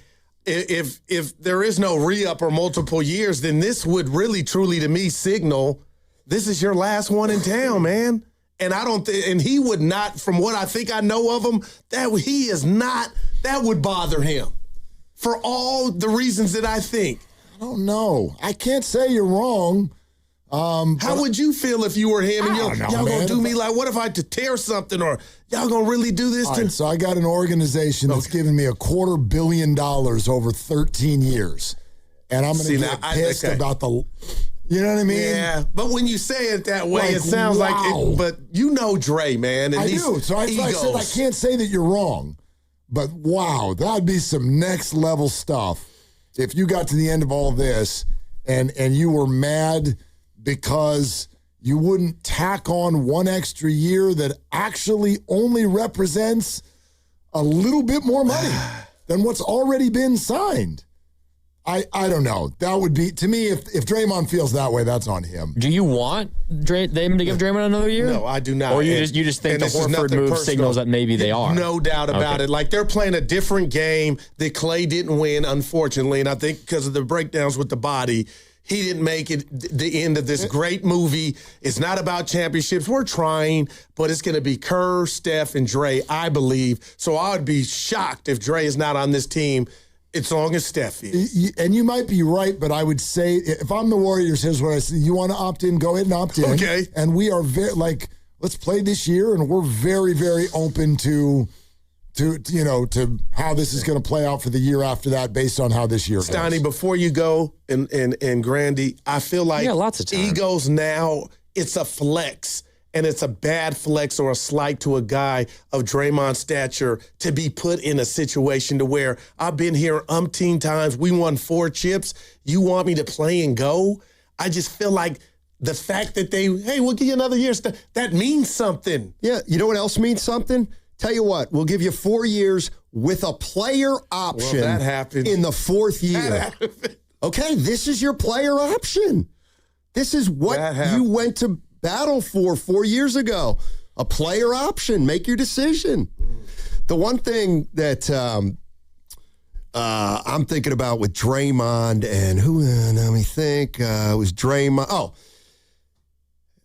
If there is no re-up or multiple years, then this would really, truly, to me, signal this is your last one in town, man. And I don't and he would not, from what I think I know of him, that would bother him for all the reasons that I think. I don't know. I can't say you're wrong. How would you feel if you were him and y'all gonna do me like, what if I had to tear something, or y'all gonna really do this? Right, so I got an organization that's giving me $250 million over 13 years. And I'm going to get pissed about the, you know what I mean? Yeah, but when you say it that way, it sounds like it, but you know Dre, man. And I do. So I said I can't say that you're wrong, but wow, that'd be some next level stuff if you got to the end of all this and you were mad because you wouldn't tack on one extra year that actually only represents a little bit more money than what's already been signed. I don't know. That would be, to me, if Draymond feels that way, that's on him. Do you want them to give Draymond another year? No, I do not. Or you just think the Horford move signals that maybe they are? No doubt about it. Like, they're playing a different game that Clay didn't win, unfortunately, and I think because of the breakdowns with the body, he didn't make it the end of this great movie. It's not about championships. We're trying, but it's going to be Kerr, Steph, and Dre, I believe. So I would be shocked if Dre is not on this team as long as Steph is. And you might be right, but I would say, if I'm the Warriors, here's what I say. You want to opt in, go ahead and opt in. Okay. And we are very, like, let's play this year, and we're very, very open to how this is going to play out for the year after that based on how this year goes. Steiny, before you go, and Grandy, I feel like lots of time. Egos now, it's a flex. And it's a bad flex or a slight to a guy of Draymond's stature to be put in a situation to where I've been here umpteen times. We won 4 chips. You want me to play and go? I just feel like the fact that we'll give you another year, that means something. Yeah, you know what else means something? Tell you what, we'll give you 4 years with a player option that happened. in the 4th year. Okay, this is your player option. This is what you went to battle for 4 years ago. A player option. Make your decision. The one thing that I'm thinking about with Draymond and let me think. It was Draymond. Oh,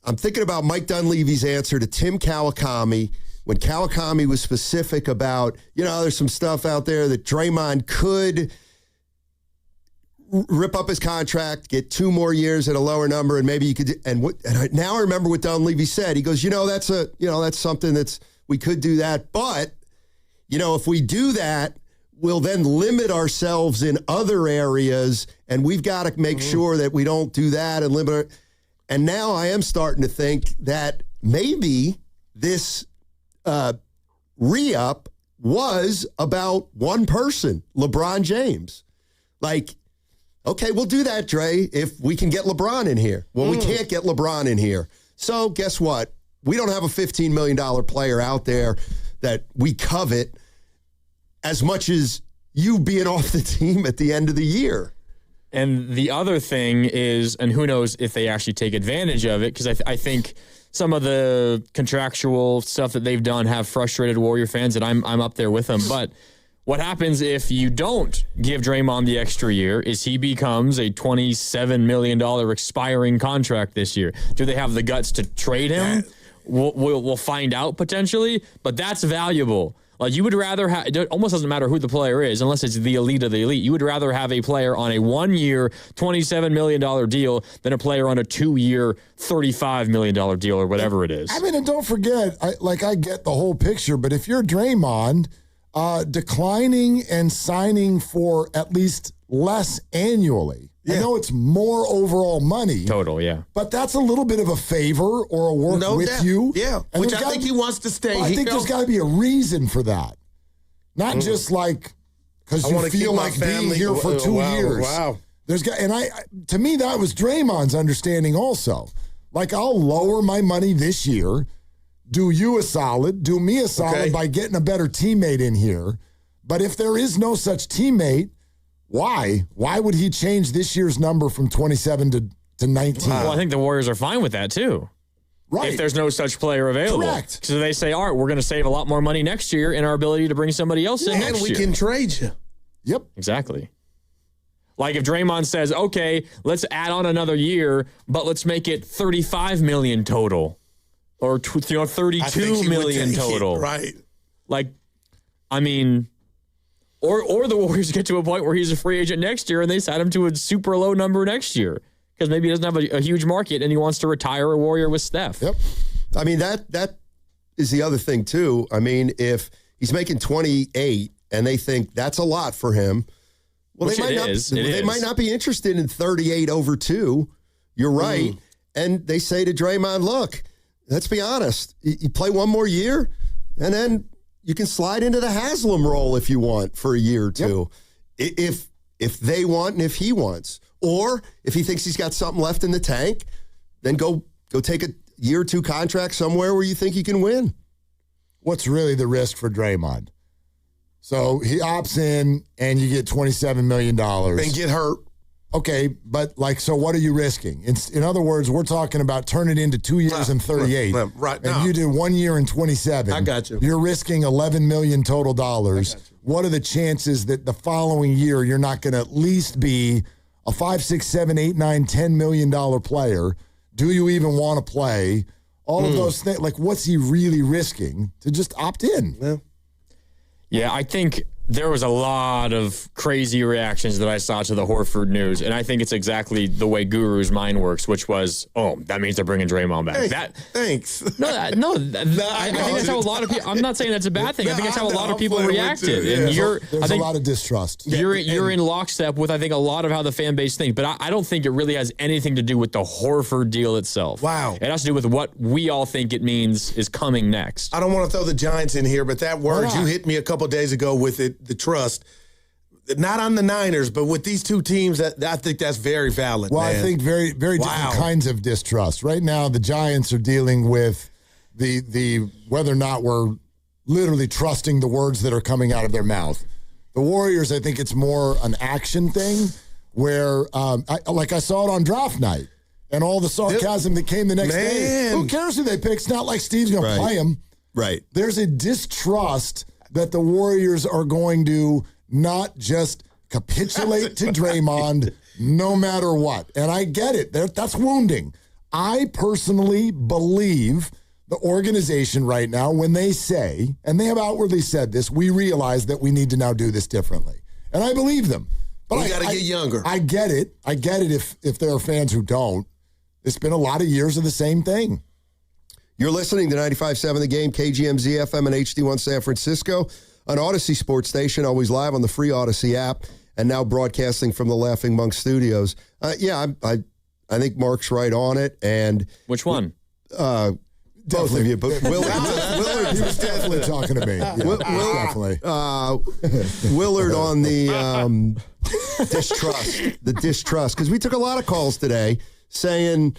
I'm thinking about Mike Dunleavy's answer to Tim Kawakami when Kawakami was specific about, there's some stuff out there that Draymond could rip up his contract, get 2 more years at a lower number, and maybe you could. Now I remember what Dunleavy said. He goes, that's something we could do that, but if we do that, we'll then limit ourselves in other areas, and we've got to make sure that we don't do that and limit. And now I am starting to think that maybe this re-up was about one person, LeBron James. Like, okay, we'll do that, Dre, if we can get LeBron in here. Well, we can't get LeBron in here. So guess what? We don't have a $15 million player out there that we covet as much as you being off the team at the end of the year. And the other thing is, and who knows if they actually take advantage of it, because I think some of the contractual stuff that they've done have frustrated Warrior fans, and I'm up there with them. But what happens if you don't give Draymond the extra year is he becomes a $27 million expiring contract this year. Do they have the guts to trade him? We'll find out potentially, but that's valuable. Like, you would rather have, it almost doesn't matter who the player is, unless it's the elite of the elite. You would rather have a player on a 1-year, $27 million deal than a player on a 2-year, $35 million deal or whatever it is. I mean, and don't forget, I get the whole picture, but if you're Draymond, declining and signing for at least less annually. Yeah. I know it's more overall money. Total, yeah. But that's a little bit of a favor or a work with you. Yeah, and which I think he wants to stay. Well, I think there's got to be a reason for that. Not just like because you feel like being here for 2 years. Wow. To me, that was Draymond's understanding also. Like, I'll lower my money this year, do you a solid, do me a solid by getting a better teammate in here. But if there is no such teammate, why? Why would he change this year's number from 27 to 19? Well, I think the Warriors are fine with that, too. Right. If there's no such player available. Correct. So they say, all right, we're going to save a lot more money next year in our ability to bring somebody else in next year. And we can trade you. Yep. Exactly. Like if Draymond says, okay, let's add on another year, but let's make it $35 million total. Or $32 million total. Right. Like, I mean... Or the Warriors get to a point where he's a free agent next year and they sign him to a super low number next year because maybe he doesn't have a huge market and he wants to retire a Warrior with Steph. Yep. I mean, that is the other thing, too. I mean, if he's making 28 and they think that's a lot for him, well, they might not be interested in 38 over 2. You're right. And they say to Draymond, look, let's be honest. You play 1 more year and then you can slide into the Haslam role if you want for a year or 2. Yep. If they want and if he wants. Or if he thinks he's got something left in the tank, then go take a year or 2 contract somewhere where you think you can win. What's really the risk for Draymond? So he opts in and you get $27 million. And get hurt. Okay, but so what are you risking? In other words, we're talking about turning it into 2 years and 38. Right. And you did 1 year and 27. I got you. You're risking $11 million total dollars. What are the chances that the following year you're not going to at least be a 5, 6, 7, 8, 9, $10 million player? Do you even want to play? All of those things. Like, what's he really risking to just opt in? Yeah, I think there was a lot of crazy reactions that I saw to the Horford news, and I think it's exactly the way Guru's mind works, which was, that means they're bringing Draymond back. Thanks. I think that's how a lot of people. I'm not saying that's a bad thing. I think that's how a lot of people reacted. Yeah. And there's a lot of distrust. You're in lockstep with, I think, a lot of how the fan base thinks, but I don't think it really has anything to do with the Horford deal itself. Wow. It has to do with what we all think it means is coming next. I don't want to throw the Giants in here, but that word you hit me a couple days ago with it. The trust. not on the Niners, but with these two teams, I think that's very valid. Well, man. I think very, very different kinds of distrust. Right now, the Giants are dealing with the whether or not we're literally trusting the words that are coming out of their mouth. The Warriors, I think it's more an action thing where, I saw it on draft night and all the sarcasm that came the next day. Who cares who they pick? It's not like Steve's going to play him. Right. There's a distrust that the Warriors are going to not just capitulate to Draymond no matter what. And I get it. That's wounding. I personally believe the organization right now, when they say, and they have outwardly said this, we realize that we need to now do this differently. And I believe them. But we got to get younger. I get it. I get it if there are fans who don't. It's been a lot of years of the same thing. You're listening to 95.7 The Game, KGMZ FM and HD1 San Francisco, an Odyssey sports station, always live on the free Odyssey app, and now broadcasting from the Laughing Monk Studios. I think Mark's right on it. And which one? Both of you, but Willard, he was definitely talking to me. Yeah, definitely. Willard on the distrust, because we took a lot of calls today saying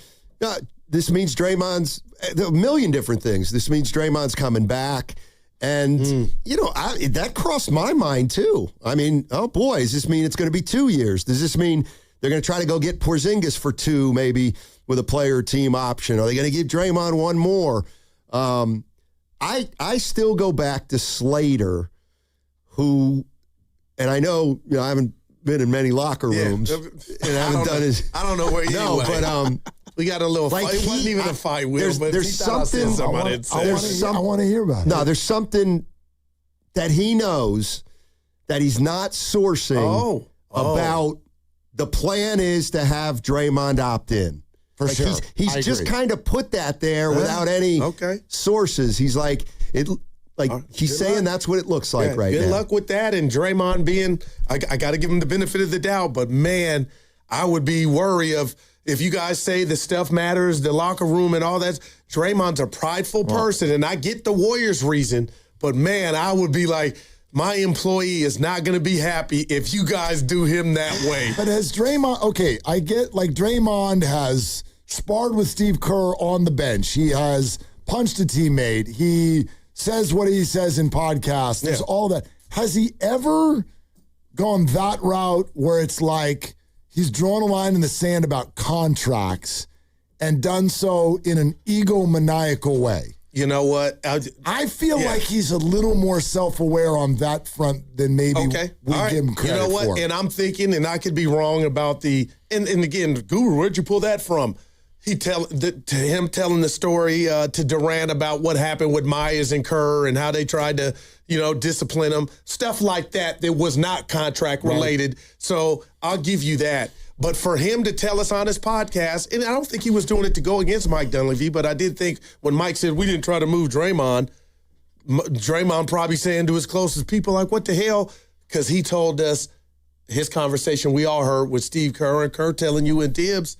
this means Draymond's a million different things. This means Draymond's coming back, and that crossed my mind too. I mean, oh boy, does this mean it's going to be 2 years? Does this mean they're going to try to go get Porzingis for 2, maybe? With a player team option? Are they going to give Draymond one more? I still go back to Slater, who, and I know, I haven't been in many locker rooms. And I haven't done his. I don't know where you No, but we got a little fight. It wasn't even a fight, Will, but there's something. I want to hear about it. No, there's something that he knows that he's not sourcing about the plan is to have Draymond opt in. For sure. He's just kind of put that there without any sources. He's like, he's saying that's what it looks like right now. Good luck with that. And Draymond being, I got to give him the benefit of the doubt, but man, I would be worried of if you guys say the stuff matters, the locker room and all that. Draymond's a prideful person, and I get the Warriors' reason, but man, I would be like, my employee is not going to be happy if you guys do him that way. But has Draymond, I get Draymond has sparred with Steve Kerr on the bench. He has punched a teammate. He says what he says in podcasts. There's all that. Has he ever gone that route where it's like he's drawn a line in the sand about contracts and done so in an egomaniacal way? You know what? I feel like he's a little more self-aware on that front than maybe we give him credit for. You know what? And I'm thinking, and I could be wrong about and again, Guru, where'd you pull that from? To him telling the story to Durant about what happened with Myers and Kerr and how they tried to, discipline him. Stuff like that was not contract related. So I'll give you that. But for him to tell us on his podcast, and I don't think he was doing it to go against Mike Dunleavy, but I did think when Mike said we didn't try to move Draymond probably saying to his closest people, like, what the hell? Because he told us his conversation we all heard with Steve Kerr and Kerr telling you and Tibbs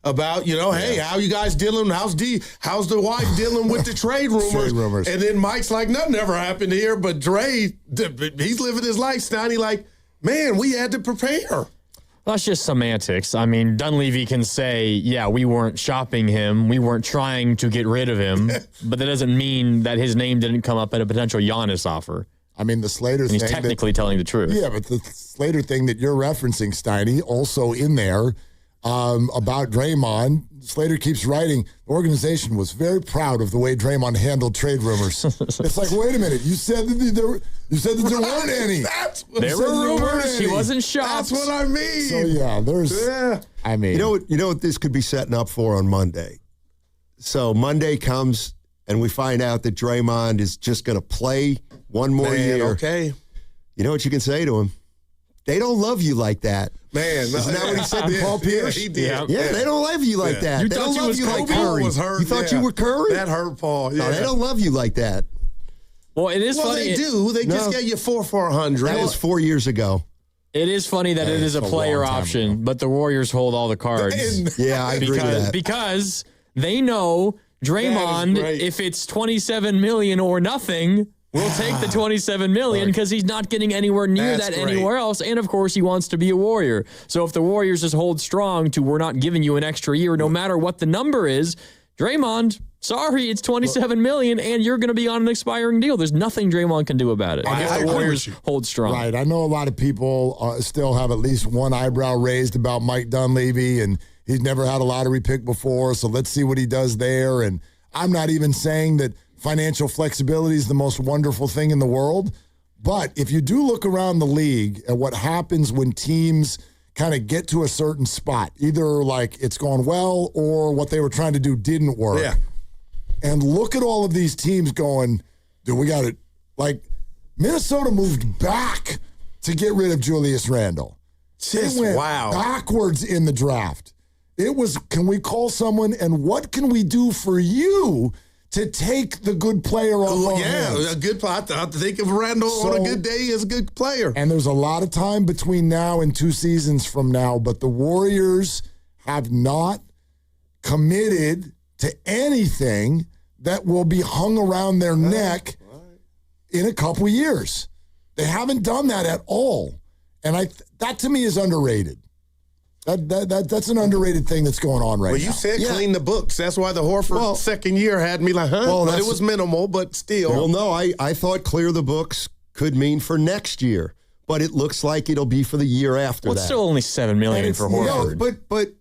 about, hey, how you guys dealing? How's the wife dealing with the trade rumors? And then Mike's like, nothing ever happened here, but Dre, he's living his life. Steiny like, man, we had to prepare. That's just semantics. I mean, Dunleavy can say, yeah, we weren't shopping him. We weren't trying to get rid of him. But that doesn't mean that his name didn't come up at a potential Giannis offer. I mean, the Slater thing. He's technically telling the truth. Yeah, but the Slater thing that you're referencing, Steiny, also in there about Draymond. Slater keeps writing, the organization was very proud of the way Draymond handled trade rumors. It's like, wait a minute, you said that there weren't any. There were rumors. He wasn't shocked. That's what I mean. So yeah, I mean, you know what this could be setting up for on Monday. So Monday comes and we find out that Draymond is just going to play one more year. Okay. You know what you can say to him? They don't love you like that. Man, isn't that what he said to Paul Pierce? Yeah, he did. Yeah, they don't love you like that. You they thought don't you love was you like Kobe? Curry. Was hurt, you thought you were Curry? That hurt Paul. Yeah. No, they don't love you like that. Well, it is funny. They do. They just get you 400. That was 4 years ago. It is funny that it is a player option, but the Warriors hold all the cards. Yeah, I agree with that. Because they know Draymond, if it's $27 million or nothing, We'll take the $27 million because he's not getting anywhere near That's that great. anywhere else. And, of course, he wants to be a Warrior. So if the Warriors just hold strong to we're not giving you an extra year no matter what the number is, Draymond, sorry, it's $27 million, and you're going to be on an expiring deal. There's nothing Draymond can do about it. If the Warriors hold strong. Right. I know a lot of people still have at least one eyebrow raised about Mike Dunleavy, and he's never had a lottery pick before, so let's see what he does there. And I'm not even saying that financial flexibility is the most wonderful thing in the world, but if you do look around the league at what happens when teams kind of get to a certain spot, either like it's gone well or what they were trying to do didn't work. Yeah. And look at all of these teams going, dude, we got it. Like, Minnesota moved back to get rid of Julius Randle. Just They went wow. backwards in the draft. It was, can we call someone and what can we do for you to take the good player off our hands? A good player. I think of Randall on a good day as a good player. And there's a lot of time between now and 2 seasons from now, but the Warriors have not committed to anything that will be hung around their neck in a couple years. They haven't done that at all. And that to me is underrated. That's an underrated thing that's going on right now. Well, you said clean the books. That's why the Horford second year had me like, but it was minimal, but still. Well, no, I thought clear the books could mean for next year, but it looks like it'll be for the year after that. It's still only $7 million for Horford. No, but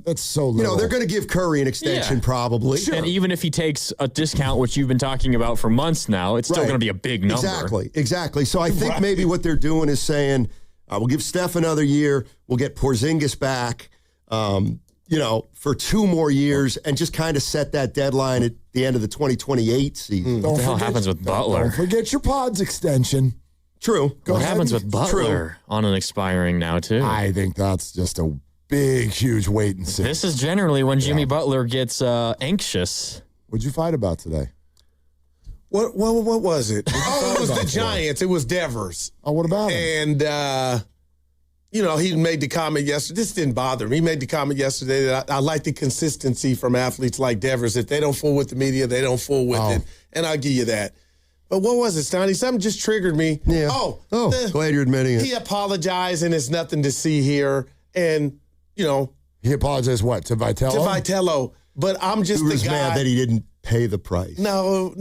that's so little. they're going to give Curry an extension probably. Sure. And even if he takes a discount, which you've been talking about for months now, it's still going to be a big number. Exactly. So I think maybe what they're doing is saying, we'll give Steph another year. We'll get Porzingis back, for 2 more years and just kind of set that deadline at the end of the 2028 season. What the hell happens with Butler? Don't forget your pods extension. True. What happens with Butler on an expiring now, too? I think that's just a big, huge wait and see. This is generally when Jimmy Butler gets anxious. What'd you fight about today? What was it? It was the Giants. It was Devers. Oh, what about him? And, he made the comment yesterday. This didn't bother me. He made the comment yesterday that I like the consistency from athletes like Devers. If they don't fool with the media, they don't fool with it. And I'll give you that. But what was it, Stoney? Something just triggered me. Yeah. Glad you're admitting it. He apologized, and it's nothing to see here. And, He apologized what? To Vitello? To Vitello. But I'm just Who the was guy. mad that he didn't pay the price. No,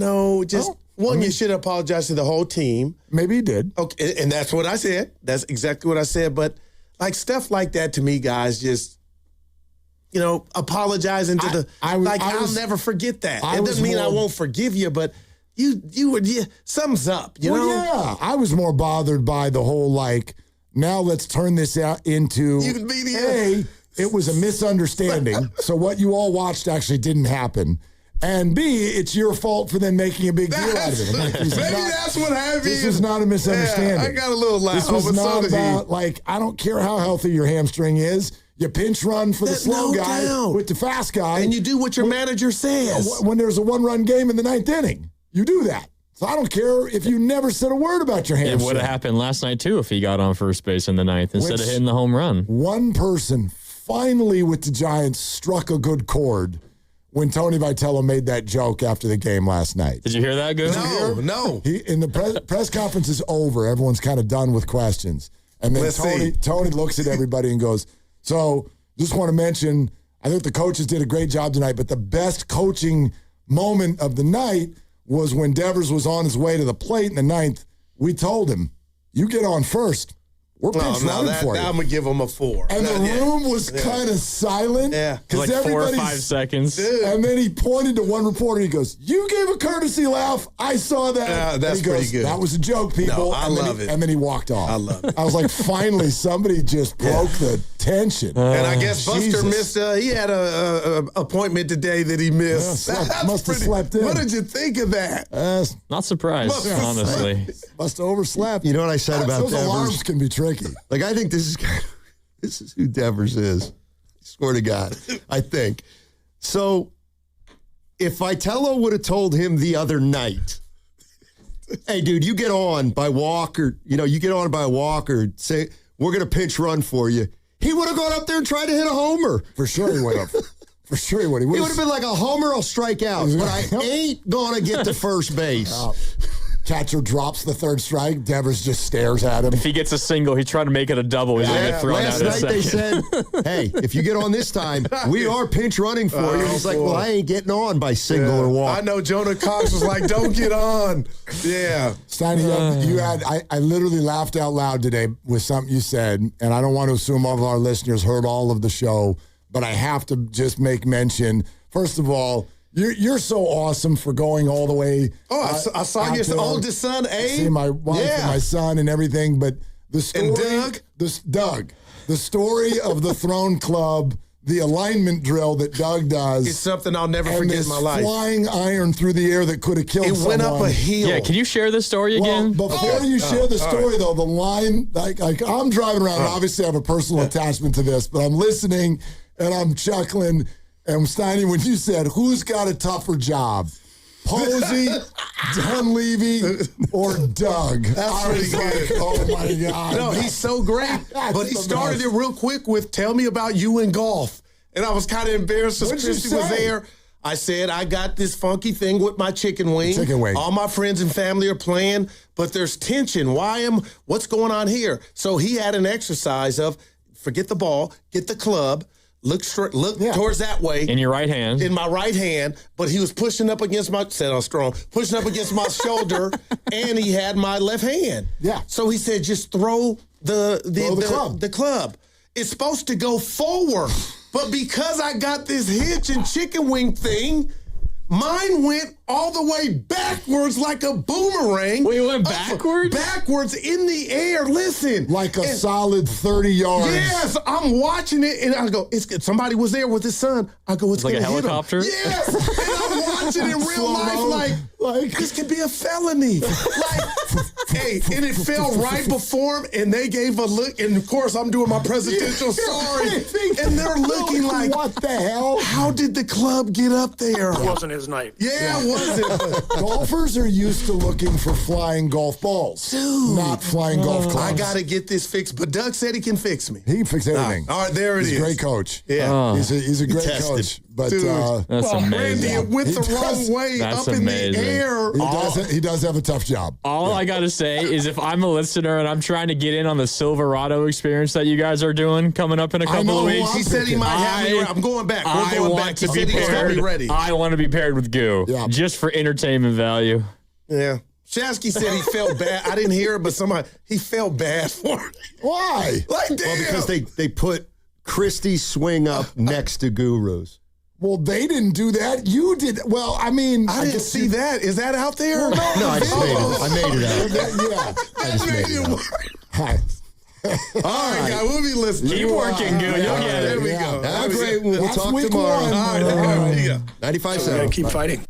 you should apologize to the whole team. Maybe he did. Okay, and that's what I said. That's exactly what I said. But like stuff like that to me, guys, just apologizing to I'll never forget that. It doesn't mean I won't forgive you, but you would something's up. You know? Yeah, I was more bothered by the whole now let's turn this out into A, it was a misunderstanding. So what you all watched actually didn't happen. And B, it's your fault for them making a big deal out of it. That's what happened. This is not a misunderstanding. Yeah, I got a little laugh. This was not about, I don't care how healthy your hamstring is. You pinch run for the slow guy with the fast guy. And you do what your manager says. When there's a 1-run game in the 9th inning, you do that. So I don't care if you never said a word about your hamstring. It would have happened last night, too, if he got on first base in the 9th instead of hitting the home run. One person finally with the Giants struck a good chord when Tony Vitello made that joke after the game last night. Did you hear that, Goose? No. In the press conference is over. Everyone's kind of done with questions. And then Tony looks at everybody and goes, so just want to mention, I think the coaches did a great job tonight, but the best coaching moment of the night was when Devers was on his way to the plate in the 9th. We told him, you get on first. We're pinch running for you. I'm going to give him a 4. And the room was kind of silent. Yeah. Like 4 or 5 seconds. And then he pointed to one reporter. He goes, you gave a courtesy laugh. I saw that. That's pretty good. That was a joke, people. No, I love it. And then he walked off. I love it. I was like, finally, somebody just broke the tension. And I guess Buster missed, he had a appointment today that he missed. Must have slept in. What did you think of that? Not surprised, honestly. Must have overslept. You know what I said about Those Devers? alarms can be tricky. I think this is who Devers is. I swear to God, I think. So if Vitello would have told him the other night, hey, dude, you get on by walk or, say, we're going to pinch run for you. He would have gone up there and tried to hit a homer. For sure he would have. For sure he would. He would have been like a homer, I'll strike out, but I ain't going to get to first base. Catcher drops the third strike. Devers just stares at him. If he gets a single, he's trying to make it a double. He's going to get thrown Last out night they said, hey, if you get on this time, we are pinch running for you. And he's like, well, I ain't getting on by single or walk. I know Jonah Cox was like, don't get on. Yeah. Steiny, you had, I literally laughed out loud today with something you said, and I don't want to assume all of our listeners heard all of the show, but I have to just make mention, first of all, you're so awesome for going all the way. I saw your oldest son, Abe. See my wife and my son and everything, but the story. And Doug. The story of the Throne Club, the alignment drill that Doug does. It's something I'll never forget in my life. Flying iron through the air that could have killed someone. It went up a hill. Yeah, can you share this story again? Before you share the story, though, the line, like I'm driving around, and obviously I have a personal attachment to this, but I'm listening and I'm chuckling. And Steiny, when you said, who's got a tougher job? Posey, Dunleavy, or Doug? That's pretty good. Oh, my God. No, he's so great. But he started it real quick with, tell me about you in golf. And I was kind of embarrassed because Christy was there. I said, I got this funky thing with my chicken wing. All my friends and family are playing, but there's tension. What's going on here? So he had an exercise of, forget the ball, get the club, look towards that way. In your right hand. In my right hand, but he was pushing up against pushing up against my shoulder, and he had my left hand. Yeah. So he said, just throw the club. It's supposed to go forward, but because I got this hitch and chicken wing thing, mine went all the way backwards like a boomerang. Wait, it went backwards? Backwards in the air. Listen. Like a solid 30 yards. Yes, I'm watching it, and I go, somebody was there with his son. I go, it's like a gonna hit him. helicopter? Yes, and I'm watching in real life like this could be a felony. Hey, and it fell right before him, and they gave a look, and of course I'm doing my presidential sorry, and they're looking like, what the hell? How did the club get up there? It wasn't his night. Yeah, it wasn't. Golfers are used to looking for flying golf balls, not flying golf clubs. I got to get this fixed, but Doug said he can fix me. He can fix everything. All right, there it is. He's a great coach. Yeah. He's a great coach. But that's amazing. Randy, it went the wrong way up in the air. He does have a tough job. All I got to say is if I'm a listener and I'm trying to get in on the Silverado experience that you guys are doing coming up in a couple of weeks. He said he might have me. I'm going back. I want to be paired. Ready. I want to be paired with Goo. Yeah. Just for entertainment value. Yeah. Shasky said he felt bad. I didn't hear it, but he felt bad for me. Why? Like, damn. Well, because they put Christie's swing up next to Guru's. Well, they didn't do that. You did. Well, I mean, I didn't see that. Is that out there? No, I just made it. I made it out. Yeah. I just made it out. Hi. All right, guys, we'll be listening. Keep working, Goo. You'll get it. There we go. Have a great one. We'll That's talk week tomorrow. one. All right, there you go. 95.7. Keep fighting.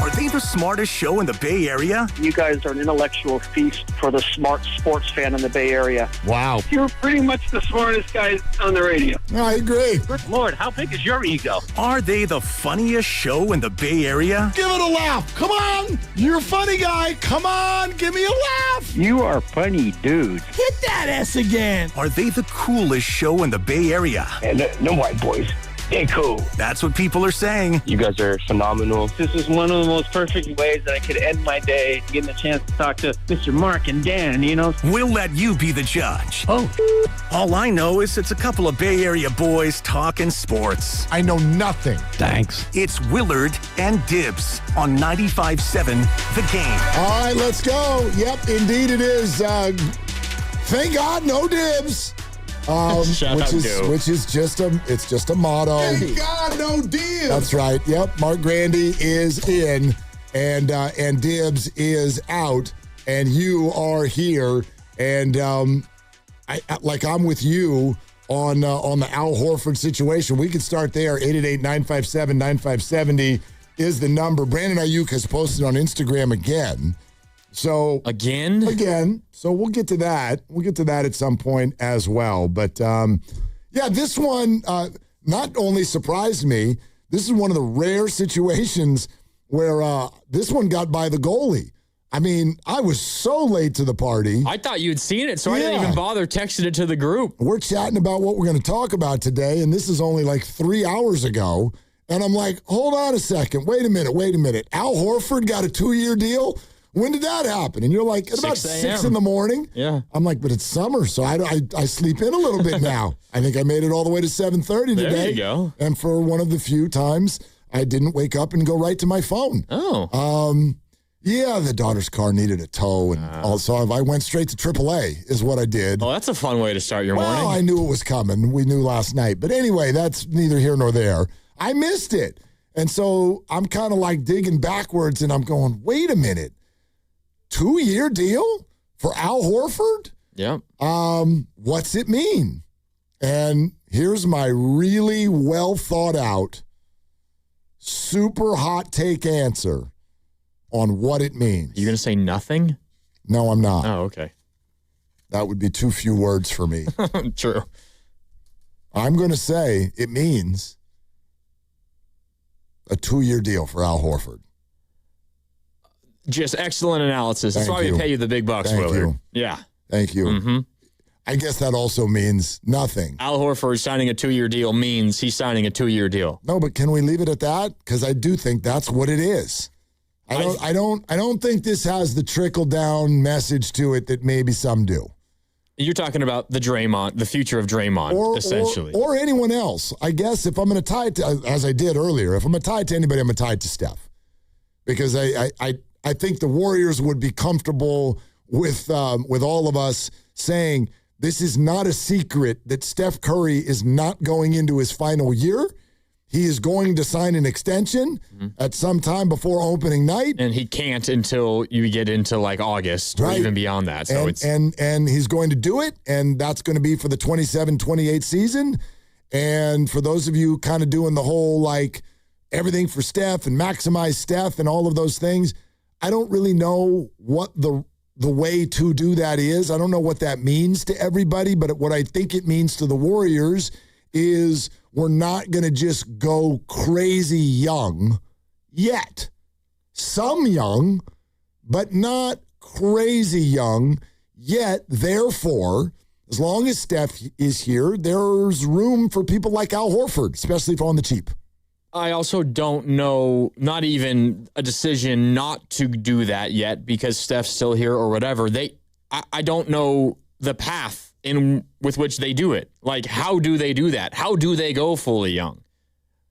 Are they the smartest show in the Bay Area? You guys are an intellectual feast for the smart sports fan in the Bay Area. Wow. You're pretty much the smartest guys on the radio. I agree. Good Lord, how big is your ego? Are they the funniest show in the Bay Area? Give it a laugh. Come on. You're a funny guy. Come on. Give me a laugh. You are funny dudes. Hit that S again. Are they the coolest show in the Bay Area? And no white boys. They cool. That's what people are saying. You guys are phenomenal. This is one of the most perfect ways that I could end my day, getting a chance to talk to Mr. Mark and Dan, you know? We'll let you be the judge. Oh. All I know is it's a couple of Bay Area boys talking sports. I know nothing. Thanks. It's Willard and Dibs on 95.7 The Game. All right, let's go. Yep, indeed it is. Thank God, no dibs. Which is just a motto. Thank God, no dibs. That's right. Yep, Mark Grandy is in, and Dibs is out, and you are here, and I'm with you on the Al Horford situation. We could start there. 888-957-9570 is the number. Brandon Aiyuk has posted on Instagram again. So again. So we'll get to that. We'll get to that at some point as well. But this one not only surprised me. This is one of the rare situations where this one got by the goalie. I mean, I was so late to the party. I thought you'd seen it, so I didn't even bother texting it to the group. We're chatting about what we're going to talk about today, and this is only like 3 hours ago. And I'm like, hold on a second. Wait a minute. Al Horford got a 2-year deal? When did that happen? And you're like, at about 6 in the morning. Yeah. I'm like, but it's summer, so I sleep in a little bit now. I think I made it all the way to 7:30 today. There you go. And for one of the few times, I didn't wake up and go right to my phone. Oh. Yeah, the daughter's car needed a tow, and also I went straight to AAA is what I did. Oh, that's a fun way to start your morning. Well, I knew it was coming. We knew last night. But anyway, that's neither here nor there. I missed it. And so I'm kind of like digging backwards, and I'm going, wait a minute. 2-year deal for Al Horford? Yeah. What's it mean? And here's my really well thought out, super hot take answer on what it means. You going to say nothing? No, I'm not. Oh, okay. That would be too few words for me. True. I'm going to say it means a 2-year deal for Al Horford. Just excellent analysis. That's why we pay you the big bucks, Thank Willard. you. Yeah. Thank you. Mm-hmm. I guess that also means nothing. Al Horford signing a 2-year deal means he's signing a 2-year deal. No, but can we leave it at that? Because I do think that's what it is. I don't think this has the trickle down message to it that maybe some do. You're talking about the future of Draymond, essentially. Or anyone else. I guess if I'm going to tie it to, as I did earlier, if I'm going to tie it to anybody, I'm going to tie it to Steph. Because I think the Warriors would be comfortable with all of us saying this is not a secret that Steph Curry is not going into his final year. He is going to sign an extension at some time before opening night. And he can't until you get into like August or even beyond that. So and he's going to do it, and that's going to be for the 27-28 season. And for those of you kind of doing the whole like everything for Steph and maximize Steph and all of those things, I don't really know what the way to do that is. I don't know what that means to everybody, but what I think it means to the Warriors is we're not going to just go crazy young yet. Some young, but not crazy young yet. Therefore, as long as Steph is here, there's room for people like Al Horford, especially if on the cheap. I also don't know, not even a decision not to do that yet because Steph's still here or whatever. I don't know the path with which they do it. Like, how do they do that? How do they go fully young?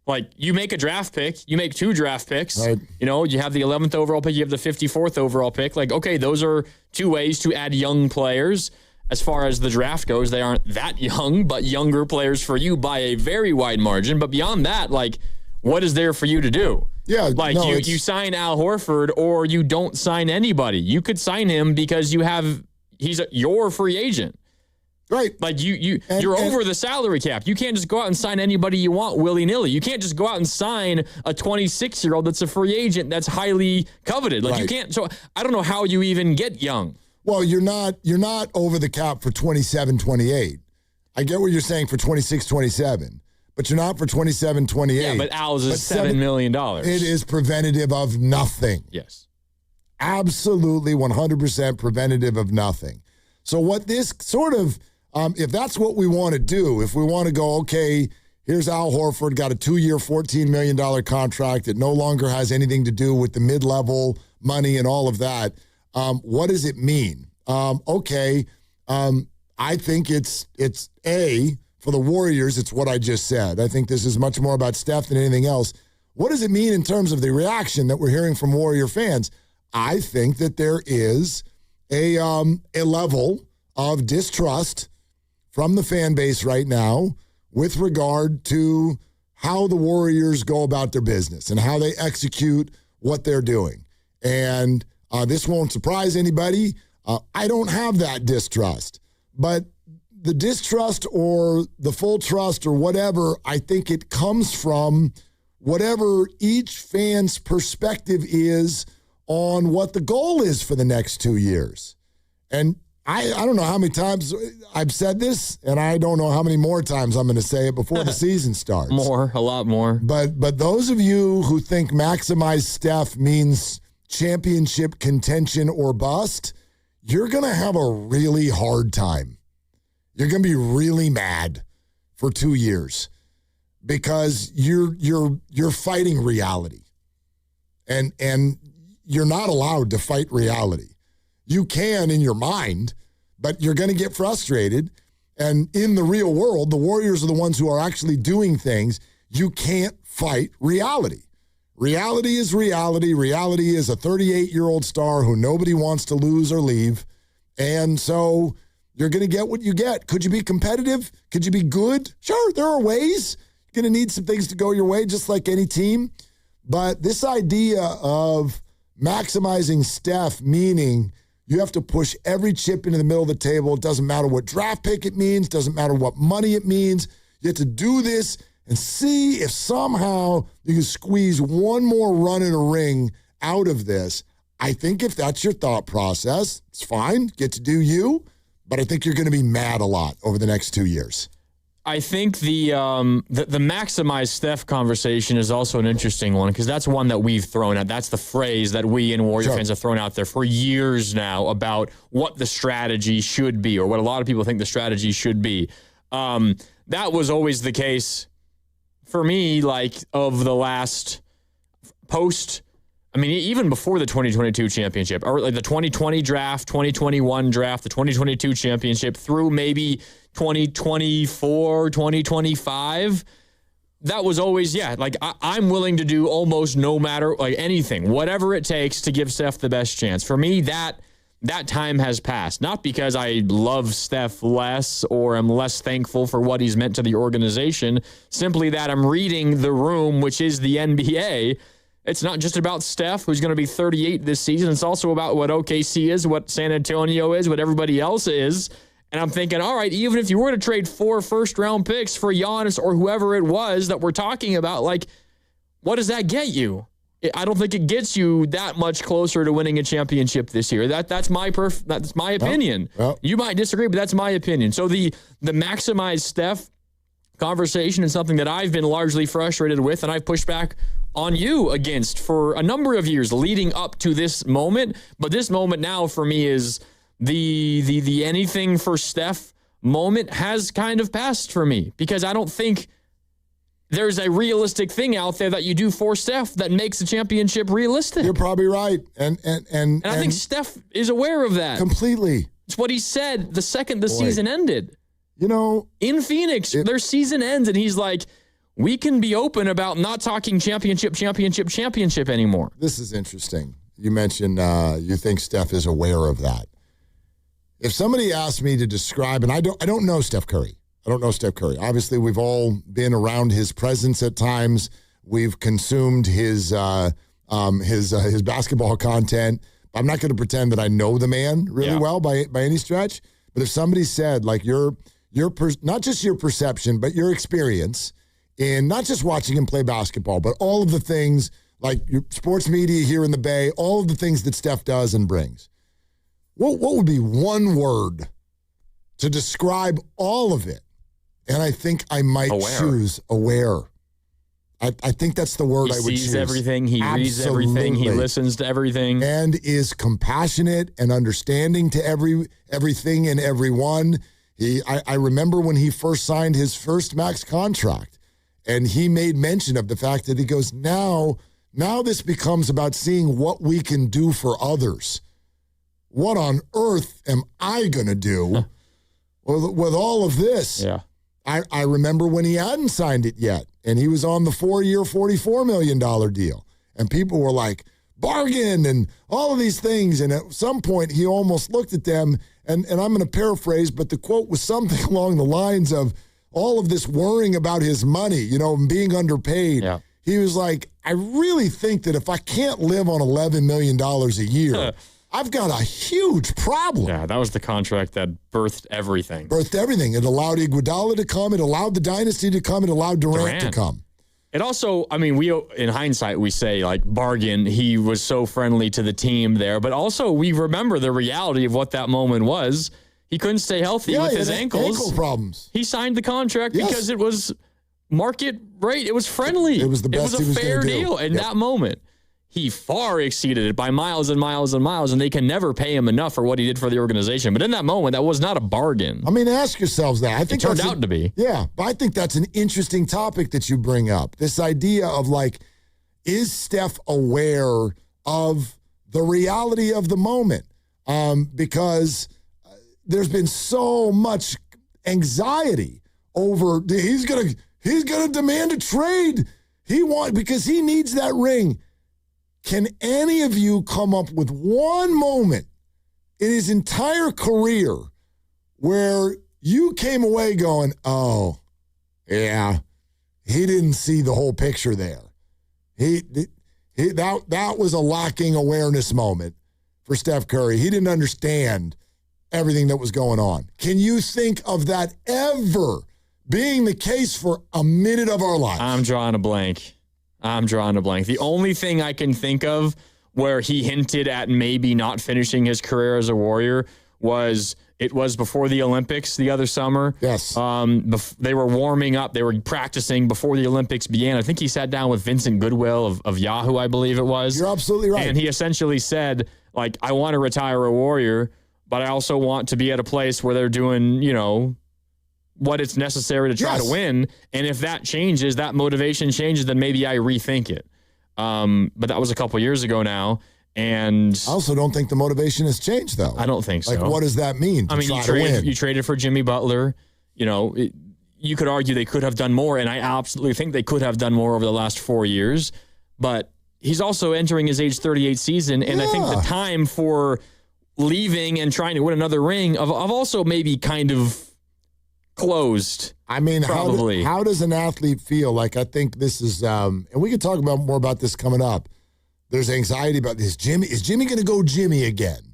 Like, you make a draft pick, you make 2 draft picks. Right. You know, you have the 11th overall pick, you have the 54th overall pick. Like, okay, those are 2 ways to add young players. As far as the draft goes, they aren't that young, but younger players for you by a very wide margin. But beyond that, like, what is there for you to do? Yeah, like no, you sign Al Horford or you don't sign anybody. You could sign him because he's your free agent. Right. Like you're over the salary cap. You can't just go out and sign anybody you want willy-nilly. You can't just go out and sign a 26-year-old that's a free agent that's highly coveted. Like you can't. So I don't know how you even get young. Well, you're not over the cap for 27, 28. I get what you're saying for 26, 27. But you're not for 27, 28. Yeah, but Al's is $7 million. It is preventative of nothing. Yes. Absolutely 100% preventative of nothing. So what this sort of, if that's what we want to do, if we want to go, okay, here's Al Horford, got a 2-year, $14 million contract that no longer has anything to do with the mid-level money and all of that, what does it mean? I think it's for the Warriors, it's what I just said. I think this is much more about Steph than anything else. What does it mean in terms of the reaction that we're hearing from Warrior fans? I think that there is a level of distrust from the fan base right now with regard to how the Warriors go about their business and how they execute what they're doing. And this won't surprise anybody. I don't have that distrust. But the distrust or the full trust or whatever, I think it comes from whatever each fan's perspective is on what the goal is for the next 2 years. And I don't know how many times I've said this, and I don't know how many more times I'm going to say it before the season starts. A lot more. But those of you who think maximize Steph means championship contention or bust, you're going to have a really hard time. You're going to be really mad for 2 years because you're fighting reality. And you're not allowed to fight reality. You can in your mind, but you're going to get frustrated. And in the real world, the Warriors are the ones who are actually doing things. You can't fight reality. Reality is reality. Reality is a 38-year-old star who nobody wants to lose or leave. And so you're going to get what you get. Could you be competitive? Could you be good? Sure, there are ways. You're going to need some things to go your way, just like any team. But this idea of maximizing Steph, meaning you have to push every chip into the middle of the table. It doesn't matter what draft pick it means. Doesn't matter what money it means. You have to do this and see if somehow you can squeeze one more run in a ring out of this. I think if that's your thought process, it's fine. Get to do you. But I think you're going to be mad a lot over the next 2 years. I think the maximize Steph conversation is also an interesting one because that's one that we've thrown out. That's the phrase that we and Warrior fans have thrown out there for years now about what the strategy should be or what a lot of people think the strategy should be. That was always the case for me, like of the last post. I mean, even before the 2022 championship, or like the 2020 draft, 2021 draft, the 2022 championship through maybe 2024, 2025, that was always, like I'm willing to do almost no matter, like anything, whatever it takes to give Steph the best chance. For me, that time has passed. Not because I love Steph less or am less thankful for what he's meant to the organization, simply that I'm reading the room, which is the NBA. It's not just about Steph, who's going to be 38 this season. It's also about what OKC is, what San Antonio is, what everybody else is. And I'm thinking, all right, even if you were to trade 4 first-round picks for Giannis or whoever it was that we're talking about, like, what does that get you? I don't think it gets you that much closer to winning a championship this year. That's my opinion. Well. You might disagree, but that's my opinion. So the maximize Steph conversation is something that I've been largely frustrated with, and I've pushed back on you against for a number of years leading up to this moment. But this moment now for me is the anything for Steph moment has kind of passed for me because I don't think there's a realistic thing out there that you do for Steph that makes the championship realistic. You're probably right. And I think Steph is aware of that. Completely. It's what he said the second the season ended. You know, in Phoenix, their season ends, and he's like, we can be open about not talking championship anymore. This is interesting. You mentioned you think Steph is aware of that. If somebody asked me to describe, and I don't know Steph Curry. I don't know Steph Curry. Obviously, we've all been around his presence at times. We've consumed his basketball content. I'm not going to pretend that I know the man really well by any stretch. But if somebody said, like, not just your perception, but your experience in not just watching him play basketball, but all of the things like your sports media here in the Bay, all of the things that Steph does and brings. What would be one word to describe all of it? And I think I might choose aware. I think that's the word I would choose. He sees everything. He reads everything. He listens to everything. And is compassionate and understanding to everything and everyone. I remember when he first signed his first max contract, and he made mention of the fact that he goes, now this becomes about seeing what we can do for others. What on earth am I going to do with all of this? Yeah. I remember when he hadn't signed it yet, and he was on the 4-year, $44 million deal. And people were like, bargain, and all of these things. And at some point, he almost looked at them, and I'm going to paraphrase, but the quote was something along the lines of all of this worrying about his money, and being underpaid. Yeah. He was like, I really think that if I can't live on $11 million a year, I've got a huge problem. Yeah, that was the contract that birthed everything. It allowed Iguodala to come. It allowed the dynasty to come. It allowed Durant to come. It also, I mean, we in hindsight, we say, like, bargain, he was so friendly to the team there. But also, we remember the reality of what that moment was. He couldn't stay healthy with his ankles. Ankle problems. He signed the contract because it was market rate. It was friendly. It was the best It was a fair deal in that moment. he far exceeded it by miles and miles and miles, and they can never pay him enough for what he did for the organization. But in that moment, that was not a bargain. I mean, ask yourselves that. I think it turned out to be. Yeah, but I think that's an interesting topic that you bring up. This idea of like, is Steph aware of the reality of the moment? Because there's been so much anxiety over he's gonna demand a trade. Because he needs that ring. Can any of you come up with one moment in his entire career where you came away going, oh, yeah, he didn't see the whole picture there. That was a lacking awareness moment for Steph Curry. He didn't understand everything that was going on. Can you think of that ever being the case for a minute of our life? I'm drawing a blank. The only thing I can think of where he hinted at maybe not finishing his career as a Warrior was before the Olympics the other summer. Yes. They were warming up. They were practicing before the Olympics began. I think he sat down with Vincent Goodwill of Yahoo, I believe it was. You're absolutely right. And he essentially said, like, I want to retire a Warrior, but I also want to be at a place where they're doing, what it's necessary to try to win. And if that changes, that motivation changes, then maybe I rethink it. But that was a couple years ago now. And I also don't think the motivation has changed, though. I don't think so. Like, what does that mean? You traded for Jimmy Butler. You could argue they could have done more, and I absolutely think they could have done more over the last 4 years. But he's also entering his age 38 season, and I think the time for leaving and trying to win another ring of also maybe kind of closed. I mean, probably. How does an athlete feel? Like, I think this is, and we can talk about more about this coming up. There's anxiety about this. Is Jimmy going to go Jimmy again?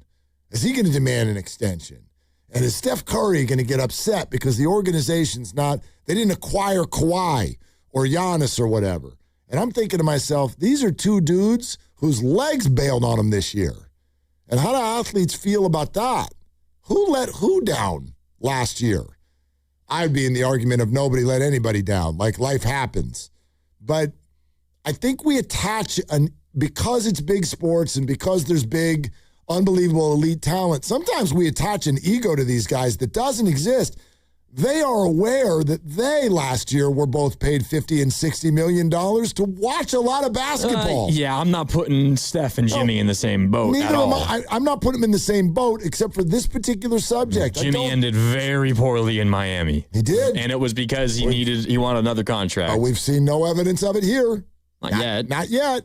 Is he going to demand an extension? And is Steph Curry going to get upset because the organization's they didn't acquire Kawhi or Giannis or whatever? And I'm thinking to myself, these are two dudes whose legs bailed on them this year. And how do athletes feel about that? Who let who down last year? I'd be in the argument of nobody let anybody down. Like, life happens. But I think we attach because it's big sports and because there's big, unbelievable elite talent, sometimes we attach an ego to these guys that doesn't exist. They are aware that they last year were both paid $50 and $60 million to watch a lot of basketball. I'm not putting Steph and Jimmy in the same boat at all. I'm not putting them in the same boat except for this particular subject. Jimmy ended very poorly in Miami. He did. And it was because he wanted another contract. We've seen no evidence of it here. Not yet.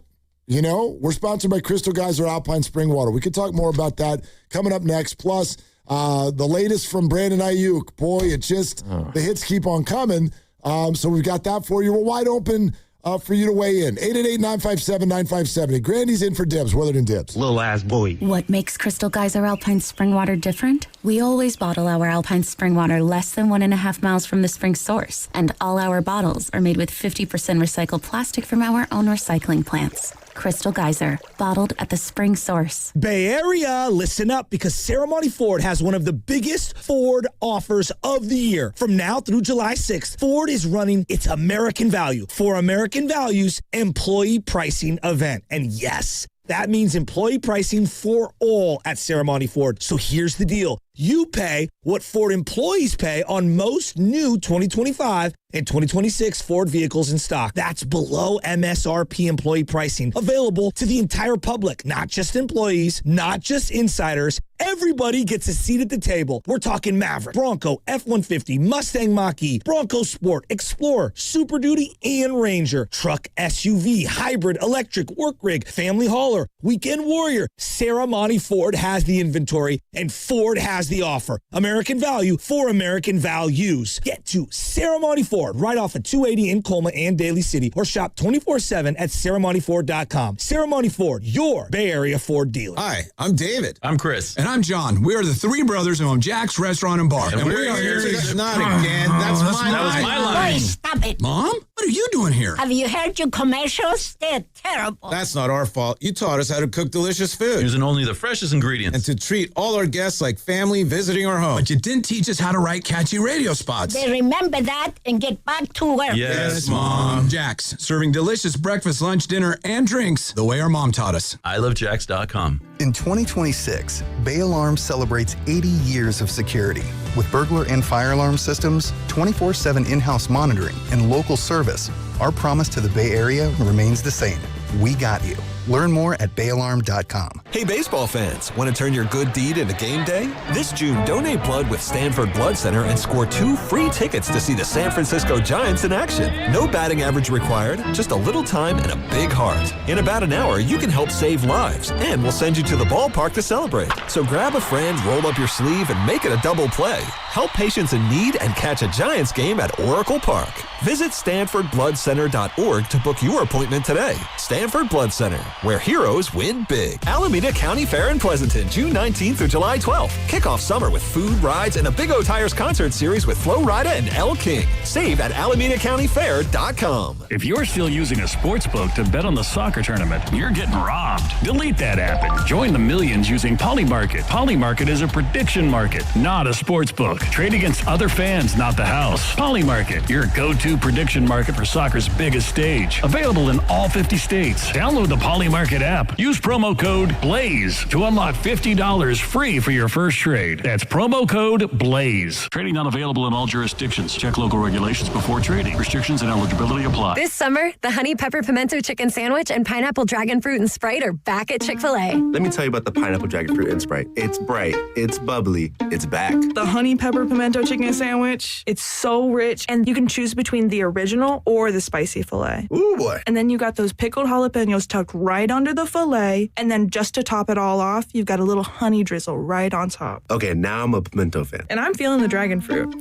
We're sponsored by Crystal Geyser Alpine Spring Water. We could talk more about that coming up next. Plus, the latest from Brandon Aiyuk. Boy, the hits keep on coming. So we've got that for you. We're wide open for you to weigh in. 888-957-9570. Grandy's in for Dibs. Willard and Dibs. Little ass boy. What makes Crystal Geyser Alpine Spring Water different? We always bottle our Alpine Spring Water less than 1.5 miles from the spring source. And all our bottles are made with 50% recycled plastic from our own recycling plants. Crystal Geyser, bottled at the spring source. Bay Area, listen up, because Ceremony Ford has one of the biggest Ford offers of the year. From now through July 6th, Ford is running its American Value for American Values employee pricing event. And yes, that means employee pricing for all at Ceremony Ford. So here's the deal. You pay what Ford employees pay on most new 2025 and 2026 Ford vehicles in stock. That's below MSRP employee pricing, available to the entire public, not just employees, not just insiders. Everybody gets a seat at the table. We're talking Maverick, Bronco, F-150, Mustang Mach-E, Bronco Sport, Explorer, Super Duty, and Ranger. Truck, SUV, hybrid, electric, work rig, family hauler, weekend warrior. Ceremony Ford has the inventory, and Ford has the offer. American Value for American Values. Get to Ceremony Ford right off of 280 in Colma and Daly City, or shop 24/7 at ceremonyford.com. Ceremony Ford, your Bay Area Ford dealer. Hi, I'm David. I'm Chris. And I'm John. We are the three brothers who own Jack's Restaurant and Bar. And we are here to... Not again. That's my line. That was my line. Boy, stop it. Mom? What are you doing here? Have you heard your commercials? They're terrible. That's not our fault. You taught us how to cook delicious food. Using only the freshest ingredients. And to treat all our guests like family family visiting our home. But you didn't teach us how to write catchy radio spots. They remember that and get back to work. Yes, Mom. Jax, serving delicious breakfast, lunch, dinner, and drinks the way our mom taught us. ilovejax.com. In 2026, Bay Alarm celebrates 80 years of security. With burglar and fire alarm systems, 24/7 in-house monitoring, and local service, our promise to the Bay Area remains the same. We got you. Learn more at bayalarm.com. Hey, baseball fans, want to turn your good deed into game day? This June, donate blood with Stanford Blood Center and score 2 free tickets to see the San Francisco Giants in action. No batting average required, just a little time and a big heart. In about an hour, you can help save lives, and we'll send you to the ballpark to celebrate. So grab a friend, roll up your sleeve, and make it a double play. Help patients in need and catch a Giants game at Oracle Park. Visit StanfordBloodCenter.org to book your appointment today. Stanford Blood Center, where heroes win big. Alameda County Fair in Pleasanton, June 19th through July 12th. Kick off summer with food, rides, and a Big O Tires concert series with Flo Rida and Elle King. Save at AlamedaCountyFair.com. If you're still using a sports book to bet on the soccer tournament, you're getting robbed. Delete that app and join the millions using Polymarket. Polymarket is a prediction market, not a sports book. Trade against other fans, not the house. Polymarket, your go-to prediction market for soccer's biggest stage. Available in all 50 states. Download the Polymarket app. Use promo code BLAZE to unlock $50 free for your first trade. That's promo code BLAZE. Trading not available in all jurisdictions. Check local regulations before trading. Restrictions and eligibility apply. This summer, the Honey Pepper Pimento Chicken Sandwich and Pineapple Dragon Fruit and Sprite are back at Chick-fil-A. Let me tell you about the Pineapple Dragon Fruit and Sprite. It's bright, it's bubbly, it's back. The Honey Pepper Pimento Chicken Sandwich, it's so rich, and you can choose between the original or the spicy filet. Ooh, boy. And then you got those pickled jalapenos tucked right under the filet, and then just to top it all off, you've got a little honey drizzle right on top. Okay, now I'm a pimento fan. And I'm feeling the dragon fruit.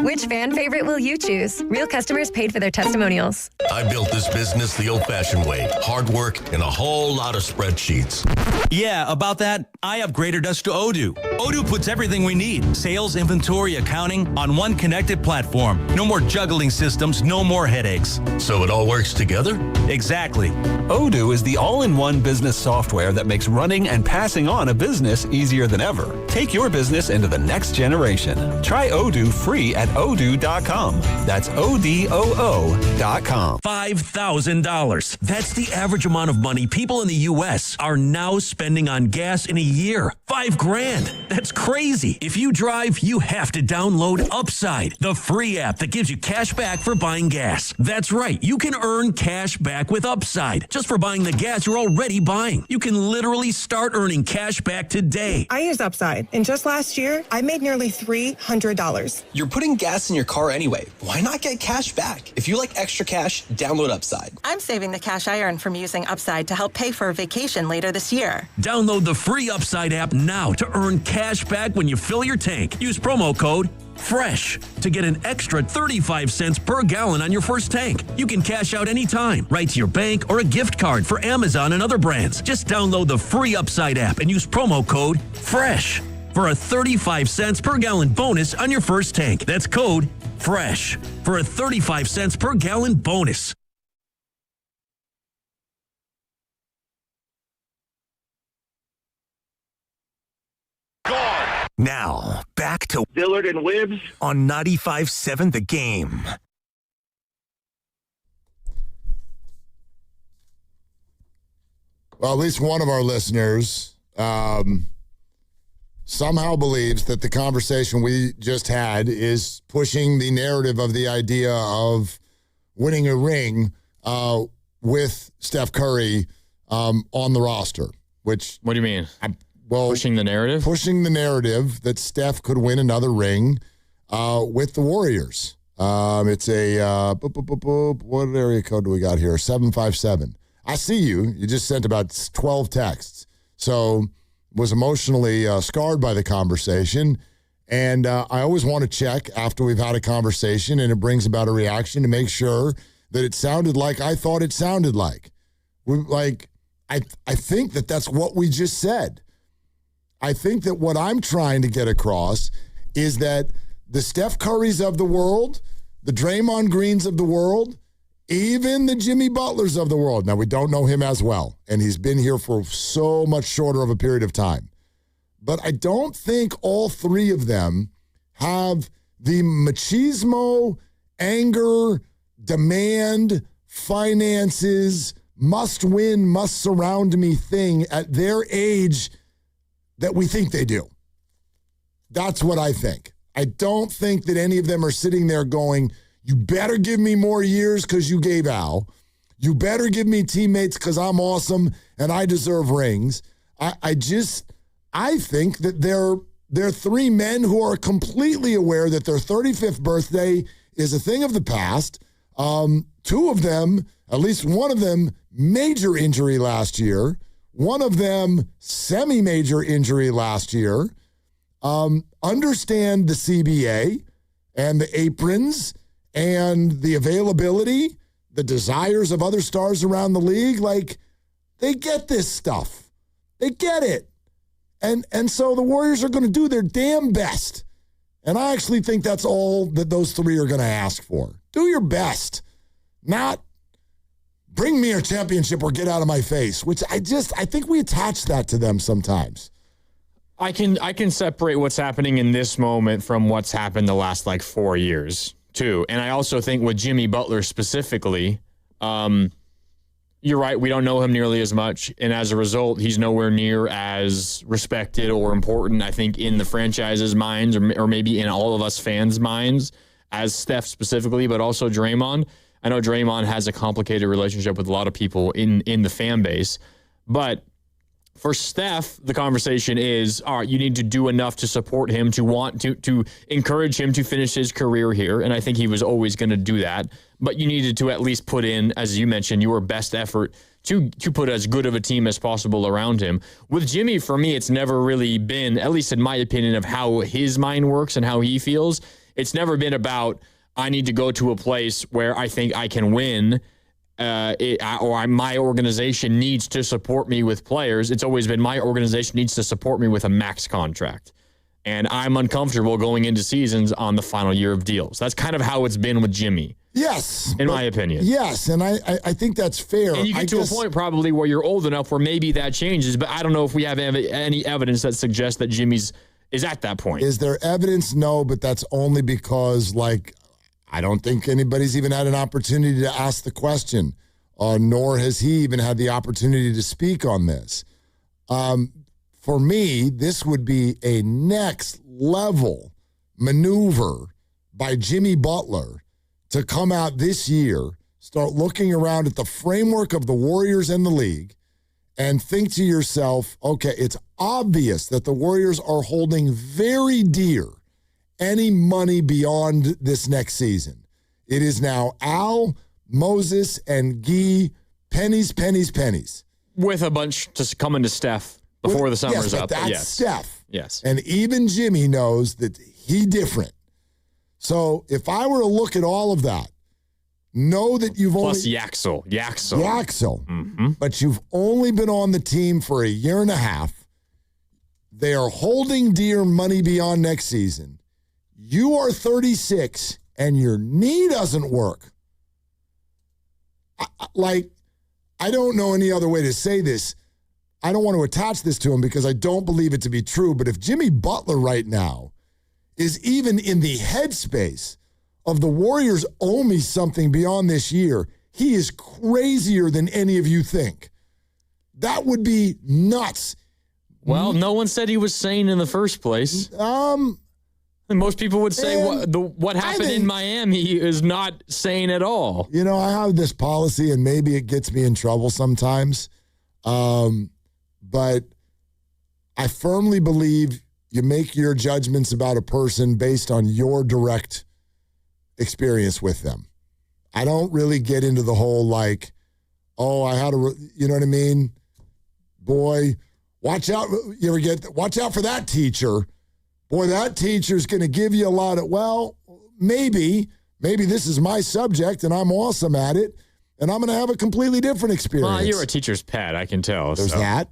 Which fan favorite will you choose? Real customers paid for their testimonials. I built this business the old-fashioned way. Hard work and a whole lot of spreadsheets. Yeah, about that, I upgraded us to Odoo. Odoo puts everything we need, sales, inventory, accounting, on one connected platform. No more juggling systems, no more headaches. So it all works together? Exactly. Odoo is the all-in-one business software that makes running and passing on a business easier than ever. Take your business into the next generation. Try Odoo free at odoo.com. That's ODOO.com. $5,000. That's the average amount of money people in the U.S. are now spending on gas in a year. $5,000. That's crazy. If you drive, you have to download Upside, the free app that gives you cash back for buying gas. That's right. You can earn cash back with Upside just for buying the gas you're already buying. You can literally start earning cash back today. I use Upside, and just last year, I made nearly $300. You're putting gas in your car anyway. Why not get cash back? If you like extra cash, download Upside. I'm saving the cash I earn from using Upside to help pay for a vacation later this year. Download the free Upside app now to earn cash back when you fill your tank. Use promo code FRESH to get an extra 35 cents per gallon on your first tank. You can cash out anytime, right to your bank or a gift card for Amazon and other brands. Just download the free Upside app and use promo code FRESH for a 35 cents per gallon bonus on your first tank. That's code FRESH for a 35 cents per gallon bonus. Now, back to Dillard and Wibbs on 95.7 The Game. Well, at least one of our listeners somehow believes that the conversation we just had is pushing the narrative of the idea of winning a ring with Steph Curry on the roster, which... What do you mean? Pushing the narrative? Pushing the narrative that Steph could win another ring with the Warriors. It's a, what area code do we got here? 757. I see you. You just sent about 12 texts. So was emotionally scarred by the conversation. And I always want to check after we've had a conversation and it brings about a reaction to make sure that it sounded like I thought it sounded like. I think that that's what we just said. I think that what I'm trying to get across is that the Steph Currys of the world, the Draymond Greens of the world, even the Jimmy Butlers of the world. Now, we don't know him as well, and he's been here for so much shorter of a period of time. but I don't think all three of them have the machismo, anger, demand, finances, must win, must surround me thing at their age that we think they do. That's what I think. I don't think that any of them are sitting there going, you better give me more years because you gave Al. You better give me teammates because I'm awesome and I deserve rings. I think that they're three men who are completely aware that their 35th birthday is a thing of the past. Two of them, at least one of them, major injury last year. One of them, semi-major injury last year. Understand the CBA and the aprons and the availability, the desires of other stars around the league. Like, they get this stuff. They get it. And so the Warriors are going to do their damn best. And I actually think that's all that those three are going to ask for. Do your best. Not bring me a championship or get out of my face, which I think we attach that to them sometimes. I can separate what's happening in this moment from what's happened the last 4 years too. And I also think with Jimmy Butler specifically, you're right, we don't know him nearly as much. And as a result, he's nowhere near as respected or important, I think, in the franchise's minds or maybe in all of us fans' minds as Steph specifically, but also Draymond. I know Draymond has a complicated relationship with a lot of people in the fan base, but for Steph, the conversation is, all right, you need to do enough to support him, to want to encourage him to finish his career here. And I think he was always going to do that. But you needed to at least put in, as you mentioned, your best effort to put as good of a team as possible around him. With Jimmy, for me, it's never really been, at least in my opinion, of how his mind works and how he feels. It's never been about, I need to go to a place where I think I can win, or my organization needs to support me with players. It's always been my organization needs to support me with a max contract. And I'm uncomfortable going into seasons on the final year of deals. That's kind of how it's been with Jimmy. Yes. In my opinion. Yes, and I think that's fair. And you get to a point probably where you're old enough where maybe that changes, but I don't know if we have any evidence that suggests that Jimmy's is at that point. Is there evidence? No, but that's only because, I don't think anybody's even had an opportunity to ask the question, nor has he even had the opportunity to speak on this. For me, this would be a next level maneuver by Jimmy Butler to come out this year, start looking around at the framework of the Warriors and the league, and think to yourself, okay, it's obvious that the Warriors are holding very dear any money beyond this next season. It is now Al, Moses, and Guy, pennies. With a bunch just coming to Steph before the summer's up. That's Steph. Yes. And even Jimmy knows that he different. So if I were to look at all of that, know that you've Plus only... Yaxel. Mm-hmm. But you've only been on the team for a year and a half. They are holding dear money beyond next season. You are 36 and your knee doesn't work. I don't know any other way to say this. I don't want to attach this to him because I don't believe it to be true. But if Jimmy Butler right now is even in the headspace of the Warriors owe me something beyond this year, he is crazier than any of you think. That would be nuts. Well, no one said he was sane in the first place. And most people would say what happened in Miami is not sane at all. You know, I have this policy, and maybe it gets me in trouble sometimes. But I firmly believe you make your judgments about a person based on your direct experience with them. I don't really get into the whole I had you know what I mean? Boy, watch out. Watch out for that teacher. Boy, that teacher's going to give you a lot of, maybe this is my subject and I'm awesome at it and I'm going to have a completely different experience. Well, you're a teacher's pet, I can tell. There's that.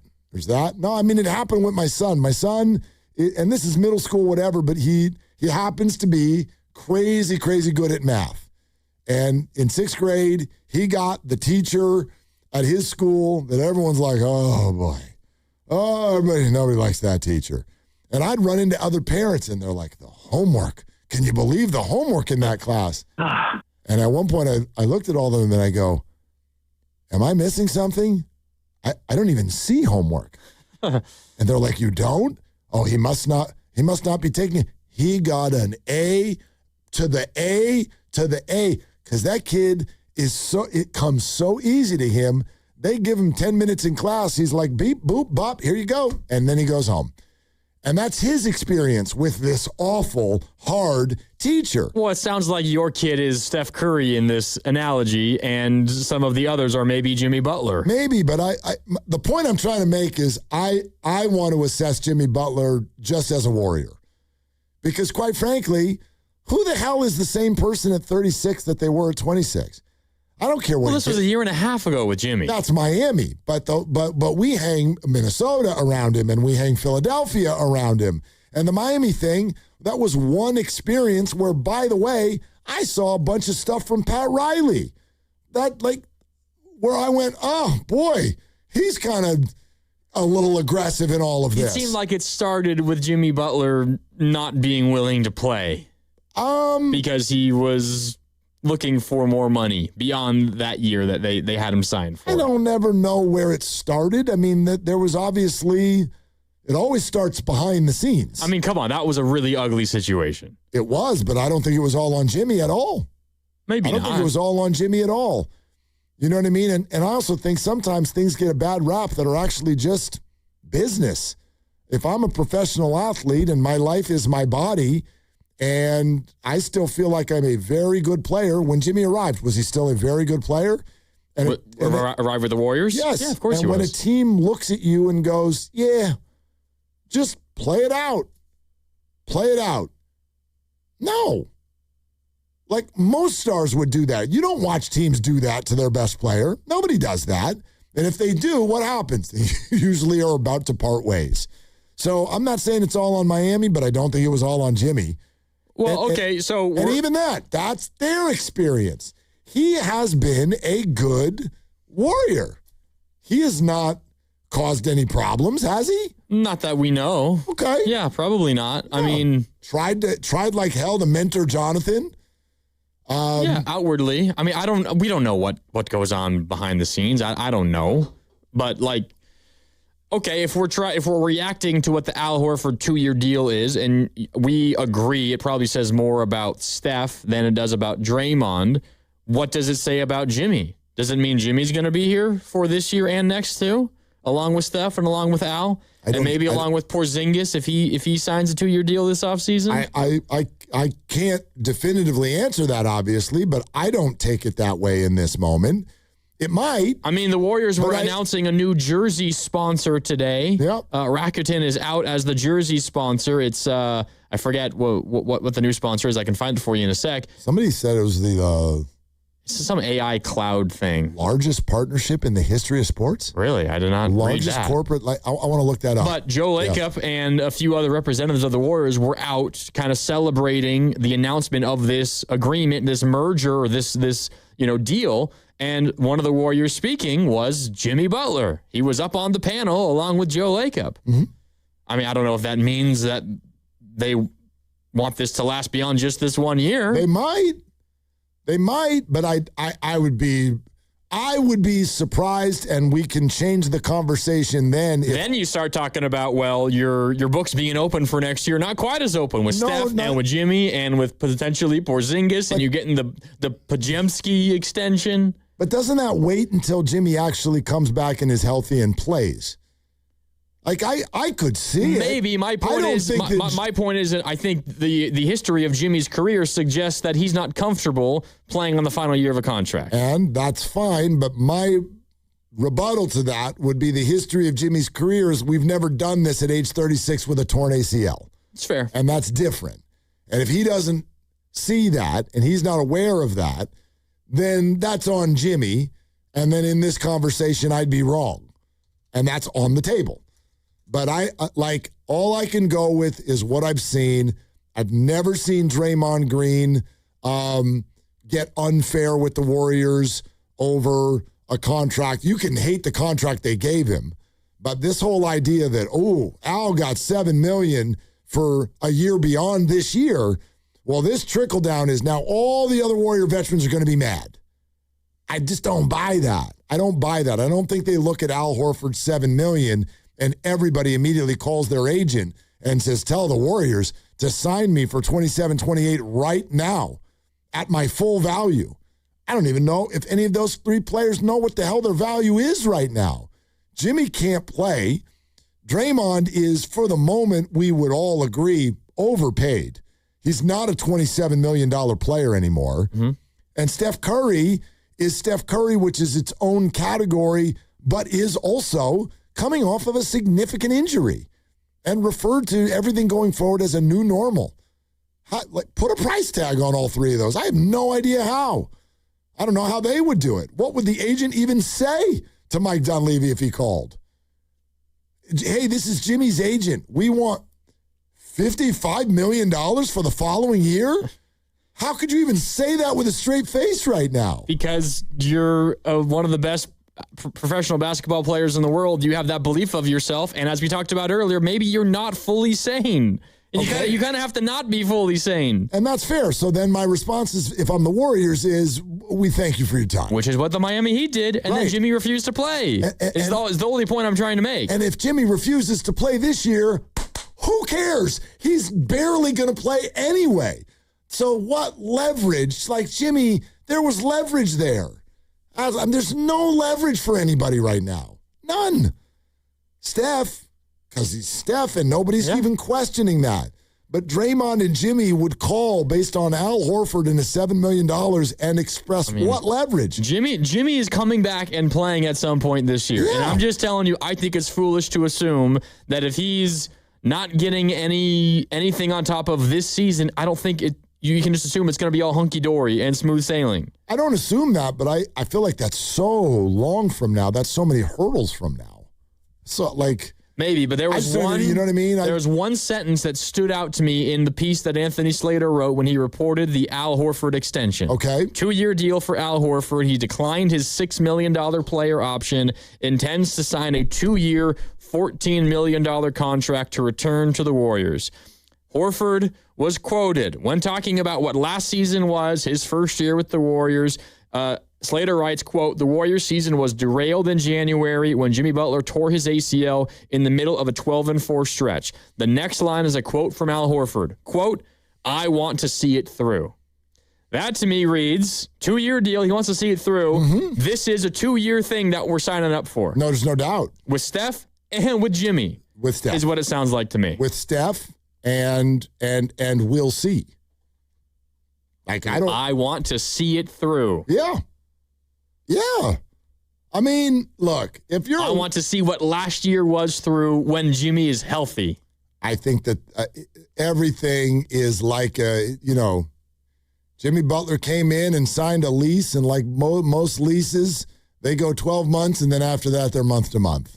No, I mean, it happened with my son. My son, and this is middle school, whatever, but he happens to be crazy good at math. And in 6th grade, he got the teacher at his school that everyone's like, oh, boy. Oh, nobody likes that teacher. And I'd run into other parents, and they're like, the homework. Can you believe the homework in that class? And at one point, I looked at all of them, and I go, am I missing something? I don't even see homework. And they're like, you don't? Oh, he must not be taking it. He got an A to the A to the A, because that kid it comes so easy to him. They give him 10 minutes in class. He's like, beep, boop, bop, here you go. And then he goes home. And that's his experience with this awful, hard teacher. Well, it sounds like your kid is Steph Curry in this analogy, and some of the others are maybe Jimmy Butler. Maybe, but the point I'm trying to make is I want to assess Jimmy Butler just as a Warrior. Because quite frankly, who the hell is the same person at 36 that they were at 26? I don't care what. Well, this was a year and a half ago with Jimmy. That's Miami, but we hang Minnesota around him, and we hang Philadelphia around him. And the Miami thing, that was one experience where, by the way, I saw a bunch of stuff from Pat Riley where I went, oh boy, he's kind of a little aggressive in all of this. It seemed like it started with Jimmy Butler not being willing to play because he was looking for more money beyond that year that they had him signed for. I don't ever know where it started. I mean, there was obviously, it always starts behind the scenes. I mean, come on, that was a really ugly situation. It was, but I don't think it was all on Jimmy at all. Maybe I don't think it was all on Jimmy at all. You know what I mean? And I also think sometimes things get a bad rap that are actually just business. If I'm a professional athlete and my life is my body, and I still feel like I'm a very good player. When Jimmy arrived, was he still a very good player? And arrived with the Warriors? Yes. Yeah, of course he was. And when a team looks at you and goes, yeah, just play it out. Play it out. No. Like, most stars would do that. You don't watch teams do that to their best player. Nobody does that. And if they do, what happens? They usually are about to part ways. So I'm not saying it's all on Miami, but I don't think it was all on Jimmy. Well, okay, so... And even that's their experience. He has been a good Warrior. He has not caused any problems, has he? Not that we know. Okay. Yeah, probably not. Yeah. I mean... Tried like hell to mentor Jonathan. Yeah, outwardly. I mean, we don't know what goes on behind the scenes. I don't know. But, like... Okay, if we're reacting to what the Al Horford 2-year deal is, and we agree it probably says more about Steph than it does about Draymond, what does it say about Jimmy? Does it mean Jimmy's going to be here for this year and next too, along with Steph and along with Al, and maybe along with Porzingis if he signs a 2-year deal this offseason? I can't definitively answer that, obviously, but I don't take it that way in this moment. It might. I mean, the Warriors were announcing a new jersey sponsor today. Yep. Rakuten is out as the jersey sponsor. It's I forget what the new sponsor is. I can find it for you in a sec. Somebody said it was some AI cloud thing. Largest partnership in the history of sports? Really? I did not read that. Corporate. I want to look that up. But Joe Lacob and a few other representatives of the Warriors were out kind of celebrating the announcement of this agreement, this merger, or this deal. And one of the Warriors speaking was Jimmy Butler. He was up on the panel along with Joe Lacob. Mm-hmm. I mean, I don't know if that means that they want this to last beyond just this 1 year. They might, but I would be surprised, and we can change the conversation then. Then you start talking about, well, your book's being open for next year. Not quite as open with Steph and with Jimmy and with potentially Porzingis, and you're getting the Pajemski extension. But doesn't that wait until Jimmy actually comes back and is healthy and plays? Like, I could see Maybe. My point is, I think the history of Jimmy's career suggests that he's not comfortable playing on the final year of a contract. And that's fine, but my rebuttal to that would be the history of Jimmy's career is we've never done this at age 36 with a torn ACL. It's fair. And that's different. And if he doesn't see that and he's not aware of that, then that's on Jimmy. And then in this conversation, I'd be wrong. And that's on the table. But all I can go with is what I've seen. I've never seen Draymond Green get unfair with the Warriors over a contract. You can hate the contract they gave him, But this whole idea that, Al got $7 million for a year beyond this year, well, this trickle down is now all the other Warrior veterans are going to be mad. I just don't buy that. I don't think they look at Al Horford's $7 million and everybody immediately calls their agent and says, tell the Warriors to sign me for $27-28 right now at my full value. I don't even know if any of those three players know what the hell their value is right now. Jimmy can't play. Draymond is, for the moment, we would all agree, overpaid. He's not a $27 million player anymore. Mm-hmm. And Steph Curry is Steph Curry, which is its own category, but is also coming off of a significant injury and referred to everything going forward as a new normal. Put a price tag on all three of those. I have no idea how. I don't know how they would do it. What would the agent even say to Mike Dunleavy if he called? Hey, this is Jimmy's agent. We want $55 million for the following year? How could you even say that with a straight face right now? Because you're one of the best professional basketball players in the world. You have that belief of yourself. And as we talked about earlier, maybe you're not fully sane. Okay. You kind of have to not be fully sane. And that's fair. So then my response is, if I'm the Warriors, is we thank you for your time. Which is what the Miami Heat did, and then Jimmy refused to play. Is the only point I'm trying to make. And if Jimmy refuses to play this year, who cares? He's barely going to play anyway. So what leverage? Like, Jimmy, there was leverage there. There's no leverage for anybody right now. None. Steph, because he's Steph and nobody's even questioning that. But Draymond and Jimmy would call based on Al Horford and his $7 million and express what leverage? Jimmy is coming back and playing at some point this year. Yeah. And I'm just telling you, I think it's foolish to assume that if he's not getting anything on top of this season, I don't think you can just assume it's going to be all hunky-dory and smooth sailing. I don't assume that, but I feel like that's so long from now. That's so many hurdles from now. So, like... Maybe, but there was one. You know what I mean? There was one sentence that stood out to me in the piece that Anthony Slater wrote when he reported the Al Horford extension. Okay. 2-year deal for Al Horford. He declined his $6 million player option, intends to sign a 2-year, $14 million contract to return to the Warriors. Horford was quoted when talking about what last season was, his first year with the Warriors. Slater writes, quote, "The Warriors season was derailed in January when Jimmy Butler tore his ACL in the middle of a 12-4 stretch. The next line is a quote from Al Horford. Quote, I want to see it through." That to me reads, 2-year deal. He wants to see it through. Mm-hmm. This is a 2-year thing that we're signing up for. No, there's no doubt. With Steph and with Jimmy. With Steph. Is what it sounds like to me. With Steph and we'll see. Like, I want to see it through. Yeah. Yeah. I mean, look, if you're... I want to see what last year was through when Jimmy is healthy. I think that everything is like, Jimmy Butler came in and signed a lease, and like most leases, they go 12 months, and then after that, they're month to month.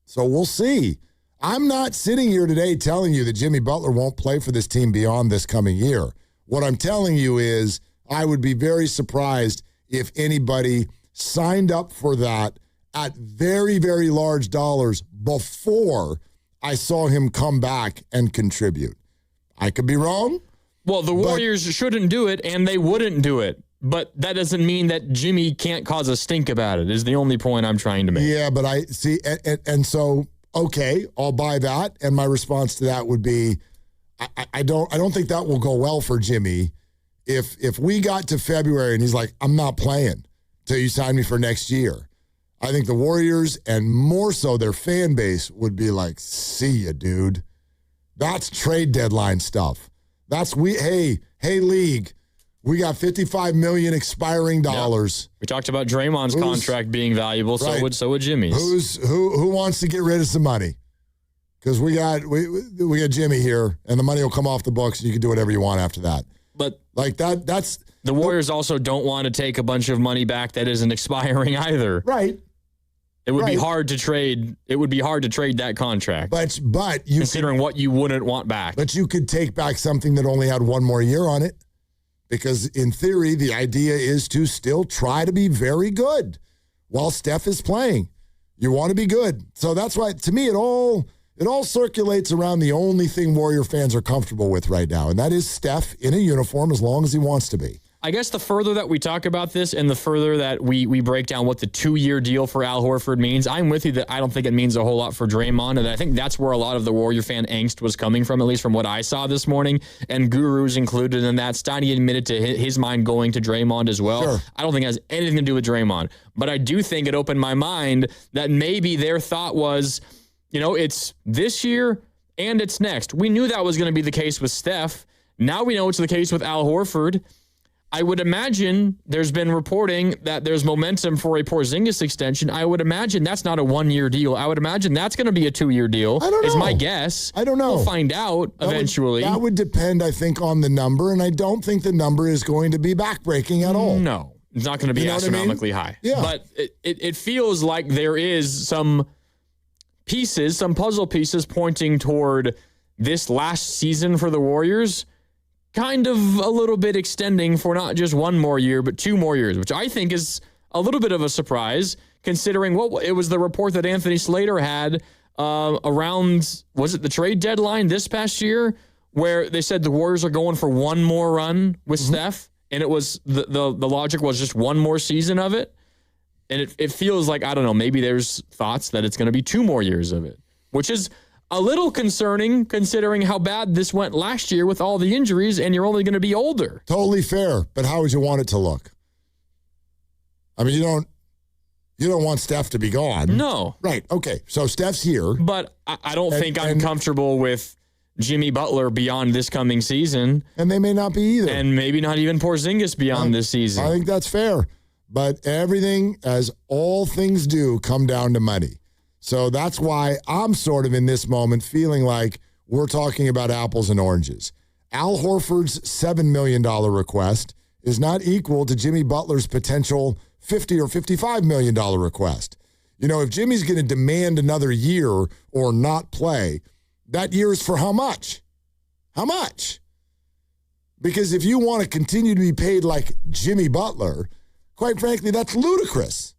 So we'll see. I'm not sitting here today telling you that Jimmy Butler won't play for this team beyond this coming year. What I'm telling you is I would be very surprised if anybody signed up for that at very, very large dollars before I saw him come back and contribute. I could be wrong. Well, the Warriors shouldn't do it, and they wouldn't do it. But that doesn't mean that Jimmy can't cause a stink about it, is the only point I'm trying to make. Yeah, but I see, and so, okay, I'll buy that. And my response to that would be, I don't think that will go well for Jimmy. If we got to February and he's like, I'm not playing till you sign me for next year, I think the Warriors, and more so their fan base, would be like, see ya, dude. That's trade deadline stuff. That's hey league, we got $55 million expiring dollars. Yeah. We talked about Draymond's contract being valuable, right. so would Jimmy's. Who wants to get rid of some money? Because we got Jimmy here, and the money will come off the books, and you can do whatever you want after that. But like that's the Warriors also don't want to take a bunch of money back that isn't expiring either. Right. It would be hard to trade. It would be hard to trade that contract. But you considering what you wouldn't want back. But you could take back something that only had one more year on it, because in theory the idea is to still try to be very good while Steph is playing. You want to be good. So that's why, to me, it all circulates around the only thing Warrior fans are comfortable with right now, and that is Steph in a uniform as long as he wants to be. I guess the further that we talk about this and the further that we break down what the 2-year deal for Al Horford means, I'm with you that I don't think it means a whole lot for Draymond, and I think that's where a lot of the Warrior fan angst was coming from, at least from what I saw this morning, and Guru's included in that. Steiny admitted to his mind going to Draymond as well. Sure. I don't think it has anything to do with Draymond, but I do think it opened my mind that maybe their thought was, it's this year and it's next. We knew that was going to be the case with Steph. Now we know it's the case with Al Horford. I would imagine there's been reporting that there's momentum for a Porzingis extension. I would imagine that's not a 1-year deal. I would imagine that's going to be a 2-year deal. I don't know. Is my guess. I don't know. We'll find out eventually. That would depend, I think, on the number, and I don't think the number is going to be backbreaking at all. No, it's not going to be astronomically high. Yeah. But it feels like there is some puzzle pieces pointing toward this last season for the Warriors kind of a little bit extending for not just 1 more year, but 2 more years, which I think is a little bit of a surprise considering what it was the report that Anthony Slater had around, was it the trade deadline this past year, where they said the Warriors are going for 1 more run with Steph, and it was the logic was just 1 more season of it. And it feels like, I don't know, maybe there's thoughts that it's going to be 2 more years of it, which is a little concerning considering how bad this went last year with all the injuries, and you're only going to be older. Totally fair, but how would you want it to look? I mean, you don't want Steph to be gone. No. Right, okay, so Steph's here. But I don't think I'm comfortable with Jimmy Butler beyond this coming season. And they may not be either. And maybe not even Porzingis beyond this season. I think that's fair. But everything, as all things do, come down to money. So that's why I'm sort of in this moment feeling like we're talking about apples and oranges. Al Horford's $7 million request is not equal to Jimmy Butler's potential $50 or $55 million request. If Jimmy's going to demand another year or not play, that year is for how much? How much? Because if you want to continue to be paid like Jimmy Butler, quite frankly, that's ludicrous.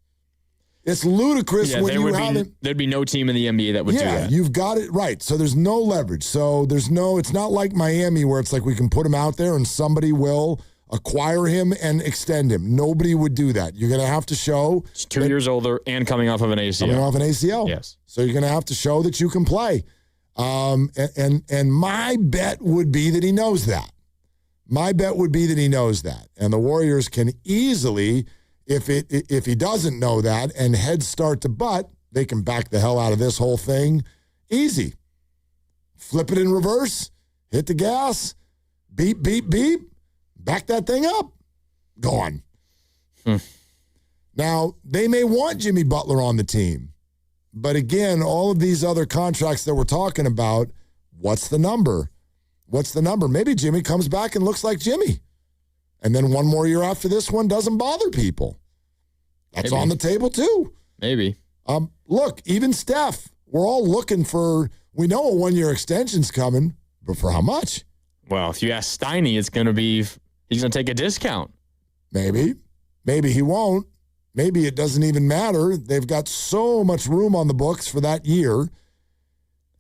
It's ludicrous when you haven't. There'd be no team in the NBA that would do that. Yeah, you've got it right. So there's no leverage. So it's not like Miami where it's like we can put him out there and somebody will acquire him and extend him. Nobody would do that. You're going to have to show. He's 2 years older and coming off of an ACL. Coming off an ACL. Yes. So you're going to have to show that you can play. And my bet would be that he knows that. My bet would be that he knows that. And the Warriors can easily, if he doesn't know that and heads start to butt, they can back the hell out of this whole thing easy. Flip it in reverse, hit the gas, beep, beep, beep, back that thing up, gone. Now, they may want Jimmy Butler on the team. But again, all of these other contracts that we're talking about, what's the number? What's the number? Maybe Jimmy comes back and looks like Jimmy. And then 1 more year after this one doesn't bother people. That's on the table too. Maybe. Look, even Steph, we're all looking for, we know a 1-year extension's coming, but for how much? Well, if you ask Steiny, he's going to take a discount. Maybe. Maybe he won't. Maybe it doesn't even matter. They've got so much room on the books for that year.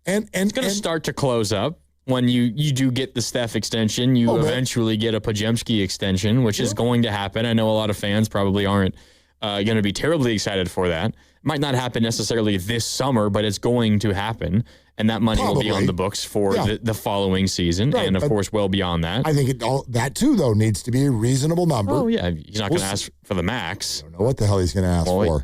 And it's going to start to close up. When you do get the Steph extension, you eventually get a Podziemski extension, which is going to happen. I know a lot of fans probably aren't going to be terribly excited for that. It might not happen necessarily this summer, but it's going to happen. And that money will be on the books for the following season. Right, and, of course, well beyond that. I think that, too, though, needs to be a reasonable number. Oh, yeah. He's not going to ask for the max. I don't know what the hell he's going to ask for.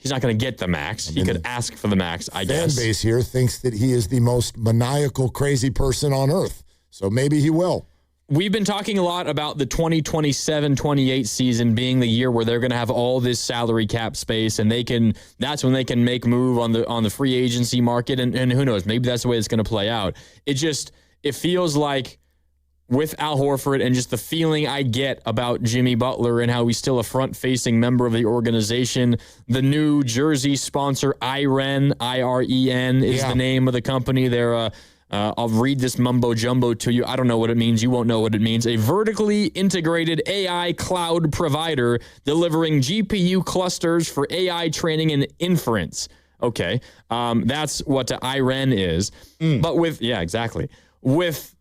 He's not going to get the max. He could ask for the max, I guess. Fan base here thinks that he is the most maniacal, crazy person on earth. So maybe he will. We've been talking a lot about the 2027-28 season being the year where they're going to have all this salary cap space, and that's when they can make move on the free agency market, and who knows, maybe that's the way it's going to play out. It feels like with Al Horford and just the feeling I get about Jimmy Butler and how he's still a front-facing member of the organization, the new jersey sponsor, IREN, I-R-E-N, is the name of the company. They're I'll read this mumbo-jumbo to you. I don't know what it means. You won't know what it means. A vertically integrated AI cloud provider delivering GPU clusters for AI training and inference. Okay. That's what Iran is. But exactly. With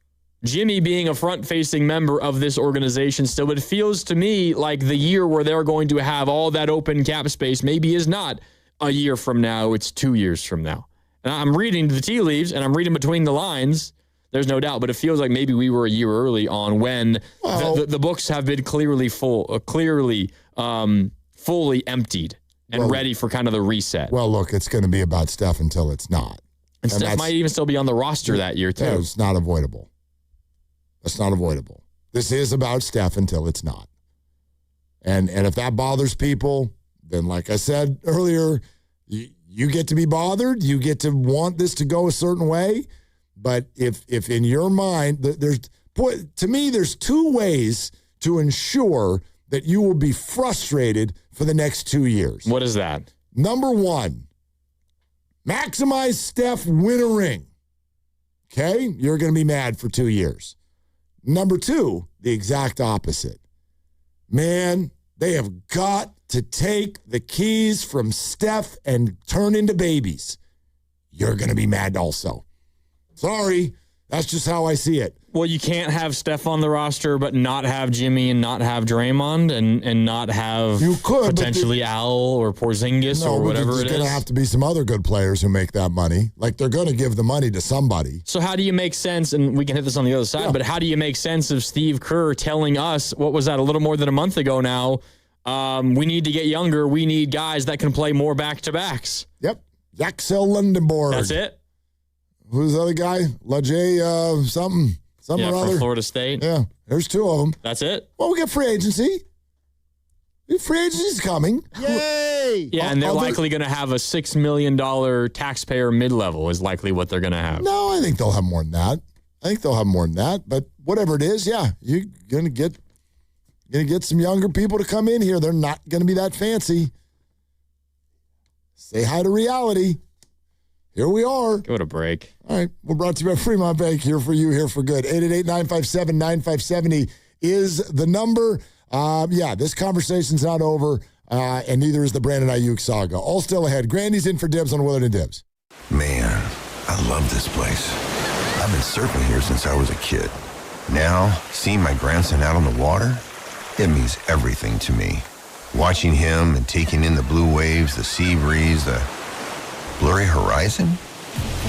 Jimmy being a front-facing member of this organization still, it feels to me like the year where they're going to have all that open cap space maybe is not a year from now, it's 2 years from now. And I'm reading the tea leaves, and I'm reading between the lines. There's no doubt, but it feels like maybe we were a year early on when the books have been clearly fully emptied and ready for kind of the reset. Well, look, it's going to be about Steph until it's not. And Steph might even still be on the roster that year, too. Yeah, it's not avoidable. That's not avoidable. This is about Steph until it's not. And if that bothers people, then like I said earlier, you get to be bothered. You get to want this to go a certain way. But if in your mind, to me, there's two ways to ensure that you will be frustrated for the next 2 years. What is that? Number one, maximize Steph, win a ring. Okay? You're going to be mad for 2 years. Number two, the exact opposite. Man, they have got to take the keys from Steph and turn into babies. You're going to be mad also. Sorry, that's just how I see it. Well, you can't have Steph on the roster, but not have Jimmy and not have Draymond and not have potentially Al or Porzingis or whatever it is. There's going to have to be some other good players who make that money. Like, they're going to give the money to somebody. So how do you make sense, and we can hit this on the other side, but how do you make sense of Steve Kerr telling us, what was that, a little more than a month ago now, we need to get younger, we need guys that can play more back-to-backs? Yep. Yaxel Lundenborg. That's it? Who's the other guy? LaJ something or other. From Florida State. Yeah, there's two of them. That's it? Well, we get free agency. Free agency's coming. Yay! Yeah, and they're likely going to have a $6 million taxpayer mid-level is likely what they're going to have. No, I think they'll have more than that. But whatever it is, yeah, you're going to get some younger people to come in here. They're not going to be that fancy. Say hi to reality. Here we are. Give it a break. All right. We're brought to you by Fremont Bank. Here for you, here for good. 888-957-9570 is the number. This conversation's not over, and neither is the Brandon Aiyuk saga. All still ahead. Grandy's in for dibs on Willard and Dibs. Man, I love this place. I've been surfing here since I was a kid. Now, seeing my grandson out on the water, it means everything to me. Watching him and taking in the blue waves, the sea breeze, the blurry horizon?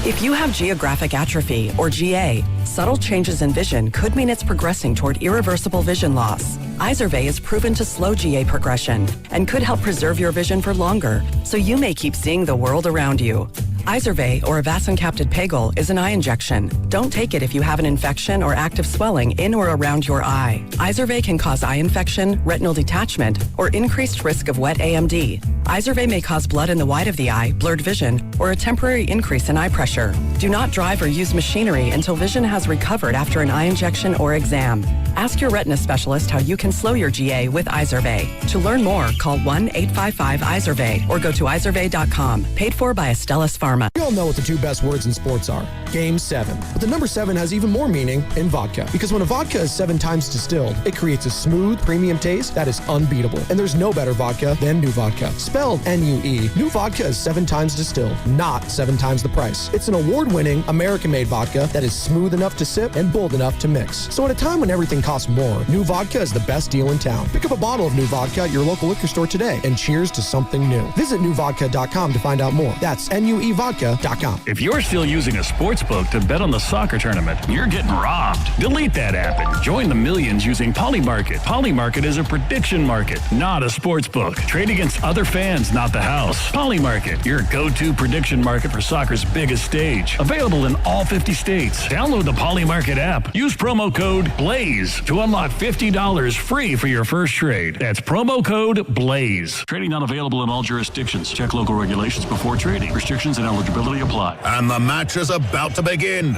If you have geographic atrophy, or GA, subtle changes in vision could mean it's progressing toward irreversible vision loss. Izervay is proven to slow GA progression and could help preserve your vision for longer, so you may keep seeing the world around you. Izervay, or avacincaptad pegol, is an eye injection. Don't take it if you have an infection or active swelling in or around your eye. Izervay can cause eye infection, retinal detachment, or increased risk of wet AMD. Izervay may cause blood in the white of the eye, blurred vision, or a temporary increase in eye pressure. Do not drive or use machinery until vision has recovered after an eye injection or exam. Ask your retina specialist how you can slow your GA with Izervay. To learn more, call 1-855-IZERVAY or go to izervay.com. Paid for by Astellas Pharma. We all know what the two best words in sports are. Game 7. But the number 7 has even more meaning in vodka. Because when a vodka is 7 times distilled, it creates a smooth, premium taste that is unbeatable. And there's no better vodka than New Vodka. Spelled N-U-E, New Vodka is 7 times distilled, not 7 times the price. It's an award-winning, American-made vodka that is smooth enough to sip and bold enough to mix. So at a time when everything costs more, New Vodka is the best deal in town. Pick up a bottle of New Vodka at your local liquor store today and cheers to something new. Visit newvodka.com to find out more. That's NUEvodka.com. If you're still using a sports book to bet on the soccer tournament, you're getting robbed. Delete that app and join the millions using Polymarket. Polymarket is a prediction market, not a sports book. Trade against other fans, not the house. Polymarket, your go-to prediction market for soccer's biggest stage. Available in all 50 states. Download the Polymarket app. Use promo code BLAZE to unlock $50 free for your first trade. That's promo code BLAZE. Trading not available in all jurisdictions. Check local regulations before trading. Restrictions and eligibility apply. And the match is about to begin.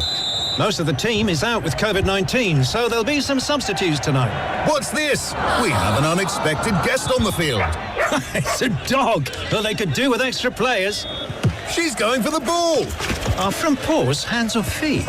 Most of the team is out with COVID-19, so there'll be some substitutes tonight. What's this? We have an unexpected guest on the field. It's a dog. Well, they could do with extra players. She's going for the ball. Are front paws hands or feet?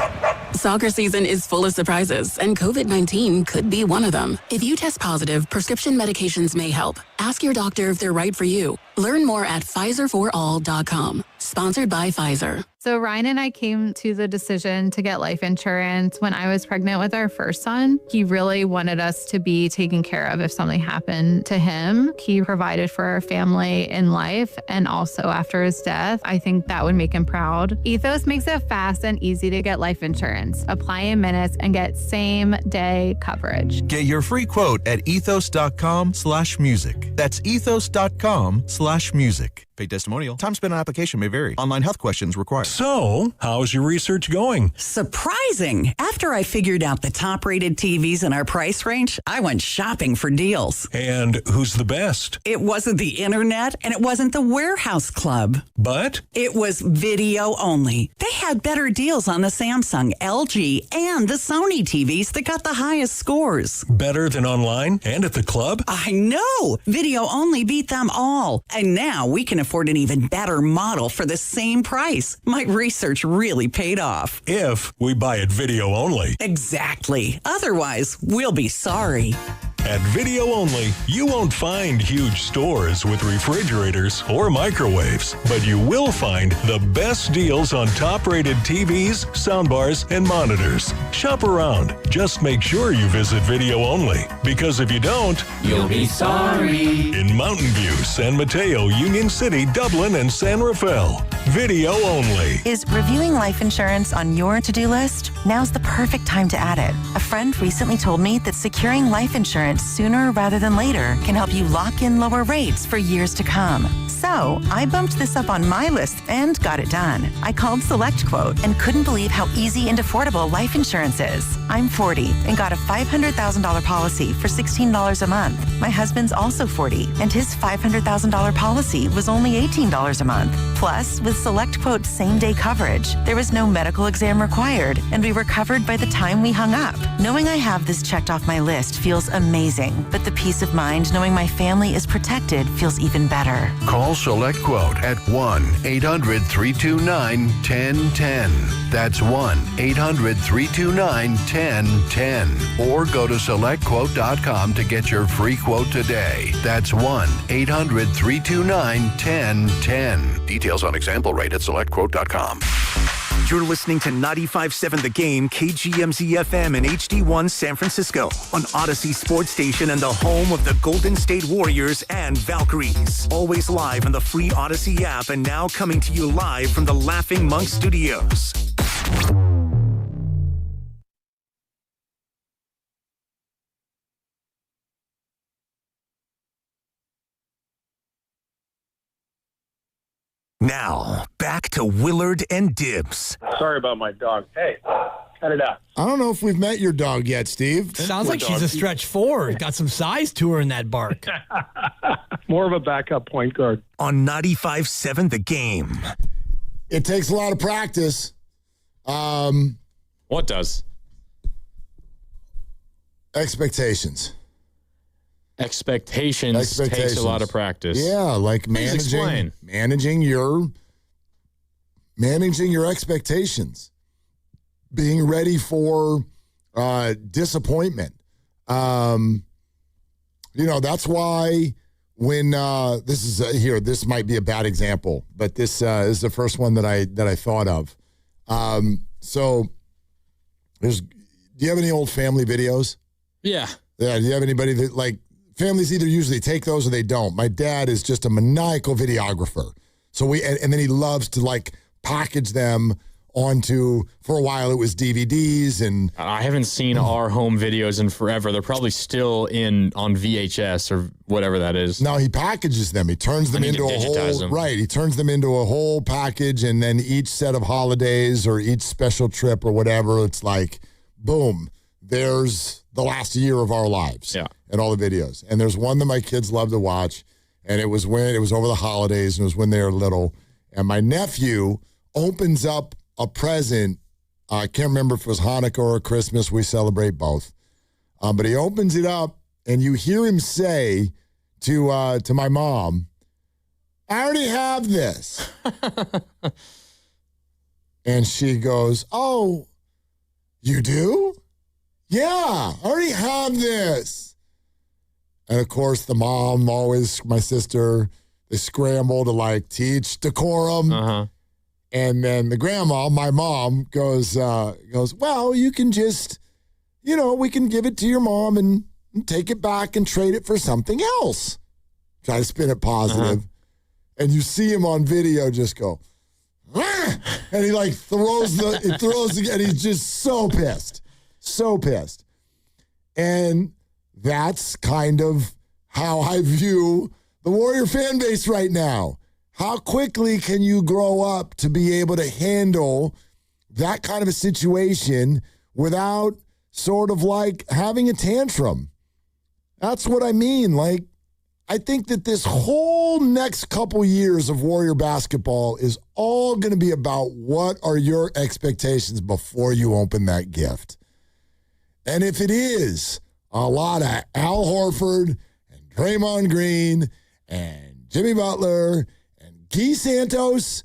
Soccer season is full of surprises, and COVID-19 could be one of them. If you test positive, prescription medications may help. Ask your doctor if they're right for you. Learn more at PfizerForAll.com. Sponsored by Pfizer. So Ryan and I came to the decision to get life insurance when I was pregnant with our first son. He really wanted us to be taken care of if something happened to him. He provided for our family in life and also after his death. I think that would make him proud. Ethos makes it fast and easy to get life insurance. Apply in minutes and get same-day coverage. Get your free quote at ethos.com/music. That's ethos.com/music. Paid testimonial. Time spent on application may vary. Online health questions required. So, how's your research going? Surprising. After I figured out the top-rated TVs in our price range, I went shopping for deals. And who's the best? It wasn't the internet, and it wasn't the warehouse club. But? It was video only. They had better deals on the Samsung, LG, and the Sony TVs that got the highest scores. Better than online and at the club? I know. Video only beat them all. And now we can afford an even better model for the same price. My research really paid off. If we buy it video only. Exactly. Otherwise, we'll be sorry. At Video Only, you won't find huge stores with refrigerators or microwaves, but you will find the best deals on top-rated TVs, soundbars, and monitors. Shop around. Just make sure you visit Video Only, because if you don't, you'll be sorry. In Mountain View, San Mateo, Union City, Dublin, and San Rafael. Video Only. Is reviewing life insurance on your to-do list? Now's the perfect time to add it. A friend recently told me that securing life insurance sooner rather than later can help you lock in lower rates for years to come. So I bumped this up on my list and got it done. I called SelectQuote and couldn't believe how easy and affordable life insurance is. I'm 40 and got a $500,000 policy for $16 a month. My husband's also 40 and his $500,000 policy was only $18 a month. Plus, with SelectQuote's same-day coverage, there was no medical exam required and we were covered by the time we hung up. Knowing I have this checked off my list feels amazing, but the peace of mind knowing my family is protected feels even better. Call SelectQuote at 1-800-329-1010. That's 1-800-329-1010. Or go to SelectQuote.com to get your free quote today. That's 1-800-329-1010. Details on example rate at SelectQuote.com. You're listening to 95.7 The Game, KGMZ-FM and HD1 San Francisco on Odyssey Sports Station and the home of the Golden State Warriors and Valkyries. Always live on the free Odyssey app and now coming to you live from the Laughing Monk Studios. Now, back to Willard and Dibbs. Sorry about my dog. Hey, cut it out. I don't know if we've met your dog yet, Steve. Sounds like she's a stretch forward. Got some size to her in that bark. More of a backup point guard. On 95.7 The Game. It takes a lot of practice. What does? Expectations takes a lot of practice. Yeah, like managing your expectations, being ready for disappointment. That's why when this might be a bad example, but this is the first one that I thought of. Do you have any old family videos? Yeah. Yeah. Do you have anybody that families either usually take those or they don't? My dad is just a maniacal videographer. So and then he loves to package them onto, for a while it was DVDs, and I haven't seen our home videos in forever. They're probably still on VHS or whatever that is. No, he packages them. He turns them into a whole right. He turns them into a whole package, and then each set of holidays or each special trip or whatever, it's like, boom, there's the last year of our lives. Yeah. And all the videos. And there's one that my kids love to watch, and it was over the holidays, and it was when they were little. And my nephew opens up a present. I can't remember if it was Hanukkah or Christmas. We celebrate both. But he opens it up, and you hear him say to my mom, "I already have this." And she goes, "Oh, You do? Yeah, I already have this. And of course, the mom always, my sister, they scramble to teach decorum. Uh-huh. And then the grandma, my mom, goes, well, you can just, we can give it to your mom and take it back and trade it for something else. Try to spin it positive. Uh-huh. And you see him on video just go, ah! And he throws and he's just so pissed. So pissed. And that's kind of how I view the Warrior fan base right now. How quickly can you grow up to be able to handle that kind of a situation without sort of having a tantrum? That's what I mean. I think that this whole next couple years of Warrior basketball is all going to be about what are your expectations before you open that gift. And if it is a lot of Al Horford and Draymond Green and Jimmy Butler and Guy Santos,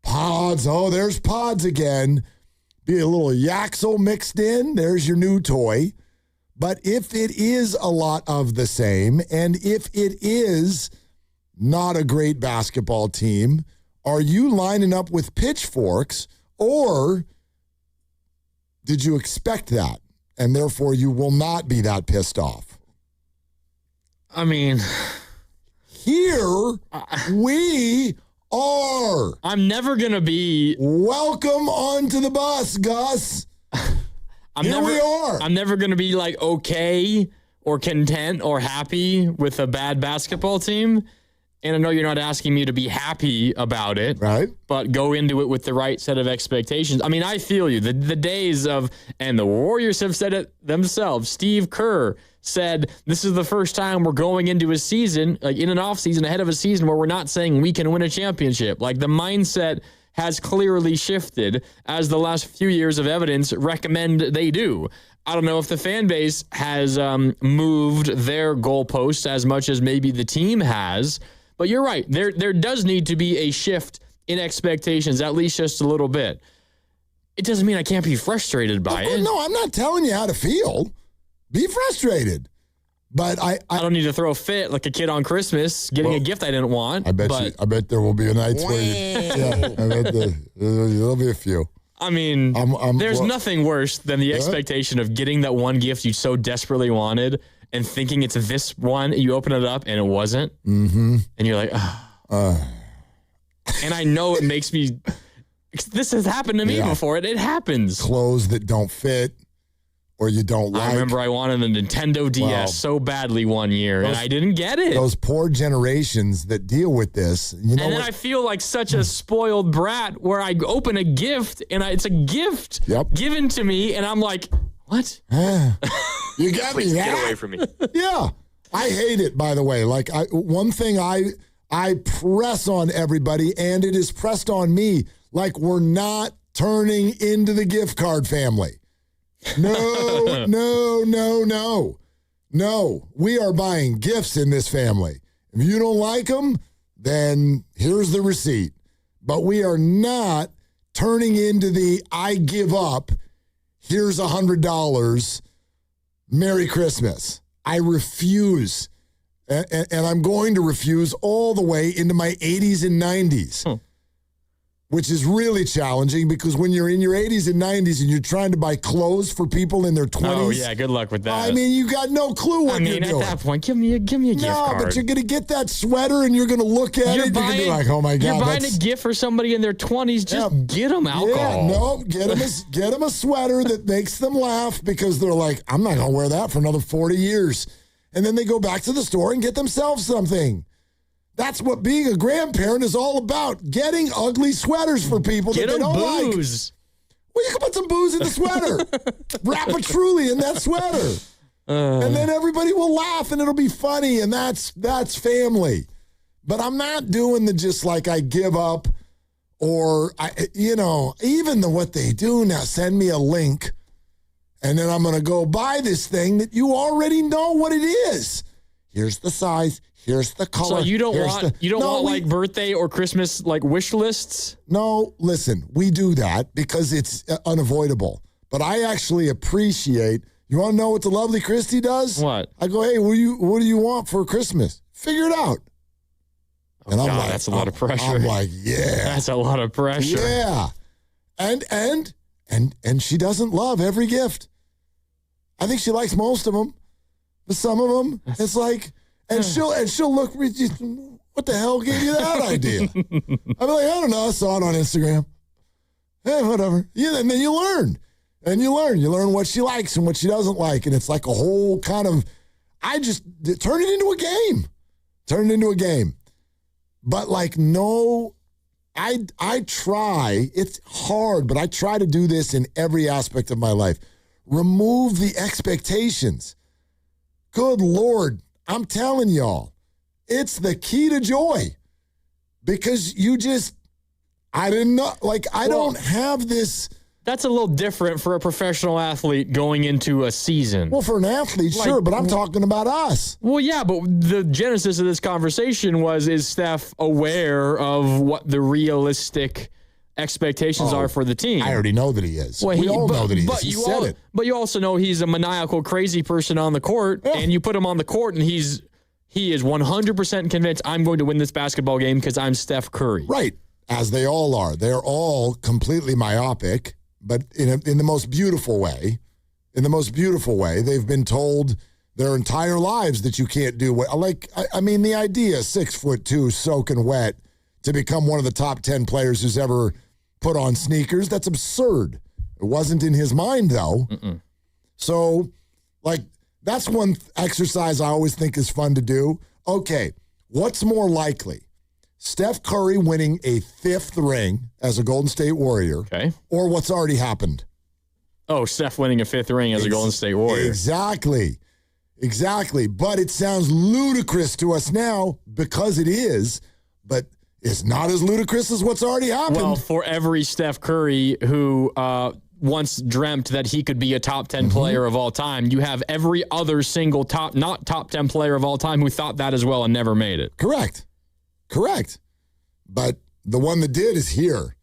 pods, there's pods again, be a little Yaxel mixed in, there's your new toy. But if it is a lot of the same, and if it is not a great basketball team, are you lining up with pitchforks, or did you expect that? And therefore, you will not be that pissed off. I mean, here we are. I'm never going to be. Welcome onto the bus, Gus. We are. I'm never going to be okay or content or happy with a bad basketball team. And I know you're not asking me to be happy about it. Right. But go into it with the right set of expectations. I mean, I feel you. The days of, and the Warriors have said it themselves. Steve Kerr said, this is the first time we're going into a season, in an offseason, ahead of a season where we're not saying we can win a championship. The mindset has clearly shifted as the last few years of evidence recommend they do. I don't know if the fan base has moved their goalposts as much as maybe the team has, but you're right. There does need to be a shift in expectations, at least just a little bit. It doesn't mean I can't be frustrated by it. No, I'm not telling you how to feel. Be frustrated. But I don't need to throw a fit like a kid on Christmas getting a gift I didn't want. I bet there will be nights where I bet there'll be a few. I mean, there's nothing worse than the expectation of getting that one gift you so desperately wanted and thinking it's this one. You open it up and it wasn't. Mm-hmm. And you're like, And I know it makes me. This has happened to me before. It happens. Clothes that don't fit. Or you don't like. I remember I wanted a Nintendo DS so badly one year, and I didn't get it. Those poor generations that deal with this. And then I feel like such a spoiled brat where I open a gift, and it's a gift given to me, and I'm like, what? You got me that? Get away from me. Yeah. I hate it, by the way. One thing I press on everybody, and it is pressed on me, we're not turning into the gift card family. No. We are buying gifts in this family. If you don't like them, then here's the receipt. But we are not turning into the I give up, here's $100, Merry Christmas. I refuse. And I'm going to refuse all the way into my 80s and 90s. Which is really challenging because when you're in your 80s and 90s and you're trying to buy clothes for people in their 20s. Oh, yeah, good luck with that. I mean, you got no clue what you're doing. At that point, give me a gift card. No, but you're going to get that sweater and you're going to look at it. You're going to be like, oh, my God. You're buying a gift for somebody in their 20s. Just get them alcohol. Yeah, no, get them a sweater that makes them laugh because they're like, I'm not going to wear that for another 40 years. And then they go back to the store and get themselves something. That's what being a grandparent is all about. Getting ugly sweaters for people that they don't booze. Like. Well, you can put some booze in the sweater. Wrap a Truly in that sweater. And then everybody will laugh and it'll be funny. And that's family. But I'm not doing the just I give up or, even what they do now, send me a link. And then I'm going to go buy this thing that you already know what it is. Here's the size. Here's the color. So you don't want birthday or Christmas wish lists? No, listen, we do that because it's unavoidable. But I actually appreciate, you want to know what the lovely Christy does? What? I go, hey, what do you want for Christmas? Figure it out. And I'm like, that's a lot of pressure. I'm like, yeah. That's a lot of pressure. Yeah. And she doesn't love every gift. I think she likes most of them. But some of them, it's like, and she'll look, what the hell gave you that idea? I'll be like, I don't know, I saw it on Instagram. Hey, whatever. Yeah, and then you learn. And you learn what she likes and what she doesn't like. And it's like a whole kind of, turn it into a game. But like, no, I try, it's hard, but I try to do this in every aspect of my life. Remove the expectations. Good Lord, I'm telling y'all, it's the key to joy. Because I didn't know, I don't have this. That's a little different for a professional athlete going into a season. Well, for an athlete, sure, but I'm talking about us. Well, yeah, but the genesis of this conversation is Steph aware of what the realistic expectations are for the team? I already know that he is. Well, we all know that he is. He said it. But you also know he's a maniacal, crazy person on the court, and you put him on the court, and he is 100% convinced I'm going to win this basketball game because I'm Steph Curry. Right, as they all are. They're all completely myopic, but in the most beautiful way. In the most beautiful way. They've been told their entire lives that you can't do what. The idea, 6'2", soaking wet, to become one of the top 10 players who's ever put on sneakers, that's absurd. It wasn't in his mind, though. Mm-mm. So, that's one exercise I always think is fun to do. Okay, what's more likely? Steph Curry winning a 5th ring as a Golden State Warrior, or what's already happened? Oh, Steph winning a 5th ring as a Golden State Warrior. Exactly. But it sounds ludicrous to us now because it is, but it's not as ludicrous as what's already happened. Well, for every Steph Curry who once dreamt that he could be a top 10 player of all time, you have every other single not top 10 player of all time who thought that as well and never made it. Correct. But the one that did is here.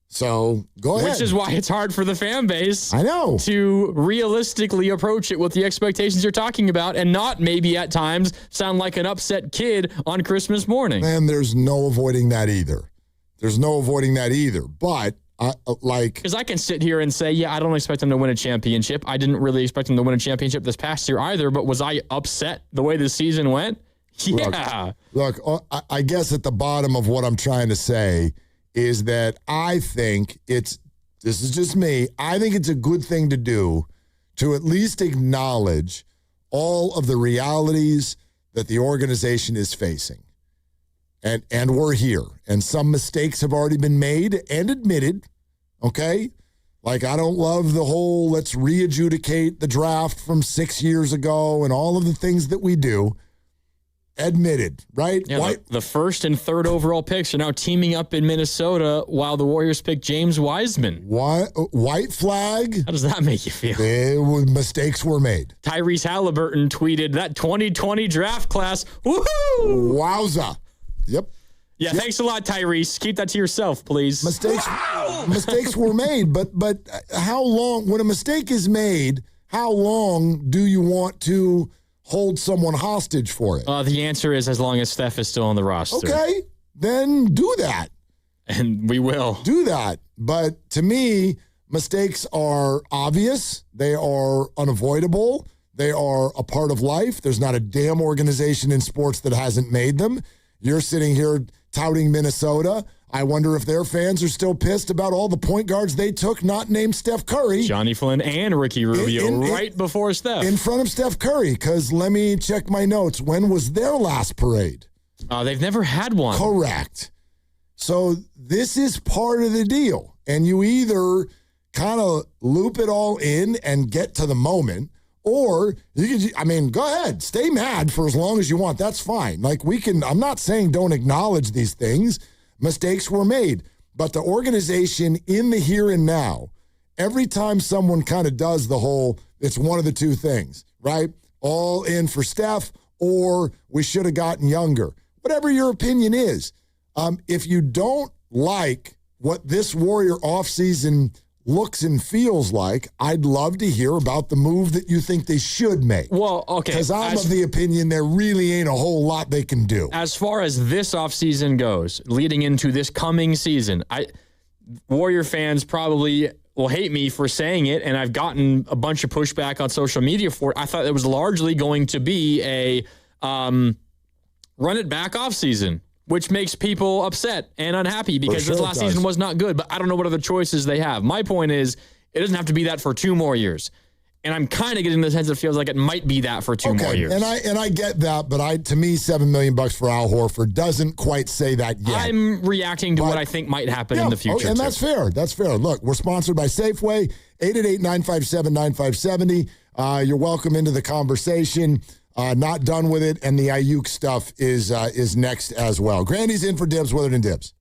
So go ahead. Which is why it's hard for the fan base. I know. To realistically approach it with the expectations you're talking about and not maybe at times sound like an upset kid on Christmas morning. And there's no avoiding that either. But because I can sit here and say, yeah, I don't expect him to win a championship. I didn't really expect him to win a championship this past year either. But was I upset the way the season went? Yeah. Look, I guess at the bottom of what I'm trying to say is that I think this is just me, I think it's a good thing to do to at least acknowledge all of the realities that the organization is facing. And we're here. And some mistakes have already been made and admitted, okay? I don't love the whole let's re-adjudicate the draft from 6 years ago and all of the things that we do. Admitted, right? Yeah, the 1st and 3rd overall picks are now teaming up in Minnesota while the Warriors pick James Wiseman. White flag. How does that make you feel? Mistakes were made. Tyrese Halliburton tweeted that 2020 draft class. Woohoo! Wowza. Yep. Yeah, thanks a lot, Tyrese. Keep that to yourself, please. Mistakes were made, but how long, when a mistake is made, how long do you want to hold someone hostage for it? The answer is as long as Steph is still on the roster. Okay, then do that. And we will. Do that. But to me, mistakes are obvious. They are unavoidable. They are a part of life. There's not a damn organization in sports that hasn't made them. You're sitting here touting Minnesota. I wonder if their fans are still pissed about all the point guards they took not named Steph Curry. Johnny Flynn and Ricky Rubio right before Steph. In front of Steph Curry, because let me check my notes. When was their last parade? They've never had one. Correct. So this is part of the deal. And you either kind of loop it all in and get to the moment, or you can, go ahead, stay mad for as long as you want. That's fine. I'm not saying don't acknowledge these things. Mistakes were made, but the organization in the here and now, every time someone kind of does the whole, it's one of the two things, right? All in for Steph, or we should have gotten younger. Whatever your opinion is, if you don't like what this Warrior offseason looks and feels like, I'd love to hear about the move that you think they should make. Well, okay. Because I'm of the opinion there really ain't a whole lot they can do. As far as this offseason goes, leading into this coming season, Warrior fans probably will hate me for saying it, and I've gotten a bunch of pushback on social media for it. I thought it was largely going to be a run it back offseason, which makes people upset and unhappy because this last season was not good, but I don't know what other choices they have. My point is, it doesn't have to be that for 2 more years. And I'm kind of getting the sense it feels like it might be that for 2 more years. And I get that, but to me, $7 million for Al Horford doesn't quite say that yet. I'm reacting to what I think might happen in the future. And that's fair. That's fair. Look, we're sponsored by Safeway, 888-957-9570. You're welcome into the conversation. Not done with it, and the Aiyuk stuff is next as well. Grandy's in for Dibs, Willard and Dibs.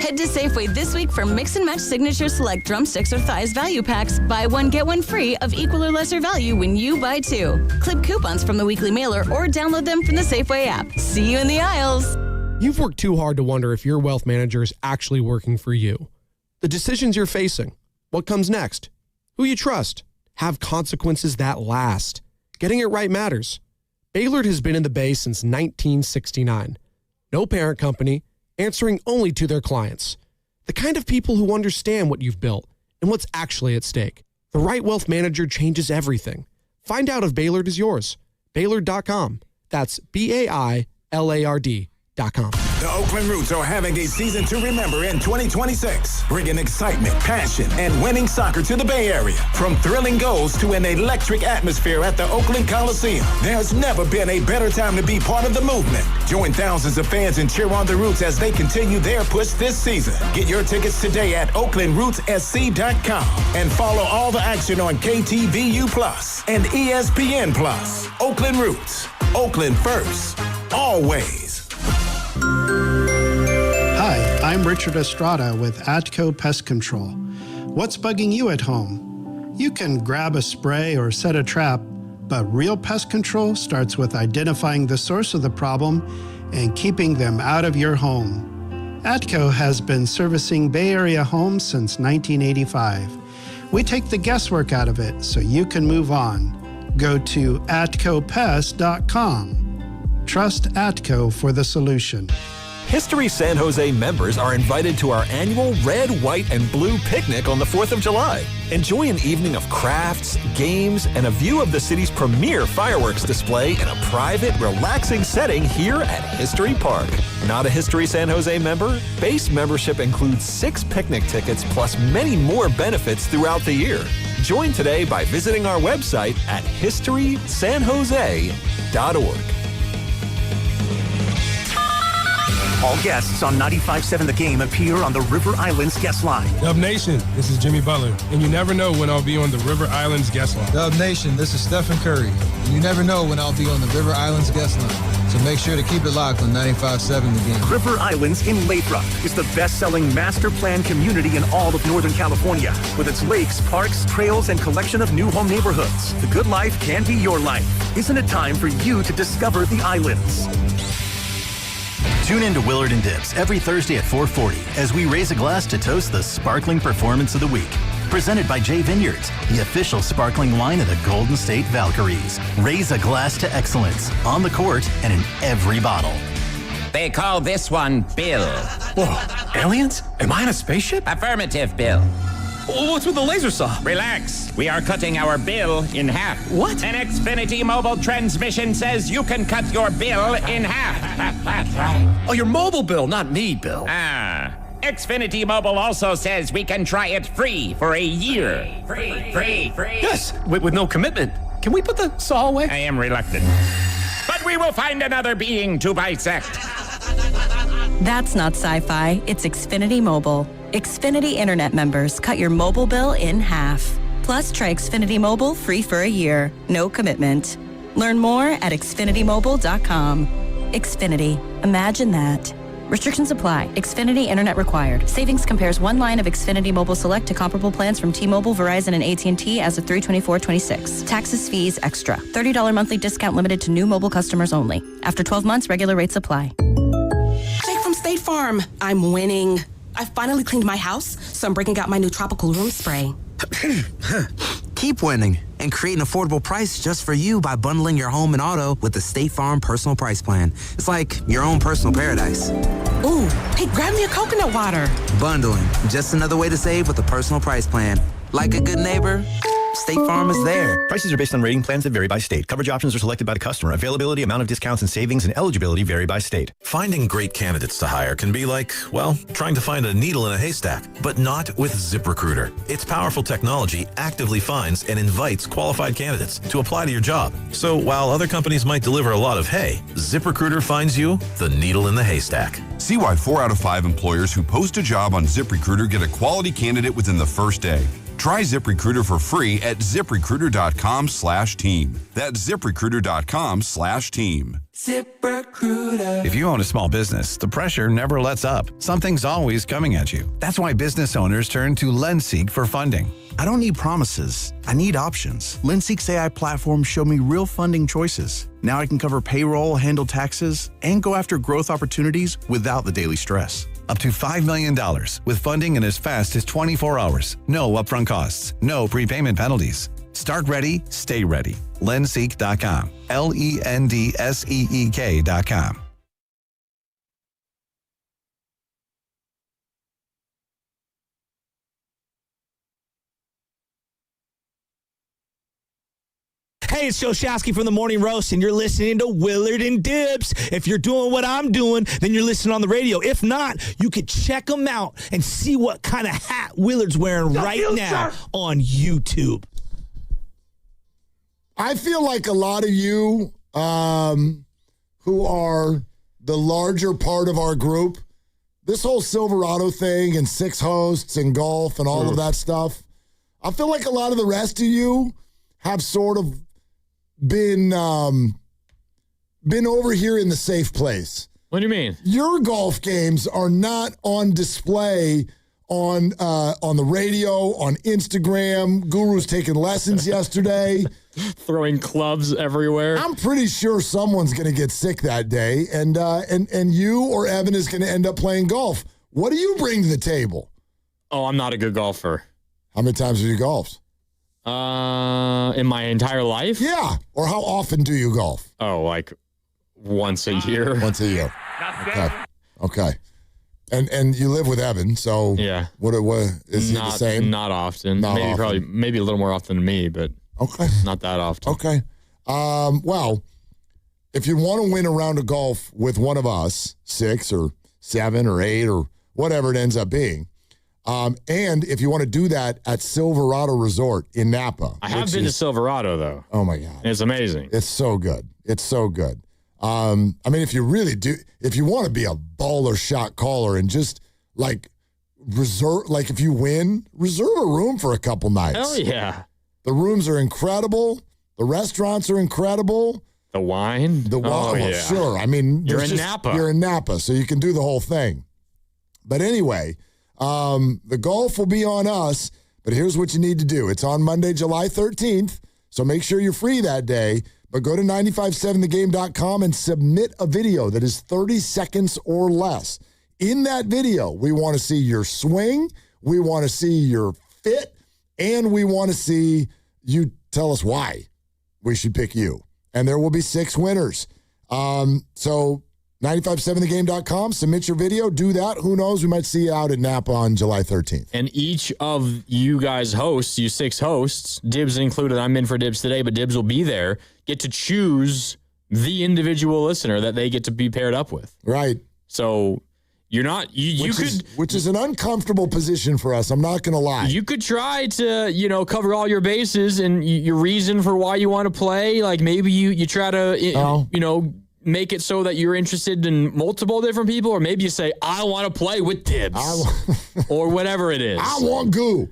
Head to Safeway this week for Mix and Match Signature Select Drumsticks or Thighs Value Packs. Buy one, get one free of equal or lesser value when you buy 2. Clip coupons from the weekly mailer or download them from the Safeway app. See you in the aisles. You've worked too hard to wonder if your wealth manager is actually working for you. The decisions you're facing, what comes next, who you trust, have consequences that last. Getting it right matters. Baylord has been in the Bay since 1969. No parent company, answering only to their clients. The kind of people who understand what you've built and what's actually at stake. The right wealth manager changes everything. Find out if Baylord is yours. Baylord.com. That's BAILARD.com. The Oakland Roots are having a season to remember in 2026, bringing excitement, passion, and winning soccer to the Bay Area. From thrilling goals to an electric atmosphere at the Oakland Coliseum, there's never been a better time to be part of the movement. Join thousands of fans and cheer on the Roots as they continue their push this season. Get your tickets today at OaklandRootsSC.com and follow all the action on KTVU Plus and ESPN Plus. Oakland Roots, Oakland first, always. Hi, I'm Richard Estrada with Atco Pest Control. What's bugging you at home? You can grab a spray or set a trap, but real pest control starts with identifying the source of the problem and keeping them out of your home. Atco has been servicing Bay Area homes since 1985. We take the guesswork out of it so you can move on. Go to atcopest.com. Trust Atco for the solution. History San Jose members are invited to our annual Red, White, and Blue picnic on the 4th of July. Enjoy an evening of crafts, games, and a view of the city's premier fireworks display in a private, relaxing setting here at History Park. Not a History San Jose member? Base membership includes 6 picnic tickets plus many more benefits throughout the year. Join today by visiting our website at historysanjose.org. All guests on 95.7 The Game appear on the River Islands guest line. Dub Nation, this is Jimmy Butler, and you never know when I'll be on the River Islands guest line. Dub Nation, this is Stephen Curry, and you never know when I'll be on the River Islands guest line. So make sure to keep it locked on 95.7 The Game. River Islands in Lathrop is the best-selling master plan community in all of Northern California. With its lakes, parks, trails, and collection of new home neighborhoods, the good life can be your life. Isn't it time for you to discover the islands? Tune in to Willard and Dibs every Thursday at 4:40 as we raise a glass to toast the sparkling performance of the week. Presented by J Vineyards, the official sparkling wine of the Golden State Valkyries. Raise a glass to excellence on the court and in every bottle. They call this one Bill. Whoa, aliens? Am I in a spaceship? Affirmative, Bill. What's with the laser saw? Relax. We are cutting our bill in half. What? An Xfinity mobile transmission says you can cut your bill in half. Oh, your mobile bill, not me, Bill. Xfinity Mobile also says we can try it free for a year. Free. Yes, with no commitment. Can we put the saw away? I am reluctant. But we will find another being to bisect. That's not sci-fi, it's Xfinity Mobile. Xfinity Internet members cut your mobile bill in half. Plus, try Xfinity Mobile free for a year. No commitment. Learn more at xfinitymobile.com. Xfinity. Imagine that. Restrictions apply. Xfinity Internet required. Savings compares one line of Xfinity Mobile Select to comparable plans from T-Mobile, Verizon, and AT&T as of 3/24/26. Taxes, fees, extra. $30 monthly discount limited to new mobile customers only. After 12 months, regular rates apply. Jake from State Farm. I'm winning. I finally cleaned my house, so I'm breaking out my new tropical room spray. Keep winning and create an affordable price just for you by bundling your home and auto with the State Farm Personal Price Plan. It's like your own personal paradise. Ooh, hey, grab me a coconut water. Bundling, just another way to save with the Personal Price Plan. Like a good neighbor, State Farm is there. Prices are based on rating plans that vary by state. Coverage options are selected by the customer. Availability, amount of discounts and savings, and eligibility vary by state. Finding great candidates to hire can be like, well, trying to find a needle in a haystack, but not with ZipRecruiter. Its powerful technology actively finds and invites qualified candidates to apply to your job. So while other companies might deliver a lot of hay, ZipRecruiter finds you the needle in the haystack. See why 4 out of 5 employers who post a job on ZipRecruiter get a quality candidate within the first day. Try ZipRecruiter for free at ZipRecruiter.com/team. That's ZipRecruiter.com/team. ZipRecruiter. If you own a small business, the pressure never lets up. Something's always coming at you. That's why business owners turn to LendSeek for funding. I don't need promises. I need options. LendSeek's AI platform showed me real funding choices. Now I can cover payroll, handle taxes, and go after growth opportunities without the daily stress. Up to $5 million with funding in as fast as 24 hours. No upfront costs. No prepayment penalties. Start ready, stay ready. LendSeek.com. LENDSEEK.com. Hey, it's Joe Shasky from the Morning Roast, and you're listening to Willard and Dibs. If you're doing what I'm doing, then you're listening on the radio. If not, you could check them out and see what kind of hat Willard's wearing now on YouTube. I feel like a lot of you who are the larger part of our group, this whole Silverado thing and 6 hosts and golf and all of that stuff, I feel like a lot of the rest of you have sort of been over here in the safe place. What do you mean? Your golf games are not on display on the radio, on Instagram. Guru's taking lessons yesterday. Throwing clubs everywhere. I'm pretty sure someone's going to get sick that day, and you or Evan is going to end up playing golf. What do you bring to the table? Oh, I'm not a good golfer. How many times have you golfed? In my entire life? Yeah. Or how often do you golf? Oh, like once a year. Once a year. Okay. And you live with Evan, so yeah. What is he the same? Not often. Not maybe often. Maybe a little more often than me, but okay. Not that often. Okay. Well, if you want to win a round of golf with one of us, 6 or 7 or 8 or whatever it ends up being, and if you want to do that at Silverado Resort in Napa. I have been to Silverado, though. Oh, my God. It's amazing. It's so good. It's so good. I mean, if you really do, if you want to be a baller shot caller and just like reserve, like if you win, reserve a room for a couple nights. Hell yeah. The rooms are incredible. The restaurants are incredible. The wine? Well, yeah. Sure. I mean, you're in Napa. You're in Napa, so you can do the whole thing. But anyway, the golf will be on us, but here's what you need to do. It's on Monday, July 13th, so make sure you're free that day. But go to 957thegame.com and submit a video that is 30 seconds or less. In that video, we want to see your swing, we want to see your fit, and we want to see you tell us why we should pick you. And there will be 6 winners. So 957thegame.com, submit your video, do that. Who knows? We might see you out at Napa on July 13th. And each of you guys hosts, you 6 hosts, Dibs included, I'm in for Dibs today, but Dibs will be there, get to choose the individual listener that they get to be paired up with. Right. So you're not, which is an uncomfortable position for us. I'm not going to lie. You could try to, cover all your bases and your reason for why you want to play. Like maybe you try to, make it so that you're interested in multiple different people, or maybe you say, I want to play with Dibs or whatever it is. I want Goo.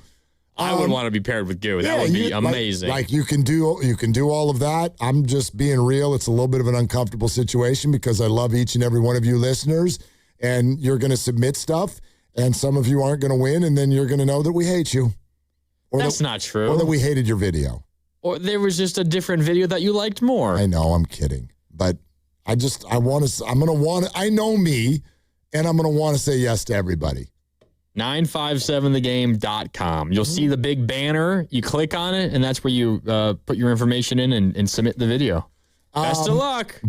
I would want to be paired with Goo. That would be amazing. Like you can do all of that. I'm just being real. It's a little bit of an uncomfortable situation because I love each and every one of you listeners, and you're going to submit stuff, and some of you aren't going to win, and then you're going to know that we hate you. That's not true. Or that we hated your video. Or there was just a different video that you liked more. I know, I'm kidding. But I know me, and I'm going to want to say yes to everybody. 957thegame.com. You'll see the big banner. You click on it, and that's where you put your information in and submit the video. Best of luck.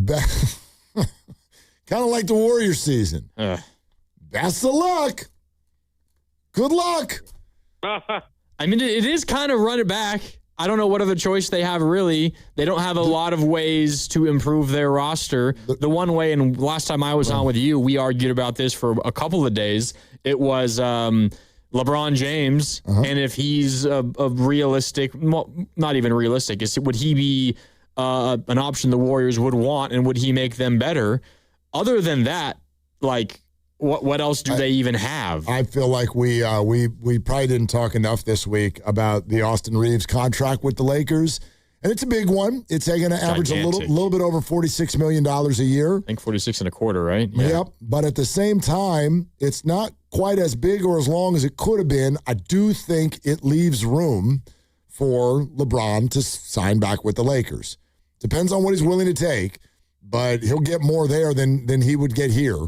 Kind of like the Warrior season. Best of luck. Good luck. I mean, it is kind of run it back. I don't know what other choice they have, really. They don't have a lot of ways to improve their roster. The one way, and last time I was on with you, we argued about this for a couple of days. It was LeBron James, and if he's a realistic, well, not even realistic, would he be an option the Warriors would want, and would he make them better? Other than that, like, what else do they even have? I feel like we probably didn't talk enough this week about the Austin Reeves contract with the Lakers, and it's a big one. It's going to average a little bit over $46 million a year. I think 46 and a quarter, right? Yeah. Yep. But at the same time, it's not quite as big or as long as it could have been. I do think it leaves room for LeBron to sign back with the Lakers. Depends on what he's willing to take, but he'll get more there than he would get here.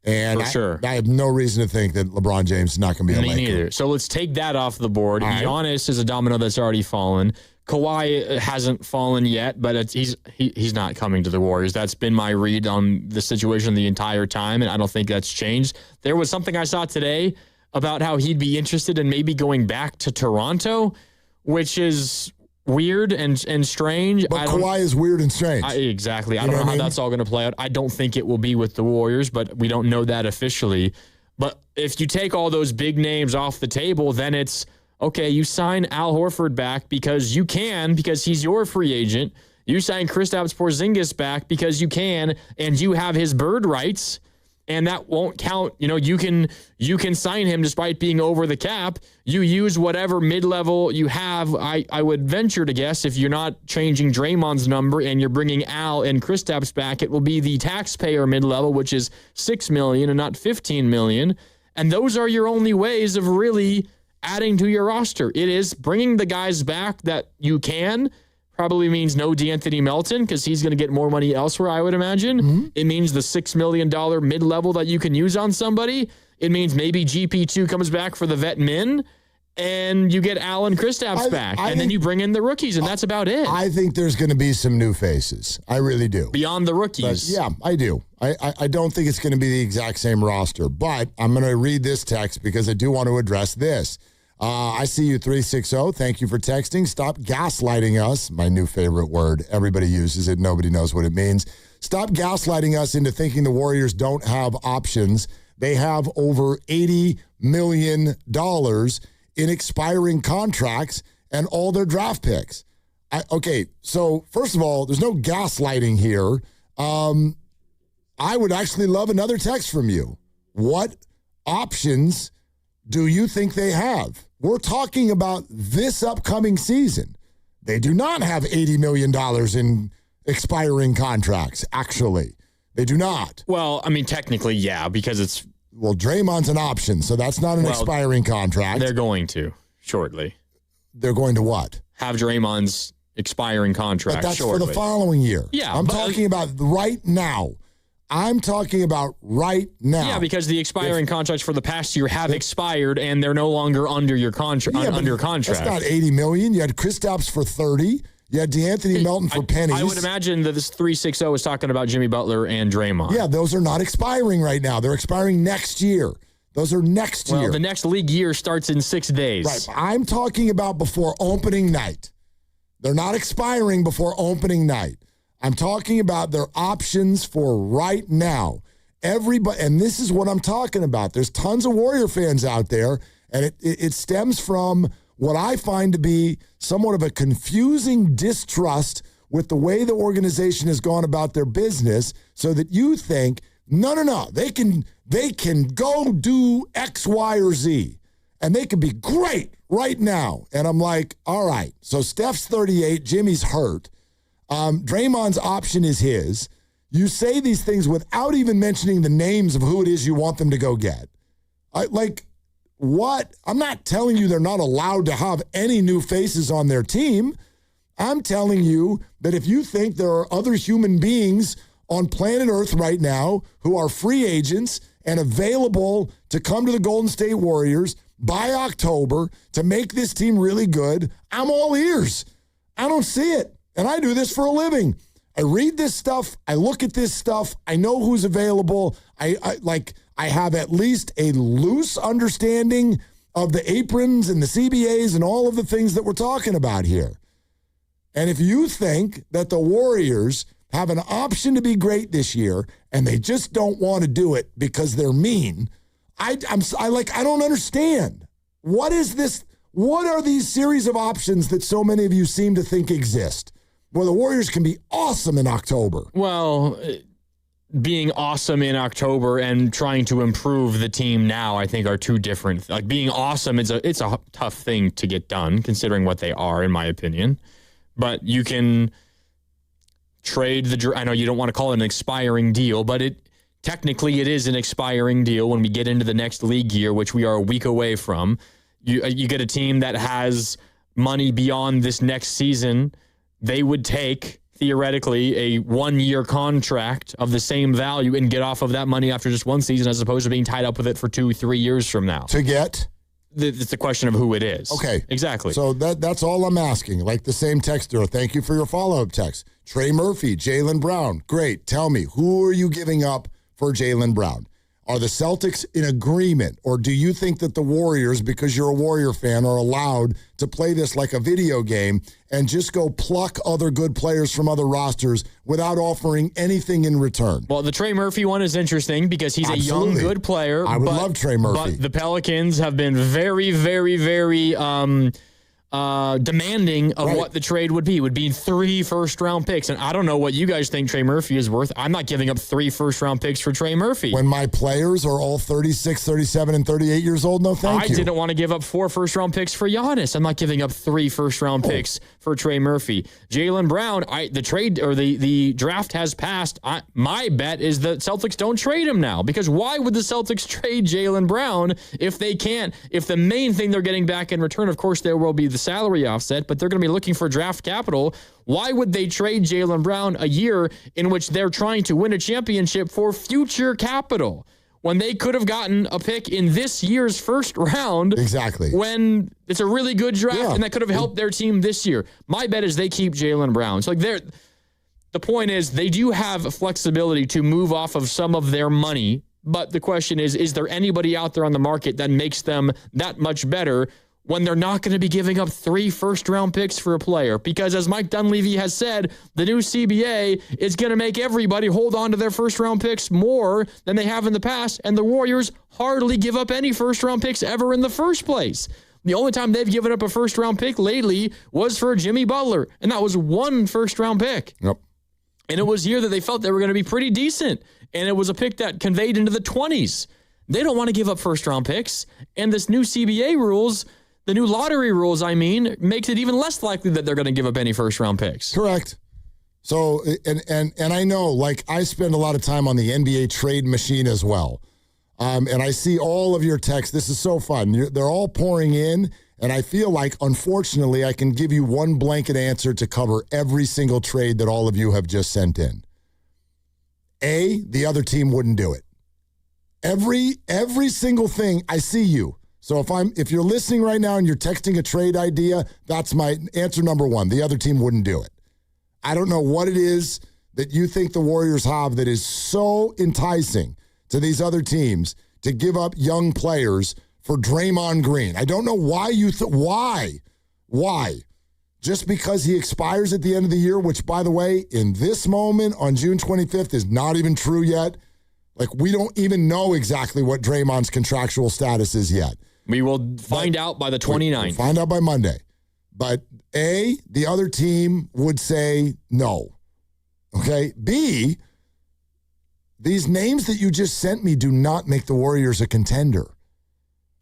And For sure. I have no reason to think that LeBron James is not going to be a Laker. Me neither. So let's take that off the board. All right. Giannis is a domino that's already fallen. Kawhi hasn't fallen yet, but he's not coming to the Warriors. That's been my read on the situation the entire time, and I don't think that's changed. There was something I saw today about how he'd be interested in maybe going back to Toronto, which is weird and strange. But Kawhi is weird and strange. Exactly. I don't know how that's all going to play out. I don't think it will be with the Warriors, but we don't know that officially. But if you take all those big names off the table, then it's, okay, you sign Al Horford back because he's your free agent. You sign Kristaps Porzingis back because you can, and you have his bird rights, and that won't count. You know, you can sign him despite being over the cap. You use whatever mid-level you have. I would venture to guess if you're not changing Draymond's number and you're bringing Al and Kristaps back, it will be the taxpayer mid-level, which is $6 million and not $15 million. And those are your only ways of really adding to your roster. It is bringing the guys back that you can. Probably means no DeAnthony Melton because he's going to get more money elsewhere, I would imagine. Mm-hmm. It means the $6 million mid-level that you can use on somebody. It means maybe GP2 comes back for the vet min, and you get Al and Kristaps back. And then you bring in the rookies, and that's about it. I think there's going to be some new faces. I really do. Beyond the rookies. But yeah, I do. I don't think it's going to be the exact same roster, but I'm going to read this text because I do want to address this. I see you 360. Thank you for texting. Stop gaslighting us. My new favorite word. Everybody uses it. Nobody knows what it means. Stop gaslighting us into thinking the Warriors don't have options. They have over $80 million in expiring contracts and all their draft picks. Okay, so first of all, there's no gaslighting here. I would actually love another text from you. What options do you think they have? We're talking about this upcoming season. They do not have $80 million in expiring contracts, actually. They do not. Well, I mean, technically, yeah, because it's... Well, Draymond's an option, so that's not an expiring contract. They're going to, shortly. They're going to what? Have Draymond's expiring contract But that's shortly. for the following year. Yeah. I'm talking about right now. I'm talking about right now. Yeah, because the expiring contracts for the past year have expired, and they're no longer under your contract. Under contract. That's not $80 million. You had Kristaps for $30. You had DeAnthony Melton for pennies. I would imagine that this 360 is talking about Jimmy Butler and Draymond. Yeah, those are not expiring right now. They're expiring next year. Those are next year. Well, the next league year starts in 6 days. Right. I'm talking about before opening night. They're not expiring before opening night. I'm talking about their options for right now. Everybody, and this is what I'm talking about. There's tons of Warrior fans out there, and it stems from what I find to be somewhat of a confusing distrust with the way the organization has gone about their business, so that you think, no, they can go do X, Y, or Z, and they can be great right now. And I'm like, all right, so Steph's 38, Jimmy's hurt. Draymond's option is his. You say these things without even mentioning the names of who it is you want them to go get. What? I'm not telling you they're not allowed to have any new faces on their team. I'm telling you that if you think there are other human beings on planet Earth right now who are free agents and available to come to the Golden State Warriors by October to make this team really good, I'm all ears. I don't see it. And I do this for a living. I read this stuff. I look at this stuff. I know who's available. I have at least a loose understanding of the aprons and the CBAs and all of the things that we're talking about here. And if you think that the Warriors have an option to be great this year and they just don't want to do it because they're mean, I don't understand. What is this? What are these series of options that so many of you seem to think exist? Well, the Warriors can be awesome in October. Well, being awesome in October and trying to improve the team now, I think, are two different. Like, being awesome, it's a tough thing to get done, considering what they are, in my opinion. But you can trade I know you don't want to call it an expiring deal, but technically it is an expiring deal when we get into the next league year, which we are a week away from. You get a team that has money beyond this next season. They would take, theoretically, a 1-year contract of the same value and get off of that money after just one season as opposed to being tied up with it for 2-3 years from now. To get? It's a question of who it is. Okay. Exactly. So that's all I'm asking. Like the same texter, thank you for your follow-up text. Trey Murphy, Jaylen Brown. Great. Tell me, who are you giving up for Jaylen Brown? Are the Celtics in agreement, or do you think that the Warriors, because you're a Warrior fan, are allowed to play this like a video game and just go pluck other good players from other rosters without offering anything in return? Well, the Trey Murphy one is interesting because he's Absolutely. a young, good player. I would love Trey Murphy. But the Pelicans have been very, very, very demanding of what the trade would be. It would be 3 first-round picks. And I don't know what you guys think Trey Murphy is worth. I'm not giving up 3 first-round picks for Trey Murphy. When my players are all 36, 37, and 38 years old, no thank you. I didn't want to give up 4 first-round picks for Giannis. I'm not giving up 3 first-round picks for Trey Murphy. Jaylen Brown, the trade or the draft has passed. My bet is that Celtics don't trade him now, because why would the Celtics trade Jaylen Brown if they can't? If the main thing they're getting back in return, of course, there will be the salary offset, but they're going to be looking for draft capital. Why would they trade Jaylen Brown a year in which they're trying to win a championship for future capital when they could have gotten a pick in this year's first round? Exactly. When it's a really good draft and that could have helped their team this year. My bet is they keep Jaylen Brown. So the point is they do have flexibility to move off of some of their money, but the question is there anybody out there on the market that makes them that much better when they're not going to be giving up 3 first-round picks for a player? Because as Mike Dunleavy has said, the new CBA is going to make everybody hold on to their first-round picks more than they have in the past, and the Warriors hardly give up any first-round picks ever in the first place. The only time they've given up a first-round pick lately was for Jimmy Butler, and that was 1 first-round pick. Yep. And it was here that they felt they were going to be pretty decent, and it was a pick that conveyed into the 20s. They don't want to give up first-round picks, and this new CBA rules... The new lottery rules, makes it even less likely that they're going to give up any first-round picks. Correct. So, and I know, like, I spend a lot of time on the NBA trade machine as well. And I see all of your texts. This is so fun. They're all pouring in, and I feel like, unfortunately, I can give you one blanket answer to cover every single trade that all of you have just sent in. A, the other team wouldn't do it. Every single thing, I see you. So if you're listening right now and you're texting a trade idea, that's my answer number 1. The other team wouldn't do it. I don't know what it is that you think the Warriors have that is so enticing to these other teams to give up young players for Draymond Green. I don't know why why? Just because he expires at the end of the year, which, by the way, in this moment on June 25th is not even true yet. Like, we don't even know exactly what Draymond's contractual status is yet. We will find out by the 29th. We'll find out by Monday. But A, the other team would say no. Okay? B, these names that you just sent me do not make the Warriors a contender.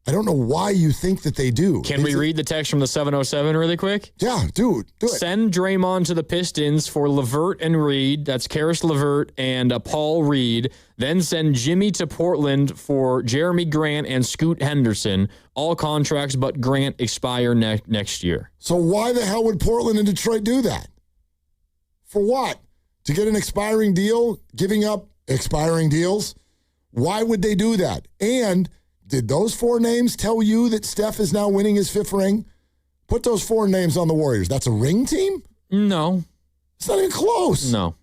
I don't know why you think that they do. Can we read the text from the 707 really quick? Yeah, dude, do it. Send Draymond to the Pistons for LeVert and Reed. That's Karis LeVert and Paul Reed. Then send Jimmy to Portland for Jeremy Grant and Scoot Henderson. All contracts but Grant expire next year. So why the hell would Portland and Detroit do that? For what? To get an expiring deal? Giving up expiring deals? Why would they do that? And did those 4 names tell you that Steph is now winning his 5th ring? Put those 4 names on the Warriors. That's a ring team? No. It's not even close. No.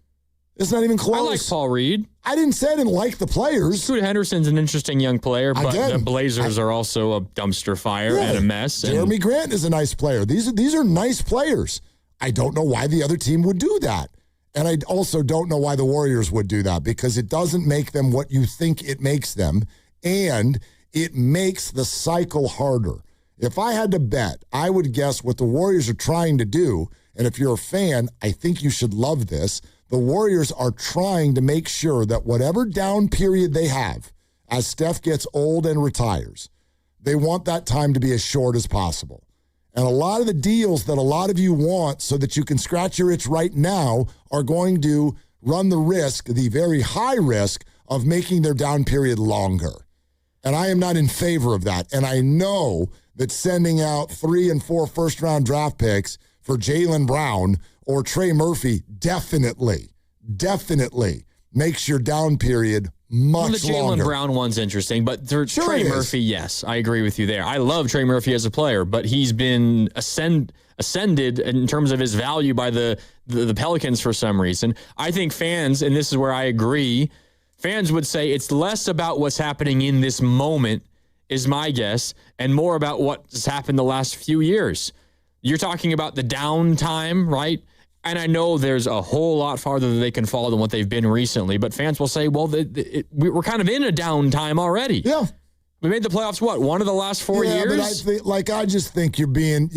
It's not even close. I like Paul Reed. I didn't say I didn't like the players. Scoot Henderson's an interesting young player, but Again, the Blazers are also a dumpster fire and a mess. Jeremy Grant is a nice player. These are nice players. I don't know why the other team would do that. And I also don't know why the Warriors would do that, because it doesn't make them what you think it makes them, and it makes the cycle harder. If I had to bet, I would guess what the Warriors are trying to do, and if you're a fan, I think you should love this. The Warriors are trying to make sure that whatever down period they have, as Steph gets old and retires, they want that time to be as short as possible. And a lot of the deals that a lot of you want so that you can scratch your itch right now are going to run the risk, the very high risk, of making their down period longer. And I am not in favor of that. And I know that sending out 3 and 4 first-round draft picks for Jaylen Brown or Trey Murphy definitely makes your down period much the longer. Jaylen Brown one's interesting, but Trey Murphy, yes, I agree with you there. I love Trey Murphy as a player, but he's been ascended in terms of his value by the Pelicans for some reason. I think fans, and this is where I agree, fans would say it's less about what's happening in this moment, is my guess, and more about what's happened the last few years. You're talking about the downtime, right? And I know there's a whole lot farther that they can fall than what they've been recently, but fans will say, well, we're kind of in a downtime already. Yeah. We made the playoffs, one of the last 4 years? But I just think you're being,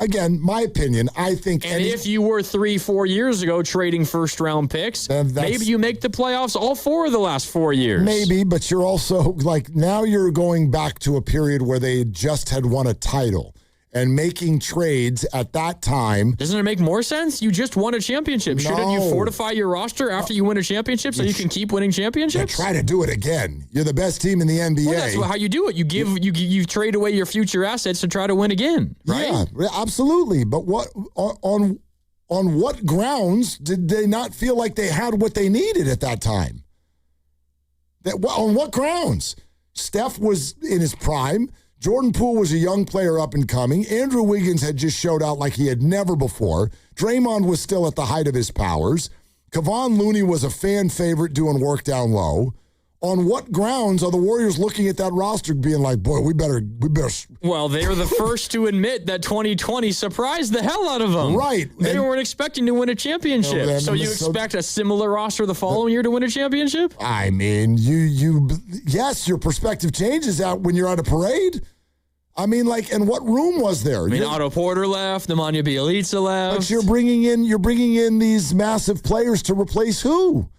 again, my opinion, I think. And if you were 3-4 years ago trading first-round picks, maybe you make the playoffs all 4 of the last 4 years. Maybe, but you're also, now you're going back to a period where they just had won a title. And making trades at that time. Doesn't it make more sense? You just won a championship. Shouldn't you fortify your roster after you win a championship so you can keep winning championships? Try to do it again. You're the best team in the NBA. Well, that's how you do it. You trade away your future assets to try to win again, right? Yeah, absolutely. But what on what grounds did they not feel like they had what they needed at that time? On what grounds? Steph was in his prime. Jordan Poole was a young player up and coming. Andrew Wiggins had just showed out like he had never before. Draymond was still at the height of his powers. Kevon Looney was a fan favorite doing work down low. On what grounds are the Warriors looking at that roster being like, boy, we better. Well, they were the first to admit that 2020 surprised the hell out of them. Right. They weren't expecting to win a championship. So you expect a similar roster the following year to win a championship? I mean, yes, your perspective changes out when you're at a parade. I mean, and what room was there? I mean, Otto Porter left, Nemanja Bjelica left. But you're bringing in these massive players to replace who?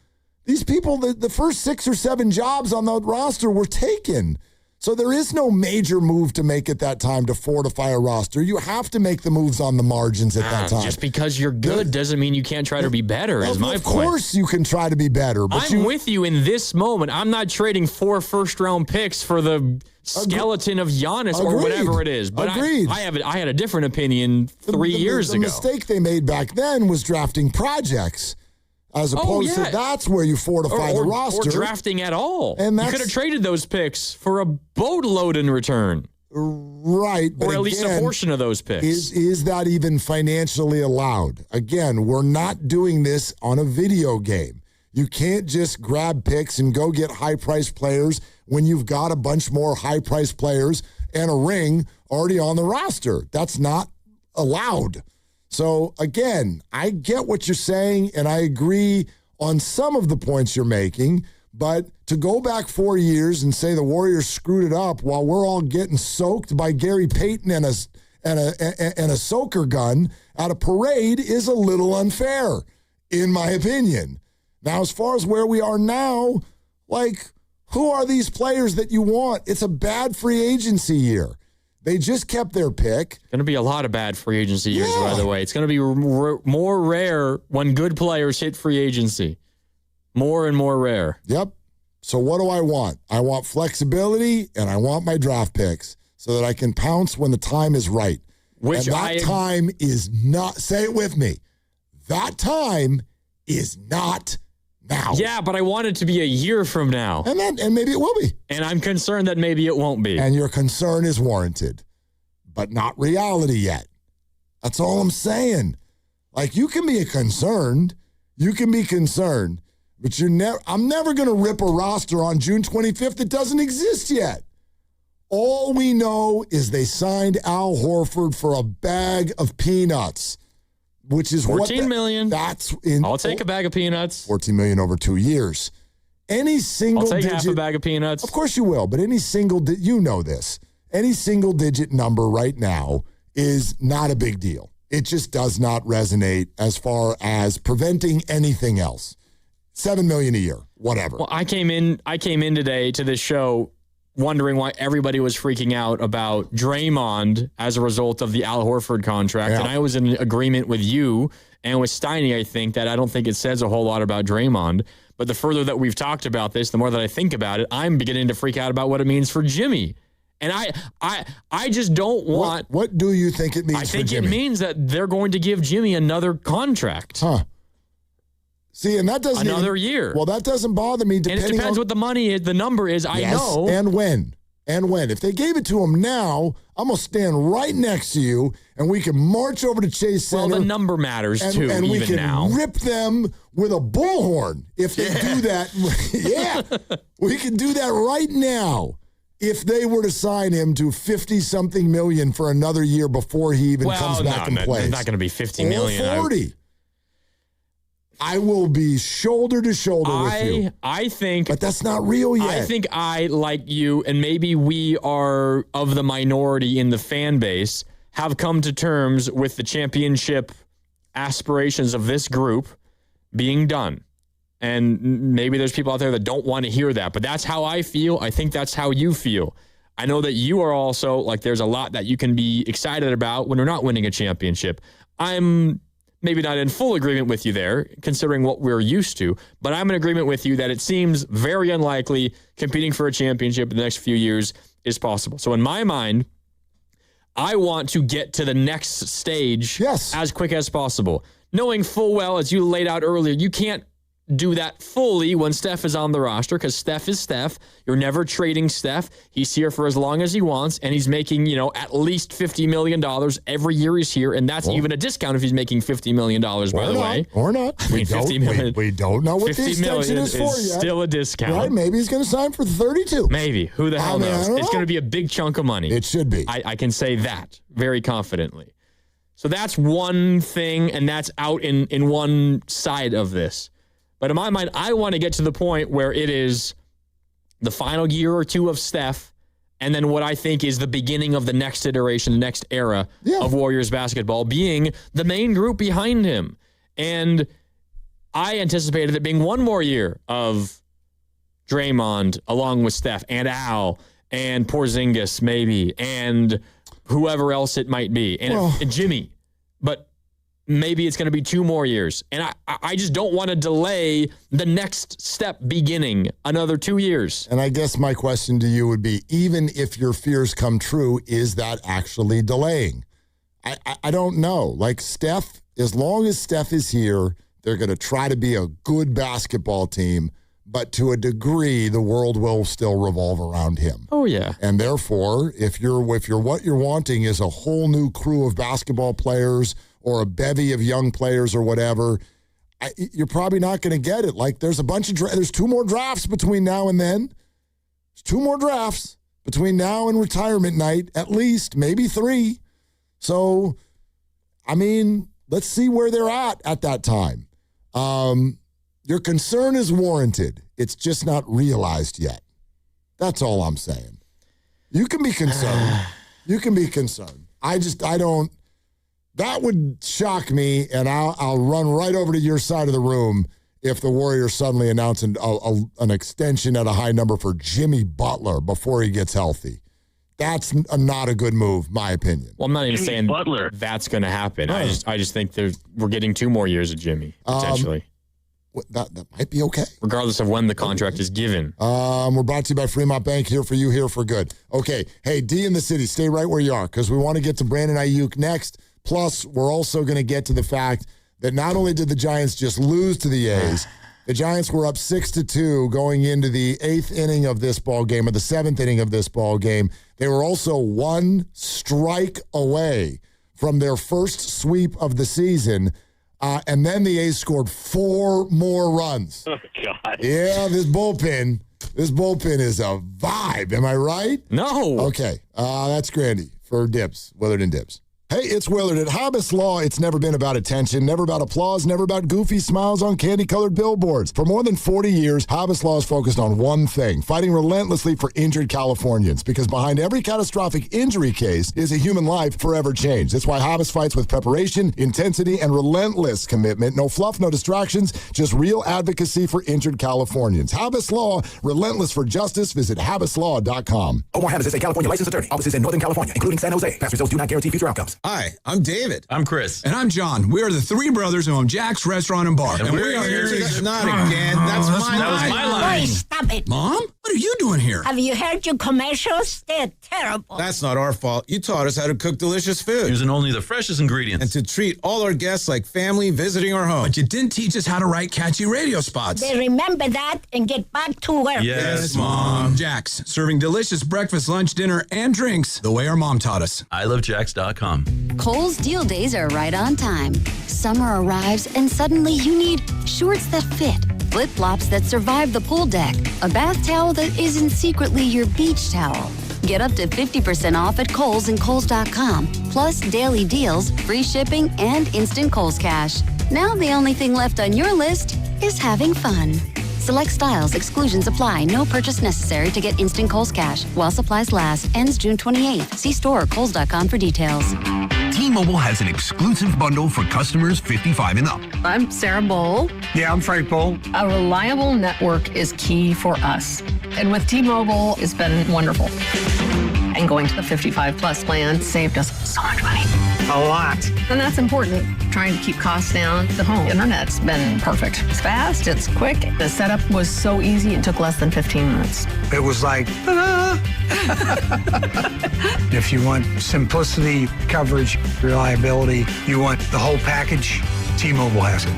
These people, the first 6 or 7 jobs on the roster were taken. So there is no major move to make at that time to fortify a roster. You have to make the moves on the margins at that time. Just because you're good doesn't mean you can't try to be better, is my point. Of course you can try to be better. But I'm with you in this moment. I'm not trading 4 first-round picks for the skeleton of Giannis or whatever it is. But I had a different opinion 3 years ago. The mistake they made back then was drafting projects. As opposed to that's where you fortify the roster. Or drafting at all. And you could have traded those picks for a boatload in return. Right. Or at least a portion of those picks. Is that even financially allowed? Again, we're not doing this on a video game. You can't just grab picks and go get high-priced players when you've got a bunch more high-priced players and a ring already on the roster. That's not allowed. So, again, I get what you're saying, and I agree on some of the points you're making, but to go back 4 years and say the Warriors screwed it up while we're all getting soaked by Gary Payton and a soaker gun at a parade is a little unfair, in my opinion. Now, as far as where we are now, who are these players that you want? It's a bad free agency year. They just kept their pick. Going to be a lot of bad free agency years, by the way. It's going to be more rare when good players hit free agency. More and more rare. Yep. So what do I want? I want flexibility, and I want my draft picks so that I can pounce when the time is right. Time is not, say it with me, that time is not now. Yeah, but I want it to be a year from now. And maybe it will be. And I'm concerned that maybe it won't be. And your concern is warranted, but not reality yet. That's all I'm saying. Like, you can be concerned. You can be concerned. But I'm never going to rip a roster on June 25th that doesn't exist yet. All we know is they signed Al Horford for a bag of peanuts, which is $14 million. I'll take a bag of peanuts. $14 million over 2 years. Any single I'll take digit, half a bag of peanuts. Of course you will, but any single you know this. Any single digit number right now is not a big deal. It just does not resonate as far as preventing anything else. $7 million a year, whatever. Well, I came in today to this show wondering why everybody was freaking out about Draymond as a result of the Al Horford contract. Yeah. And I was in agreement with you and with Steiny, I think, that I don't think it says a whole lot about Draymond. But the further that we've talked about this, the more that I think about it, I'm beginning to freak out about what it means for Jimmy. And I just don't want... What do you think it means for Jimmy? I think it means that they're going to give Jimmy another contract. Huh. See, and that doesn't another year. Well, that doesn't bother me. And it depends what the money is, the number is. I know. And when. If they gave it to him now, I'm gonna stand right next to you, and we can march over to Chase Center. Well, the number matters too. And we can now rip them with a bullhorn if they do that. Yeah, we can do that right now. If they were to sign him to 50-something million for another year before he even comes back and plays, it's not going to be $50 million. Or 40. I will be shoulder to shoulder with you. I think... But that's not real yet. I think I, like you, and maybe we are of the minority in the fan base, have come to terms with the championship aspirations of this group being done. And maybe there's people out there that don't want to hear that, but that's how I feel. I think that's how you feel. I know that you are also, like, there's a lot that you can be excited about when we're not winning a championship. I'm maybe not in full agreement with you there, considering what we're used to, but I'm in agreement with you that it seems very unlikely competing for a championship in the next few years is possible. So in my mind, I want to get to the next stage as quick as possible, knowing full well, as you laid out earlier, you can't do that fully when Steph is on the roster because Steph is Steph. You're never trading Steph. He's here for as long as he wants, and he's making, at least $50 million every year he's here, and that's even a discount if he's making $50 million, by the way. Or not. I mean, we don't know what the extension is for yet. Still a discount. Right? Maybe he's going to sign for 32. Maybe. Who the hell knows? It's going to be a big chunk of money. It should be. I can say that very confidently. So that's one thing, and that's out in one side of this. But in my mind, I want to get to the point where it is the final year or two of Steph, and then what I think is the beginning of the next iteration, the next era of Warriors basketball, being the main group behind him. And I anticipated it being one more year of Draymond along with Steph and Al and Porzingis maybe and whoever else it might be, and Jimmy. But maybe it's going to be 2 more years. And I just don't want to delay the next step beginning another 2 years. And I guess my question to you would be, even if your fears come true, is that actually delaying? I don't know. Like Steph, as long as Steph is here, they're going to try to be a good basketball team. But to a degree, the world will still revolve around him. Oh, yeah. And therefore, if what you're wanting is a whole new crew of basketball players or a bevy of young players or whatever, you're probably not going to get it. Like, there's a bunch of there's 2 more drafts between now and then. There's 2 more drafts between now and retirement night, at least, maybe 3. So, I mean, let's see where they're at that time. Your concern is warranted. It's just not realized yet. That's all I'm saying. You can be concerned. You can be concerned. I don't. That would shock me, and I'll run right over to your side of the room if the Warriors suddenly announce an extension at a high number for Jimmy Butler before he gets healthy. That's not a good move, my opinion. Well, I'm not even saying Butler. That's going to happen. I just think we're getting 2 more years of Jimmy, potentially. That might be okay. Regardless of when the contract is given. We're brought to you by Fremont Bank, here for you, here for good. Okay, hey, D in the city, stay right where you are because we want to get to Brandon Aiyuk next. Plus, we're also going to get to the fact that not only did the Giants just lose to the A's, The Giants were up 6-2 going into the 8th inning of this ball game, or the 7th inning of this ball game. They were also 1 strike away from their first sweep of the season. And then the A's scored 4 more runs. Oh, God. Yeah, this bullpen is a vibe. Am I right? No. Okay. That's Grandy for Dibs, Willard and Dibs. Hey, it's Willard. At Hobus Law, it's never been about attention, never about applause, never about goofy smiles on candy-colored billboards. For more than 40 years, Hobus Law is focused on one thing, fighting relentlessly for injured Californians, because behind every catastrophic injury case is a human life forever changed. That's why Hobus fights with preparation, intensity, and relentless commitment. No fluff, no distractions, just real advocacy for injured Californians. Hobus Law, relentless for justice. Visit HobusLaw.com. Omar Hobus is a California licensed attorney. Offices in Northern California, including San Jose. Past results do not guarantee future outcomes. Hi, I'm David. I'm Chris. And I'm John. We are the 3 brothers who own Jack's Restaurant and Bar. And we are here to... Not again. That's my line. That was my line. Boy, stop it. Mom? What are you doing here? Have you heard your commercials? They're terrible. That's not our fault. You taught us how to cook delicious food. Using only the freshest ingredients. And to treat all our guests like family visiting our home. But you didn't teach us how to write catchy radio spots. They remember that and get back to work. Yes, Mom. Jack's, serving delicious breakfast, lunch, dinner, and drinks the way our mom taught us. ilovejacks.com. Kohl's deal days are right on time. Summer arrives and suddenly you need shorts that fit, flip-flops that survive the pool deck, a bath towel that isn't secretly your beach towel. Get up to 50% off at Kohl's and Kohl's.com, plus daily deals, free shipping, and instant Kohl's Cash. Now the only thing left on your list is having fun. Select styles, exclusions apply. No purchase necessary to get instant Kohl's Cash. While supplies last. Ends June 28th. See store or Kohl's.com for details. T-Mobile has an exclusive bundle for customers 55 and up. I'm Sarah Bowl. Yeah, I'm Frank Bowl. A reliable network is key for us. And with T-Mobile, it's been wonderful. And going to the 55 plus plan saved us so much money. A lot. And that's important. Trying to keep costs down. The home internet's been perfect. It's fast, it's quick. The setup was so easy, it took less than 15 minutes. It was like, If you want simplicity, coverage, reliability, you want the whole package, T-Mobile has it.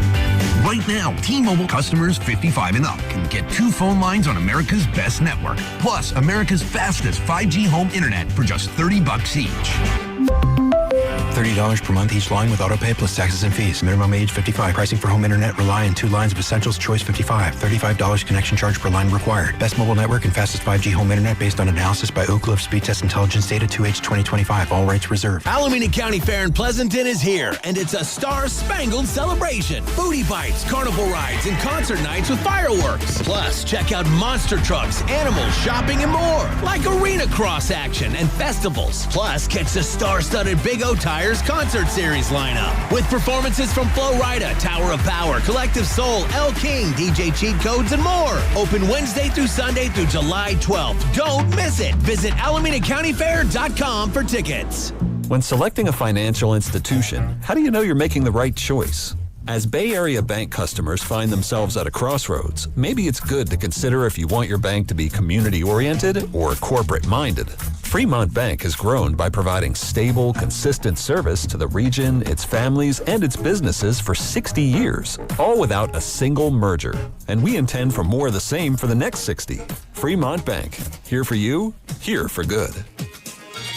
Right now, T-Mobile customers 55 and up can get 2 phone lines on America's best network, plus America's fastest 5G home internet for just $30 each. $30 per month each line with autopay plus taxes and fees. Minimum age 55. Pricing for home internet rely on 2 lines of essentials. Choice 55. $35 connection charge per line required. Best mobile network and fastest 5G home internet based on analysis by Oak Cliff Speed Test Intelligence Data 2H 2025. All rights reserved. Alameda County Fair in Pleasanton is here, and it's a star-spangled celebration. Foodie bites, carnival rides, and concert nights with fireworks. Plus, check out monster trucks, animals, shopping, and more. Like arena cross action and festivals. Plus, catch the star-studded Big O Tires concert series lineup with performances from Flo Rida, Tower of Power, Collective Soul, El King, DJ Cheat Codes, and more. Open Wednesday through Sunday through July 12th. Don't miss it. Visit AlamedaCountyFair.com for tickets. When selecting a financial institution, how do you know you're making the right choice? As Bay Area bank customers find themselves at a crossroads, maybe it's good to consider if you want your bank to be community-oriented or corporate-minded. Fremont Bank has grown by providing stable, consistent service to the region, its families, and its businesses for 60 years, all without a single merger. And we intend for more of the same for the next 60. Fremont Bank, here for you, here for good.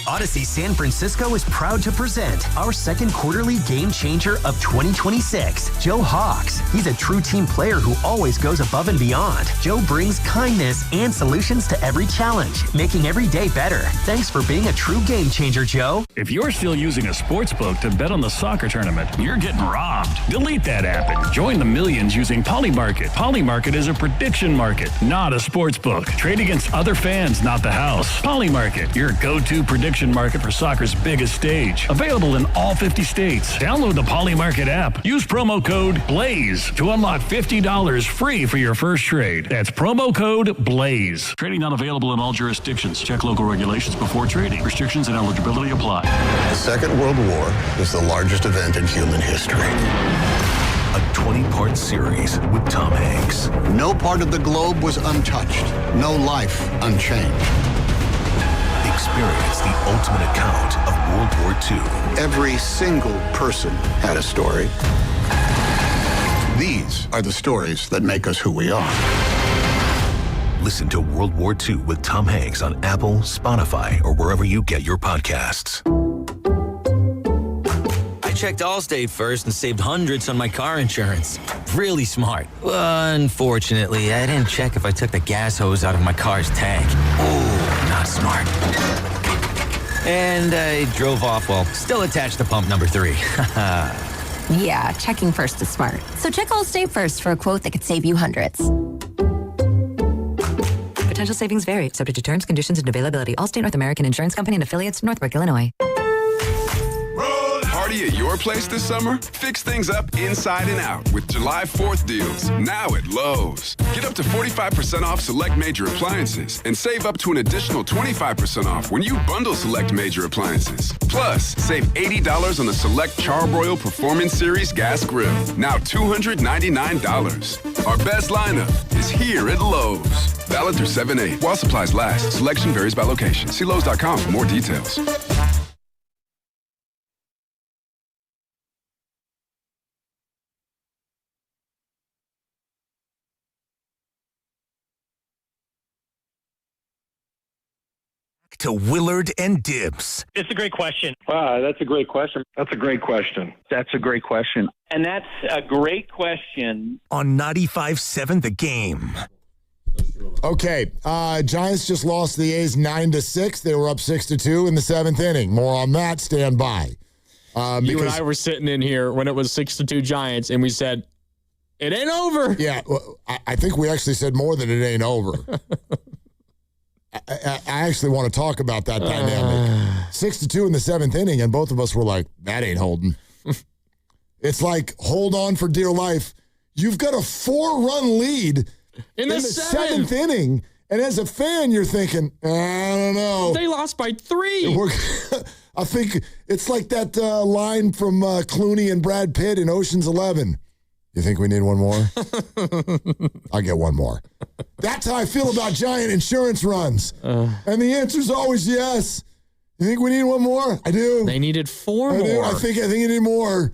Odyssey San Francisco is proud to present our second quarterly game changer of 2026, Joe Hawks. He's a true team player who always goes above and beyond. Joe brings kindness and solutions to every challenge, making every day better. Thanks for being a true game changer, Joe. If you're still using a sports book to bet on the soccer tournament, you're getting robbed. Delete that app and join the millions using Polymarket. Polymarket is a prediction market, not a sports book. Trade against other fans, not the house. Polymarket, your go-to prediction market for soccer's biggest stage. Available in all 50 states. Download the Polymarket app. Use promo code BLAZE to unlock $50 free for your first trade. That's promo code BLAZE. Trading not available in all jurisdictions. Check local regulations before trading. Restrictions and eligibility apply. The Second World War was the largest event in human history. A 20-part series with Tom Hanks. No part of the globe was untouched. No life unchanged. Experience the ultimate account of World War II. Every single person had a story. These are the stories that make us who we are. Listen to World War II with Tom Hanks on Apple, Spotify, or wherever you get your podcasts. I checked Allstate first and saved hundreds on my car insurance. Really smart. Unfortunately, I didn't check if I took the gas hose out of my car's tank. Ooh, not smart. And I drove off while still attached to pump number 3. Yeah, checking first is smart. So check Allstate first for a quote that could save you hundreds. Potential savings vary, subject to terms, conditions, and availability. Allstate North American Insurance Company and affiliates, Northbrook, Illinois. Party at your place this summer? Fix things up inside and out with July 4th deals, now at Lowe's. Get up to 45% off select major appliances and save up to an additional 25% off when you bundle select major appliances. Plus, save $80 on the select Charbroil Performance Series gas grill, now $299. Our best lineup is here at Lowe's. Valid through 7/8 while supplies last. Selection varies by location. See Lowe's.com for more details. To Willard and Dibs. It's a great question. That's a great question. That's a great question. That's a great question. And that's a great question. On 95.7 The Game. Okay, Giants just lost to the A's 9-6. They were up 6-2 in the 7th inning. More on that. Stand by. You and I were sitting in here when it was 6-2 Giants, and we said, it ain't over. Yeah, well, I think we actually said more than it ain't over. I actually want to talk about that dynamic. 6-2 in the 7th inning, and both of us were like, that ain't holding. It's like, hold on for dear life. You've got a 4-run lead in the 7th inning, and as a fan, you're thinking, I don't know. They lost by 3. I think it's like that line from Clooney and Brad Pitt in Ocean's 11. You think we need one more? I'll get one more. That's how I feel about Giant insurance runs. And the answer is always yes. You think we need one more? I do. They needed 4 more. I think you need more.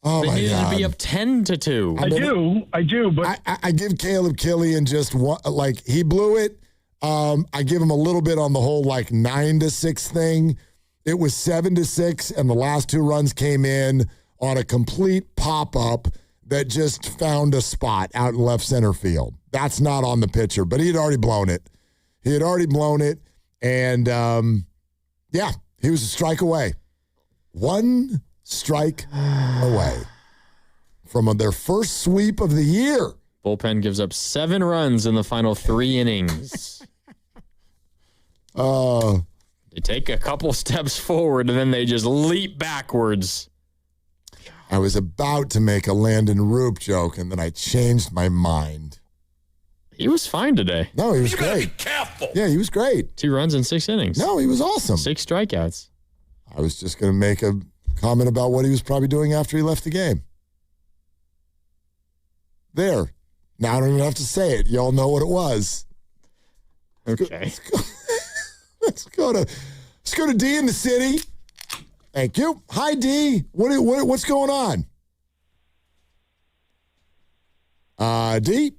Oh, they needed to be up 10-2. I do, but I give Caleb Killian just one, like, he blew it. I give him a little bit on the whole, like, 9-6 thing. It was 7-6, and the last 2 runs came in on a complete pop-up that just found a spot out in left center field. That's not on the pitcher, but he had already blown it. And, yeah, he was a strike away. 1 strike away from their first sweep of the year. Bullpen gives up 7 runs in the final 3 innings. They take a couple steps forward, and then they just leap backwards. I was about to make a Landon Roop joke, and then I changed my mind. He was fine today. No, he was great. You gotta be careful. Yeah, he was great. 2 runs in 6 innings. No, he was awesome. 6 strikeouts. I was just going to make a comment about what he was probably doing after he left the game. There. Now I don't even have to say it. Y'all know what it was. Okay. Let's go to D in the city. Thank you. Hi, D. What's going on? D?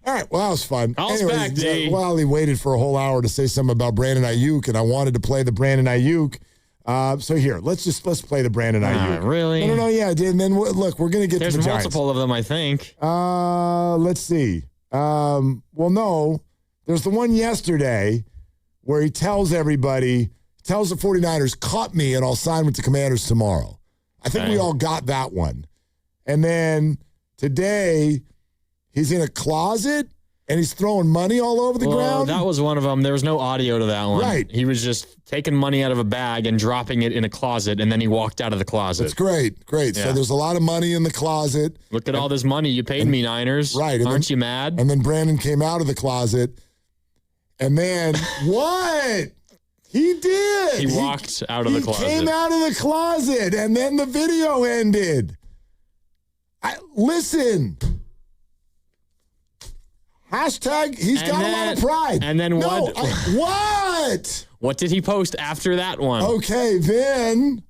All right. Well, that was fun. Back, D. Well, he waited for a whole hour to say something about Brandon Aiyuk, and I wanted to play the Brandon Aiyuk. So here, let's play the Brandon Aiyuk. Really? No, yeah, I did. And then, look, we're going to get to the Giants. There's multiple of them, I think. Let's see. Well, no. There's the one yesterday where he tells everybody, tells the 49ers, cut me and I'll sign with the Commanders tomorrow. I think we all got that one. And then today, he's in a closet and he's throwing money all over the ground. That was one of them. There was no audio to that one. Right. He was just taking money out of a bag and dropping it in a closet, and then he walked out of the closet. That's great. Yeah. So there's a lot of money in the closet. Look at all this money you paid me, Niners. Right. Aren't you mad? And then Brandon came out of the closet. And then what? He did. He walked out of the closet. He came out of the closet, and then the video ended. Listen. Hashtag, he's got a lot of pride. And then what? What? What did he post after that one? Okay, then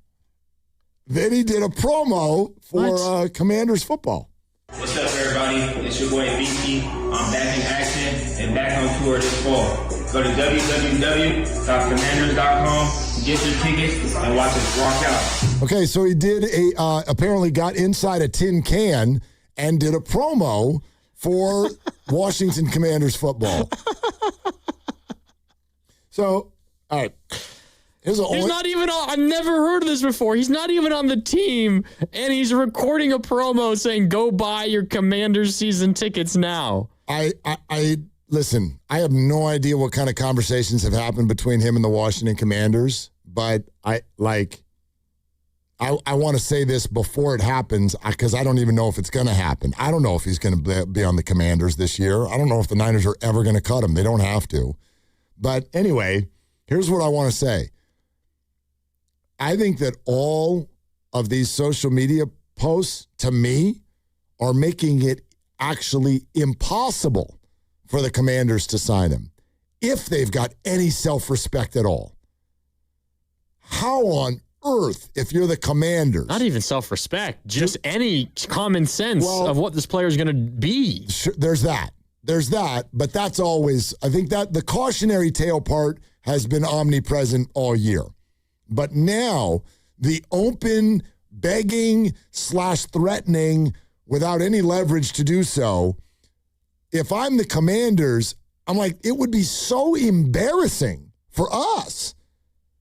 then he did a promo for Commanders football. What's up, everybody? It's your boy BT. I'm back in action and back on tour this fall. Go to www.commanders.com, get your tickets, and watch us rock out. Okay, so he did apparently got inside a tin can and did a promo for Washington Commanders football. So, all right. He's not even on. I've never heard of this before. He's not even on the team, and he's recording a promo saying, "Go buy your Commanders season tickets now." I listen. I have no idea what kind of conversations have happened between him and the Washington Commanders, but I want to say this before it happens because I don't even know if it's going to happen. I don't know if he's going to be on the Commanders this year. I don't know if the Niners are ever going to cut him. They don't have to. But anyway, here's what I want to say. I think that all of these social media posts, to me, are making it actually impossible for the Commanders to sign him if they've got any self-respect at all. How on earth, if you're the Commanders? Not even self-respect, just any common sense of what this player is going to be. Sure, there's that, but that's always, I think that the cautionary tale part has been omnipresent all year. But now, the open begging / threatening without any leverage to do so, if I'm the Commanders, I'm like, it would be so embarrassing for us.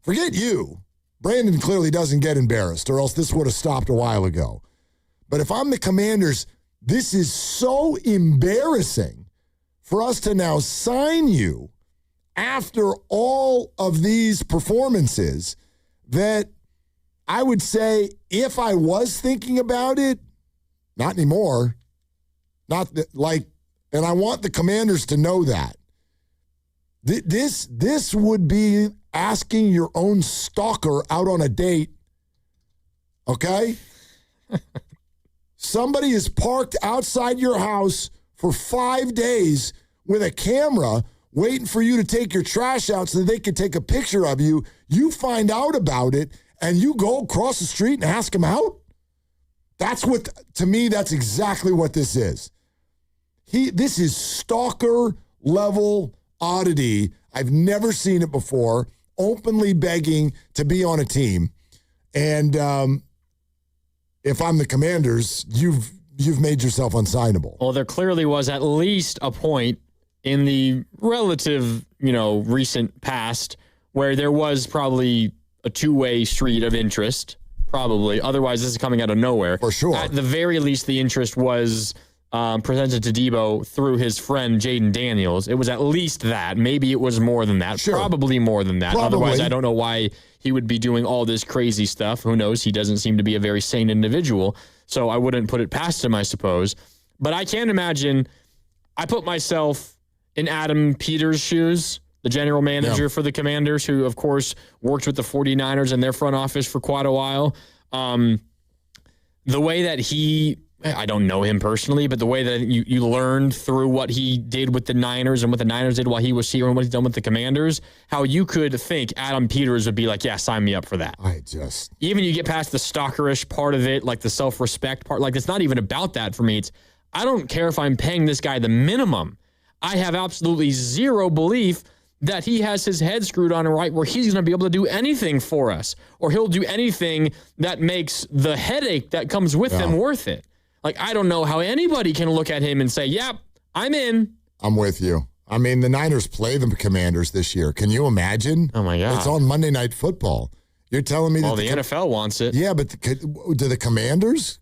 Forget you. Brandon clearly doesn't get embarrassed, or else this would have stopped a while ago. But if I'm the Commanders, this is so embarrassing for us to now sign you after all of these performances that I would say if I was thinking about it, not anymore, and I want the Commanders to know that. This would be asking your own stalker out on a date, okay? Somebody is parked outside your house for 5 days with a camera waiting for you to take your trash out so that they can take a picture of you. You find out about it, and you go across the street and ask them out? To me, that's exactly what this is. This is stalker-level oddity. I've never seen it before, openly begging to be on a team. And if I'm the Commanders, you've made yourself unsignable. Well, there clearly was at least a point in the relative, recent past where there was probably a two-way street of interest, probably. Otherwise, this is coming out of nowhere. For sure. At the very least, the interest was presented to Debo through his friend Jaden Daniels. It was at least that. Maybe it was more than that. Sure. Probably more than that. Probably. Otherwise, I don't know why he would be doing all this crazy stuff. Who knows? He doesn't seem to be a very sane individual, so I wouldn't put it past him, I suppose. But I can't imagine. I put myself in Adam Peters' shoes, the general manager for the Commanders, who, of course, worked with the 49ers and their front office for quite a while. The way that I don't know him personally, but the way that you learned through what he did with the Niners and what the Niners did while he was here and what he's done with the Commanders, how you could think Adam Peters would be like, yeah, sign me up for that. Even you get past the stalkerish part of it, like the self-respect part, like it's not even about that for me. I don't care if I'm paying this guy the minimum. I have absolutely zero belief that he has his head screwed on right where he's going to be able to do anything for us, or he'll do anything that makes the headache that comes with him worth it. Like, I don't know how anybody can look at him and say, yep, I'm in. I'm with you. I mean, the Niners play the Commanders this year. Can you imagine? Oh, my God. It's on Monday Night Football. You're telling me that the NFL wants it. Yeah, but do the Commanders?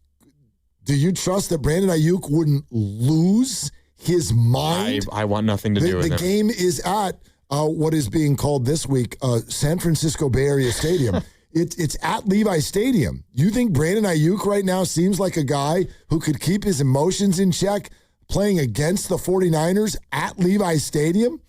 Do you trust that Brandon Aiyuk wouldn't lose his mind? I want nothing to do with it. The game is at what is being called this week San Francisco Bay Area Stadium. It's at Levi Stadium. You think Brandon Aiyuk right now seems like a guy who could keep his emotions in check playing against the 49ers at Levi Stadium?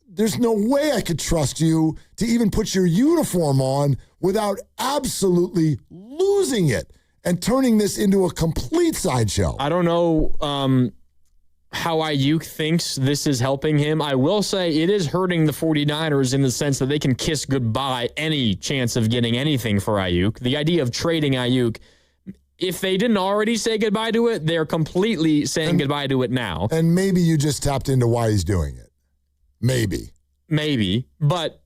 There's no way I could trust you to even put your uniform on without absolutely losing it and turning this into a complete sideshow. I don't know how Aiyuk thinks this is helping him. I will say it is hurting the 49ers in the sense that they can kiss goodbye any chance of getting anything for Aiyuk. The idea of trading Aiyuk, if they didn't already say goodbye to it, they're completely saying goodbye to it now. And maybe you just tapped into why he's doing it. Maybe. But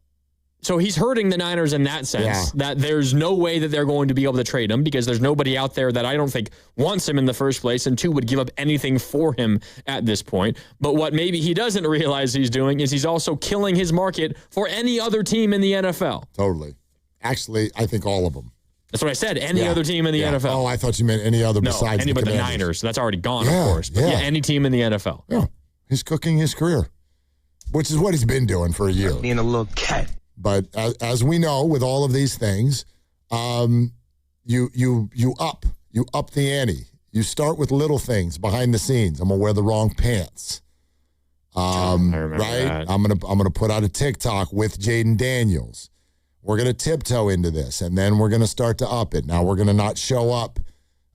so he's hurting the Niners in that sense, that there's no way that they're going to be able to trade him because there's nobody out there that I don't think wants him in the first place, and two, would give up anything for him at this point. But what maybe he doesn't realize he's doing is he's also killing his market for any other team in the NFL. Totally. Actually, I think all of them. That's what I said. Any other team in the NFL. Oh, I thought you meant any other besides the Commanders. Niners. That's already gone, of course. But any team in the NFL. Yeah, he's cooking his career, which is what he's been doing for a year. Being a little cat. But as we know, with all of these things, you up the ante. You start with little things behind the scenes. I'm gonna wear the wrong pants. I remember that. I'm gonna put out a TikTok with Jaden Daniels. We're gonna tiptoe into this, and then we're gonna start to up it. Now we're gonna not show up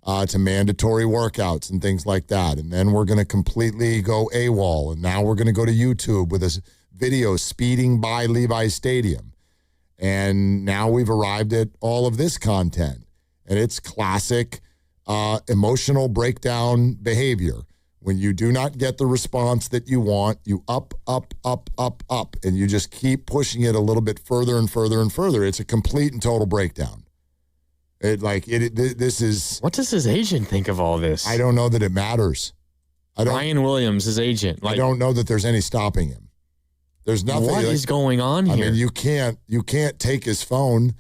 to mandatory workouts and things like that, and then we're gonna completely go AWOL, and now we're gonna go to YouTube with a video speeding by Levi's Stadium. And now we've arrived at all of this content. And it's classic emotional breakdown behavior. When you do not get the response that you want, you up, and you just keep pushing it a little bit further and further and further. It's a complete and total breakdown. This is... What does his agent think of all this? I don't know that it matters. Ryan Williams, his agent. I don't know that there's any stopping him. There's nothing. What is going on here? I mean, you can't take his phone.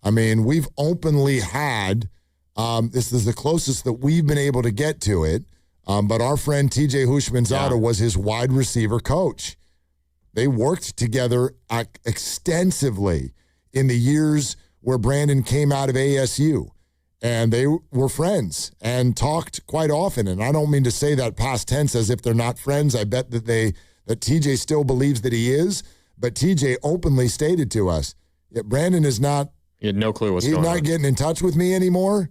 I mean, we've openly had, this is the closest that we've been able to get to it, but our friend TJ Hushmanzada was his wide receiver coach. They worked together extensively in the years where Brandon came out of ASU, and they were friends and talked quite often. And I don't mean to say that past tense as if they're not friends. I bet that TJ still believes that he is, but TJ openly stated to us, Brandon is not. He had no clue what's going on. He's not getting in touch with me anymore,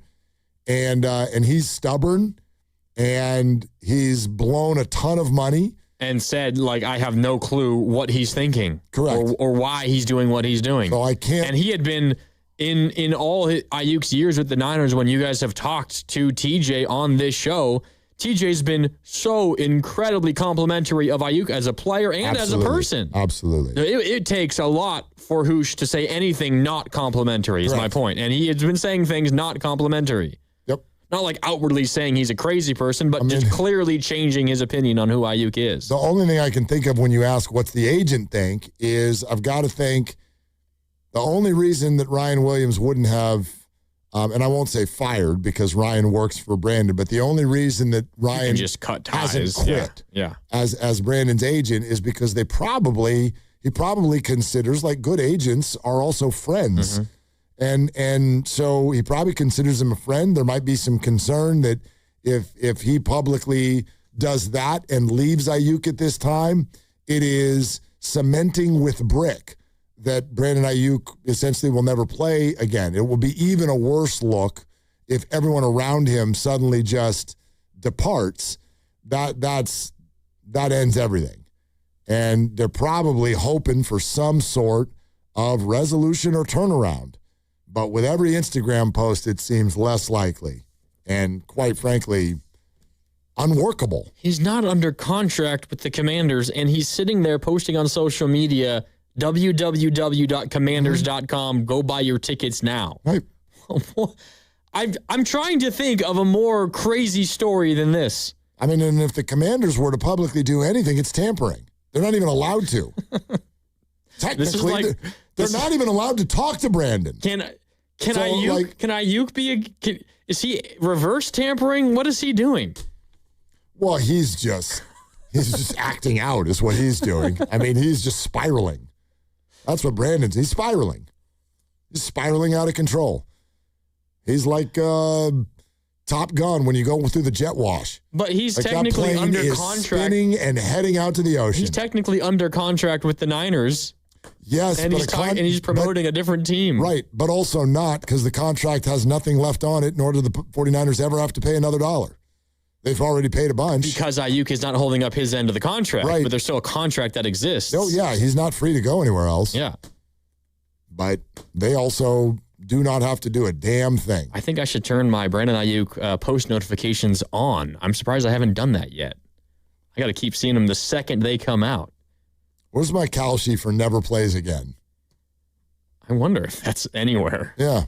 and he's stubborn, and he's blown a ton of money. And said, I have no clue what he's thinking. Correct. Or why he's doing what he's doing. So I can't. And he had been in all Aiyuk's years with the Niners, when you guys have talked to TJ on this show, TJ's been so incredibly complimentary of Aiyuk as a player and as a person. Absolutely. It takes a lot for Hoosh to say anything not complimentary, is my point. And he has been saying things not complimentary. Yep. Not outwardly saying he's a crazy person, but just clearly changing his opinion on who Aiyuk is. The only thing I can think of when you ask what's the agent think is I've got to think the only reason that Ryan Williams wouldn't have, and I won't say fired because Ryan works for Brandon, but the only reason that Ryan just cut ties. hasn't quit as Brandon's agent is because he probably considers, good agents are also friends. And so he probably considers him a friend. There might be some concern that if he publicly does that and leaves Aiyuk at this time, it is cementing with brick that Brandon Aiyuk essentially will never play again. It will be even a worse look if everyone around him suddenly just departs. That ends everything. And they're probably hoping for some sort of resolution or turnaround. But with every Instagram post, it seems less likely and, quite frankly, unworkable. He's not under contract with the Commanders, and he's sitting there posting on social media, www.commanders.com. Go buy your tickets now. Right. I'm trying to think of a more crazy story than this. I mean, and if the Commanders were to publicly do anything, it's tampering. They're not even allowed to. Technically, they're not even allowed to talk to Brandon. Can Aiyuk be is he reverse tampering? What is he doing? Well, he's just acting out is what he's doing. I mean, he's just spiraling. That's what Brandon's. He's spiraling. He's spiraling out of control. He's like Top Gun when you go through the jet wash. But he's technically under contract. Spinning and heading out to the ocean. He's technically under contract with the Niners. Yes, and he's promoting a different team. Right, but also not because the contract has nothing left on it, nor do the 49ers ever have to pay another dollar. They've already paid a bunch. Because Aiyuk is not holding up his end of the contract. Right. But there's still a contract that exists. Oh, yeah. He's not free to go anywhere else. Yeah. But they also do not have to do a damn thing. I think I should turn my Brandon Aiyuk post notifications on. I'm surprised I haven't done that yet. I got to keep seeing them the second they come out. Where's my call sheet for never plays again? I wonder if that's anywhere. Yeah.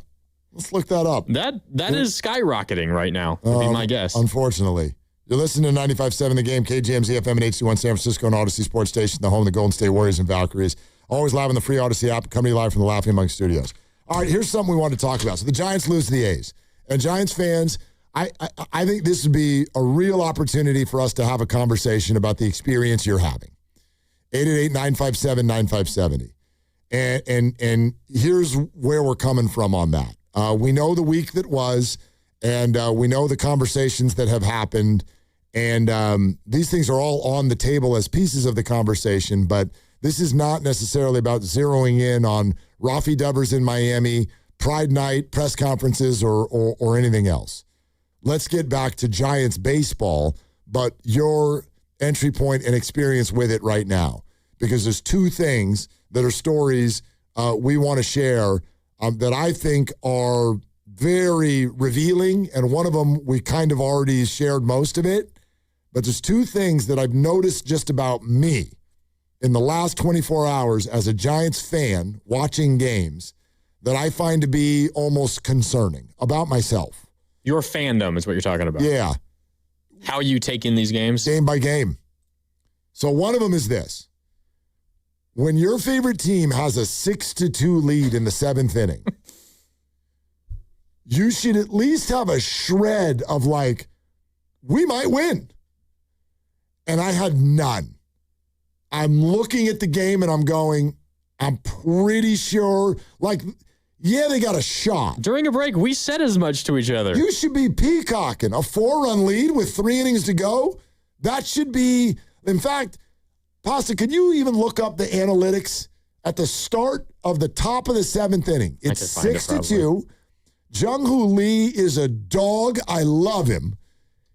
Let's look that up. That is skyrocketing right now, would be my guess. Unfortunately. You're listening to 95.7 The Game, KJMZ FM and HD1 San Francisco and Odyssey Sports Station, the home of the Golden State Warriors and Valkyries. Always live on the free Odyssey app, coming live from the Laughing Monk Studios. All right, here's something we want to talk about. So the Giants lose to the A's. And Giants fans, I think this would be a real opportunity for us to have a conversation about the experience you're having. 888-957-9570. And here's where we're coming from on that. We know the week that was, and we know the conversations that have happened, and these things are all on the table as pieces of the conversation, but this is not necessarily about zeroing in on Rafi Devers in Miami, Pride Night, press conferences, or anything else. Let's get back to Giants baseball, but your entry point and experience with it right now, because there's two things that are stories we want to share that I think are very revealing, and one of them we kind of already shared most of it, but there's two things that I've noticed just about me in the last 24 hours as a Giants fan watching games that I find to be almost concerning about myself. Your fandom is what you're talking about. Yeah. How you take in these games? Game by game. So one of them is this. When your favorite team has a 6-2 lead in the seventh inning, you should at least have a shred of like, we might win. And I had none. I'm looking at the game and I'm going, I'm pretty sure, like, yeah, they got a shot. During a break, we said as much to each other. You should be peacocking. A 4-run lead with 3 innings to go? That should be, in fact, Pasta, could you even look up the analytics at the start of the top of the seventh inning? It's 6-2. Jung-Hoo Lee is a dog. I love him.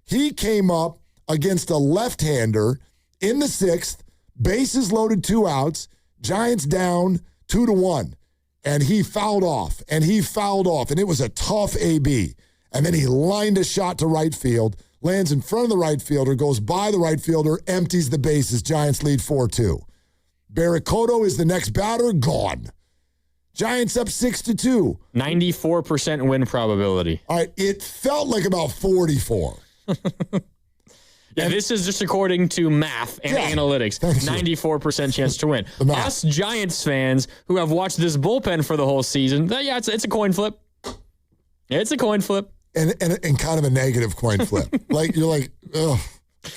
He came up against a left-hander in the sixth, bases loaded, 2 outs, Giants down 2-1. And he fouled off, and it was a tough AB. And then he lined a shot to right field, lands in front of the right fielder, goes by the right fielder, empties the bases. Giants lead 4-2. Barracoto is the next batter, gone. Giants up 6-2. 94% win probability. All right, it felt like about 44. Yeah, this is just according to math and analytics. 94% chance to win. Us Giants fans who have watched this bullpen for the whole season, yeah, it's a coin flip. It's a coin flip. And kind of a negative coin flip. Like, you're like, oh,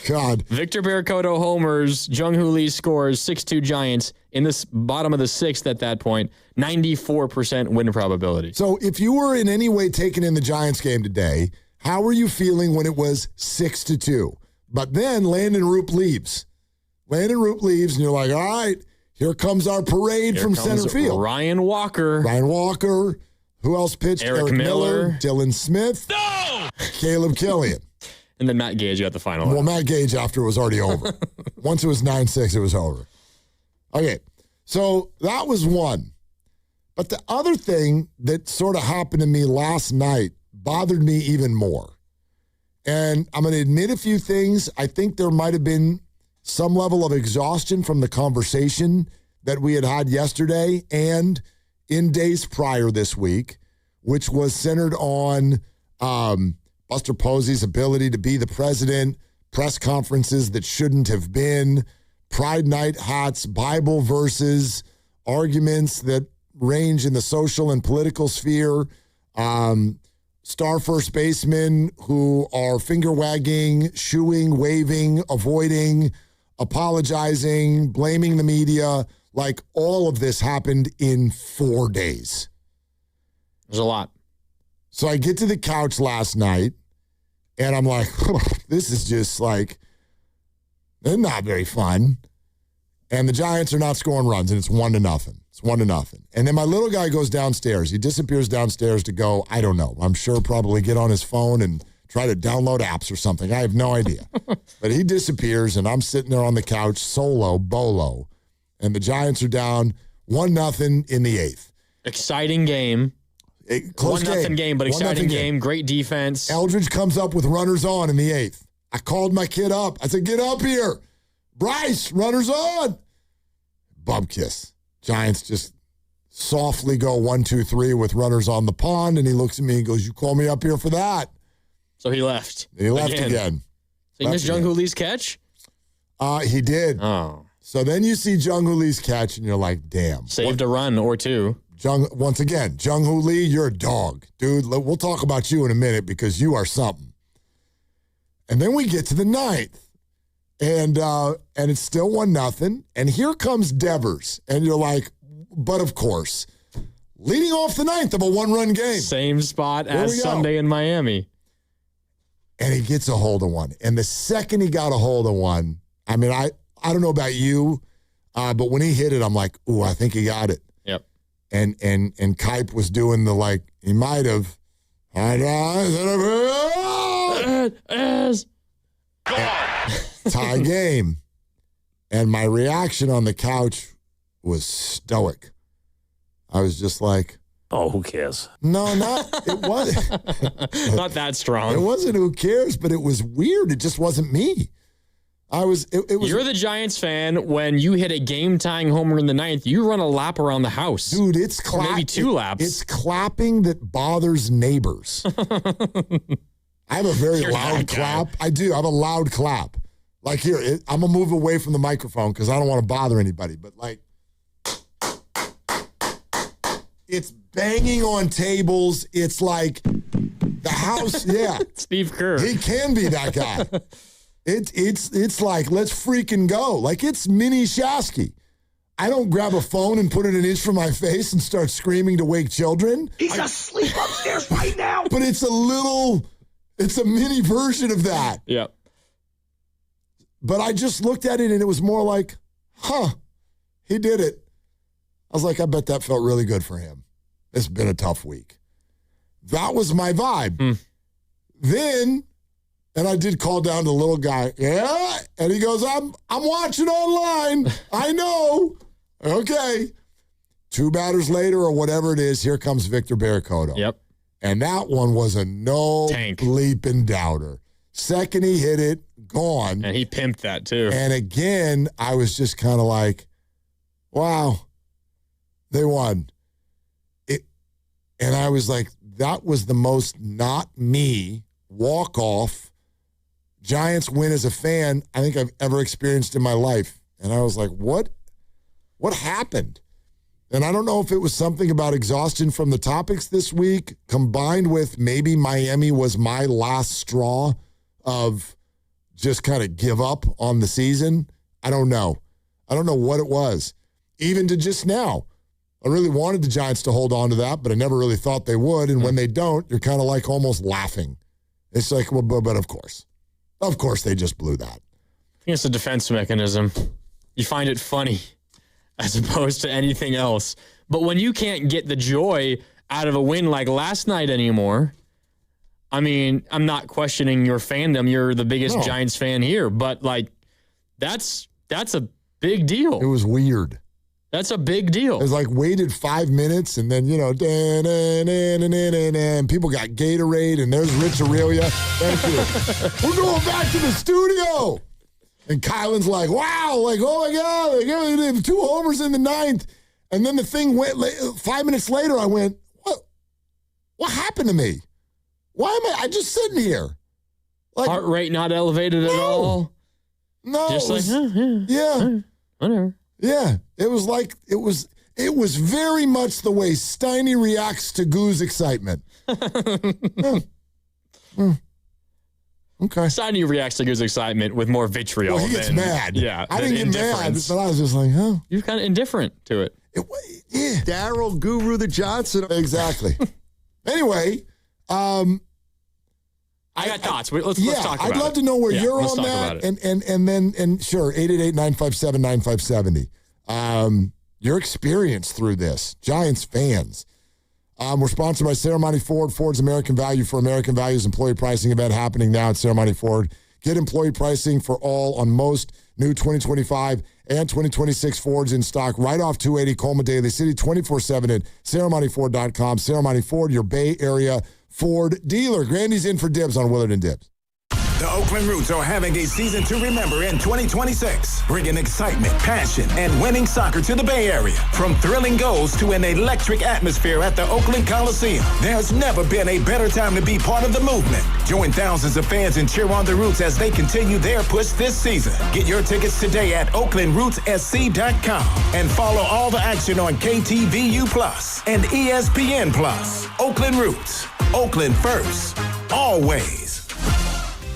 God. Victor Barracoto homers, Jung-Hoo Lee scores, 6-2 Giants in this bottom of the sixth at that point, 94% win probability. So if you were in any way taken in the Giants game today, how were you feeling when it was 6-2? But then Landon Roop leaves. And you're like, all right, here comes our parade from center field. Ryan Walker. Who else pitched? Eric Miller. Dylan Smith. No! Caleb Killian. And then Matt Gage got the final. Well, Matt Gage after it was already over. Once it was 9-6, it was over. Okay, so that was one. But the other thing that sort of happened to me last night bothered me even more. And I'm going to admit a few things. I think there might have been some level of exhaustion from the conversation that we had yesterday and in days prior this week, which was centered on Buster Posey's ability to be the president, press conferences that shouldn't have been, Pride Night hats, Bible verses, arguments that range in the social and political sphere, star first basemen who are finger-wagging, shooing, waving, avoiding, apologizing, blaming the media. Like, all of this happened in 4 days. There's a lot. So I get to the couch last night, and I'm like, this is just like, they're not very fun. And the Giants are not scoring runs, and it's 1-0. It's 1-0. And then my little guy goes downstairs. He disappears downstairs to go, I don't know. I'm sure probably get on his phone and try to download apps or something. I have no idea. But he disappears, and I'm sitting there on the couch solo, bolo, and the Giants are down 1-0 in the 8th. Exciting game. Close 1-0 game, but exciting 1-0 game. Great defense. Eldridge comes up with runners on in the 8th. I called my kid up. I said, get up here. Bryce, runners on. Bum kiss. Giants just softly go 1, 2, 3 with runners on the pond, and he looks at me and goes, you call me up here for that. So he left. He left again. So you missed Jung-Hoo Lee's catch? He did. Oh. So then you see Jung-Hoo Lee's catch, and you're like, damn. Saved a run or two. Once again, Jung-Hoo Lee, you're a dog. Dude, we'll talk about you in a minute because you are something. And then we get to the 9th, and it's still 1-0, and here comes Devers, and you're like, but of course, leading off the 9th of a 1-run game. Same spot as Sunday in Miami. And he gets a hold of one. And the second he got a hold of one, I mean, I don't know about you, but when he hit it, I'm like, ooh, I think he got it. Yep. And Kipe was doing the, like, he might have. Tie game. And my reaction on the couch was stoic. I was just like, oh, who cares? No, it wasn't. Not that strong. It wasn't who cares, but it was weird. It just wasn't me. It was. You're the Giants fan. When you hit a game-tying homer in the 9th, you run a lap around the house. Dude, it's maybe 2 laps. It's clapping that bothers neighbors. I have a very loud clap. I do. I have a loud clap. Like here, I'm going to move away from the microphone because I don't want to bother anybody. But like, it's banging on tables. It's like the house. Yeah. Steve Kerr. He can be that guy. It's like, let's freaking go. Like, it's mini Shasky. I don't grab a phone and put it an inch from my face and start screaming to wake children. He's asleep upstairs right now. But it's a mini version of that. Yep. But I just looked at it and it was more like, he did it. I was like, I bet that felt really good for him. It's been a tough week. That was my vibe. Then, and I did call down to the little guy. Yeah. And he goes, I'm watching online. I know. Okay. 2 batters later or whatever it is, here comes Victor Barracoto. Yep. And that one was a no bleeping doubter. Second he hit it, gone. And he pimped that too. And again, I was just kind of like, wow, they won. And I was like, that was the most not me walk-off Giants win as a fan I think I've ever experienced in my life. And I was like, what happened? And I don't know if it was something about exhaustion from the topics this week combined with maybe Miami was my last straw of just kind of give up on the season. I don't know. I don't know what it was. Even to just now. I really wanted the Giants to hold on to that, but I never really thought they would. And when they don't, you're kind of like almost laughing. It's like, well, but of course. Of course they just blew that. I think it's a defense mechanism. You find it funny as opposed to anything else. But when you can't get the joy out of a win like last night anymore, I mean, I'm not questioning your fandom. You're the biggest Giants fan here. But, like, that's a big deal. It was weird. That's a big deal. It was like waited 5 minutes and then, and people got Gatorade and there's Rich Aurelia. Thank you. We're going back to the studio. And Kylan's like, wow, like, oh my God, like, they have 2 homers in the 9th. And then the thing went, 5 minutes later, I went, what happened to me? Why am I just sitting here? Like, heart rate not elevated at all? No. Just yeah. Whatever. Yeah, it was like, it was very much the way Steiny reacts to Goo's excitement. Okay. Steiny reacts to Goo's excitement with more vitriol. Well, he gets mad. Yeah. I didn't get mad, but I was just like, You're kind of indifferent to it. Yeah. Daryl Guru the Johnson. Exactly. Anyway, I got thoughts. Let's talk about it. I'd love to know where you're on that. And sure, 888-957-9570. Your experience through this, Giants fans. We're sponsored by Ceremony Ford. Ford's American Value for American Values employee pricing event happening now at Ceremony Ford. Get employee pricing for all on most new 2025 and 2026 Fords in stock right off 280 Colma Daly City, 24/7 at ceremonyford.com. Ceremony Ford, your Bay Area Ford dealer. Grandy's in for dibs on Willard and Dibs. The Oakland Roots are having a season to remember in 2026, bringing excitement, passion, and winning soccer to the Bay Area. From thrilling goals to an electric atmosphere at the Oakland Coliseum, there's never been a better time to be part of the movement. Join thousands of fans and cheer on the Roots as they continue their push this season. Get your tickets today at OaklandRootsSC.com and follow all the action on KTVU Plus and ESPN Plus. Oakland Roots, Oakland first, always.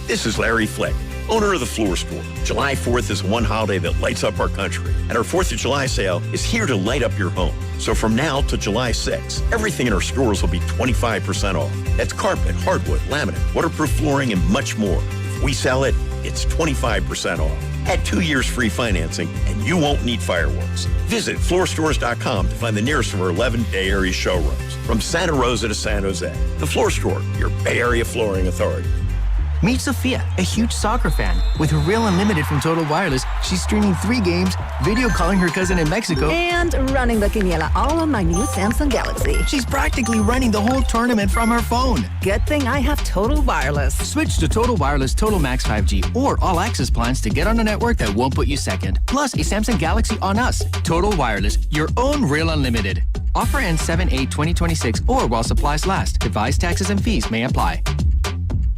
This is Larry Flick, owner of the Floor Store. July 4th is one holiday that lights up our country, and our 4th of July sale is here to light up your home. So from now to July 6th, everything in our stores will be 25% off. That's carpet, hardwood, laminate, waterproof flooring, and much more. If we sell it, it's 25% off. Add 2 years free financing, and you won't need fireworks. Visit floorstores.com to find the nearest of our 11 Bay Area showrooms. From Santa Rosa to San Jose, the Floor Store, your Bay Area flooring authority. Meet Sophia, a huge soccer fan. With her Real Unlimited from Total Wireless, she's streaming 3 games, video calling her cousin in Mexico, and running the quiniela all on my new Samsung Galaxy. She's practically running the whole tournament from her phone. Good thing I have Total Wireless. Switch to Total Wireless Total Max 5G or All Access plans to get on a network that won't put you second. Plus, a Samsung Galaxy on us. Total Wireless, your own Real Unlimited. Offer ends 7/8/2026 or while supplies last. Device taxes and fees may apply.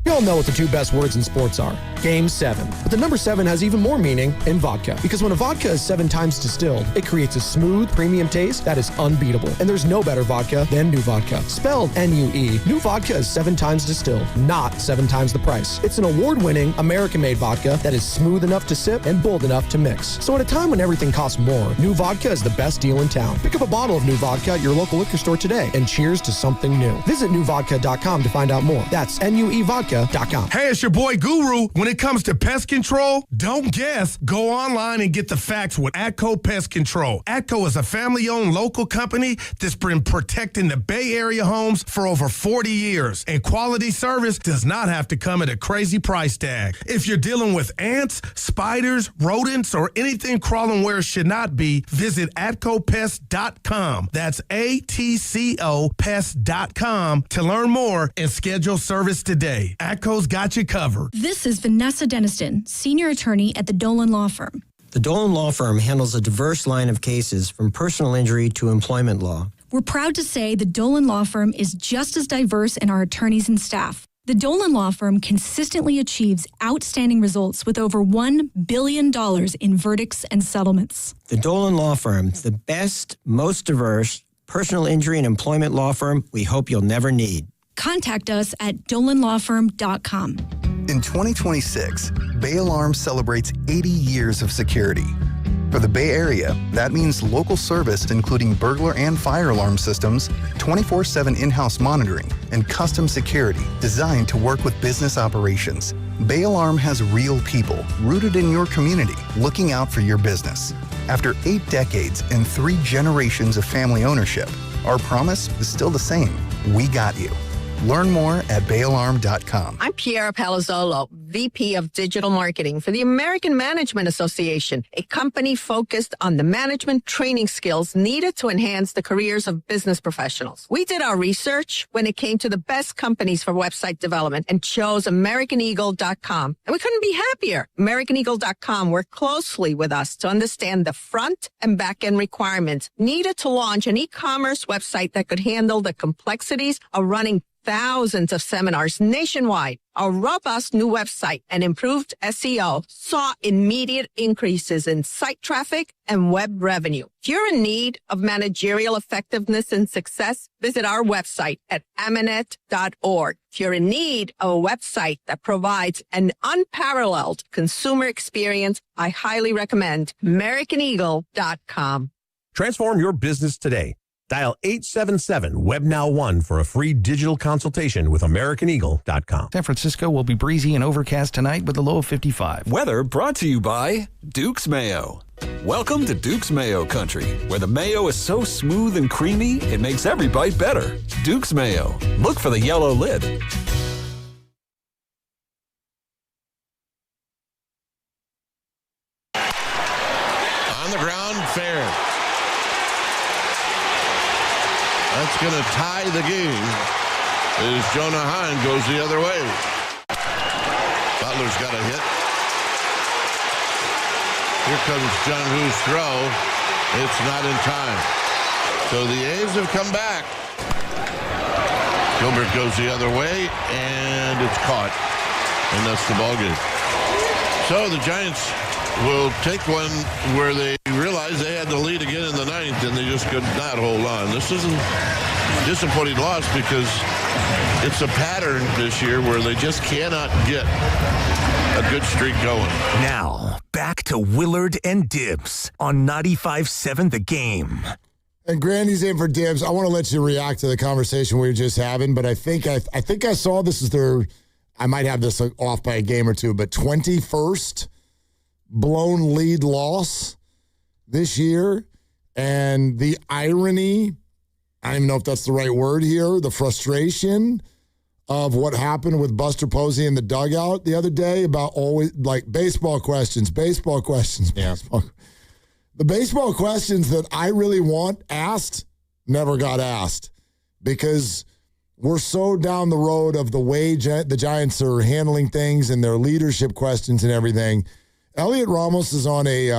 We all know what the 2 best words in sports are. Game 7. But the number 7 has even more meaning in vodka. Because when a vodka is 7 times distilled, it creates a smooth, premium taste that is unbeatable. And there's no better vodka than New Vodka. Spelled N-U-E, New Vodka is 7 times distilled, not 7 times the price. It's an award-winning, American-made vodka that is smooth enough to sip and bold enough to mix. So at a time when everything costs more, New Vodka is the best deal in town. Pick up a bottle of New Vodka at your local liquor store today and cheers to something new. Visit newvodka.com to find out more. That's N-U-E Vodka. Hey, it's your boy Guru. When it comes to pest control, don't guess. Go online and get the facts with ATCO Pest Control. ATCO is a family-owned local company that's been protecting the Bay Area homes for over 40 years. And quality service does not have to come at a crazy price tag. If you're dealing with ants, spiders, rodents, or anything crawling where it should not be, visit ATCOPest.com. That's ATCO Pest.com to learn more and schedule service today. ATCO's got you covered. This is Vanessa Deniston, senior attorney at the Dolan Law Firm. The Dolan Law Firm handles a diverse line of cases from personal injury to employment law. We're proud to say the Dolan Law Firm is just as diverse in our attorneys and staff. The Dolan Law Firm consistently achieves outstanding results with over $1 billion in verdicts and settlements. The Dolan Law Firm, the best, most diverse personal injury and employment law firm we hope you'll never need. Contact us at dolanlawfirm.com. In 2026, Bay Alarm celebrates 80 years of security. For the Bay Area, that means local service including burglar and fire alarm systems, 24/7 in-house monitoring, and custom security designed to work with business operations. Bay Alarm has real people rooted in your community looking out for your business. After 8 decades and 3 generations of family ownership, our promise is still the same. We got you. Learn more at bayalarm.com. I'm Piera Palazzolo, VP of Digital Marketing for the American Management Association, a company focused on the management training skills needed to enhance the careers of business professionals. We did our research when it came to the best companies for website development and chose AmericanEagle.com. And we couldn't be happier. AmericanEagle.com worked closely with us to understand the front and back end requirements needed to launch an e-commerce website that could handle the complexities of running thousands of seminars nationwide. Our robust new website and improved SEO saw immediate increases in site traffic and web revenue. If you're in need of managerial effectiveness and success, visit our website at amanet.org. If you're in need of a website that provides an unparalleled consumer experience, I highly recommend AmericanEagle.com. Transform your business today. Dial 877-WEB-NOW-1 for a free digital consultation with AmericanEagle.com. San Francisco will be breezy and overcast tonight with a low of 55. Weather brought to you by Duke's Mayo. Welcome to Duke's Mayo Country, where the mayo is so smooth and creamy, it makes every bite better. Duke's Mayo. Look for the yellow lid. On the ground, fair. That's going to tie the game as Jonah Hahn goes the other way. Butler's got a hit. Here comes John Hu's throw. It's not in time. So the A's have come back. Gilbert goes the other way, and it's caught. And that's the ball game. So the Giants will take one where they realized they had the lead again in the ninth, and they just could not hold on. This is a disappointing loss because it's a pattern this year where they just cannot get a good streak going. Now, back to Willard and Dibs on 95.7 The Game. And Grandy's in for Dibs. I want to let you react to the conversation we were just having, but I think I saw this is their, I might have this off by a game or two, but 21st blown lead loss this year. And the irony, I don't even know if that's the right word here, the frustration of what happened with Buster Posey in the dugout the other day about always like baseball questions. Yeah. The baseball questions that I really want asked never got asked because we're so down the road of the way the Giants are handling things and their leadership questions and everything. Elliot Ramos is on a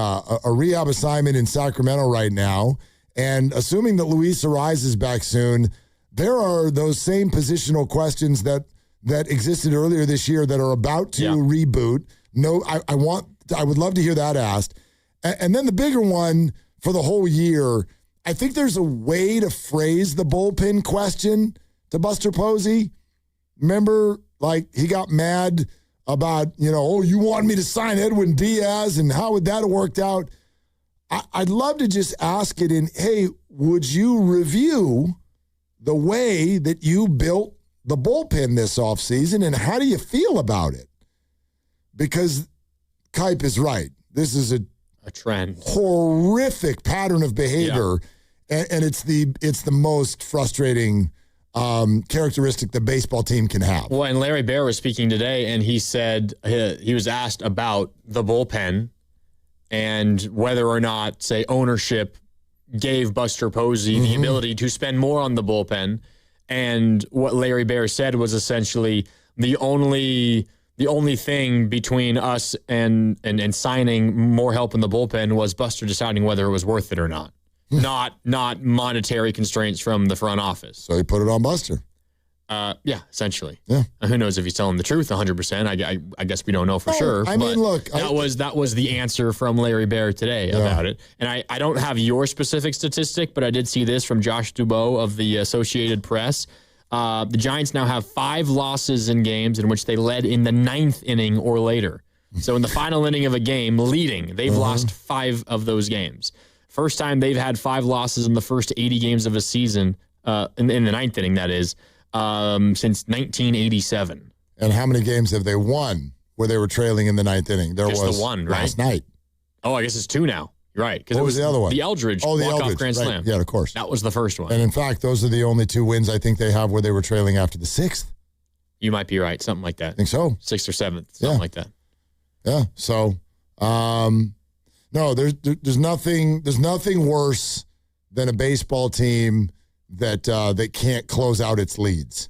rehab assignment in Sacramento right now, and assuming that Luis Ariz is back soon, there are those same positional questions that existed earlier this year that are about to reboot. No, I would love to hear that asked. And then the bigger one for the whole year, I think there's a way to phrase the bullpen question to Buster Posey. Remember, like, he got mad about, you wanted me to sign Edwin Diaz, and how would that have worked out? I'd love to just ask it in, hey, would you review the way that you built the bullpen this offseason, and how do you feel about it? Because Kipe is right. This is a trend, horrific pattern of behavior, and it's the most frustrating characteristic the baseball team can have. Well, and Larry Baer was speaking today, and he said he was asked about the bullpen and whether or not, say, ownership gave Buster Posey the ability to spend more on the bullpen. And what Larry Baer said was essentially the only thing between us and signing more help in the bullpen was Buster deciding whether it was worth it or not. Not monetary constraints from the front office. So he put it on Buster. Yeah, essentially. Yeah. Who knows if he's telling the truth 100%? I guess we don't know for sure. I mean, look. That was the answer from Larry Baer today about it. And I don't have your specific statistic, but I did see this from Josh Dubois of the Associated Press. The Giants now have 5 losses in games in which they led in the 9th inning or later. So in the final inning of a game, leading, they've lost 5 of those games. First time they've had 5 losses in the first 80 games of a season, in the 9th inning, that is, since 1987. And how many games have they won where they were trailing in the 9th inning? There Just was the one, right? Last night. Oh, I guess it's 2 now. You're right. Because What it was the other one? The Eldridge the walk-off Eldridge, grand slam. Yeah, of course. That was the first one. And in fact, those are the only 2 wins I think they have where they were trailing after the 6th. You might be right. Something like that. I think so. 6th or 7th. Something like that. Yeah. So, no, there's nothing worse than a baseball team that can't close out its leads.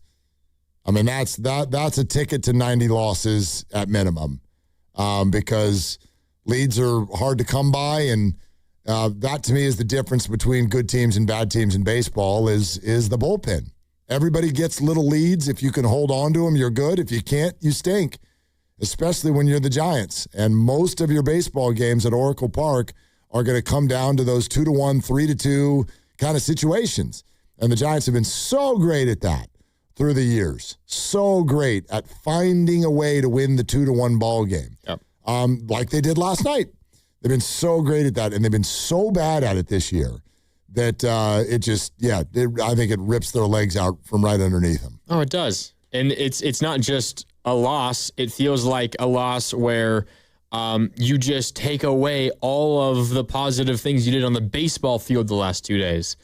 I mean, that's a ticket to 90 losses at minimum, because leads are hard to come by, and that to me is the difference between good teams and bad teams in baseball is the bullpen. Everybody gets little leads. If you can hold on to them, you're good. If you can't, you stink, especially when you're the Giants. And most of your baseball games at Oracle Park are going to come down to those 2-1, 3-2 kind of situations. And the Giants have been so great at that through the years. So great at finding a way to win the 2-1 ball game. Yep. Like they did last night. They've been so great at that, and they've been so bad at it this year that I think it rips their legs out from right underneath them. Oh, it does. And it's not just a loss. It feels like a loss where you just take away all of the positive things you did on the baseball field the last 2 days.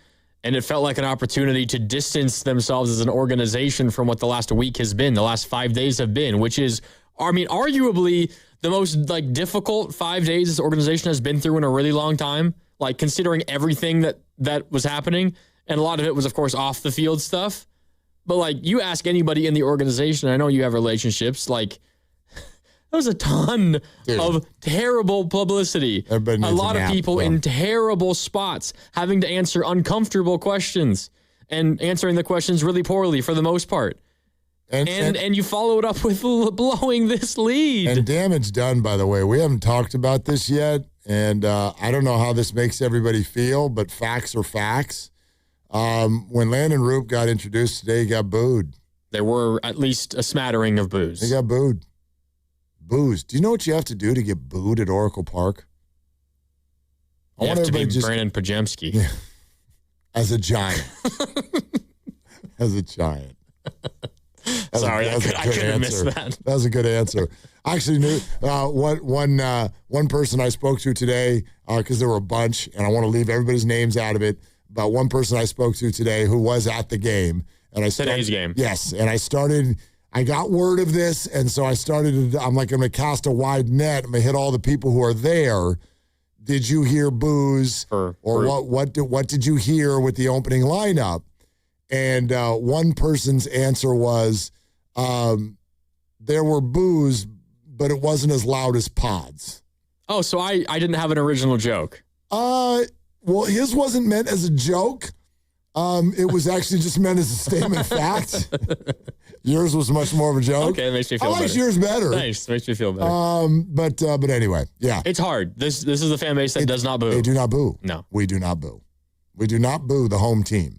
And it felt like an opportunity to distance themselves as an organization from what the last week has been, the last 5 days have been, which is, arguably the most difficult 5 days this organization has been through in a really long time. Like, considering everything that was happening, and a lot of it was, of course, off the field stuff. But you ask anybody in the organization, I know you have relationships, there was a ton of terrible publicity. A lot of people in terrible spots having to answer uncomfortable questions and answering the questions really poorly for the most part. And you follow it up with blowing this lead. And damage done, by the way. We haven't talked about this yet, and I don't know how this makes everybody feel, but facts are facts. When Landon Roop got introduced today, he got booed. There were at least a smattering of boos. He got booed. Boos. Do you know what you have to do to get booed at Oracle Park? You have to be Brandon Pajemski. Yeah. As a Giant. As a Giant. Sorry, I could have missed that. That was a good answer. I actually knew one person I spoke to today, because there were a bunch, and I want to leave everybody's names out of it, but one person I spoke to today who was at the game. Today's game. Yes, and I got word of this, and so I'm going to cast a wide net. I'm going to hit all the people who are there. Did you hear boos? What did you hear with the opening lineup? And one person's answer was, there were boos, but it wasn't as loud as Pods. Oh, so I didn't have an original joke. Well, his wasn't meant as a joke. It was actually just meant as a statement of fact. Yours was much more of a joke. Okay, that makes me feel better. I like yours better. Nice, makes me feel better. But anyway, yeah. It's hard. This is the fan base that does not boo. They do not boo. No. We do not boo. We do not boo the home team.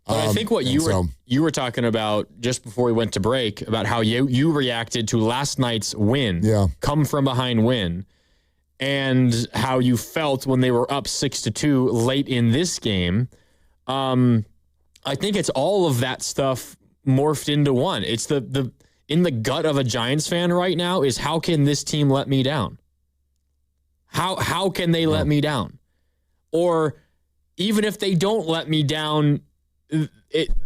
But I think what you were talking about just before we went to break, about how you reacted to last night's win, come from behind win, and how you felt when they were up 6-2 late in this game. I think it's all of that stuff morphed into one. It's the in the gut of a Giants fan right now is, how can this team let me down? How can they let me down? Or even if they don't let me down,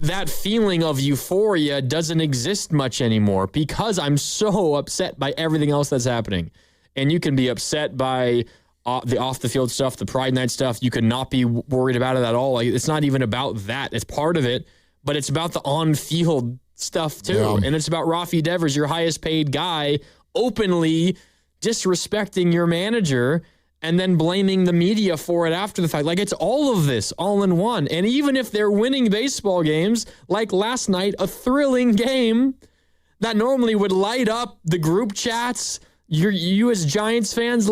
that feeling of euphoria doesn't exist much anymore because I'm so upset by everything else that's happening. And you can be upset by the off-the-field stuff, the Pride Night stuff. You could not be worried about it at all. It's not even about that. It's part of it, but it's about the on-field stuff too. Yeah. And it's about Rafi Devers, your highest-paid guy, openly disrespecting your manager and then blaming the media for it after the fact. It's all of this all in one. And even if they're winning baseball games, like last night, a thrilling game that normally would light up the group chats, you as Giants fans,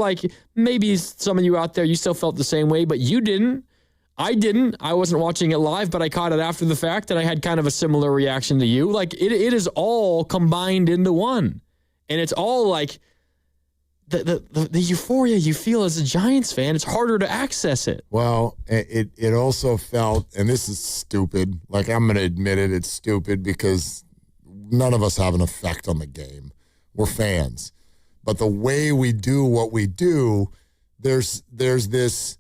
maybe some of you out there, you still felt the same way, but you didn't. I didn't. I wasn't watching it live, but I caught it after the fact, and I had kind of a similar reaction to you. It is all combined into one. And it's all the euphoria you feel as a Giants fan, it's harder to access it. Well, it also felt, and this is stupid, I'm going to admit it, it's stupid because none of us have an effect on the game. We're fans. But the way we do what we do, there's this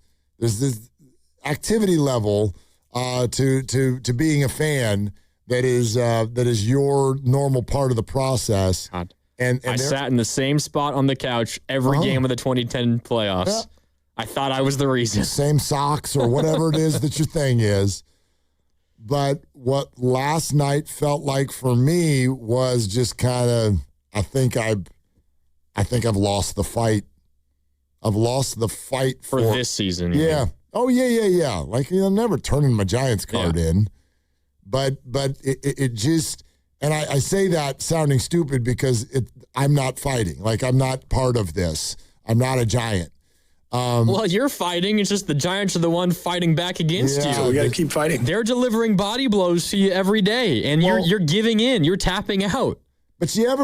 activity level to being a fan that is your normal part of the process. God. And I sat in the same spot on the couch every game of the 2010 playoffs. Yeah. I thought I was the reason. Same socks or whatever it is that your thing is. But what last night felt like for me was just kind of, I think I've lost the fight. I've lost the fight for this season. Yeah. Oh, yeah. I'm never turning my Giants card in. But it just, and I say that sounding stupid because I'm not fighting. I'm not part of this. I'm not a Giant. Well, you're fighting. It's just the Giants are the one fighting back against you. So we got to keep fighting. They're delivering body blows to you every day, and you're giving in. You're tapping out. But you ever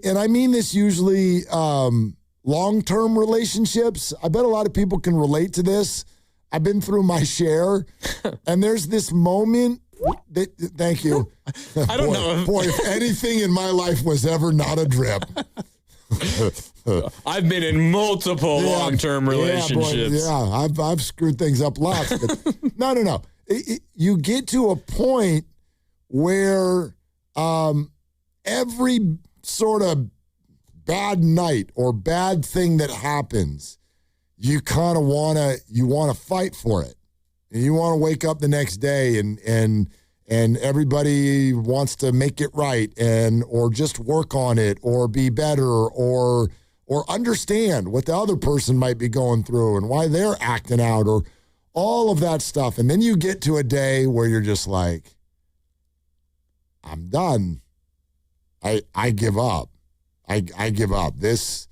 and I mean this usually long-term relationships, I bet a lot of people can relate to this. I've been through my share, and there's this moment. Thank you. I don't know. Boy, if anything in my life was ever not a drip. I've been in multiple long-term relationships. I've screwed things up lots. But no. You get to a point where every sort of bad night or bad thing that happens, you kind of want to fight for it. And you want to wake up the next day and everybody wants to make it right or just work on it or be better or understand what the other person might be going through and why they're acting out or all of that stuff. And then you get to a day where you're just like, I'm done. I give up. I give up. This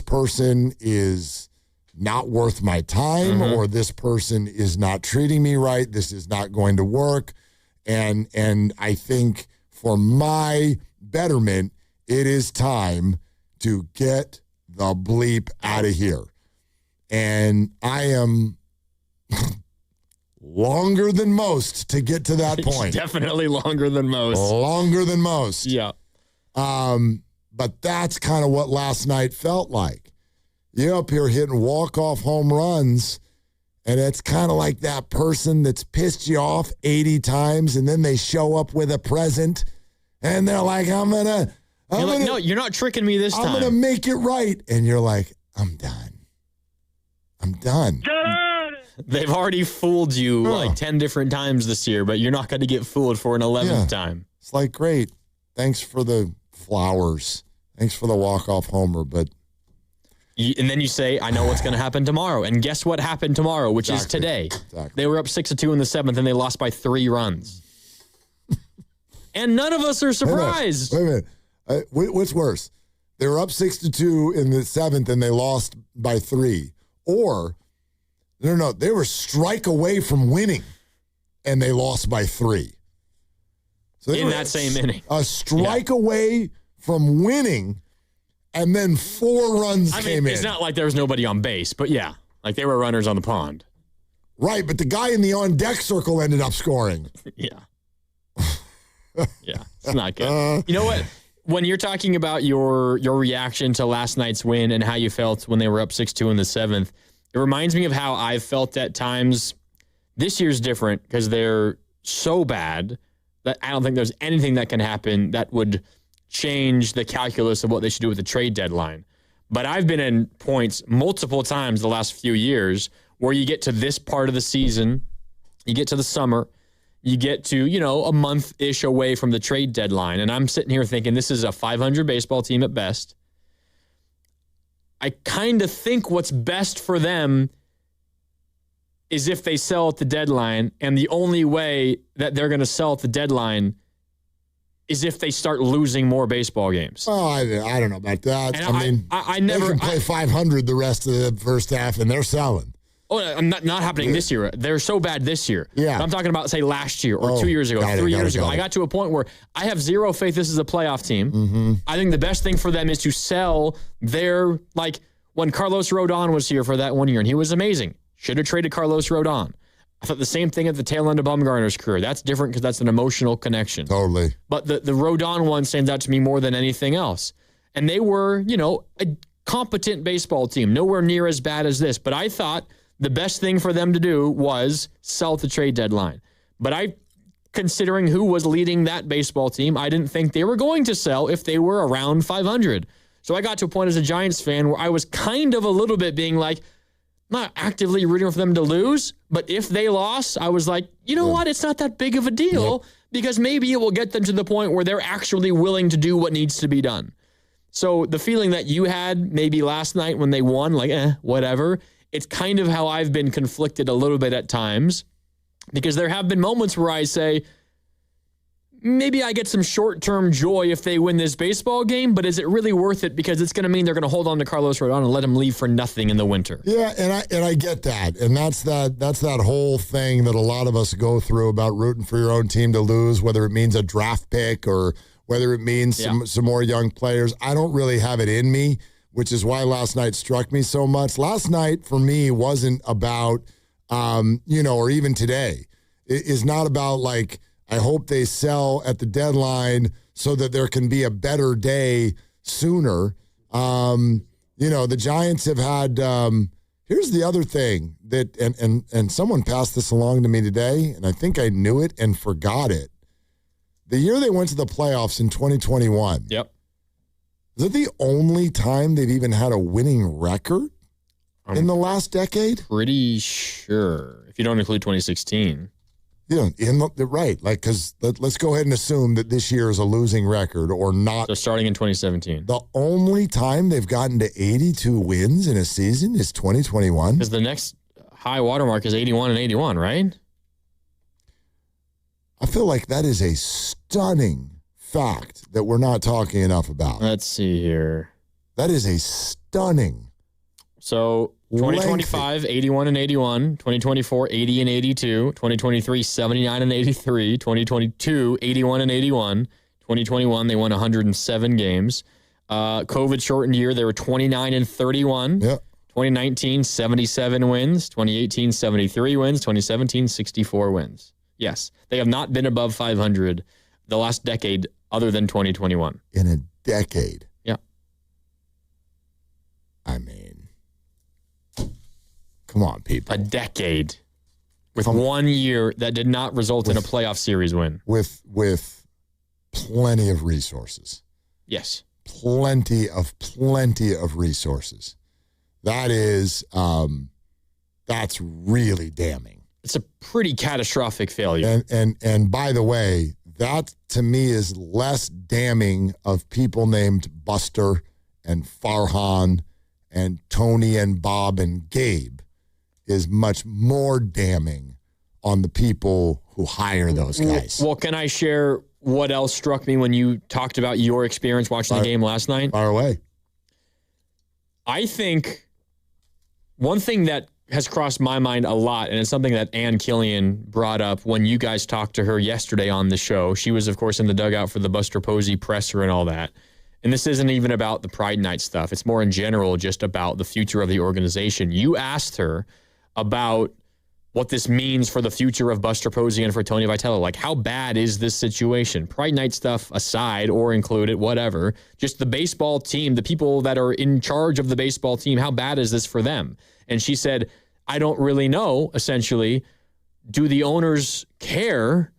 person is not worth my time, or this person is not treating me right. This is not going to work. And I think for my betterment, it is time to get the bleep out of here. And I am longer than most to get to that point. Definitely longer than most. Longer than most. Yeah. But that's kind of what last night felt like. You're up here hitting walk-off home runs, and it's kind of like that person that's pissed you off 80 times, and then they show up with a present, and they're like, no, you're not tricking me this time. I'm going to make it right. And you're like, I'm done. I'm done. They've already fooled you like 10 different times this year, but you're not going to get fooled for an 11th time. It's like, great. Thanks for the flowers. Thanks for the walk-off homer, but... And then you say, I know what's going to happen tomorrow. And guess what happened tomorrow, which is today. Exactly. They were up 6-2 in the 7th, and they lost by 3 runs. And none of us are surprised. Wait a minute. What's worse? They were up 6-2 in the 7th, and they lost by 3. Or, no, they were strike away from winning, and they lost by 3. So in that same inning. A strike away from winning, and then 4 runs came in. It's not like there was nobody on base, but yeah, like they were runners on the pond. Right, but the guy in the on-deck circle ended up scoring. Yeah. Yeah, it's not good. You know what? When you're talking about your reaction to last night's win and how you felt when they were up 6-2 in the 7th, it reminds me of how I've felt at times. This year's different because they're so bad that I don't think there's anything that can happen that would change the calculus of what they should do with the trade deadline. But I've been in points multiple times the last few years where you get to this part of the season, you get to the summer, you get to, a month-ish away from the trade deadline, and I'm sitting here thinking this is a 500 baseball team at best. I kind of think what's best for them is if they sell at the deadline, and the only way that they're going to sell at the deadline is if they start losing more baseball games. Oh, I don't know about that. And I never they can play 500 the rest of the first half, and they're selling. Oh, I'm not happening this year. They're so bad this year. Yeah. I'm talking about, say, last year or 2 years ago, 3 years ago. I got to a point where I have zero faith this is a playoff team. Mm-hmm. I think the best thing for them is to sell their, like, when Carlos Rodon was here for that 1 year, and he was amazing. Should have traded Carlos Rodon. I thought the same thing at the tail end of Bumgarner's career. That's different because that's an emotional connection. Totally. But the Rodon one stands out to me more than anything else. And they were, a competent baseball team, nowhere near as bad as this. But I thought the best thing for them to do was sell at the trade deadline. But considering who was leading that baseball team, I didn't think they were going to sell if they were around 500. So I got to a point as a Giants fan where I was kind of a little bit being like, not actively rooting for them to lose, but if they lost, I was like, you know what? It's not that big of a deal because maybe it will get them to the point where they're actually willing to do what needs to be done. So the feeling that you had maybe last night when they won, like, whatever, it's kind of how I've been conflicted a little bit at times because there have been moments where I say, maybe I get some short-term joy if they win this baseball game, but is it really worth it? Because it's going to mean they're going to hold on to Carlos Rodon and let him leave for nothing in the winter. Yeah, and I get that. And that's that whole thing that a lot of us go through about rooting for your own team to lose, whether it means a draft pick or whether it means some more young players. I don't really have it in me, which is why last night struck me so much. Last night, for me, wasn't about or even today. It is not about like, I hope they sell at the deadline so that there can be a better day sooner. The Giants have had, here's the other thing that, and someone passed this along to me today, and I think I knew it and forgot it. The year they went to the playoffs in 2021. Yep. Is that the only time they've even had a winning record in the last decade? Pretty sure. If you don't include 2016. Right. Like, because let's go ahead and assume that this year is a losing record or not. So starting in 2017. The only time they've gotten to 82 wins in a season is 2021. Because the next high watermark is 81 and 81, right? I feel like that is a stunning fact that we're not talking enough about. Let's see here. That is a stunning. So 2025, 81 and 81. 2024, 80 and 82. 2023, 79 and 83. 2022, 81 and 81. 2021, they won 107 games. COVID shortened year, they were 29 and 31. Yep. 2019, 77 wins. 2018, 73 wins. 2017, 64 wins. Yes, they have not been above 500 the last decade other than 2021. In a decade. Yeah. I mean, come on, people. A decade with 1 year that did not result in a playoff series win. With plenty of resources. Yes. Plenty of resources. That is, that's really damning. It's a pretty catastrophic failure. And by the way, that to me is less damning of people named Buster and Farhan and Tony and Bob and Gabe is much more damning on the people who hire those guys. Well, can I share what else struck me when you talked about your experience watching the game last night? Fire away. I think one thing that has crossed my mind a lot, and it's something that Ann Killian brought up when you guys talked to her yesterday on the show. She was, of course, in the dugout for the Buster Posey presser and all that. And this isn't even about the Pride Night stuff. It's more in general just about the future of the organization. You asked her about what this means for the future of Buster Posey and for Tony Vitello. Like, how bad is this situation? Pride Night stuff aside or included, whatever. Just the baseball team, the people that are in charge of the baseball team, how bad is this for them? And she said, I don't really know, essentially. Do the owners care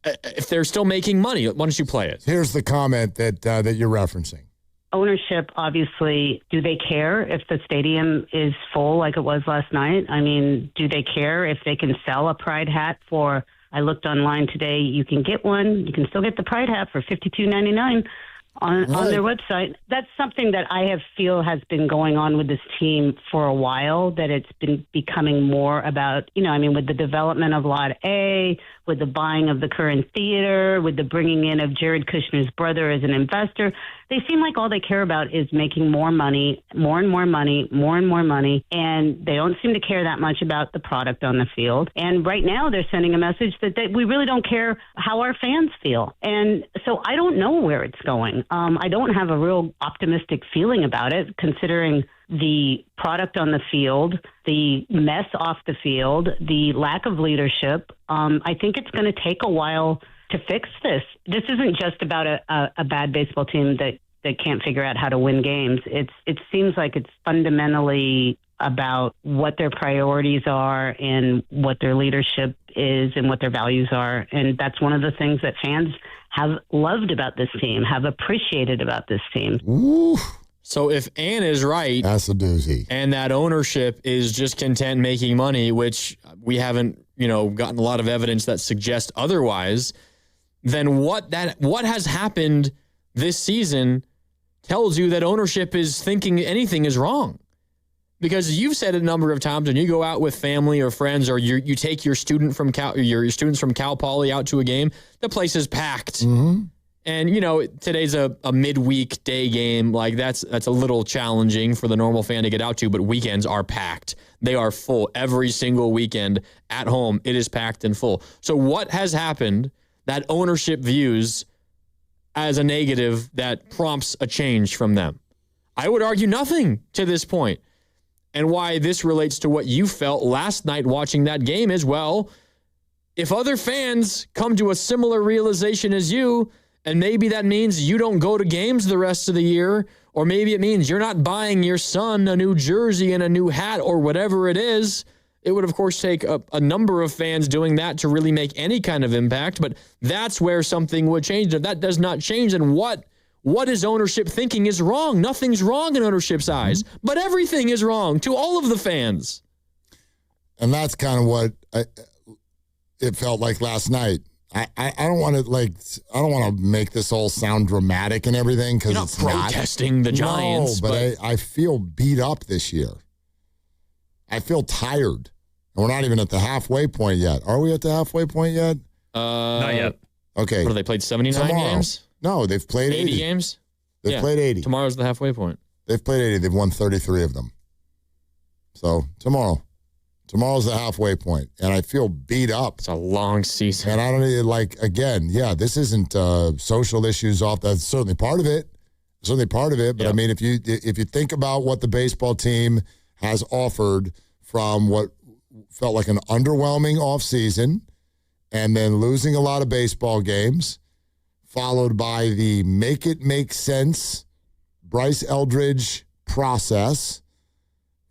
if they're still making money? Why don't you play it? Here's the comment that you're referencing. Ownership, obviously, do they care if the stadium is full like it was last night? I mean, do they care if they can sell a Pride hat for, I looked online today, you can get one, you can still get the Pride hat for $52.99 on their website. That's something that I feel has been going on with this team for a while, that it's been becoming more about, with the development of Lot A, with the buying of the current theater, with the bringing in of Jared Kushner's brother as an investor. They seem like all they care about is making more money, more and more money, more and more money, and they don't seem to care that much about the product on the field. And right now they're sending a message that we really don't care how our fans feel. And so I don't know where it's going. I don't have a real optimistic feeling about it, considering the product on the field, the mess off the field, the lack of leadership. I think it's going to take a while to fix this. This isn't just about a bad baseball team that can't figure out how to win games. It seems like it's fundamentally about what their priorities are and what their leadership is and what their values are. And that's one of the things that fans have loved about this team, have appreciated about this team. Ooh. So if Ann is right, that's a doozy, and that ownership is just content making money, which we haven't, gotten a lot of evidence that suggests otherwise, then what has happened this season tells you that ownership is thinking anything is wrong. Because you've said it a number of times when you go out with family or friends, or you take your students from Cal Poly out to a game, the place is packed. Mm-hmm. And, today's a midweek day game. Like, that's a little challenging for the normal fan to get out to, but weekends are packed. They are full. Every single weekend at home, it is packed and full. So what has happened that ownership views as a negative that prompts a change from them? I would argue nothing to this point. and why this relates to what you felt last night watching that game is, well, if other fans come to a similar realization as you, and maybe that means you don't go to games the rest of the year, or maybe it means you're not buying your son a new jersey and a new hat or whatever it is, it would, of course, take a number of fans doing that to really make any kind of impact, but that's where something would change. If that does not change, then what is ownership thinking is wrong? Nothing's wrong in ownership's eyes, but everything is wrong to all of the fans. And that's kind of what it felt like last night. I don't want to make this all sound dramatic and everything, because it's protesting the Giants. No, but I feel beat up this year. I feel tired. And we're not even at the halfway point yet. Are we at the halfway point yet? Not yet. Okay. What have they played, 79 games? No, they've played 80 games? They've played 80. Tomorrow's the halfway point. They've played 80. They've won 33 of them. So tomorrow's the halfway point, and I feel beat up. It's a long season. And I don't need, this isn't social issues off. That's certainly part of it. But I mean, if you think about what the baseball team has offered from what felt like an underwhelming offseason, and then losing a lot of baseball games, followed by the make it make sense Bryce Eldridge process,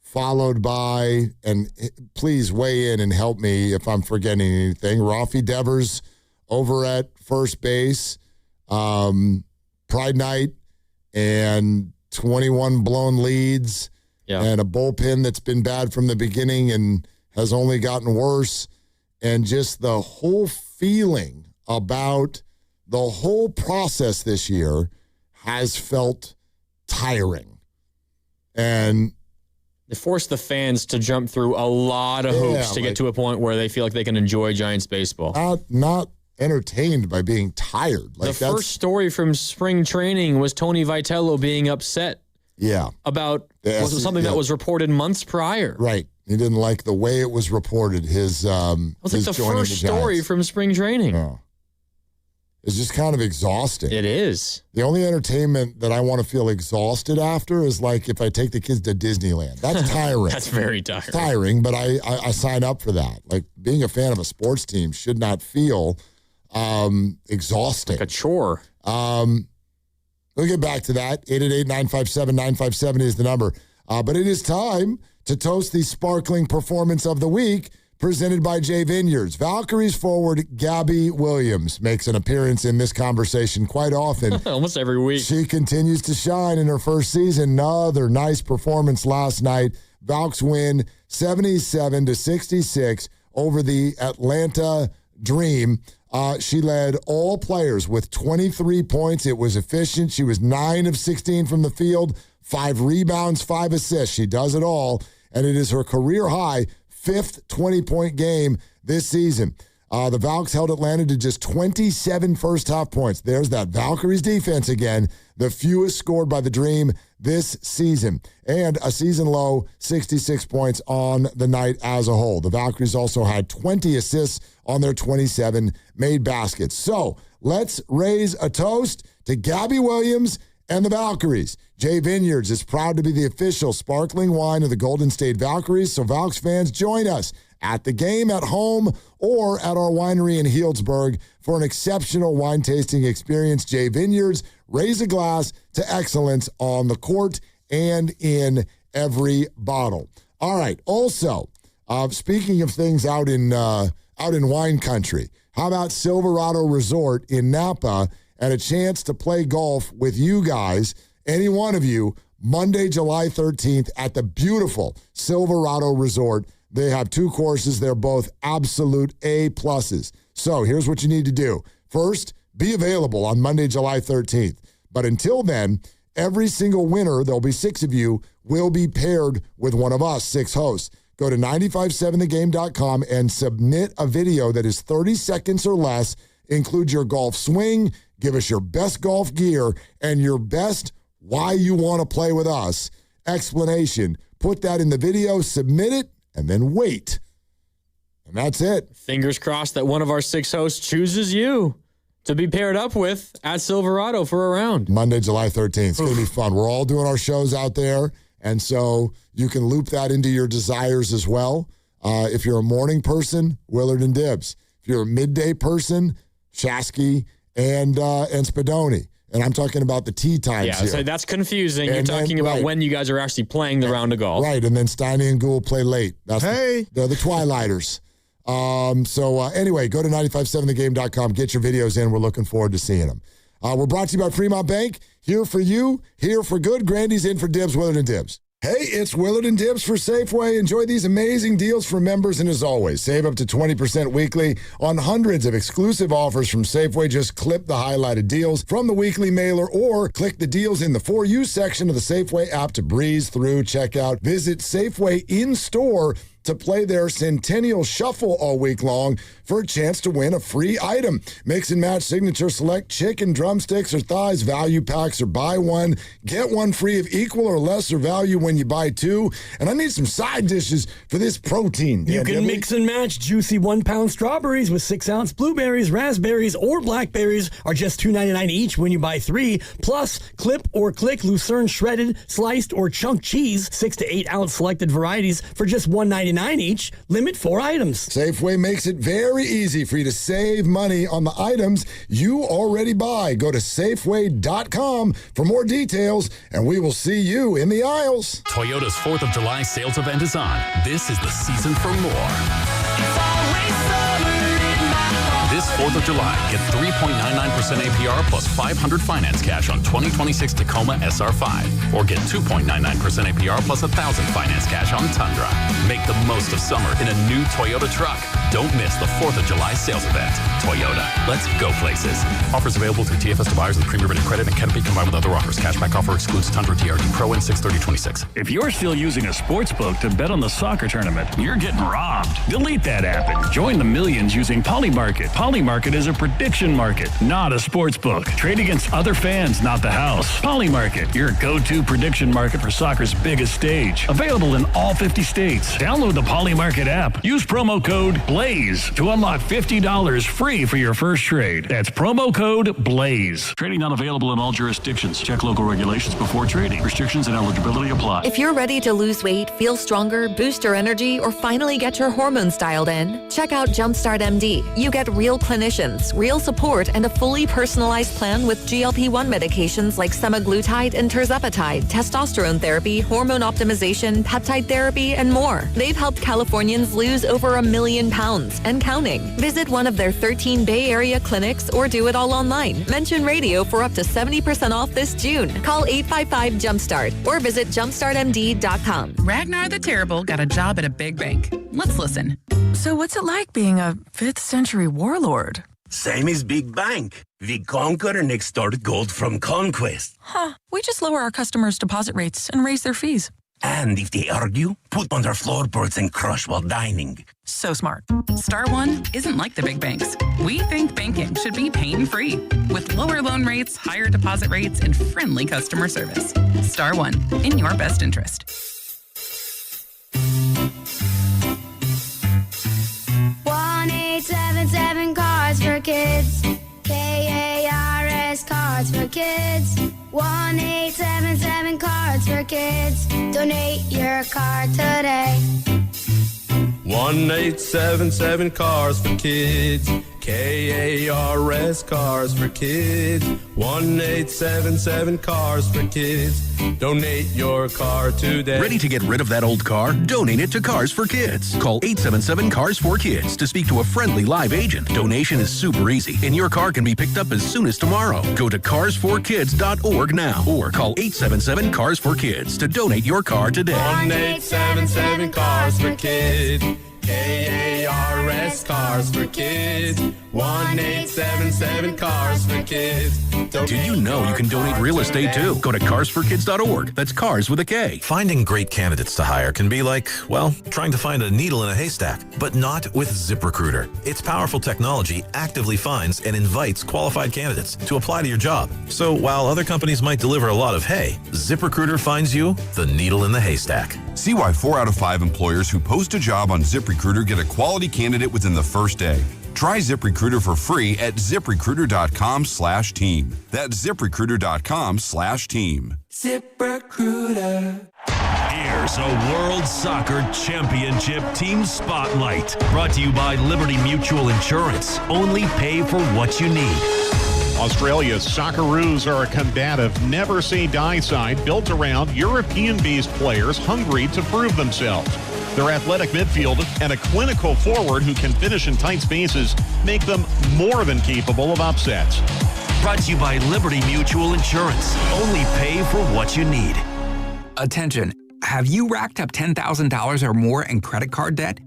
followed by, and please weigh in and help me if I'm forgetting anything, Rafi Devers over at first base, Pride Night, and 21 blown leads, and a bullpen that's been bad from the beginning and has only gotten worse, and just the whole feeling about the whole process this year has felt tiring. And they forced the fans to jump through a lot of hoops to get to a point where they feel like they can enjoy Giants baseball. Not entertained by being tired. The first story from spring training was Tony Vitello being upset about something that was reported months prior. Right. He didn't like the way it was reported. It was like the first story from spring training. It's just kind of exhausting. It is. The only entertainment that I want to feel exhausted after is like if I take the kids to Disneyland. That's tiring. That's very tiring. It's tiring, but I sign up for that. Like, being a fan of a sports team should not feel exhausting. Like a chore. We'll get back to that. 888-957-957 is the number. But it is time to toast the sparkling performance of the week, presented by Jay Vineyards. Valkyries forward Gabby Williams makes an appearance in this conversation quite often. Almost every week. She continues to shine in her first season. Another nice performance last night. Valks win 77-66 over the Atlanta Dream. She led all players with 23 points. It was efficient. She was 9 of 16 from the field, 5 rebounds, 5 assists. She does it all, and it is her career high 5th 20-point game this season. The Valks held Atlanta to just 27 first-half points. There's that Valkyries defense again, the fewest scored by the Dream this season, and a season-low 66 points on the night as a whole. The Valkyries also had 20 assists on their 27 made baskets. So let's raise a toast to Gabby Williams and the Valkyries. Jay Vineyards is proud to be the official sparkling wine of the Golden State Valkyries, so Valks fans, join us at the game, at home, or at our winery in Healdsburg for an exceptional wine tasting experience. Jay Vineyards, raise a glass to excellence on the court and in every bottle. All right, also, speaking of things out in wine country, how about Silverado Resort in Napa and a chance to play golf with you guys, any one of you, Monday, July 13th at the beautiful Silverado Resort. They have 2 courses. They're both absolute A+. So here's what you need to do. First, be available on Monday, July 13th. But until then, every single winner, there'll be 6 of you, will be paired with one of us, 6 hosts. Go to 957thegame.com and submit a video that is 30 seconds or less. Include your golf swing, give us your best golf gear, and your best why you want to play with us explanation. Put that in the video, submit it, and then wait. And that's it. Fingers crossed that one of our 6 hosts chooses you to be paired up with at Silverado for a round. Monday, July 13th. It's going to be fun. We're all doing our shows out there, And so you can loop that into your desires as well. If you're a morning person, Willard and Dibs. If you're a midday person, Shasky and Spadoni. And I'm talking about the tee times here. So that's confusing. And You're talking about when you guys are actually playing the round of golf. Right, and then Steiny and Gould play late. They're the Twilighters. Anyway, go to 957thegame.com. Get your videos in. We're looking forward to seeing them. We're brought to you by Fremont Bank. Here for you, here for good. Grandy's in for Dibs, Willard and Dibs. Hey, it's Willard and Dibs for Safeway. Enjoy these amazing deals for members, and as always, save up to 20% weekly on hundreds of exclusive offers from Safeway. Just clip the highlighted deals from the weekly mailer or click the deals in the For You section of the Safeway app to breeze through checkout. Visit Safeway in-store to play their Centennial Shuffle all week long for a chance to win a free item. Mix and match signature select chicken, drumsticks, or thighs value packs, or buy one, get one free of equal or lesser value when you buy two. And I need some side dishes for this protein. You can mix and match juicy 1-pound strawberries with 6-ounce blueberries, raspberries, or blackberries are just $2.99 each when you buy 3. Plus, clip or click Lucerne shredded, sliced, or chunk cheese, 6 to 8 ounce selected varieties for just $1.99 each. Limit 4 items. Safeway makes it very easy for you to save money on the items you already buy. Go to Safeway.com for more details, and we will see you in the aisles. Toyota's 4th of July sales event is on. This is the season for more. This 4th of July, get 3.99% APR plus $500 finance cash on 2026 Tacoma SR5. Or get 2.99% APR plus $1,000 finance cash on Tundra. Make the most of summer in a new Toyota truck. Don't miss the 4th of July sales event. Toyota, let's go places. Offers available through TFS to buyers with pre-rated credit and can't be combined with other offers. Cashback offer excludes Tundra TRD Pro and 6/30/26. If you're still using a sports book to bet on the soccer tournament, you're getting robbed. Delete that app and join the millions using Polymarket. Polymarket is a prediction market, not a sports book. Trade against other fans, not the house. Polymarket, your go-to prediction market for soccer's biggest stage. Available in all 50 states. Download the Polymarket app. Use promo code BLAZE to unlock $50 free for your first trade. That's promo code BLAZE. Trading not available in all jurisdictions. Check local regulations before trading. Restrictions and eligibility apply. If you're ready to lose weight, feel stronger, boost your energy, or finally get your hormones dialed in, check out Jumpstart MD. You get real clinicians, real support, and a fully personalized plan with GLP-1 medications like semaglutide and tirzepatide, testosterone therapy, hormone optimization, peptide therapy, and more. They've helped Californians lose over 1 million pounds and counting. Visit one of their 13 Bay Area clinics or do it all online. Mention radio for up to 70% off this June. Call 855-JUMPSTART or visit jumpstartmd.com. Ragnar the Terrible got a job at a big bank. Let's listen. So what's it like being a 5th century warlord? Same as big bank. We conquer and extort gold from conquest. Huh. We just lower our customers' deposit rates and raise their fees. And if they argue, put on their floorboards and crush while dining. So smart. Star One isn't like the big banks. We think banking should be pain-free, with lower loan rates, higher deposit rates, and friendly customer service. Star One, in your best interest. 1-877 Cards for Kids. KARS Cards for Kids. 1-877 Cards for Kids. Donate your card today. 1-877 Cars for Kids. KARS Cars for Kids. 1-877 Cars for Kids. Donate your car today. Ready to get rid of that old car? Donate it to Cars for Kids. Call 877 Cars for Kids to speak to a friendly live agent. Donation is super easy, and your car can be picked up as soon as tomorrow. Go to carsforkids.org now or call 877 Cars for Kids to donate your car today. 1-877 Cars for Kids. KARS Cars for Kids. 1-877 Cars for Kids. Did you know you can donate real estate too? Go to carsforkids.org. That's cars with a K. Finding great candidates to hire can be like, well, trying to find a needle in a haystack, but not with ZipRecruiter. Its powerful technology actively finds and invites qualified candidates to apply to your job. So while other companies might deliver a lot of hay, ZipRecruiter finds you the needle in the haystack. See why 4 out of 5 employers who post a job on ZipRecruiter get a quality candidate within the first day. Try ZipRecruiter for free at ZipRecruiter.com/team. That's ZipRecruiter.com/team. ZipRecruiter. Here's a World Soccer Championship Team Spotlight. Brought to you by Liberty Mutual Insurance. Only pay for what you need. Australia's Socceroos are a combative, never-say-die side built around European-based players hungry to prove themselves. Their athletic midfield and a clinical forward who can finish in tight spaces make them more than capable of upsets. Brought to you by Liberty Mutual Insurance. Only pay for what you need. Attention. Have you racked up $10,000 or more in credit card debt?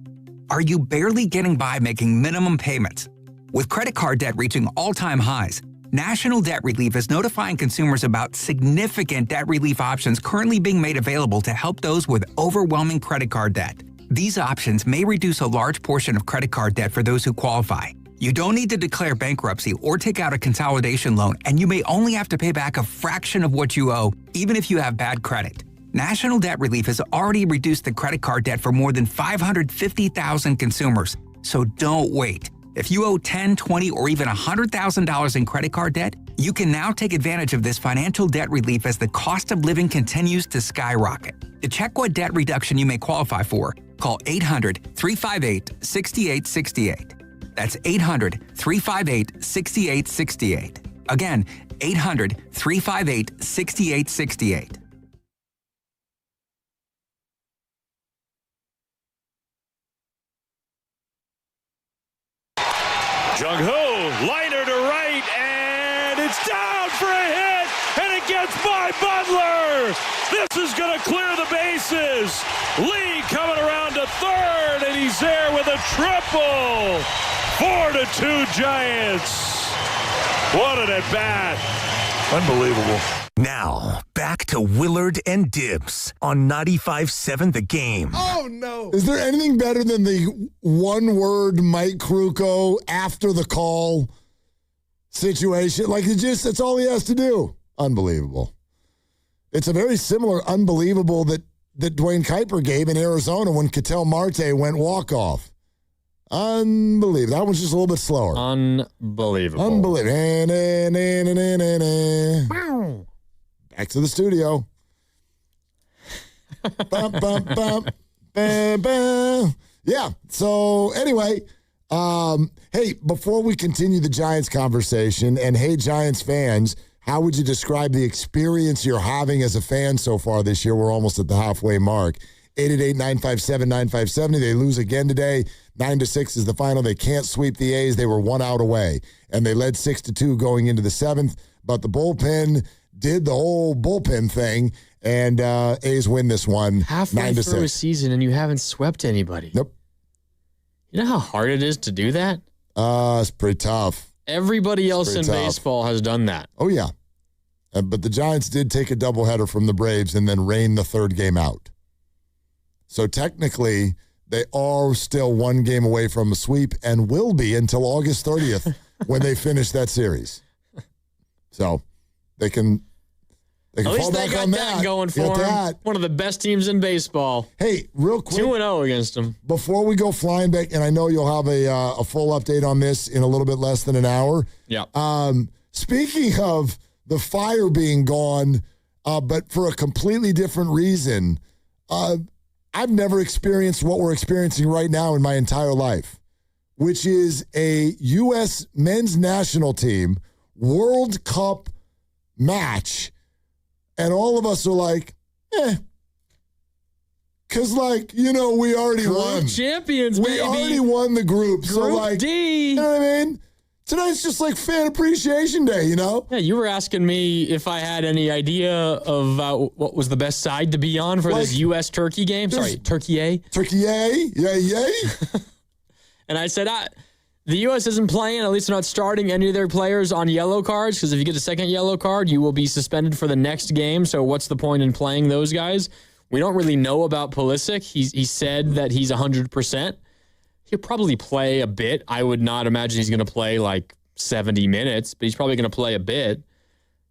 Are you barely getting by making minimum payments? With credit card debt reaching all-time highs, National Debt Relief is notifying consumers about significant debt relief options currently being made available to help those with overwhelming credit card debt. These options may reduce a large portion of credit card debt for those who qualify. You don't need to declare bankruptcy or take out a consolidation loan, and you may only have to pay back a fraction of what you owe, even if you have bad credit. National Debt Relief has already reduced the credit card debt for more than 550,000 consumers, so don't wait. If you owe $10,000, $20,000, or even $100,000 in credit card debt, you can now take advantage of this financial debt relief as the cost of living continues to skyrocket. To check what debt reduction you may qualify for, call 800-358-6868. That's 800-358-6868. Again, 800-358-6868. Jung-Ho, liner to right, and it's down for a hit, and it gets by Butler. This is going to clear the bases. Lee coming around to third, and he's there with a triple. 4-2 Giants. What an at-bat. Unbelievable. Now, back to Willard and Dibs on 95.7 The Game. Oh, no. Is there anything better than the one-word Mike Krukow after the call situation? Like, that's all he has to do. Unbelievable. It's a very similar unbelievable that Dwayne Kuiper gave in Arizona when Ketel Marte went walk-off. Unbelievable. That one's just a little bit slower. Unbelievable. Unbelievable. Back to the studio. Bum, bum, bum, bam, bam. Yeah. So anyway, hey, before we continue the Giants conversation, and hey, Giants fans, how would you describe the experience you're having as a fan so far this year? We're almost at the halfway mark. 888-957-9570. They lose again today. 9-6 is the final. They can't sweep the A's. They were 1 out away, and they led 6-2 going into the 7th. But the bullpen did the whole bullpen thing, and A's win this one. Halfway through a season, and you haven't swept anybody. Nope. You know how hard it is to do that? It's pretty tough. Everybody else in baseball has done that. Oh, yeah. But the Giants did take a doubleheader from the Braves and then rain the third game out. So technically, they are still one game away from a sweep and will be until August 30th when they finish that series. So they can fall back on that. Going for them. One of the best teams in baseball. Hey, real quick. 2-0 against them. Before we go flying back, and I know you'll have a full update on this in a little bit less than an hour. Yeah. Speaking of the fire being gone, but for a completely different reason, I've never experienced what we're experiencing right now in my entire life, which is a U.S. men's national team World Cup match. And all of us are like, because, we already won. Champions, We already won the group. So, D. You know what I mean? Tonight's just like Fan Appreciation Day, you know? Yeah, you were asking me if I had any idea of what was the best side to be on for this U.S.-Turkey game. Sorry, Turkey A. Turkey A? Yay. And I said, the U.S. isn't playing, at least they're not starting any of their players on yellow cards, because if you get a second yellow card, you will be suspended for the next game. So what's the point in playing those guys? We don't really know about Pulisic. He said that he's 100%. He'll probably play a bit. I would not imagine he's going to play like 70 minutes, but he's probably going to play a bit.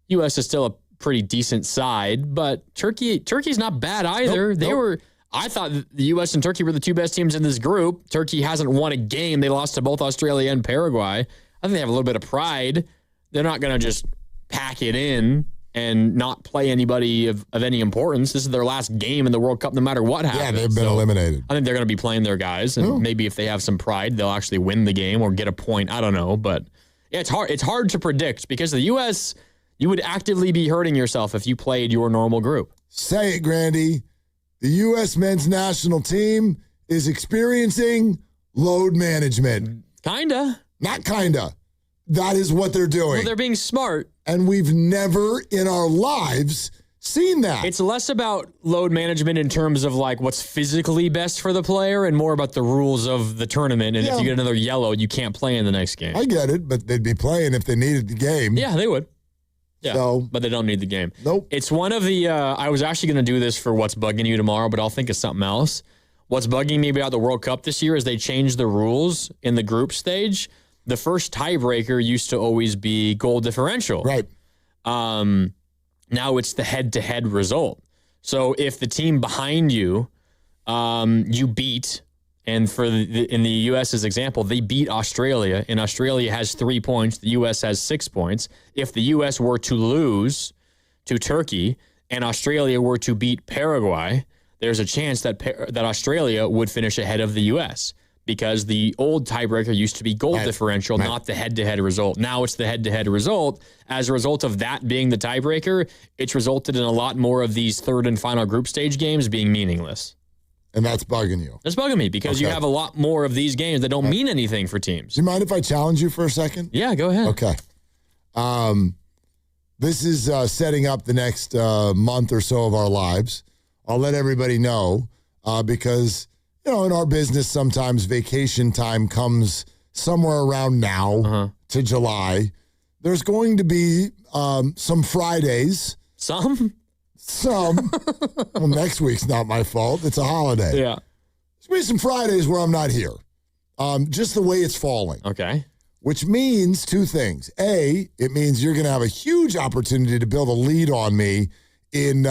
U.S. is still a pretty decent side, but Turkey's not bad either. I thought the U.S. and Turkey were the two best teams in this group. Turkey hasn't won a game. They lost to both Australia and Paraguay. I think they have a little bit of pride. They're not going to just pack it in. and not play anybody of any importance. This is their last game in the World Cup, no matter what happens. Yeah, they've been eliminated. I think they're going to be playing their guys, and maybe if they have some pride, they'll actually win the game or get a point. I don't know, but yeah, it's hard. It's hard to predict because the U.S., you would actively be hurting yourself if you played your normal group. Say it, Grandy. The U.S. men's national team is experiencing load management. Kinda. Not kinda. That is what they're doing. Well, they're being smart. And we've never in our lives seen that. It's less about load management in terms of like what's physically best for the player and more about the rules of the tournament. And if you get another yellow, you can't play in the next game. I get it, but they'd be playing if they needed the game. Yeah, they would. Yeah, but they don't need the game. Nope. It's one of the, I was actually going to do this for What's Bugging You tomorrow, but I'll think of something else. What's bugging me about the World Cup this year is they changed the rules in the group stage. The first tiebreaker used to always be goal differential. Right. Now it's the head-to-head result. So if the team behind you, you beat, and in the U.S.'s example, they beat Australia, and Australia has 3 points. The U.S. has 6 points. If the U.S. were to lose to Turkey and Australia were to beat Paraguay, there's a chance that Australia would finish ahead of the U.S. because the old tiebreaker used to be goal differential, not the head-to-head result. Now it's the head-to-head result. As a result of that being the tiebreaker, it's resulted in a lot more of these third and final group stage games being meaningless. And that's bugging you. That's bugging me because you have a lot more of these games that don't mean anything for teams. Do you mind if I challenge you for a second? Yeah, go ahead. Okay. This is setting up the next month or so of our lives. I'll let everybody know because, in our business, sometimes vacation time comes somewhere around now to July. There's going to be some Fridays. Some? Well, next week's not my fault. It's a holiday. Yeah. There's going to be some Fridays where I'm not here. Just the way it's falling. Okay. Which means two things. A, it means you're going to have a huge opportunity to build a lead on me in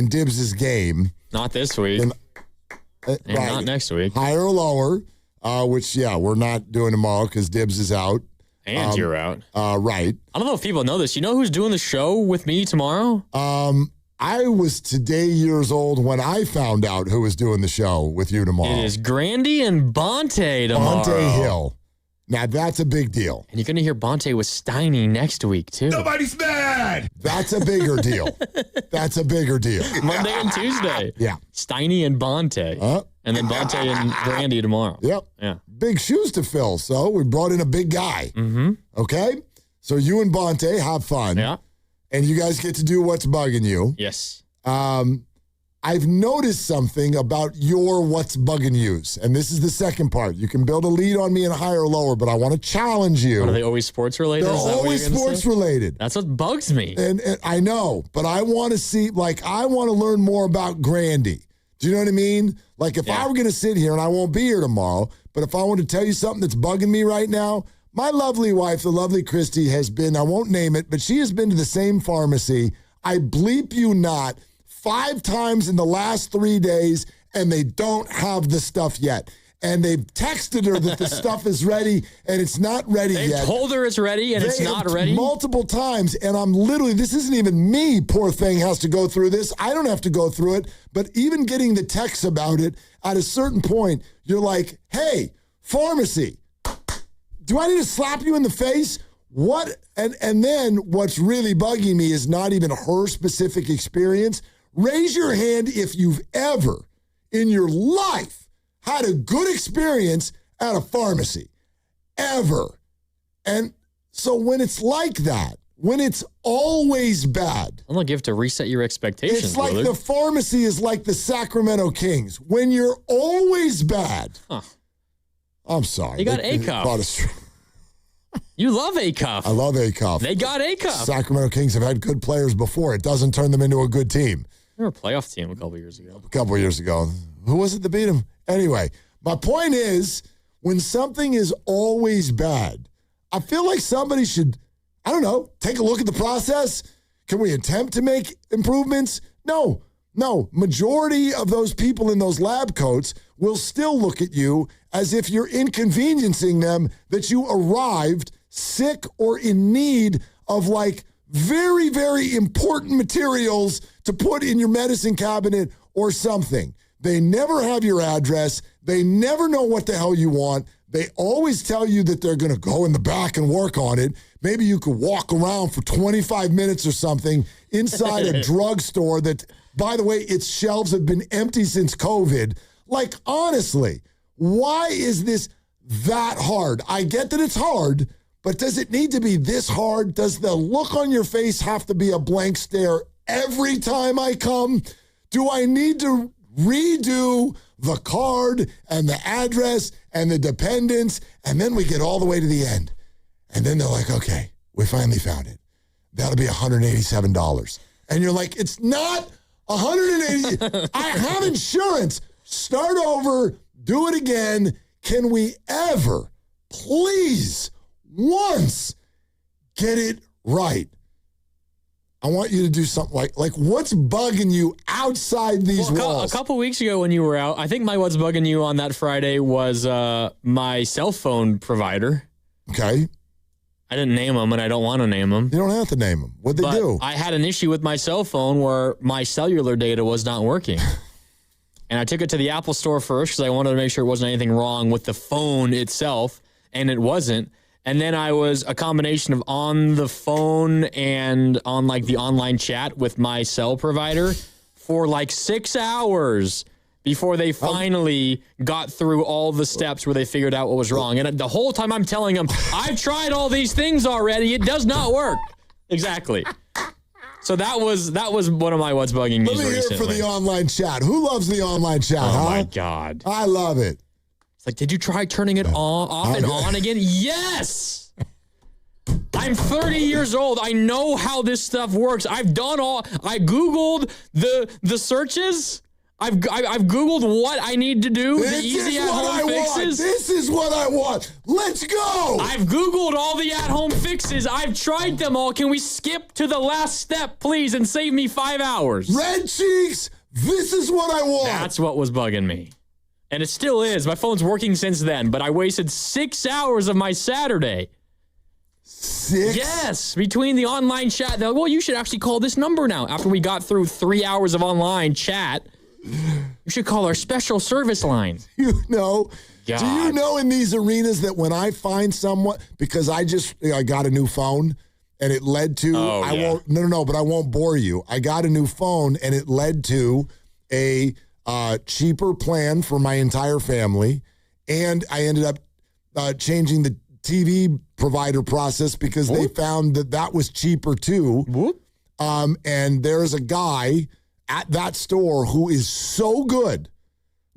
Dibbs' game. Not this week. And not next week. Higher or lower, which, we're not doing tomorrow because Dibbs is out. And you're out. Right. I don't know if people know this. You know who's doing the show with me tomorrow? I was today years old when I found out who was doing the show with you tomorrow. It is Grandy and Bonte tomorrow. Bonte Hill. Now, that's a big deal. And you're going to hear Bonte with Steiny next week, too. Nobody's mad! That's a bigger deal. That's a bigger deal. Monday and Tuesday. Yeah. Steiny and Bonte. And then Bonte and Grandy tomorrow. Yep. Yeah. Big shoes to fill, so we brought in a big guy. Mm-hmm. Okay? So you and Bonte have fun. Yeah. And you guys get to do what's bugging you. Yes. I've noticed something about your what's bugging yous, and this is the second part. You can build a lead on me in higher or lower, but I want to challenge you. Are they always sports related? They're always sports related. That's what bugs me. And I know, but I want to see, I want to learn more about Grandy. Do you know what I mean? Like if I were going to sit here, and I won't be here tomorrow, but if I want to tell you something that's bugging me right now, my lovely wife, the lovely Christy, has been, I won't name it, but she has been to the same pharmacy, I bleep you not, 5 times in the last 3 days, and they don't have the stuff yet. And they've texted her that the stuff is ready, and it's not ready yet. They told her it's ready, and it's not ready? Multiple times, and I'm literally, this isn't even me, poor thing, has to go through this. I don't have to go through it, but even getting the texts about it, at a certain point, you're like, hey, pharmacy, do I need to slap you in the face? What? And then what's really bugging me is not even her specific experience. Raise your hand if you've ever in your life had a good experience at a pharmacy. Ever. And so when it's like that, when it's always bad. I'm going to give to reset your expectations, It's like brother. the pharmacy is like the Sacramento Kings. When you're always bad. Huh. I'm sorry. They got Aiyuk. You love Aiyuk. I love Aiyuk. They got Aiyuk. Sacramento Kings have had good players before. It doesn't turn them into a good team. They were a playoff team a couple years ago. Who was it that beat them? Anyway, my point is, when something is always bad, I feel like somebody should, I don't know, take a look at the process. Can we attempt to make improvements? No. Majority of those people in those lab coats will still look at you as if you're inconveniencing them, that you arrived sick or in need of very, very important materials to put in your medicine cabinet or something. They never have your address. They never know what the hell you want. They always tell you that they're going to go in the back and work on it. Maybe you could walk around for 25 minutes or something inside a drugstore that, by the way, its shelves have been empty since COVID. Like, honestly, why is this that hard? I get that it's hard, but does it need to be this hard? Does the look on your face have to be a blank stare every time I come? Do I need to redo the card and the address and the dependents? And then we get all the way to the end. And then they're like, okay, we finally found it. That'll be $187. And you're like, it's not $180. I have insurance. Start over. Do it again. Can we ever, please, once get it right? I want you to do something like what's bugging you outside these walls? A couple weeks ago when you were out, I think what's bugging you on that Friday was my cell phone provider. Okay. I didn't name them, and I don't want to name them. You don't have to name them. What'd they do? I had an issue with my cell phone where my cellular data was not working. And I took it to the Apple store first because I wanted to make sure it wasn't anything wrong with the phone itself, and it wasn't. And then I was a combination of on the phone and on like the online chat with my cell provider for like 6 hours before they finally got through all the steps where they figured out what was wrong. And the whole time I'm telling them, I've tried all these things already. It does not work. Exactly. So that was one of my what's bugging me recently. Let me hear it for the online chat. Who loves the online chat? Oh, my God. I love it. It's like, did you try turning it off and on again? Yes! I'm 30 years old. I know how this stuff works. I Googled the searches. I've Googled what I need to do. The easy at-home fixes. This is what I want. Let's go. I've Googled all the at-home fixes. I've tried them all. Can we skip to the last step, please, and save me 5 hours? Red cheeks. This is what I want. That's what was bugging me. And it still is. My phone's working since then, but I wasted 6 hours of my Saturday. 6? Yes, between the online chat. Well, you should actually call this number now. After we got through 3 hours of online chat, you should call our special service line. Do you know in these arenas that when I find someone, because I got a new phone and it led to, but I won't bore you. I got a new phone and it led to a cheaper plan for my entire family. And I ended up changing the TV provider process because they found that was cheaper too. And there's a guy at that store who is so good.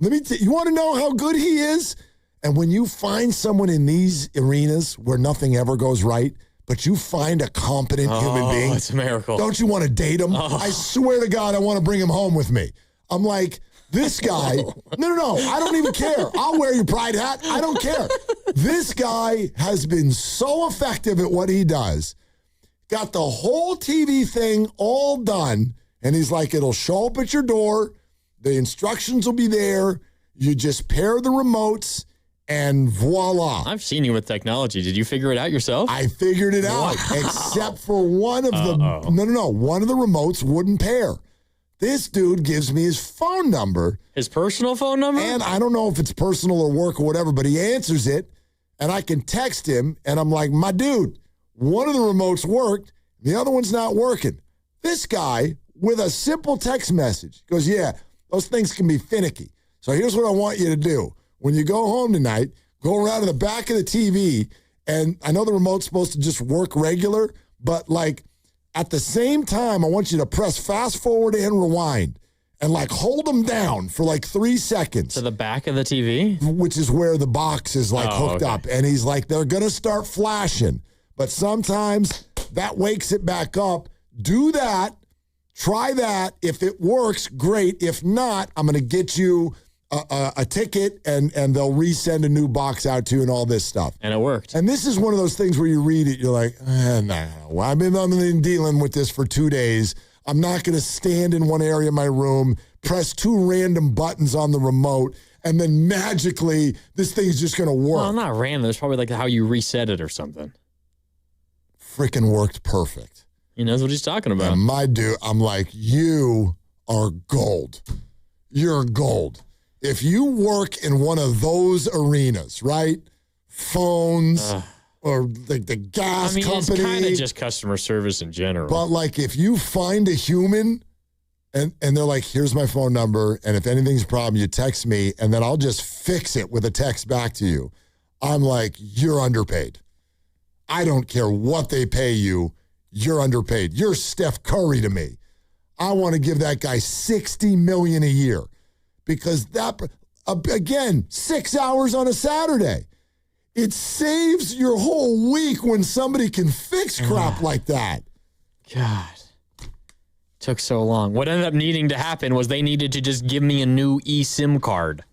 You want to know how good he is? And when you find someone in these arenas where nothing ever goes right, but you find a competent human being. It's a miracle. Don't you want to date him? I swear to God, I want to bring him home with me. I'm like, this guy, no, I don't even care. I'll wear your pride hat. I don't care. This guy has been so effective at what he does. Got the whole TV thing all done. And he's like, it'll show up at your door. The instructions will be there. You just pair the remotes and voila. I've seen you with technology. Did you figure it out yourself? I figured it out, except for one of one of the remotes wouldn't pair. This dude gives me his phone number. His personal phone number? And I don't know if it's personal or work or whatever, but he answers it, and I can text him, and I'm like, my dude, one of the remotes worked, the other one's not working. This guy, with a simple text message, goes, yeah, those things can be finicky. So here's what I want you to do. When you go home tonight, go around to the back of the TV, and I know the remote's supposed to just work regular, but like at the same time, I want you to press fast forward and rewind and like hold them down for like 3 seconds. To the back of the TV? Which is where the box is like hooked up. And he's like, they're going to start flashing. But sometimes that wakes it back up. Do that. Try that. If it works, great. If not, I'm going to get you a ticket and they'll resend a new box out to you and all this stuff. And it worked. And this is one of those things where you read it, you're like, no, I've been dealing with this for 2 days. I'm not going to stand in one area of my room, press 2 random buttons on the remote, and then magically this thing's just going to work. Well, not random. It's probably like how you reset it or something. Freaking worked perfect. He knows what he's talking about. And my dude, I'm like, you are gold. You're gold. If you work in one of those arenas, right? Phones or the gas company. It's kind of just customer service in general. But like if you find a human and they're like, here's my phone number, and if anything's a problem, you text me, and then I'll just fix it with a text back to you. I'm like, you're underpaid. I don't care what they pay you. You're underpaid. You're Steph Curry to me. I want to give that guy $60 million a year because that, again, 6 hours on a Saturday. It saves your whole week when somebody can fix crap like that. God. Took so long. What ended up needing to happen was they needed to just give me a new eSIM card.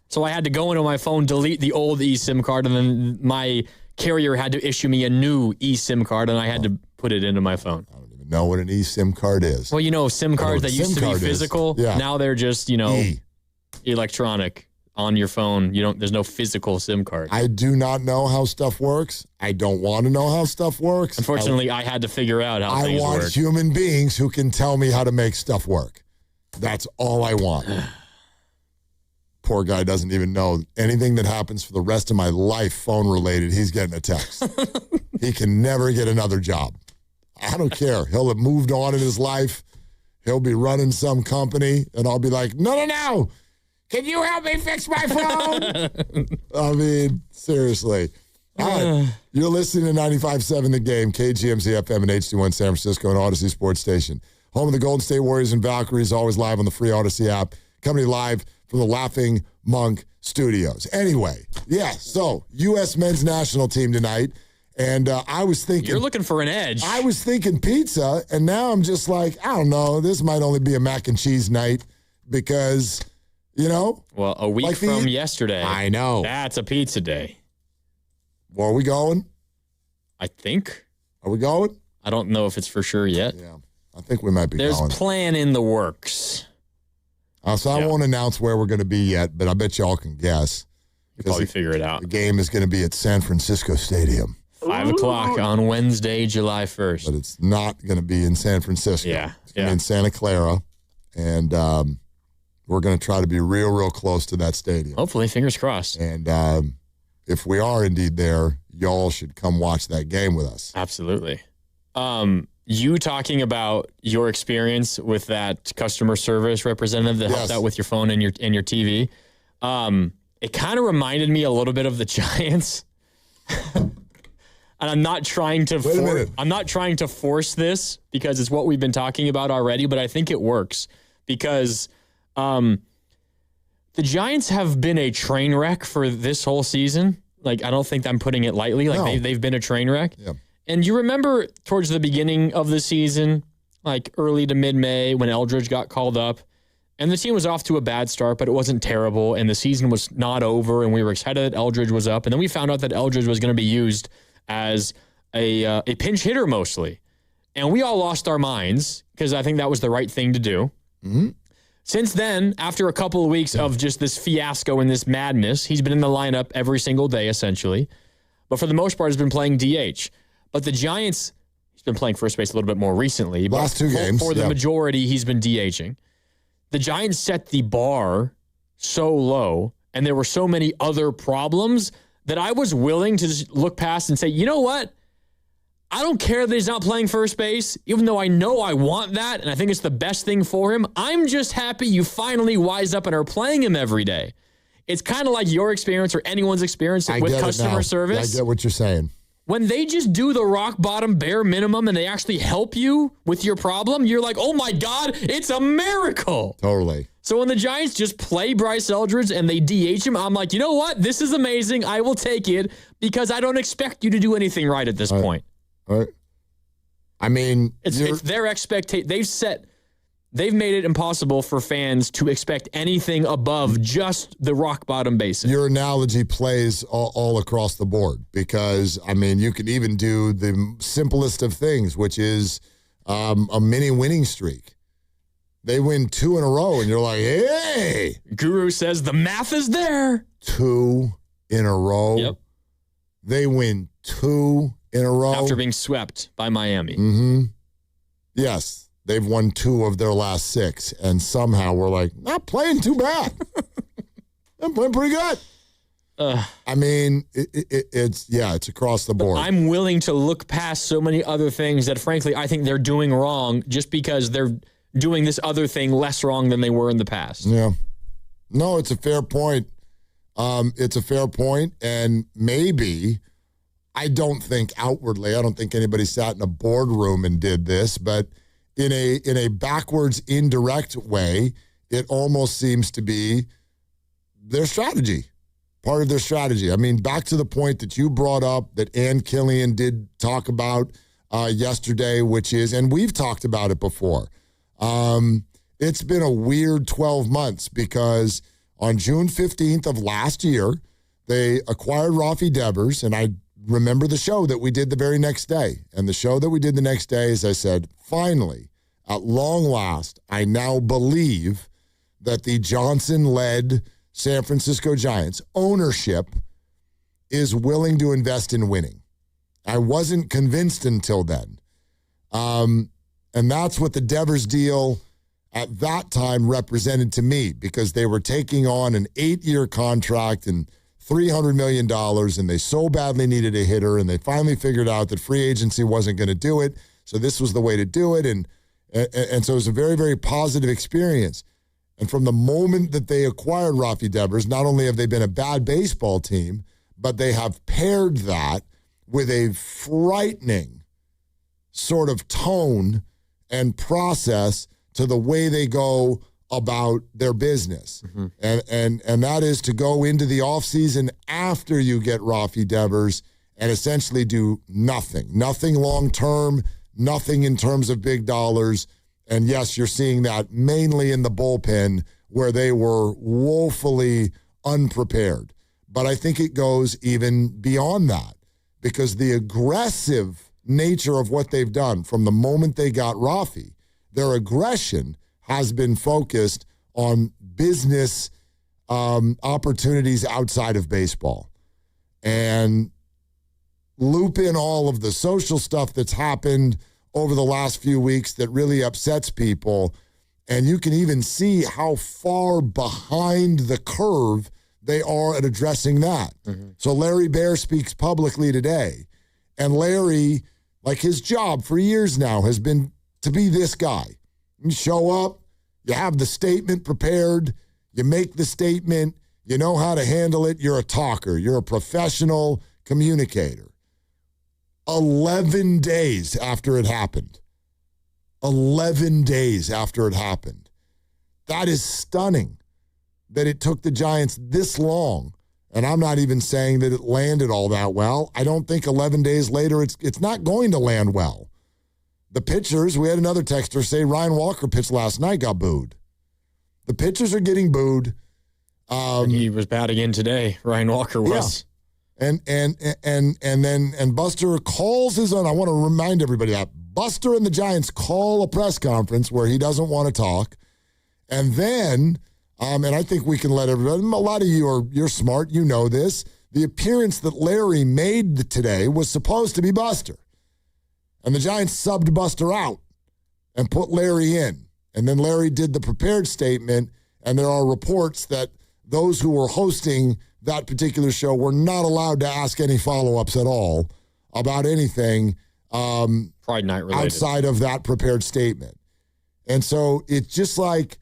So I had to go into my phone, delete the old eSIM card, and then my carrier had to issue me a new eSIM card, and I had to put it into my phone. I don't even know what an eSIM card is. Well, you know, SIM cards that used to be physical, now they're just, electronic on your phone. There's no physical SIM card. I do not know how stuff works. I don't want to know how stuff works. Unfortunately, I had to figure out how things work. I want human beings who can tell me how to make stuff work. That's all I want. Poor guy doesn't even know anything that happens for the rest of my life phone related. He's getting a text. He can never get another job. I don't care. He'll have moved on in his life. He'll be running some company, and I'll be like, no. Can you help me fix my phone? I mean, seriously. All right. You're listening to 95.7 The Game, KGMZ FM and HD1 San Francisco and Odyssey Sports Station. Home of the Golden State Warriors and Valkyries, always live on the free Odyssey app. Coming live from the Laughing Monk Studios. Anyway, so U.S. men's national team tonight. And I was thinking... You're looking for an edge. I was thinking pizza, and now I'm just like, I don't know. This might only be a mac and cheese night because... Well, a week from yesterday. I know. That's a pizza day. Well, are we going? I think. Are we going? I don't know if it's for sure yet. Yeah, I think we might be going. There's a plan in the works. So I won't announce where we're going to be yet, but I bet y'all can guess. You probably figure it out. The game is going to be at San Francisco Stadium. 5 o'clock on Wednesday, July 1st. But it's not going to be in San Francisco. Yeah. It's going to be in Santa Clara. And... we're going to try to be real, real close to that stadium. Hopefully, fingers crossed. And if we are indeed there, y'all should come watch that game with us. Absolutely. You talking about your experience with that customer service representative that helped out with your phone and your TV, it kind of reminded me a little bit of the Giants. And I'm not trying to force this because it's what we've been talking about already, but I think it works because the Giants have been a train wreck for this whole season. Like, I don't think I'm putting it lightly. Like, they've been a train wreck. Yeah. And you remember towards the beginning of the season, like early to mid-May, when Eldridge got called up, and the team was off to a bad start, but it wasn't terrible, and the season was not over, and we were excited that Eldridge was up, and then we found out that Eldridge was going to be used as a pinch hitter mostly. And we all lost our minds because I think that was the right thing to do. Mm-hmm. Since then, after a couple of weeks of just this fiasco and this madness, he's been in the lineup every single day, essentially. But for the most part, he's been playing DH. But the Giants, he's been playing first base a little bit more recently. Last 2 games. For the majority, he's been DHing. The Giants set the bar so low, and there were so many other problems that I was willing to just look past and say, you know what? I don't care that he's not playing first base, even though I know I want that, and I think it's the best thing for him. I'm just happy you finally wised up and are playing him every day. It's kind of like your experience or anyone's experience with customer service. I get what you're saying. When they just do the rock bottom bare minimum and they actually help you with your problem, you're like, oh my God, it's a miracle. Totally. So when the Giants just play Bryce Eldridge and they DH him, I'm like, you know what? This is amazing. I will take it because I don't expect you to do anything right at this point. All right. I mean, it's their expectation. They've made it impossible for fans to expect anything above just the rock bottom basics. Your analogy plays all across the board because, I mean, you can even do the simplest of things, which is a mini winning streak. They win 2 in a row, and you're like, hey. Guru says the math is there. 2 in a row. Yep. They win 2 in a row. After being swept by Miami. Mm-hmm. Yes, they've won 2 of their last 6, and somehow we're like, not playing too bad. I'm playing pretty good. I mean, it's across the board. I'm willing to look past so many other things that, frankly, I think they're doing wrong just because they're doing this other thing less wrong than they were in the past. Yeah. No, it's a fair point. It's a fair point, and maybe, I don't think outwardly, I don't think anybody sat in a boardroom and did this, but in a backwards, indirect way, it almost seems to be their strategy. Part of their strategy. I mean, back to the point that you brought up that Ann Killian did talk about yesterday, which is, and we've talked about it before, it's been a weird 12 months because on June 15th of last year, they acquired Rafi Devers, and I remember the show that we did the very next day. And the show that we did the next day is I said, finally, at long last, I now believe that the Johnson-led San Francisco Giants ownership is willing to invest in winning. I wasn't convinced until then. And that's what the Devers deal at that time represented to me, because they were taking on an 8-year contract and $300 million, and they so badly needed a hitter, and they finally figured out that free agency wasn't going to do it, so this was the way to do it, and so it was a very, very positive experience. And from the moment that they acquired Rafi Devers, not only have they been a bad baseball team, but they have paired that with a frightening sort of tone and process to the way they go about their business. Mm-hmm. And that is to go into the offseason after you get Rafi Devers and essentially do nothing. Nothing long-term, nothing in terms of big dollars. And yes, you're seeing that mainly in the bullpen where they were woefully unprepared. But I think it goes even beyond that, because the aggressive nature of what they've done from the moment they got Rafi, their aggression has been focused on business opportunities outside of baseball. And loop in all of the social stuff that's happened over the last few weeks that really upsets people, and you can even see how far behind the curve they are at addressing that. Mm-hmm. So Larry Baer speaks publicly today, and Larry, like his job for years now, has been to be this guy. You show up, you have the statement prepared, you make the statement, you know how to handle it, you're a talker, you're a professional communicator. 11 days after it happened. 11 days after it happened. That is stunning that it took the Giants this long. And I'm not even saying that it landed all that well. I don't think 11 days later it's not going to land well. The pitchers, we had another texter say Ryan Walker pitched last night, got booed. The pitchers are getting booed. And he was bad again today. Ryan Walker was. Yeah. And Buster calls his own. I want to remind everybody that Buster and the Giants call a press conference where he doesn't want to talk. And then, and I think we can let everybody, a lot of you're smart, you know this. The appearance that Larry made today was supposed to be Buster. And the Giants subbed Buster out and put Larry in. And then Larry did the prepared statement, and there are reports that those who were hosting that particular show were not allowed to ask any follow-ups at all about anything Pride Night related outside of that prepared statement. And so it's just like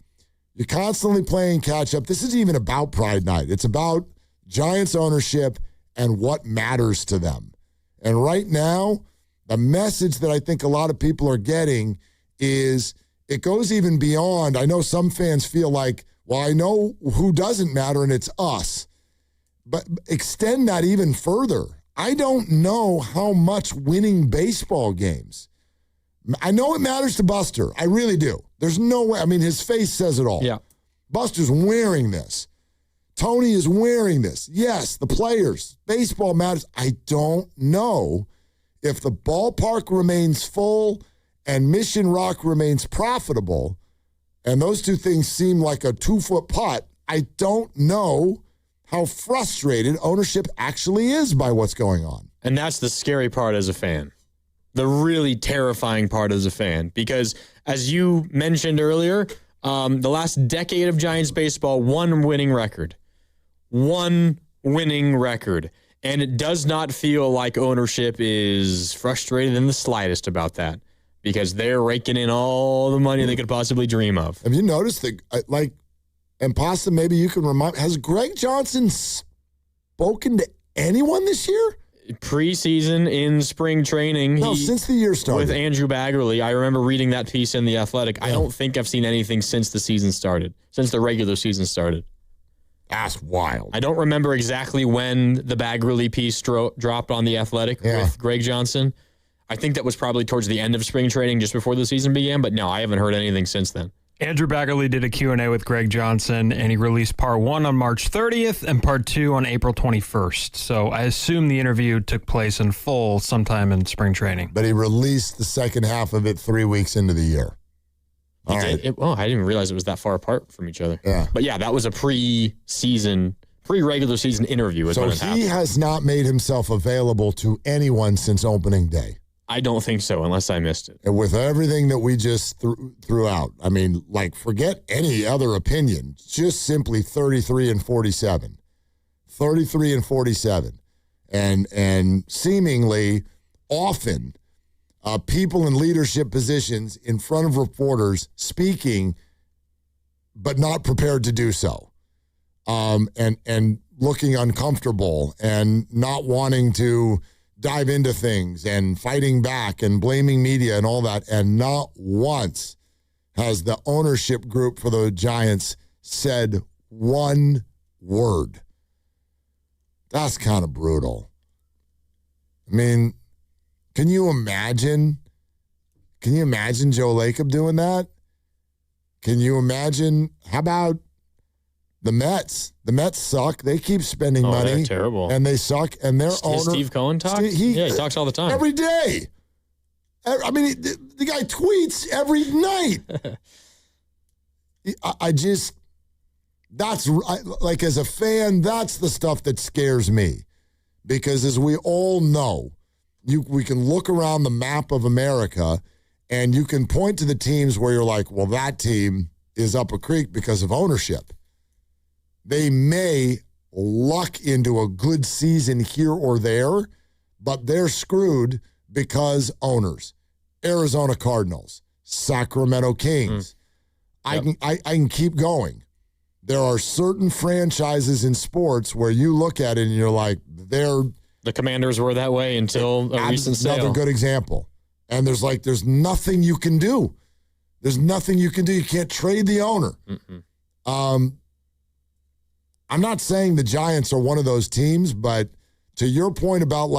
you're constantly playing catch-up. This isn't even about Pride Night. It's about Giants ownership and what matters to them. And right now, the message that I think a lot of people are getting is it goes even beyond. I know some fans feel like, well, I know who doesn't matter, and it's us. But extend that even further. I don't know how much winning baseball games. I know it matters to Buster. I really do. There's no way. I mean, his face says it all. Yeah. Buster's wearing this. Tony is wearing this. Yes, the players. Baseball matters. I don't know if the ballpark remains full and Mission Rock remains profitable, and those two things seem like a 2-foot putt. I don't know how frustrated ownership actually is by what's going on. And that's the scary part as a fan. the really terrifying part as a fan, because as you mentioned earlier, the last decade of Giants baseball, one winning record. And it does not feel like ownership is frustrated in the slightest about that, because they're raking in all the money they could possibly dream of. Have you noticed that, and Pasta, maybe you can remind, has Greg Johnson spoken to anyone this year? Preseason, in spring training. Since the year started. With Andrew Baggerly. I remember reading that piece in The Athletic. Yeah. I don't think I've seen anything since the season started, since the regular season started. That's wild. I don't remember exactly when the Baggerly piece dropped on The Athletic with Greg Johnson. I think that was probably towards the end of spring training, just before the season began, but no, I haven't heard anything since then. Andrew Baggerly did a Q&A with Greg Johnson, and he released part 1 on March 30th and part 2 on April 21st. So I assume the interview took place in full sometime in spring training. But he released the second half of it 3 weeks into the year. I didn't even realize it was that far apart from each other. Yeah. But yeah, that was a pre-regular season interview. So he has not made himself available to anyone since opening day. I don't think so, unless I missed it. And with everything that we just threw out, I mean, forget any other opinion. Just simply 33 and 47. 33 and 47. And seemingly often people in leadership positions in front of reporters speaking, but not prepared to do so. And looking uncomfortable and not wanting to dive into things and fighting back and blaming media and all that. And not once has the ownership group for the Giants said one word. That's kind of brutal. I mean, can you imagine Joe Lacob doing that? Can you imagine, how about the Mets? The Mets suck. They keep spending money. They're terrible. And they suck. And their owner... Steve Cohen talk? He talks all the time. Every day. I mean, the guy tweets every night. As a fan, that's the stuff that scares me. Because as we all know, we can look around the map of America and you can point to the teams where you're like, well, that team is up a creek because of ownership. They may luck into a good season here or there, but they're screwed because owners. Arizona Cardinals, Sacramento Kings. I can keep going. There are certain franchises in sports where you look at it and you're like, the Commanders were that way until a recent sale. Another good example. And there's nothing you can do. There's nothing you can do. You can't trade the owner. I'm not saying the Giants are one of those teams, but to your point about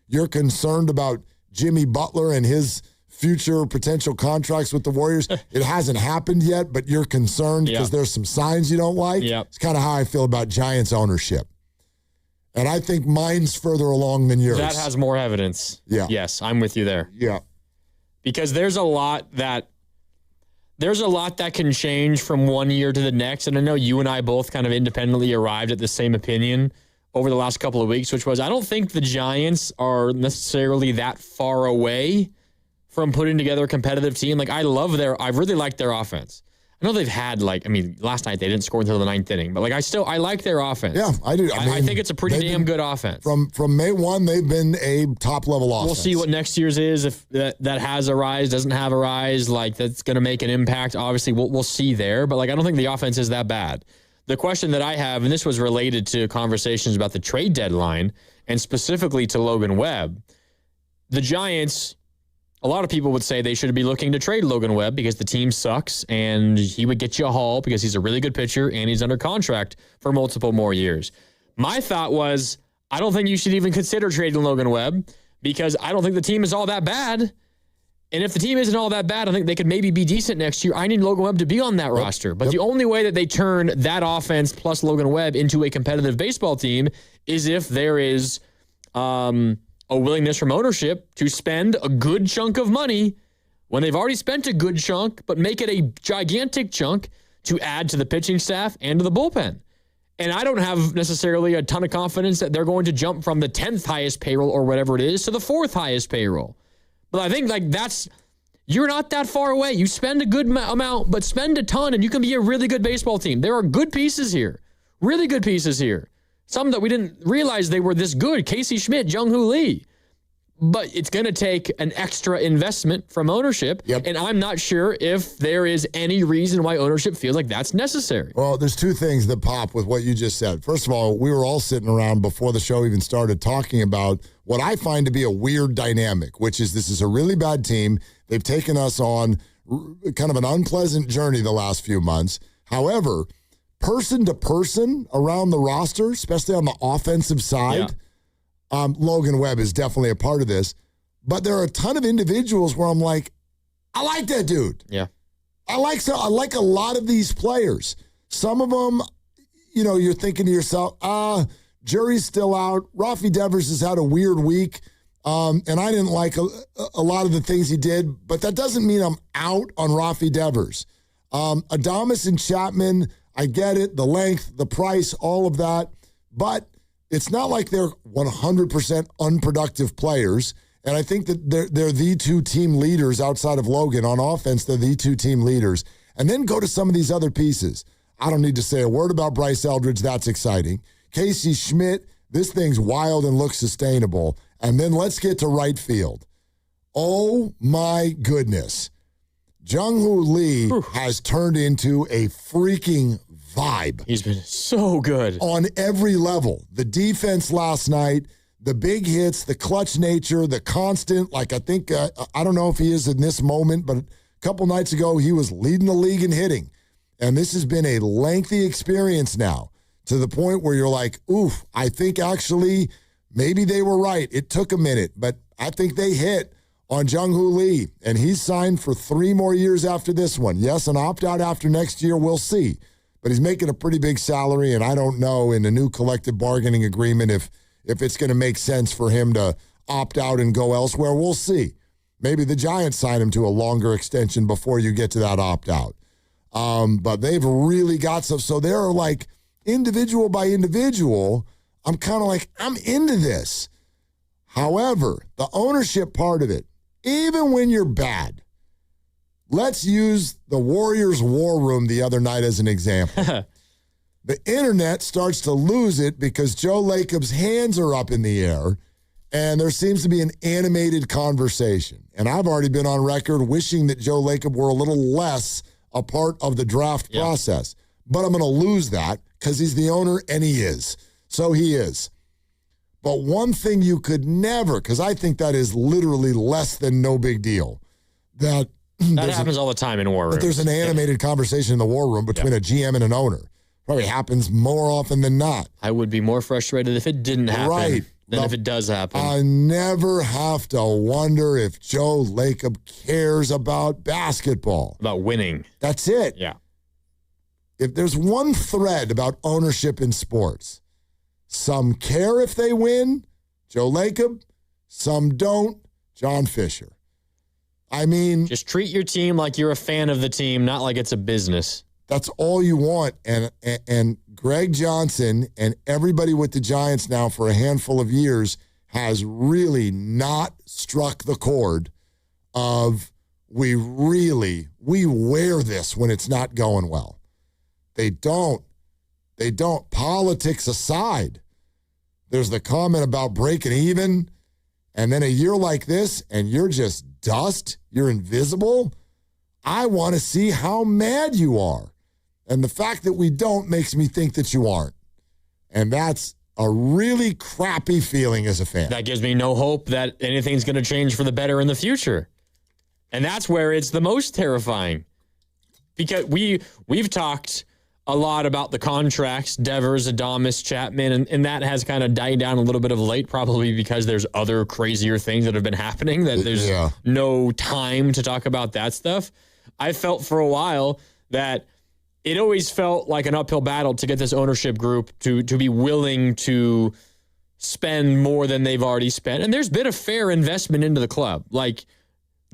you're concerned about Jimmy Butler and his future potential contracts with the Warriors. It hasn't happened yet, but you're concerned because there's some signs you don't like. It's kind of how I feel about Giants ownership. And I think mine's further along than yours. That has more evidence. Yeah. Yes, I'm with you there. Yeah. Because there's a lot that can change from one year to the next. And I know you and I both kind of independently arrived at the same opinion over the last couple of weeks, which was I don't think the Giants are necessarily that far away from putting together a competitive team. I really like their offense. I know they've had last night they didn't score until the 9th inning, but I like their offense. Yeah, I do. I think it's a pretty damn good offense. From May 1, they've been a top level offense. We'll see what next year's is, if that has a rise, doesn't have a rise, that's going to make an impact. Obviously, we'll see there, but I don't think the offense is that bad. The question that I have, and this was related to conversations about the trade deadline, and specifically to Logan Webb, the Giants, a lot of people would say they should be looking to trade Logan Webb because the team sucks and he would get you a haul because he's a really good pitcher and he's under contract for multiple more years. My thought was, I don't think you should even consider trading Logan Webb because I don't think the team is all that bad. And if the team isn't all that bad, I think they could maybe be decent next year. I need Logan Webb to be on that roster. But the only way that they turn that offense plus Logan Webb into a competitive baseball team is if there is a willingness from ownership to spend a good chunk of money when they've already spent a good chunk, but make it a gigantic chunk to add to the pitching staff and to the bullpen. And I don't have necessarily a ton of confidence that they're going to jump from the 10th highest payroll or whatever it is to the 4th highest payroll. But I think you're not that far away. You spend a good amount, but spend a ton, and you can be a really good baseball team. There are good pieces here, really good pieces here. Some that we didn't realize they were this good. Casey Schmidt, Jung-Hoo Lee. But it's going to take an extra investment from ownership, and I'm not sure if there is any reason why ownership feels like that's necessary. Well, there's two things that pop with what you just said. First of all, we were all sitting around before the show even started talking about what I find to be a weird dynamic, which is this is a really bad team. They've taken us on kind of an unpleasant journey the last few months. However, person to person around the roster, especially on the offensive side, Logan Webb is definitely a part of this. But there are a ton of individuals where I'm like, I like that dude. Yeah. I like a lot of these players. Some of them, you're thinking to yourself, jury's still out. Rafi Devers has had a weird week. And I didn't like a lot of the things he did, but that doesn't mean I'm out on Rafi Devers. Adames and Chapman, I get it, the length, the price, all of that. But it's not like they're 100% unproductive players. And I think that they're the two team leaders outside of Logan. On offense, they're the two team leaders. And then go to some of these other pieces. I don't need to say a word about Bryce Eldridge. That's exciting. Casey Schmidt, this thing's wild and looks sustainable. And then let's get to right field. Oh, my goodness. Jung-Hoo Lee has turned into a freaking vibe. He's been so good. On every level. The defense last night, the big hits, the clutch nature, the constant, I think, I don't know if he is in this moment, but a couple nights ago, he was leading the league in hitting. And this has been a lengthy experience now to the point where you're like, oof, I think actually maybe they were right. It took a minute, but I think they hit on Jung-Hoo Lee, and he's signed for 3 more years after this one. Yes, an opt-out after next year, we'll see. But he's making a pretty big salary, and I don't know in the new collective bargaining agreement if it's going to make sense for him to opt out and go elsewhere. We'll see. Maybe the Giants sign him to a longer extension before you get to that opt-out. But they've really got some. So they're like individual by individual, I'm kind of like, I'm into this. However, the ownership part of it, even when you're bad, let's use the Warriors war room the other night as an example. The internet starts to lose it because Joe Lacob's hands are up in the air and there seems to be an animated conversation. And I've already been on record wishing that Joe Lacob were a little less a part of the draft process. But I'm going to lose that because he's the owner and he is. So he is. But one thing you could never, because I think that is literally less than no big deal, that happens all the time in war rooms. But there's an animated conversation in the war room between a GM and an owner. Probably happens more often than not. I would be more frustrated if it didn't happen than if it does happen. I never have to wonder if Joe Lacob cares about basketball. About winning. That's it. Yeah. If there's one thread about ownership in sports, some care if they win, Joe Lacob. Some don't, John Fisher. I mean, just treat your team like you're a fan of the team, not like it's a business. That's all you want. And Greg Johnson and everybody with the Giants now for a handful of years has really not struck the chord of we wear this when it's not going well. They don't. Politics aside, there's the comment about breaking even, and then a year like this, and you're just dust, you're invisible. I want to see how mad you are. And the fact that we don't makes me think that you aren't. And that's a really crappy feeling as a fan. That gives me no hope that anything's going to change for the better in the future. And that's where it's the most terrifying. Because we've talked a lot about the contracts, Devers, Adames, Chapman, and that has kind of died down a little bit of late, probably because there's other crazier things that have been happening that there's no time to talk about that stuff. I felt for a while that it always felt like an uphill battle to get this ownership group to be willing to spend more than they've already spent. And there's been a fair investment into the club. Like,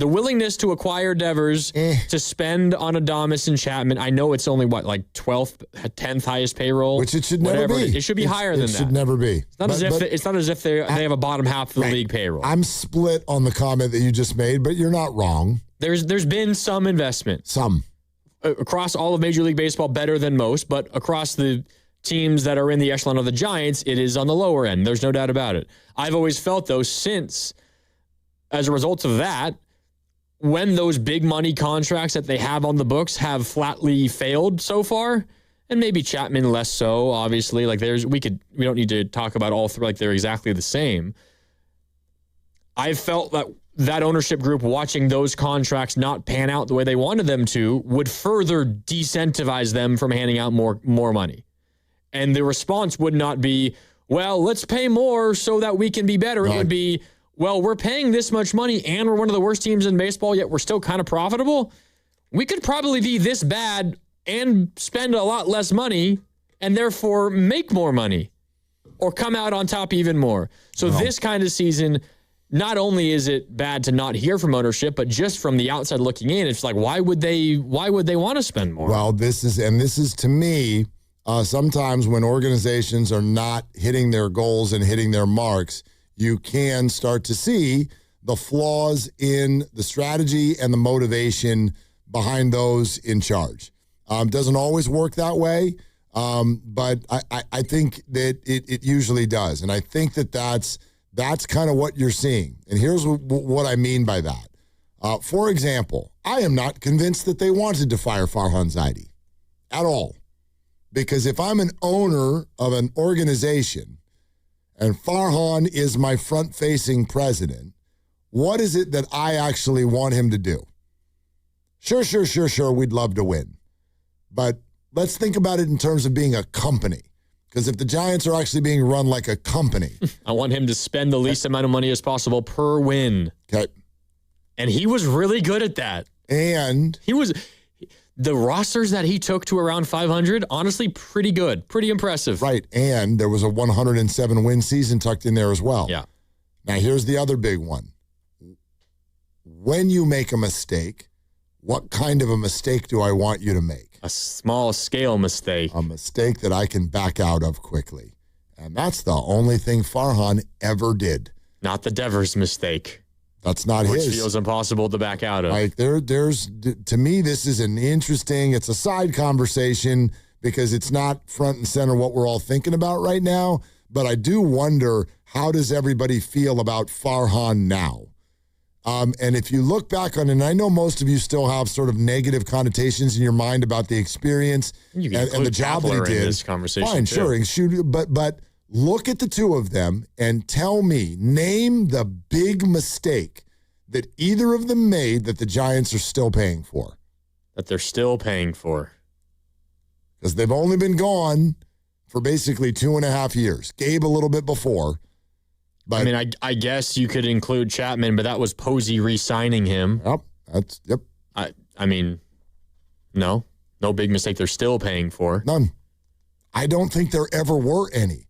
The willingness to acquire Devers, to spend on Adames and Chapman. I know it's only, 12th, 10th highest payroll? Which it should never be. It should be higher than that. It should never be. It's not as if they have a bottom half of the league payroll. I'm split on the comment that you just made, but you're not wrong. There's been some investment. Some. Across all of Major League Baseball, better than most, but across the teams that are in the echelon of the Giants, it is on the lower end. There's no doubt about it. I've always felt, though, since, as a result of that, when those big money contracts that they have on the books have flatly failed so far, and maybe Chapman less so, obviously, we don't need to talk about all three like they're exactly the same. I've felt that ownership group watching those contracts not pan out the way they wanted them to would further decentivize them from handing out more money. And the response would not be, well, let's pay more so that we can be better. It would be, well, we're paying this much money and we're one of the worst teams in baseball, yet we're still kind of profitable. We could probably be this bad and spend a lot less money and therefore make more money or come out on top even more. So this kind of season, not only is it bad to not hear from ownership, but just from the outside looking in, it's like, why would they want to spend more? Well, this is to me, sometimes when organizations are not hitting their goals and hitting their marks, you can start to see the flaws in the strategy and the motivation behind those in charge. Doesn't always work that way, but I think that it usually does. And I think that's kind of what you're seeing. And here's what I mean by that. For example, I am not convinced that they wanted to fire Farhan Zaidi at all. Because if I'm an owner of an organization and Farhan is my front-facing president, what is it that I actually want him to do? Sure, we'd love to win. But let's think about it in terms of being a company. Because if the Giants are actually being run like a company. I want him to spend the least amount of money as possible per win. Okay. And he was really good at that. And the rosters that he took to around 500, honestly, pretty good. Pretty impressive. Right. And there was a 107-win season tucked in there as well. Yeah. Now, here's the other big one. When you make a mistake, what kind of a mistake do I want you to make? A small-scale mistake. A mistake that I can back out of quickly. And that's the only thing Farhan ever did. Not the Devers mistake. That's not Which his. feels impossible to back out of. Like there's to me, this is it's a side conversation because it's not front and center what we're all thinking about right now. But I do wonder, how does everybody feel about Farhan now? And if you look back on it, and I know most of you still have sort of negative connotations in your mind about the experience and the job that he did. In this conversation fine, too. sure, but look at the two of them and tell me, name the big mistake that either of them made that the Giants are still paying for. That they're still paying for. Because they've only been gone for basically 2.5 years. Gabe a little bit before. But I mean, I guess you could include Chapman, but that was Posey re-signing him. Yep. I mean, no big mistake they're still paying for. None. I don't think there ever were any.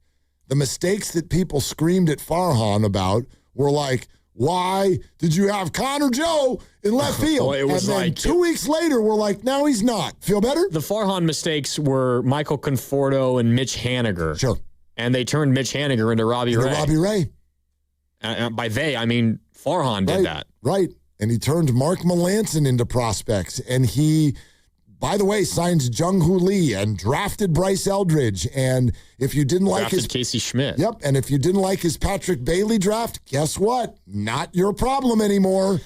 The mistakes that people screamed at Farhan about were like, why did you have Connor Joe in left field? Well, it was and then like 2 weeks later, we're like, now he's not. Feel better? The Farhan mistakes were Michael Conforto and Mitch Haniger. Sure. And they turned Mitch Haniger into Robbie Ray. By they, I mean Farhan did that. Right. And he turned Mark Melanson into prospects. And he, by the way, signed Jung-Hoo Lee and drafted Bryce Eldridge. And if you didn't like his Casey Schmidt. Yep. And if you didn't like his Patrick Bailey draft, guess what? Not your problem anymore.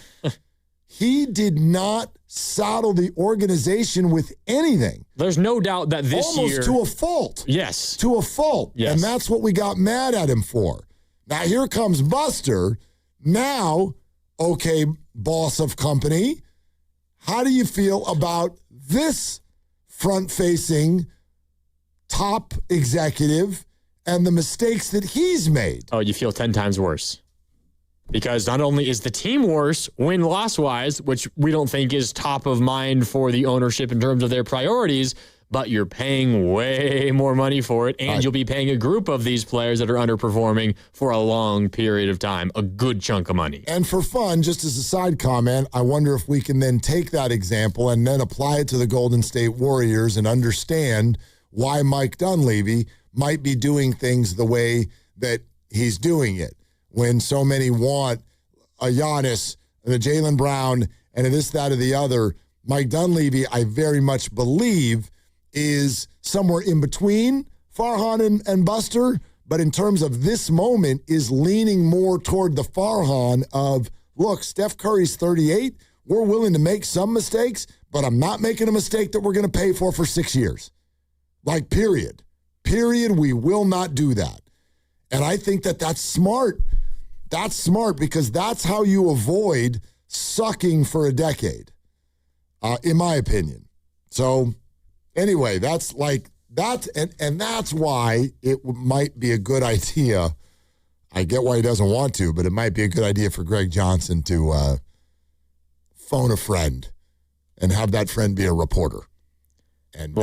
He did not saddle the organization with anything. There's no doubt that this year. Almost to a fault. Yes. To a fault. Yes. And that's what we got mad at him for. Now, here comes Buster. Now, okay, boss of company, how do you feel about this front-facing top executive and the mistakes that he's made? Oh, you feel 10 times worse. Because not only is the team worse, win-loss-wise, which we don't think is top of mind for the ownership in terms of their priorities, but you're paying way more money for it, and you'll be paying a group of these players that are underperforming for a long period of time, a good chunk of money. And for fun, just as a side comment, I wonder if we can then take that example and then apply it to the Golden State Warriors and understand why Mike Dunleavy might be doing things the way that he's doing it. When so many want a Giannis and a Jaylen Brown and a this, that, or the other, Mike Dunleavy, I very much believe, is somewhere in between Farhan and Buster, but in terms of this moment is leaning more toward the Farhan of, look, Steph Curry's 38. We're willing to make some mistakes, but I'm not making a mistake that we're going to pay for 6 years. Like, period. Period. We will not do that. And I think that that's smart. That's smart because that's how you avoid sucking for a decade, in my opinion. So anyway, that's like that. And that's why it might be a good idea. I get why he doesn't want to, but it might be a good idea for Greg Johnson to phone a friend and have that friend be a reporter. And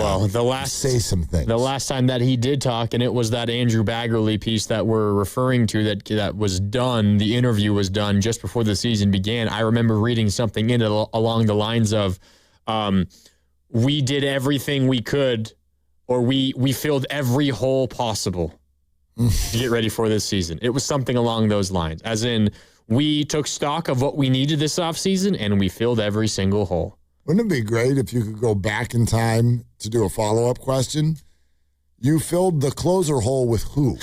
say some things. The last time that he did talk, and it was that Andrew Baggerly piece that we're referring to that was done, the interview was done just before the season began. I remember reading something in it along the lines of, we did everything we could, or we filled every hole possible to get ready for this season. It was something along those lines, as in we took stock of what we needed this offseason, and we filled every single hole. Wouldn't it be great if you could go back in time to do a follow-up question? You filled the closer hole with who?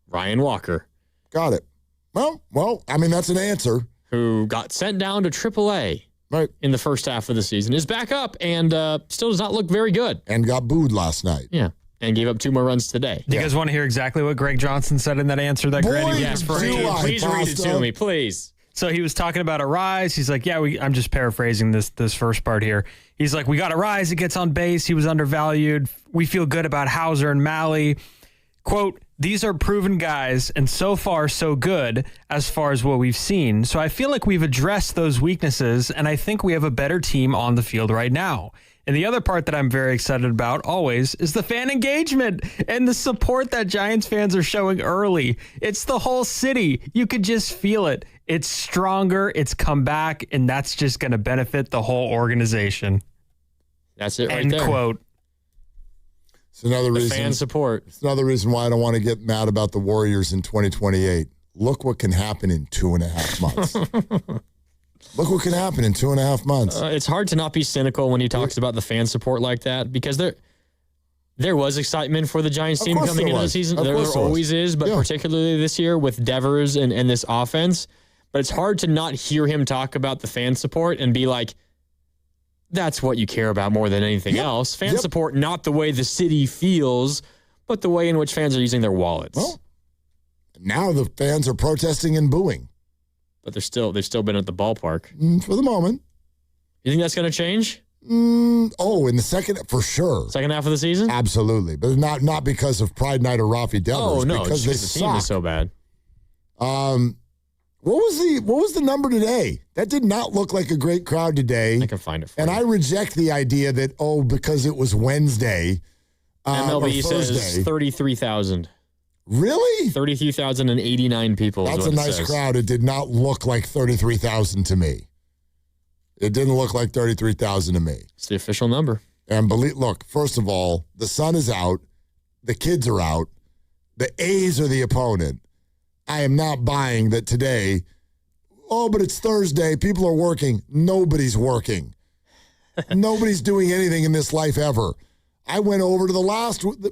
Ryan Walker. Got it. Well, I mean, that's an answer. Who got sent down to AAA in the first half of the season, is back up and still does not look very good. And got booed last night. Yeah, and gave up 2 more runs today. Do you guys want to hear exactly what Greg Johnson said in that answer that Granny was for? Please read it to me, please. So he was talking about a rise. He's like, I'm just paraphrasing this first part here. He's like, we got a rise. It gets on base. He was undervalued. We feel good about Hauser and Malley. Quote, these are proven guys, and so far so good as far as what we've seen. So I feel like we've addressed those weaknesses, and I think we have a better team on the field right now. And the other part that I'm very excited about always is the fan engagement and the support that Giants fans are showing early. It's the whole city. You could just feel it. It's stronger. It's come back, and that's just going to benefit the whole organization. That's it right End there. quote. It's another reason. Fan support. It's another reason why I don't want to get mad about the Warriors in 2028. Look what can happen in 2.5 months. Look what can happen in 2.5 months. It's hard to not be cynical when he talks about the fan support like that, because there was excitement for the Giants team coming into the season. There always is, but particularly this year with Devers and this offense. But it's hard to not hear him talk about the fan support and be like, that's what you care about more than anything else. Fan support, not the way the city feels, but the way in which fans are using their wallets. Well, now the fans are protesting and booing. But they've still been at the ballpark. For the moment. You think that's going to change? In the second, for sure. Second half of the season? Absolutely. But not because of Pride Night or Rafi Devers. Oh, no. Because the team is so bad. What was the number today? That did not look like a great crowd today. I can find it for you. you. I reject the idea that, because it was Wednesday. MLB says 33,000. Really? 33,089 people. That's a nice crowd. It did not look like 33,000 to me. It didn't look like 33,000 to me. It's the official number. And look, first of all, the sun is out. The kids are out. The A's are the opponent. I am not buying that today. But it's Thursday. People are working. Nobody's working. Nobody's doing anything in this life ever. I went over to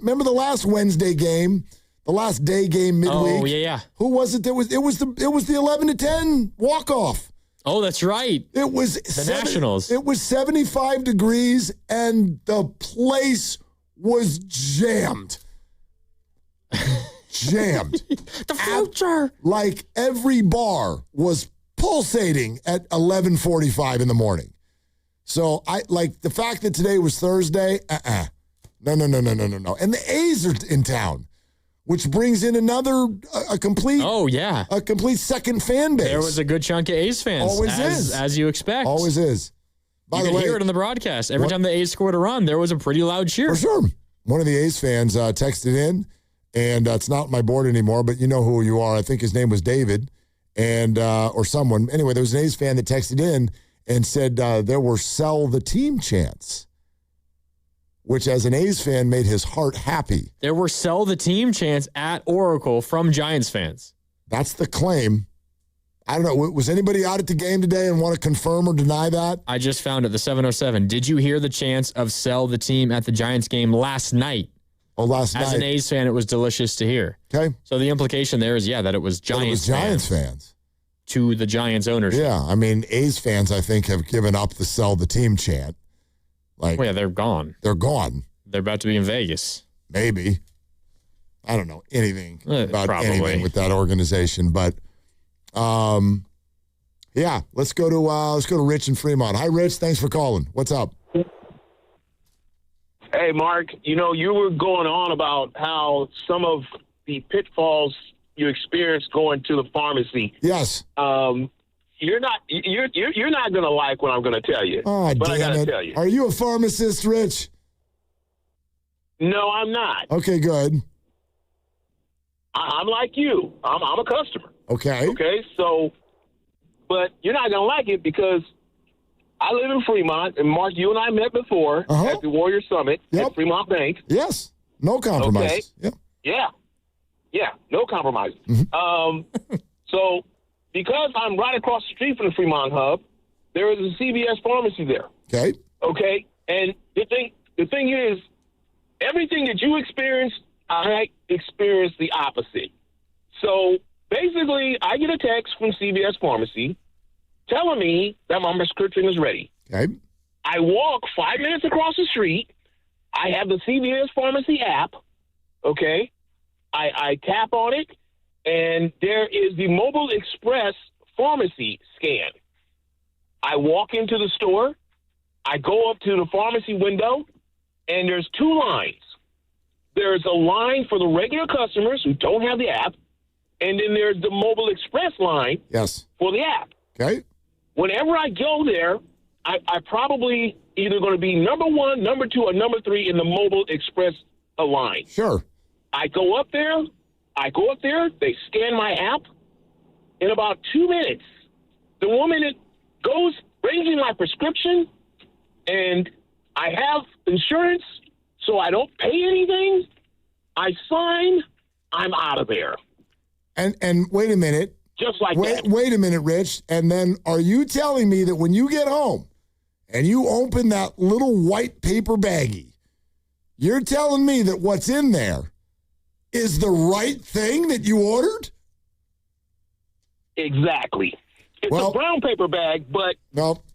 remember the last Wednesday game? The last day game midweek. Oh, yeah. Who was it? It was the 11-10 walk-off. Oh, that's right. It was the Nationals. It was 75 degrees and the place was jammed. Jammed. The future. Like every bar was pulsating at 11:45 in the morning. So I like the fact that today was Thursday. No. And the A's are in town, which brings in a complete. Oh yeah, a complete second fan base. There was a good chunk of A's fans. Always is, as you expect. Always is. You could hear it on the broadcast. Every time the A's scored a run, there was a pretty loud cheer. For sure. One of the A's fans texted in, and it's not on my board anymore, but you know who you are. I think his name was David, and or someone. Anyway, there was an A's fan that texted in and said there were sell the team chants, which as an A's fan made his heart happy. There were sell the team chants at Oracle from Giants fans. That's the claim. I don't know. Was anybody out at the game today and want to confirm or deny that? I just found it, the 707. Did you hear the chants of sell the team at the Giants game last night? Oh, last night. As an A's fan, it was delicious to hear. Okay. So the implication there is, that it was Giants fans. To the Giants ownership. Yeah. I mean, A's fans, I think, have given up the sell the team chant. They're gone. They're gone. They're about to be in Vegas. Maybe. I don't know anything about probably. anything with that organization, but let's go to Rich in Fremont. Hi, Rich. Thanks for calling. What's up? Hey, Mark. You were going on about how some of the pitfalls you experienced going to the pharmacy. Yes. You're not going to like what I'm going to tell you. Oh, but damn I got to it. tell you. Are you a pharmacist, Rich? No, I'm not. Okay, good. I'm like you. I'm a customer. Okay. Okay, so, but you're not going to like it because I live in Fremont, and Mark, you and I met before at the Warrior Summit at Fremont Bank. Yes. No compromises. Okay. Yep. Yeah, no compromises. So, because I'm right across the street from the Fremont Hub, there is a CVS pharmacy there. Okay. Okay, and the thing is, everything that you experienced, I experienced the opposite. So basically, I get a text from CVS Pharmacy telling me that my prescription is ready. Okay. I walk 5 minutes across the street. I have the CVS Pharmacy app. Okay. I tap on it, and there is the Mobile Express Pharmacy scan. I walk into the store. I go up to the pharmacy window, and there's two lines. There's a line for the regular customers who don't have the app, and then there's the Mobile Express line for the app. Okay. Whenever I go there, I probably either going to be number one, number two, or number three in the Mobile Express line. Sure. I go up there, they scan my app. In about 2 minutes, the woman goes, brings me my prescription, and I have insurance, so I don't pay anything. I sign, I'm out of there. And wait a minute. Just like that. Wait a minute, Rich. And then are you telling me that when you get home and you open that little white paper baggie, you're telling me that what's in there is the right thing that you ordered? Exactly. It's a brown paper bag, but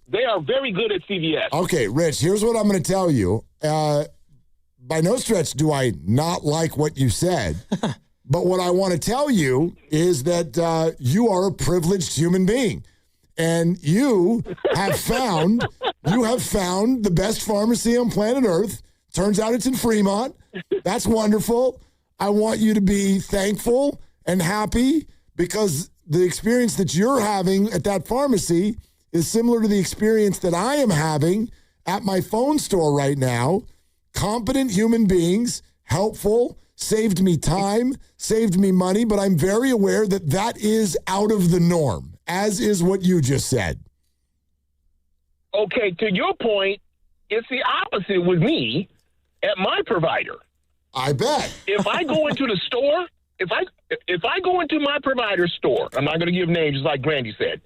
they are very good at CVS. Okay, Rich, here's what I'm going to tell you. By no stretch do I not like what you said, but what I want to tell you is that you are a privileged human being, and you have found the best pharmacy on planet Earth. Turns out it's in Fremont. That's wonderful. I want you to be thankful and happy because the experience that you're having at that pharmacy is similar to the experience that I am having at my phone store right now. Competent human beings, helpful, saved me time, saved me money, but I'm very aware that that is out of the norm, as is what you just said. Okay, to your point, it's the opposite with me at my provider. I bet. If I go into the store, if I go into my provider's store, I'm not going to give names, just like Grandy said.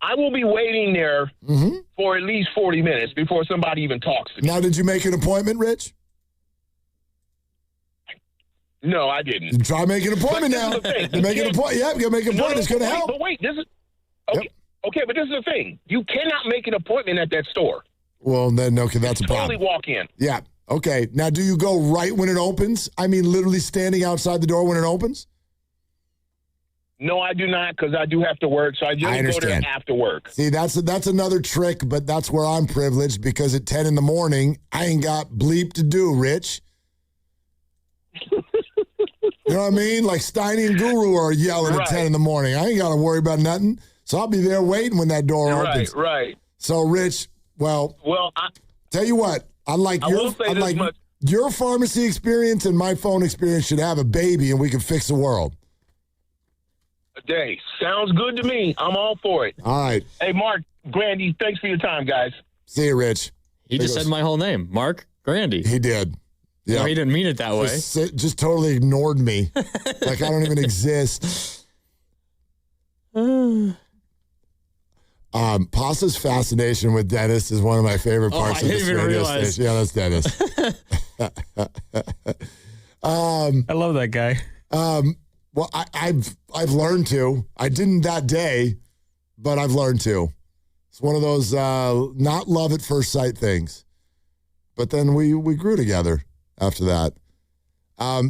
I will be waiting there for at least 40 minutes before somebody even talks to me. Now, did you make an appointment, Rich? No, I didn't. You try making an appointment now. You make an appointment. Yeah, you got to make an appointment. It's going to help. But wait, this is okay. Okay, but this is the thing. You cannot make an appointment at that store. Well, then, okay, that's a problem. Totally walk in. Yeah. Okay. Now, do you go right when it opens? I mean, literally standing outside the door when it opens? No, I do not, because I do have to work, so I just go there after work. See, that's another trick, but that's where I'm privileged, because at 10 in the morning, I ain't got bleep to do, Rich. You know what I mean? Like Steiny and Guru are yelling at 10 in the morning. I ain't got to worry about nothing. So I'll be there waiting when that door opens. Right. So, Rich, tell you what, your pharmacy experience and my phone experience should have a baby, and we can fix the world. Day. Sounds good to me. I'm all for it. All right. Hey, Mark, Grandy, thanks for your time, guys. See you, Rich. He just said my whole name, Mark Grandy. He did. Yeah. No, he didn't mean it that way. Just totally ignored me. Like I don't even exist. Pasa's fascination with Dennis is one of my favorite parts of this radio station. Yeah, that's Dennis. I love that guy. Well, I've learned to. I didn't that day, but I've learned to. It's one of those not love at first sight things. But then we grew together after that.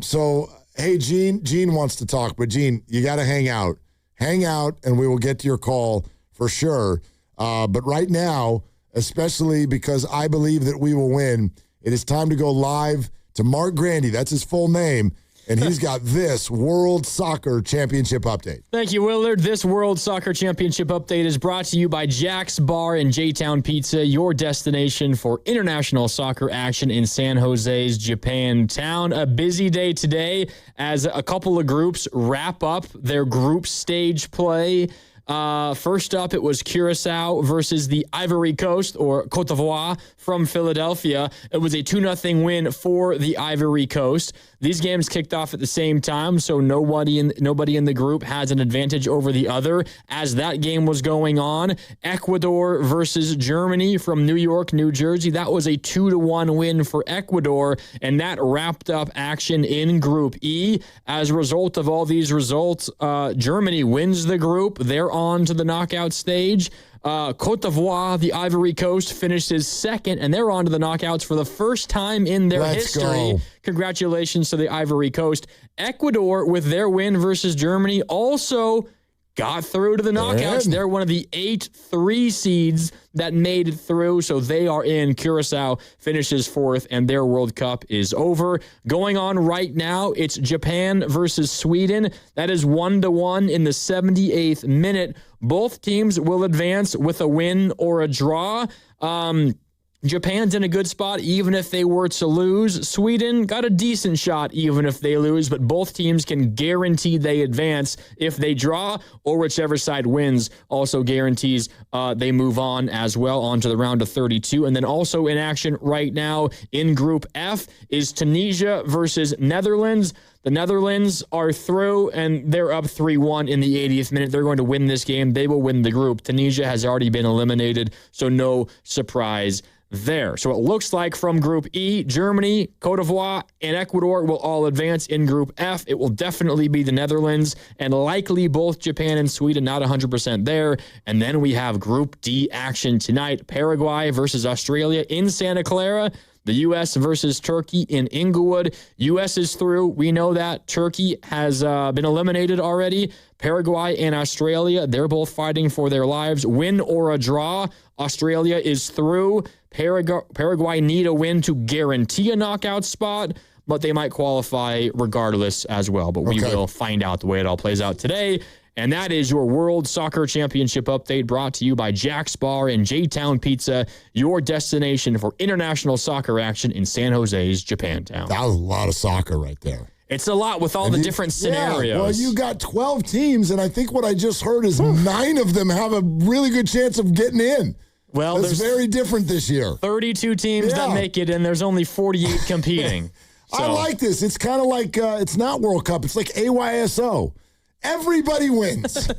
So, hey, Gene wants to talk, but Gene, you got to hang out. Hang out, and we will get to your call for sure. But right now, especially because I believe that we will win, it is time to go live to Mark Grandy. That's his full name. And he's got this World Soccer Championship update. Thank you, Willard. This World Soccer Championship update is brought to you by Jack's Bar and J-Town Pizza, your destination for international soccer action in San Jose's Japantown. A busy day today as a couple of groups wrap up their group stage play. First up, it was Curacao versus the Ivory Coast, or Côte d'Ivoire, from Philadelphia. It was a 2-0 win for the Ivory Coast. These games kicked off at the same time, so nobody in the group has an advantage over the other. As that game was going on, Ecuador versus Germany from New York, New Jersey. That was a 2-1 win for Ecuador, and that wrapped up action in Group E. As a result of all these results, Germany wins the group. They're on to the knockout stage. Côte d'Ivoire, the Ivory Coast, finishes second, and they're on to the knockouts for the first time in their history. Congratulations to the Ivory Coast. Ecuador, with their win versus Germany, also got through to the knockouts. They're one of the 8 3 seeds that made it through, so they are in. Curacao finishes 4th, and their World Cup is over. Going on right now, it's Japan versus Sweden. That is 1-1 in the 78th minute. Both teams will advance with a win or a draw. Japan's in a good spot even if they were to lose. Sweden got a decent shot even if they lose, but both teams can guarantee they advance if they draw, or whichever side wins also guarantees they move on as well onto the round of 32. And then also in action right now in Group F is Tunisia versus Netherlands. The Netherlands are through, and they're up 3-1 in the 80th minute. They're going to win this game. They will win the group. Tunisia has already been eliminated, so no surprise there. So it looks like from Group E, Germany, Côte d'Ivoire, and Ecuador will all advance. In Group F, it will definitely be the Netherlands and likely both Japan and Sweden, not 100% there. And then we have Group D action tonight. Paraguay versus Australia in Santa Clara. The U.S. versus Turkey in Inglewood. U.S. is through. We know that. Turkey has been eliminated already. Paraguay and Australia, they're both fighting for their lives. Win or a draw. Australia is through. Paraguay need a win to guarantee a knockout spot, but they might qualify regardless as well. But we will find out the way it all plays out today. And that is your World Soccer Championship update, brought to you by Jack's Bar and J-Town Pizza, your destination for international soccer action in San Jose's Japantown. That was a lot of soccer right there. It's a lot with all the different scenarios. Yeah, well, you got 12 teams, and I think what I just heard is 9 of them have a really good chance of getting in. Well, it's very different this year. 32 teams that make it, and there's only 48 competing. I like this. It's kind of like, it's not World Cup. It's like AYSO. Everybody wins.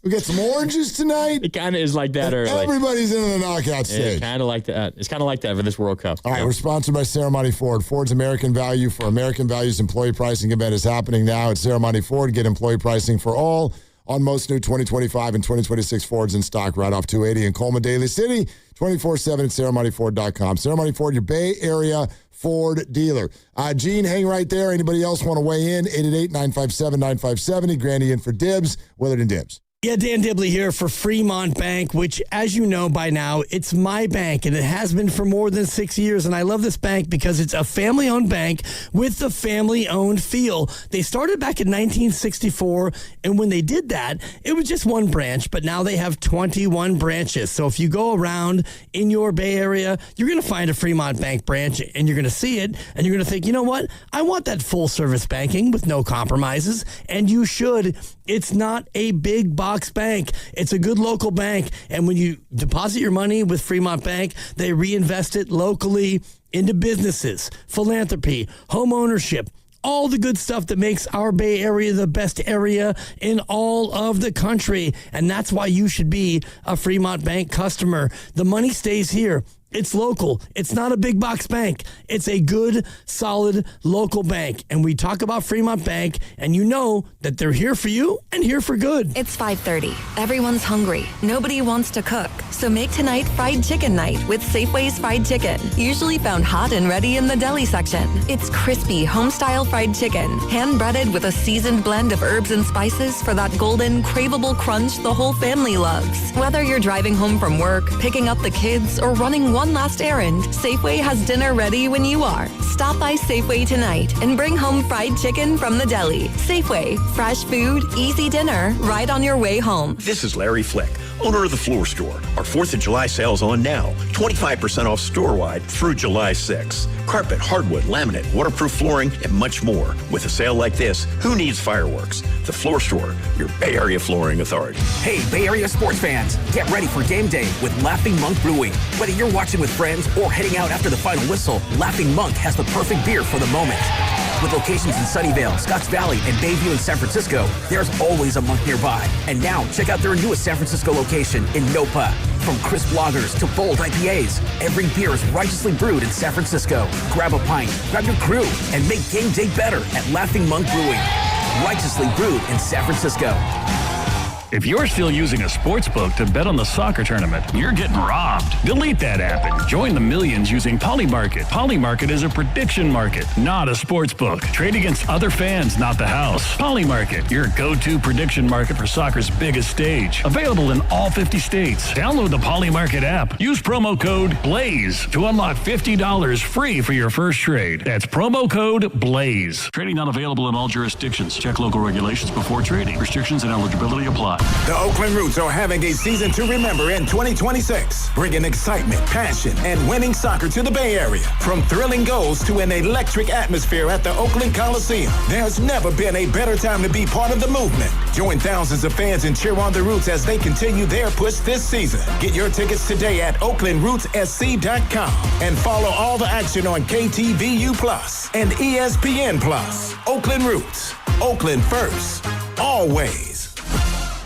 We got some oranges tonight. It kind of is like that. Everybody's in the knockout stage. Kind of like that. It's kind of like that for this World Cup. All right, we're sponsored by Ceremony Ford. Ford's American Value for American Values employee pricing event is happening now at Ceremony Ford. Get employee pricing for all on most new 2025 and 2026 Fords in stock right off 280 in Colma, Daly City, 24/7 at ceremonyford.com. Ceremony Ford, your Bay Area Ford dealer. Gene, hang right there. Anybody else want to weigh in? 888-957-9570. Grandy in for Dibs. Willard and Dibs. Yeah, Dan Dibley here for Fremont Bank, which, as you know by now, it's my bank, and it has been for more than 6 years. And I love this bank because it's a family-owned bank with the family-owned feel. They started back in 1964, and when they did that, it was just one branch, but now they have 21 branches. So if you go around in your Bay Area, you're going to find a Fremont Bank branch, and you're going to see it, and you're going to think, you know what? I want that full-service banking with no compromises, and you should. It's not a big box bank. It's a good local bank. And when you deposit your money with Fremont Bank, they reinvest it locally into businesses, philanthropy, home ownership, all the good stuff that makes our Bay Area the best area in all of the country. And that's why you should be a Fremont Bank customer. The money stays here. It's local. It's not a big box bank. It's a good, solid local bank. And we talk about Fremont Bank, and you know that they're here for you and here for good. It's 5:30. Everyone's hungry. Nobody wants to cook. So make tonight fried chicken night with Safeway's fried chicken. Usually found hot and ready in the deli section. It's crispy, home-style fried chicken, hand-breaded with a seasoned blend of herbs and spices for that golden, craveable crunch the whole family loves. Whether you're driving home from work, picking up the kids, or running one last errand, Safeway has dinner ready when you are. Stop by Safeway tonight and bring home fried chicken from the deli. Safeway, fresh food, easy dinner, right on your way home. This is Larry Flick, owner of The Floor Store. Our 4th of July sale's on now. 25% off store-wide through July 6th. Carpet, hardwood, laminate, waterproof flooring, and much more. With a sale like this, who needs fireworks? The Floor Store, your Bay Area flooring authority. Hey, Bay Area sports fans, get ready for game day with Laughing Monk Brewing. Whether you're watching with friends or heading out after the final whistle, Laughing Monk has the perfect beer for the moment. With locations in Sunnyvale, Scotts Valley, and Bayview in San Francisco, there's always a Monk nearby. And now, check out their newest San Francisco location in Nopa. From crisp lagers to bold IPAs, every beer is righteously brewed in San Francisco. Grab a pint, grab your crew, and make game day better at Laughing Monk Brewing. Righteously brewed in San Francisco. If you're still using a sports book to bet on the soccer tournament, you're getting robbed. Delete that app and join the millions using Polymarket. Polymarket is a prediction market, not a sports book. Trade against other fans, not the house. Polymarket, your go-to prediction market for soccer's biggest stage. Available in all 50 states. Download the Polymarket app. Use promo code BLAZE to unlock $50 free for your first trade. That's promo code BLAZE. Trading not available in all jurisdictions. Check local regulations before trading. Restrictions and eligibility apply. The Oakland Roots are having a season to remember in 2026, bringing excitement, passion, and winning soccer to the Bay Area. From thrilling goals to an electric atmosphere at the Oakland Coliseum, there's never been a better time to be part of the movement. Join thousands of fans and cheer on the Roots as they continue their push this season. Get your tickets today at OaklandRootsSC.com and follow all the action on KTVU Plus and ESPN Plus. Oakland Roots, Oakland first, always.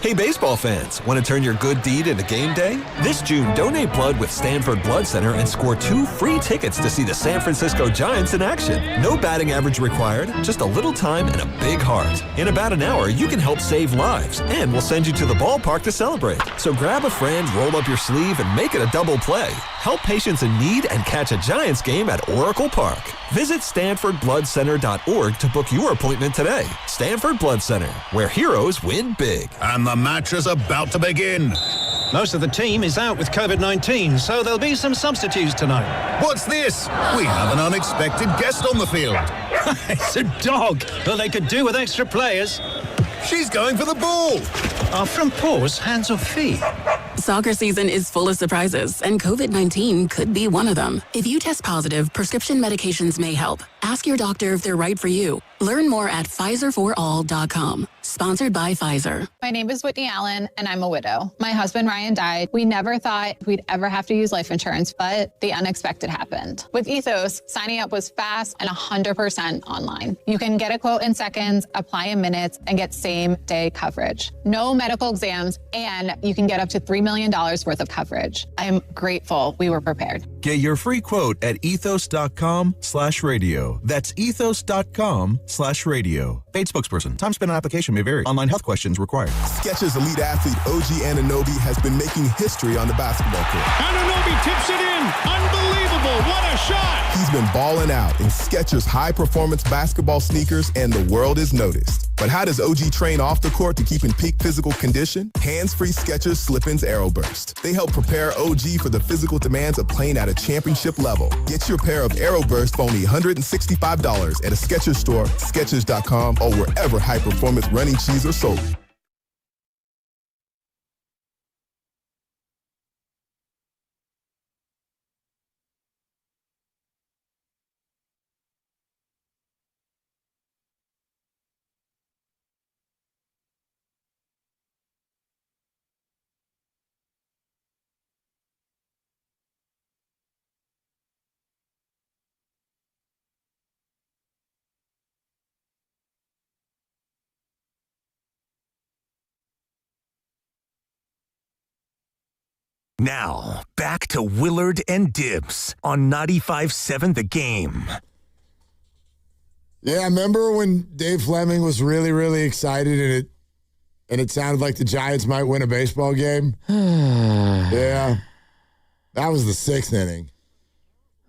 Hey, baseball fans, want to turn your good deed into game day? This June, donate blood with Stanford Blood Center and score 2 free tickets to see the San Francisco Giants in action. No batting average required, just a little time and a big heart. In about an hour, you can help save lives, and we'll send you to the ballpark to celebrate. So grab a friend, roll up your sleeve, and make it a double play. Help patients in need and catch a Giants game at Oracle Park. Visit StanfordBloodCenter.org to book your appointment today. Stanford Blood Center, where heroes win big. And the match is about to begin. Most of the team is out with COVID-19, so there'll be some substitutes tonight. What's this? We have an unexpected guest on the field. It's a dog. Well, they could do with extra players. She's going for the ball. Are front paws hands or feet? Soccer season is full of surprises, and COVID-19 could be one of them. If you test positive, prescription medications may help. Ask your doctor if they're right for you. Learn more at PfizerForAll.com. Sponsored by Pfizer. My name is Whitney Allen, and I'm a widow. My husband, Ryan, died. We never thought we'd ever have to use life insurance, but the unexpected happened. With Ethos, signing up was fast and 100% online. You can get a quote in seconds, apply in minutes, and get same-day coverage. No medical exams, and you can get up to $3 million worth of coverage. I am grateful we were prepared. Get your free quote at ethos.com/radio. That's ethos.com/radio. Paid spokesperson. Time spent on application may vary. Online health questions required. Skechers elite athlete OG Anunoby has been making history on the basketball court. Anunoby tips it in. Unbelievable. What a shot. He's been balling out in Skechers high-performance basketball sneakers, and the world is noticed. But how does OG train off the court to keep in peak physical condition? Hands-free Skechers Slip-ins Aeroburst. They help prepare OG for the physical demands of playing at a championship level. Get your pair of Aeroburst for only $165 at a Skechers store, Skechers.com, or wherever high-performance running shoes are sold. Now, back to Willard and Dibs on 95.7 The Game. Yeah, remember when Dave Fleming was really, really excited and it sounded like the Giants might win a baseball game? Yeah. That was the 6th inning.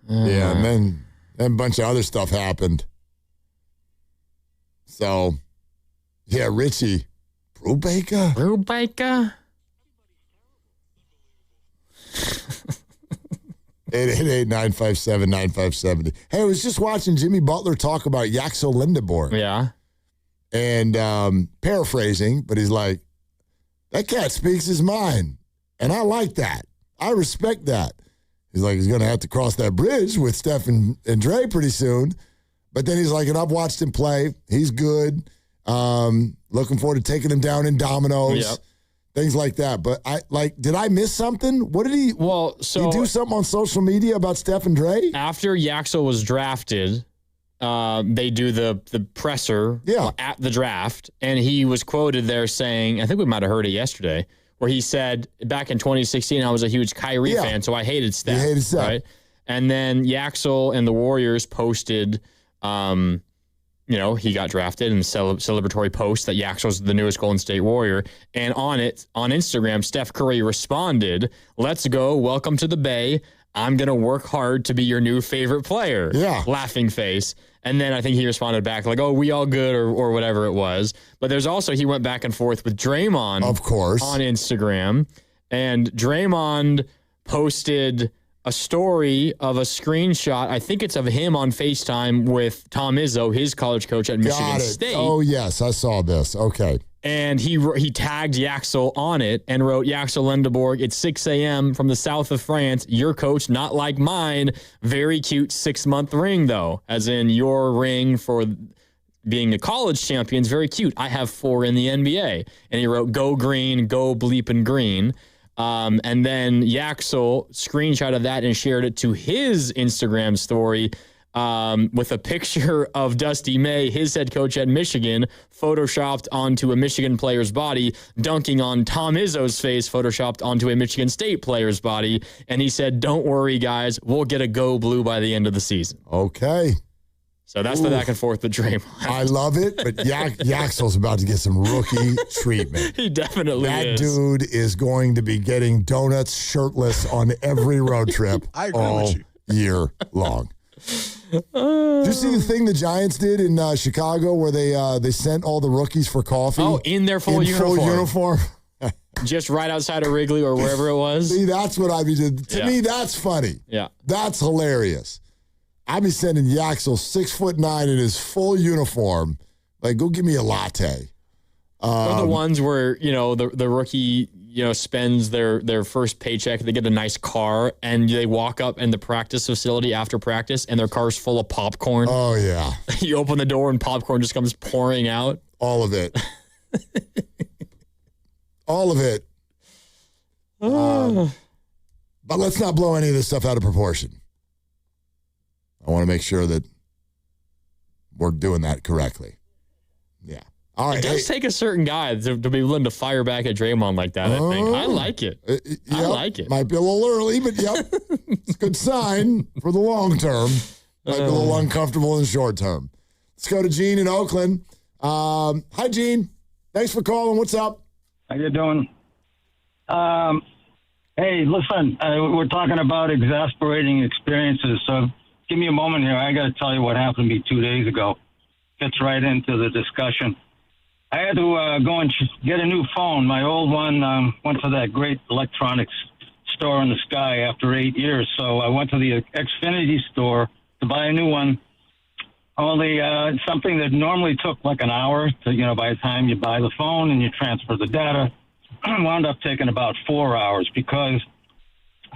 Yeah, and then a bunch of other stuff happened. So, yeah, Richie. Brubaker? 888-957-9570. Hey, I was just watching Jimmy Butler talk about Yaxel Lindeborg. Yeah. And paraphrasing, but he's like, that cat speaks his mind. And I like that. I respect that. He's like, he's going to have to cross that bridge with Steph and Dre pretty soon. But then he's like, and I've watched him play. He's good. Looking forward to taking him down in dominoes. Yep. Things like that. But did I miss something? What did he? Well, so he do something on social media about Steph and Dre? After Yaxel was drafted, they do the presser at the draft, and he was quoted there saying, I think we might have heard it yesterday, where he said, back in 2016, I was a huge Kyrie fan, so I hated Steph. You hated Steph. Right? And then Yaxel and the Warriors posted, he got drafted in the celebratory post that Yaxel's the newest Golden State Warrior. And on Instagram, Steph Curry responded, "Let's go. Welcome to the Bay. I'm going to work hard to be your new favorite player." Yeah. Laughing face. And then I think he responded back like, "Oh, we all good," or whatever it was. But there's also, he went back and forth with Draymond. Of course. On Instagram. And Draymond posted a story of a screenshot, I think it's of him on FaceTime with Tom Izzo, his college coach at Michigan State. Oh, yes, I saw this. Okay. And he tagged Yaxel on it and wrote, "Yaxel Lindeborg, it's 6 a.m. from the south of France. Your coach, not like mine. Very cute 6-month ring, though. As in your ring for being a college champion is very cute. I have 4 in the NBA." And he wrote, "Go green, go bleeping green." And then Yaxel screenshotted that and shared it to his Instagram story with a picture of Dusty May, his head coach at Michigan, photoshopped onto a Michigan player's body, dunking on Tom Izzo's face, photoshopped onto a Michigan State player's body. And he said, "Don't worry, guys. We'll get a go blue by the end of the season." Okay. So that's the back and forth with Draymond. I love it, but Yaxel's about to get some rookie treatment. He definitely is. That dude is going to be getting donuts shirtless on every road trip all year long. Did you see the thing the Giants did in Chicago where they sent all the rookies for coffee? Oh, in their full uniform. Just right outside of Wrigley or wherever it was. See, that's what I mean. To me, that's funny. Yeah. That's hilarious. I'd be sending Yaxel 6'9" in his full uniform. Like, go give me a latte. Or the ones where, the rookie, spends their first paycheck. They get a nice car and they walk up in the practice facility after practice and their car's full of popcorn. Oh, yeah. You open the door and popcorn just comes pouring out. All of it. All of it. But let's not blow any of this stuff out of proportion. I want to make sure that we're doing that correctly. Yeah. All right. It does take a certain guy to be willing to fire back at Draymond like that, I think. I like it. I like it. Might be a little early, but it's a good sign for the long term. Might be a little uncomfortable in the short term. Let's go to Gene in Oakland. Hi, Gene. Thanks for calling. What's up? How you doing? Hey, listen, we're talking about exasperating experiences, so give me a moment here. I got to tell you what happened to me 2 days ago. Gets right into the discussion. I had to go and get a new phone. My old one went to that great electronics store in the sky after 8 years. So I went to the Xfinity store to buy a new one. Only something that normally took like an hour to, by the time you buy the phone and you transfer the data, wound up taking about 4 hours because,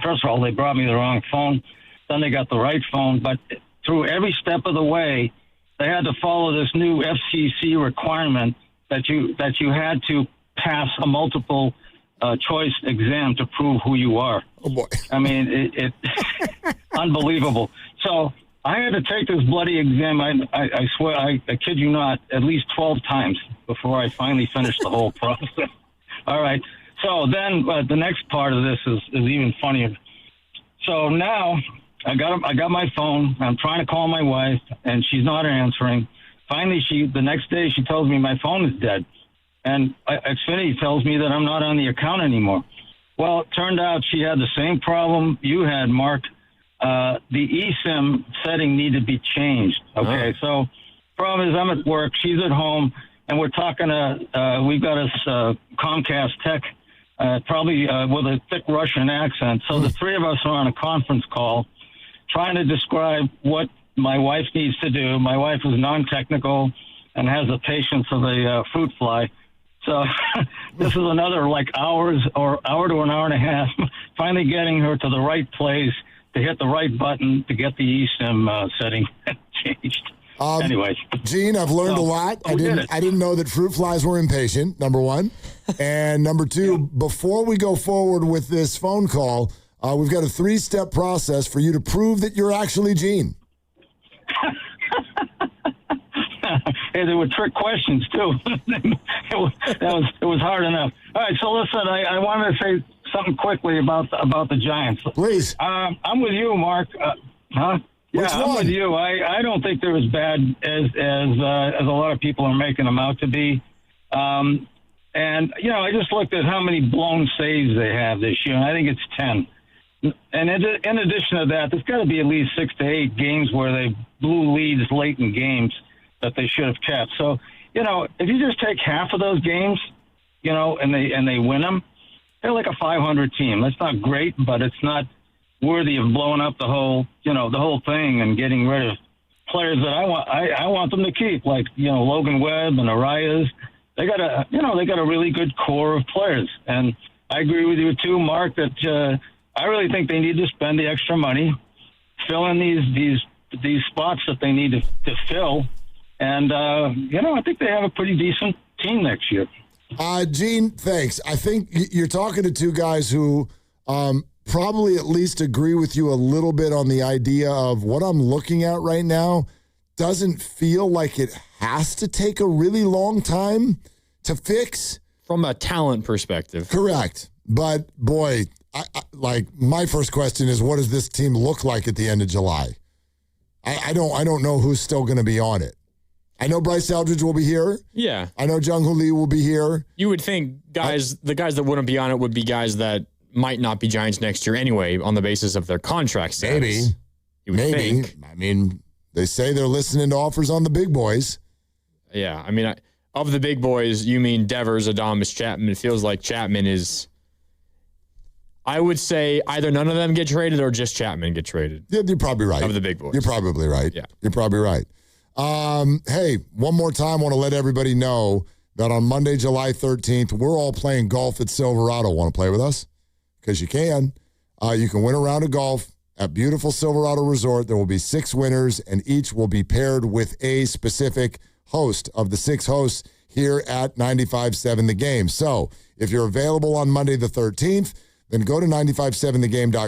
first of all, they brought me the wrong phone. Then they got the right phone. But through every step of the way, they had to follow this new FCC requirement that you had to pass a multiple choice exam to prove who you are. Oh, boy. I mean, it unbelievable. So I had to take this bloody exam, I swear, I kid you not, at least 12 times before I finally finished the whole process. All right. So then the next part of this is even funnier. So now I got my phone. I'm trying to call my wife, and she's not answering. Finally, the next day, she tells me my phone is dead. And Xfinity tells me that I'm not on the account anymore. Well, it turned out she had the same problem you had, Mark. The eSIM setting needed to be changed. Okay, So problem is I'm at work, she's at home, and we're talking we've got us Comcast tech, probably with a thick Russian accent. So the three of us are on a conference call trying to describe what my wife needs to do. My wife is non-technical and has the patience of a fruit fly. So this is another like hour to an hour and a half, finally getting her to the right place to hit the right button to get the eSIM setting changed. Anyway, Gene, I've learned a lot. I didn't know that fruit flies were impatient, number one. And number two, before we go forward with this phone call, we've got a 3-step process for you to prove that you're actually Gene. Hey, there were trick questions too. it was hard enough. All right, so listen, I wanted to say something quickly about the Giants. Please. I'm with you, Mark. Huh? Yeah, I'm with you. I don't think they're as bad as a lot of people are making them out to be. And I just looked at how many blown saves they have this year, and I think it's 10. And in addition to that, there's got to be at least 6 to 8 games where they blew leads late in games that they should have kept. So, if you just take half of those games, and they win them, they're like a 500 team. That's not great, but it's not worthy of blowing up the whole thing and getting rid of players that I want them to keep, like, Logan Webb and Arias. They got a really good core of players. And I agree with you too, Mark, that I really think they need to spend the extra money, fill in these spots that they need to fill. And, I think they have a pretty decent team next year. Gene, thanks. I think you're talking to two guys who probably at least agree with you a little bit on the idea of what I'm looking at right now doesn't feel like it has to take a really long time to fix. From a talent perspective. Correct. But, boy, my first question is, what does this team look like at the end of July? I don't know who's still going to be on it. I know Bryce Eldridge will be here. Yeah. I know Jung Hoo Lee will be here. You would think the guys that wouldn't be on it would be guys that might not be Giants next year anyway on the basis of their contract status. Maybe. You would think. I mean, they say they're listening to offers on the big boys. Yeah. I mean, of the big boys, you mean Devers, Adames, Chapman. It feels like Chapman is... I would say either none of them get traded or just Chapman get traded. Yeah, you're probably right. Of the big boys. You're probably right. Yeah. You're probably right. Hey, one more time, I want to let everybody know that on Monday, July 13th, we're all playing golf at Silverado. Want to play with us? Because you can. You can win a round of golf at beautiful Silverado Resort. There will be 6 winners, and each will be paired with a specific host of the 6 hosts here at 95.7 The Game. So if you're available on Monday the 13th, then go to 957thegame.com.